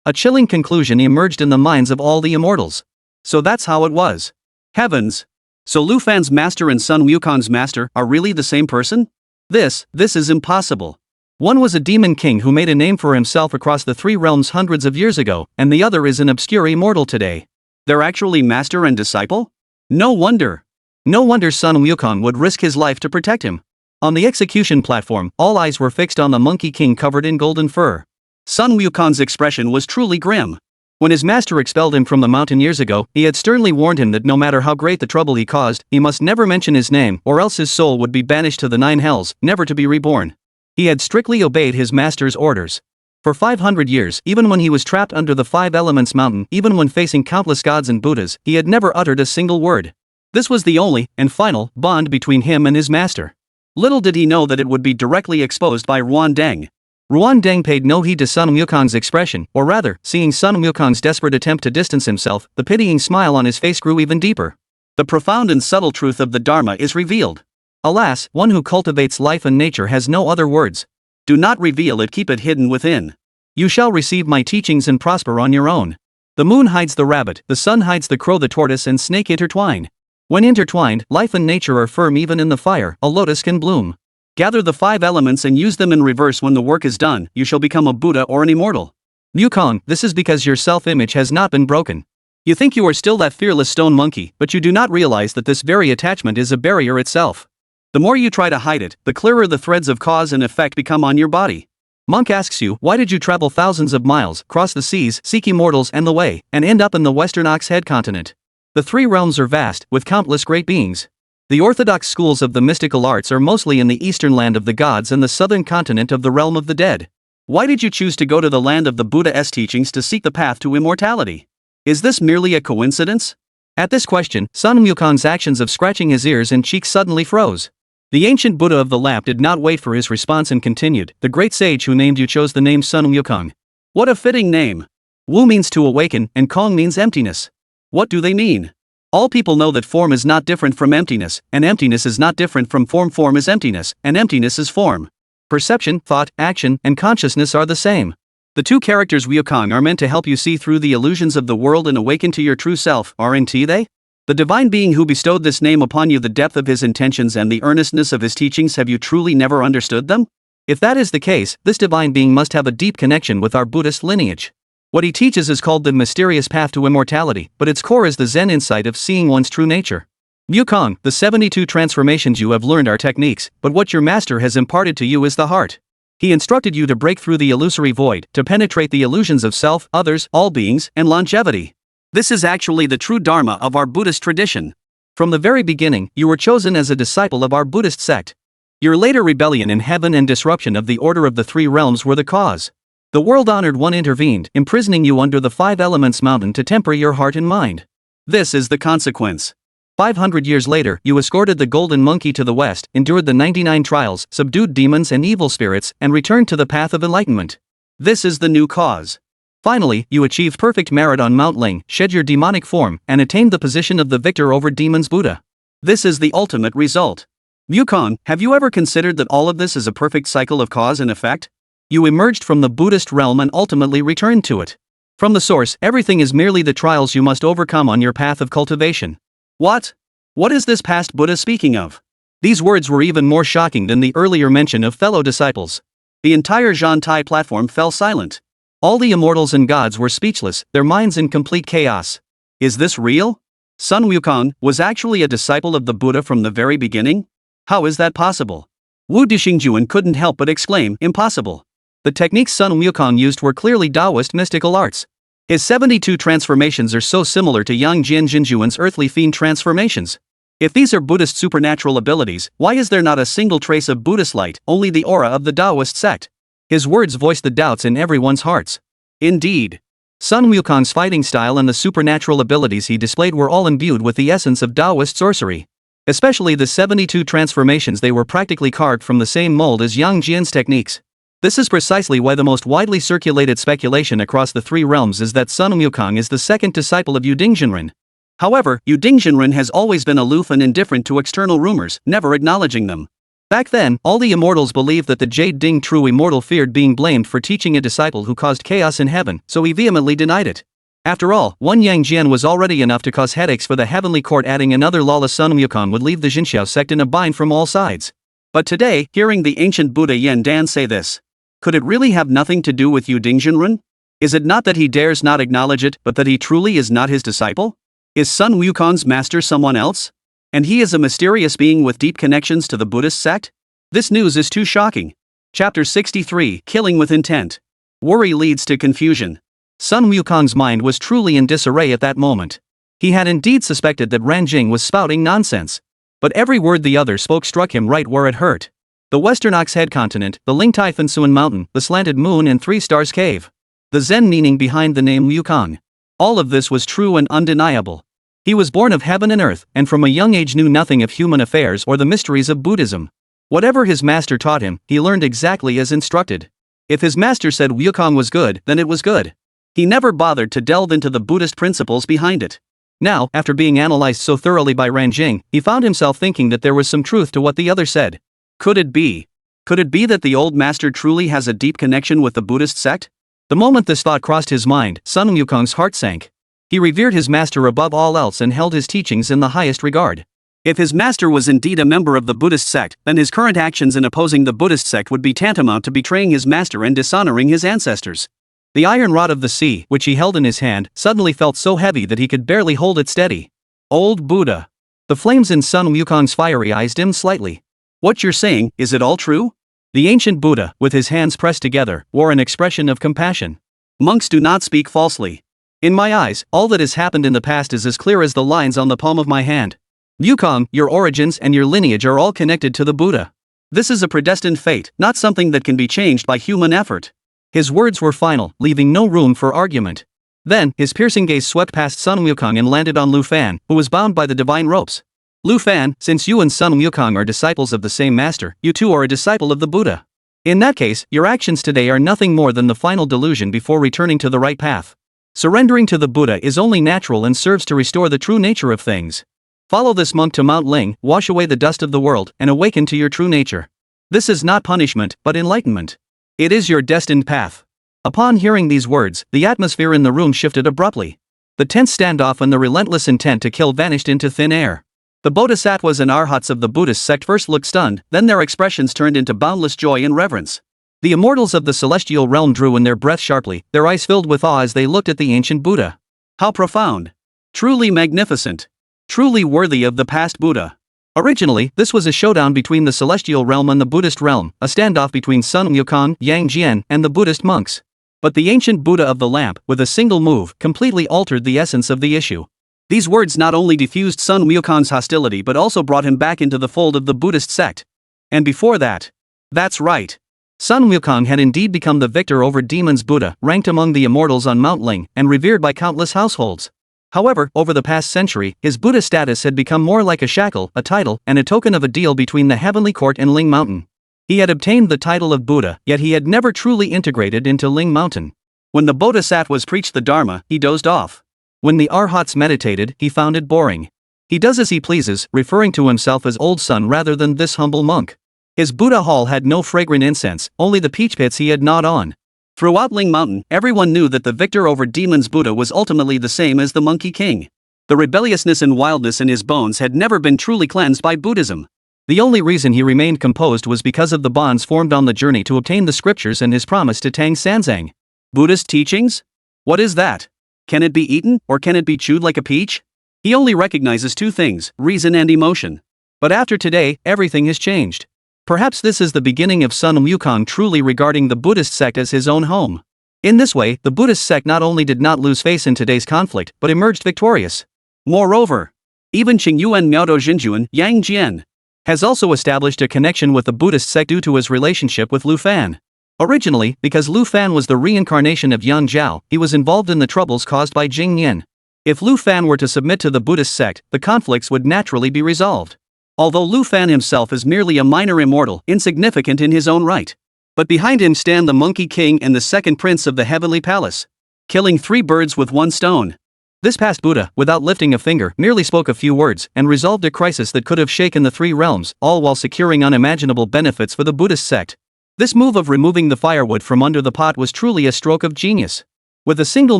A chilling conclusion emerged in the minds of all the immortals. So that's how it was. Heavens! So Lu Fan's master and Sun Wukong's master are really the same person? This is impossible. One was a demon king who made a name for himself across the three realms hundreds of years ago, and the other is an obscure immortal today. They're actually master and disciple? No wonder. No wonder Sun Wukong would risk his life to protect him. On the execution platform, all eyes were fixed on the Monkey King covered in golden fur. Sun Wukong's expression was truly grim. When his master expelled him from the mountain years ago, he had sternly warned him that no matter how great the trouble he caused, he must never mention his name or else his soul would be banished to the 9 hells, never to be reborn. He had strictly obeyed his master's orders. For 500 years, even when he was trapped under the 5 Elements mountain, even when facing countless gods and Buddhas, he had never uttered a single word. This was the only, and final, bond between him and his master. Little did he know that it would be directly exposed by Ruan Deng. Ruan Deng paid no heed to Sun Wukong's expression, or rather, seeing Sun Wukong's desperate attempt to distance himself, the pitying smile on his face grew even deeper. The profound and subtle truth of the Dharma is revealed. Alas, one who cultivates life and nature has no other words. Do not reveal it, keep it hidden within. You shall receive my teachings and prosper on your own. The moon hides the rabbit, the sun hides the crow, the tortoise and snake intertwine. When intertwined, life and nature are firm. Even in the fire, a lotus can bloom. Gather the 5 elements and use them in reverse. When the work is done, you shall become a Buddha or an immortal. Wukong, this is because your self-image has not been broken. You think you are still that fearless stone monkey, but you do not realize that this very attachment is a barrier itself. The more you try to hide it, the clearer the threads of cause and effect become on your body. Monk asks you, why did you travel thousands of miles, cross the seas, seek immortals and the way, and end up in the Western Oxhead continent? The 3 realms are vast, with countless great beings. The orthodox schools of the mystical arts are mostly in the eastern land of the gods and the southern continent of the realm of the dead. Why did you choose to go to the land of the Buddha's teachings to seek the path to immortality? Is this merely a coincidence? At this question, Sun Wukong's actions of scratching his ears and cheeks suddenly froze. The ancient Buddha of the lamp did not wait for his response and continued, the great sage who named you chose the name Sun Wukong. What a fitting name. Wu means to awaken, and Kong means emptiness. What do they mean? All people know that form is not different from emptiness, and emptiness is not different from form. Form is emptiness, and emptiness is form. Perception, thought, action, and consciousness are the same. The 2 characters Wukong are meant to help you see through the illusions of the world and awaken to your true self, aren't they? The divine being who bestowed this name upon you, the depth of his intentions and the earnestness of his teachings, have you truly never understood them? If that is the case, this divine being must have a deep connection with our Buddhist lineage. What he teaches is called the mysterious path to immortality, but its core is the Zen insight of seeing one's true nature. Wukong, the 72 transformations you have learned are techniques, but what your master has imparted to you is the heart. He instructed you to break through the illusory void, to penetrate the illusions of self, others, all beings, and longevity. This is actually the true Dharma of our Buddhist tradition. From the very beginning, you were chosen as a disciple of our Buddhist sect. Your later rebellion in heaven and disruption of the order of the 3 realms were the cause. The world-honored one intervened, imprisoning you under the 5 Elements mountain to temper your heart and mind. This is the consequence. 500 years later, you escorted the golden monkey to the west, endured the 99 trials, subdued demons and evil spirits, and returned to the path of enlightenment. This is the new cause. Finally, you achieved perfect merit on Mount Ling, shed your demonic form, and attained the position of the victor over demons Buddha. This is the ultimate result. Wukong, have you ever considered that all of this is a perfect cycle of cause and effect? You emerged from the Buddhist realm and ultimately returned to it. From the source, everything is merely the trials you must overcome on your path of cultivation. What? What is this past Buddha speaking of? These words were even more shocking than the earlier mention of fellow disciples. The entire Zhantai platform fell silent. All the immortals and gods were speechless, their minds in complete chaos. Is this real? Sun Wukong was actually a disciple of the Buddha from the very beginning? How is that possible? Wu Dixingjuan couldn't help but exclaim, impossible. The techniques Sun Wukong used were clearly Taoist mystical arts. His 72 transformations are so similar to Yang Jian earthly fiend transformations. If these are Buddhist supernatural abilities, why is there not a single trace of Buddhist light, only the aura of the Taoist sect? His words voiced the doubts in everyone's hearts. Indeed. Sun Wukong's fighting style and the supernatural abilities he displayed were all imbued with the essence of Taoist sorcery. Especially the 72 transformations, they were practically carved from the same mold as Yang Jian's techniques. This is precisely why the most widely circulated speculation across the 3 realms is that Sun Wukong is the second disciple of Yu Dingzhenren. However, Yu Dingzhenren has always been aloof and indifferent to external rumors, never acknowledging them. Back then, all the immortals believed that the Jade Ding true immortal feared being blamed for teaching a disciple who caused chaos in heaven, so he vehemently denied it. After all, one Yang Jian was already enough to cause headaches for the heavenly court, adding another lawless Sun Wukong would leave the Jinxiao sect in a bind from all sides. But today, hearing the ancient Buddha Yan Dan say this, could it really have nothing to do with Yu Dingjinren? Is it not that he dares not acknowledge it, but that he truly is not his disciple? Is Sun Wukong's master someone else? And he is a mysterious being with deep connections to the Buddhist sect? This news is too shocking. Chapter 63, Killing with Intent. Worry leads to confusion. Sun Wukong's mind was truly in disarray at that moment. He had indeed suspected that Ranjing was spouting nonsense. But every word the other spoke struck him right where it hurt. The Western Oxhead continent, the Lingtai Fansuan mountain, the slanted moon and 3 stars cave. The Zen meaning behind the name Wukong. All of this was true and undeniable. He was born of heaven and earth, and from a young age knew nothing of human affairs or the mysteries of Buddhism. Whatever his master taught him, he learned exactly as instructed. If his master said Wukong was good, then it was good. He never bothered to delve into the Buddhist principles behind it. Now, after being analyzed so thoroughly by Ranjing, he found himself thinking that there was some truth to what the other said. Could it be? Could it be that the old master truly has a deep connection with the Buddhist sect? The moment this thought crossed his mind, Sun Wukong's heart sank. He revered his master above all else and held his teachings in the highest regard. If his master was indeed a member of the Buddhist sect, then his current actions in opposing the Buddhist sect would be tantamount to betraying his master and dishonoring his ancestors. The iron rod of the sea, which he held in his hand, suddenly felt so heavy that he could barely hold it steady. Old Buddha. The flames in Sun Wukong's fiery eyes dimmed slightly. What you're saying, is it all true? The ancient Buddha, with his hands pressed together, wore an expression of compassion. Monks do not speak falsely. In my eyes, all that has happened in the past is as clear as the lines on the palm of my hand. Wukong, your origins and your lineage are all connected to the Buddha. This is a predestined fate, not something that can be changed by human effort. His words were final, leaving no room for argument. Then, his piercing gaze swept past Sun Wukong and landed on Lu Fan, who was bound by the divine ropes. Lu Fan, since you and Sun Wukong are disciples of the same master, you too are a disciple of the Buddha. In that case, your actions today are nothing more than the final delusion before returning to the right path. Surrendering to the Buddha is only natural and serves to restore the true nature of things. Follow this monk to Mount Ling, wash away the dust of the world, and awaken to your true nature. This is not punishment, but enlightenment. It is your destined path. Upon hearing these words, the atmosphere in the room shifted abruptly. The tense standoff and the relentless intent to kill vanished into thin air. The bodhisattvas and arhats of the Buddhist sect first looked stunned, then their expressions turned into boundless joy and reverence. The immortals of the celestial realm drew in their breath sharply, their eyes filled with awe as they looked at the ancient Buddha. How profound! Truly magnificent! Truly worthy of the past Buddha. Originally, this was a showdown between the celestial realm and the Buddhist realm, a standoff between Sun Wukong, Yang Jian, and the Buddhist monks. But the ancient Buddha of the lamp, with a single move, completely altered the essence of the issue. These words not only diffused Sun Wukong's hostility but also brought him back into the fold of the Buddhist sect. And before that, that's right. Sun Wukong had indeed become the victor over demons Buddha, ranked among the immortals on Mount Ling, and revered by countless households. However, over the past century, his Buddha status had become more like a shackle, a title, and a token of a deal between the heavenly court and Ling Mountain. He had obtained the title of Buddha, yet he had never truly integrated into Ling Mountain. When the bodhisattvas preached the Dharma, he dozed off. When the arhats meditated, he found it boring. He does as he pleases, referring to himself as old son rather than this humble monk. His Buddha hall had no fragrant incense, only the peach pits he had gnawed on. Throughout Ling Mountain, everyone knew that the victor over demons Buddha was ultimately the same as the Monkey King. The rebelliousness and wildness in his bones had never been truly cleansed by Buddhism. The only reason he remained composed was because of the bonds formed on the journey to obtain the scriptures and his promise to Tang Sanzang. Buddhist teachings? What is that? Can it be eaten, or can it be chewed like a peach? He only recognizes two things, reason and emotion. But after today, everything has changed. Perhaps this is the beginning of Sun Wukong truly regarding the Buddhist sect as his own home. In this way, the Buddhist sect not only did not lose face in today's conflict, but emerged victorious. Moreover, even Qingyuan Miaodo Jinjuan, Yang Jian, has also established a connection with the Buddhist sect due to his relationship with Lu Fan. Originally, because Lu Fan was the reincarnation of Yang Jiao, he was involved in the troubles caused by Jing Yin. If Lu Fan were to submit to the Buddhist sect, the conflicts would naturally be resolved. Although Lu Fan himself is merely a minor immortal, insignificant in his own right. But behind him stand the Monkey King and the second prince of the Heavenly Palace. Killing 3 birds with 1 stone. This past Buddha, without lifting a finger, merely spoke a few words and resolved a crisis that could have shaken the three realms, all while securing unimaginable benefits for the Buddhist sect. This move of removing the firewood from under the pot was truly a stroke of genius. With a single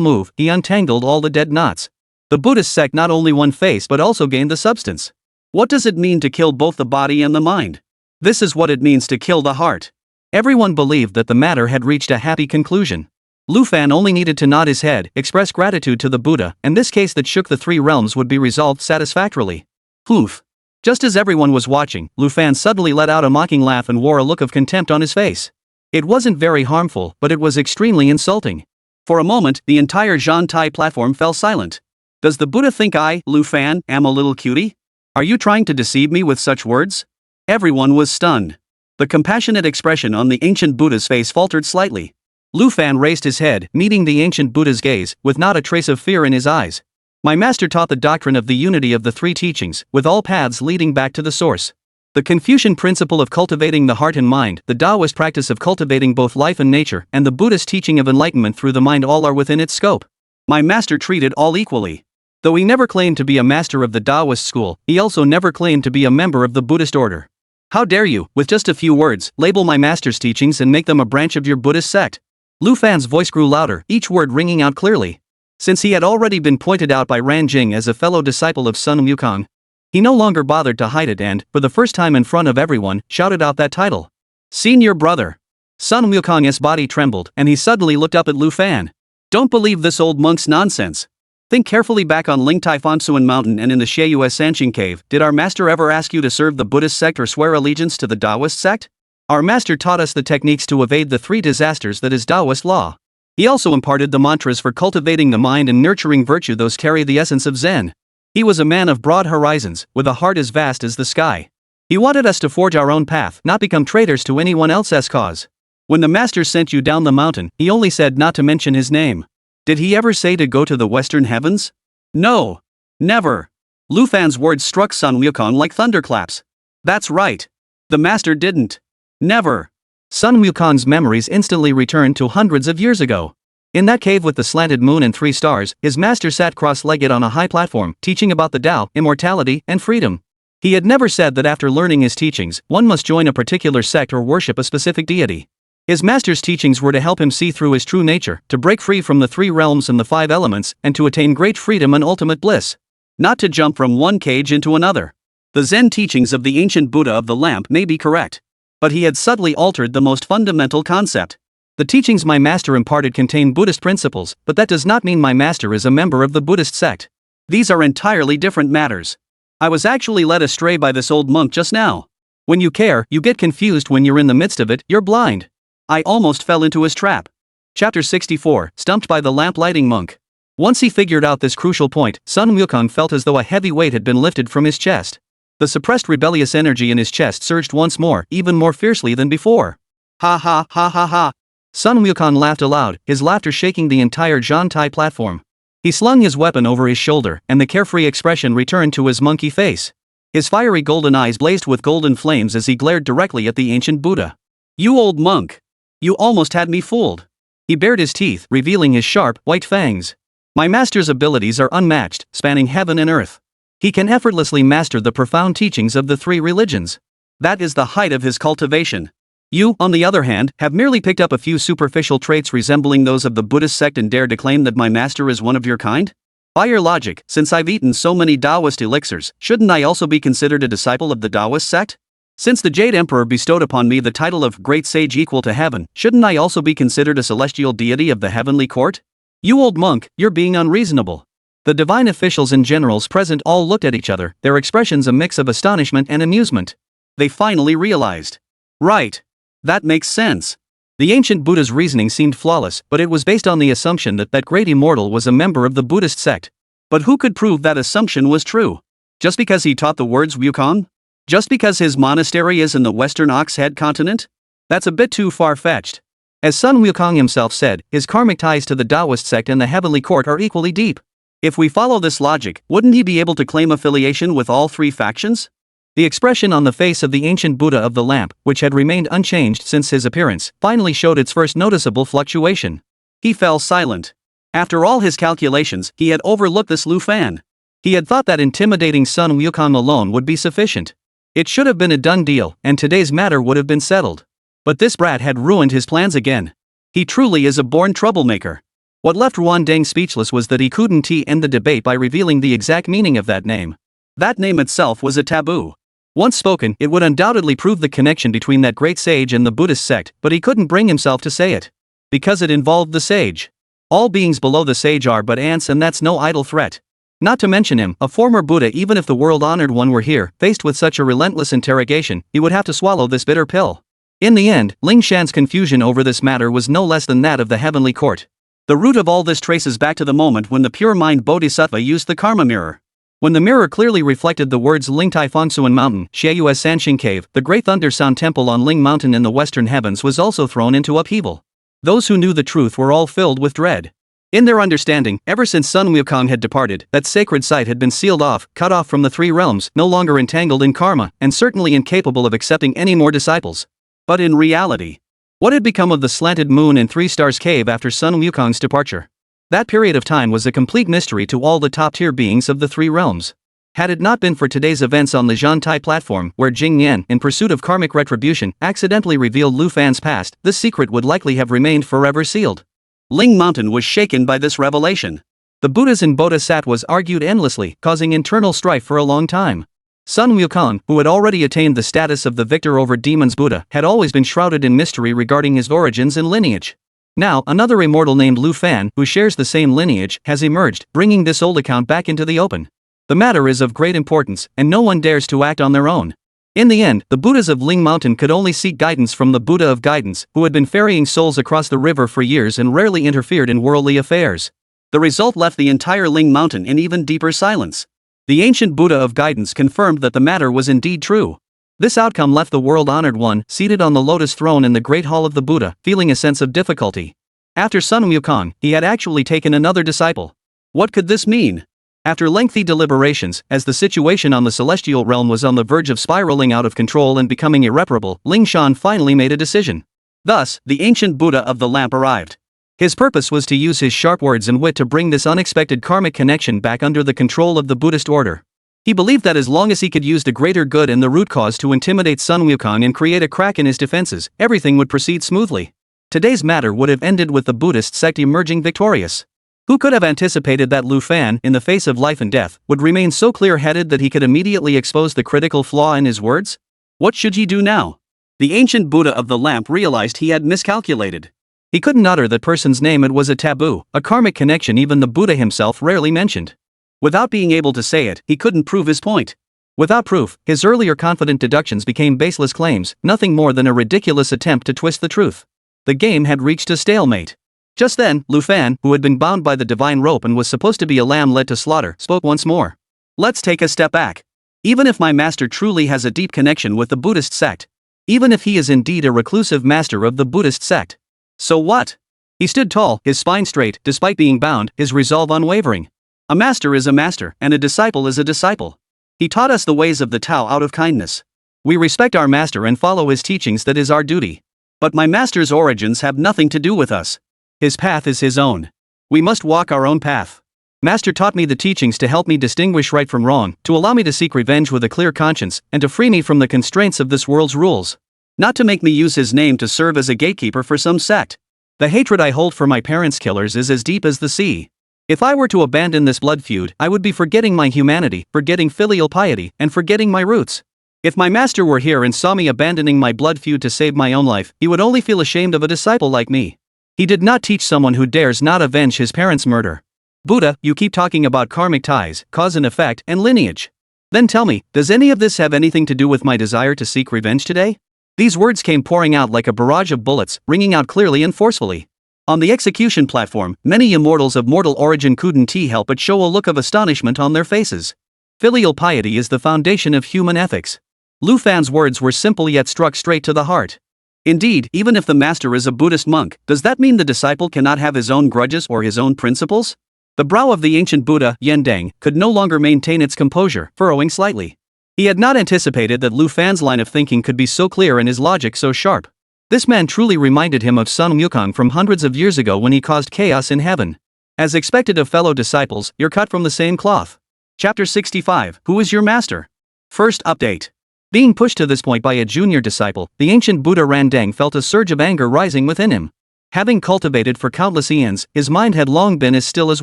move, he untangled all the dead knots. The Buddhist sect not only won face but also gained the substance. What does it mean to kill both the body and the mind? This is what it means to kill the heart. Everyone believed that the matter had reached a happy conclusion. Lu Fan only needed to nod his head, express gratitude to the Buddha, and this case that shook the three realms would be resolved satisfactorily. Poof. Just as everyone was watching, Lu Fan suddenly let out a mocking laugh and wore a look of contempt on his face. It wasn't very harmful, but it was extremely insulting. For a moment, the entire Zhantai platform fell silent. Does the Buddha think I, Lu Fan, am a little cutie? Are you trying to deceive me with such words? Everyone was stunned. The compassionate expression on the ancient Buddha's face faltered slightly. Lu Fan raised his head, meeting the ancient Buddha's gaze, with not a trace of fear in his eyes. My master taught the doctrine of the unity of the three teachings, with all paths leading back to the source. The Confucian principle of cultivating the heart and mind, the Taoist practice of cultivating both life and nature, and the Buddhist teaching of enlightenment through the mind all are within its scope. My master treated all equally. Though he never claimed to be a master of the Taoist school, he also never claimed to be a member of the Buddhist order. How dare you, with just a few words, label my master's teachings and make them a branch of your Buddhist sect? Lu Fan's voice grew louder, each word ringing out clearly. Since he had already been pointed out by Ran Jing as a fellow disciple of Sun Wukong, he no longer bothered to hide it and, for the first time in front of everyone, shouted out that title. Senior brother. Sun Wukong's body trembled, and he suddenly looked up at Lu Fan. Don't believe this old monk's nonsense. Think carefully back on Lingtai Fonsuan Mountain and in the Sheyu Sanqing Cave. Did our master ever ask you to serve the Buddhist sect or swear allegiance to the Taoist sect? Our master taught us the techniques to evade the three disasters that is Taoist law. He also imparted the mantras for cultivating the mind and nurturing virtue, those carry the essence of Zen. He was a man of broad horizons, with a heart as vast as the sky. He wanted us to forge our own path, not become traitors to anyone else's cause. When the master sent you down the mountain, he only said not to mention his name. Did he ever say to go to the western heavens? No. Never. Lu Fan's words struck Sun Wukong like thunderclaps. That's right. The master didn't. Never. Sun Wukong's memories instantly returned to hundreds of years ago. In that cave with the slanted moon and 3 stars, his master sat cross-legged on a high platform, teaching about the Tao, immortality, and freedom. He had never said that after learning his teachings, one must join a particular sect or worship a specific deity. His master's teachings were to help him see through his true nature, to break free from the 3 realms and the 5 elements, and to attain great freedom and ultimate bliss. Not to jump from one cage into another. The Zen teachings of the ancient Buddha of the lamp may be correct. But he had subtly altered the most fundamental concept. The teachings my master imparted contain Buddhist principles, but that does not mean my master is a member of the Buddhist sect. These are entirely different matters. I was actually led astray by this old monk just now. When you care, you get confused. When you're in the midst of it, you're blind. I almost fell into his trap. Chapter 64, Stumped by the Lamp-Lighting Monk. Once he figured out this crucial point, Sun Wukong felt as though a heavy weight had been lifted from his chest. The suppressed rebellious energy in his chest surged once more, even more fiercely than before. Ha ha ha ha ha. Sun Wukong laughed aloud, his laughter shaking the entire Zhantai platform. He slung his weapon over his shoulder, and the carefree expression returned to his monkey face. His fiery golden eyes blazed with golden flames as he glared directly at the ancient Buddha. You old monk! You almost had me fooled. He bared his teeth, revealing his sharp, white fangs. My master's abilities are unmatched, spanning heaven and earth. He can effortlessly master the profound teachings of the 3 religions. That is the height of his cultivation. You, on the other hand, have merely picked up a few superficial traits resembling those of the Buddhist sect and dare to claim that my master is one of your kind? By your logic, since I've eaten so many Taoist elixirs, shouldn't I also be considered a disciple of the Taoist sect? Since the Jade Emperor bestowed upon me the title of Great Sage equal to heaven, shouldn't I also be considered a celestial deity of the heavenly court? You old monk, you're being unreasonable. The divine officials and generals present all looked at each other, their expressions a mix of astonishment and amusement. They finally realized. Right. That makes sense. The ancient Buddha's reasoning seemed flawless, but it was based on the assumption that that great immortal was a member of the Buddhist sect. But who could prove that assumption was true? Just because he taught the words Wukong? Just because his monastery is in the Western Ox Head continent? That's a bit too far-fetched. As Sun Wukong himself said, his karmic ties to the Taoist sect and the heavenly court are equally deep. If we follow this logic, wouldn't he be able to claim affiliation with all 3 factions? The expression on the face of the ancient Buddha of the lamp, which had remained unchanged since his appearance, finally showed its first noticeable fluctuation. He fell silent. After all his calculations, he had overlooked this Lu Fan. He had thought that intimidating Sun Wukong alone would be sufficient. It should have been a done deal, and today's matter would have been settled. But this brat had ruined his plans again. He truly is a born troublemaker. What left Ruan Deng speechless was that he couldn't end the debate by revealing the exact meaning of that name. That name itself was a taboo. Once spoken, it would undoubtedly prove the connection between that great sage and the Buddhist sect, but he couldn't bring himself to say it. Because it involved the sage. All beings below the sage are but ants, and that's no idle threat. Not to mention him, a former Buddha. Even if the world-honored one were here, faced with such a relentless interrogation, he would have to swallow this bitter pill. In the end, Ling Shan's confusion over this matter was no less than that of the heavenly court. The root of all this traces back to the moment when the pure mind Bodhisattva used the Karma Mirror. When the mirror clearly reflected the words Ling Tai Fengsuan Mountain, Xieyu's Sanxing Cave, the great Thunder Sound Temple on Ling Mountain in the western heavens was also thrown into upheaval. Those who knew the truth were all filled with dread. In their understanding, ever since Sun Wukong had departed, that sacred site had been sealed off, cut off from the three realms, no longer entangled in karma, and certainly incapable of accepting any more disciples. But in reality, what had become of the slanted moon and Three Stars Cave after Sun Wukong's departure? That period of time was a complete mystery to all the top-tier beings of the three realms. Had it not been for today's events on the Zhantai platform, where Yang Jian, in pursuit of karmic retribution, accidentally revealed Lu Fan's past, this secret would likely have remained forever sealed. Ling Mountain was shaken by this revelation. The Buddhas and Bodhisattvas argued endlessly, causing internal strife for a long time. Sun Wukong, who had already attained the status of the victor over demons Buddha, had always been shrouded in mystery regarding his origins and lineage. Now, another immortal named Lu Fan, who shares the same lineage, has emerged, bringing this old account back into the open. The matter is of great importance, and no one dares to act on their own. In the end, the Buddhas of Ling Mountain could only seek guidance from the Buddha of Guidance, who had been ferrying souls across the river for years and rarely interfered in worldly affairs. The result left the entire Ling Mountain in even deeper silence. The ancient Buddha of Guidance confirmed that the matter was indeed true. This outcome left the world-honored one, seated on the lotus throne in the Great Hall of the Buddha, feeling a sense of difficulty. After Sun Wukong, he had actually taken another disciple. What could this mean? After lengthy deliberations, as the situation on the celestial realm was on the verge of spiraling out of control and becoming irreparable, Ling Shan finally made a decision. Thus, the ancient Buddha of the lamp arrived. His purpose was to use his sharp words and wit to bring this unexpected karmic connection back under the control of the Buddhist order. He believed that as long as he could use the greater good and the root cause to intimidate Sun Wukong and create a crack in his defenses, everything would proceed smoothly. Today's matter would have ended with the Buddhist sect emerging victorious. Who could have anticipated that Lu Fan, in the face of life and death, would remain so clear-headed that he could immediately expose the critical flaw in his words? What should he do now? The ancient Buddha of the lamp realized he had miscalculated. He couldn't utter that person's name. It was a taboo, a karmic connection even the Buddha himself rarely mentioned. Without being able to say it, he couldn't prove his point. Without proof, his earlier confident deductions became baseless claims, nothing more than a ridiculous attempt to twist the truth. The game had reached a stalemate. Just then, Lu Fan, who had been bound by the divine rope and was supposed to be a lamb led to slaughter, spoke once more. Let's take a step back. Even if my master truly has a deep connection with the Buddhist sect, even if he is indeed a reclusive master of the Buddhist sect, so what? He stood tall, his spine straight, despite being bound, his resolve unwavering. A master is a master, and a disciple is a disciple. He taught us the ways of the Tao out of kindness. We respect our master and follow his teachings. That is our duty. But my master's origins have nothing to do with us. His path is his own. We must walk our own path. Master taught me the teachings to help me distinguish right from wrong, to allow me to seek revenge with a clear conscience, and to free me from the constraints of this world's rules. Not to make me use his name to serve as a gatekeeper for some sect. The hatred I hold for my parents' killers is as deep as the sea. If I were to abandon this blood feud, I would be forgetting my humanity, forgetting filial piety, and forgetting my roots. If my master were here and saw me abandoning my blood feud to save my own life, he would only feel ashamed of a disciple like me. He did not teach someone who dares not avenge his parents' murder. Buddha, you keep talking about karmic ties, cause and effect, and lineage. Then tell me, does any of this have anything to do with my desire to seek revenge today? These words came pouring out like a barrage of bullets, ringing out clearly and forcefully. On the execution platform, many immortals of mortal origin couldn't help but show a look of astonishment on their faces. Filial piety is the foundation of human ethics. Lu Fan's words were simple yet struck straight to the heart. Indeed, even if the master is a Buddhist monk, does that mean the disciple cannot have his own grudges or his own principles? The brow of the ancient Buddha, Yan Deng, could no longer maintain its composure, furrowing slightly. He had not anticipated that Lu Fan's line of thinking could be so clear and his logic so sharp. This man truly reminded him of Sun Wukong from hundreds of years ago when he caused chaos in heaven. As expected of fellow disciples, you're cut from the same cloth. Chapter 65, Who is your master? First update. Being pushed to this point by a junior disciple, the ancient Buddha Randang felt a surge of anger rising within him. Having cultivated for countless eons, his mind had long been as still as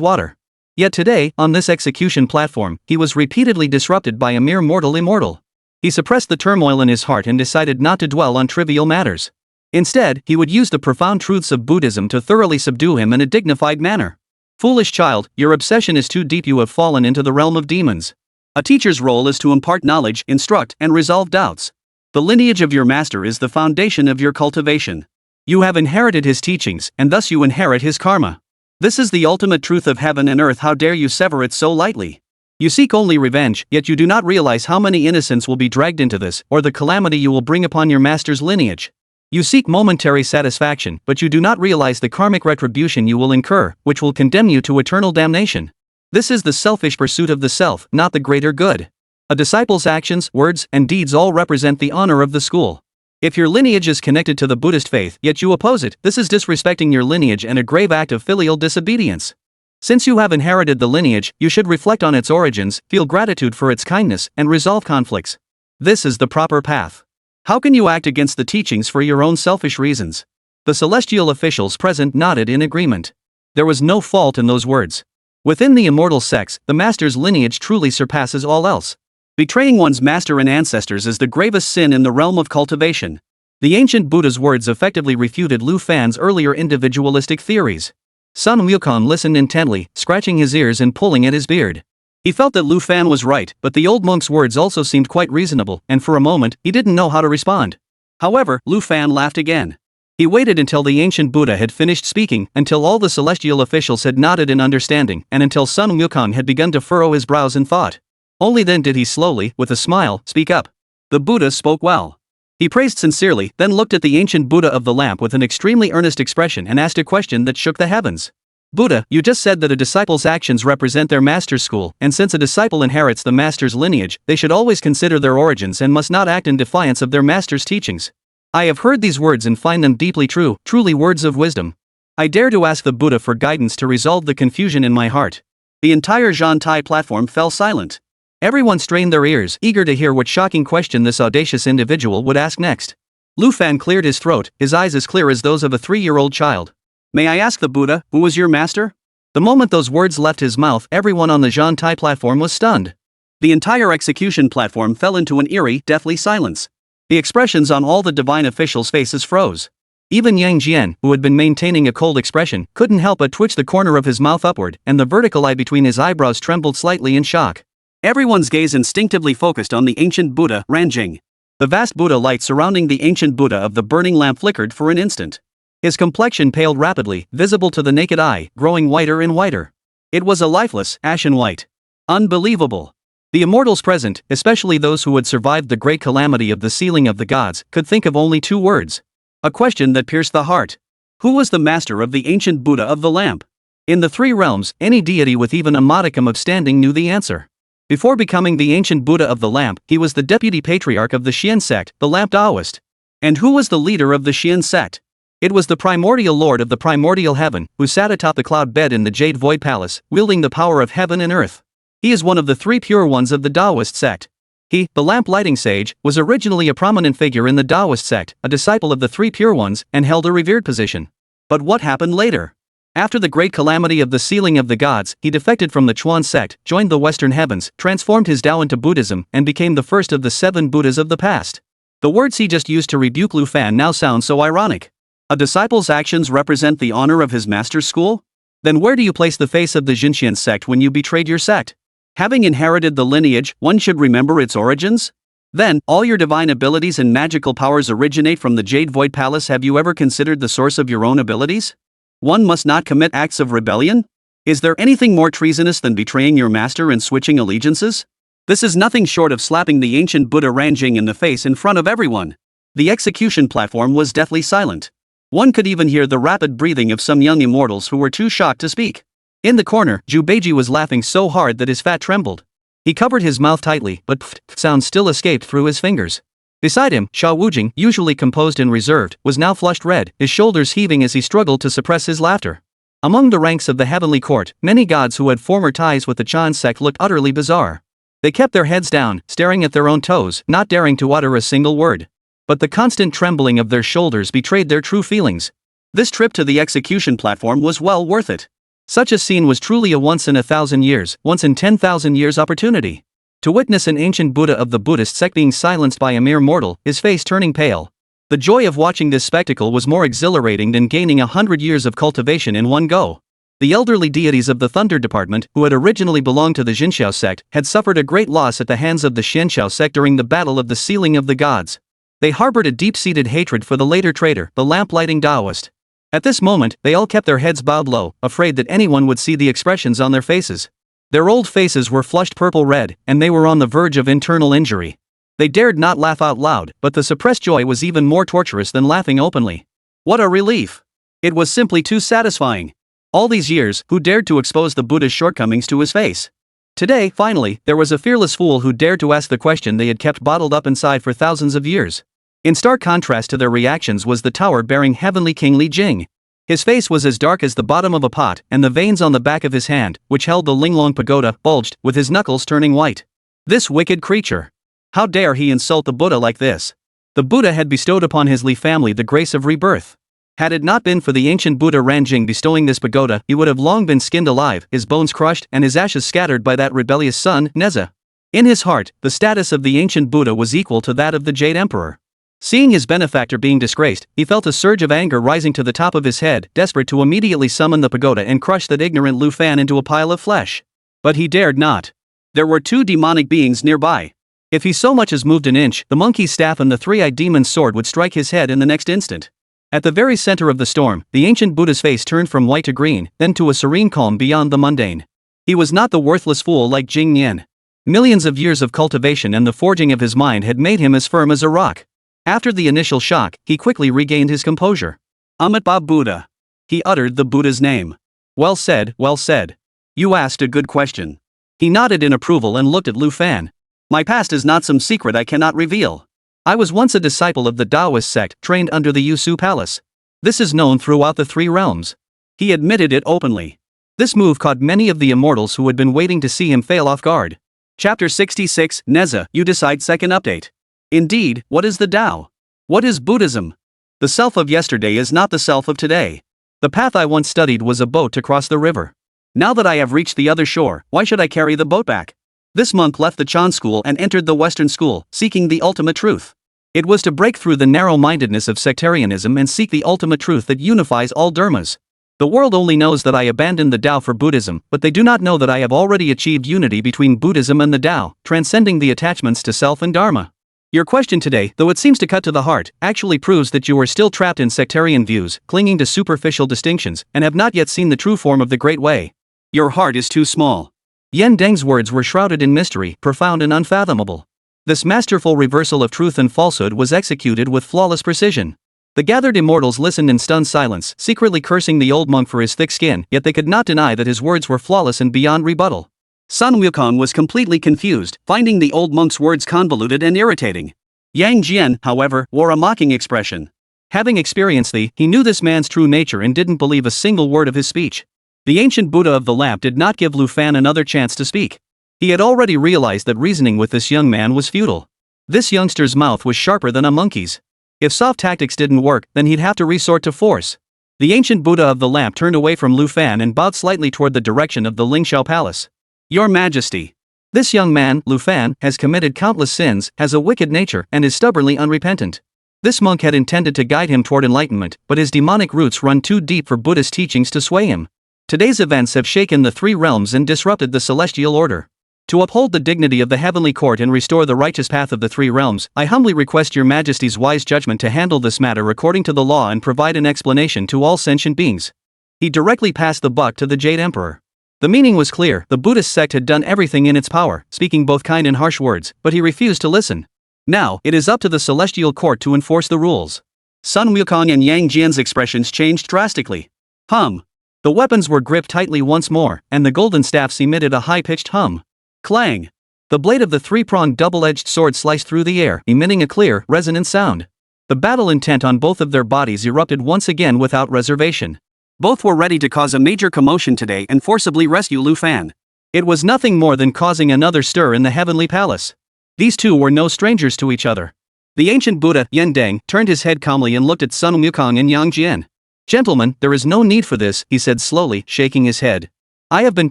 water. Yet today, on this execution platform, he was repeatedly disrupted by a mere mortal immortal. He suppressed the turmoil in his heart and decided not to dwell on trivial matters. Instead, he would use the profound truths of Buddhism to thoroughly subdue him in a dignified manner. Foolish child, your obsession is too deep. You have fallen into the realm of demons. A teacher's role is to impart knowledge, instruct, and resolve doubts. The lineage of your master is the foundation of your cultivation. You have inherited his teachings, and thus you inherit his karma. This is the ultimate truth of heaven and earth. How dare you sever it so lightly? You seek only revenge, yet you do not realize how many innocents will be dragged into this, or the calamity you will bring upon your master's lineage. You seek momentary satisfaction, but you do not realize the karmic retribution you will incur, which will condemn you to eternal damnation. This is the selfish pursuit of the self, not the greater good. A disciple's actions, words, and deeds all represent the honor of the school. If your lineage is connected to the Buddhist faith, yet you oppose it, this is disrespecting your lineage and a grave act of filial disobedience. Since you have inherited the lineage, you should reflect on its origins, feel gratitude for its kindness, and resolve conflicts. This is the proper path. How can you act against the teachings for your own selfish reasons? The celestial officials present nodded in agreement. There was no fault in those words. Within the immortal sects, the master's lineage truly surpasses all else. Betraying one's master and ancestors is the gravest sin in the realm of cultivation. The ancient Buddha's words effectively refuted Lu Fan's earlier individualistic theories. Sun Wukong listened intently, scratching his ears and pulling at his beard. He felt that Lu Fan was right, but the old monk's words also seemed quite reasonable, and for a moment, he didn't know how to respond. However, Lu Fan laughed again. He waited until the ancient Buddha had finished speaking, until all the celestial officials had nodded in understanding, and until Sun Wukong had begun to furrow his brows in thought. Only then did he slowly, with a smile, speak up. The Buddha spoke well. He praised sincerely, then looked at the ancient Buddha of the lamp with an extremely earnest expression and asked a question that shook the heavens. Buddha, you just said that a disciple's actions represent their master's school, and since a disciple inherits the master's lineage, they should always consider their origins and must not act in defiance of their master's teachings. I have heard these words and find them deeply true, truly words of wisdom. I dare to ask the Buddha for guidance to resolve the confusion in my heart. The entire Zhantai platform fell silent. Everyone strained their ears, eager to hear what shocking question this audacious individual would ask next. Lu Fan cleared his throat, his eyes as clear as those of a 3-year-old child. May I ask the Buddha, who was your master? The moment those words left his mouth, everyone on the Zhantai platform was stunned. The entire execution platform fell into an eerie, deathly silence. The expressions on all the divine officials' faces froze. Even Yang Jian, who had been maintaining a cold expression, couldn't help but twitch the corner of his mouth upward, and the vertical eye between his eyebrows trembled slightly in shock. Everyone's gaze instinctively focused on the ancient Buddha, Ranjing. The vast Buddha light surrounding the ancient Buddha of the burning lamp flickered for an instant. His complexion paled rapidly, visible to the naked eye, growing whiter and whiter. It was a lifeless, ashen white. Unbelievable. The immortals present, especially those who had survived the great calamity of the sealing of the gods, could think of only 2 words. A question that pierced the heart. Who was the master of the ancient Buddha of the lamp? In the 3 realms, any deity with even a modicum of standing knew the answer. Before becoming the ancient Buddha of the lamp, he was the deputy patriarch of the Xian sect, the lamp Taoist. And who was the leader of the Xian sect? It was the primordial lord of the primordial heaven, who sat atop the cloud bed in the Jade Void Palace, wielding the power of heaven and earth. He is one of the 3 pure ones of the Taoist sect. He, the lamp lighting sage, was originally a prominent figure in the Taoist sect, a disciple of the 3 pure ones, and held a revered position. But what happened later? After the great calamity of the sealing of the gods, he defected from the Chuan sect, joined the Western heavens, transformed his Tao into Buddhism, and became the first of the 7 Buddhas of the past. The words he just used to rebuke Lu Fan now sound so ironic. A disciple's actions represent the honor of his master's school? Then where do you place the face of the Jinxian sect when you betrayed your sect? Having inherited the lineage, one should remember its origins? Then, all your divine abilities and magical powers originate from the Jade Void Palace. Have you ever considered the source of your own abilities? One must not commit acts of rebellion? Is there anything more treasonous than betraying your master and switching allegiances? This is nothing short of slapping the ancient Buddha Ranjing in the face in front of everyone. The execution platform was deathly silent. One could even hear the rapid breathing of some young immortals who were too shocked to speak. In the corner, Zhu Beiji was laughing so hard that his fat trembled. He covered his mouth tightly, but sound still escaped through his fingers. Beside him, Sha Wujing, usually composed and reserved, was now flushed red, his shoulders heaving as he struggled to suppress his laughter. Among the ranks of the heavenly court, many gods who had former ties with the Chan sect looked utterly bizarre. They kept their heads down, staring at their own toes, not daring to utter a single word. But the constant trembling of their shoulders betrayed their true feelings. This trip to the execution platform was well worth it. Such a scene was truly a once in 1,000 years, once in 10,000 years opportunity. To witness an ancient Buddha of the Buddhist sect being silenced by a mere mortal, his face turning pale. The joy of watching this spectacle was more exhilarating than gaining 100 years of cultivation in one go. The elderly deities of the Thunder Department, who had originally belonged to the Jinxiao sect, had suffered a great loss at the hands of the Xianxiao sect during the Battle of the Sealing of the Gods. They harbored a deep-seated hatred for the later traitor, the lamp-lighting Taoist. At this moment, they all kept their heads bowed low, afraid that anyone would see the expressions on their faces. Their old faces were flushed purple-red, and they were on the verge of internal injury. They dared not laugh out loud, but the suppressed joy was even more torturous than laughing openly. What a relief! It was simply too satisfying. All these years, who dared to expose the Buddha's shortcomings to his face? Today, finally, there was a fearless fool who dared to ask the question they had kept bottled up inside for thousands of years. In stark contrast to their reactions was the tower bearing heavenly King Li Jing. His face was as dark as the bottom of a pot, and the veins on the back of his hand, which held the Linglong pagoda, bulged, with his knuckles turning white. This wicked creature! How dare he insult the Buddha like this? The Buddha had bestowed upon his Li family the grace of rebirth. Had it not been for the ancient Buddha Ranjing bestowing this pagoda, he would have long been skinned alive, his bones crushed, and his ashes scattered by that rebellious son, Nezha. In his heart, the status of the ancient Buddha was equal to that of the Jade Emperor. Seeing his benefactor being disgraced, he felt a surge of anger rising to the top of his head, desperate to immediately summon the pagoda and crush that ignorant Lu Fan into a pile of flesh. But he dared not. There were two demonic beings nearby. If he so much as moved an inch, the monkey's staff and the three-eyed demon's sword would strike his head in the next instant. At the very center of the storm, the ancient Buddha's face turned from white to green, then to a serene calm beyond the mundane. He was not the worthless fool like Jing Yan. Millions of years of cultivation and the forging of his mind had made him as firm as a rock. After the initial shock, he quickly regained his composure. Amitabha Buddha. He uttered the Buddha's name. Well said, well said. You asked a good question. He nodded in approval and looked at Lu Fan. My past is not some secret I cannot reveal. I was once a disciple of the Taoist sect, trained under the Yusu Palace. This is known throughout the three realms. He admitted it openly. This move caught many of the immortals who had been waiting to see him fail off guard. Chapter 66, Nezha, You Decide Second Update. Indeed, what is the Tao? What is Buddhism? The self of yesterday is not the self of today. The path I once studied was a boat to cross the river. Now that I have reached the other shore, why should I carry the boat back? This monk left the Chan school and entered the Western school, seeking the ultimate truth. It was to break through the narrow-mindedness of sectarianism and seek the ultimate truth that unifies all dharmas. The world only knows that I abandoned the Tao for Buddhism, but they do not know that I have already achieved unity between Buddhism and the Tao, transcending the attachments to self and dharma. Your question today, though it seems to cut to the heart, actually proves that you are still trapped in sectarian views, clinging to superficial distinctions, and have not yet seen the true form of the Great Way. Your heart is too small. Yan Deng's words were shrouded in mystery, profound and unfathomable. This masterful reversal of truth and falsehood was executed with flawless precision. The gathered immortals listened in stunned silence, secretly cursing the old monk for his thick skin, yet they could not deny that his words were flawless and beyond rebuttal. Sun Wukong was completely confused, finding the old monk's words convoluted and irritating. Yang Jian, however, wore a mocking expression. Having experienced he knew this man's true nature and didn't believe a single word of his speech. The ancient Buddha of the lamp did not give Lu Fan another chance to speak. He had already realized that reasoning with this young man was futile. This youngster's mouth was sharper than a monkey's. If soft tactics didn't work, then he'd have to resort to force. The ancient Buddha of the lamp turned away from Lu Fan and bowed slightly toward the direction of the Lingxiao Palace. Your Majesty. This young man, Lu Fan, has committed countless sins, has a wicked nature, and is stubbornly unrepentant. This monk had intended to guide him toward enlightenment, but his demonic roots run too deep for Buddhist teachings to sway him. Today's events have shaken the three realms and disrupted the celestial order. To uphold the dignity of the heavenly court and restore the righteous path of the three realms, I humbly request your Majesty's wise judgment to handle this matter according to the law and provide an explanation to all sentient beings. He directly passed the buck to the Jade Emperor. The meaning was clear. The Buddhist sect had done everything in its power, speaking both kind and harsh words, but he refused to listen. Now, it is up to the celestial court to enforce the rules. Sun Wukong and Yang Jian's expressions changed drastically. Hum. The weapons were gripped tightly once more, and the golden staffs emitted a high-pitched hum. Clang. The blade of the three-pronged double-edged sword sliced through the air, emitting a clear, resonant sound. The battle intent on both of their bodies erupted once again without reservation. Both were ready to cause a major commotion today and forcibly rescue Lu Fan. It was nothing more than causing another stir in the heavenly palace. These two were no strangers to each other. The ancient Buddha, Yen Deng, turned his head calmly and looked at Sun Wukong and Yang Jian. "Gentlemen, there is no need for this," he said slowly, shaking his head. "I have been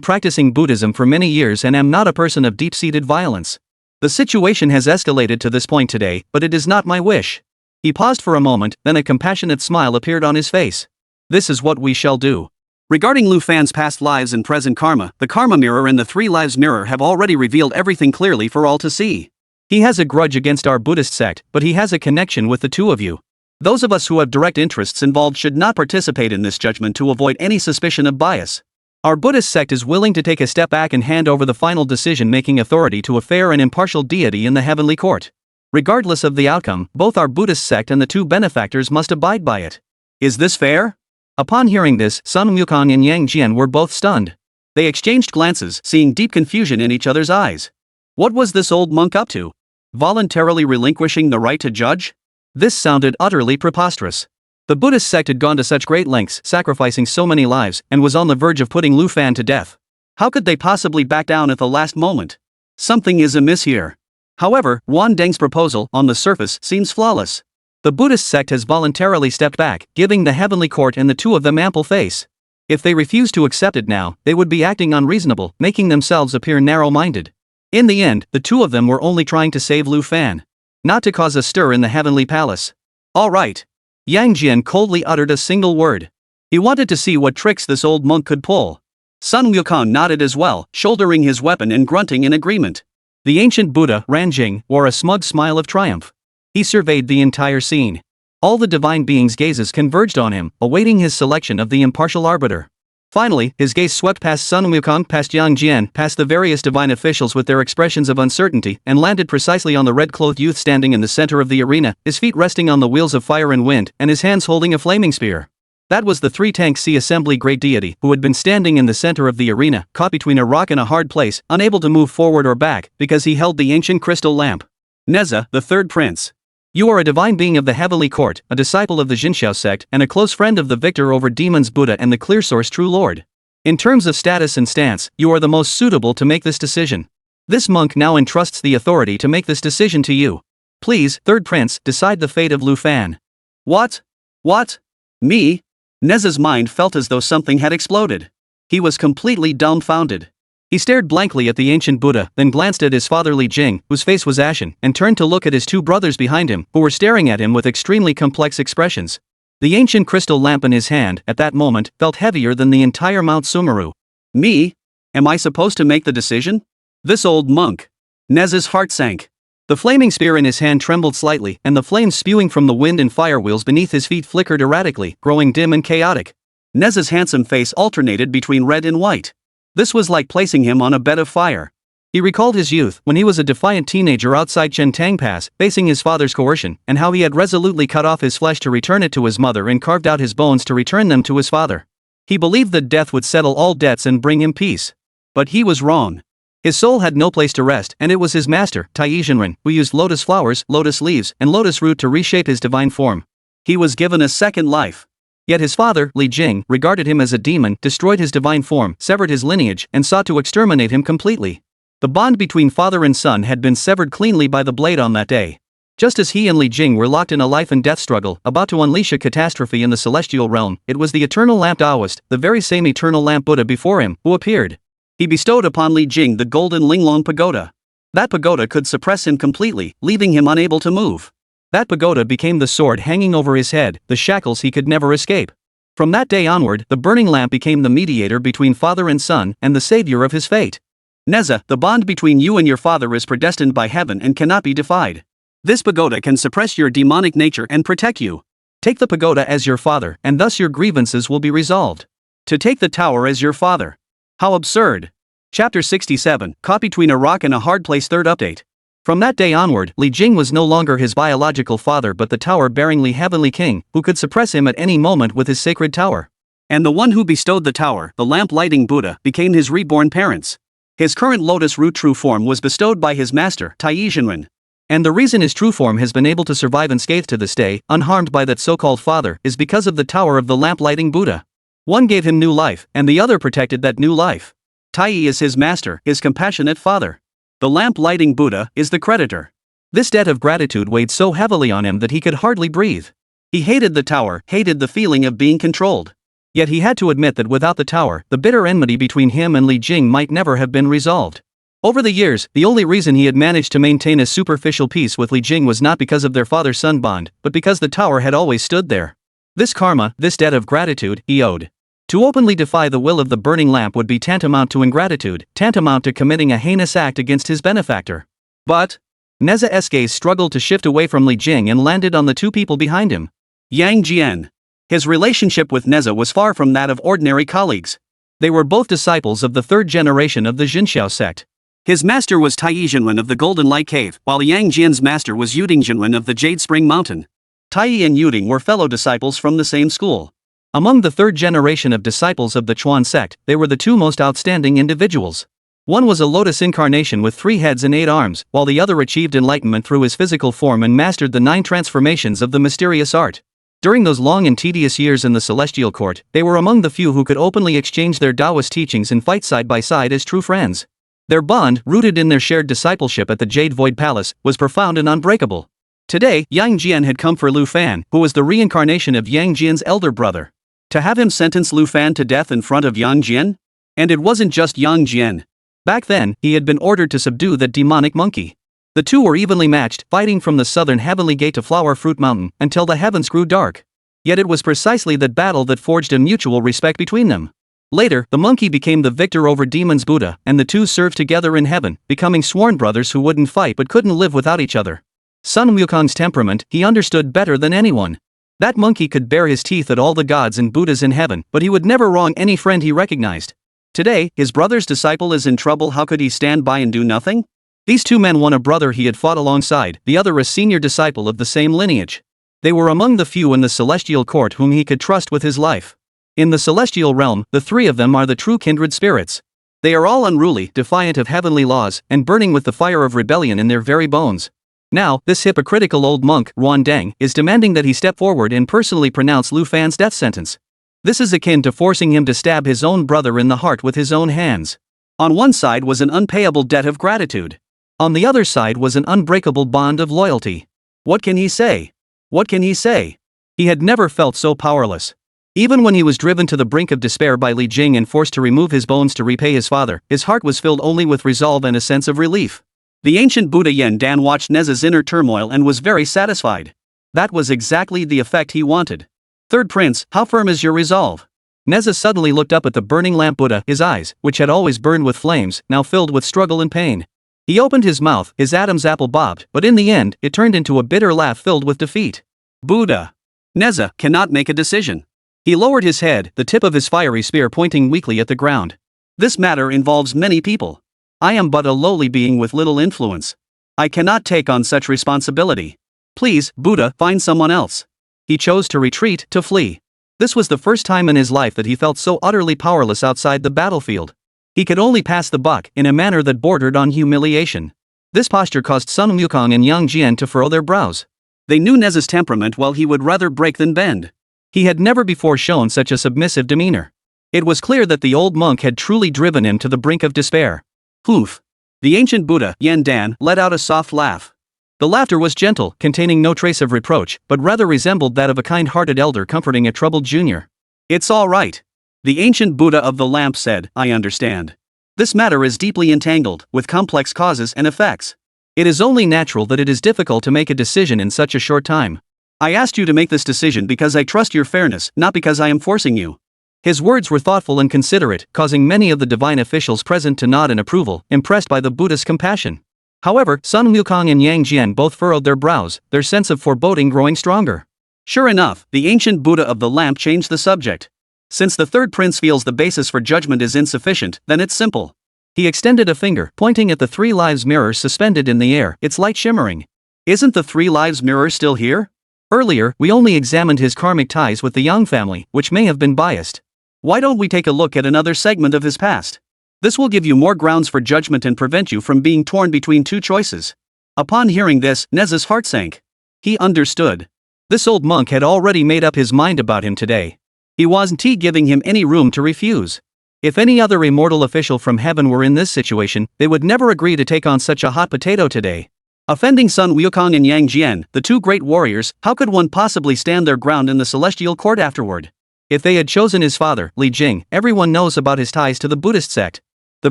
practicing Buddhism for many years and am not a person of deep-seated violence. The situation has escalated to this point today, but it is not my wish." He paused for a moment, then a compassionate smile appeared on his face. "This is what we shall do." Regarding Lu Fan's past lives and present karma, the Karma Mirror and the Three Lives Mirror have already revealed everything clearly for all to see. He has a grudge against our Buddhist sect, but he has a connection with the two of you. Those of us who have direct interests involved should not participate in this judgment to avoid any suspicion of bias. Our Buddhist sect is willing to take a step back and hand over the final decision-making authority to a fair and impartial deity in the heavenly court. Regardless of the outcome, both our Buddhist sect and the two benefactors must abide by it. Is this fair? Upon hearing this, Sun Wukong and Yang Jian were both stunned. They exchanged glances, seeing deep confusion in each other's eyes. What was this old monk up to? Voluntarily relinquishing the right to judge? This sounded utterly preposterous. The Buddhist sect had gone to such great lengths, sacrificing so many lives, and was on the verge of putting Lu Fan to death. How could they possibly back down at the last moment? Something is amiss here. However, Wan Deng's proposal, on the surface, seems flawless. The Buddhist sect has voluntarily stepped back, giving the heavenly court and the two of them ample face. If they refuse to accept it now, they would be acting unreasonable, making themselves appear narrow-minded. In the end, the two of them were only trying to save Lu Fan, not to cause a stir in the heavenly palace. All right. Yang Jian coldly uttered a single word. He wanted to see what tricks this old monk could pull. Sun Wukong nodded as well, shouldering his weapon and grunting in agreement. The ancient Buddha, Ranjing, wore a smug smile of triumph. He surveyed the entire scene. All the divine beings' gazes converged on him, awaiting his selection of the impartial arbiter. Finally, his gaze swept past Sun Wukong, past Yang Jian, past the various divine officials with their expressions of uncertainty, and landed precisely on the red-clothed youth standing in the center of the arena, his feet resting on the wheels of fire and wind, and his hands holding a flaming spear. That was the three-tank sea assembly great deity, who had been standing in the center of the arena, caught between a rock and a hard place, unable to move forward or back, because he held the ancient crystal lamp. Nezha, the third prince. You are a divine being of the heavenly court, a disciple of the Jinxiao sect, and a close friend of the victor over demons Buddha and the clear source true lord. In terms of status and stance, you are the most suitable to make this decision. This monk now entrusts the authority to make this decision to you. Please, third prince, decide the fate of Lu Fan. What? What? Me? Nezha's mind felt as though something had exploded. He was completely dumbfounded. He stared blankly at the ancient Buddha, then glanced at his father Li Jing, whose face was ashen, and turned to look at his two brothers behind him, who were staring at him with extremely complex expressions. The ancient crystal lamp in his hand, at that moment, felt heavier than the entire Mount Sumeru. Me? Am I supposed to make the decision? This old monk. Nezha's heart sank. The flaming spear in his hand trembled slightly, and the flames spewing from the wind and fire wheels beneath his feet flickered erratically, growing dim and chaotic. Nezha's handsome face alternated between red and white. This was like placing him on a bed of fire. He recalled his youth, when he was a defiant teenager outside Chentang Pass, facing his father's coercion, and how he had resolutely cut off his flesh to return it to his mother and carved out his bones to return them to his father. He believed that death would settle all debts and bring him peace. But he was wrong. His soul had no place to rest, and it was his master, Tai Zhenren, who used lotus flowers, lotus leaves, and lotus root to reshape his divine form. He was given a second life. Yet his father, Li Jing, regarded him as a demon, destroyed his divine form, severed his lineage, and sought to exterminate him completely. The bond between father and son had been severed cleanly by the blade on that day. Just as he and Li Jing were locked in a life and death struggle, about to unleash a catastrophe in the celestial realm, it was the eternal lamp Taoist, the very same eternal lamp Buddha before him, who appeared. He bestowed upon Li Jing the golden Linglong pagoda. That pagoda could suppress him completely, leaving him unable to move. That pagoda became the sword hanging over his head, the shackles he could never escape. From that day onward, the burning lamp became the mediator between father and son, and the savior of his fate. Nezha, the bond between you and your father is predestined by heaven and cannot be defied. This pagoda can suppress your demonic nature and protect you. Take the pagoda as your father, and thus your grievances will be resolved. To take the tower as your father. How absurd. Chapter 67, Caught Between a Rock and a Hard Place. Third update. From that day onward, Li Jing was no longer his biological father but the tower-bearing Li Heavenly King, who could suppress him at any moment with his sacred tower. And the one who bestowed the tower, the lamp-lighting Buddha, became his reborn parents. His current lotus root true form was bestowed by his master, Tai Zhenren. And the reason his true form has been able to survive unscathed to this day, unharmed by that so-called father, is because of the tower of the lamp-lighting Buddha. One gave him new life, and the other protected that new life. Tai is his master, his compassionate father. The lamp-lighting Buddha is the creditor. This debt of gratitude weighed so heavily on him that he could hardly breathe. He hated the tower, hated the feeling of being controlled. Yet he had to admit that without the tower, the bitter enmity between him and Li Jing might never have been resolved. Over the years, the only reason he had managed to maintain a superficial peace with Li Jing was not because of their father-son bond, but because the tower had always stood there. This karma, this debt of gratitude, he owed. To openly defy the will of the burning lamp would be tantamount to ingratitude, tantamount to committing a heinous act against his benefactor. But Nezha's gaze struggled to shift away from Li Jing and landed on the two people behind him. Yang Jian. His relationship with Nezha was far from that of ordinary colleagues. They were both disciples of the third generation of the Jinxiao sect. His master was Tai Jinlin of the Golden Light Cave, while Yang Jian's master was Yuding Jinlin of the Jade Spring Mountain. Tai and Yuding were fellow disciples from the same school. Among the third generation of disciples of the Chuan sect, they were the two most outstanding individuals. One was a lotus incarnation with 3 heads and 8 arms, while the other achieved enlightenment through his physical form and mastered the 9 transformations of the mysterious art. During those long and tedious years in the celestial court, they were among the few who could openly exchange their Taoist teachings and fight side by side as true friends. Their bond, rooted in their shared discipleship at the Jade Void Palace, was profound and unbreakable. Today, Yang Jian had come for Lu Fan, who was the reincarnation of Yang Jian's elder brother. To have him sentence Lu Fan to death in front of Yang Jian? And it wasn't just Yang Jian. Back then, he had been ordered to subdue that demonic monkey. The two were evenly matched, fighting from the southern heavenly gate to Flower Fruit Mountain, until the heavens grew dark. Yet it was precisely that battle that forged a mutual respect between them. Later, the monkey became the victor over Demon's Buddha, and the two served together in heaven, becoming sworn brothers who wouldn't fight but couldn't live without each other. Sun Wukong's temperament, he understood better than anyone. That monkey could bare his teeth at all the gods and Buddhas in heaven, but he would never wrong any friend he recognized. Today, his brother's disciple is in trouble. How could he stand by and do nothing? These two men, one a brother he had fought alongside, the other a senior disciple of the same lineage. They were among the few in the celestial court whom he could trust with his life. In the celestial realm, the three of them are the true kindred spirits. They are all unruly, defiant of heavenly laws, and burning with the fire of rebellion in their very bones. Now, this hypocritical old monk, Ruan Deng, is demanding that he step forward and personally pronounce Lu Fan's death sentence. This is akin to forcing him to stab his own brother in the heart with his own hands. On one side was an unpayable debt of gratitude. On the other side was an unbreakable bond of loyalty. What can he say? What can he say? He had never felt so powerless. Even when he was driven to the brink of despair by Li Jing and forced to remove his bones to repay his father, his heart was filled only with resolve and a sense of relief. The ancient Buddha Yang Jian watched Nezha's inner turmoil and was very satisfied. That was exactly the effect he wanted. Third Prince, how firm is your resolve? Nezha suddenly looked up at the burning lamp Buddha, his eyes, which had always burned with flames, now filled with struggle and pain. He opened his mouth, his Adam's apple bobbed, but in the end, it turned into a bitter laugh filled with defeat. Buddha. Nezha cannot make a decision. He lowered his head, the tip of his fiery spear pointing weakly at the ground. This matter involves many people. I am but a lowly being with little influence. I cannot take on such responsibility. Please, Buddha, find someone else. He chose to retreat, to flee. This was the first time in his life that he felt so utterly powerless outside the battlefield. He could only pass the buck in a manner that bordered on humiliation. This posture caused Sun Wukong and Yang Jian to furrow their brows. They knew Nezha's temperament well. He would rather break than bend. He had never before shown such a submissive demeanor. It was clear that the old monk had truly driven him to the brink of despair. Poof. The ancient Buddha, Yang Jian, let out a soft laugh. The laughter was gentle, containing no trace of reproach, but rather resembled that of a kind-hearted elder comforting a troubled junior. It's all right. The ancient Buddha of the lamp said, I understand. This matter is deeply entangled, with complex causes and effects. It is only natural that it is difficult to make a decision in such a short time. I asked you to make this decision because I trust your fairness, not because I am forcing you. His words were thoughtful and considerate, causing many of the divine officials present to nod in approval, impressed by the Buddha's compassion. However, Sun Wukong and Yang Jian both furrowed their brows, their sense of foreboding growing stronger. Sure enough, the ancient Buddha of the lamp changed the subject. Since the third prince feels the basis for judgment is insufficient, then it's simple. He extended a finger, pointing at the 3 lives mirror suspended in the air, its light shimmering. Isn't the 3 lives mirror still here? Earlier, we only examined his karmic ties with the Yang family, which may have been biased. Why don't we take a look at another segment of his past? This will give you more grounds for judgment and prevent you from being torn between 2 choices. Upon hearing this, Nezha's heart sank. He understood. This old monk had already made up his mind about him today. He wasn't giving him any room to refuse. If any other immortal official from heaven were in this situation, they would never agree to take on such a hot potato today. Offending Sun Wukong and Yang Jian, the two great warriors, how could one possibly stand their ground in the celestial court afterward? If they had chosen his father, Li Jing, everyone knows about his ties to the Buddhist sect. The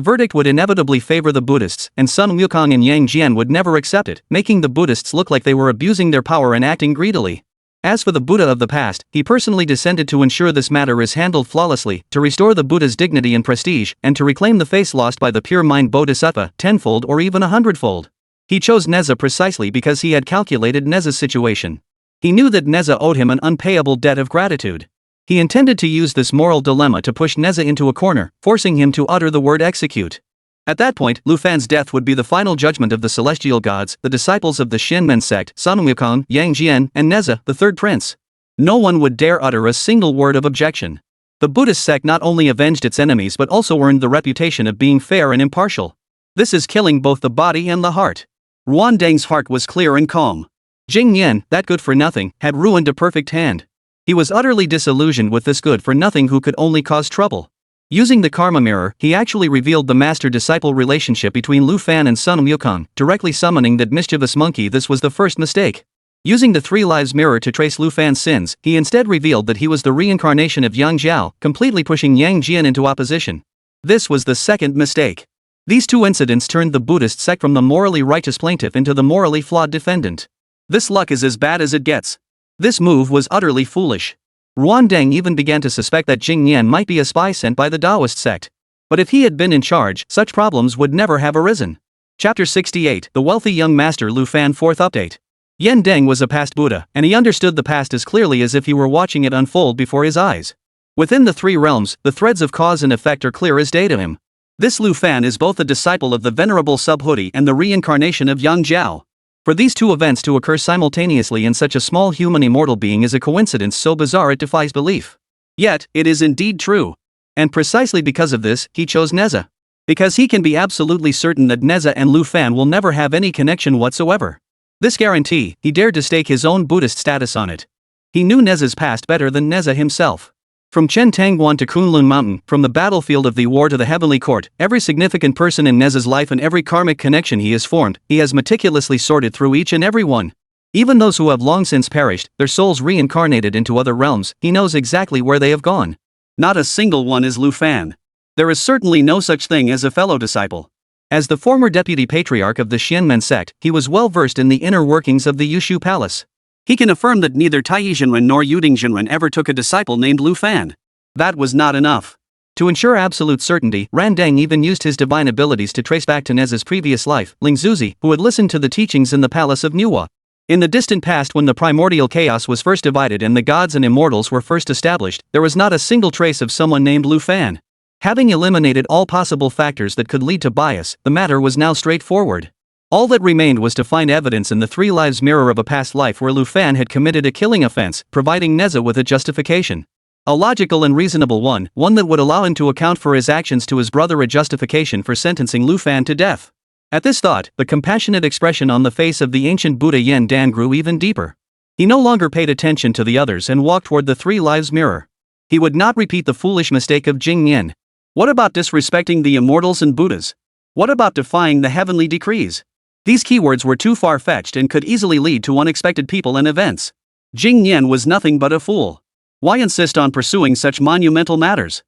verdict would inevitably favor the Buddhists, and Sun Wukong and Yang Jian would never accept it, making the Buddhists look like they were abusing their power and acting greedily. As for the Buddha of the past, he personally descended to ensure this matter is handled flawlessly, to restore the Buddha's dignity and prestige, and to reclaim the face lost by the pure mind bodhisattva, tenfold or even 100-fold. He chose Nezha precisely because he had calculated Nezha's situation. He knew that Nezha owed him an unpayable debt of gratitude. He intended to use this moral dilemma to push Nezha into a corner, forcing him to utter the word execute. At that point, Lu Fan's death would be the final judgment of the celestial gods, the disciples of the Xianmen sect, Sun Wukong, Yang Jian, and Nezha, the third prince. No one would dare utter a single word of objection. The Buddhist sect not only avenged its enemies but also earned the reputation of being fair and impartial. This is killing both the body and the heart. Ruan Deng's heart was clear and calm. Jing Yan, that good-for-nothing, had ruined a perfect hand. He was utterly disillusioned with this good-for-nothing who could only cause trouble. Using the Karmic Mirror, he actually revealed the master-disciple relationship between Lu Fan and Sun Wukong, directly summoning that mischievous monkey. This was the first mistake. Using the Three Lives Mirror to trace Lu Fan's sins, he instead revealed that he was the reincarnation of Yang Jian, completely pushing Yang Jian into opposition. This was the second mistake. These two incidents turned the Buddhist sect from the morally righteous plaintiff into the morally flawed defendant. This luck is as bad as it gets. This move was utterly foolish. Ruan Deng even began to suspect that Jing Yan might be a spy sent by the Taoist sect. But if he had been in charge, such problems would never have arisen. Chapter 68, The Wealthy Young Master Lu Fan. Fourth update. Yan Deng was a past Buddha, and he understood the past as clearly as if he were watching it unfold before his eyes. Within the three realms, the threads of cause and effect are clear as day to him. This Lu Fan is both a disciple of the venerable Subhuti and the reincarnation of Yang Jian. For these two events to occur simultaneously in such a small human immortal being is a coincidence so bizarre it defies belief. Yet, it is indeed true. And precisely because of this, he chose Nezha. Because he can be absolutely certain that Nezha and Lu Fan will never have any connection whatsoever. This guarantee, he dared to stake his own Buddhist status on it. He knew Nezha's past better than Nezha himself. From Chen Tangguan to Kunlun Mountain, from the battlefield of the war to the heavenly court, every significant person in Nezha's life and every karmic connection he has formed, he has meticulously sorted through each and every one. Even those who have long since perished, their souls reincarnated into other realms, he knows exactly where they have gone. Not a single one is Lu Fan. There is certainly no such thing as a fellow disciple. As the former deputy patriarch of the Xianmen sect, he was well versed in the inner workings of the Yushu Palace. He can affirm that neither Taiyi Jinren nor Yuding Jinren ever took a disciple named Lu Fan. That was not enough. To ensure absolute certainty, Ran Deng even used his divine abilities to trace back to Nezha's previous life, Ling Zuzi, who had listened to the teachings in the palace of Nuwa. In the distant past, when the primordial chaos was first divided and the gods and immortals were first established, there was not a single trace of someone named Lu Fan. Having eliminated all possible factors that could lead to bias, the matter was now straightforward. All that remained was to find evidence in the Three Lives Mirror of a past life where Lu Fan had committed a killing offense, providing Nezha with a justification. A logical and reasonable one that would allow him to account for his actions to his brother, a justification for sentencing Lu Fan to death. At this thought, the compassionate expression on the face of the ancient Buddha Yan Dan grew even deeper. He no longer paid attention to the others and walked toward the Three Lives Mirror. He would not repeat the foolish mistake of Jing Yan. What about disrespecting the immortals and Buddhas? What about defying the heavenly decrees? These keywords were too far-fetched and could easily lead to unexpected people and events. Jing Yan was nothing but a fool. Why insist on pursuing such monumental matters?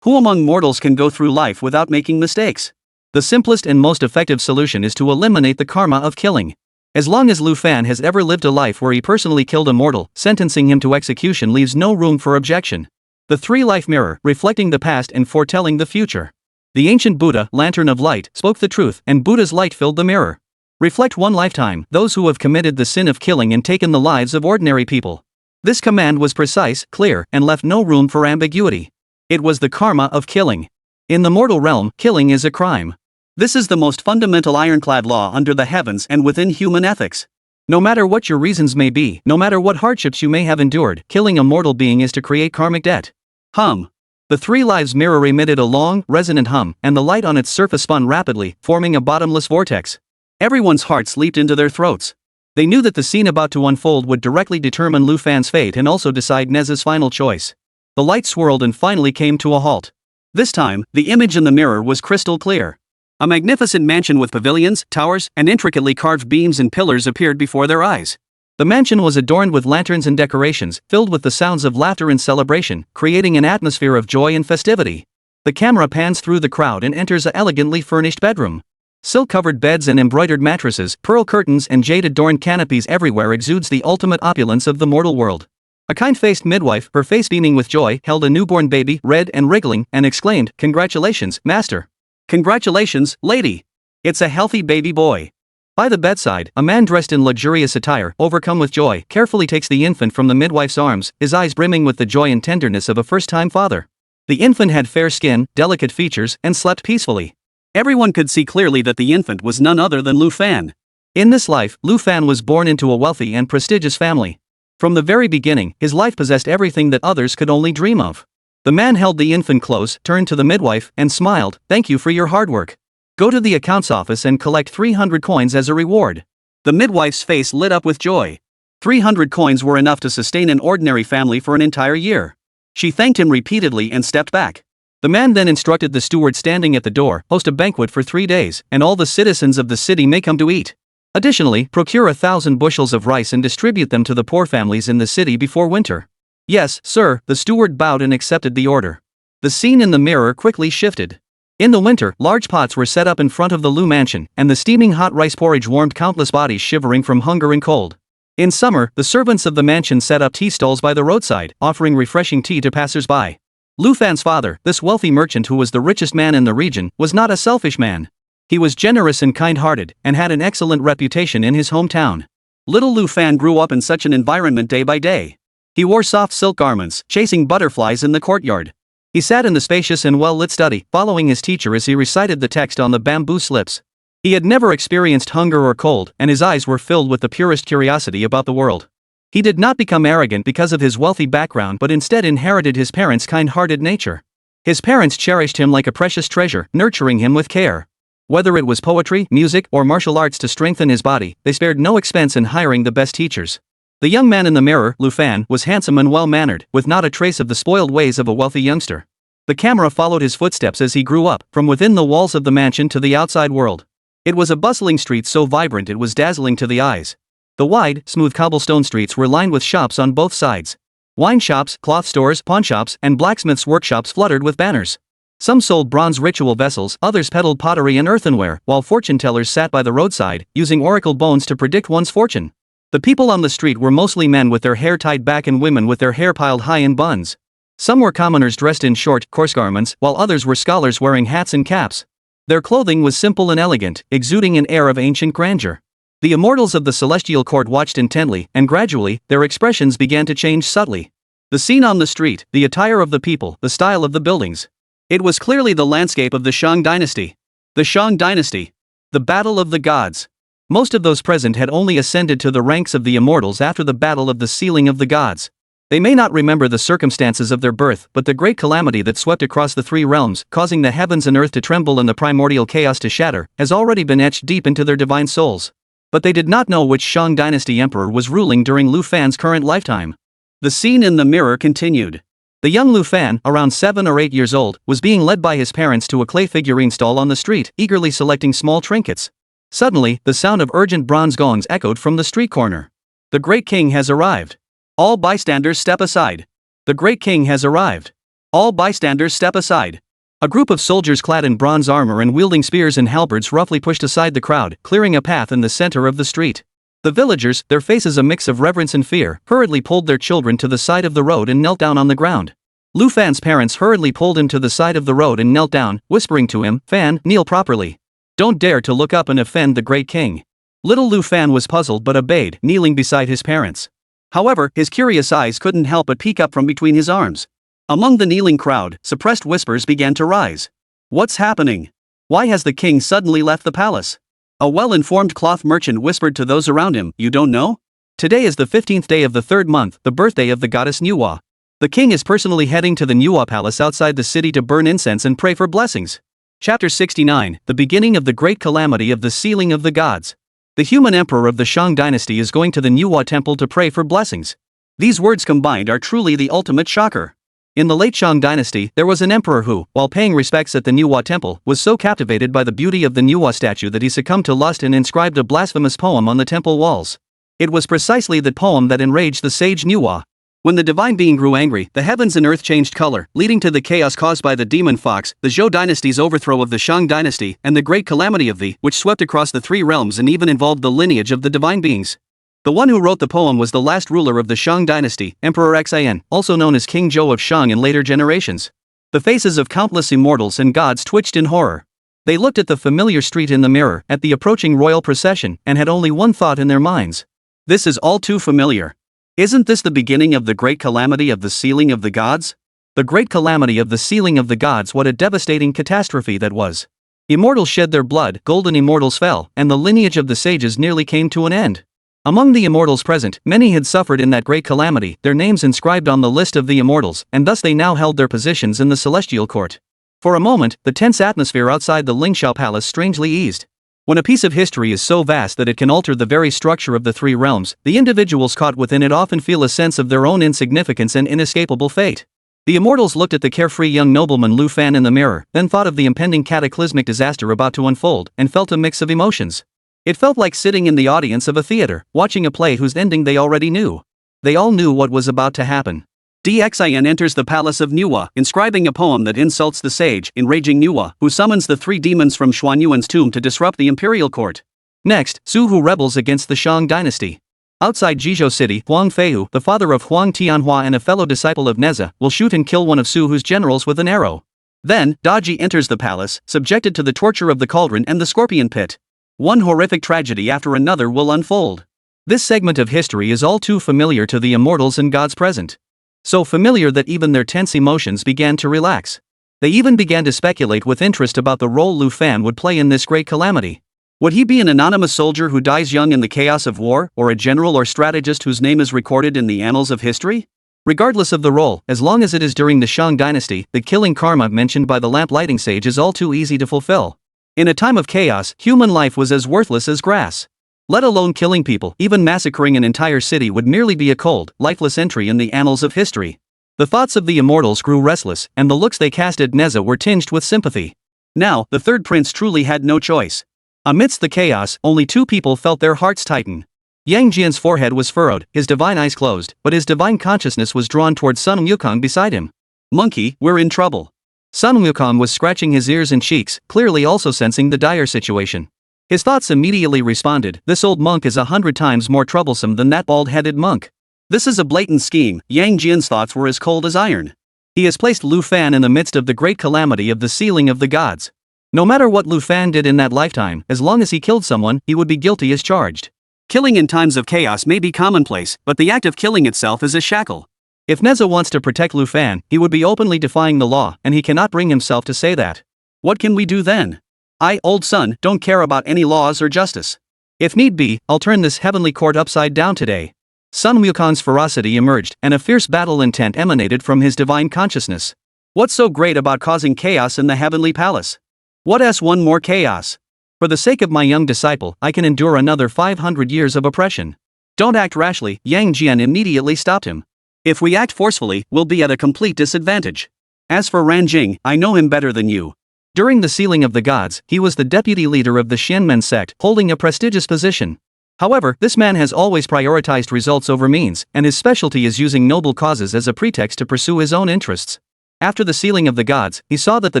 Who among mortals can go through life without making mistakes? The simplest and most effective solution is to eliminate the karma of killing. As long as Lu Fan has ever lived a life where he personally killed a mortal, sentencing him to execution leaves no room for objection. The three-life mirror, reflecting the past and foretelling the future. The ancient Buddha, lantern of light, spoke the truth, and Buddha's light filled the mirror. Reflect one lifetime, those who have committed the sin of killing and taken the lives of ordinary people. This command was precise, clear, and left no room for ambiguity. It was the karma of killing. In the mortal realm, killing is a crime. This is the most fundamental ironclad law under the heavens and within human ethics. No matter what your reasons may be, no matter what hardships you may have endured, killing a mortal being is to create karmic debt. Hum. The Three Lives Mirror emitted a long, resonant hum, and the light on its surface spun rapidly, forming a bottomless vortex. Everyone's hearts leaped into their throats. They knew that the scene about to unfold would directly determine Lu Fan's fate and also decide Nezha's final choice. The light swirled and finally came to a halt. This time, the image in the mirror was crystal clear. A magnificent mansion with pavilions, towers, and intricately carved beams and pillars appeared before their eyes. The mansion was adorned with lanterns and decorations, filled with the sounds of laughter and celebration, creating an atmosphere of joy and festivity. The camera pans through the crowd and enters an elegantly furnished bedroom. Silk-covered beds and embroidered mattresses, pearl curtains and jade-adorned canopies everywhere exudes the ultimate opulence of the mortal world. A kind-faced midwife, her face beaming with joy, held a newborn baby, red and wriggling, and exclaimed, "Congratulations, master. Congratulations, lady. It's a healthy baby boy." By the bedside, a man dressed in luxurious attire, overcome with joy, carefully takes the infant from the midwife's arms, his eyes brimming with the joy and tenderness of a first-time father. The infant had fair skin, delicate features, and slept peacefully. Everyone could see clearly that the infant was none other than Lu Fan. In this life, Lu Fan was born into a wealthy and prestigious family. From the very beginning, his life possessed everything that others could only dream of. The man held the infant close, turned to the midwife, and smiled, "Thank you for your hard work. Go to the accounts office and collect 300 coins as a reward." The midwife's face lit up with joy. 300 coins were enough to sustain an ordinary family for an entire year. She thanked him repeatedly and stepped back. The man then instructed the steward standing at the door, "Host a banquet for 3 days, and all the citizens of the city may come to eat. Additionally, procure 1,000 bushels of rice and distribute them to the poor families in the city before winter." "Yes, sir," the steward bowed and accepted the order. The scene in the mirror quickly shifted. In the winter, large pots were set up in front of the Lu mansion, and the steaming hot rice porridge warmed countless bodies shivering from hunger and cold. In summer, the servants of the mansion set up tea stalls by the roadside, offering refreshing tea to passers-by. Lu Fan's father, this wealthy merchant who was the richest man in the region, was not a selfish man. He was generous and kind-hearted, and had an excellent reputation in his hometown. Little Lu Fan grew up in such an environment day by day. He wore soft silk garments, chasing butterflies in the courtyard. He sat in the spacious and well-lit study, following his teacher as he recited the text on the bamboo slips. He had never experienced hunger or cold, and his eyes were filled with the purest curiosity about the world. He did not become arrogant because of his wealthy background but instead inherited his parents' kind-hearted nature. His parents cherished him like a precious treasure, nurturing him with care. Whether it was poetry, music, or martial arts to strengthen his body, they spared no expense in hiring the best teachers. The young man in the mirror, Lu Fan, was handsome and well-mannered, with not a trace of the spoiled ways of a wealthy youngster. The camera followed his footsteps as he grew up, from within the walls of the mansion to the outside world. It was a bustling street so vibrant it was dazzling to the eyes. The wide, smooth cobblestone streets were lined with shops on both sides. Wine shops, cloth stores, pawn shops, and blacksmiths' workshops fluttered with banners. Some sold bronze ritual vessels, others peddled pottery and earthenware, while fortune-tellers sat by the roadside, using oracle bones to predict one's fortune. The people on the street were mostly men with their hair tied back and women with their hair piled high in buns. Some were commoners dressed in short, coarse garments, while others were scholars wearing hats and caps. Their clothing was simple and elegant, exuding an air of ancient grandeur. The immortals of the celestial court watched intently, and gradually, their expressions began to change subtly. The scene on the street, the attire of the people, the style of the buildings. It was clearly the landscape of the Shang dynasty. The Shang dynasty. The Battle of the Gods. Most of those present had only ascended to the ranks of the immortals after the Battle of the Sealing of the Gods. They may not remember the circumstances of their birth, but the great calamity that swept across the three realms, causing the heavens and earth to tremble and the primordial chaos to shatter, has already been etched deep into their divine souls. But they did not know which Shang dynasty emperor was ruling during Lu Fan's current lifetime. The scene in the mirror continued. The young Lu Fan, around 7 or 8 years old, was being led by his parents to a clay figurine stall on the street, eagerly selecting small trinkets. Suddenly, the sound of urgent bronze gongs echoed from the street corner. "The great king has arrived. All bystanders step aside. The great king has arrived. All bystanders step aside." A group of soldiers clad in bronze armor and wielding spears and halberds roughly pushed aside the crowd, clearing a path in the center of the street. The villagers, their faces a mix of reverence and fear, hurriedly pulled their children to the side of the road and knelt down on the ground. Lu Fan's parents hurriedly pulled him to the side of the road and knelt down, whispering to him, "Fan, kneel properly. Don't dare to look up and offend the great king." Little Lu Fan was puzzled but obeyed, kneeling beside his parents. However, his curious eyes couldn't help but peek up from between his arms. Among the kneeling crowd, suppressed whispers began to rise. "What's happening? Why has the king suddenly left the palace?" A well-informed cloth merchant whispered to those around him, "You don't know? Today is the 15th day of the 3rd month, the birthday of the goddess Nuwa. The king is personally heading to the Nuwa palace outside the city to burn incense and pray for blessings." Chapter 69, The Beginning of the Great Calamity of the Sealing of the Gods. The human emperor of the Shang dynasty is going to the Nuwa temple to pray for blessings. These words combined are truly the ultimate shocker. In the late Shang dynasty, there was an emperor who, while paying respects at the Nuwa temple, was so captivated by the beauty of the Nuwa statue that he succumbed to lust and inscribed a blasphemous poem on the temple walls. It was precisely that poem that enraged the sage Nuwa. When the divine being grew angry, the heavens and earth changed color, leading to the chaos caused by the demon fox, the Zhou dynasty's overthrow of the Shang dynasty, and the great calamity of the, which swept across the three realms and even involved the lineage of the divine beings. The one who wrote the poem was the last ruler of the Shang dynasty, Emperor Xian, also known as King Zhou of Shang in later generations. The faces of countless immortals and gods twitched in horror. They looked at the familiar street in the mirror, at the approaching royal procession, and had only one thought in their minds. This is all too familiar. Isn't this the beginning of the great calamity of the sealing of the gods? The great calamity of the sealing of the gods, what a devastating catastrophe that was. Immortals shed their blood, golden immortals fell, and the lineage of the sages nearly came to an end. Among the immortals present, many had suffered in that great calamity, their names inscribed on the list of the immortals, and thus they now held their positions in the celestial court. For a moment, the tense atmosphere outside the Lingxiao palace strangely eased. When a piece of history is so vast that it can alter the very structure of the three realms, the individuals caught within it often feel a sense of their own insignificance and inescapable fate. The immortals looked at the carefree young nobleman Lu Fan in the mirror, then thought of the impending cataclysmic disaster about to unfold, and felt a mix of emotions. It felt like sitting in the audience of a theater, watching a play whose ending they already knew. They all knew what was about to happen. Xian enters the palace of Nuwa, inscribing a poem that insults the sage, enraging Nuwa, who summons the three demons from Xuanyuan's tomb to disrupt the imperial court. Next, Su Hu rebels against the Shang dynasty. Outside Jizhou city, Huang Feihu, the father of Huang Tianhua and a fellow disciple of Nezha, will shoot and kill one of Su Hu's generals with an arrow. Then, Daji enters the palace, subjected to the torture of the cauldron and the scorpion pit. One horrific tragedy after another will unfold. This segment of history is all too familiar to the immortals and gods present. So familiar that even their tense emotions began to relax. They even began to speculate with interest about the role Lu Fan would play in this great calamity. Would he be an anonymous soldier who dies young in the chaos of war, or a general or strategist whose name is recorded in the annals of history? Regardless of the role, as long as it is during the Shang dynasty, the killing karma mentioned by the lamp-lighting sage is all too easy to fulfill. In a time of chaos, human life was as worthless as grass. Let alone killing people, even massacring an entire city would merely be a cold, lifeless entry in the annals of history. The thoughts of the immortals grew restless, and the looks they cast at Nezha were tinged with sympathy. Now, the third prince truly had no choice. Amidst the chaos, only two people felt their hearts tighten. Yang Jian's forehead was furrowed, his divine eyes closed, but his divine consciousness was drawn towards Sun Wukong beside him. Monkey, we're in trouble. Sun Wukong was scratching his ears and cheeks, clearly also sensing the dire situation. His thoughts immediately responded, this old monk is 100 times more troublesome than that bald-headed monk. This is a blatant scheme. Yang Jian's thoughts were as cold as iron. He has placed Lu Fan in the midst of the great calamity of the sealing of the gods. No matter what Lu Fan did in that lifetime, as long as he killed someone, he would be guilty as charged. Killing in times of chaos may be commonplace, but the act of killing itself is a shackle. If Nezha wants to protect Lu Fan, he would be openly defying the law, and he cannot bring himself to say that. What can we do then? I, old son, don't care about any laws or justice. If need be, I'll turn this heavenly court upside down today. Sun Wukong's ferocity emerged, and a fierce battle intent emanated from his divine consciousness. What's so great about causing chaos in the heavenly palace? What as one more chaos? For the sake of my young disciple, I can endure another 500 years of oppression. Don't act rashly, Yang Jian immediately stopped him. If we act forcefully, we'll be at a complete disadvantage. As for Ranjing, I know him better than you. During the sealing of the gods, he was the deputy leader of the Xianmen sect, holding a prestigious position. However, this man has always prioritized results over means, and his specialty is using noble causes as a pretext to pursue his own interests. After the sealing of the gods, he saw that the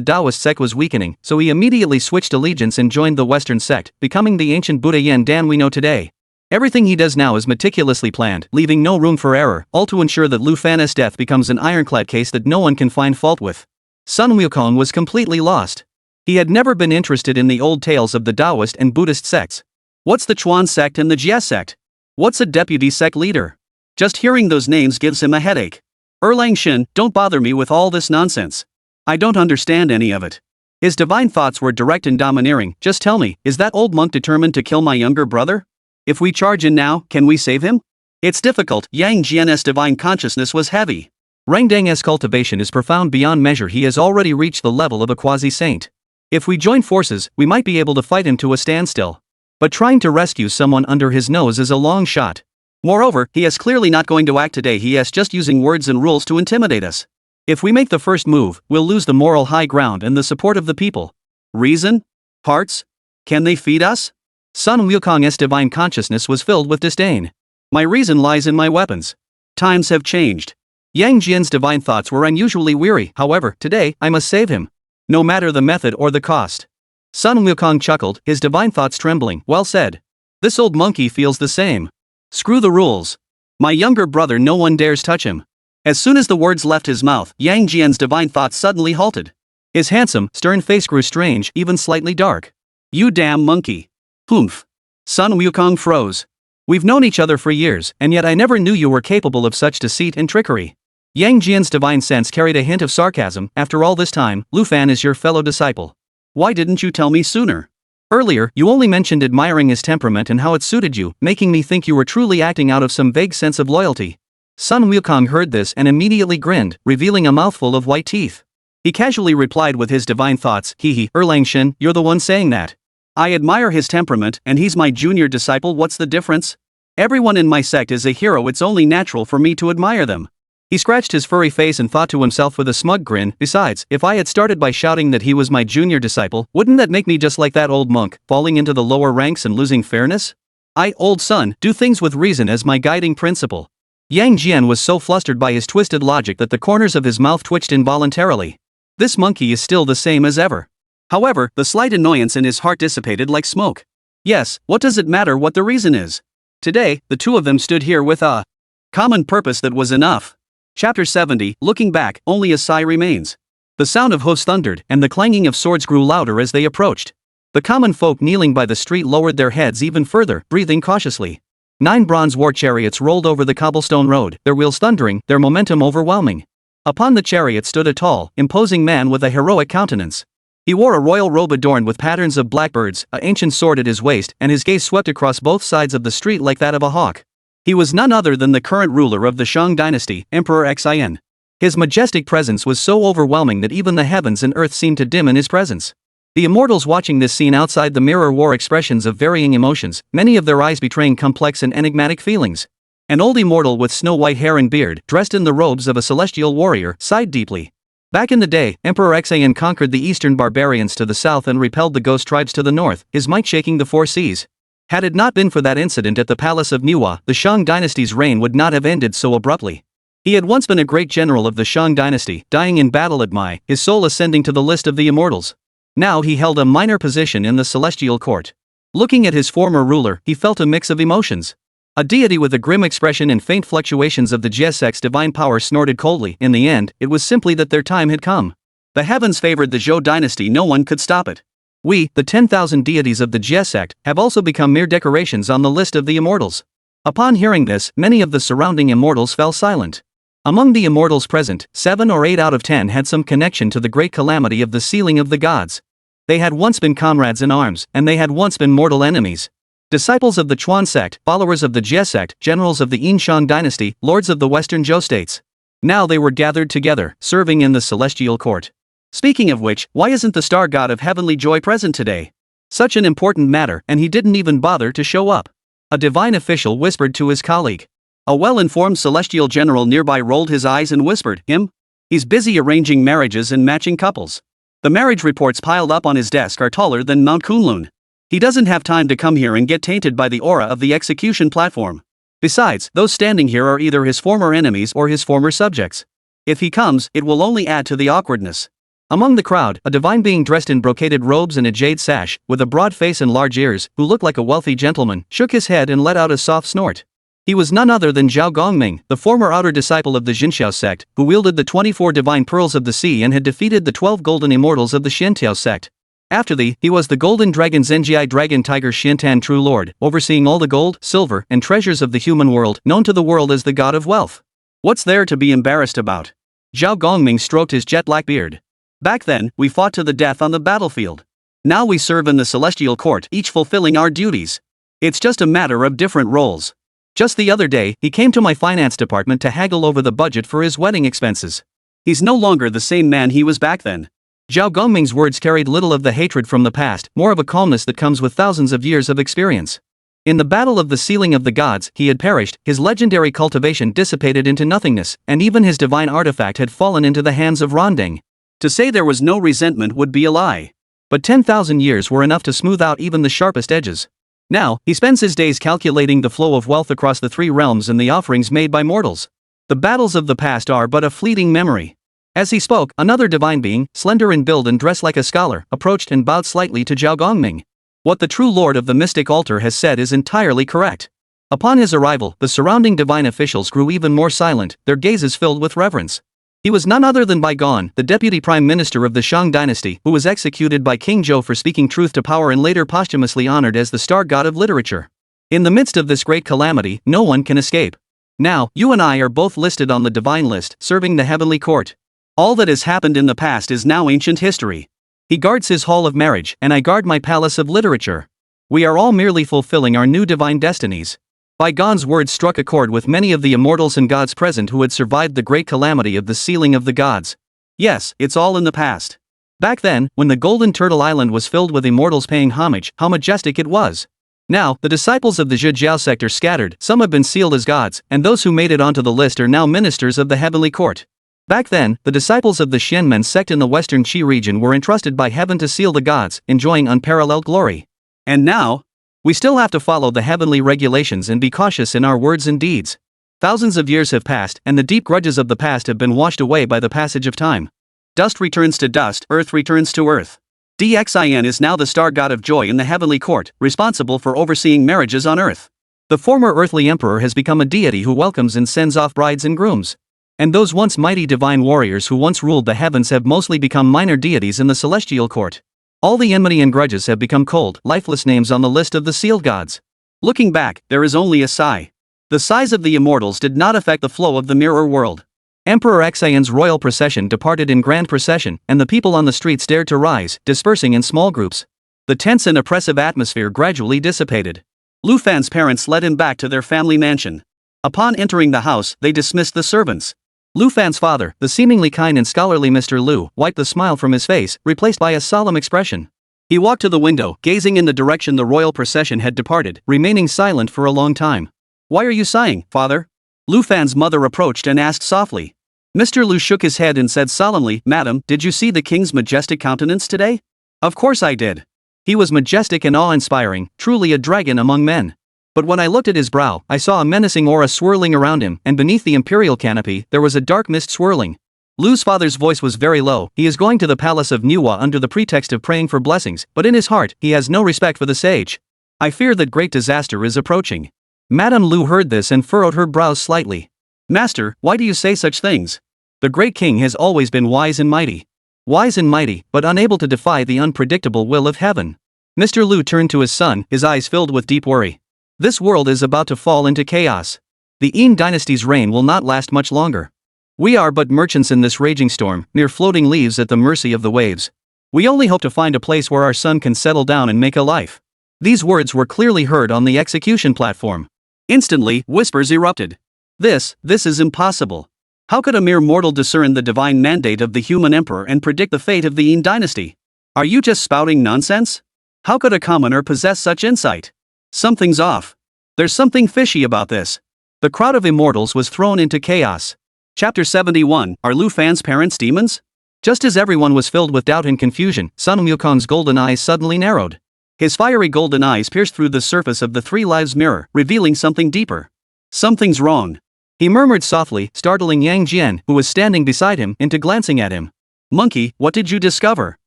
Taoist sect was weakening, so he immediately switched allegiance and joined the Western sect, becoming the ancient Buddha Yan Dan we know today. Everything he does now is meticulously planned, leaving no room for error, all to ensure that Lu Fan's death becomes an ironclad case that no one can find fault with. Sun Wukong was completely lost. He had never been interested in the old tales of the Taoist and Buddhist sects. What's the Chuan sect and the Jia sect? What's a deputy sect leader? Just hearing those names gives him a headache. Erlang Shin, don't bother me with all this nonsense. I don't understand any of it. His divine thoughts were direct and domineering. Just tell me, is that old monk determined to kill my younger brother? If we charge in now, can we save him? It's difficult. Yang Jian's divine consciousness was heavy. Rangdang's cultivation is profound beyond measure. He has already reached the level of a quasi-saint. If we join forces, we might be able to fight him to a standstill. But trying to rescue someone under his nose is a long shot. Moreover, he is clearly not going to act today. He is just using words and rules to intimidate us. If we make the first move, we'll lose the moral high ground and the support of the people. Reason? Parts? Can they feed us? Sun Wukong's divine consciousness was filled with disdain. My reason lies in my weapons. Times have changed. Yang Jian's divine thoughts were unusually weary, however, today, I must save him. No matter the method or the cost. Sun Wukong chuckled, his divine thoughts trembling. Well said. This old monkey feels the same. Screw the rules. My younger brother, no one dares touch him. As soon as the words left his mouth, Yang Jian's divine thoughts suddenly halted. His handsome, stern face grew strange, even slightly dark. You damn monkey. Humph. Sun Wukong froze. We've known each other for years, and yet I never knew you were capable of such deceit and trickery. Yang Jian's divine sense carried a hint of sarcasm. After all this time, Lu Fan is your fellow disciple. Why didn't you tell me sooner? Earlier, you only mentioned admiring his temperament and how it suited you, making me think you were truly acting out of some vague sense of loyalty. Sun Wukong heard this and immediately grinned, revealing a mouthful of white teeth. He casually replied with his divine thoughts, Erlangshin, you're the one saying that. I admire his temperament, and he's my junior disciple. What's the difference? Everyone in my sect is a hero, it's only natural for me to admire them. He scratched his furry face and thought to himself with a smug grin, besides, if I had started by shouting that he was my junior disciple, wouldn't that make me just like that old monk, falling into the lower ranks and losing fairness? I, old son, do things with reason as my guiding principle. Yang Jian was so flustered by his twisted logic that the corners of his mouth twitched involuntarily. This monkey is still the same as ever. However, the slight annoyance in his heart dissipated like smoke. Yes, what does it matter what the reason is? Today, the two of them stood here with a common purpose that was enough. Chapter 70, looking back, only a sigh remains. The sound of hoofs thundered, and the clanging of swords grew louder as they approached. The common folk kneeling by the street lowered their heads even further, breathing cautiously. 9 bronze war chariots rolled over the cobblestone road, their wheels thundering, their momentum overwhelming. Upon the chariot stood a tall, imposing man with a heroic countenance. He wore a royal robe adorned with patterns of blackbirds, an ancient sword at his waist, and his gaze swept across both sides of the street like that of a hawk. He was none other than the current ruler of the Shang dynasty, Emperor Xian. His majestic presence was so overwhelming that even the heavens and earth seemed to dim in his presence. The immortals watching this scene outside the mirror wore expressions of varying emotions, many of their eyes betraying complex and enigmatic feelings. An old immortal with snow-white hair and beard, dressed in the robes of a celestial warrior, sighed deeply. Back in the day, Emperor Xian conquered the eastern barbarians to the south and repelled the ghost tribes to the north, his might shaking the 4 seas. Had it not been for that incident at the palace of Manhwa, the Shang dynasty's reign would not have ended so abruptly. He had once been a great general of the Shang dynasty, dying in battle at Mai, his soul ascending to the list of the immortals. Now he held a minor position in the celestial court. Looking at his former ruler, he felt a mix of emotions. A deity with a grim expression and faint fluctuations of the Jie sect's divine power snorted coldly. In the end, it was simply that their time had come. The heavens favored the Zhou dynasty, no one could stop it. We, the 10,000 deities of the Jie sect, have also become mere decorations on the list of the immortals. Upon hearing this, many of the surrounding immortals fell silent. Among the immortals present, 7 or 8 out of 10 had some connection to the great calamity of the sealing of the gods. They had once been comrades in arms, and they had once been mortal enemies. Disciples of the Chuan sect, followers of the Jie sect, generals of the Yin Shang dynasty, lords of the Western Zhou states. Now they were gathered together, serving in the celestial court. Speaking of which, why isn't the star god of heavenly joy present today? Such an important matter, and he didn't even bother to show up. A divine official whispered to his colleague. A well-informed celestial general nearby rolled his eyes and whispered, him? He's busy arranging marriages and matching couples. The marriage reports piled up on his desk are taller than Mount Kunlun. He doesn't have time to come here and get tainted by the aura of the execution platform. Besides, those standing here are either his former enemies or his former subjects. If he comes, it will only add to the awkwardness. Among the crowd, a divine being dressed in brocaded robes and a jade sash, with a broad face and large ears, who looked like a wealthy gentleman, shook his head and let out a soft snort. He was none other than Zhao Gongming, the former outer disciple of the Jinxiao sect, who wielded the 24 divine pearls of the sea and had defeated the 12 golden immortals of the Xiantiao sect. After he was the golden dragon Zhenjie dragon tiger Xiantan true lord, overseeing all the gold, silver, and treasures of the human world, known to the world as the god of wealth. What's there to be embarrassed about? Zhao Gongming stroked his jet-black beard. Back then, we fought to the death on the battlefield. Now we serve in the celestial court, each fulfilling our duties. It's just a matter of different roles. Just the other day, he came to my finance department to haggle over the budget for his wedding expenses. He's no longer the same man he was back then. Zhao Gongming's words carried little of the hatred from the past, more of a calmness that comes with thousands of years of experience. In the battle of the sealing of the gods, he had perished, his legendary cultivation dissipated into nothingness, and even his divine artifact had fallen into the hands of Rondeng. To say there was no resentment would be a lie. But 10,000 years were enough to smooth out even the sharpest edges. Now, he spends his days calculating the flow of wealth across the three realms and the offerings made by mortals. The battles of the past are but a fleeting memory. As he spoke, another divine being, slender in build and dressed like a scholar, approached and bowed slightly to Zhao Gongming. What the true lord of the mystic altar has said is entirely correct. Upon his arrival, the surrounding divine officials grew even more silent, their gazes filled with reverence. He was none other than Bai Gon, the deputy prime minister of the Shang dynasty, who was executed by King Zhou for speaking truth to power and later posthumously honored as the star god of literature. In the midst of this great calamity, no one can escape. Now, you and I are both listed on the divine list, serving the heavenly court. All that has happened in the past is now ancient history. He guards his hall of marriage, and I guard my palace of literature. We are all merely fulfilling our new divine destinies. Bai Gon's words struck a chord with many of the immortals and gods present who had survived the great calamity of the sealing of the gods. Yes, it's all in the past. Back then, when the Golden Turtle Island was filled with immortals paying homage, how majestic it was. Now, the disciples of the Zhejiao sect are scattered, some have been sealed as gods, and those who made it onto the list are now ministers of the heavenly court. Back then, the disciples of the Xianmen sect in the Western Qi region were entrusted by heaven to seal the gods, enjoying unparalleled glory. And now, we still have to follow the heavenly regulations and be cautious in our words and deeds. Thousands of years have passed, and the deep grudges of the past have been washed away by the passage of time. Dust returns to dust, earth returns to earth. Xin is now the star god of joy in the heavenly court, responsible for overseeing marriages on earth. The former earthly emperor has become a deity who welcomes and sends off brides and grooms. And those once mighty divine warriors who once ruled the heavens have mostly become minor deities in the celestial court. All the enmity and grudges have become cold, lifeless names on the list of the sealed gods. Looking back, there is only a sigh. The sighs of the immortals did not affect the flow of the mirror world. Emperor Xian's royal procession departed in grand procession, and the people on the streets dared to rise, dispersing in small groups. The tense and oppressive atmosphere gradually dissipated. Lu Fan's parents led him back to their family mansion. Upon entering the house, they dismissed the servants. Lu Fan's father, the seemingly kind and scholarly Mr. Lu, wiped the smile from his face, replaced by a solemn expression. He walked to the window, gazing in the direction the royal procession had departed, remaining silent for a long time. "Why are you sighing, father?" Lu Fan's mother approached and asked softly. Mr. Lu shook his head and said solemnly, "Madam, did you see the king's majestic countenance today?" "Of course I did. He was majestic and awe-inspiring, truly a dragon among men. But when I looked at his brow, I saw a menacing aura swirling around him, and beneath the imperial canopy, there was a dark mist swirling." Lu's father's voice was very low. He is going to the palace of Manhwa under the pretext of praying for blessings, but in his heart, he has no respect for the sage. I fear that great disaster is approaching. Madame Lu heard this and furrowed her brows slightly. "Master, why do you say such things? The great king has always been wise and mighty. Wise and mighty, but unable to defy the unpredictable will of heaven." Mr. Lu turned to his son, his eyes filled with deep worry. This world is about to fall into chaos. The Yin dynasty's reign will not last much longer. We are but merchants in this raging storm, mere floating leaves at the mercy of the waves. We only hope to find a place where our son can settle down and make a life. These words were clearly heard on the execution platform. Instantly, whispers erupted. This is impossible. How could a mere mortal discern the divine mandate of the human emperor and predict the fate of the Yin dynasty? Are you just spouting nonsense? How could a commoner possess such insight? Something's off. There's something fishy about this. The crowd of immortals was thrown into chaos. Chapter 71, Are Lu Fan's parents demons? Just as everyone was filled with doubt and confusion, Sun Wukong's golden eyes suddenly narrowed. His fiery golden eyes pierced through the surface of the Three Lives mirror, revealing something deeper. Something's wrong. He murmured softly, startling Yang Jian, who was standing beside him, into glancing at him. "Monkey, what did you discover?"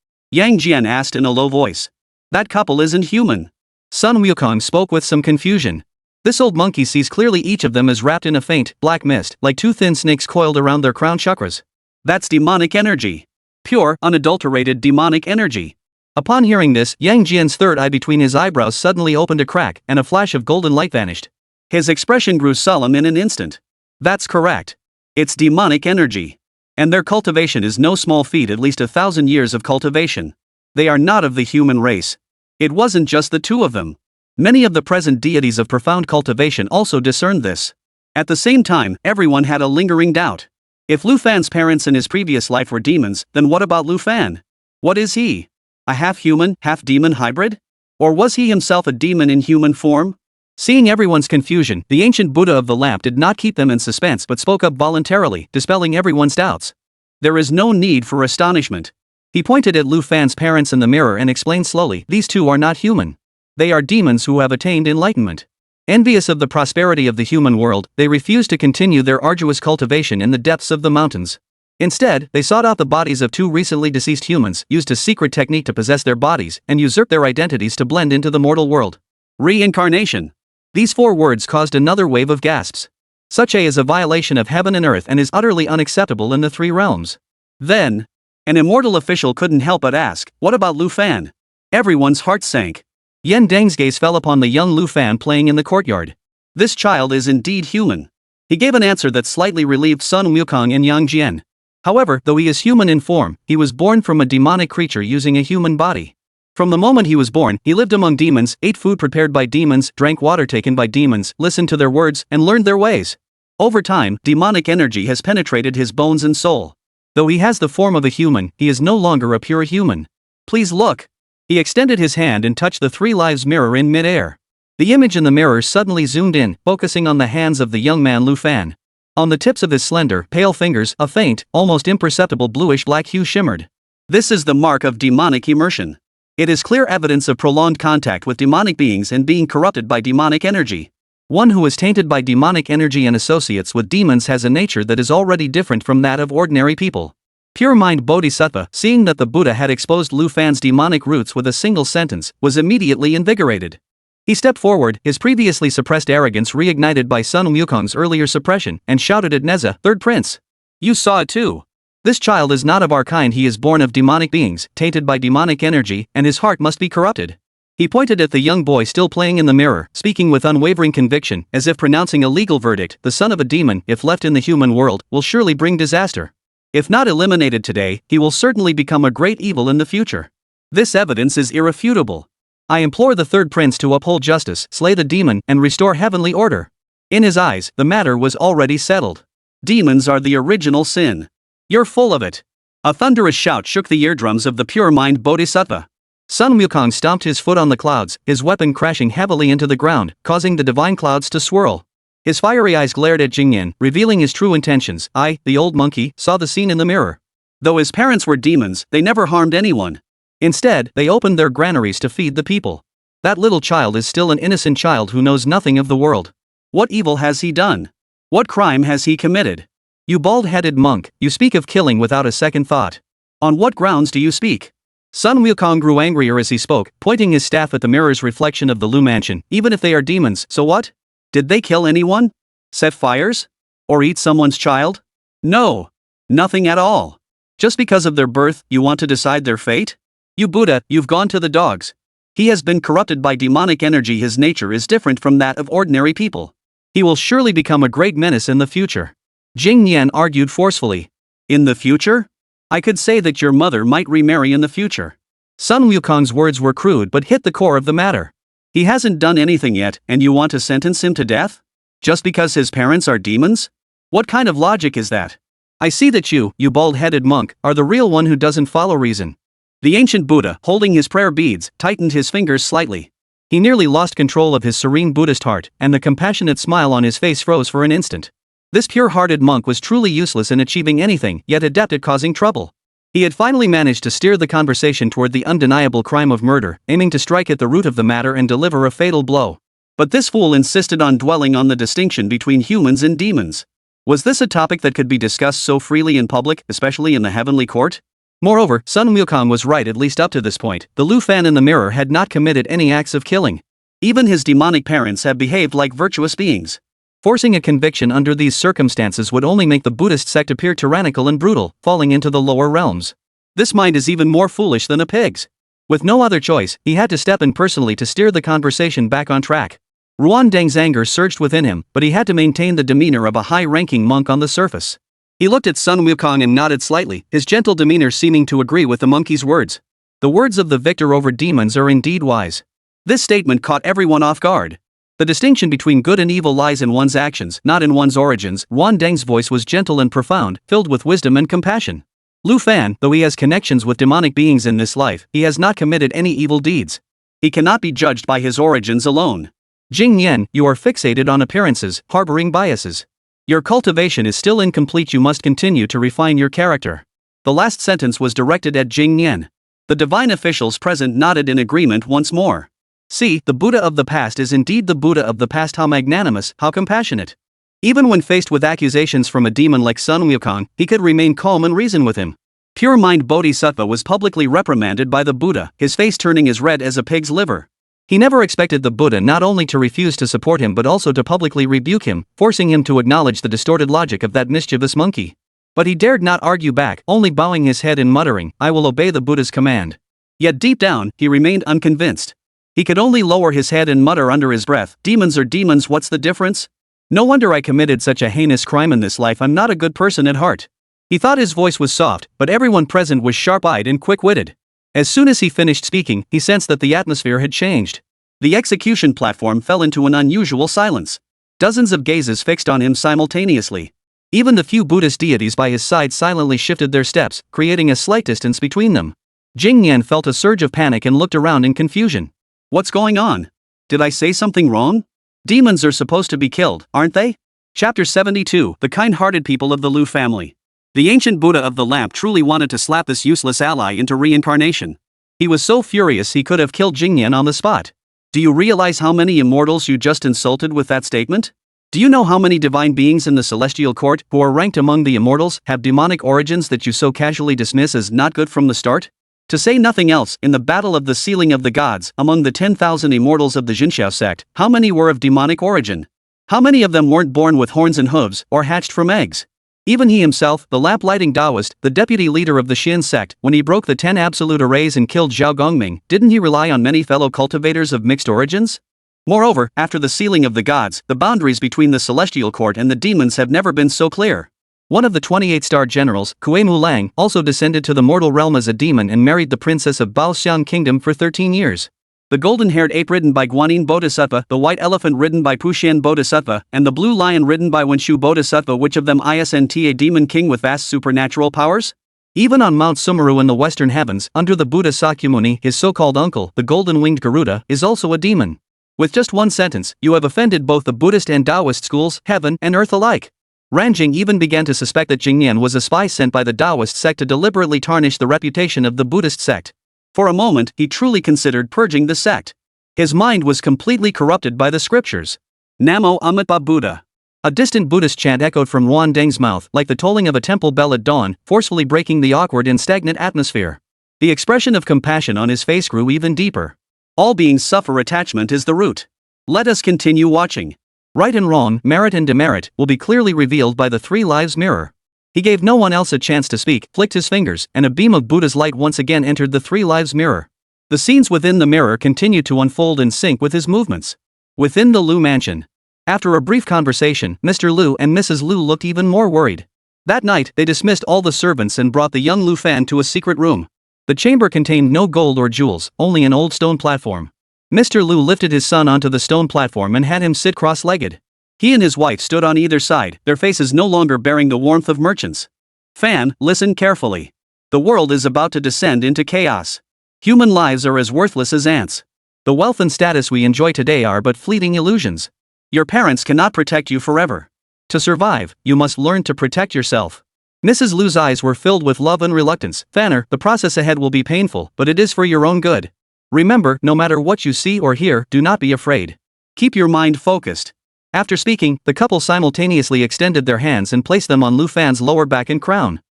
Yang Jian asked in a low voice. "That couple isn't human." Sun Wukong spoke with some confusion. This old monkey sees clearly each of them is wrapped in a faint, black mist, like two thin snakes coiled around their crown chakras. That's demonic energy. Pure, unadulterated demonic energy. Upon hearing this, Yang Jian's third eye between his eyebrows suddenly opened a crack, and a flash of golden light vanished. His expression grew solemn in an instant. That's correct. It's demonic energy. And their cultivation is no small feat, at least 1,000 years of cultivation. They are not of the human race. It wasn't just the two of them. Many of the present deities of profound cultivation also discerned this. At the same time, everyone had a lingering doubt. If Lu Fan's parents in his previous life were demons, then what about Lu Fan? What is he? A half-human, half-demon hybrid? Or was he himself a demon in human form? Seeing everyone's confusion, the ancient Buddha of the lamp did not keep them in suspense but spoke up voluntarily, dispelling everyone's doubts. There is no need for astonishment. He pointed at Lu Fan's parents in the mirror and explained slowly, these two are not human. They are demons who have attained enlightenment. Envious of the prosperity of the human world, they refused to continue their arduous cultivation in the depths of the mountains. Instead, they sought out the bodies of two recently deceased humans, used a secret technique to possess their bodies, and usurp their identities to blend into the mortal world. Reincarnation. These 4 words caused another wave of gasps. Such is a violation of heaven and earth and is utterly unacceptable in the 3 realms. Then, an immortal official couldn't help but ask, what about Lu Fan? Everyone's heart sank. Yan Deng's gaze fell upon the young Lu Fan playing in the courtyard. This child is indeed human. He gave an answer that slightly relieved Sun Wukong and Yang Jian. However, though he is human in form, he was born from a demonic creature using a human body. From the moment he was born, he lived among demons, ate food prepared by demons, drank water taken by demons, listened to their words, and learned their ways. Over time, demonic energy has penetrated his bones and soul. Though he has the form of a human, he is no longer a pure human. Please look. He extended his hand and touched the 3 lives mirror in mid-air. The image in the mirror suddenly zoomed in, focusing on the hands of the young man Lu Fan. On the tips of his slender, pale fingers, a faint, almost imperceptible bluish-black hue shimmered. This is the mark of demonic immersion. It is clear evidence of prolonged contact with demonic beings and being corrupted by demonic energy. One who is tainted by demonic energy and associates with demons has a nature that is already different from that of ordinary people. Pure mind Bodhisattva, seeing that the Buddha had exposed Lu Fan's demonic roots with a single sentence, was immediately invigorated. He stepped forward, his previously suppressed arrogance reignited by Sun Wukong's earlier suppression, and shouted at Nezha, Third Prince. You saw it too. This child is not of our kind, he is born of demonic beings, tainted by demonic energy, and his heart must be corrupted. He pointed at the young boy still playing in the mirror, speaking with unwavering conviction, as if pronouncing a legal verdict, the son of a demon, if left in the human world, will surely bring disaster. If not eliminated today, he will certainly become a great evil in the future. This evidence is irrefutable. I implore the third prince to uphold justice, slay the demon, and restore heavenly order. In his eyes, the matter was already settled. Demons are the original sin. You're full of it. A thunderous shout shook the eardrums of the pure mind Bodhisattva. Sun Wukong stomped his foot on the clouds, his weapon crashing heavily into the ground, causing the divine clouds to swirl. His fiery eyes glared at Yang Jian, revealing his true intentions. I, the old monkey, saw the scene in the mirror. Though his parents were demons, they never harmed anyone. Instead, they opened their granaries to feed the people. That little child is still an innocent child who knows nothing of the world. What evil has he done? What crime has he committed? You bald-headed monk, you speak of killing without a second thought. On what grounds do you speak? Sun Wukong grew angrier as he spoke, pointing his staff at the mirror's reflection of the Lu mansion. Even if they are demons, so what? Did they kill anyone? Set fires? Or eat someone's child? No. Nothing at all. Just because of their birth, you want to decide their fate? You Buddha, you've gone to the dogs. He has been corrupted by demonic energy. His nature is different from that of ordinary people. He will surely become a great menace in the future. Yang Jian argued forcefully. In the future? I could say that your mother might remarry in the future. Sun Wukong's words were crude but hit the core of the matter. He hasn't done anything yet, and you want to sentence him to death? Just because his parents are demons? What kind of logic is that? I see that you bald-headed monk, are the real one who doesn't follow reason. The ancient Buddha, holding his prayer beads, tightened his fingers slightly. He nearly lost control of his serene Buddhist heart, and the compassionate smile on his face froze for an instant. This pure-hearted monk was truly useless in achieving anything, yet adept at causing trouble. He had finally managed to steer the conversation toward the undeniable crime of murder, aiming to strike at the root of the matter and deliver a fatal blow. But this fool insisted on dwelling on the distinction between humans and demons. Was this a topic that could be discussed so freely in public, especially in the heavenly court? Moreover, Sun Wukong was right at least up to this point. The Lu Fan in the mirror had not committed any acts of killing. Even his demonic parents had behaved like virtuous beings. Forcing a conviction under these circumstances would only make the Buddhist sect appear tyrannical and brutal, falling into the lower realms. This mind is even more foolish than a pig's. With no other choice, he had to step in personally to steer the conversation back on track. Ruan Deng's anger surged within him, but he had to maintain the demeanor of a high-ranking monk on the surface. He looked at Sun Wukong and nodded slightly, his gentle demeanor seeming to agree with the monkey's words. The words of the victor over demons are indeed wise. This statement caught everyone off guard. The distinction between good and evil lies in one's actions, not in one's origins. Ruan Deng's voice was gentle and profound, filled with wisdom and compassion. Lu Fan, though he has connections with demonic beings in this life, he has not committed any evil deeds. He cannot be judged by his origins alone. Jing Yan, you are fixated on appearances, harboring biases. Your cultivation is still incomplete. You must continue to refine your character. The last sentence was directed at Jing Yan. The divine officials present nodded in agreement once more. See, the Buddha of the past is indeed the Buddha of the past. How magnanimous, how compassionate. Even when faced with accusations from a demon like Sun Wukong, he could remain calm and reason with him. Pure mind Bodhisattva was publicly reprimanded by the Buddha, his face turning as red as a pig's liver. He never expected the Buddha not only to refuse to support him but also to publicly rebuke him, forcing him to acknowledge the distorted logic of that mischievous monkey. But he dared not argue back, only bowing his head and muttering, "I will obey the Buddha's command." Yet deep down, he remained unconvinced. He could only lower his head and mutter under his breath, "Demons are demons, what's the difference? No wonder I committed such a heinous crime in this life. I'm not a good person at heart." He thought his voice was soft, but everyone present was sharp-eyed and quick-witted. As soon as he finished speaking, he sensed that the atmosphere had changed. The execution platform fell into an unusual silence. Dozens of gazes fixed on him simultaneously. Even the few Buddhist deities by his side silently shifted their steps, creating a slight distance between them. Jing Yan felt a surge of panic and looked around in confusion. What's going on? Did I say something wrong? Demons are supposed to be killed, aren't they? Chapter 72, The Kind-Hearted People of the Lu Family. The ancient Buddha of the lamp truly wanted to slap this useless ally into reincarnation. He was so furious he could have killed Jing Yan on the spot. Do you realize how many immortals you just insulted with that statement? Do you know how many divine beings in the celestial court, who are ranked among the immortals, have demonic origins that you so casually dismiss as not good from the start? To say nothing else, in the battle of the Sealing of the Gods, among the 10,000 immortals of the Jinxiao sect, how many were of demonic origin? How many of them weren't born with horns and hooves, or hatched from eggs? Even he himself, the lamp-lighting Taoist, the deputy leader of the Xin sect, when he broke the 10 absolute arrays and killed Zhao Gongming, didn't he rely on many fellow cultivators of mixed origins? Moreover, after the Sealing of the Gods, the boundaries between the celestial court and the demons have never been so clear. One of the 28-star generals, Kue Mulang, also descended to the mortal realm as a demon and married the princess of Baoxian Kingdom for 13 years. The golden-haired ape ridden by Guanyin Bodhisattva, the white elephant ridden by Puxian Bodhisattva, and the blue lion ridden by Wenshu Bodhisattva, which of them isn't a demon king with vast supernatural powers? Even on Mount Sumeru in the western heavens, under the Buddha Sakyamuni, his so-called uncle, the golden-winged Garuda, is also a demon. With just one sentence, you have offended both the Buddhist and Taoist schools, heaven and earth alike. Ranjing even began to suspect that Jing Yan was a spy sent by the Taoist sect to deliberately tarnish the reputation of the Buddhist sect. For a moment, he truly considered purging the sect. His mind was completely corrupted by the scriptures. Namo Amitabha Buddha. A distant Buddhist chant echoed from Wan Deng's mouth, like the tolling of a temple bell at dawn, forcefully breaking the awkward and stagnant atmosphere. The expression of compassion on his face grew even deeper. All beings suffer, attachment is the root. Let us continue watching. Right and wrong, merit and demerit, will be clearly revealed by the Three Lives Mirror. He gave no one else a chance to speak, flicked his fingers, and a beam of Buddha's light once again entered the Three Lives Mirror. The scenes within the mirror continued to unfold in sync with his movements. Within the Lu mansion. After a brief conversation, Mr. Lu and Mrs. Lu looked even more worried. That night, they dismissed all the servants and brought the young Lu Fan to a secret room. The chamber contained no gold or jewels, only an old stone platform. Mr. Lu lifted his son onto the stone platform and had him sit cross-legged. He and his wife stood on either side, their faces no longer bearing the warmth of merchants. Fan, listen carefully. The world is about to descend into chaos. Human lives are as worthless as ants. The wealth and status we enjoy today are but fleeting illusions. Your parents cannot protect you forever. To survive, you must learn to protect yourself. Mrs. Lu's eyes were filled with love and reluctance. Fanner, the process ahead will be painful, but it is for your own good. Remember, no matter what you see or hear, do not be afraid. Keep your mind focused. After speaking, the couple simultaneously extended their hands and placed them on Lu Fan's lower back and crown.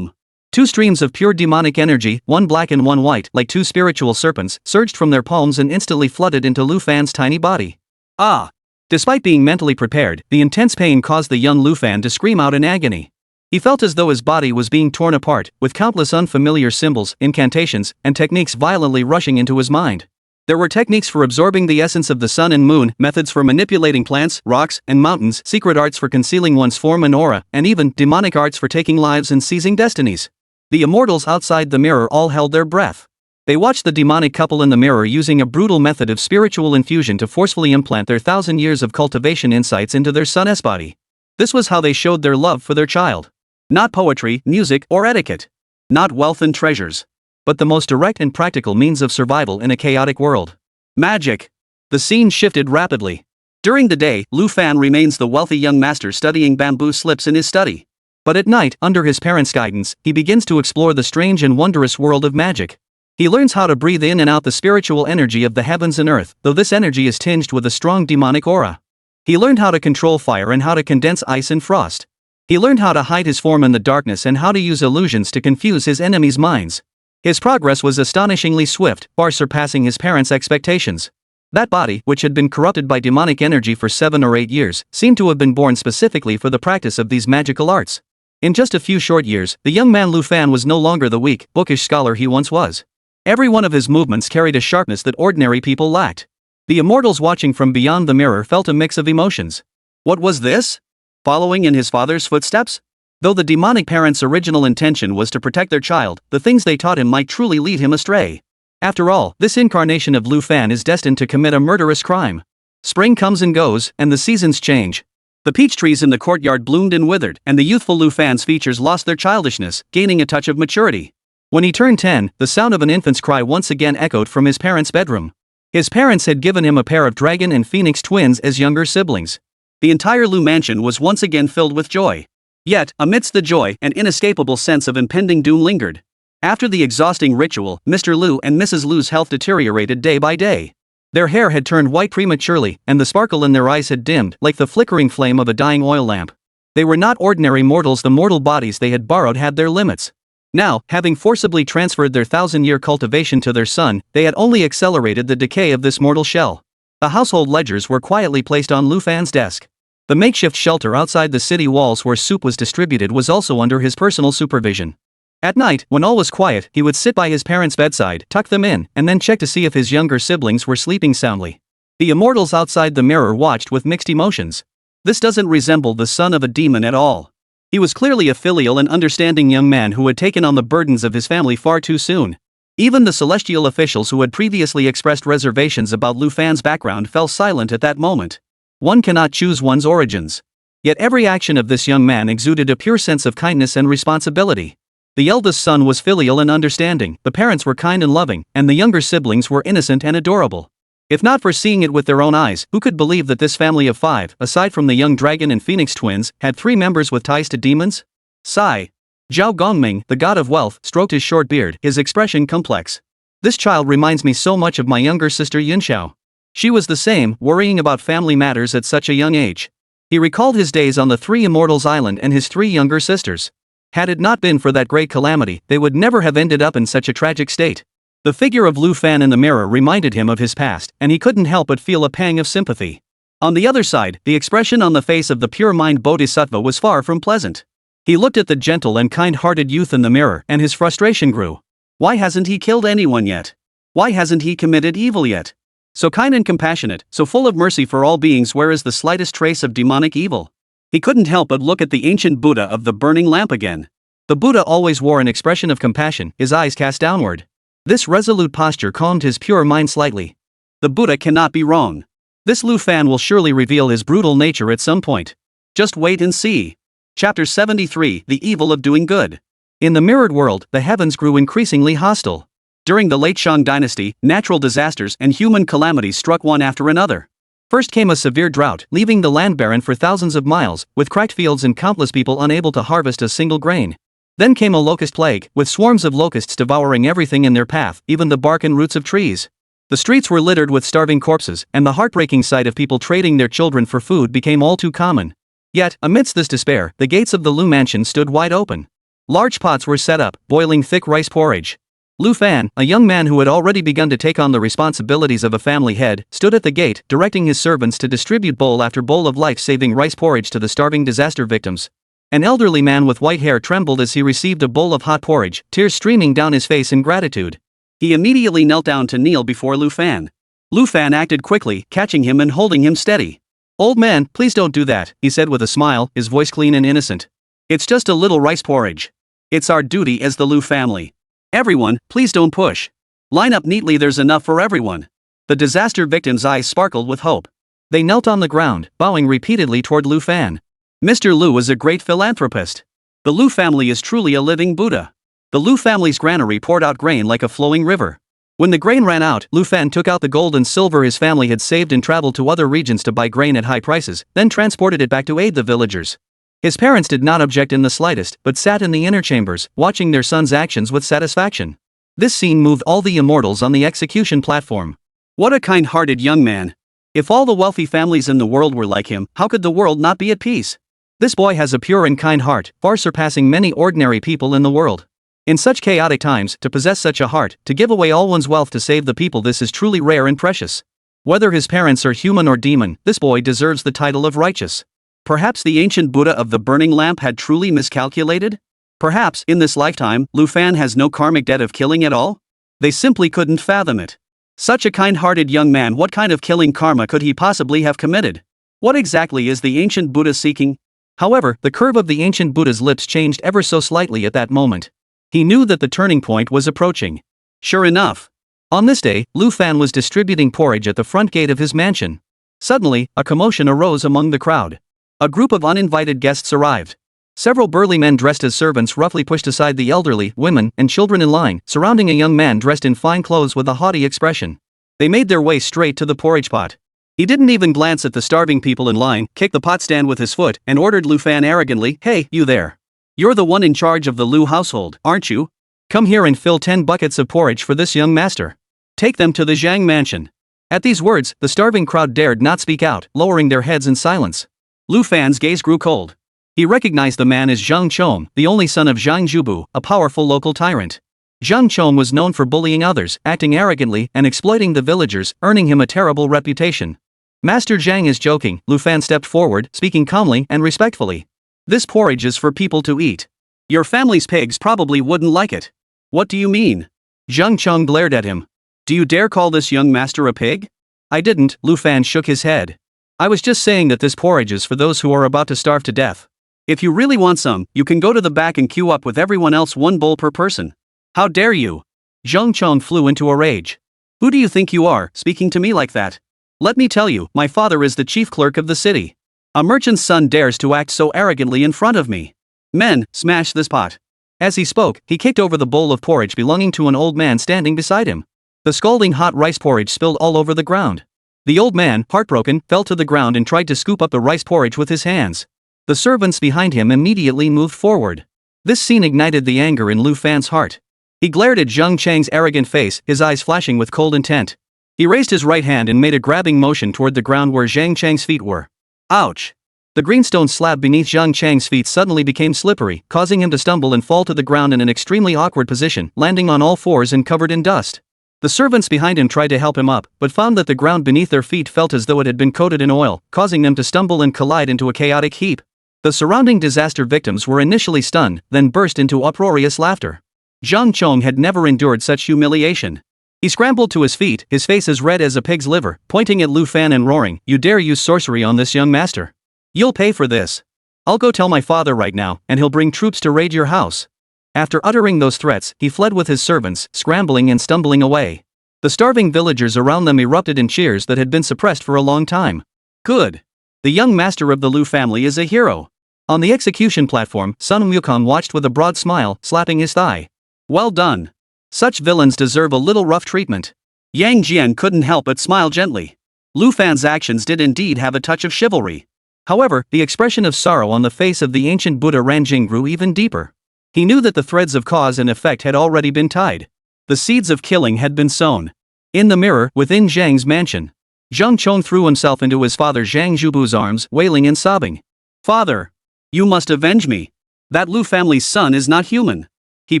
Two streams of pure demonic energy, one black and one white, like two spiritual serpents, surged from their palms and instantly flooded into Lu Fan's tiny body. Ah! Despite being mentally prepared, the intense pain caused the young Lu Fan to scream out in agony. He felt as though his body was being torn apart, with countless unfamiliar symbols, incantations, and techniques violently rushing into his mind. There were techniques for absorbing the essence of the sun and moon, methods for manipulating plants, rocks, and mountains, secret arts for concealing one's form and aura, and even demonic arts for taking lives and seizing destinies. The immortals outside the mirror all held their breath. They watched the demonic couple in the mirror using a brutal method of spiritual infusion to forcefully implant their 1,000 years of cultivation insights into their son's body. This was how they showed their love for their child. Not poetry, music, or etiquette. Not wealth and treasures. But the most direct and practical means of survival in a chaotic world. Magic. The scene shifted rapidly. During the day, Lu Fan remains the wealthy young master studying bamboo slips in his study. But at night, under his parents' guidance, he begins to explore the strange and wondrous world of magic. He learns how to breathe in and out the spiritual energy of the heavens and earth, though this energy is tinged with a strong demonic aura. He learned how to control fire and how to condense ice and frost. He learned how to hide his form in the darkness and how to use illusions to confuse his enemies' minds. His progress was astonishingly swift, far surpassing his parents' expectations. That body, which had been corrupted by demonic energy for 7 or 8 years, seemed to have been born specifically for the practice of these magical arts. In just a few short years, the young man Lu Fan was no longer the weak, bookish scholar he once was. Every one of his movements carried a sharpness that ordinary people lacked. The immortals watching from beyond the mirror felt a mix of emotions. What was this? Following in his father's footsteps? Though the demonic parents' original intention was to protect their child, the things they taught him might truly lead him astray. After all, this incarnation of Lu Fan is destined to commit a murderous crime. Spring comes and goes, and the seasons change. The peach trees in the courtyard bloomed and withered, and the youthful Lu Fan's features lost their childishness, gaining a touch of maturity. When he turned 10, the sound of an infant's cry once again echoed from his parents' bedroom. His parents had given him a pair of dragon and phoenix twins as younger siblings. The entire Lu mansion was once again filled with joy. Yet, amidst the joy, an inescapable sense of impending doom lingered. After the exhausting ritual, Mr. Lu and Mrs. Lu's health deteriorated day by day. Their hair had turned white prematurely, and the sparkle in their eyes had dimmed, like the flickering flame of a dying oil lamp. They were not ordinary mortals. The mortal bodies they had borrowed had their limits. Now, having forcibly transferred their 1,000-year cultivation to their son, they had only accelerated the decay of this mortal shell. The household ledgers were quietly placed on Lu Fan's desk. The makeshift shelter outside the city walls where soup was distributed was also under his personal supervision. At night, when all was quiet, he would sit by his parents' bedside, tuck them in, and then check to see if his younger siblings were sleeping soundly. The immortals outside the mirror watched with mixed emotions. This doesn't resemble the son of a demon at all. He was clearly a filial and understanding young man who had taken on the burdens of his family far too soon. Even the celestial officials who had previously expressed reservations about Lu Fan's background fell silent at that moment. One cannot choose one's origins. Yet every action of this young man exuded a pure sense of kindness and responsibility. The eldest son was filial and understanding, the parents were kind and loving, and the younger siblings were innocent and adorable. If not for seeing it with their own eyes, who could believe that this family of 5, aside from the young dragon and phoenix twins, had 3 members with ties to demons? Sigh. Zhao Gongming, the god of wealth, stroked his short beard, his expression complex. This child reminds me so much of my younger sister Yunxiao. She was the same, worrying about family matters at such a young age. He recalled his days on the 3 Immortals Island and his 3 younger sisters. Had it not been for that great calamity, they would never have ended up in such a tragic state. The figure of Lu Fan in the mirror reminded him of his past, and he couldn't help but feel a pang of sympathy. On the other side, the expression on the face of the pure-mind bodhisattva was far from pleasant. He looked at the gentle and kind-hearted youth in the mirror, and his frustration grew. Why hasn't he killed anyone yet? Why hasn't he committed evil yet? So kind and compassionate, so full of mercy for all beings, where is the slightest trace of demonic evil? He couldn't help but look at the ancient Buddha of the burning lamp again. The Buddha always wore an expression of compassion, his eyes cast downward. This resolute posture calmed his pure mind slightly. The Buddha cannot be wrong. This Lu Fan will surely reveal his brutal nature at some point. Just wait and see. Chapter 73, The Evil of Doing Good. In the mirrored world, the heavens grew increasingly hostile. During the late Shang dynasty, natural disasters and human calamities struck one after another. First came a severe drought, leaving the land barren for thousands of miles, with cracked fields and countless people unable to harvest a single grain. Then came a locust plague, with swarms of locusts devouring everything in their path, even the bark and roots of trees. The streets were littered with starving corpses, and the heartbreaking sight of people trading their children for food became all too common. Yet, amidst this despair, the gates of the Lu mansion stood wide open. Large pots were set up, boiling thick rice porridge. Lu Fan, a young man who had already begun to take on the responsibilities of a family head, stood at the gate, directing his servants to distribute bowl after bowl of life-saving rice porridge to the starving disaster victims. An elderly man with white hair trembled as he received a bowl of hot porridge, tears streaming down his face in gratitude. He immediately knelt down to kneel before Lu Fan. Lu Fan acted quickly, catching him and holding him steady. "Old man, please don't do that," he said with a smile, his voice clean and innocent. "It's just a little rice porridge. It's our duty as the Lu family. Everyone, please don't push. Line up neatly, there's enough for everyone." The disaster victims' eyes sparkled with hope. They knelt on the ground, bowing repeatedly toward Lu Fan. Mr. Lu is a great philanthropist. The Lu family is truly a living Buddha. The Lu family's granary poured out grain like a flowing river. When the grain ran out, Lu Fan took out the gold and silver his family had saved and traveled to other regions to buy grain at high prices, then transported it back to aid the villagers. His parents did not object in the slightest, but sat in the inner chambers, watching their son's actions with satisfaction. This scene moved all the immortals on the execution platform. What a kind-hearted young man. If all the wealthy families in the world were like him, how could the world not be at peace? This boy has a pure and kind heart, far surpassing many ordinary people in the world. In such chaotic times, to possess such a heart, to give away all one's wealth to save the people, this is truly rare and precious. Whether his parents are human or demon, this boy deserves the title of righteous. Perhaps the ancient Buddha of the burning lamp had truly miscalculated? Perhaps, in this lifetime, Lu Fan has no karmic debt of killing at all? They simply couldn't fathom it. Such a kind-hearted young man, what kind of killing karma could he possibly have committed? What exactly is the ancient Buddha seeking? However, the curve of the ancient Buddha's lips changed ever so slightly at that moment. He knew that the turning point was approaching. Sure enough. On this day, Lu Fan was distributing porridge at the front gate of his mansion. Suddenly, a commotion arose among the crowd. A group of uninvited guests arrived. Several burly men dressed as servants roughly pushed aside the elderly, women, and children in line, surrounding a young man dressed in fine clothes with a haughty expression. They made their way straight to the porridge pot. He didn't even glance at the starving people in line, kicked the pot stand with his foot, and ordered Lu Fan arrogantly, "Hey, you there. You're the one in charge of the Lu household, aren't you? Come here and fill 10 buckets of porridge for this young master. Take them to the Zhang mansion." At these words, the starving crowd dared not speak out, lowering their heads in silence. Lu Fan's gaze grew cold. He recognized the man as Zhang Chong, the only son of Zhang Zhubu, a powerful local tyrant. Zhang Chong was known for bullying others, acting arrogantly, and exploiting the villagers, earning him a terrible reputation. "Master Zhang is joking," Lu Fan stepped forward, speaking calmly and respectfully. "This porridge is for people to eat. Your family's pigs probably wouldn't like it." "What do you mean?" Zhang Chong glared at him. "Do you dare call this young master a pig?" "I didn't," Lu Fan shook his head. "I was just saying that this porridge is for those who are about to starve to death. If you really want some, you can go to the back and queue up with everyone else, 1 bowl per person." "How dare you?" Zhang Chong flew into a rage. "Who do you think you are, speaking to me like that? Let me tell you, my father is the chief clerk of the city. A merchant's son dares to act so arrogantly in front of me. Men, smash this pot." As he spoke, he kicked over the bowl of porridge belonging to an old man standing beside him. The scalding hot rice porridge spilled all over the ground. The old man, heartbroken, fell to the ground and tried to scoop up the rice porridge with his hands. The servants behind him immediately moved forward. This scene ignited the anger in Lu Fan's heart. He glared at Zhang Chang's arrogant face, his eyes flashing with cold intent. He raised his right hand and made a grabbing motion toward the ground where Zhang Chang's feet were. Ouch! The greenstone slab beneath Zhang Chang's feet suddenly became slippery, causing him to stumble and fall to the ground in an extremely awkward position, landing on all fours and covered in dust. The servants behind him tried to help him up, but found that the ground beneath their feet felt as though it had been coated in oil, causing them to stumble and collide into a chaotic heap. The surrounding disaster victims were initially stunned, then burst into uproarious laughter. Zhang Chong had never endured such humiliation. He scrambled to his feet, his face as red as a pig's liver, pointing at Lu Fan and roaring, "You dare use sorcery on this young master? You'll pay for this. I'll go tell my father right now, and he'll bring troops to raid your house." After uttering those threats, he fled with his servants, scrambling and stumbling away. The starving villagers around them erupted in cheers that had been suppressed for a long time. "Good. The young master of the Lu family is a hero." On the execution platform, Sun Wukong watched with a broad smile, slapping his thigh. "Well done. Such villains deserve a little rough treatment." Yang Jian couldn't help but smile gently. Lu Fan's actions did indeed have a touch of chivalry. However, the expression of sorrow on the face of the ancient Buddha Ranjing grew even deeper. He knew that the threads of cause and effect had already been tied. The seeds of killing had been sown. In the mirror, within Zhang's mansion, Zhang Chong threw himself into his father Zhang Zhubu's arms, wailing and sobbing. "Father! You must avenge me. That Lu family's son is not human. He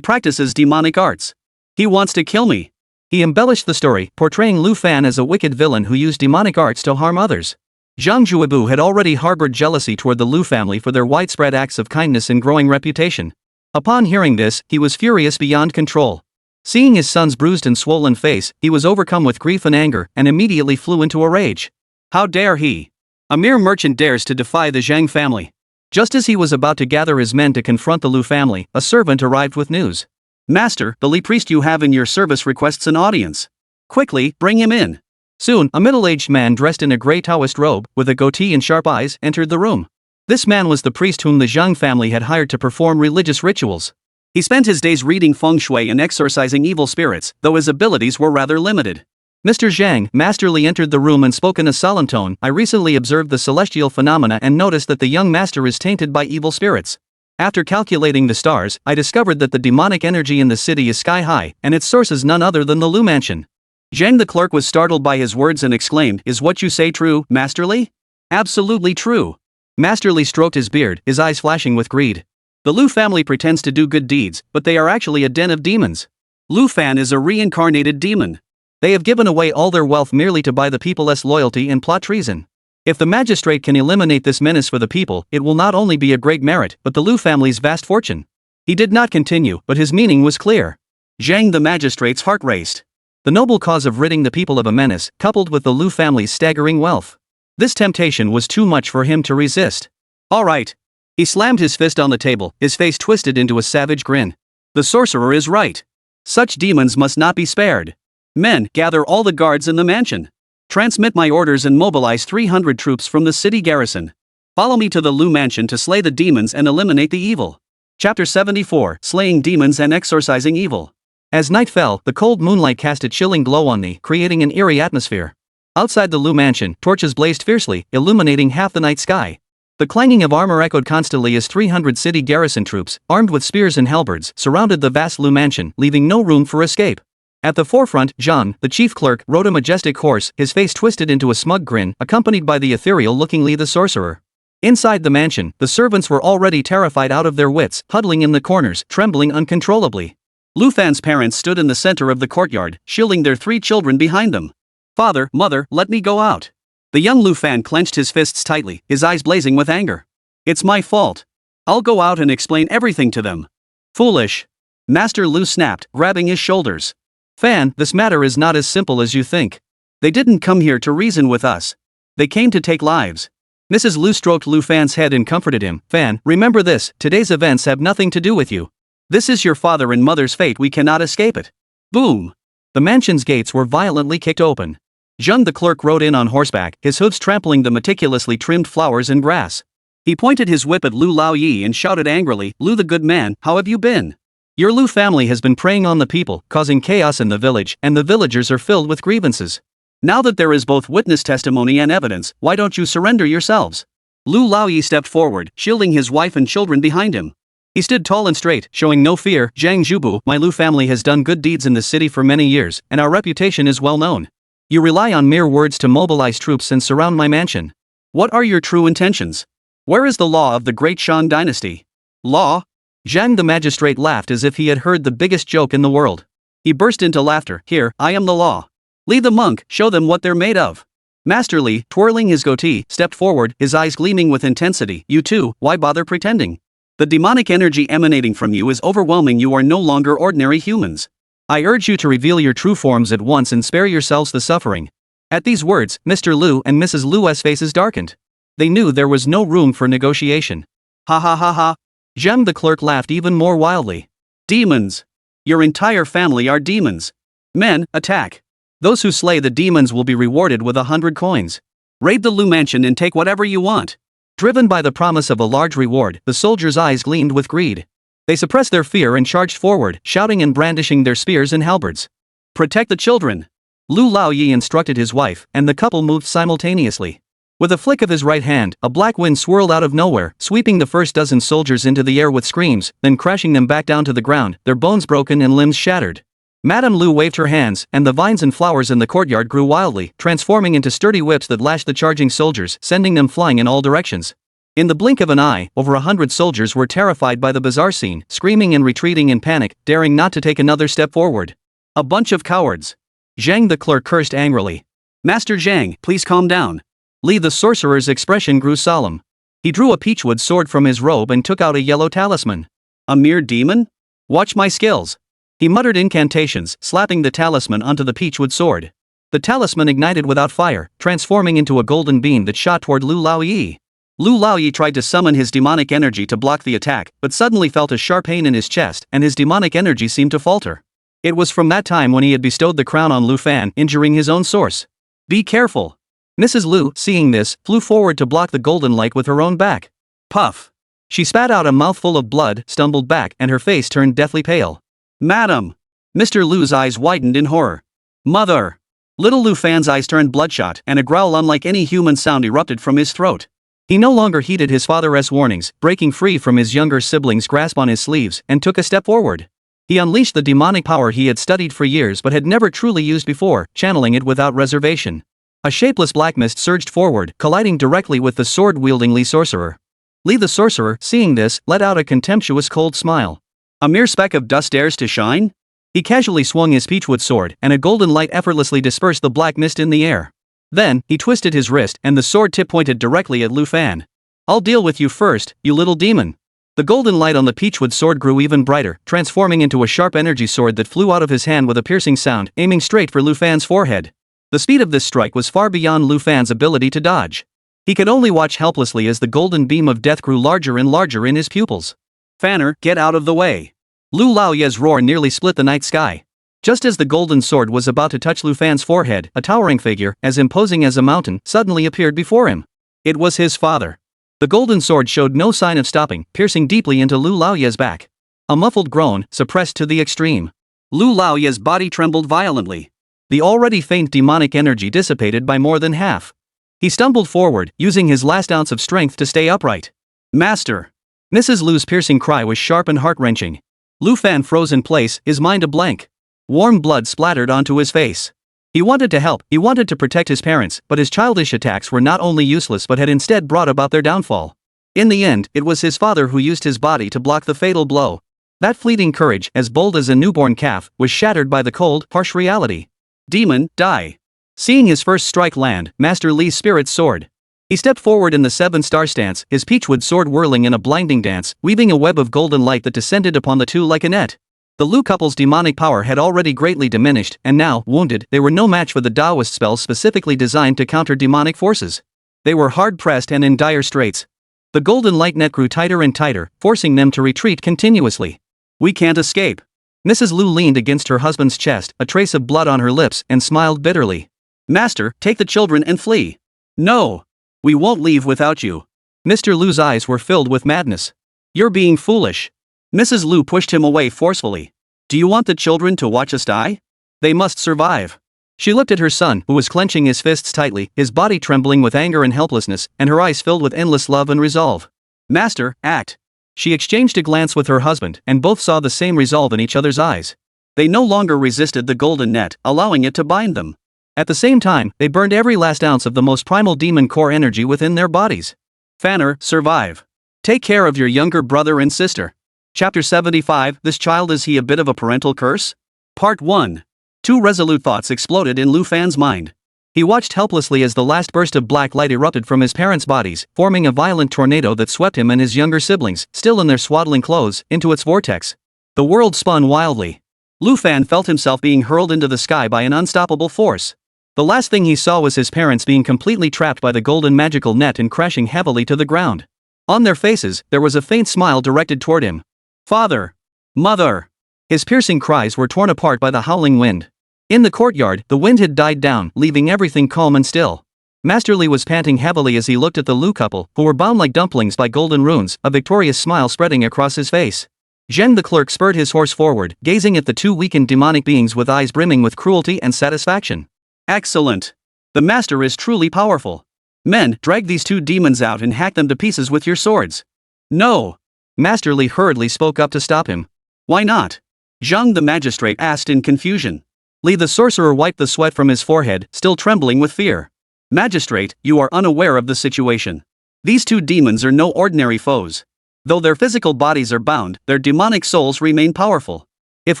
practices demonic arts. He wants to kill me." He embellished the story, portraying Lu Fan as a wicked villain who used demonic arts to harm others. Zhang Zhubu had already harbored jealousy toward the Lu family for their widespread acts of kindness and growing reputation. Upon hearing this, he was furious beyond control. Seeing his son's bruised and swollen face, he was overcome with grief and anger, and immediately flew into a rage. How dare he? A mere merchant dares to defy the Zhang family. Just as he was about to gather his men to confront the Lu family, a servant arrived with news. "Master, the Li priest you have in your service requests an audience. Quickly, bring him in." Soon, a middle-aged man dressed in a grey Taoist robe, with a goatee and sharp eyes, entered the room. This man was the priest whom the Zhang family had hired to perform religious rituals. He spent his days reading feng shui and exorcising evil spirits, though his abilities were rather limited. Mr. Zhang masterly entered the room and spoke in a solemn tone. I recently observed the celestial phenomena and noticed that the young master is tainted by evil spirits. After calculating the stars, I discovered that the demonic energy in the city is sky high, and its source is none other than the Lu Mansion. Zhang the clerk was startled by his words and exclaimed, "Is what you say true, Masterly?" "Absolutely true." Masterly stroked his beard, his eyes flashing with greed. "The Lu family pretends to do good deeds, but they are actually a den of demons. Lu Fan is a reincarnated demon. They have given away all their wealth merely to buy the people's loyalty and plot treason. If the magistrate can eliminate this menace for the people, it will not only be a great merit, but the Lu family's vast fortune." He did not continue, but his meaning was clear. Zhang the magistrate's heart raced. The noble cause of ridding the people of a menace, coupled with the Lu family's staggering wealth. This temptation was too much for him to resist. "All right." He slammed his fist on the table, his face twisted into a savage grin. "The sorcerer is right. Such demons must not be spared. Men, gather all the guards in the mansion. Transmit my orders and mobilize 300 troops from the city garrison. Follow me to the Lu Mansion to slay the demons and eliminate the evil." Chapter 74, Slaying Demons and Exorcising Evil. As night fell, the cold moonlight cast a chilling glow on me, creating an eerie atmosphere. Outside the Lu Mansion, torches blazed fiercely, illuminating half the night sky. The clanging of armor echoed constantly as 300 city garrison troops, armed with spears and halberds, surrounded the vast Lu Mansion, leaving no room for escape. At the forefront, Zhang, the chief clerk, rode a majestic horse, his face twisted into a smug grin, accompanied by the ethereal-looking Li the sorcerer. Inside the mansion, the servants were already terrified out of their wits, huddling in the corners, trembling uncontrollably. Lu Fan's parents stood in the center of the courtyard, shielding their 3 children behind them. "Father, mother, let me go out." The young Lu Fan clenched his fists tightly, his eyes blazing with anger. "It's my fault. I'll go out and explain everything to them." "Foolish." Master Lu snapped, grabbing his shoulders. "Fan, this matter is not as simple as you think. They didn't come here to reason with us. They came to take lives." Mrs. Lu stroked Lu Fan's head and comforted him. "Fan, remember this, today's events have nothing to do with you. This is your father and mother's fate, we cannot escape it." Boom! The mansion's gates were violently kicked open. Zhang the clerk rode in on horseback, his hooves trampling the meticulously trimmed flowers and grass. He pointed his whip at Lu Laoyi and shouted angrily, "Lu the good man, how have you been? Your Lu family has been preying on the people, causing chaos in the village, and the villagers are filled with grievances. Now that there is both witness testimony and evidence, why don't you surrender yourselves?" Lu Laoyi stepped forward, shielding his wife and children behind him. He stood tall and straight, showing no fear. "Zhang Zhubu, my Lu family has done good deeds in the city for many years, and our reputation is well known. You rely on mere words to mobilize troops and surround my mansion. What are your true intentions? Where is the law of the great Shan dynasty?" "Law?" Zhang the magistrate laughed as if he had heard the biggest joke in the world. He burst into laughter. "Here, I am the law. Li the monk, show them what they're made of." Master Li, twirling his goatee, stepped forward, his eyes gleaming with intensity. "You too, why bother pretending? The demonic energy emanating from you is overwhelming. You are no longer ordinary humans. I urge you to reveal your true forms at once and spare yourselves the suffering." At these words, Mr. Lu and Mrs. Lu's faces darkened. They knew there was no room for negotiation. "Ha ha ha ha." Zhang the clerk laughed even more wildly. "Demons! Your entire family are demons. Men, attack. Those who slay the demons will be rewarded with 100 coins. Raid the Lu Mansion and take whatever you want." Driven by the promise of a large reward, the soldiers' eyes gleamed with greed. They suppressed their fear and charged forward, shouting and brandishing their spears and halberds. "Protect the children." Lu Laoyi instructed his wife, and the couple moved simultaneously. With a flick of his right hand, a black wind swirled out of nowhere, sweeping the first dozen soldiers into the air with screams, then crashing them back down to the ground, their bones broken and limbs shattered. Madame Lu waved her hands, and the vines and flowers in the courtyard grew wildly, transforming into sturdy whips that lashed the charging soldiers, sending them flying in all directions. In the blink of an eye, over 100 soldiers were terrified by the bizarre scene, screaming and retreating in panic, daring not to take another step forward. "A bunch of cowards." Zhang the clerk cursed angrily. "Master Zhang, please calm down." Li the sorcerer's expression grew solemn. He drew a peachwood sword from his robe and took out a yellow talisman. "A mere demon? Watch my skills." He muttered incantations, slapping the talisman onto the peachwood sword. The talisman ignited without fire, transforming into a golden beam that shot toward Lu Laoyi. Lu Laoyi tried to summon his demonic energy to block the attack, but suddenly felt a sharp pain in his chest, and his demonic energy seemed to falter. It was from that time when he had bestowed the crown on Lu Fan, injuring his own source. "Be careful." Mrs. Lu, seeing this, flew forward to block the golden light with her own back. Puff! She spat out a mouthful of blood, stumbled back, and her face turned deathly pale. Madam! Mr. Lu's eyes widened in horror. Mother! Little Lu Fan's eyes turned bloodshot, and a growl unlike any human sound erupted from his throat. He no longer heeded his father's warnings, breaking free from his younger sibling's grasp on his sleeves, and took a step forward. He unleashed the demonic power he had studied for years but had never truly used before, channeling it without reservation. A shapeless black mist surged forward, colliding directly with the sword-wielding Li sorcerer. Li the sorcerer, seeing this, let out a contemptuous cold smile. A mere speck of dust dares to shine? He casually swung his peachwood sword, and a golden light effortlessly dispersed the black mist in the air. Then, he twisted his wrist, and the sword tip pointed directly at Lu Fan. I'll deal with you first, you little demon. The golden light on the peachwood sword grew even brighter, transforming into a sharp energy sword that flew out of his hand with a piercing sound, aiming straight for Lu Fan's forehead. The speed of this strike was far beyond Lu Fan's ability to dodge. He could only watch helplessly as the golden beam of death grew larger and larger in his pupils. Fanner, get out of the way. Lu Laoye's roar nearly split the night sky. Just as the golden sword was about to touch Lu Fan's forehead, a towering figure, as imposing as a mountain, suddenly appeared before him. It was his father. The golden sword showed no sign of stopping, piercing deeply into Lu Laoye's back. A muffled groan, suppressed to the extreme. Lu Laoye's body trembled violently. The already faint demonic energy dissipated by more than half. He stumbled forward, using his last ounce of strength to stay upright. Master! Mrs. Lu's piercing cry was sharp and heart-wrenching. Lu Fan froze in place, his mind a blank. Warm blood splattered onto his face. He wanted to help, he wanted to protect his parents, but his childish attacks were not only useless but had instead brought about their downfall. In the end, it was his father who used his body to block the fatal blow. That fleeting courage, as bold as a newborn calf, was shattered by the cold, harsh reality. Demon, die. Seeing his first strike land, Master Li's spirit soared. He stepped forward in the 7-star stance, his peachwood sword whirling in a blinding dance, weaving a web of golden light that descended upon the two like a net. The Lu couple's demonic power had already greatly diminished, and now, wounded, they were no match for the Taoist spells specifically designed to counter demonic forces. They were hard-pressed and in dire straits. The golden light net grew tighter and tighter, forcing them to retreat continuously. We can't escape. Mrs. Lu leaned against her husband's chest, a trace of blood on her lips, and smiled bitterly. Master, take the children and flee. No. We won't leave without you. Mr. Lu's eyes were filled with madness. You're being foolish. Mrs. Lu pushed him away forcefully. Do you want the children to watch us die? They must survive. She looked at her son, who was clenching his fists tightly, his body trembling with anger and helplessness, and her eyes filled with endless love and resolve. Master, act. She exchanged a glance with her husband, and both saw the same resolve in each other's eyes. They no longer resisted the golden net, allowing it to bind them. At the same time, they burned every last ounce of the most primal demon core energy within their bodies. Fanner, survive. Take care of your younger brother and sister. Chapter 75, This Child, is he a bit of a parental curse? Part 1. Two resolute thoughts exploded in Lu Fan's mind. He watched helplessly as the last burst of black light erupted from his parents' bodies, forming a violent tornado that swept him and his younger siblings, still in their swaddling clothes, into its vortex. The world spun wildly. Lu Fan felt himself being hurled into the sky by an unstoppable force. The last thing he saw was his parents being completely trapped by the golden magical net and crashing heavily to the ground. On their faces, there was a faint smile directed toward him. Father! Mother! His piercing cries were torn apart by the howling wind. In the courtyard, the wind had died down, leaving everything calm and still. Master Li was panting heavily as he looked at the Lu couple, who were bound like dumplings by golden runes, a victorious smile spreading across his face. Zheng the clerk spurred his horse forward, gazing at the two weakened demonic beings with eyes brimming with cruelty and satisfaction. Excellent! The master is truly powerful. Men, drag these two demons out and hack them to pieces with your swords. No! Master Li hurriedly spoke up to stop him. Why not? Zhang the magistrate asked in confusion. Li the sorcerer wiped the sweat from his forehead, still trembling with fear. Magistrate, you are unaware of the situation. These two demons are no ordinary foes. Though their physical bodies are bound, their demonic souls remain powerful. If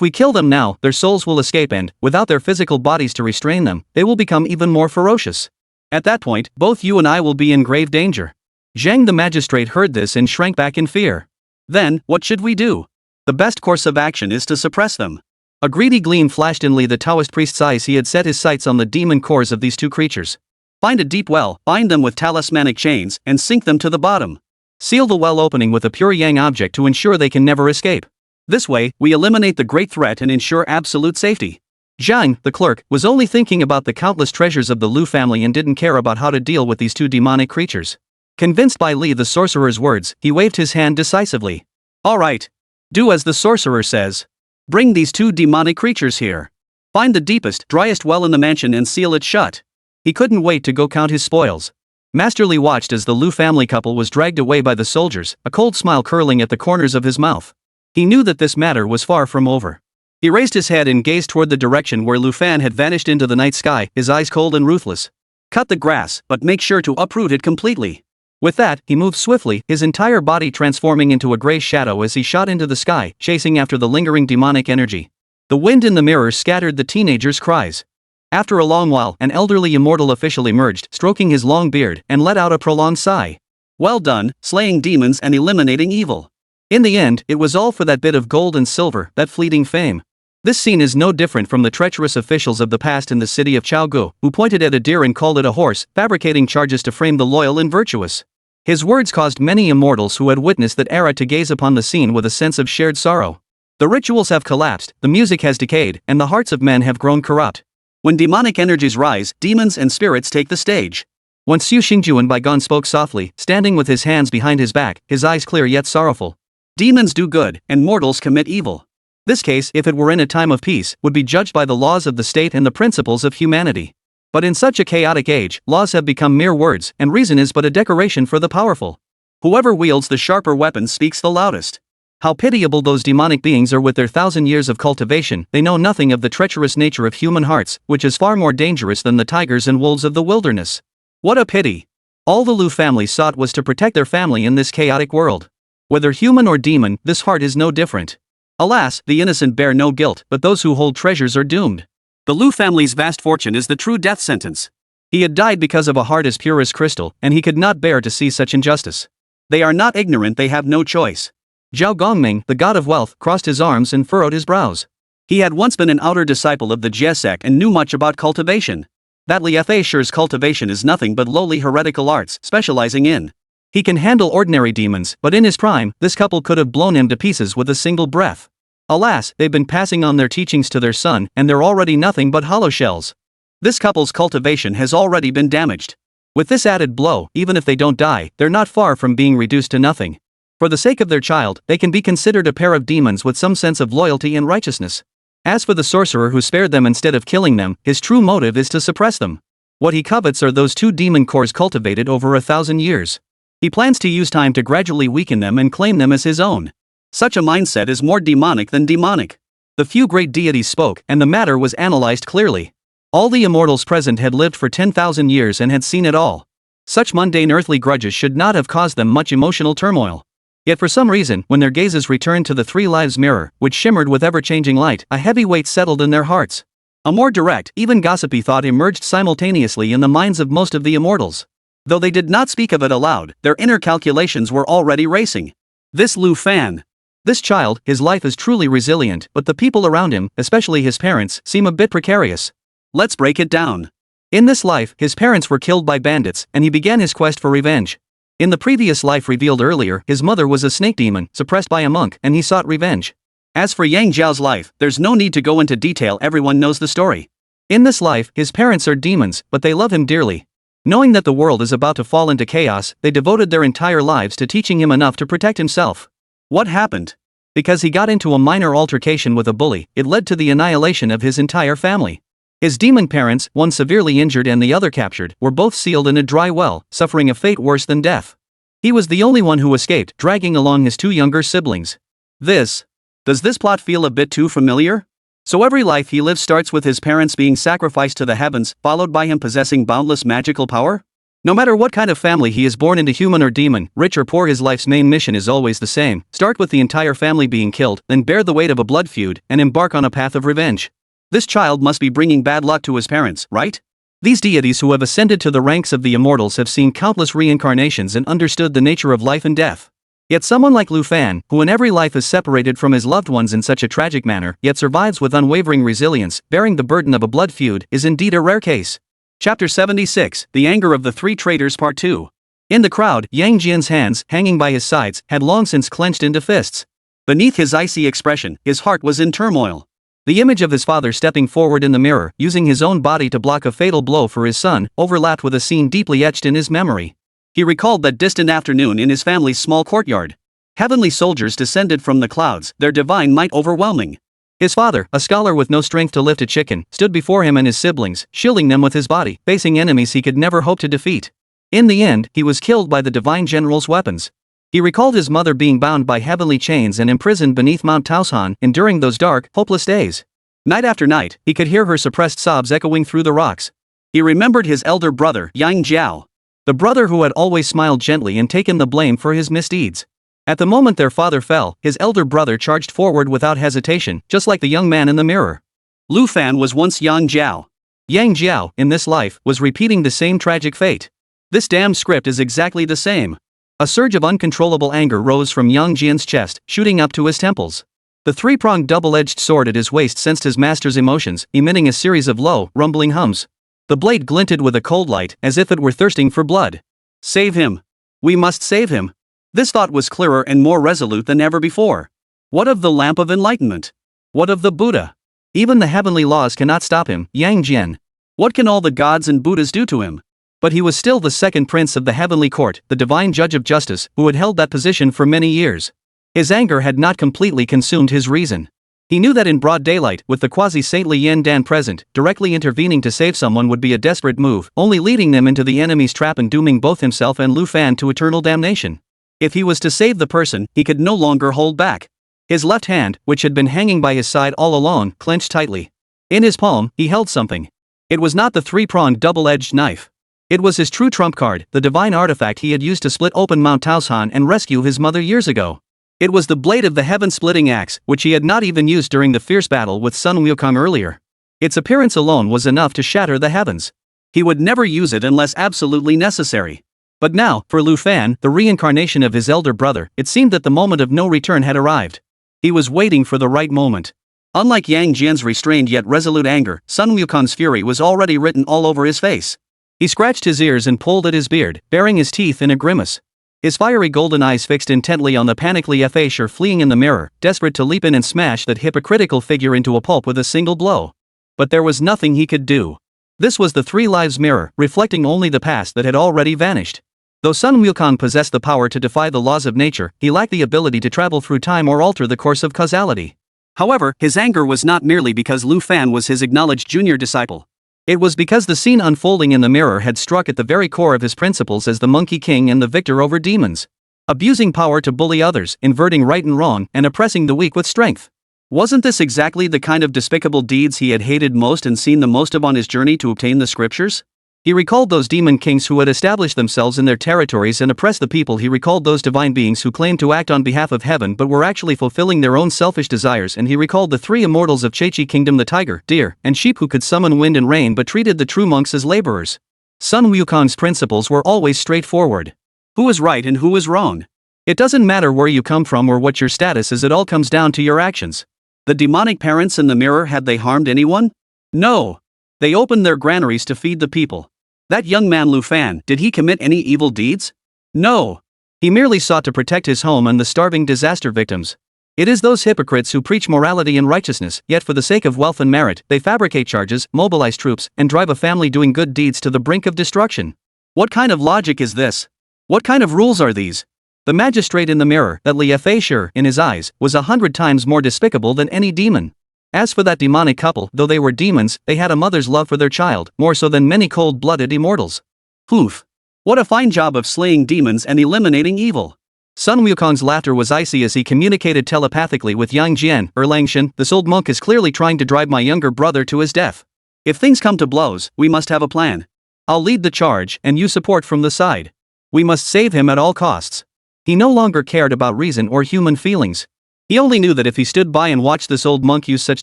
we kill them now, their souls will escape and, without their physical bodies to restrain them, they will become even more ferocious. At that point, both you and I will be in grave danger. Zhang the magistrate heard this and shrank back in fear. Then, what should we do? The best course of action is to suppress them. A greedy gleam flashed in Li the Taoist priest's eyes. He had set his sights on the demon cores of these two creatures. Find a deep well, bind them with talismanic chains, and sink them to the bottom. Seal the well opening with a pure yang object to ensure they can never escape. This way, we eliminate the great threat and ensure absolute safety. Zhang, the clerk, was only thinking about the countless treasures of the Lu family and didn't care about how to deal with these two demonic creatures. Convinced by Li the sorcerer's words, he waved his hand decisively. All right. Do as the sorcerer says. Bring these two demonic creatures here. Find the deepest, driest well in the mansion and seal it shut. He couldn't wait to go count his spoils. Master Li watched as the Lu family couple was dragged away by the soldiers, a cold smile curling at the corners of his mouth. He knew that this matter was far from over. He raised his head and gazed toward the direction where Lu Fan had vanished into the night sky, his eyes cold and ruthless. Cut the grass, but make sure to uproot it completely. With that, he moved swiftly, his entire body transforming into a gray shadow as he shot into the sky, chasing after the lingering demonic energy. The wind in the mirror scattered the teenager's cries. After a long while, an elderly immortal official emerged, stroking his long beard, and let out a prolonged sigh. Well done, slaying demons and eliminating evil. In the end, it was all for that bit of gold and silver, that fleeting fame. This scene is no different from the treacherous officials of the past in the city of Chaogu, who pointed at a deer and called it a horse, fabricating charges to frame the loyal and virtuous. His words caused many immortals who had witnessed that era to gaze upon the scene with a sense of shared sorrow. The rituals have collapsed, the music has decayed, and the hearts of men have grown corrupt. When demonic energies rise, demons and spirits take the stage. Once Xu Xingjuan Baigon spoke softly, standing with his hands behind his back, his eyes clear yet sorrowful. Demons do good, and mortals commit evil. This case, if it were in a time of peace, would be judged by the laws of the state and the principles of humanity. But in such a chaotic age, laws have become mere words, and reason is but a decoration for the powerful. Whoever wields the sharper weapon speaks the loudest. How pitiable those demonic beings are with their 1,000 years of cultivation, they know nothing of the treacherous nature of human hearts, which is far more dangerous than the tigers and wolves of the wilderness. What a pity! All the Lu family sought was to protect their family in this chaotic world. Whether human or demon, this heart is no different. Alas, the innocent bear no guilt, but those who hold treasures are doomed. The Lu family's vast fortune is the true death sentence. He had died because of a heart as pure as crystal, and he could not bear to see such injustice. They are not ignorant, they have no choice. Zhao Gongming, the god of wealth, crossed his arms and furrowed his brows. He had once been an outer disciple of the Jie sect and knew much about cultivation. That Li Fa Shi's cultivation is nothing but lowly heretical arts, specializing in. He can handle ordinary demons, but in his prime, this couple could have blown him to pieces with a single breath. Alas, they've been passing on their teachings to their son, and they're already nothing but hollow shells. This couple's cultivation has already been damaged. With this added blow, even if they don't die, they're not far from being reduced to nothing. For the sake of their child, they can be considered a pair of demons with some sense of loyalty and righteousness. As for the sorcerer who spared them instead of killing them, his true motive is to suppress them. What he covets are those two demon cores cultivated over 1,000 years. He plans to use time to gradually weaken them and claim them as his own. Such a mindset is more demonic than demonic. The few great deities spoke, and the matter was analyzed clearly. All the immortals present had lived for 10,000 years and had seen it all. Such mundane earthly grudges should not have caused them much emotional turmoil. Yet for some reason, when their gazes returned to the three lives mirror, which shimmered with ever-changing light, a heavy weight settled in their hearts. A more direct, even gossipy thought emerged simultaneously in the minds of most of the immortals. Though they did not speak of it aloud, their inner calculations were already racing. This Lu Fan. This child, his life is truly resilient, but the people around him, especially his parents, seem a bit precarious. Let's break it down. In this life, his parents were killed by bandits, and he began his quest for revenge. In the previous life revealed earlier, his mother was a snake demon, suppressed by a monk, and he sought revenge. As for Yang Jiao's life, there's no need to go into detail, everyone knows the story. In this life, his parents are demons, but they love him dearly. Knowing that the world is about to fall into chaos, they devoted their entire lives to teaching him enough to protect himself. What happened? Because he got into a minor altercation with a bully, it led to the annihilation of his entire family. His demon parents, one severely injured and the other captured, were both sealed in a dry well, suffering a fate worse than death. He was the only one who escaped, dragging along his two younger siblings. Does this plot feel a bit too familiar? So every life he lives starts with his parents being sacrificed to the heavens, followed by him possessing boundless magical power? No matter what kind of family he is born into, human or demon, rich or poor, his life's main mission is always the same: start with the entire family being killed, then bear the weight of a blood feud, and embark on a path of revenge. This child must be bringing bad luck to his parents, right? These deities who have ascended to the ranks of the immortals have seen countless reincarnations and understood the nature of life and death. Yet someone like Lu Fan, who in every life is separated from his loved ones in such a tragic manner, yet survives with unwavering resilience, bearing the burden of a blood feud, is indeed a rare case. Chapter 76, The Anger of the Three Traitors Part 2. In the crowd, Yang Jian's hands, hanging by his sides, had long since clenched into fists. Beneath his icy expression, his heart was in turmoil. The image of his father stepping forward in the mirror, using his own body to block a fatal blow for his son, overlapped with a scene deeply etched in his memory. He recalled that distant afternoon in his family's small courtyard. Heavenly soldiers descended from the clouds, their divine might overwhelming. His father, a scholar with no strength to lift a chicken, stood before him and his siblings, shielding them with his body, facing enemies he could never hope to defeat. In the end, he was killed by the divine general's weapons. He recalled his mother being bound by heavenly chains and imprisoned beneath Mount Taosan, enduring those dark, hopeless days. Night after night, he could hear her suppressed sobs echoing through the rocks. He remembered his elder brother, Yang Jian, the brother who had always smiled gently and taken the blame for his misdeeds. At the moment their father fell, his elder brother charged forward without hesitation, just like the young man in the mirror. Lu Fan was once Yang Jian. Yang Jian, in this life, was repeating the same tragic fate. This damn script is exactly the same. A surge of uncontrollable anger rose from Yang Jian's chest, shooting up to his temples. The three-pronged double-edged sword at his waist sensed his master's emotions, emitting a series of low, rumbling hums. The blade glinted with a cold light, as if it were thirsting for blood. Save him. We must save him. This thought was clearer and more resolute than ever before. What of the lamp of enlightenment? What of the Buddha? Even the heavenly laws cannot stop him, Yang Jian. What can all the gods and Buddhas do to him? But he was still the second prince of the heavenly court, the divine judge of justice, who had held that position for many years. His anger had not completely consumed his reason. He knew that in broad daylight, with the quasi-saintly Yan Dan present, directly intervening to save someone would be a desperate move, only leading them into the enemy's trap and dooming both himself and Lu Fan to eternal damnation. If he was to save the person, he could no longer hold back. His left hand, which had been hanging by his side all along, clenched tightly. In his palm, he held something. It was not the three-pronged double-edged knife. It was his true trump card, the divine artifact he had used to split open Mount Taosan and rescue his mother years ago. It was the blade of the heaven-splitting axe, which he had not even used during the fierce battle with Sun Wukong earlier. Its appearance alone was enough to shatter the heavens. He would never use it unless absolutely necessary. But now, for Lu Fan, the reincarnation of his elder brother, it seemed that the moment of no return had arrived. He was waiting for the right moment. Unlike Yang Jian's restrained yet resolute anger, Sun Wukong's fury was already written all over his face. He scratched his ears and pulled at his beard, baring his teeth in a grimace. His fiery golden eyes fixed intently on the panically Facier fleeing in the mirror, desperate to leap in and smash that hypocritical figure into a pulp with a single blow. But there was nothing he could do. This was the three lives mirror, reflecting only the past that had already vanished. Though Sun Wukong possessed the power to defy the laws of nature, he lacked the ability to travel through time or alter the course of causality. However, his anger was not merely because Lu Fan was his acknowledged junior disciple. It was because the scene unfolding in the mirror had struck at the very core of his principles as the Monkey King and the victor over demons. Abusing power to bully others, inverting right and wrong, and oppressing the weak with strength. Wasn't this exactly the kind of despicable deeds he had hated most and seen the most of on his journey to obtain the scriptures? He recalled those demon kings who had established themselves in their territories and oppressed the people. He recalled those divine beings who claimed to act on behalf of heaven but were actually fulfilling their own selfish desires, and he recalled the three immortals of Chechi Kingdom, the tiger, deer, and sheep who could summon wind and rain but treated the true monks as laborers. Sun Wukong's principles were always straightforward. Who is right and who is wrong? It doesn't matter where you come from or what your status is, it all comes down to your actions. The demonic parents in the mirror, had they harmed anyone? No. They opened their granaries to feed the people. That young man Lu Fan, did he commit any evil deeds? No. He merely sought to protect his home and the starving disaster victims. It is those hypocrites who preach morality and righteousness, yet for the sake of wealth and merit, they fabricate charges, mobilize troops, and drive a family doing good deeds to the brink of destruction. What kind of logic is this? What kind of rules are these? The magistrate in the mirror, that Li Facier in his eyes, was 100 times more despicable than any demon. As for that demonic couple, though they were demons, they had a mother's love for their child, more so than many cold-blooded immortals. Poof. What a fine job of slaying demons and eliminating evil. Sun Wukong's laughter was icy as he communicated telepathically with Yang Jian. Erlangshan, this old monk is clearly trying to drive my younger brother to his death. If things come to blows, we must have a plan. I'll lead the charge, and you support from the side. We must save him at all costs. He no longer cared about reason or human feelings. He only knew that if he stood by and watched this old monk use such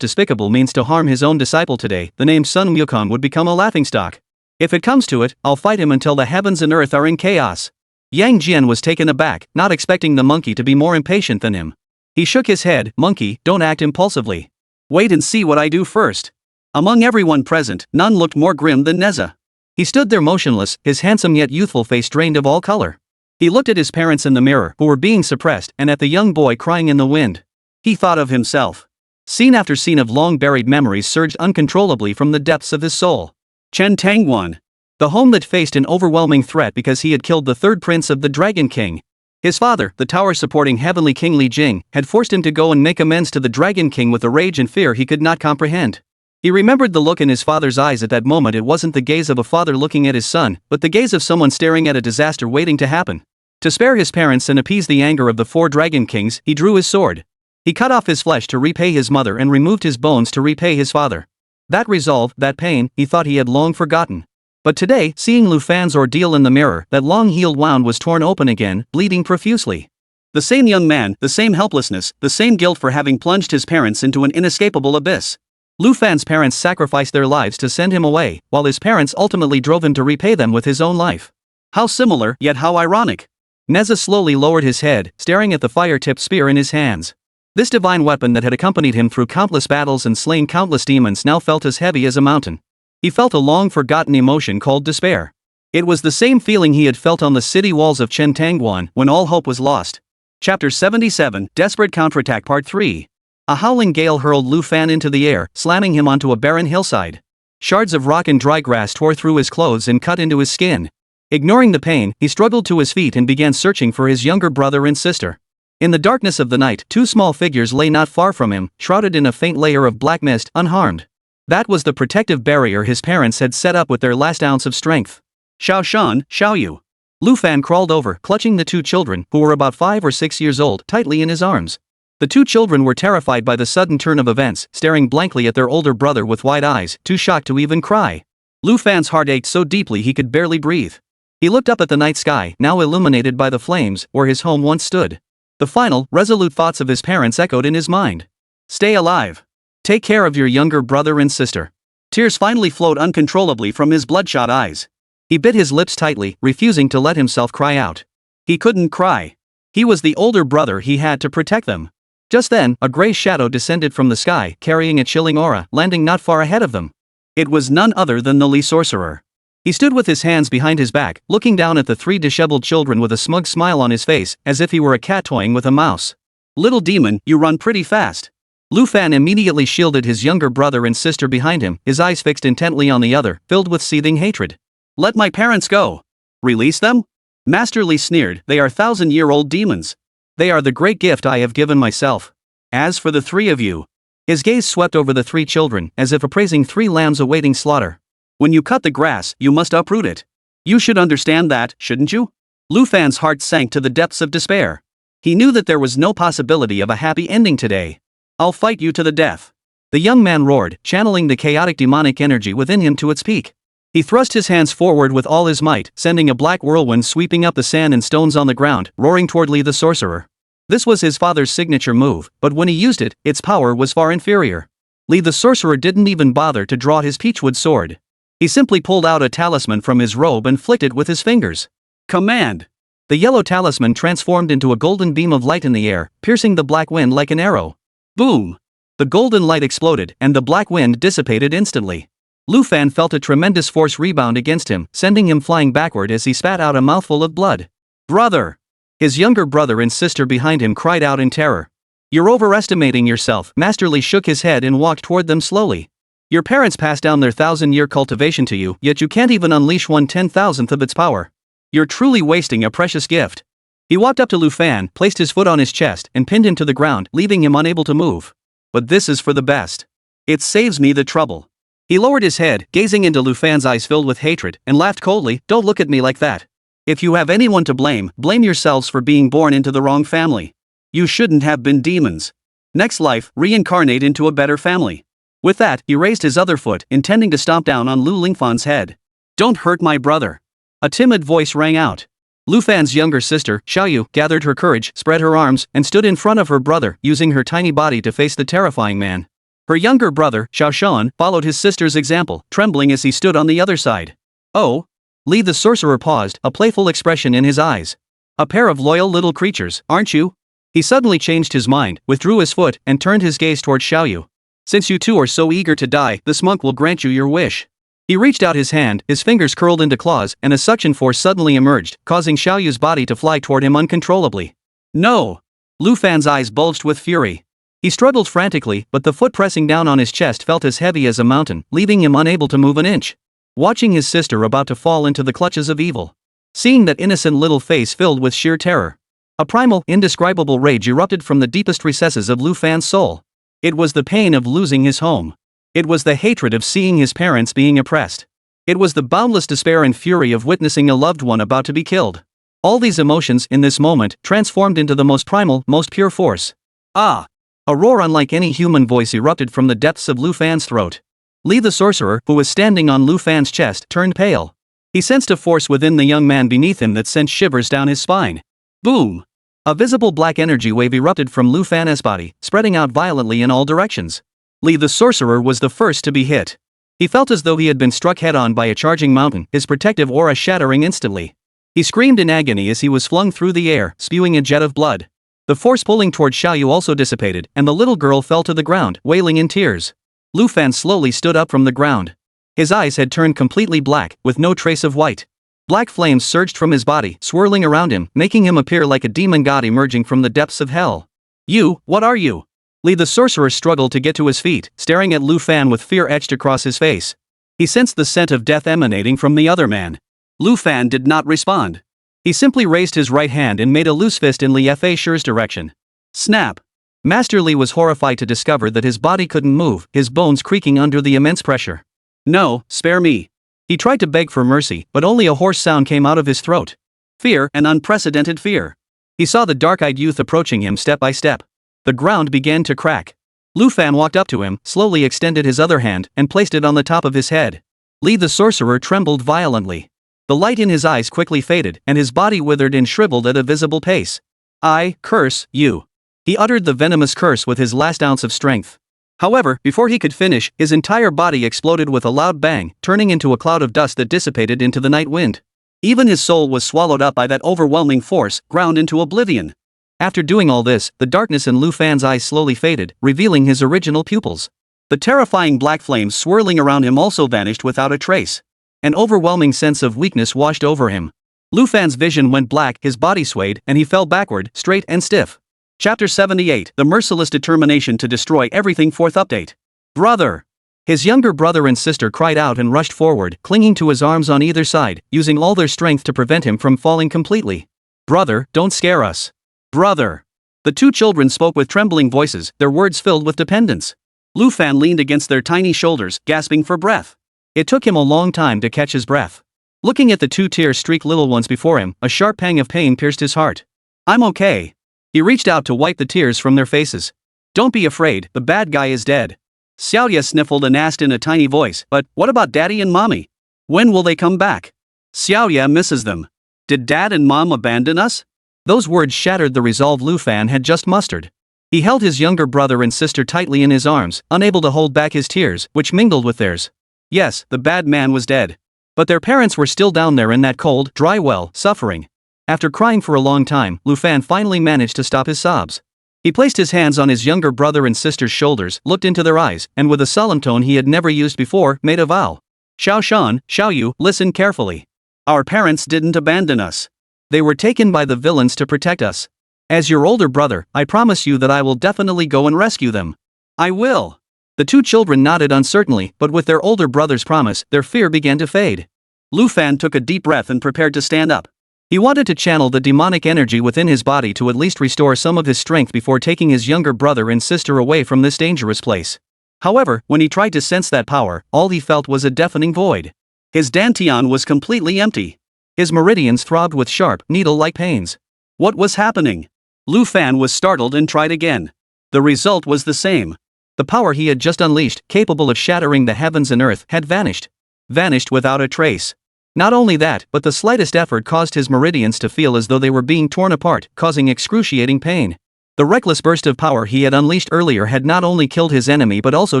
despicable means to harm his own disciple today, the name Sun Wukong would become a laughingstock. If it comes to it, I'll fight him until the heavens and earth are in chaos. Yang Jian was taken aback, not expecting the monkey to be more impatient than him. He shook his head. Monkey, don't act impulsively. Wait and see what I do first. Among everyone present, none looked more grim than Nezha. He stood there motionless, his handsome yet youthful face drained of all color. He looked at his parents in the mirror, who were being suppressed, and at the young boy crying in the wind. He thought of himself. Scene after scene of long-buried memories surged uncontrollably from the depths of his soul. Chen Tangwan. The home that faced an overwhelming threat because he had killed the third prince of the Dragon King. His father, the tower-supporting Heavenly King Li Jing, had forced him to go and make amends to the Dragon King with a rage and fear he could not comprehend. He remembered the look in his father's eyes at that moment. It wasn't the gaze of a father looking at his son, but the gaze of someone staring at a disaster waiting to happen. To spare his parents and appease the anger of the 4 Dragon Kings, he drew his sword. He cut off his flesh to repay his mother and removed his bones to repay his father. That resolve, that pain, he thought he had long forgotten. But today, seeing Lu Fan's ordeal in the mirror, that long-healed wound was torn open again, bleeding profusely. The same young man, the same helplessness, the same guilt for having plunged his parents into an inescapable abyss. Lu Fan's parents sacrificed their lives to send him away, while his parents ultimately drove him to repay them with his own life. How similar, yet how ironic. Nezha slowly lowered his head, staring at the fire-tipped spear in his hands. This divine weapon that had accompanied him through countless battles and slain countless demons now felt as heavy as a mountain. He felt a long-forgotten emotion called despair. It was the same feeling he had felt on the city walls of Chen Tangguan when all hope was lost. Chapter 77, Desperate Counterattack Part 3. A howling gale hurled Lu Fan into the air, slamming him onto a barren hillside. Shards of rock and dry grass tore through his clothes and cut into his skin. Ignoring the pain, he struggled to his feet and began searching for his younger brother and sister. In the darkness of the night, 2 small figures lay not far from him, shrouded in a faint layer of black mist, unharmed. That was the protective barrier his parents had set up with their last ounce of strength. Xiao Shan, Xiao Yu. Lu Fan crawled over, clutching the 2 children, who were about 5 or 6 years old, tightly in his arms. The 2 children were terrified by the sudden turn of events, staring blankly at their older brother with wide eyes, too shocked to even cry. Lu Fan's heart ached so deeply he could barely breathe. He looked up at the night sky, now illuminated by the flames, where his home once stood. The final, resolute thoughts of his parents echoed in his mind. Stay alive. Take care of your younger brother and sister. Tears finally flowed uncontrollably from his bloodshot eyes. He bit his lips tightly, refusing to let himself cry out. He couldn't cry. He was the older brother, he had to protect them. Just then, a gray shadow descended from the sky, carrying a chilling aura, landing not far ahead of them. It was none other than the Li sorcerer. He stood with his hands behind his back, looking down at the 3 disheveled children with a smug smile on his face, as if he were a cat toying with a mouse. Little demon, you run pretty fast. Lu Fan immediately shielded his younger brother and sister behind him, his eyes fixed intently on the other, filled with seething hatred. Let my parents go. Release them? Master Li sneered, they are 1,000-year-old demons. They are the great gift I have given myself. As for the 3 of you. His gaze swept over the 3 children, as if appraising 3 lambs awaiting slaughter. When you cut the grass, you must uproot it. You should understand that, shouldn't you? Lu Fan's heart sank to the depths of despair. He knew that there was no possibility of a happy ending today. I'll fight you to the death. The young man roared, channeling the chaotic demonic energy within him to its peak. He thrust his hands forward with all his might, sending a black whirlwind sweeping up the sand and stones on the ground, roaring toward Li the sorcerer. This was his father's signature move, but when he used it, its power was far inferior. Li the sorcerer didn't even bother to draw his peachwood sword. He simply pulled out a talisman from his robe and flicked it with his fingers. Command! The yellow talisman transformed into a golden beam of light in the air, piercing the black wind like an arrow. Boom! The golden light exploded, and the black wind dissipated instantly. Lu Fan felt a tremendous force rebound against him, sending him flying backward as he spat out a mouthful of blood. Brother! His younger brother and sister behind him cried out in terror. You're overestimating yourself. Master Li shook his head and walked toward them slowly. Your parents passed down their 1,000-year cultivation to you, yet you can't even unleash 1/10,000th of its power. You're truly wasting a precious gift. He walked up to Lu Fan, placed his foot on his chest, and pinned him to the ground, leaving him unable to move. But this is for the best. It saves me the trouble. He lowered his head, gazing into Lu Fan's eyes filled with hatred, and laughed coldly. Don't look at me like that. If you have anyone to blame, blame yourselves for being born into the wrong family. You shouldn't have been demons. Next life, reincarnate into a better family. With that, he raised his other foot, intending to stomp down on Lu Lingfan's head. Don't hurt my brother. A timid voice rang out. Lu Fan's younger sister, Xiaoyu, gathered her courage, spread her arms, and stood in front of her brother, using her tiny body to face the terrifying man. Her younger brother, Xiao Shan, followed his sister's example, trembling as he stood on the other side. Oh? Li the sorcerer paused, a playful expression in his eyes. A pair of loyal little creatures, aren't you? He suddenly changed his mind, withdrew his foot, and turned his gaze toward Xiaoyu. Since you two are so eager to die, this monk will grant you your wish. He reached out his hand, his fingers curled into claws, and a suction force suddenly emerged, causing Xiaoyu's body to fly toward him uncontrollably. No! Lu Fan's eyes bulged with fury. He struggled frantically, but the foot pressing down on his chest felt as heavy as a mountain, leaving him unable to move an inch. watching his sister about to fall into the clutches of evil. Seeing that innocent little face filled with sheer terror. A primal, indescribable rage erupted from the deepest recesses of Lu Fan's soul. It was the pain of losing his home. It was the hatred of seeing his parents being oppressed. It was the boundless despair and fury of witnessing a loved one about to be killed. All these emotions, in this moment, transformed into the most primal, most pure force. Ah! A roar unlike any human voice erupted from the depths of Lu Fan's throat. Li the sorcerer, who was standing on Lu Fan's chest, turned pale. He sensed a force within the young man beneath him that sent shivers down his spine. Boom! A visible black energy wave erupted from Lu Fan's body, spreading out violently in all directions. Li the sorcerer was the first to be hit. He felt as though he had been struck head-on by a charging mountain, his protective aura shattering instantly. He screamed in agony as he was flung through the air, spewing a jet of blood. The force pulling toward Xiaoyu also dissipated, and the little girl fell to the ground, wailing in tears. Lu Fan slowly stood up from the ground. His eyes had turned completely black, with no trace of white. Black flames surged from his body, swirling around him, making him appear like a demon god emerging from the depths of hell. You, what are you? Li the sorcerer struggled to get to his feet, staring at Lu Fan with fear etched across his face. He sensed the scent of death emanating from the other man. Lu Fan did not respond. He simply raised his right hand and made a loose fist in Li Fei's direction. Snap! Master Li was horrified to discover that his body couldn't move, his bones creaking under the immense pressure. No, spare me. He tried to beg for mercy, but only a hoarse sound came out of his throat. Fear, an unprecedented fear. He saw the dark-eyed youth approaching him step by step. The ground began to crack. Lu Fan walked up to him, slowly extended his other hand, and placed it on the top of his head. Li the sorcerer trembled violently. The light in his eyes quickly faded, and his body withered and shriveled at a visible pace. I curse you. He uttered the venomous curse with his last ounce of strength. However, before he could finish, his entire body exploded with a loud bang, turning into a cloud of dust that dissipated into the night wind. Even his soul was swallowed up by that overwhelming force, ground into oblivion. After doing all this, the darkness in Lu Fan's eyes slowly faded, revealing his original pupils. The terrifying black flames swirling around him also vanished without a trace. An overwhelming sense of weakness washed over him. Lu Fan's vision went black, his body swayed, and he fell backward, straight and stiff. Chapter 78, The Merciless Determination to Destroy Everything. 4th update. Brother! His younger brother and sister cried out and rushed forward, clinging to his arms on either side, using all their strength to prevent him from falling completely. Brother, don't scare us. Brother! The two children spoke with trembling voices, their words filled with dependence. Lu Fan leaned against their tiny shoulders, gasping for breath. It took him a long time to catch his breath. Looking at the two tear-streaked little ones before him, a sharp pang of pain pierced his heart. I'm okay. He reached out to wipe the tears from their faces. Don't be afraid, the bad guy is dead. Xiaoya sniffled and asked in a tiny voice, but what about Daddy and Mommy? When will they come back? Xiaoya misses them. Did Dad and Mom abandon us? Those words shattered the resolve Lu Fan had just mustered. He held his younger brother and sister tightly in his arms, unable to hold back his tears, which mingled with theirs. Yes, the bad man was dead. But their parents were still down there in that cold, dry well, suffering. After crying for a long time, Lu Fan finally managed to stop his sobs. He placed his hands on his younger brother and sister's shoulders, looked into their eyes, and with a solemn tone he had never used before, made a vow. Xiao Shan, Xiaoyu, listen carefully. Our parents didn't abandon us. They were taken by the villains to protect us. As your older brother, I promise you that I will definitely go and rescue them. I will. The two children nodded uncertainly, but with their older brother's promise, their fear began to fade. Lu Fan took a deep breath and prepared to stand up. He wanted to channel the demonic energy within his body to at least restore some of his strength before taking his younger brother and sister away from this dangerous place. However, when he tried to sense that power, all he felt was a deafening void. His dantian was completely empty. His meridians throbbed with sharp, needle-like pains. What was happening? Lu Fan was startled and tried again. The result was the same. The power he had just unleashed, capable of shattering the heavens and earth, had vanished. Vanished without a trace. Not only that, but the slightest effort caused his meridians to feel as though they were being torn apart, causing excruciating pain. The reckless burst of power he had unleashed earlier had not only killed his enemy but also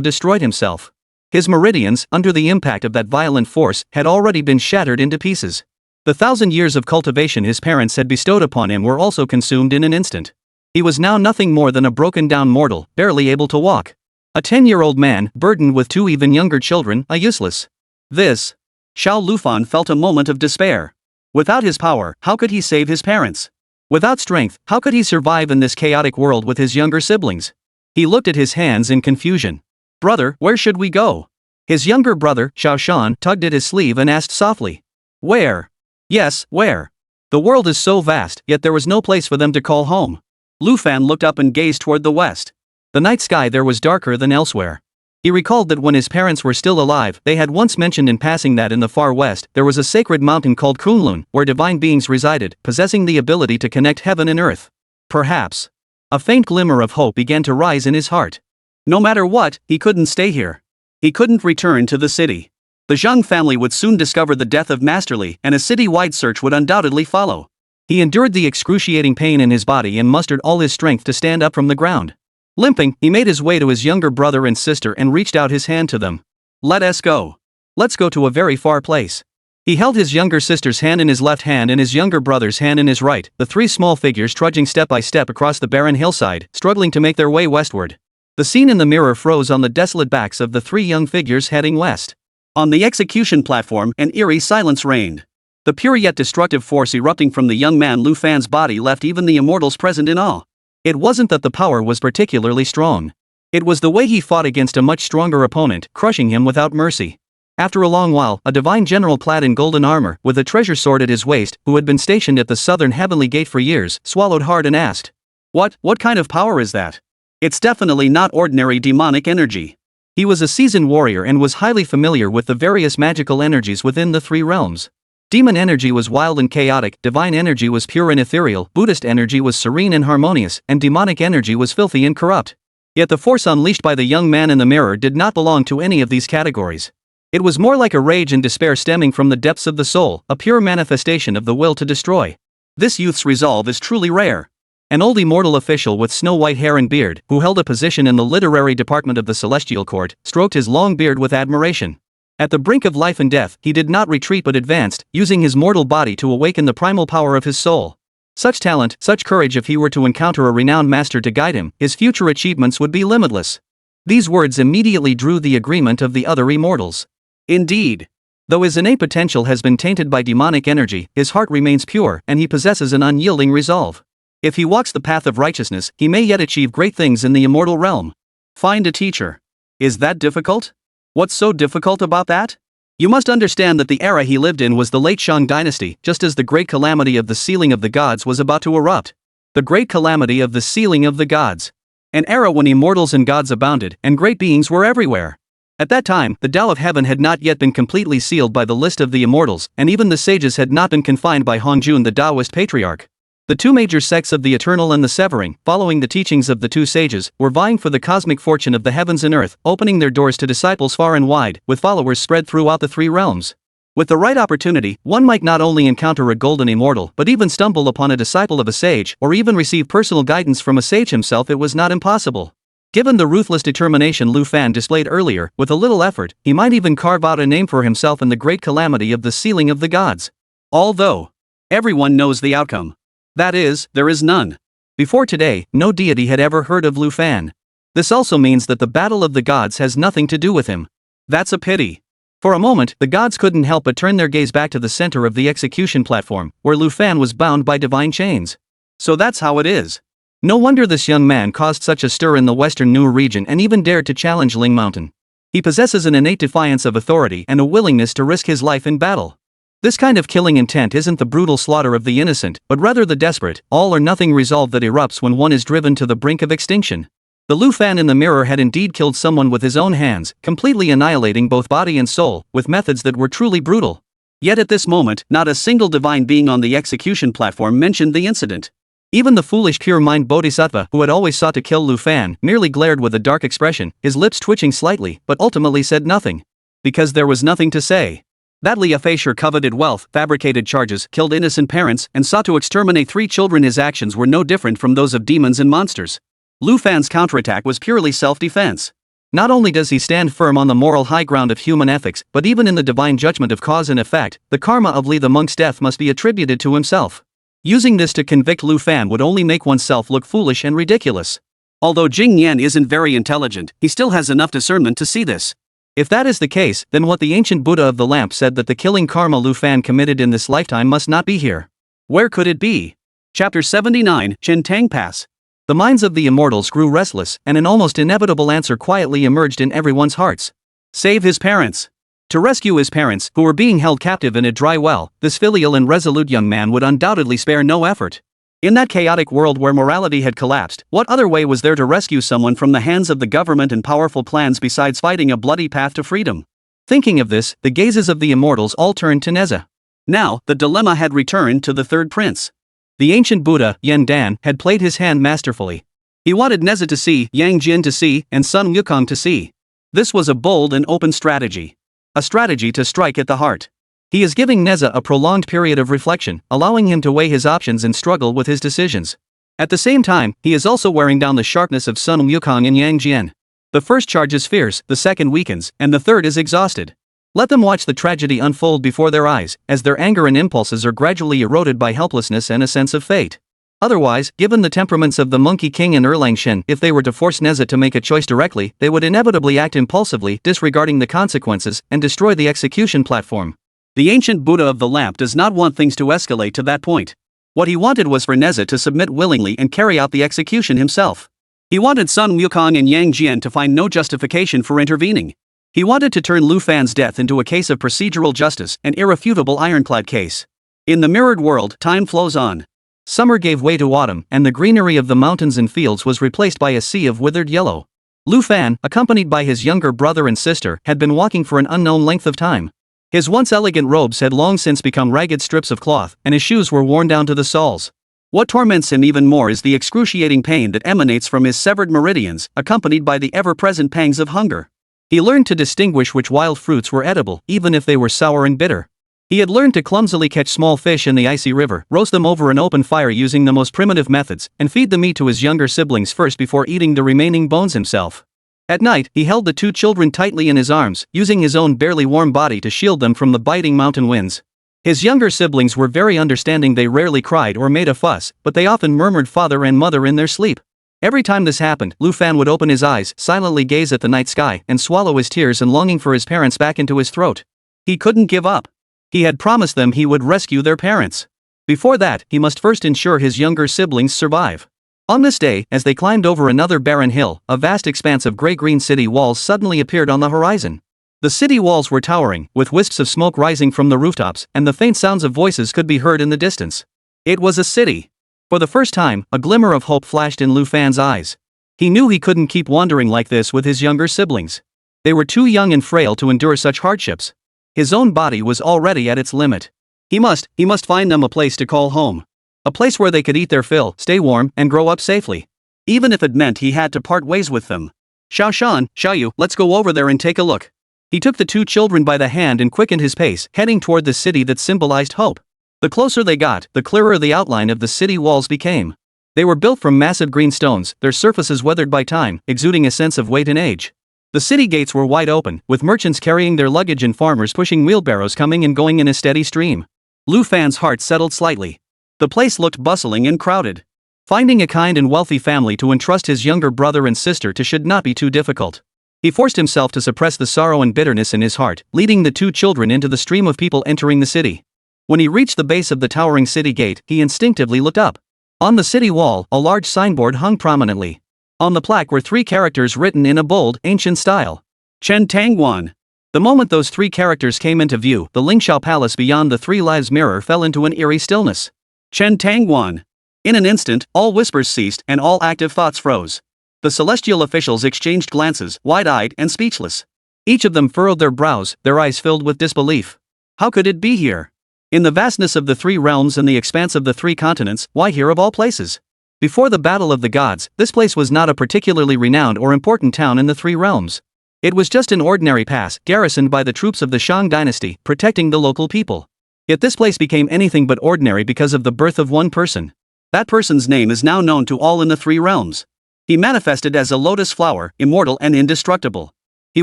destroyed himself. His meridians, under the impact of that violent force, had already been shattered into pieces. The 1,000 years of cultivation his parents had bestowed upon him were also consumed in an instant. He was now nothing more than a broken-down mortal, barely able to walk. A 10-year-old man, burdened with 2 even younger children, a useless. Xiao Lufan felt a moment of despair. Without his power, how could he save his parents? Without strength, how could he survive in this chaotic world with his younger siblings? He looked at his hands in confusion. Brother, where should we go? His younger brother, Xiaoshan, tugged at his sleeve and asked softly. Where? Yes, where? The world is so vast, yet there was no place for them to call home. Lu Fan looked up and gazed toward the west. The night sky there was darker than elsewhere. He recalled that when his parents were still alive, they had once mentioned in passing that in the far west there was a sacred mountain called Kunlun, where divine beings resided, possessing the ability to connect heaven and earth. Perhaps. A faint glimmer of hope began to rise in his heart. No matter what, he couldn't stay here. He couldn't return to the city. The Zhang family would soon discover the death of Master Li, and a city-wide search would undoubtedly follow. He endured the excruciating pain in his body and mustered all his strength to stand up from the ground. Limping, he made his way to his younger brother and sister and reached out his hand to them. Let us go. Let's go to a very far place. He held his younger sister's hand in his left hand and his younger brother's hand in his right, the three small figures trudging step by step across the barren hillside, struggling to make their way westward. The scene in the mirror froze on the desolate backs of the three young figures heading west. On the execution platform, an eerie silence reigned. The pure yet destructive force erupting from the young man Lu Fan's body left even the immortals present in awe. It wasn't that the power was particularly strong. It was the way he fought against a much stronger opponent, crushing him without mercy. After a long while, a divine general clad in golden armor, with a treasure sword at his waist, who had been stationed at the southern heavenly gate for years, swallowed hard and asked. What kind of power is that? It's definitely not ordinary demonic energy. He was a seasoned warrior and was highly familiar with the various magical energies within the three realms. Demon energy was wild and chaotic, divine energy was pure and ethereal, Buddhist energy was serene and harmonious, and demonic energy was filthy and corrupt. Yet the force unleashed by the young man in the mirror did not belong to any of these categories. It was more like a rage and despair stemming from the depths of the soul, a pure manifestation of the will to destroy. This youth's resolve is truly rare. An old immortal official with snow-white hair and beard, who held a position in the literary department of the Celestial Court, stroked his long beard with admiration. At the brink of life and death, he did not retreat but advanced, using his mortal body to awaken the primal power of his soul. Such talent, such courage. If he were to encounter a renowned master to guide him, his future achievements would be limitless. These words immediately drew the agreement of the other immortals. Indeed. Though his innate potential has been tainted by demonic energy, his heart remains pure, and he possesses an unyielding resolve. If he walks the path of righteousness, he may yet achieve great things in the immortal realm. Find a teacher. Is that difficult? What's so difficult about that? You must understand that the era he lived in was the late Shang dynasty, just as the great calamity of the sealing of the gods was about to erupt. The great calamity of the sealing of the gods. An era when immortals and gods abounded, and great beings were everywhere. At that time, the Tao of Heaven had not yet been completely sealed by the list of the immortals, and even the sages had not been confined by Hongjun, the Taoist patriarch. The two major sects of the Eternal and the Severing, following the teachings of the two sages, were vying for the cosmic fortune of the heavens and earth, opening their doors to disciples far and wide, with followers spread throughout the three realms. With the right opportunity, one might not only encounter a golden immortal but even stumble upon a disciple of a sage, or even receive personal guidance from a sage himself. It was not impossible. Given the ruthless determination Lu Fan displayed earlier, with a little effort, he might even carve out a name for himself in the great calamity of the sealing of the gods. Although everyone knows the outcome. That is, there is none. Before today, no deity had ever heard of Lu Fan. This also means that the battle of the gods has nothing to do with him. That's a pity. For a moment, the gods couldn't help but turn their gaze back to the center of the execution platform, where Lu Fan was bound by divine chains. So that's how it is. No wonder this young man caused such a stir in the Western Nu region and even dared to challenge Ling Mountain. He possesses an innate defiance of authority and a willingness to risk his life in battle. This kind of killing intent isn't the brutal slaughter of the innocent, but rather the desperate, all-or-nothing resolve that erupts when one is driven to the brink of extinction. The Lu Fan in the mirror had indeed killed someone with his own hands, completely annihilating both body and soul, with methods that were truly brutal. Yet at this moment, not a single divine being on the execution platform mentioned the incident. Even the foolish pure-mind bodhisattva, who had always sought to kill Lu Fan, merely glared with a dark expression, his lips twitching slightly, but ultimately said nothing. Because there was nothing to say. That Li Fei coveted wealth, fabricated charges, killed innocent parents, and sought to exterminate 3 children. His actions were no different from those of demons and monsters. Lu Fan's counterattack was purely self-defense. Not only does he stand firm on the moral high ground of human ethics, but even in the divine judgment of cause and effect, the karma of Li the monk's death must be attributed to himself. Using this to convict Lu Fan would only make oneself look foolish and ridiculous. Although Jing Yan isn't very intelligent, he still has enough discernment to see this. If that is the case, then what the ancient Buddha of the lamp said, that the killing karma Lu Fan committed in this lifetime must not be here. Where could it be? Chapter 79, Chen Tang Pass. The minds of the immortals grew restless, and an almost inevitable answer quietly emerged in everyone's hearts. Save his parents. To rescue his parents, who were being held captive in a dry well, this filial and resolute young man would undoubtedly spare no effort. In that chaotic world where morality had collapsed, what other way was there to rescue someone from the hands of the government and powerful clans besides fighting a bloody path to freedom? Thinking of this, the gazes of the immortals all turned to Nezha. Now, the dilemma had returned to the third prince. The ancient Buddha, Yang Jian, had played his hand masterfully. He wanted Nezha to see, Yang Jian to see, and Sun Wukong to see. This was a bold and open strategy. A strategy to strike at the heart. He is giving Nezha a prolonged period of reflection, allowing him to weigh his options and struggle with his decisions. At the same time, he is also wearing down the sharpness of Sun Wukong and Yang Jian. The first charge is fierce, the second weakens, and the third is exhausted. Let them watch the tragedy unfold before their eyes, as their anger and impulses are gradually eroded by helplessness and a sense of fate. Otherwise, given the temperaments of the Monkey King and Erlang Shen, if they were to force Nezha to make a choice directly, they would inevitably act impulsively, disregarding the consequences, and destroy the execution platform. The ancient Buddha of the lamp does not want things to escalate to that point. What he wanted was for Nezha to submit willingly and carry out the execution himself. He wanted Sun Wukong and Yang Jian to find no justification for intervening. He wanted to turn Lu Fan's death into a case of procedural justice, an irrefutable ironclad case. In the mirrored world, time flows on. Summer gave way to autumn, and the greenery of the mountains and fields was replaced by a sea of withered yellow. Lu Fan, accompanied by his younger brother and sister, had been walking for an unknown length of time. His once elegant robes had long since become ragged strips of cloth, and his shoes were worn down to the soles. What torments him even more is the excruciating pain that emanates from his severed meridians, accompanied by the ever-present pangs of hunger. He learned to distinguish which wild fruits were edible, even if they were sour and bitter. He had learned to clumsily catch small fish in the icy river, roast them over an open fire using the most primitive methods, and feed the meat to his younger siblings first before eating the remaining bones himself. At night, he held the two children tightly in his arms, using his own barely warm body to shield them from the biting mountain winds. His younger siblings were very understanding. They rarely cried or made a fuss, but they often murmured father and mother in their sleep. Every time this happened, Lu Fan would open his eyes, silently gaze at the night sky, and swallow his tears and longing for his parents back into his throat. He couldn't give up. He had promised them he would rescue their parents. Before that, he must first ensure his younger siblings survive. On this day, as they climbed over another barren hill, a vast expanse of gray-green city walls suddenly appeared on the horizon. The city walls were towering, with wisps of smoke rising from the rooftops, and the faint sounds of voices could be heard in the distance. It was a city. For the first time, a glimmer of hope flashed in Lu Fan's eyes. He knew he couldn't keep wandering like this with his younger siblings. They were too young and frail to endure such hardships. His own body was already at its limit. He must find them a place to call home. A place where they could eat their fill, stay warm, and grow up safely. Even if it meant he had to part ways with them. Xiao Shan, Xiao Yu, let's go over there and take a look. He took the two children by the hand and quickened his pace, heading toward the city that symbolized hope. The closer they got, the clearer the outline of the city walls became. They were built from massive green stones, their surfaces weathered by time, exuding a sense of weight and age. The city gates were wide open, with merchants carrying their luggage and farmers pushing wheelbarrows coming and going in a steady stream. Lu Fan's heart settled slightly. The place looked bustling and crowded. Finding a kind and wealthy family to entrust his younger brother and sister to should not be too difficult. He forced himself to suppress the sorrow and bitterness in his heart, leading the two children into the stream of people entering the city. When he reached the base of the towering city gate, he instinctively looked up. On the city wall, a large signboard hung prominently. On the plaque were three characters written in a bold, ancient style. Chen Tangwan. The moment those three characters came into view, the Lingxiao Palace beyond the Three Lives Mirror fell into an eerie stillness. Chen Tangwan. In an instant, all whispers ceased and all active thoughts froze. The celestial officials exchanged glances, wide-eyed and speechless. Each of them furrowed their brows, their eyes filled with disbelief. How could it be here? In the vastness of the three realms and the expanse of the three continents, why here of all places? Before the battle of the gods, this place was not a particularly renowned or important town in the three realms. It was just an ordinary pass, garrisoned by the troops of the Shang dynasty, protecting the local people. Yet this place became anything but ordinary because of the birth of one person. That person's name is now known to all in the three realms. He manifested as a lotus flower, immortal and indestructible. He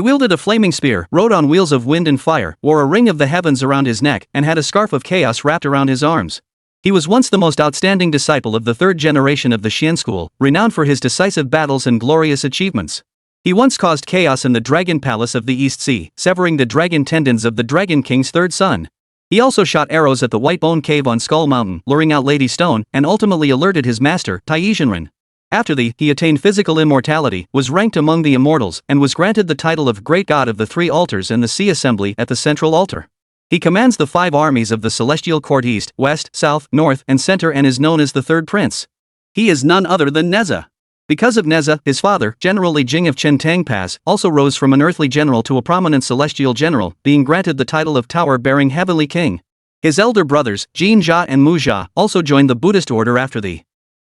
wielded a flaming spear, rode on wheels of wind and fire, wore a ring of the heavens around his neck, and had a scarf of chaos wrapped around his arms. He was once the most outstanding disciple of the third generation of the Xian school, renowned for his decisive battles and glorious achievements. He once caused chaos in the Dragon Palace of the East Sea, severing the dragon tendons of the Dragon King's third son. He also shot arrows at the White Bone Cave on Skull Mountain, luring out Lady Stone, and ultimately alerted his master, Tai Zhenren. After he attained physical immortality, was ranked among the immortals, and was granted the title of Great God of the Three Altars and the Sea Assembly at the central altar. He commands the 5 armies of the celestial court east, west, south, north, and center and is known as the Third Prince. He is none other than Nezha. Because of Nezha, his father, General Li Jing of Chentang Pass, also rose from an earthly general to a prominent celestial general, being granted the title of Tower-bearing Heavenly King. His elder brothers, Jin Jia and Mu Jia, also joined the Buddhist order after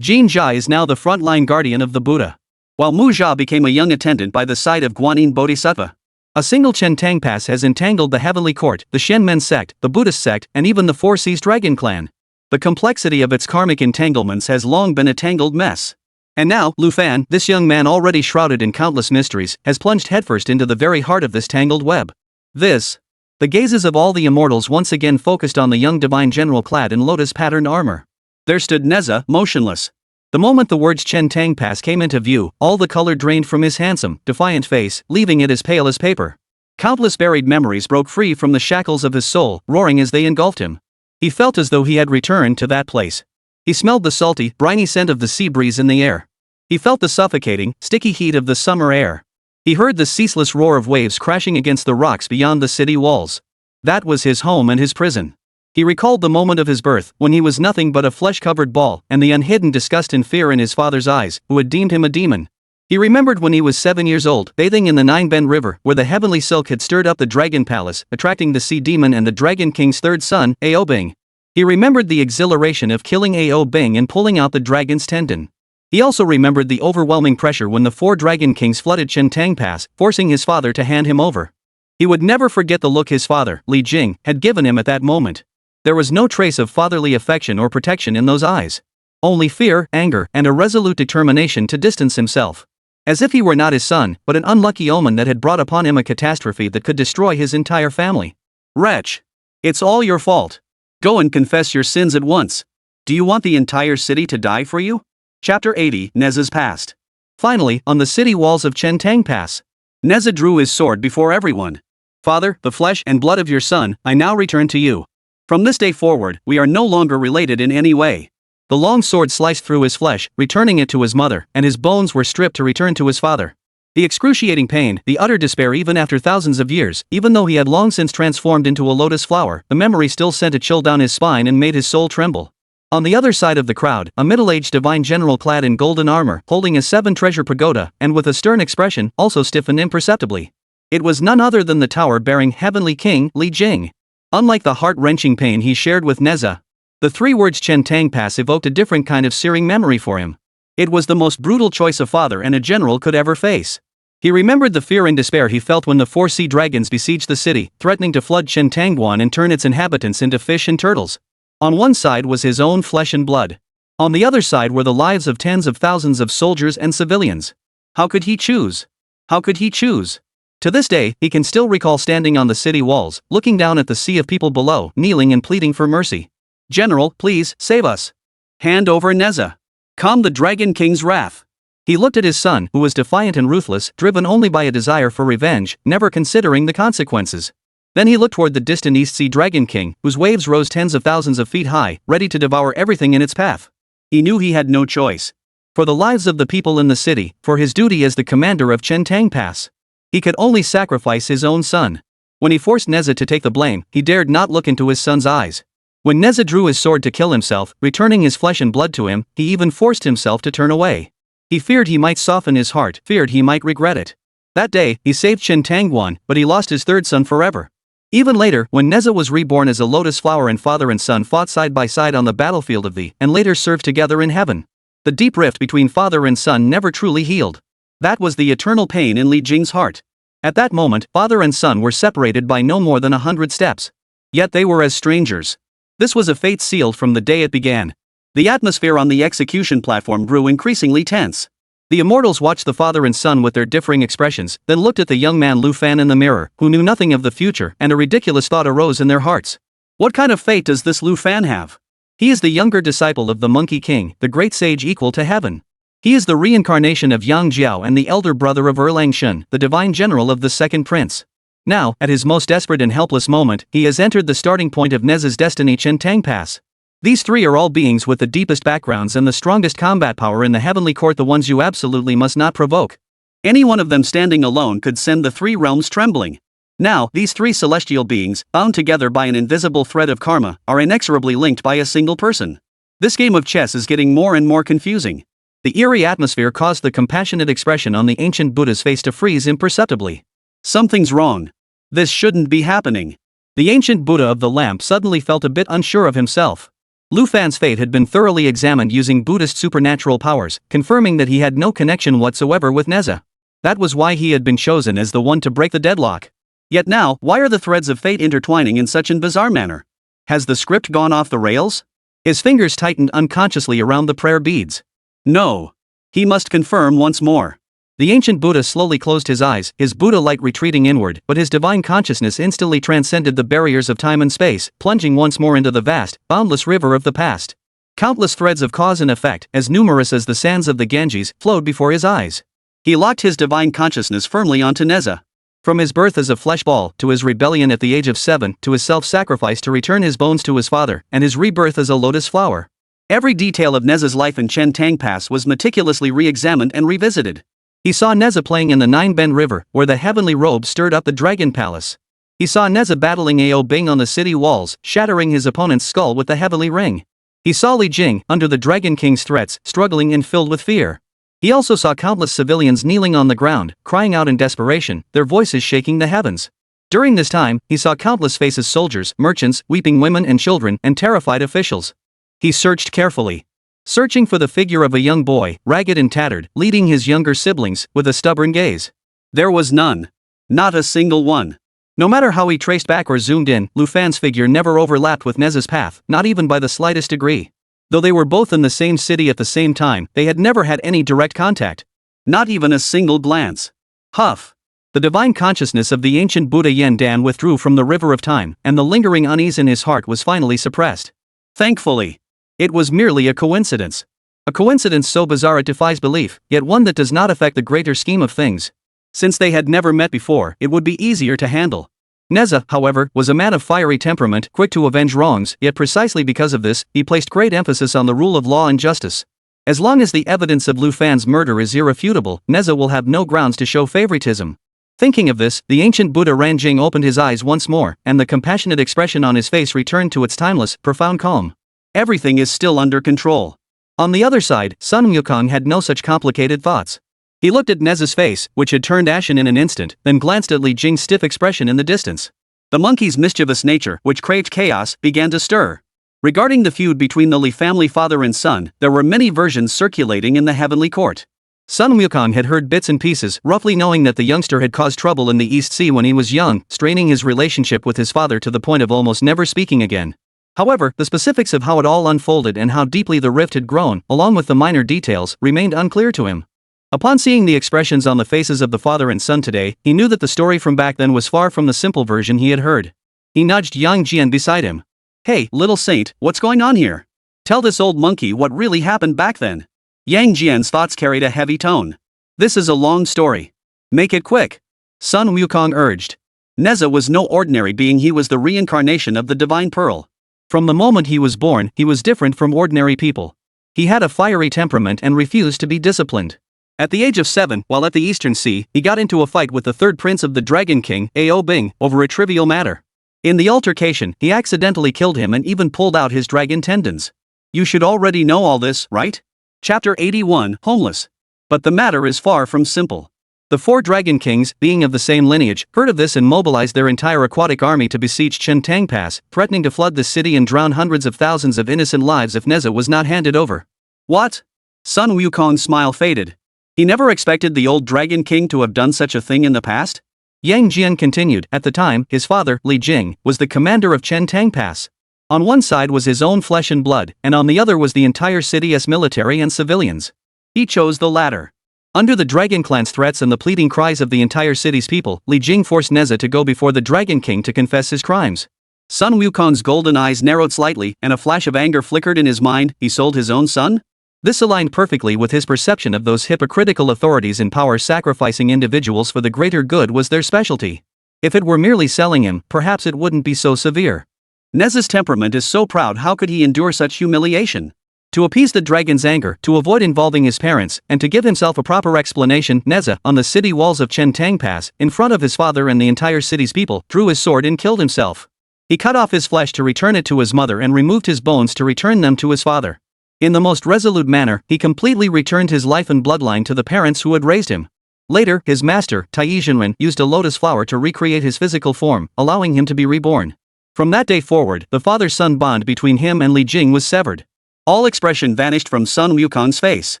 Jin Jia is now the frontline guardian of the Buddha, while Mu Jia became a young attendant by the side of Guanyin Bodhisattva. A single Chentang Pass has entangled the Heavenly Court, the Shenmen sect, the Buddhist sect, and even the Four Seas Dragon clan. The complexity of its karmic entanglements has long been a tangled mess. And now, Lu Fan, this young man already shrouded in countless mysteries, has plunged headfirst into the very heart of this tangled web. The gazes of all the immortals once again focused on the young divine general clad in lotus-patterned armor. There stood Nezha, motionless. The moment the words Chentang Pass came into view, all the color drained from his handsome, defiant face, leaving it as pale as paper. Countless buried memories broke free from the shackles of his soul, roaring as they engulfed him. He felt as though he had returned to that place. He smelled the salty, briny scent of the sea breeze in the air. He felt the suffocating, sticky heat of the summer air. He heard the ceaseless roar of waves crashing against the rocks beyond the city walls. That was his home and his prison. He recalled the moment of his birth, when he was nothing but a flesh-covered ball, and the unhidden disgust and fear in his father's eyes, who had deemed him a demon. He remembered when he was 7 years old, bathing in the Nine-Bend River, where the heavenly silk had stirred up the dragon palace, attracting the sea demon and the dragon king's third son, Ao Bing. He remembered the exhilaration of killing Ao Bing and pulling out the dragon's tendon. He also remembered the overwhelming pressure when the 4 dragon kings flooded Chentang Pass, forcing his father to hand him over. He would never forget the look his father, Li Jing, had given him at that moment. There was no trace of fatherly affection or protection in those eyes. Only fear, anger, and a resolute determination to distance himself. As if he were not his son, but an unlucky omen that had brought upon him a catastrophe that could destroy his entire family. Wretch! It's all your fault. Go and confess your sins at once. Do you want the entire city to die for you? Chapter 80, Nezha's Past. Finally, on the city walls of Chentang Pass, Nezha drew his sword before everyone. Father, the flesh and blood of your son, I now return to you. From this day forward, we are no longer related in any way. The long sword sliced through his flesh, returning it to his mother, and his bones were stripped to return to his father. The excruciating pain, the utter despair even after thousands of years, even though he had long since transformed into a lotus flower, the memory still sent a chill down his spine and made his soul tremble. On the other side of the crowd, a middle-aged divine general clad in golden armor, holding a 7-treasure pagoda, and with a stern expression, also stiffened imperceptibly. It was none other than the tower-bearing Heavenly King, Li Jing. Unlike the heart-wrenching pain he shared with Nezha, the 3 words Chentang Pass evoked a different kind of searing memory for him. It was the most brutal choice a father and a general could ever face. He remembered the fear and despair he felt when the 4 sea dragons besieged the city, threatening to flood Chentangguan and turn its inhabitants into fish and turtles. On one side was his own flesh and blood. On the other side were the lives of tens of thousands of soldiers and civilians. How could he choose? How could he choose? To this day, he can still recall standing on the city walls, looking down at the sea of people below, kneeling and pleading for mercy. General, please, save us. Hand over Nezha. Calm the Dragon King's wrath. He looked at his son, who was defiant and ruthless, driven only by a desire for revenge, never considering the consequences. Then he looked toward the distant East Sea Dragon King, whose waves rose tens of thousands of feet high, ready to devour everything in its path. He knew he had no choice. For the lives of the people in the city, for his duty as the commander of Chentang Pass, he could only sacrifice his own son. When he forced Nezha to take the blame, he dared not look into his son's eyes. When Nezha drew his sword to kill himself, returning his flesh and blood to him, he even forced himself to turn away. He feared he might soften his heart, feared he might regret it. That day, he saved Chentangguan, but he lost his third son forever. Even later, when Nezha was reborn as a lotus flower and father and son fought side by side on the battlefield of and later served together in heaven. The deep rift between father and son never truly healed. That was the eternal pain in Li Jing's heart. At that moment, father and son were separated by no more than 100 steps. Yet they were as strangers. This was a fate sealed from the day it began. The atmosphere on the execution platform grew increasingly tense. The immortals watched the father and son with their differing expressions, then looked at the young man Lu Fan in the mirror, who knew nothing of the future, and a ridiculous thought arose in their hearts. What kind of fate does this Lu Fan have? He is the younger disciple of the Monkey King, the great sage equal to heaven. He is the reincarnation of Yang Jian and the elder brother of Erlang Shun, the divine general of the second prince. Now, at his most desperate and helpless moment, he has entered the starting point of Nezha's destiny Chentang Pass. These three are all beings with the deepest backgrounds and the strongest combat power in the heavenly court, the ones you absolutely must not provoke. Any one of them standing alone could send the three realms trembling. Now, these three celestial beings, bound together by an invisible thread of karma, are inexorably linked by a single person. This game of chess is getting more and more confusing. The eerie atmosphere caused the compassionate expression on the ancient Buddha's face to freeze imperceptibly. Something's wrong. This shouldn't be happening. The ancient Buddha of the lamp suddenly felt a bit unsure of himself. Lu Fan's fate had been thoroughly examined using Buddhist supernatural powers, confirming that he had no connection whatsoever with Nezha. That was why he had been chosen as the one to break the deadlock. Yet now, why are the threads of fate intertwining in such an bizarre manner? Has the script gone off the rails? His fingers tightened unconsciously around the prayer beads. No. He must confirm once more. The ancient Buddha slowly closed his eyes, his Buddha light retreating inward, but his divine consciousness instantly transcended the barriers of time and space, plunging once more into the vast, boundless river of the past. Countless threads of cause and effect, as numerous as the sands of the Ganges, flowed before his eyes. He locked his divine consciousness firmly onto Nezha. From his birth as a flesh ball, to his rebellion at the age of 7, to his self-sacrifice to return his bones to his father, and his rebirth as a lotus flower. Every detail of Nezha's life in Chen Tang Pass was meticulously re-examined and revisited. He saw Nezha playing in the Nine-Bend River, where the heavenly robe stirred up the Dragon Palace. He saw Nezha battling Ao Bing on the city walls, shattering his opponent's skull with the heavenly ring. He saw Li Jing, under the Dragon King's threats, struggling and filled with fear. He also saw countless civilians kneeling on the ground, crying out in desperation, their voices shaking the heavens. During this time, he saw countless faces: soldiers, merchants, weeping women and children, and terrified officials. He searched carefully. Searching for the figure of a young boy, ragged and tattered, leading his younger siblings, with a stubborn gaze. There was none. Not a single one. No matter how he traced back or zoomed in, Lu Fan's figure never overlapped with Nezha's path, not even by the slightest degree. Though they were both in the same city at the same time, they had never had any direct contact. Not even a single glance. Huff. The divine consciousness of the ancient Buddha Yang Jian withdrew from the river of time, and the lingering unease in his heart was finally suppressed. Thankfully. It was merely a coincidence. A coincidence so bizarre it defies belief, yet one that does not affect the greater scheme of things. Since they had never met before, it would be easier to handle. Nezha, however, was a man of fiery temperament, quick to avenge wrongs, yet precisely because of this, he placed great emphasis on the rule of law and justice. As long as the evidence of Lu Fan's murder is irrefutable, Nezha will have no grounds to show favoritism. Thinking of this, the ancient Buddha Ranjing opened his eyes once more, and the compassionate expression on his face returned to its timeless, profound calm. Everything is still under control. On the other side, Sun Wukong had no such complicated thoughts. He looked at Nezha's face, which had turned ashen in an instant, then glanced at Li Jing's stiff expression in the distance. The monkey's mischievous nature, which craved chaos, began to stir. Regarding the feud between the Li family father and son, there were many versions circulating in the heavenly court. Sun Wukong had heard bits and pieces, roughly knowing that the youngster had caused trouble in the East Sea when he was young, straining his relationship with his father to the point of almost never speaking again. However, the specifics of how it all unfolded and how deeply the rift had grown, along with the minor details, remained unclear to him. Upon seeing the expressions on the faces of the father and son today, he knew that the story from back then was far from the simple version he had heard. He nudged Yang Jian beside him. Hey, little saint, what's going on here? Tell this old monkey what really happened back then. Yang Jian's thoughts carried a heavy tone. This is a long story. Make it quick. Sun Wukong urged. Nezha was no ordinary being, he was the reincarnation of the divine pearl. From the moment he was born, he was different from ordinary people. He had a fiery temperament and refused to be disciplined. At the age of 7, while at the Eastern Sea, he got into a fight with the third prince of the Dragon King, Ao Bing, over a trivial matter. In the altercation, he accidentally killed him and even pulled out his dragon tendons. You should already know all this, right? Chapter 81, Homeless. But the matter is far from simple. The 4 Dragon Kings, being of the same lineage, heard of this and mobilized their entire aquatic army to besiege Chen Tang Pass, threatening to flood the city and drown hundreds of thousands of innocent lives if Nezha was not handed over. What? Sun Wukong's smile faded. He never expected the old Dragon King to have done such a thing in the past? Yang Jian continued. At the time, his father, Li Jing, was the commander of Chen Tang Pass. On one side was his own flesh and blood, and on the other was the entire city's military and civilians. He chose the latter. Under the Dragon Clan's threats and the pleading cries of the entire city's people, Li Jing forced Nezha to go before the Dragon King to confess his crimes. Sun Wukong's golden eyes narrowed slightly, and a flash of anger flickered in his mind. He sold his own son? This aligned perfectly with his perception of those hypocritical authorities in power. Sacrificing individuals for the greater good was their specialty. If it were merely selling him, perhaps it wouldn't be so severe. Nezha's temperament is so proud, how could he endure such humiliation? To appease the dragon's anger, to avoid involving his parents, and to give himself a proper explanation, Nezha, on the city walls of Chentang Pass, in front of his father and the entire city's people, drew his sword and killed himself. He cut off his flesh to return it to his mother and removed his bones to return them to his father. In the most resolute manner, he completely returned his life and bloodline to the parents who had raised him. Later, his master, Tai Zhenwen, used a lotus flower to recreate his physical form, allowing him to be reborn. From that day forward, the father-son bond between him and Li Jing was severed. All expression vanished from Sun Wukong's face.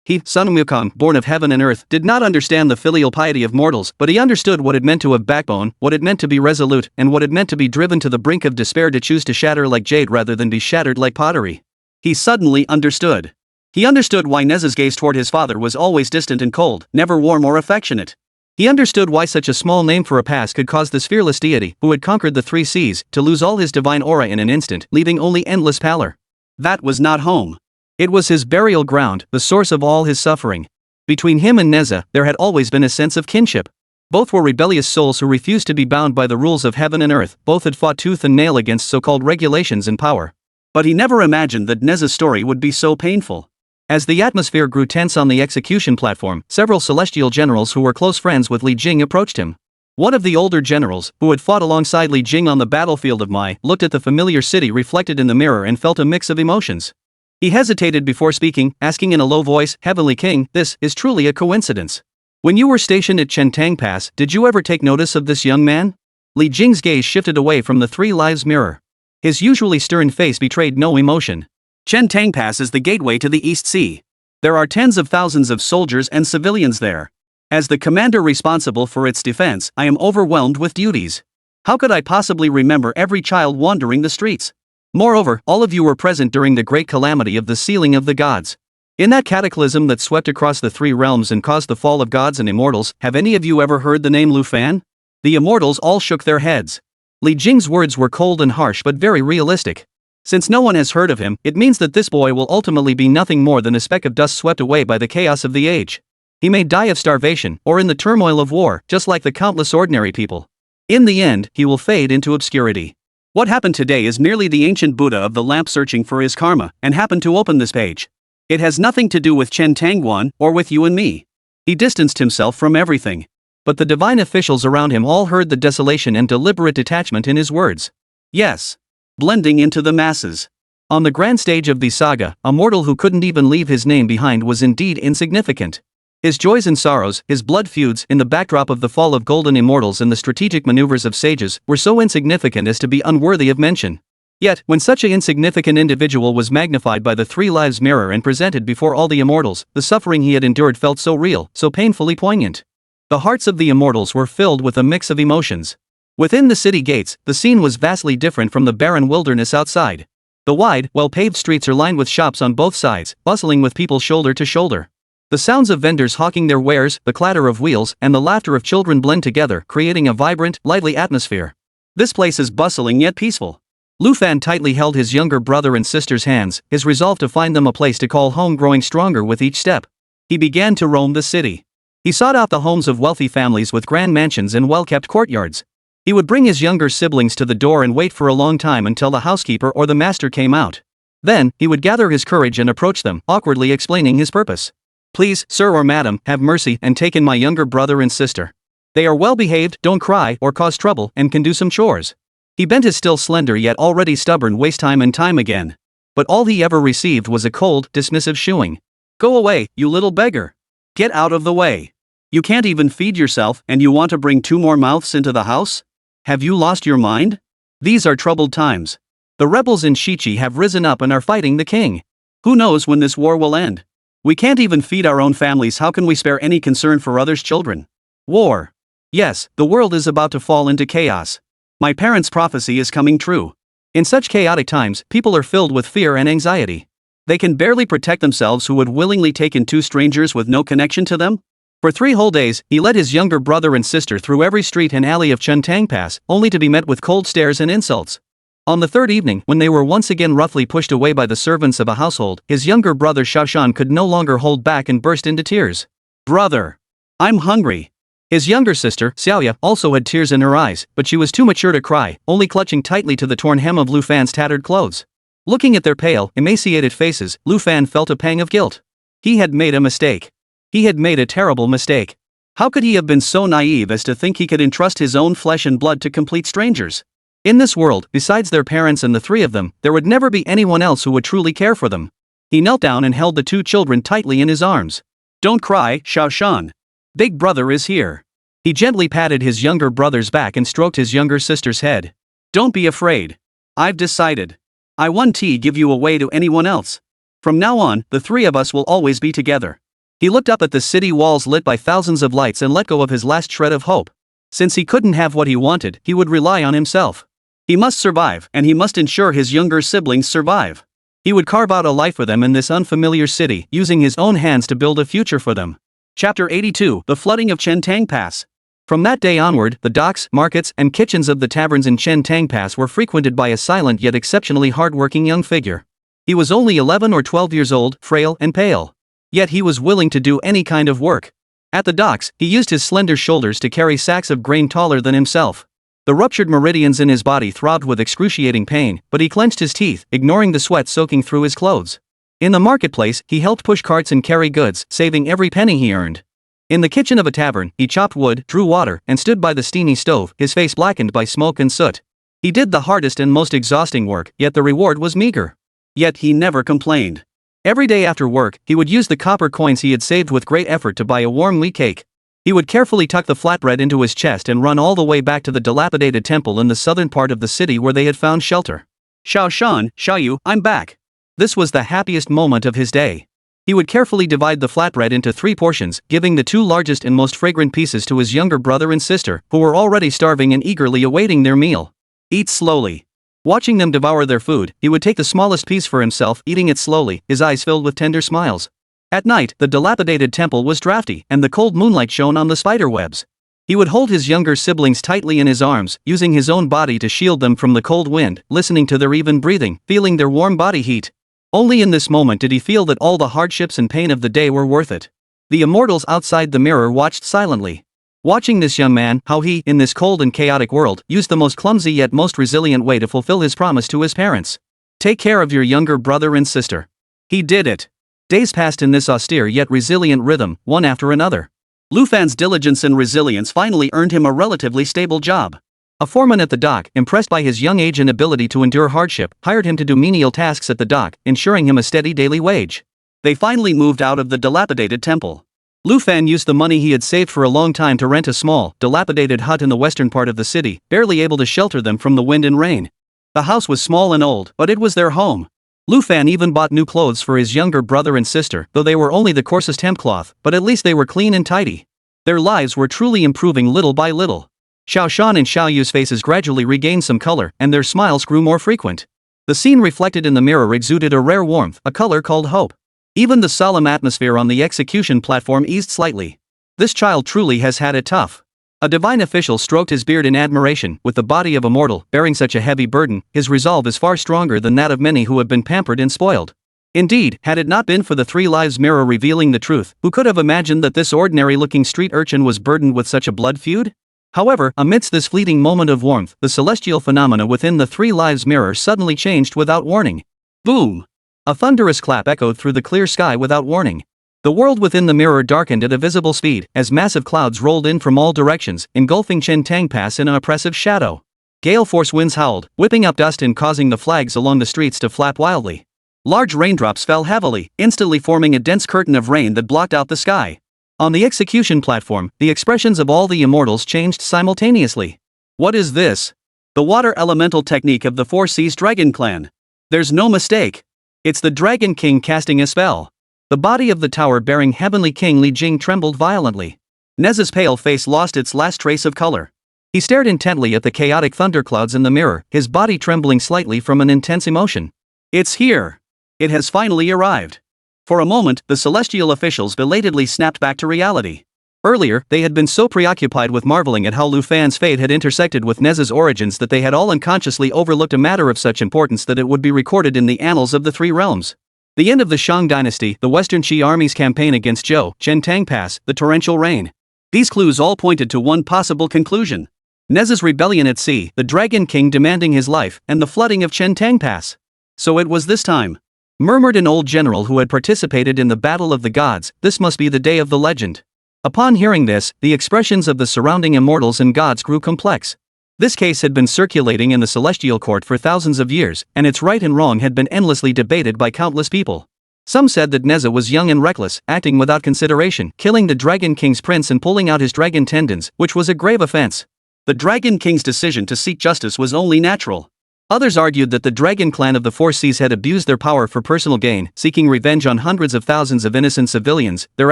He, Sun Wukong, born of heaven and earth, did not understand the filial piety of mortals, but he understood what it meant to have backbone, what it meant to be resolute, and what it meant to be driven to the brink of despair, to choose to shatter like jade rather than be shattered like pottery. He suddenly understood. He understood why Nezha's gaze toward his father was always distant and cold, never warm or affectionate. He understood why such a small name for a past could cause this fearless deity, who had conquered the 3 seas, to lose all his divine aura in an instant, leaving only endless pallor. That was not home. It was his burial ground, the source of all his suffering. Between him and Nezha, there had always been a sense of kinship. Both were rebellious souls who refused to be bound by the rules of heaven and earth, both had fought tooth and nail against so-called regulations and power. But he never imagined that Nezha's story would be so painful. As the atmosphere grew tense on the execution platform, several celestial generals who were close friends with Li Jing approached him. One of the older generals, who had fought alongside Li Jing on the battlefield of Mai, looked at the familiar city reflected in the mirror and felt a mix of emotions. He hesitated before speaking, asking in a low voice, "Heavenly King, this is truly a coincidence. When you were stationed at Chentang Pass, did you ever take notice of this young man?" Li Jing's gaze shifted away from the 3 lives mirror. His usually stern face betrayed no emotion. Chentang Pass is the gateway to the East Sea. There are tens of thousands of soldiers and civilians there. As the commander responsible for its defense, I am overwhelmed with duties. How could I possibly remember every child wandering the streets? Moreover, all of you were present during the great calamity of the sealing of the gods. In that cataclysm that swept across the 3 realms and caused the fall of gods and immortals, have any of you ever heard the name Lu Fan? The immortals all shook their heads. Li Jing's words were cold and harsh but very realistic. Since no one has heard of him, it means that this boy will ultimately be nothing more than a speck of dust swept away by the chaos of the age. He may die of starvation, or in the turmoil of war, just like the countless ordinary people. In the end, he will fade into obscurity. What happened today is merely the ancient Buddha of the lamp searching for his karma, and happened to open this page. It has nothing to do with Chen Tangguan, or with you and me. He distanced himself from everything. But the divine officials around him all heard the desolation and deliberate detachment in his words. Yes. Blending into the masses. On the grand stage of the saga, a mortal who couldn't even leave his name behind was indeed insignificant. His joys and sorrows, his blood feuds, in the backdrop of the fall of golden immortals and the strategic maneuvers of sages, were so insignificant as to be unworthy of mention. Yet, when such an insignificant individual was magnified by the 3 lives mirror and presented before all the immortals, the suffering he had endured felt so real, so painfully poignant. The hearts of the immortals were filled with a mix of emotions. Within the city gates, the scene was vastly different from the barren wilderness outside. The wide, well-paved streets are lined with shops on both sides, bustling with people shoulder to shoulder. The sounds of vendors hawking their wares, the clatter of wheels, and the laughter of children blend together, creating a vibrant, lively atmosphere. This place is bustling yet peaceful. Lu Fan tightly held his younger brother and sister's hands, his resolve to find them a place to call home growing stronger with each step. He began to roam the city. He sought out the homes of wealthy families with grand mansions and well-kept courtyards. He would bring his younger siblings to the door and wait for a long time until the housekeeper or the master came out. Then, he would gather his courage and approach them, awkwardly explaining his purpose. "Please, sir or madam, have mercy and take in my younger brother and sister. They are well behaved, don't cry or cause trouble, and can do some chores." He bent his still slender yet already stubborn waist time and time again. But all he ever received was a cold, dismissive shooing. "Go away, you little beggar. Get out of the way. You can't even feed yourself, and you want to bring 2 more mouths into the house? Have you lost your mind? These are troubled times. The rebels in Shichi have risen up and are fighting the king. Who knows when this war will end? We can't even feed our own families, how can we spare any concern for others' children? War. Yes, the world is about to fall into chaos. My parents' prophecy is coming true. In such chaotic times, people are filled with fear and anxiety. They can barely protect themselves. Who would willingly take in 2 strangers with no connection to them? For 3 whole days, he led his younger brother and sister through every street and alley of Chentang Pass, only to be met with cold stares and insults. On the 3rd evening, when they were once again roughly pushed away by the servants of a household, his younger brother Shaoshan could no longer hold back and burst into tears. "Brother! I'm hungry. His younger sister, Xiaoya, also had tears in her eyes, but she was too mature to cry, only clutching tightly to the torn hem of Lu Fan's tattered clothes. Looking at their pale, emaciated faces, Lu Fan felt a pang of guilt. He had made a mistake. He had made a terrible mistake. How could he have been so naive as to think he could entrust his own flesh and blood to complete strangers? In this world, besides their parents and the three of them, there would never be anyone else who would truly care for them. He knelt down and held the two children tightly in his arms. Don't cry, Xiaoshan. Big brother is here. He gently patted his younger brother's back and stroked his younger sister's head. Don't be afraid. I've decided. I won't give you away to anyone else. From now on, the three of us will always be together. He looked up at the city walls lit by thousands of lights and let go of his last shred of hope. Since he couldn't have what he wanted, he would rely on himself. He must survive, and he must ensure his younger siblings survive. He would carve out a life for them in this unfamiliar city, using his own hands to build a future for them. Chapter 82: The Flooding of Chentang Pass. From that day onward, the docks, markets, and kitchens of the taverns in Chentang Pass were frequented by a silent yet exceptionally hard-working young figure. He was only 11 or 12 years old, frail and pale. Yet he was willing to do any kind of work. At the docks, he used his slender shoulders to carry sacks of grain taller than himself. The ruptured meridians in his body throbbed with excruciating pain, but he clenched his teeth, ignoring the sweat soaking through his clothes. In the marketplace, he helped push carts and carry goods, saving every penny he earned. In the kitchen of a tavern, he chopped wood, drew water, and stood by the steamy stove, his face blackened by smoke and soot. He did the hardest and most exhausting work, yet the reward was meager. Yet he never complained. Every day after work, he would use the copper coins he had saved with great effort to buy a warm wheat cake. He would carefully tuck the flatbread into his chest and run all the way back to the dilapidated temple in the southern part of the city where they had found shelter. Xiaoshan, Xiaoyu, I'm back. This was the happiest moment of his day. He would carefully divide the flatbread into 3 portions, giving the 2 largest and most fragrant pieces to his younger brother and sister, who were already starving and eagerly awaiting their meal. Eat slowly. Watching them devour their food, he would take the smallest piece for himself, eating it slowly, his eyes filled with tender smiles. At night, the dilapidated temple was drafty, and the cold moonlight shone on the spider webs. He would hold his younger siblings tightly in his arms, using his own body to shield them from the cold wind, listening to their even breathing, feeling their warm body heat. Only in this moment did he feel that all the hardships and pain of the day were worth it. The immortals outside the mirror watched silently. Watching this young man, how he, in this cold and chaotic world, used the most clumsy yet most resilient way to fulfill his promise to his parents. Take care of your younger brother and sister. He did it. Days passed in this austere yet resilient rhythm, one after another. Lu Fan's diligence and resilience finally earned him a relatively stable job. A foreman at the dock, impressed by his young age and ability to endure hardship, hired him to do menial tasks at the dock, ensuring him a steady daily wage. They finally moved out of the dilapidated temple. Lu Fan used the money he had saved for a long time to rent a small, dilapidated hut in the western part of the city, barely able to shelter them from the wind and rain. The house was small and old, but it was their home. Lu Fan even bought new clothes for his younger brother and sister, though they were only the coarsest hemp cloth, but at least they were clean and tidy. Their lives were truly improving little by little. Xiaoshan and Xiaoyu's faces gradually regained some color, and their smiles grew more frequent. The scene reflected in the mirror exuded a rare warmth, a color called hope. Even the solemn atmosphere on the execution platform eased slightly. This child truly has had it tough. A divine official stroked his beard in admiration. With the body of a mortal bearing such a heavy burden, his resolve is far stronger than that of many who have been pampered and spoiled. Indeed, had it not been for the 3 lives mirror revealing the truth, who could have imagined that this ordinary-looking street urchin was burdened with such a blood feud? However, amidst this fleeting moment of warmth, the celestial phenomena within the 3 lives mirror suddenly changed without warning. Boom! A thunderous clap echoed through the clear sky without warning. The world within the mirror darkened at a visible speed, as massive clouds rolled in from all directions, engulfing Chentang Pass in an oppressive shadow. Gale-force winds howled, whipping up dust and causing the flags along the streets to flap wildly. Large raindrops fell heavily, instantly forming a dense curtain of rain that blocked out the sky. On the execution platform, the expressions of all the immortals changed simultaneously. What is this? The water elemental technique of the 4 Seas Dragon Clan. There's no mistake. It's the Dragon King casting a spell. The body of the tower bearing Heavenly King Li Jing trembled violently. Nezha's pale face lost its last trace of color. He stared intently at the chaotic thunderclouds in the mirror, his body trembling slightly from an intense emotion. It's here. It has finally arrived. For a moment, the celestial officials belatedly snapped back to reality. Earlier, they had been so preoccupied with marveling at how Lu Fan's fate had intersected with Nezha's origins that they had all unconsciously overlooked a matter of such importance that it would be recorded in the annals of the 3 realms. The end of the Shang dynasty, the Western Qi army's campaign against Zhou, Chentang Pass, the torrential rain. These clues all pointed to one possible conclusion. Nezha's rebellion at sea, the Dragon King demanding his life, and the flooding of Chentang Pass. So it was this time, murmured an old general who had participated in the Battle of the Gods. This must be the day of the legend. Upon hearing this, the expressions of the surrounding immortals and gods grew complex. This case had been circulating in the celestial court for thousands of years, and its right and wrong had been endlessly debated by countless people. Some said that Nezha was young and reckless, acting without consideration, killing the Dragon King's prince and pulling out his dragon tendons, which was a grave offense. The Dragon King's decision to seek justice was only natural. Others argued that the Dragon Clan of the Four Seas had abused their power for personal gain, seeking revenge on hundreds of thousands of innocent civilians, their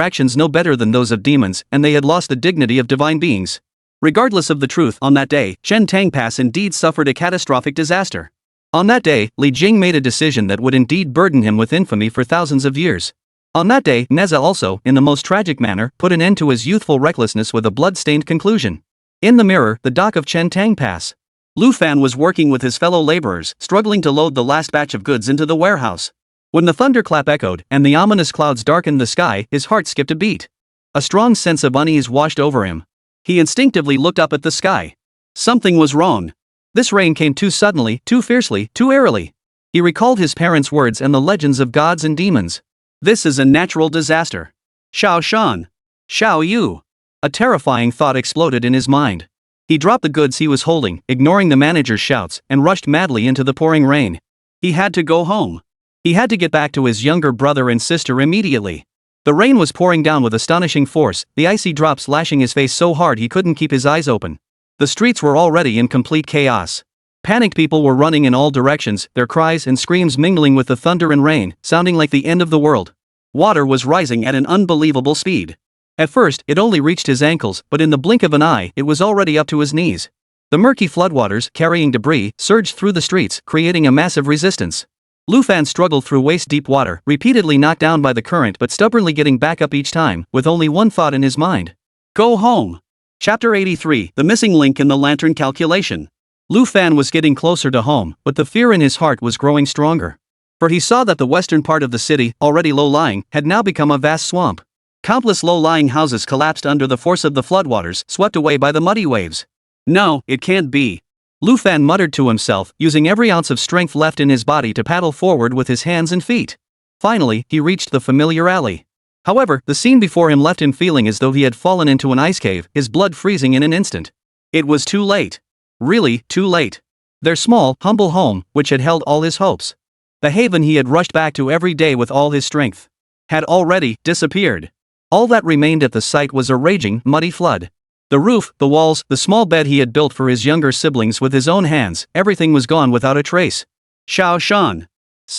actions no better than those of demons, and they had lost the dignity of divine beings. Regardless of the truth, on that day, Chentang Pass indeed suffered a catastrophic disaster. On that day, Li Jing made a decision that would indeed burden him with infamy for thousands of years. On that day, Nezha also, in the most tragic manner, put an end to his youthful recklessness with a blood-stained conclusion. In the mirror, the dock of Chentang Pass. Lu Fan was working with his fellow laborers, struggling to load the last batch of goods into the warehouse. When the thunderclap echoed, and the ominous clouds darkened the sky, his heart skipped a beat. A strong sense of unease washed over him. He instinctively looked up at the sky. Something was wrong. This rain came too suddenly, too fiercely, too eerily. He recalled his parents' words and the legends of gods and demons. This is a natural disaster. Xiao Shan. Xiao Yu. A terrifying thought exploded in his mind. He dropped the goods he was holding, ignoring the manager's shouts, and rushed madly into the pouring rain. He had to go home. He had to get back to his younger brother and sister immediately. The rain was pouring down with astonishing force, the icy drops lashing his face so hard he couldn't keep his eyes open. The streets were already in complete chaos. Panicked people were running in all directions, their cries and screams mingling with the thunder and rain, sounding like the end of the world. Water was rising at an unbelievable speed. At first, it only reached his ankles, but in the blink of an eye, it was already up to his knees. The murky floodwaters, carrying debris, surged through the streets, creating a massive resistance. Lu Fan struggled through waist-deep water, repeatedly knocked down by the current but stubbornly getting back up each time, with only one thought in his mind. Go home. Chapter 83, The Missing Link in the Lantern Calculation. Lu Fan was getting closer to home, but the fear in his heart was growing stronger. For he saw that the western part of the city, already low-lying, had now become a vast swamp. Countless low-lying houses collapsed under the force of the floodwaters, swept away by the muddy waves. No, it can't be. Lu Fan muttered to himself, using every ounce of strength left in his body to paddle forward with his hands and feet. Finally, he reached the familiar alley. However, the scene before him left him feeling as though he had fallen into an ice cave, his blood freezing in an instant. It was too late. Really, too late. Their small, humble home, which had held all his hopes. The haven he had rushed back to every day with all his strength. Had already disappeared. All that remained at the site was a raging, muddy flood. The roof, the walls, the small bed he had built for his younger siblings with his own hands, everything was gone without a trace. Xiao Shan.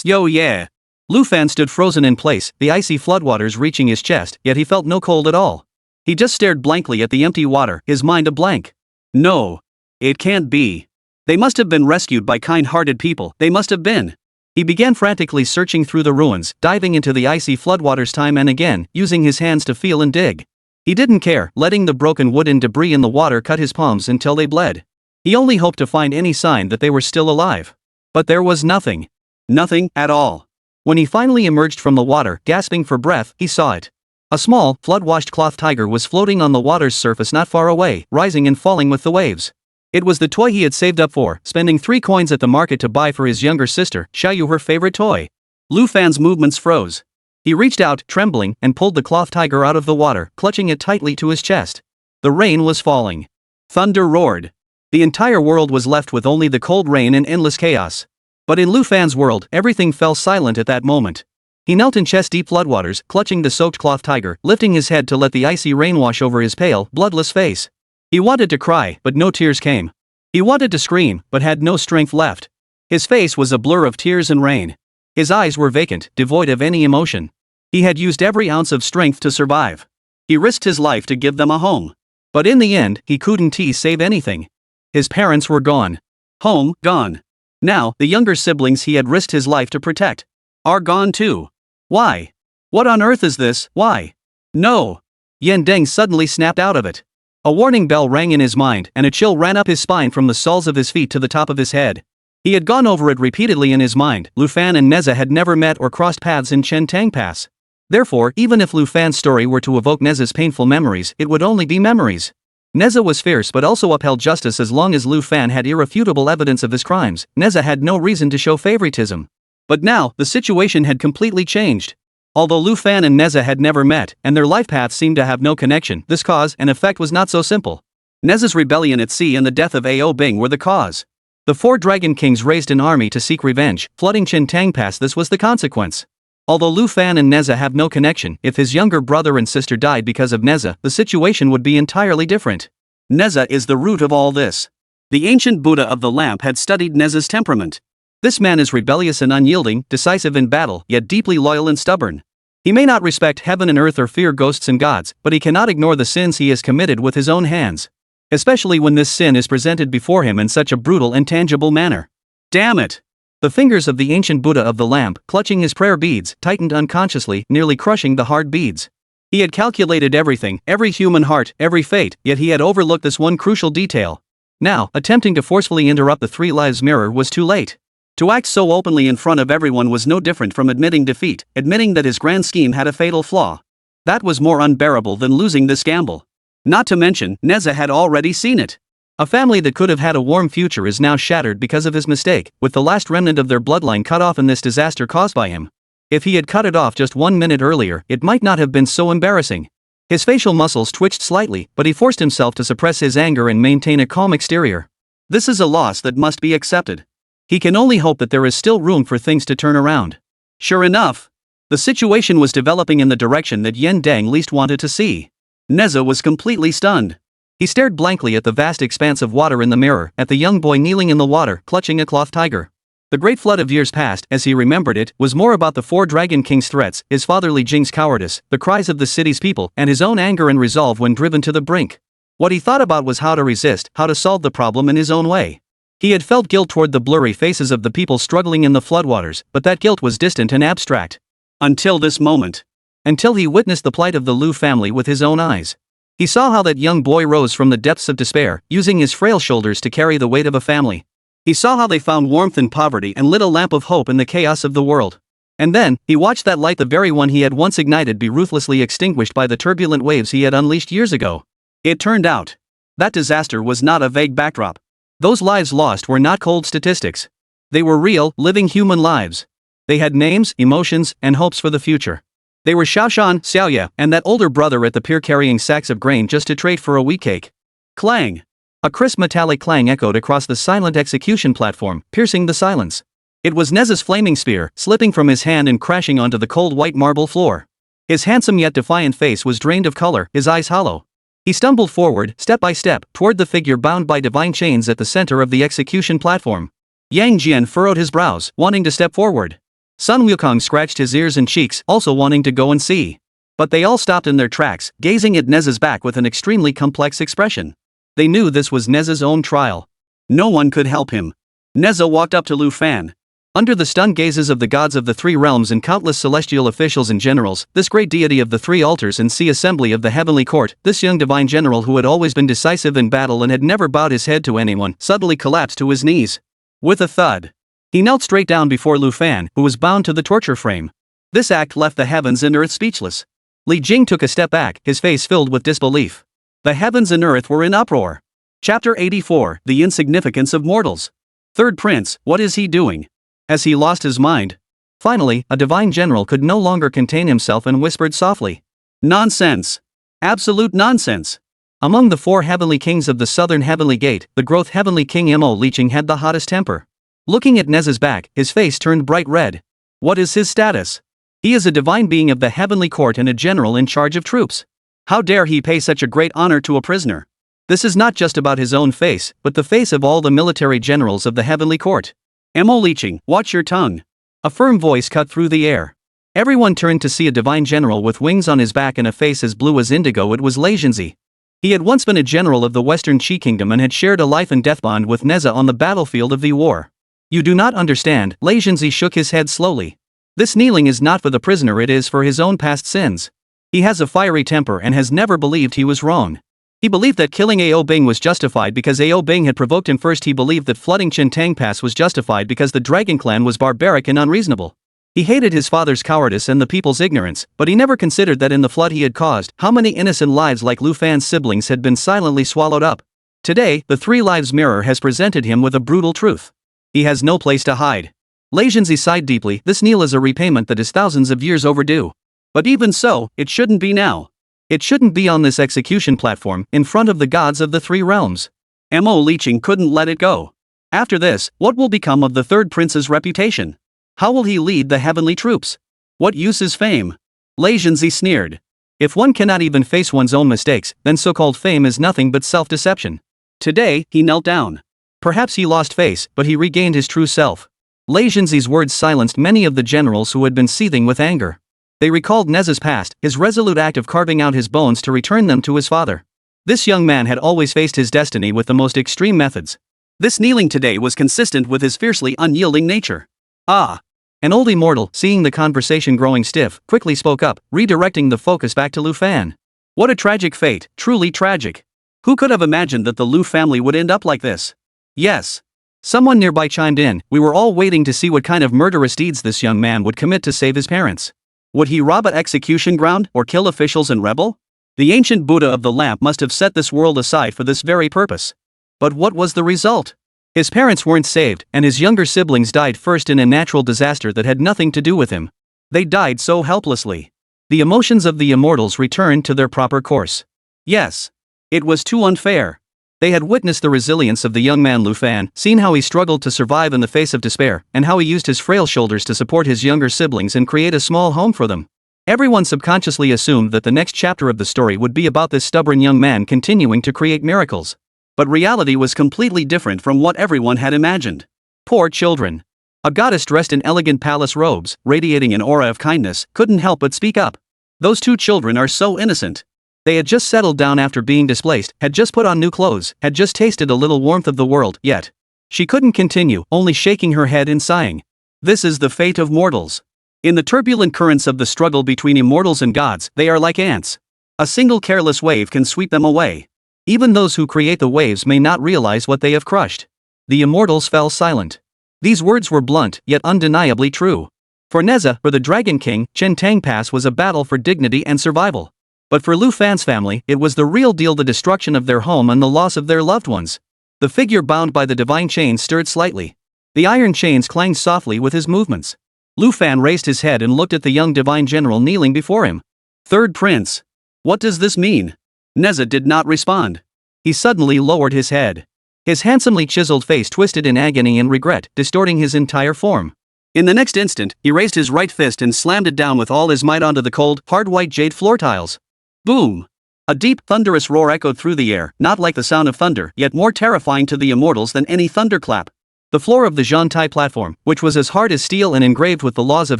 Yo yeah. Lu Fan stood frozen in place, the icy floodwaters reaching his chest, yet he felt no cold at all. He just stared blankly at the empty water, his mind a blank. No. It can't be. They must have been rescued by kind-hearted people, they must have been. He began frantically searching through the ruins, diving into the icy floodwaters time and again, using his hands to feel and dig. He didn't care, letting the broken wood and debris in the water cut his palms until they bled. He only hoped to find any sign that they were still alive. But there was nothing. Nothing at all. When he finally emerged from the water, gasping for breath, he saw it. A small, flood-washed cloth tiger was floating on the water's surface not far away, rising and falling with the waves. It was the toy he had saved up for, spending 3 coins at the market to buy for his younger sister, Xiaoyu, her favorite toy. Lu Fan's movements froze. He reached out, trembling, and pulled the cloth tiger out of the water, clutching it tightly to his chest. The rain was falling. Thunder roared. The entire world was left with only the cold rain and endless chaos. But in Lu Fan's world, everything fell silent at that moment. He knelt in chest-deep floodwaters, clutching the soaked cloth tiger, lifting his head to let the icy rain wash over his pale, bloodless face. He wanted to cry, but no tears came. He wanted to scream, but had no strength left. His face was a blur of tears and rain. His eyes were vacant, devoid of any emotion. He had used every ounce of strength to survive. He risked his life to give them a home. But in the end, he couldn't save anything. His parents were gone. Home, gone. Now, the younger siblings he had risked his life to protect are gone too. Why? What on earth is this? Why? No. Yan Deng suddenly snapped out of it. A warning bell rang in his mind, and a chill ran up his spine from the soles of his feet to the top of his head. He had gone over it repeatedly in his mind. Lu Fan and Nezha had never met or crossed paths in Chentang Pass. Therefore, even if Lu Fan's story were to evoke Nezha's painful memories, it would only be memories. Nezha was fierce but also upheld justice as long as Lu Fan had irrefutable evidence of his crimes. Nezha had no reason to show favoritism. But now, the situation had completely changed. Although Lu Fan and Nezha had never met, and their life paths seemed to have no connection, this cause and effect was not so simple. Nezha's rebellion at sea and the death of Ao Bing were the cause. The 4 Dragon Kings raised an army to seek revenge, flooding Qintang Pass. This was the consequence. Although Lu Fan and Nezha have no connection, if his younger brother and sister died because of Nezha, the situation would be entirely different. Nezha is the root of all this. The ancient Buddha of the lamp had studied Nezha's temperament. This man is rebellious and unyielding, decisive in battle, yet deeply loyal and stubborn. He may not respect heaven and earth or fear ghosts and gods, but he cannot ignore the sins he has committed with his own hands. Especially when this sin is presented before him in such a brutal and tangible manner. Damn it! The fingers of the ancient Buddha of the lamp, clutching his prayer beads, tightened unconsciously, nearly crushing the hard beads. He had calculated everything, every human heart, every fate, yet he had overlooked this one crucial detail. Now, attempting to forcefully interrupt the 3 lives mirror was too late. To act so openly in front of everyone was no different from admitting defeat, admitting that his grand scheme had a fatal flaw. That was more unbearable than losing this gamble. Not to mention, Nezha had already seen it. A family that could have had a warm future is now shattered because of his mistake, with the last remnant of their bloodline cut off in this disaster caused by him. If he had cut it off just 1 minute earlier, it might not have been so embarrassing. His facial muscles twitched slightly, but he forced himself to suppress his anger and maintain a calm exterior. This is a loss that must be accepted. He can only hope that there is still room for things to turn around. Sure enough, the situation was developing in the direction that Yen Dang least wanted to see. Nezha was completely stunned. He stared blankly at the vast expanse of water in the mirror, at the young boy kneeling in the water, clutching a cloth tiger. The great flood of years past, as he remembered it, was more about the 4 Dragon Kings' threats, his father Li Jing's cowardice, the cries of the city's people, and his own anger and resolve when driven to the brink. What he thought about was how to resist, how to solve the problem in his own way. He had felt guilt toward the blurry faces of the people struggling in the floodwaters, but that guilt was distant and abstract. Until this moment. Until he witnessed the plight of the Lu family with his own eyes. He saw how that young boy rose from the depths of despair, using his frail shoulders to carry the weight of a family. He saw how they found warmth in poverty and lit a lamp of hope in the chaos of the world. And then, he watched that light, the very one he had once ignited, be ruthlessly extinguished by the turbulent waves he had unleashed years ago. It turned out. That disaster was not a vague backdrop. Those lives lost were not cold statistics. They were real, living human lives. They had names, emotions, and hopes for the future. They were Xiaoshan, Xiaoya, and that older brother at the pier carrying sacks of grain just to trade for a wheat cake. Clang! A crisp metallic clang echoed across the silent execution platform, piercing the silence. It was Nezha's flaming spear, slipping from his hand and crashing onto the cold white marble floor. His handsome yet defiant face was drained of color, his eyes hollow. He stumbled forward, step by step, toward the figure bound by divine chains at the center of the execution platform. Yang Jian furrowed his brows, wanting to step forward. Sun Wukong scratched his ears and cheeks, also wanting to go and see. But they all stopped in their tracks, gazing at Nezha's back with an extremely complex expression. They knew this was Nezha's own trial. No one could help him. Nezha walked up to Lu Fan. Under the stunned gazes of the gods of the 3 realms and countless celestial officials and generals, this great deity of the 3 altars and sea assembly of the heavenly court, this young divine general who had always been decisive in battle and had never bowed his head to anyone, suddenly collapsed to his knees. With a thud, he knelt straight down before Lu Fan, who was bound to the torture frame. This act left the heavens and earth speechless. Li Jing took a step back, his face filled with disbelief. The heavens and earth were in uproar. Chapter 84, The Insignificance of Mortals. Third Prince, what is he doing? Has he lost his mind? Finally, a divine general could no longer contain himself and whispered softly. Nonsense. Absolute nonsense. Among the 4 heavenly kings of the southern heavenly gate, the growth heavenly king Mo Licheng had the hottest temper. Looking at Nezha's back, his face turned bright red. What is his status? He is a divine being of the heavenly court and a general in charge of troops. How dare he pay such a great honor to a prisoner? This is not just about his own face, but the face of all the military generals of the heavenly court. Mo Licheng, watch your tongue. A firm voice cut through the air. Everyone turned to see a divine general with wings on his back and a face as blue as indigo. It was Lei Zhenzi. He had once been a general of the Western Qi Kingdom and had shared a life and death bond with Nezha on the battlefield of the war. You do not understand, Lei Zhenzi shook his head slowly. This kneeling is not for the prisoner, it is for his own past sins. He has a fiery temper and has never believed he was wrong. He believed that killing Ao Bing was justified because Ao Bing had provoked him first. He believed that flooding Qintang Pass was justified because the Dragon Clan was barbaric and unreasonable. He hated his father's cowardice and the people's ignorance, but he never considered that in the flood he had caused, how many innocent lives like Lu Fan's siblings had been silently swallowed up. Today, the Three Lives Mirror has presented him with a brutal truth. He has no place to hide. Lei Zhanzi sighed deeply. This kneel is a repayment that is thousands of years overdue. But even so, it shouldn't be now. It shouldn't be on this execution platform, in front of the gods of the three realms. Mo Liqing couldn't let it go. After this, what will become of the third prince's reputation? How will he lead the heavenly troops? What use is fame? Lei Zhanzi sneered. If one cannot even face one's own mistakes, then so-called fame is nothing but self-deception. Today, he knelt down. Perhaps he lost face, but he regained his true self. Lei Zhanzi's words silenced many of the generals who had been seething with anger. They recalled Nezha's past, his resolute act of carving out his bones to return them to his father. This young man had always faced his destiny with the most extreme methods. This kneeling today was consistent with his fiercely unyielding nature. Ah! An old immortal, seeing the conversation growing stiff, quickly spoke up, redirecting the focus back to Lu Fan. What a tragic fate, truly tragic. Who could have imagined that the Lu family would end up like this? Yes. Someone nearby chimed in. We were all waiting to see what kind of murderous deeds this young man would commit to save his parents. Would he rob an execution ground, or kill officials and rebel? The ancient Buddha of the lamp must have set this world aside for this very purpose. But what was the result? His parents weren't saved, and his younger siblings died first in a natural disaster that had nothing to do with him. They died so helplessly. The emotions of the immortals returned to their proper course. Yes. It was too unfair. They had witnessed the resilience of the young man Lu Fan, seen how he struggled to survive in the face of despair, and how he used his frail shoulders to support his younger siblings and create a small home for them. Everyone subconsciously assumed that the next chapter of the story would be about this stubborn young man continuing to create miracles. But reality was completely different from what everyone had imagined. Poor children. A goddess dressed in elegant palace robes, radiating an aura of kindness, couldn't help but speak up. Those two children are so innocent. They had just settled down after being displaced, had just put on new clothes, had just tasted a little warmth of the world, yet she couldn't continue, only shaking her head and sighing. This is the fate of mortals. In the turbulent currents of the struggle between immortals and gods, they are like ants. A single careless wave can sweep them away. Even those who create the waves may not realize what they have crushed. The immortals fell silent. These words were blunt, yet undeniably true. For Nezha, for the Dragon King, Chen Tang Pass was a battle for dignity and survival. But for Lu Fan's family, it was the real deal, the destruction of their home and the loss of their loved ones. The figure bound by the divine chains stirred slightly. The iron chains clanged softly with his movements. Lu Fan raised his head and looked at the young divine general kneeling before him. Third Prince. What does this mean? Nezha did not respond. He suddenly lowered his head. His handsomely chiseled face twisted in agony and regret, distorting his entire form. In the next instant, he raised his right fist and slammed it down with all his might onto the cold, hard white jade floor tiles. Boom! A deep, thunderous roar echoed through the air, not like the sound of thunder, yet more terrifying to the immortals than any thunderclap. The floor of the Zhantai platform, which was as hard as steel and engraved with the laws of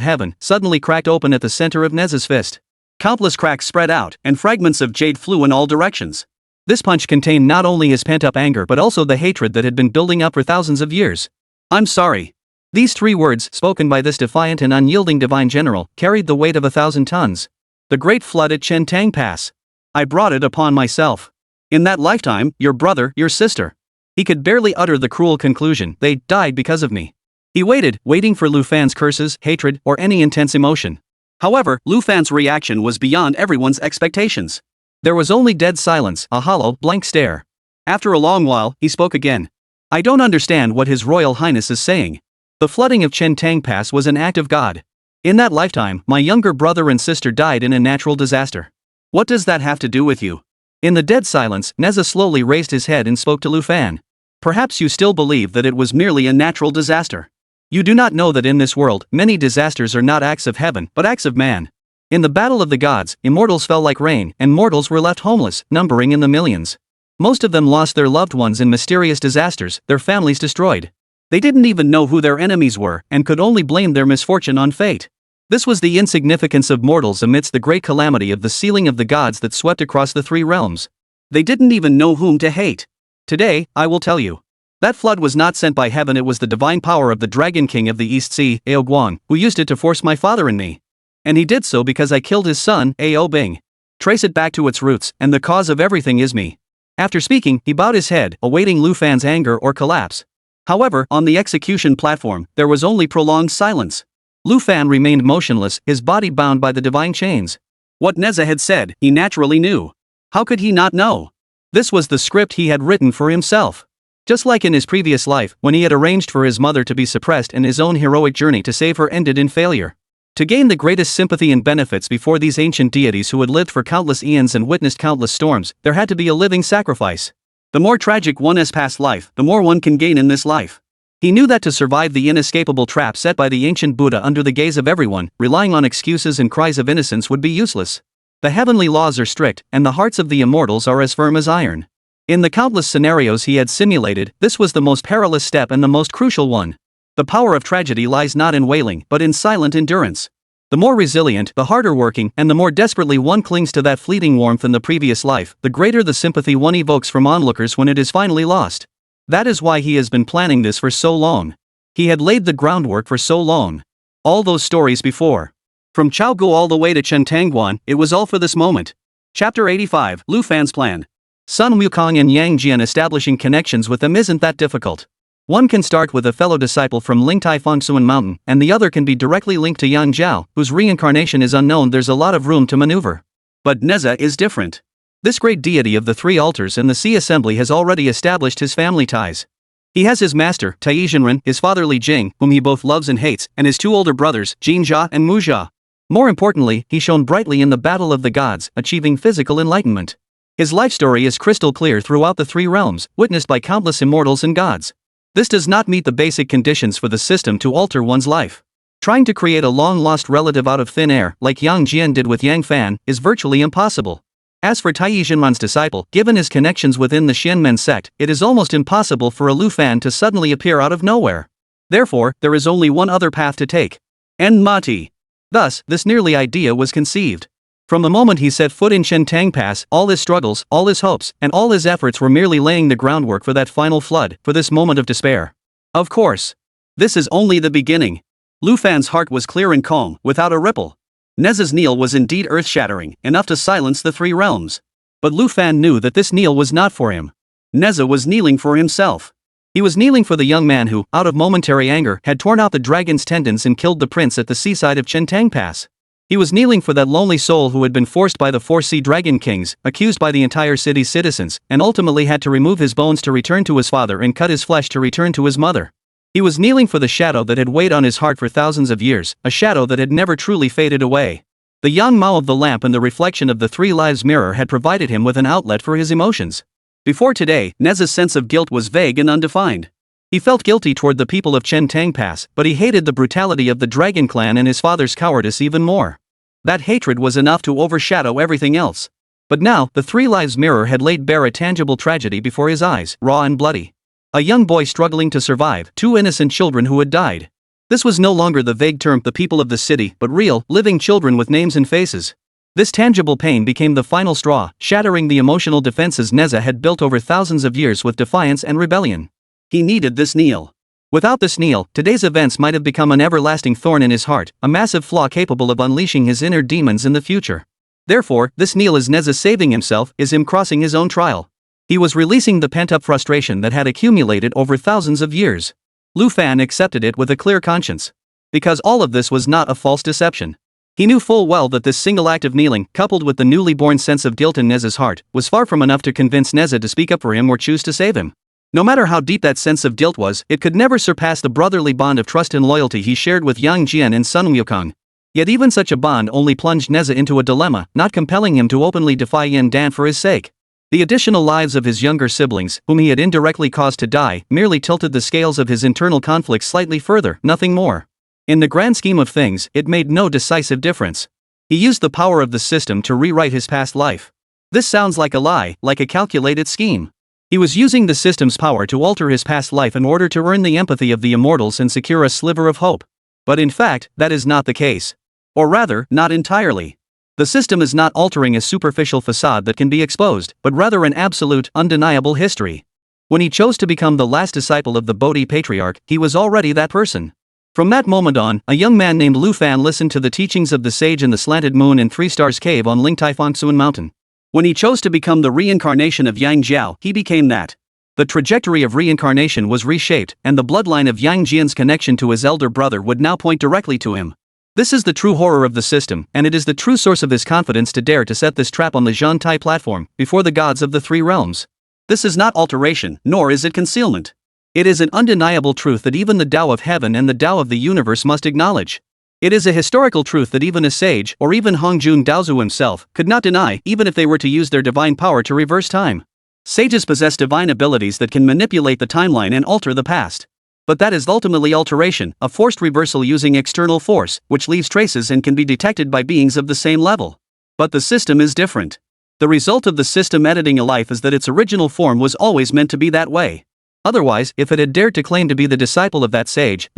heaven, suddenly cracked open at the center of Nezha's fist. Countless cracks spread out, and fragments of jade flew in all directions. This punch contained not only his pent-up anger but also the hatred that had been building up for thousands of years. I'm sorry. These three words, spoken by this defiant and unyielding divine general, carried the weight of 1,000 tons. The great flood at Chen Tang Pass. I brought it upon myself. In that lifetime, your brother, your sister. He could barely utter the cruel conclusion, they died because of me. He waited, waiting for Lu Fan's curses, hatred, or any intense emotion. However, Lu Fan's reaction was beyond everyone's expectations. There was only dead silence, a hollow, blank stare. After a long while, he spoke again. I don't understand what His Royal Highness is saying. The flooding of Chen Tang Pass was an act of God. In that lifetime, my younger brother and sister died in a natural disaster. What does that have to do with you? In the dead silence, Nezha slowly raised his head and spoke to Lu Fan. Perhaps you still believe that it was merely a natural disaster. You do not know that in this world, many disasters are not acts of heaven, but acts of man. In the battle of the gods, immortals fell like rain, and mortals were left homeless, numbering in the millions. Most of them lost their loved ones in mysterious disasters, their families destroyed. They didn't even know who their enemies were, and could only blame their misfortune on fate. This was the insignificance of mortals amidst the great calamity of the sealing of the gods that swept across the three realms. They didn't even know whom to hate. Today, I will tell you. That flood was not sent by heaven, it was the divine power of the Dragon King of the East Sea, Ao Guang, who used it to force my father and me. And he did so because I killed his son, Ao Bing. Trace it back to its roots, and the cause of everything is me. After speaking, he bowed his head, awaiting Lu Fan's anger or collapse. However, on the execution platform, there was only prolonged silence. Lu Fan remained motionless, his body bound by the divine chains. What Nezha had said, he naturally knew. How could he not know? This was the script he had written for himself. Just like in his previous life, when he had arranged for his mother to be suppressed and his own heroic journey to save her ended in failure. To gain the greatest sympathy and benefits before these ancient deities who had lived for countless eons and witnessed countless storms, there had to be a living sacrifice. The more tragic one's past life, the more one can gain in this life. He knew that to survive the inescapable trap set by the ancient Buddha under the gaze of everyone, relying on excuses and cries of innocence would be useless. The heavenly laws are strict, and the hearts of the immortals are as firm as iron. In the countless scenarios he had simulated, this was the most perilous step and the most crucial one. The power of tragedy lies not in wailing, but in silent endurance. The more resilient, the harder working, and the more desperately one clings to that fleeting warmth in the previous life, the greater the sympathy one evokes from onlookers when it is finally lost. That is why he has been planning this for so long. He had laid the groundwork for so long. All those stories before. From Chaogu all the way to Chentangguan, it was all for this moment. Chapter 85, Lu Fan's Plan. Sun Wukong and Yang Jian establishing connections with them isn't that difficult. One can start with a fellow disciple from Lingtai Fengsuan Mountain, and the other can be directly linked to Yang Jian, whose reincarnation is unknown. There's a lot of room to maneuver. But Nezha is different. This great deity of the three altars and the Sea Assembly has already established his family ties. He has his master, Taizhenren, his father Li Jing, whom he both loves and hates, and his two older brothers, Jinjia and Muzha. More importantly, he shone brightly in the battle of the gods, achieving physical enlightenment. His life story is crystal clear throughout the three realms, witnessed by countless immortals and gods. This does not meet the basic conditions for the system to alter one's life. Trying to create a long-lost relative out of thin air, like Yang Jian did with Yang Fan, is virtually impossible. As for Taizhenren's disciple, given his connections within the Xianmen sect, it is almost impossible for a Lu Fan to suddenly appear out of nowhere. Therefore, there is only one other path to take. Enmity. Thus, this nearly idea was conceived. From the moment he set foot in Chentang Pass, all his struggles, all his hopes, and all his efforts were merely laying the groundwork for that final flood, for this moment of despair. Of course. This is only the beginning. Lu Fan's heart was clear and calm, without a ripple. Nezha's kneel was indeed earth-shattering, enough to silence the three realms. But Lu Fan knew that this kneel was not for him. Nezha was kneeling for himself. He was kneeling for the young man who, out of momentary anger, had torn out the dragon's tendons and killed the prince at the seaside of Chentang Pass. He was kneeling for that lonely soul who had been forced by the four sea dragon kings, accused by the entire city's citizens, and ultimately had to remove his bones to return to his father and cut his flesh to return to his mother. He was kneeling for the shadow that had weighed on his heart for thousands of years, a shadow that had never truly faded away. The Yang Mao of the lamp and the reflection of the three lives mirror had provided him with an outlet for his emotions. Before today, Nezha's sense of guilt was vague and undefined. He felt guilty toward the people of Chentang Pass, but he hated the brutality of the Dragon Clan and his father's cowardice even more. That hatred was enough to overshadow everything else. But now, the Three Lives Mirror had laid bare a tangible tragedy before his eyes, raw and bloody. A young boy struggling to survive, two innocent children who had died. This was no longer the vague term the people of the city, but real, living children with names and faces. This tangible pain became the final straw, shattering the emotional defenses Nezha had built over thousands of years with defiance and rebellion. He needed this kneel. Without this kneel, today's events might have become an everlasting thorn in his heart, a massive flaw capable of unleashing his inner demons in the future. Therefore, this kneel is Nezha saving himself, is him crossing his own trial. He was releasing the pent-up frustration that had accumulated over thousands of years. Lu Fan accepted it with a clear conscience. Because all of this was not a false deception. He knew full well that this single act of kneeling, coupled with the newly born sense of guilt in Nezha's heart, was far from enough to convince Nezha to speak up for him or choose to save him. No matter how deep that sense of guilt was, it could never surpass the brotherly bond of trust and loyalty he shared with Yang Jian and Sun Wukong. Yet even such a bond only plunged Nezha into a dilemma, not compelling him to openly defy Yan Dan for his sake. The additional lives of his younger siblings, whom he had indirectly caused to die, merely tilted the scales of his internal conflicts slightly further, nothing more. In the grand scheme of things, it made no decisive difference. He used the power of the system to rewrite his past life. This sounds like a lie, like a calculated scheme. He was using the system's power to alter his past life in order to earn the empathy of the immortals and secure a sliver of hope. But in fact, that is not the case. Or rather, not entirely. The system is not altering a superficial facade that can be exposed, but rather an absolute, undeniable history. When he chose to become the last disciple of the Bodhi Patriarch, he was already that person. From that moment on, a young man named Lu Fan listened to the teachings of the sage in the slanted moon in Three Stars Cave on Lingtai Fengsuan Mountain. When he chose to become the reincarnation of Yang Jian, he became that. The trajectory of reincarnation was reshaped, and the bloodline of Yang Jian's connection to his elder brother would now point directly to him. This is the true horror of the system, and it is the true source of his confidence to dare to set this trap on the Zhantai platform, before the gods of the three realms. This is not alteration, nor is it concealment. It is an undeniable truth that even the Tao of heaven and the Tao of the universe must acknowledge. It is a historical truth that even a sage, or even Hongjun Daozu himself, could not deny, even if they were to use their divine power to reverse time. Sages possess divine abilities that can manipulate the timeline and alter the past. But that is ultimately alteration, a forced reversal using external force, which leaves traces and can be detected by beings of the same level. But the system is different. The result of the system editing a life is that its original form was always meant to be that way. Otherwise, if it had dared to claim to be the disciple of that sage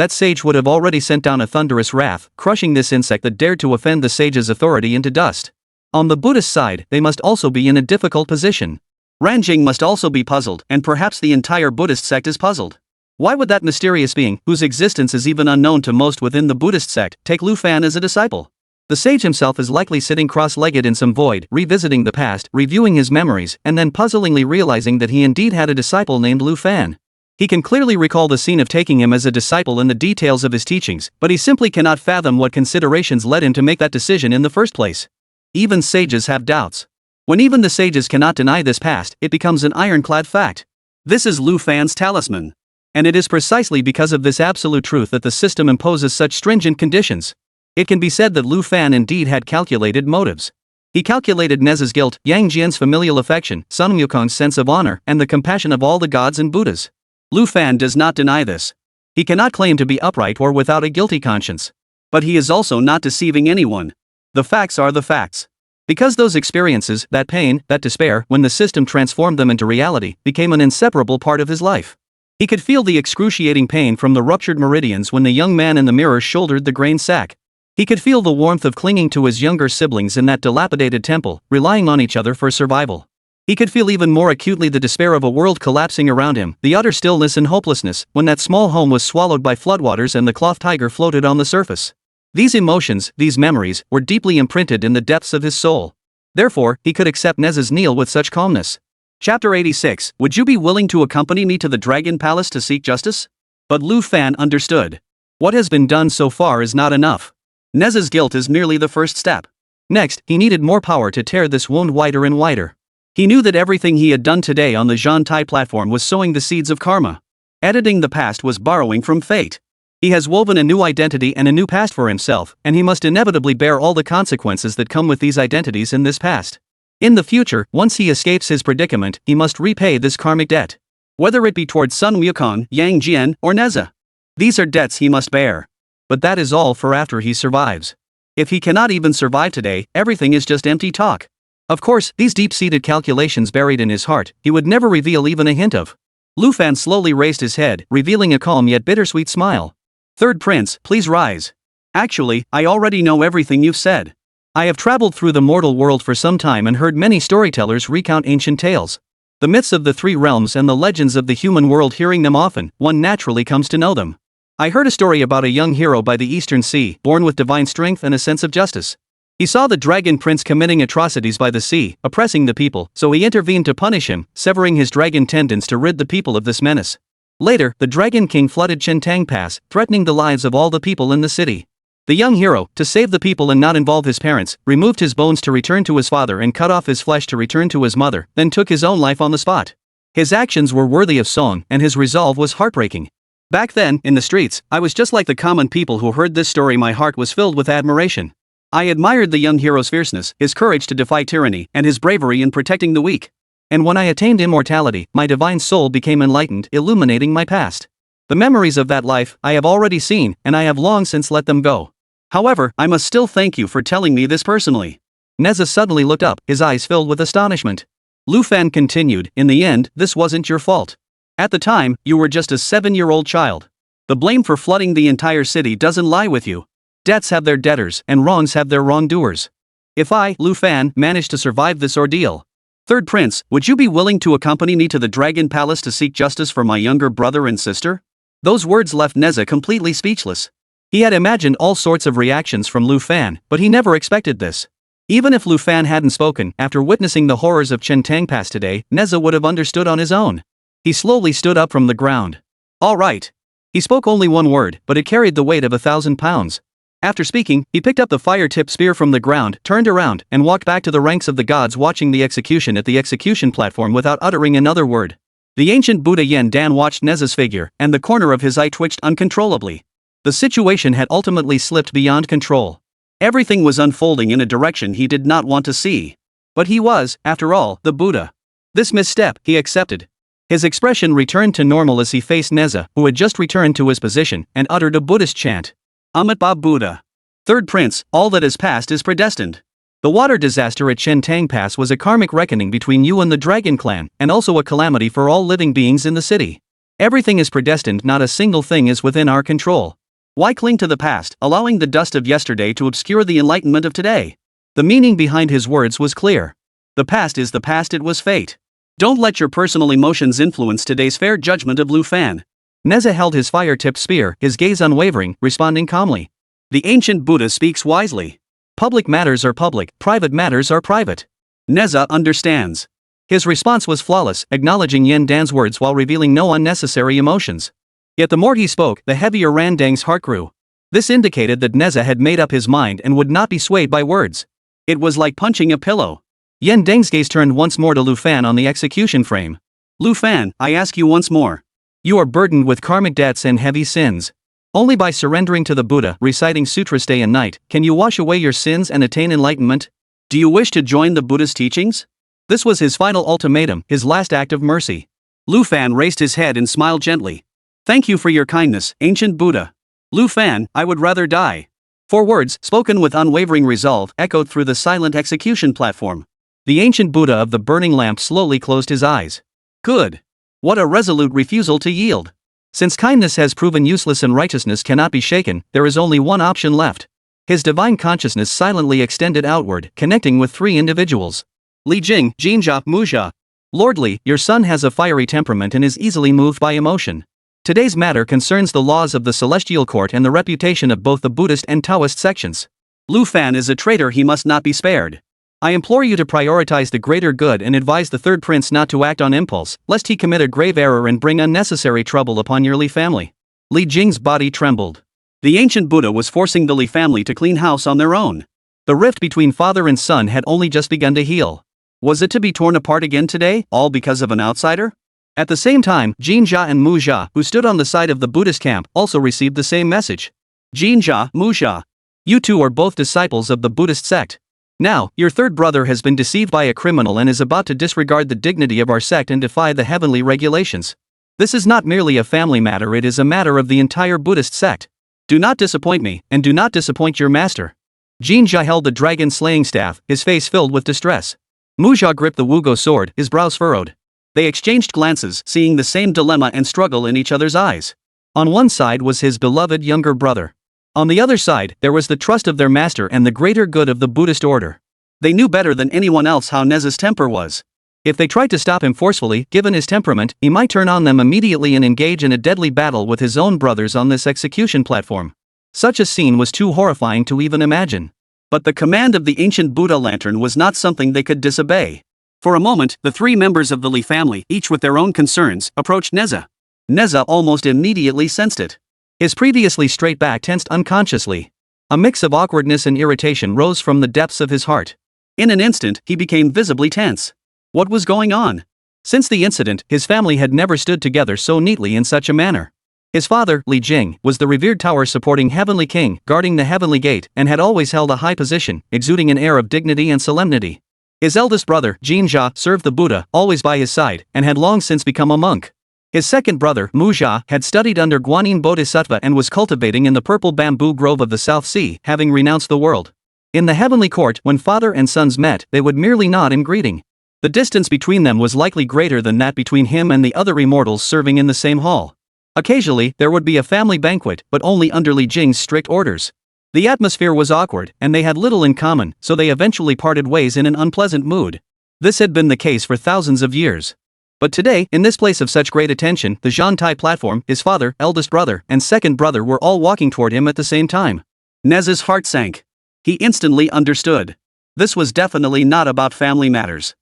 would have already sent down a thunderous wrath, crushing this insect that dared to offend the sage's authority into dust. On the Buddhist side, they must also be in a difficult position. Ranjing must also be puzzled, and perhaps the entire Buddhist sect is puzzled. Why would that mysterious being, whose existence is even unknown to most within the Buddhist sect, take Lu Fan as a disciple? The sage himself is likely sitting cross-legged in some void, revisiting the past, reviewing his memories, and then puzzlingly realizing that he indeed had a disciple named Lu Fan. He can clearly recall the scene of taking him as a disciple and the details of his teachings, but he simply cannot fathom what considerations led him to make that decision in the first place. Even sages have doubts. When even the sages cannot deny this past, it becomes an ironclad fact. This is Lu Fan's talisman. And it is precisely because of this absolute truth that the system imposes such stringent conditions. It can be said that Lu Fan indeed had calculated motives. He calculated Nezha's guilt, Yang Jian's familial affection, Sun Wukong's sense of honor, and the compassion of all the gods and Buddhas. Lu Fan does not deny this. He cannot claim to be upright or without a guilty conscience. But he is also not deceiving anyone. The facts are the facts. Because those experiences, that pain, that despair, when the system transformed them into reality, became an inseparable part of his life. He could feel the excruciating pain from the ruptured meridians when the young man in the mirror shouldered the grain sack. He could feel the warmth of clinging to his younger siblings in that dilapidated temple, relying on each other for survival. He could feel even more acutely the despair of a world collapsing around him, the utter stillness and hopelessness, when that small home was swallowed by floodwaters and the cloth tiger floated on the surface. These emotions, these memories, were deeply imprinted in the depths of his soul. Therefore, he could accept Nezha's kneel with such calmness. Chapter 86. Would you be willing to accompany me to the Dragon Palace to seek justice? But Lu Fan understood. What has been done so far is not enough. Nezha's guilt is merely the first step. Next, he needed more power to tear this wound wider and wider. He knew that everything he had done today on the Zhantai platform was sowing the seeds of karma. Editing the past was borrowing from fate. He has woven a new identity and a new past for himself, and he must inevitably bear all the consequences that come with these identities in this past. In the future, once he escapes his predicament, he must repay this karmic debt. Whether it be towards Sun Wukong, Yang Jian, or Nezha. These are debts he must bear. But that is all for after he survives. If he cannot even survive today, everything is just empty talk. Of course, these deep-seated calculations buried in his heart, he would never reveal even a hint of. Lu Fan slowly raised his head, revealing a calm yet bittersweet smile. Third Prince, please rise. Actually, I already know everything you've said. I have traveled through the mortal world for some time and heard many storytellers recount ancient tales. The myths of the three realms and the legends of the human world, hearing them often, one naturally comes to know them. I heard a story about a young hero by the Eastern Sea, born with divine strength and a sense of justice. He saw the dragon prince committing atrocities by the sea, oppressing the people, so he intervened to punish him, severing his dragon tendons to rid the people of this menace. Later, the dragon king flooded Chentang Pass, threatening the lives of all the people in the city. The young hero, to save the people and not involve his parents, removed his bones to return to his father and cut off his flesh to return to his mother, then took his own life on the spot. His actions were worthy of song, and his resolve was heartbreaking. Back then, in the streets, I was just like the common people who heard this story. My heart was filled with admiration. I admired the young hero's fierceness, his courage to defy tyranny, and his bravery in protecting the weak. And when I attained immortality, my divine soul became enlightened, illuminating my past. The memories of that life, I have already seen, and I have long since let them go. However, I must still thank you for telling me this personally. Nezha suddenly looked up, his eyes filled with astonishment. Lu Fan continued, in the end, this wasn't your fault. At the time, you were just a 7-year-old child. The blame for flooding the entire city doesn't lie with you. Debts have their debtors, and wrongs have their wrongdoers. If I, Lu Fan, manage to survive this ordeal. Third Prince, would you be willing to accompany me to the Dragon Palace to seek justice for my younger brother and sister? Those words left Nezha completely speechless. He had imagined all sorts of reactions from Lu Fan, but he never expected this. Even if Lu Fan hadn't spoken, after witnessing the horrors of Chentang Pass today, Nezha would have understood on his own. He slowly stood up from the ground. All right. He spoke only one word, but it carried the weight of 1,000 pounds. After speaking, he picked up the fire-tipped spear from the ground, turned around, and walked back to the ranks of the gods watching the execution at the execution platform without uttering another word. The ancient Buddha Yang Jian watched Nezha's figure, and the corner of his eye twitched uncontrollably. The situation had ultimately slipped beyond control. Everything was unfolding in a direction he did not want to see. But he was, after all, the Buddha. This misstep, he accepted. His expression returned to normal as he faced Nezha, who had just returned to his position, and uttered a Buddhist chant. Amitabha Buddha. Third Prince, all that is past is predestined. The water disaster at Shentang Pass was a karmic reckoning between you and the Dragon Clan, and also a calamity for all living beings in the city. Everything is predestined, not a single thing is within our control. Why cling to the past, allowing the dust of yesterday to obscure the enlightenment of today? The meaning behind his words was clear. The past is the past, it was fate. Don't let your personal emotions influence today's fair judgment of Lu Fan. Nezha held his fire-tipped spear, his gaze unwavering, responding calmly. The ancient Buddha speaks wisely. Public matters are public, private matters are private. Nezha understands. His response was flawless, acknowledging Yang Jian's words while revealing no unnecessary emotions. Yet the more he spoke, the heavier Randang's heart grew. This indicated that Nezha had made up his mind and would not be swayed by words. It was like punching a pillow. Yang Deng's gaze turned once more to Lu Fan on the execution frame. Lu Fan, I ask you once more. You are burdened with karmic debts and heavy sins. Only by surrendering to the Buddha, reciting sutras day and night, can you wash away your sins and attain enlightenment. Do you wish to join the Buddha's teachings? This was his final ultimatum, his last act of mercy. Lu Fan raised his head and smiled gently. Thank you for your kindness, ancient Buddha. Lu Fan, I would rather die. 4 words, spoken with unwavering resolve, echoed through the silent execution platform. The ancient Buddha of the burning lamp slowly closed his eyes. Good. What a resolute refusal to yield. Since kindness has proven useless and righteousness cannot be shaken, there is only one option left. His divine consciousness silently extended outward, connecting with 3 individuals. Li Jing, Jinjia, Muzha. Lord Li, your son has a fiery temperament and is easily moved by emotion. Today's matter concerns the laws of the Celestial Court and the reputation of both the Buddhist and Taoist sections. Lu Fan is a traitor, he must not be spared. I implore you to prioritize the greater good and advise the third prince not to act on impulse, lest he commit a grave error and bring unnecessary trouble upon your Li family. Li Jing's body trembled. The ancient Buddha was forcing the Li family to clean house on their own. The rift between father and son had only just begun to heal. Was it to be torn apart again today, all because of an outsider? At the same time, Jinjia and Muzha, who stood on the side of the Buddhist camp, also received the same message. Jinjia, Muzha. You two are both disciples of the Buddhist sect. Now, your third brother has been deceived by a criminal and is about to disregard the dignity of our sect and defy the heavenly regulations. This is not merely a family matter, it is a matter of the entire Buddhist sect. Do not disappoint me, and do not disappoint your master. Jinjia held the dragon slaying staff, his face filled with distress. Muzha gripped the Wugo sword, his brows furrowed. They exchanged glances, seeing the same dilemma and struggle in each other's eyes. On one side was his beloved younger brother. On the other side, there was the trust of their master and the greater good of the Buddhist order. They knew better than anyone else how Nezha's temper was. If they tried to stop him forcefully, given his temperament, he might turn on them immediately and engage in a deadly battle with his own brothers on this execution platform. Such a scene was too horrifying to even imagine. But the command of the ancient Buddha lantern was not something they could disobey. For a moment, the 3 members of the Li family, each with their own concerns, approached Nezha. Nezha almost immediately sensed it. His previously straight back tensed unconsciously. A mix of awkwardness and irritation rose from the depths of his heart. In an instant, he became visibly tense. What was going on? Since the incident, his family had never stood together so neatly in such a manner. His father, Li Jing, was the revered tower-supporting heavenly king, guarding the heavenly gate, and had always held a high position, exuding an air of dignity and solemnity. His eldest brother, Jinjia, served the Buddha, always by his side, and had long since become a monk. His second brother, Muzha, had studied under Guanyin Bodhisattva and was cultivating in the purple bamboo grove of the South Sea, having renounced the world. In the heavenly court, when father and sons met, they would merely nod in greeting. The distance between them was likely greater than that between him and the other immortals serving in the same hall. Occasionally, there would be a family banquet, but only under Li Jing's strict orders. The atmosphere was awkward, and they had little in common, so they eventually parted ways in an unpleasant mood. This had been the case for thousands of years. But today, in this place of such great attention, the Zhantai platform, his father, eldest brother, and second brother were all walking toward him at the same time. Nezha's heart sank. He instantly understood. This was definitely not about family matters.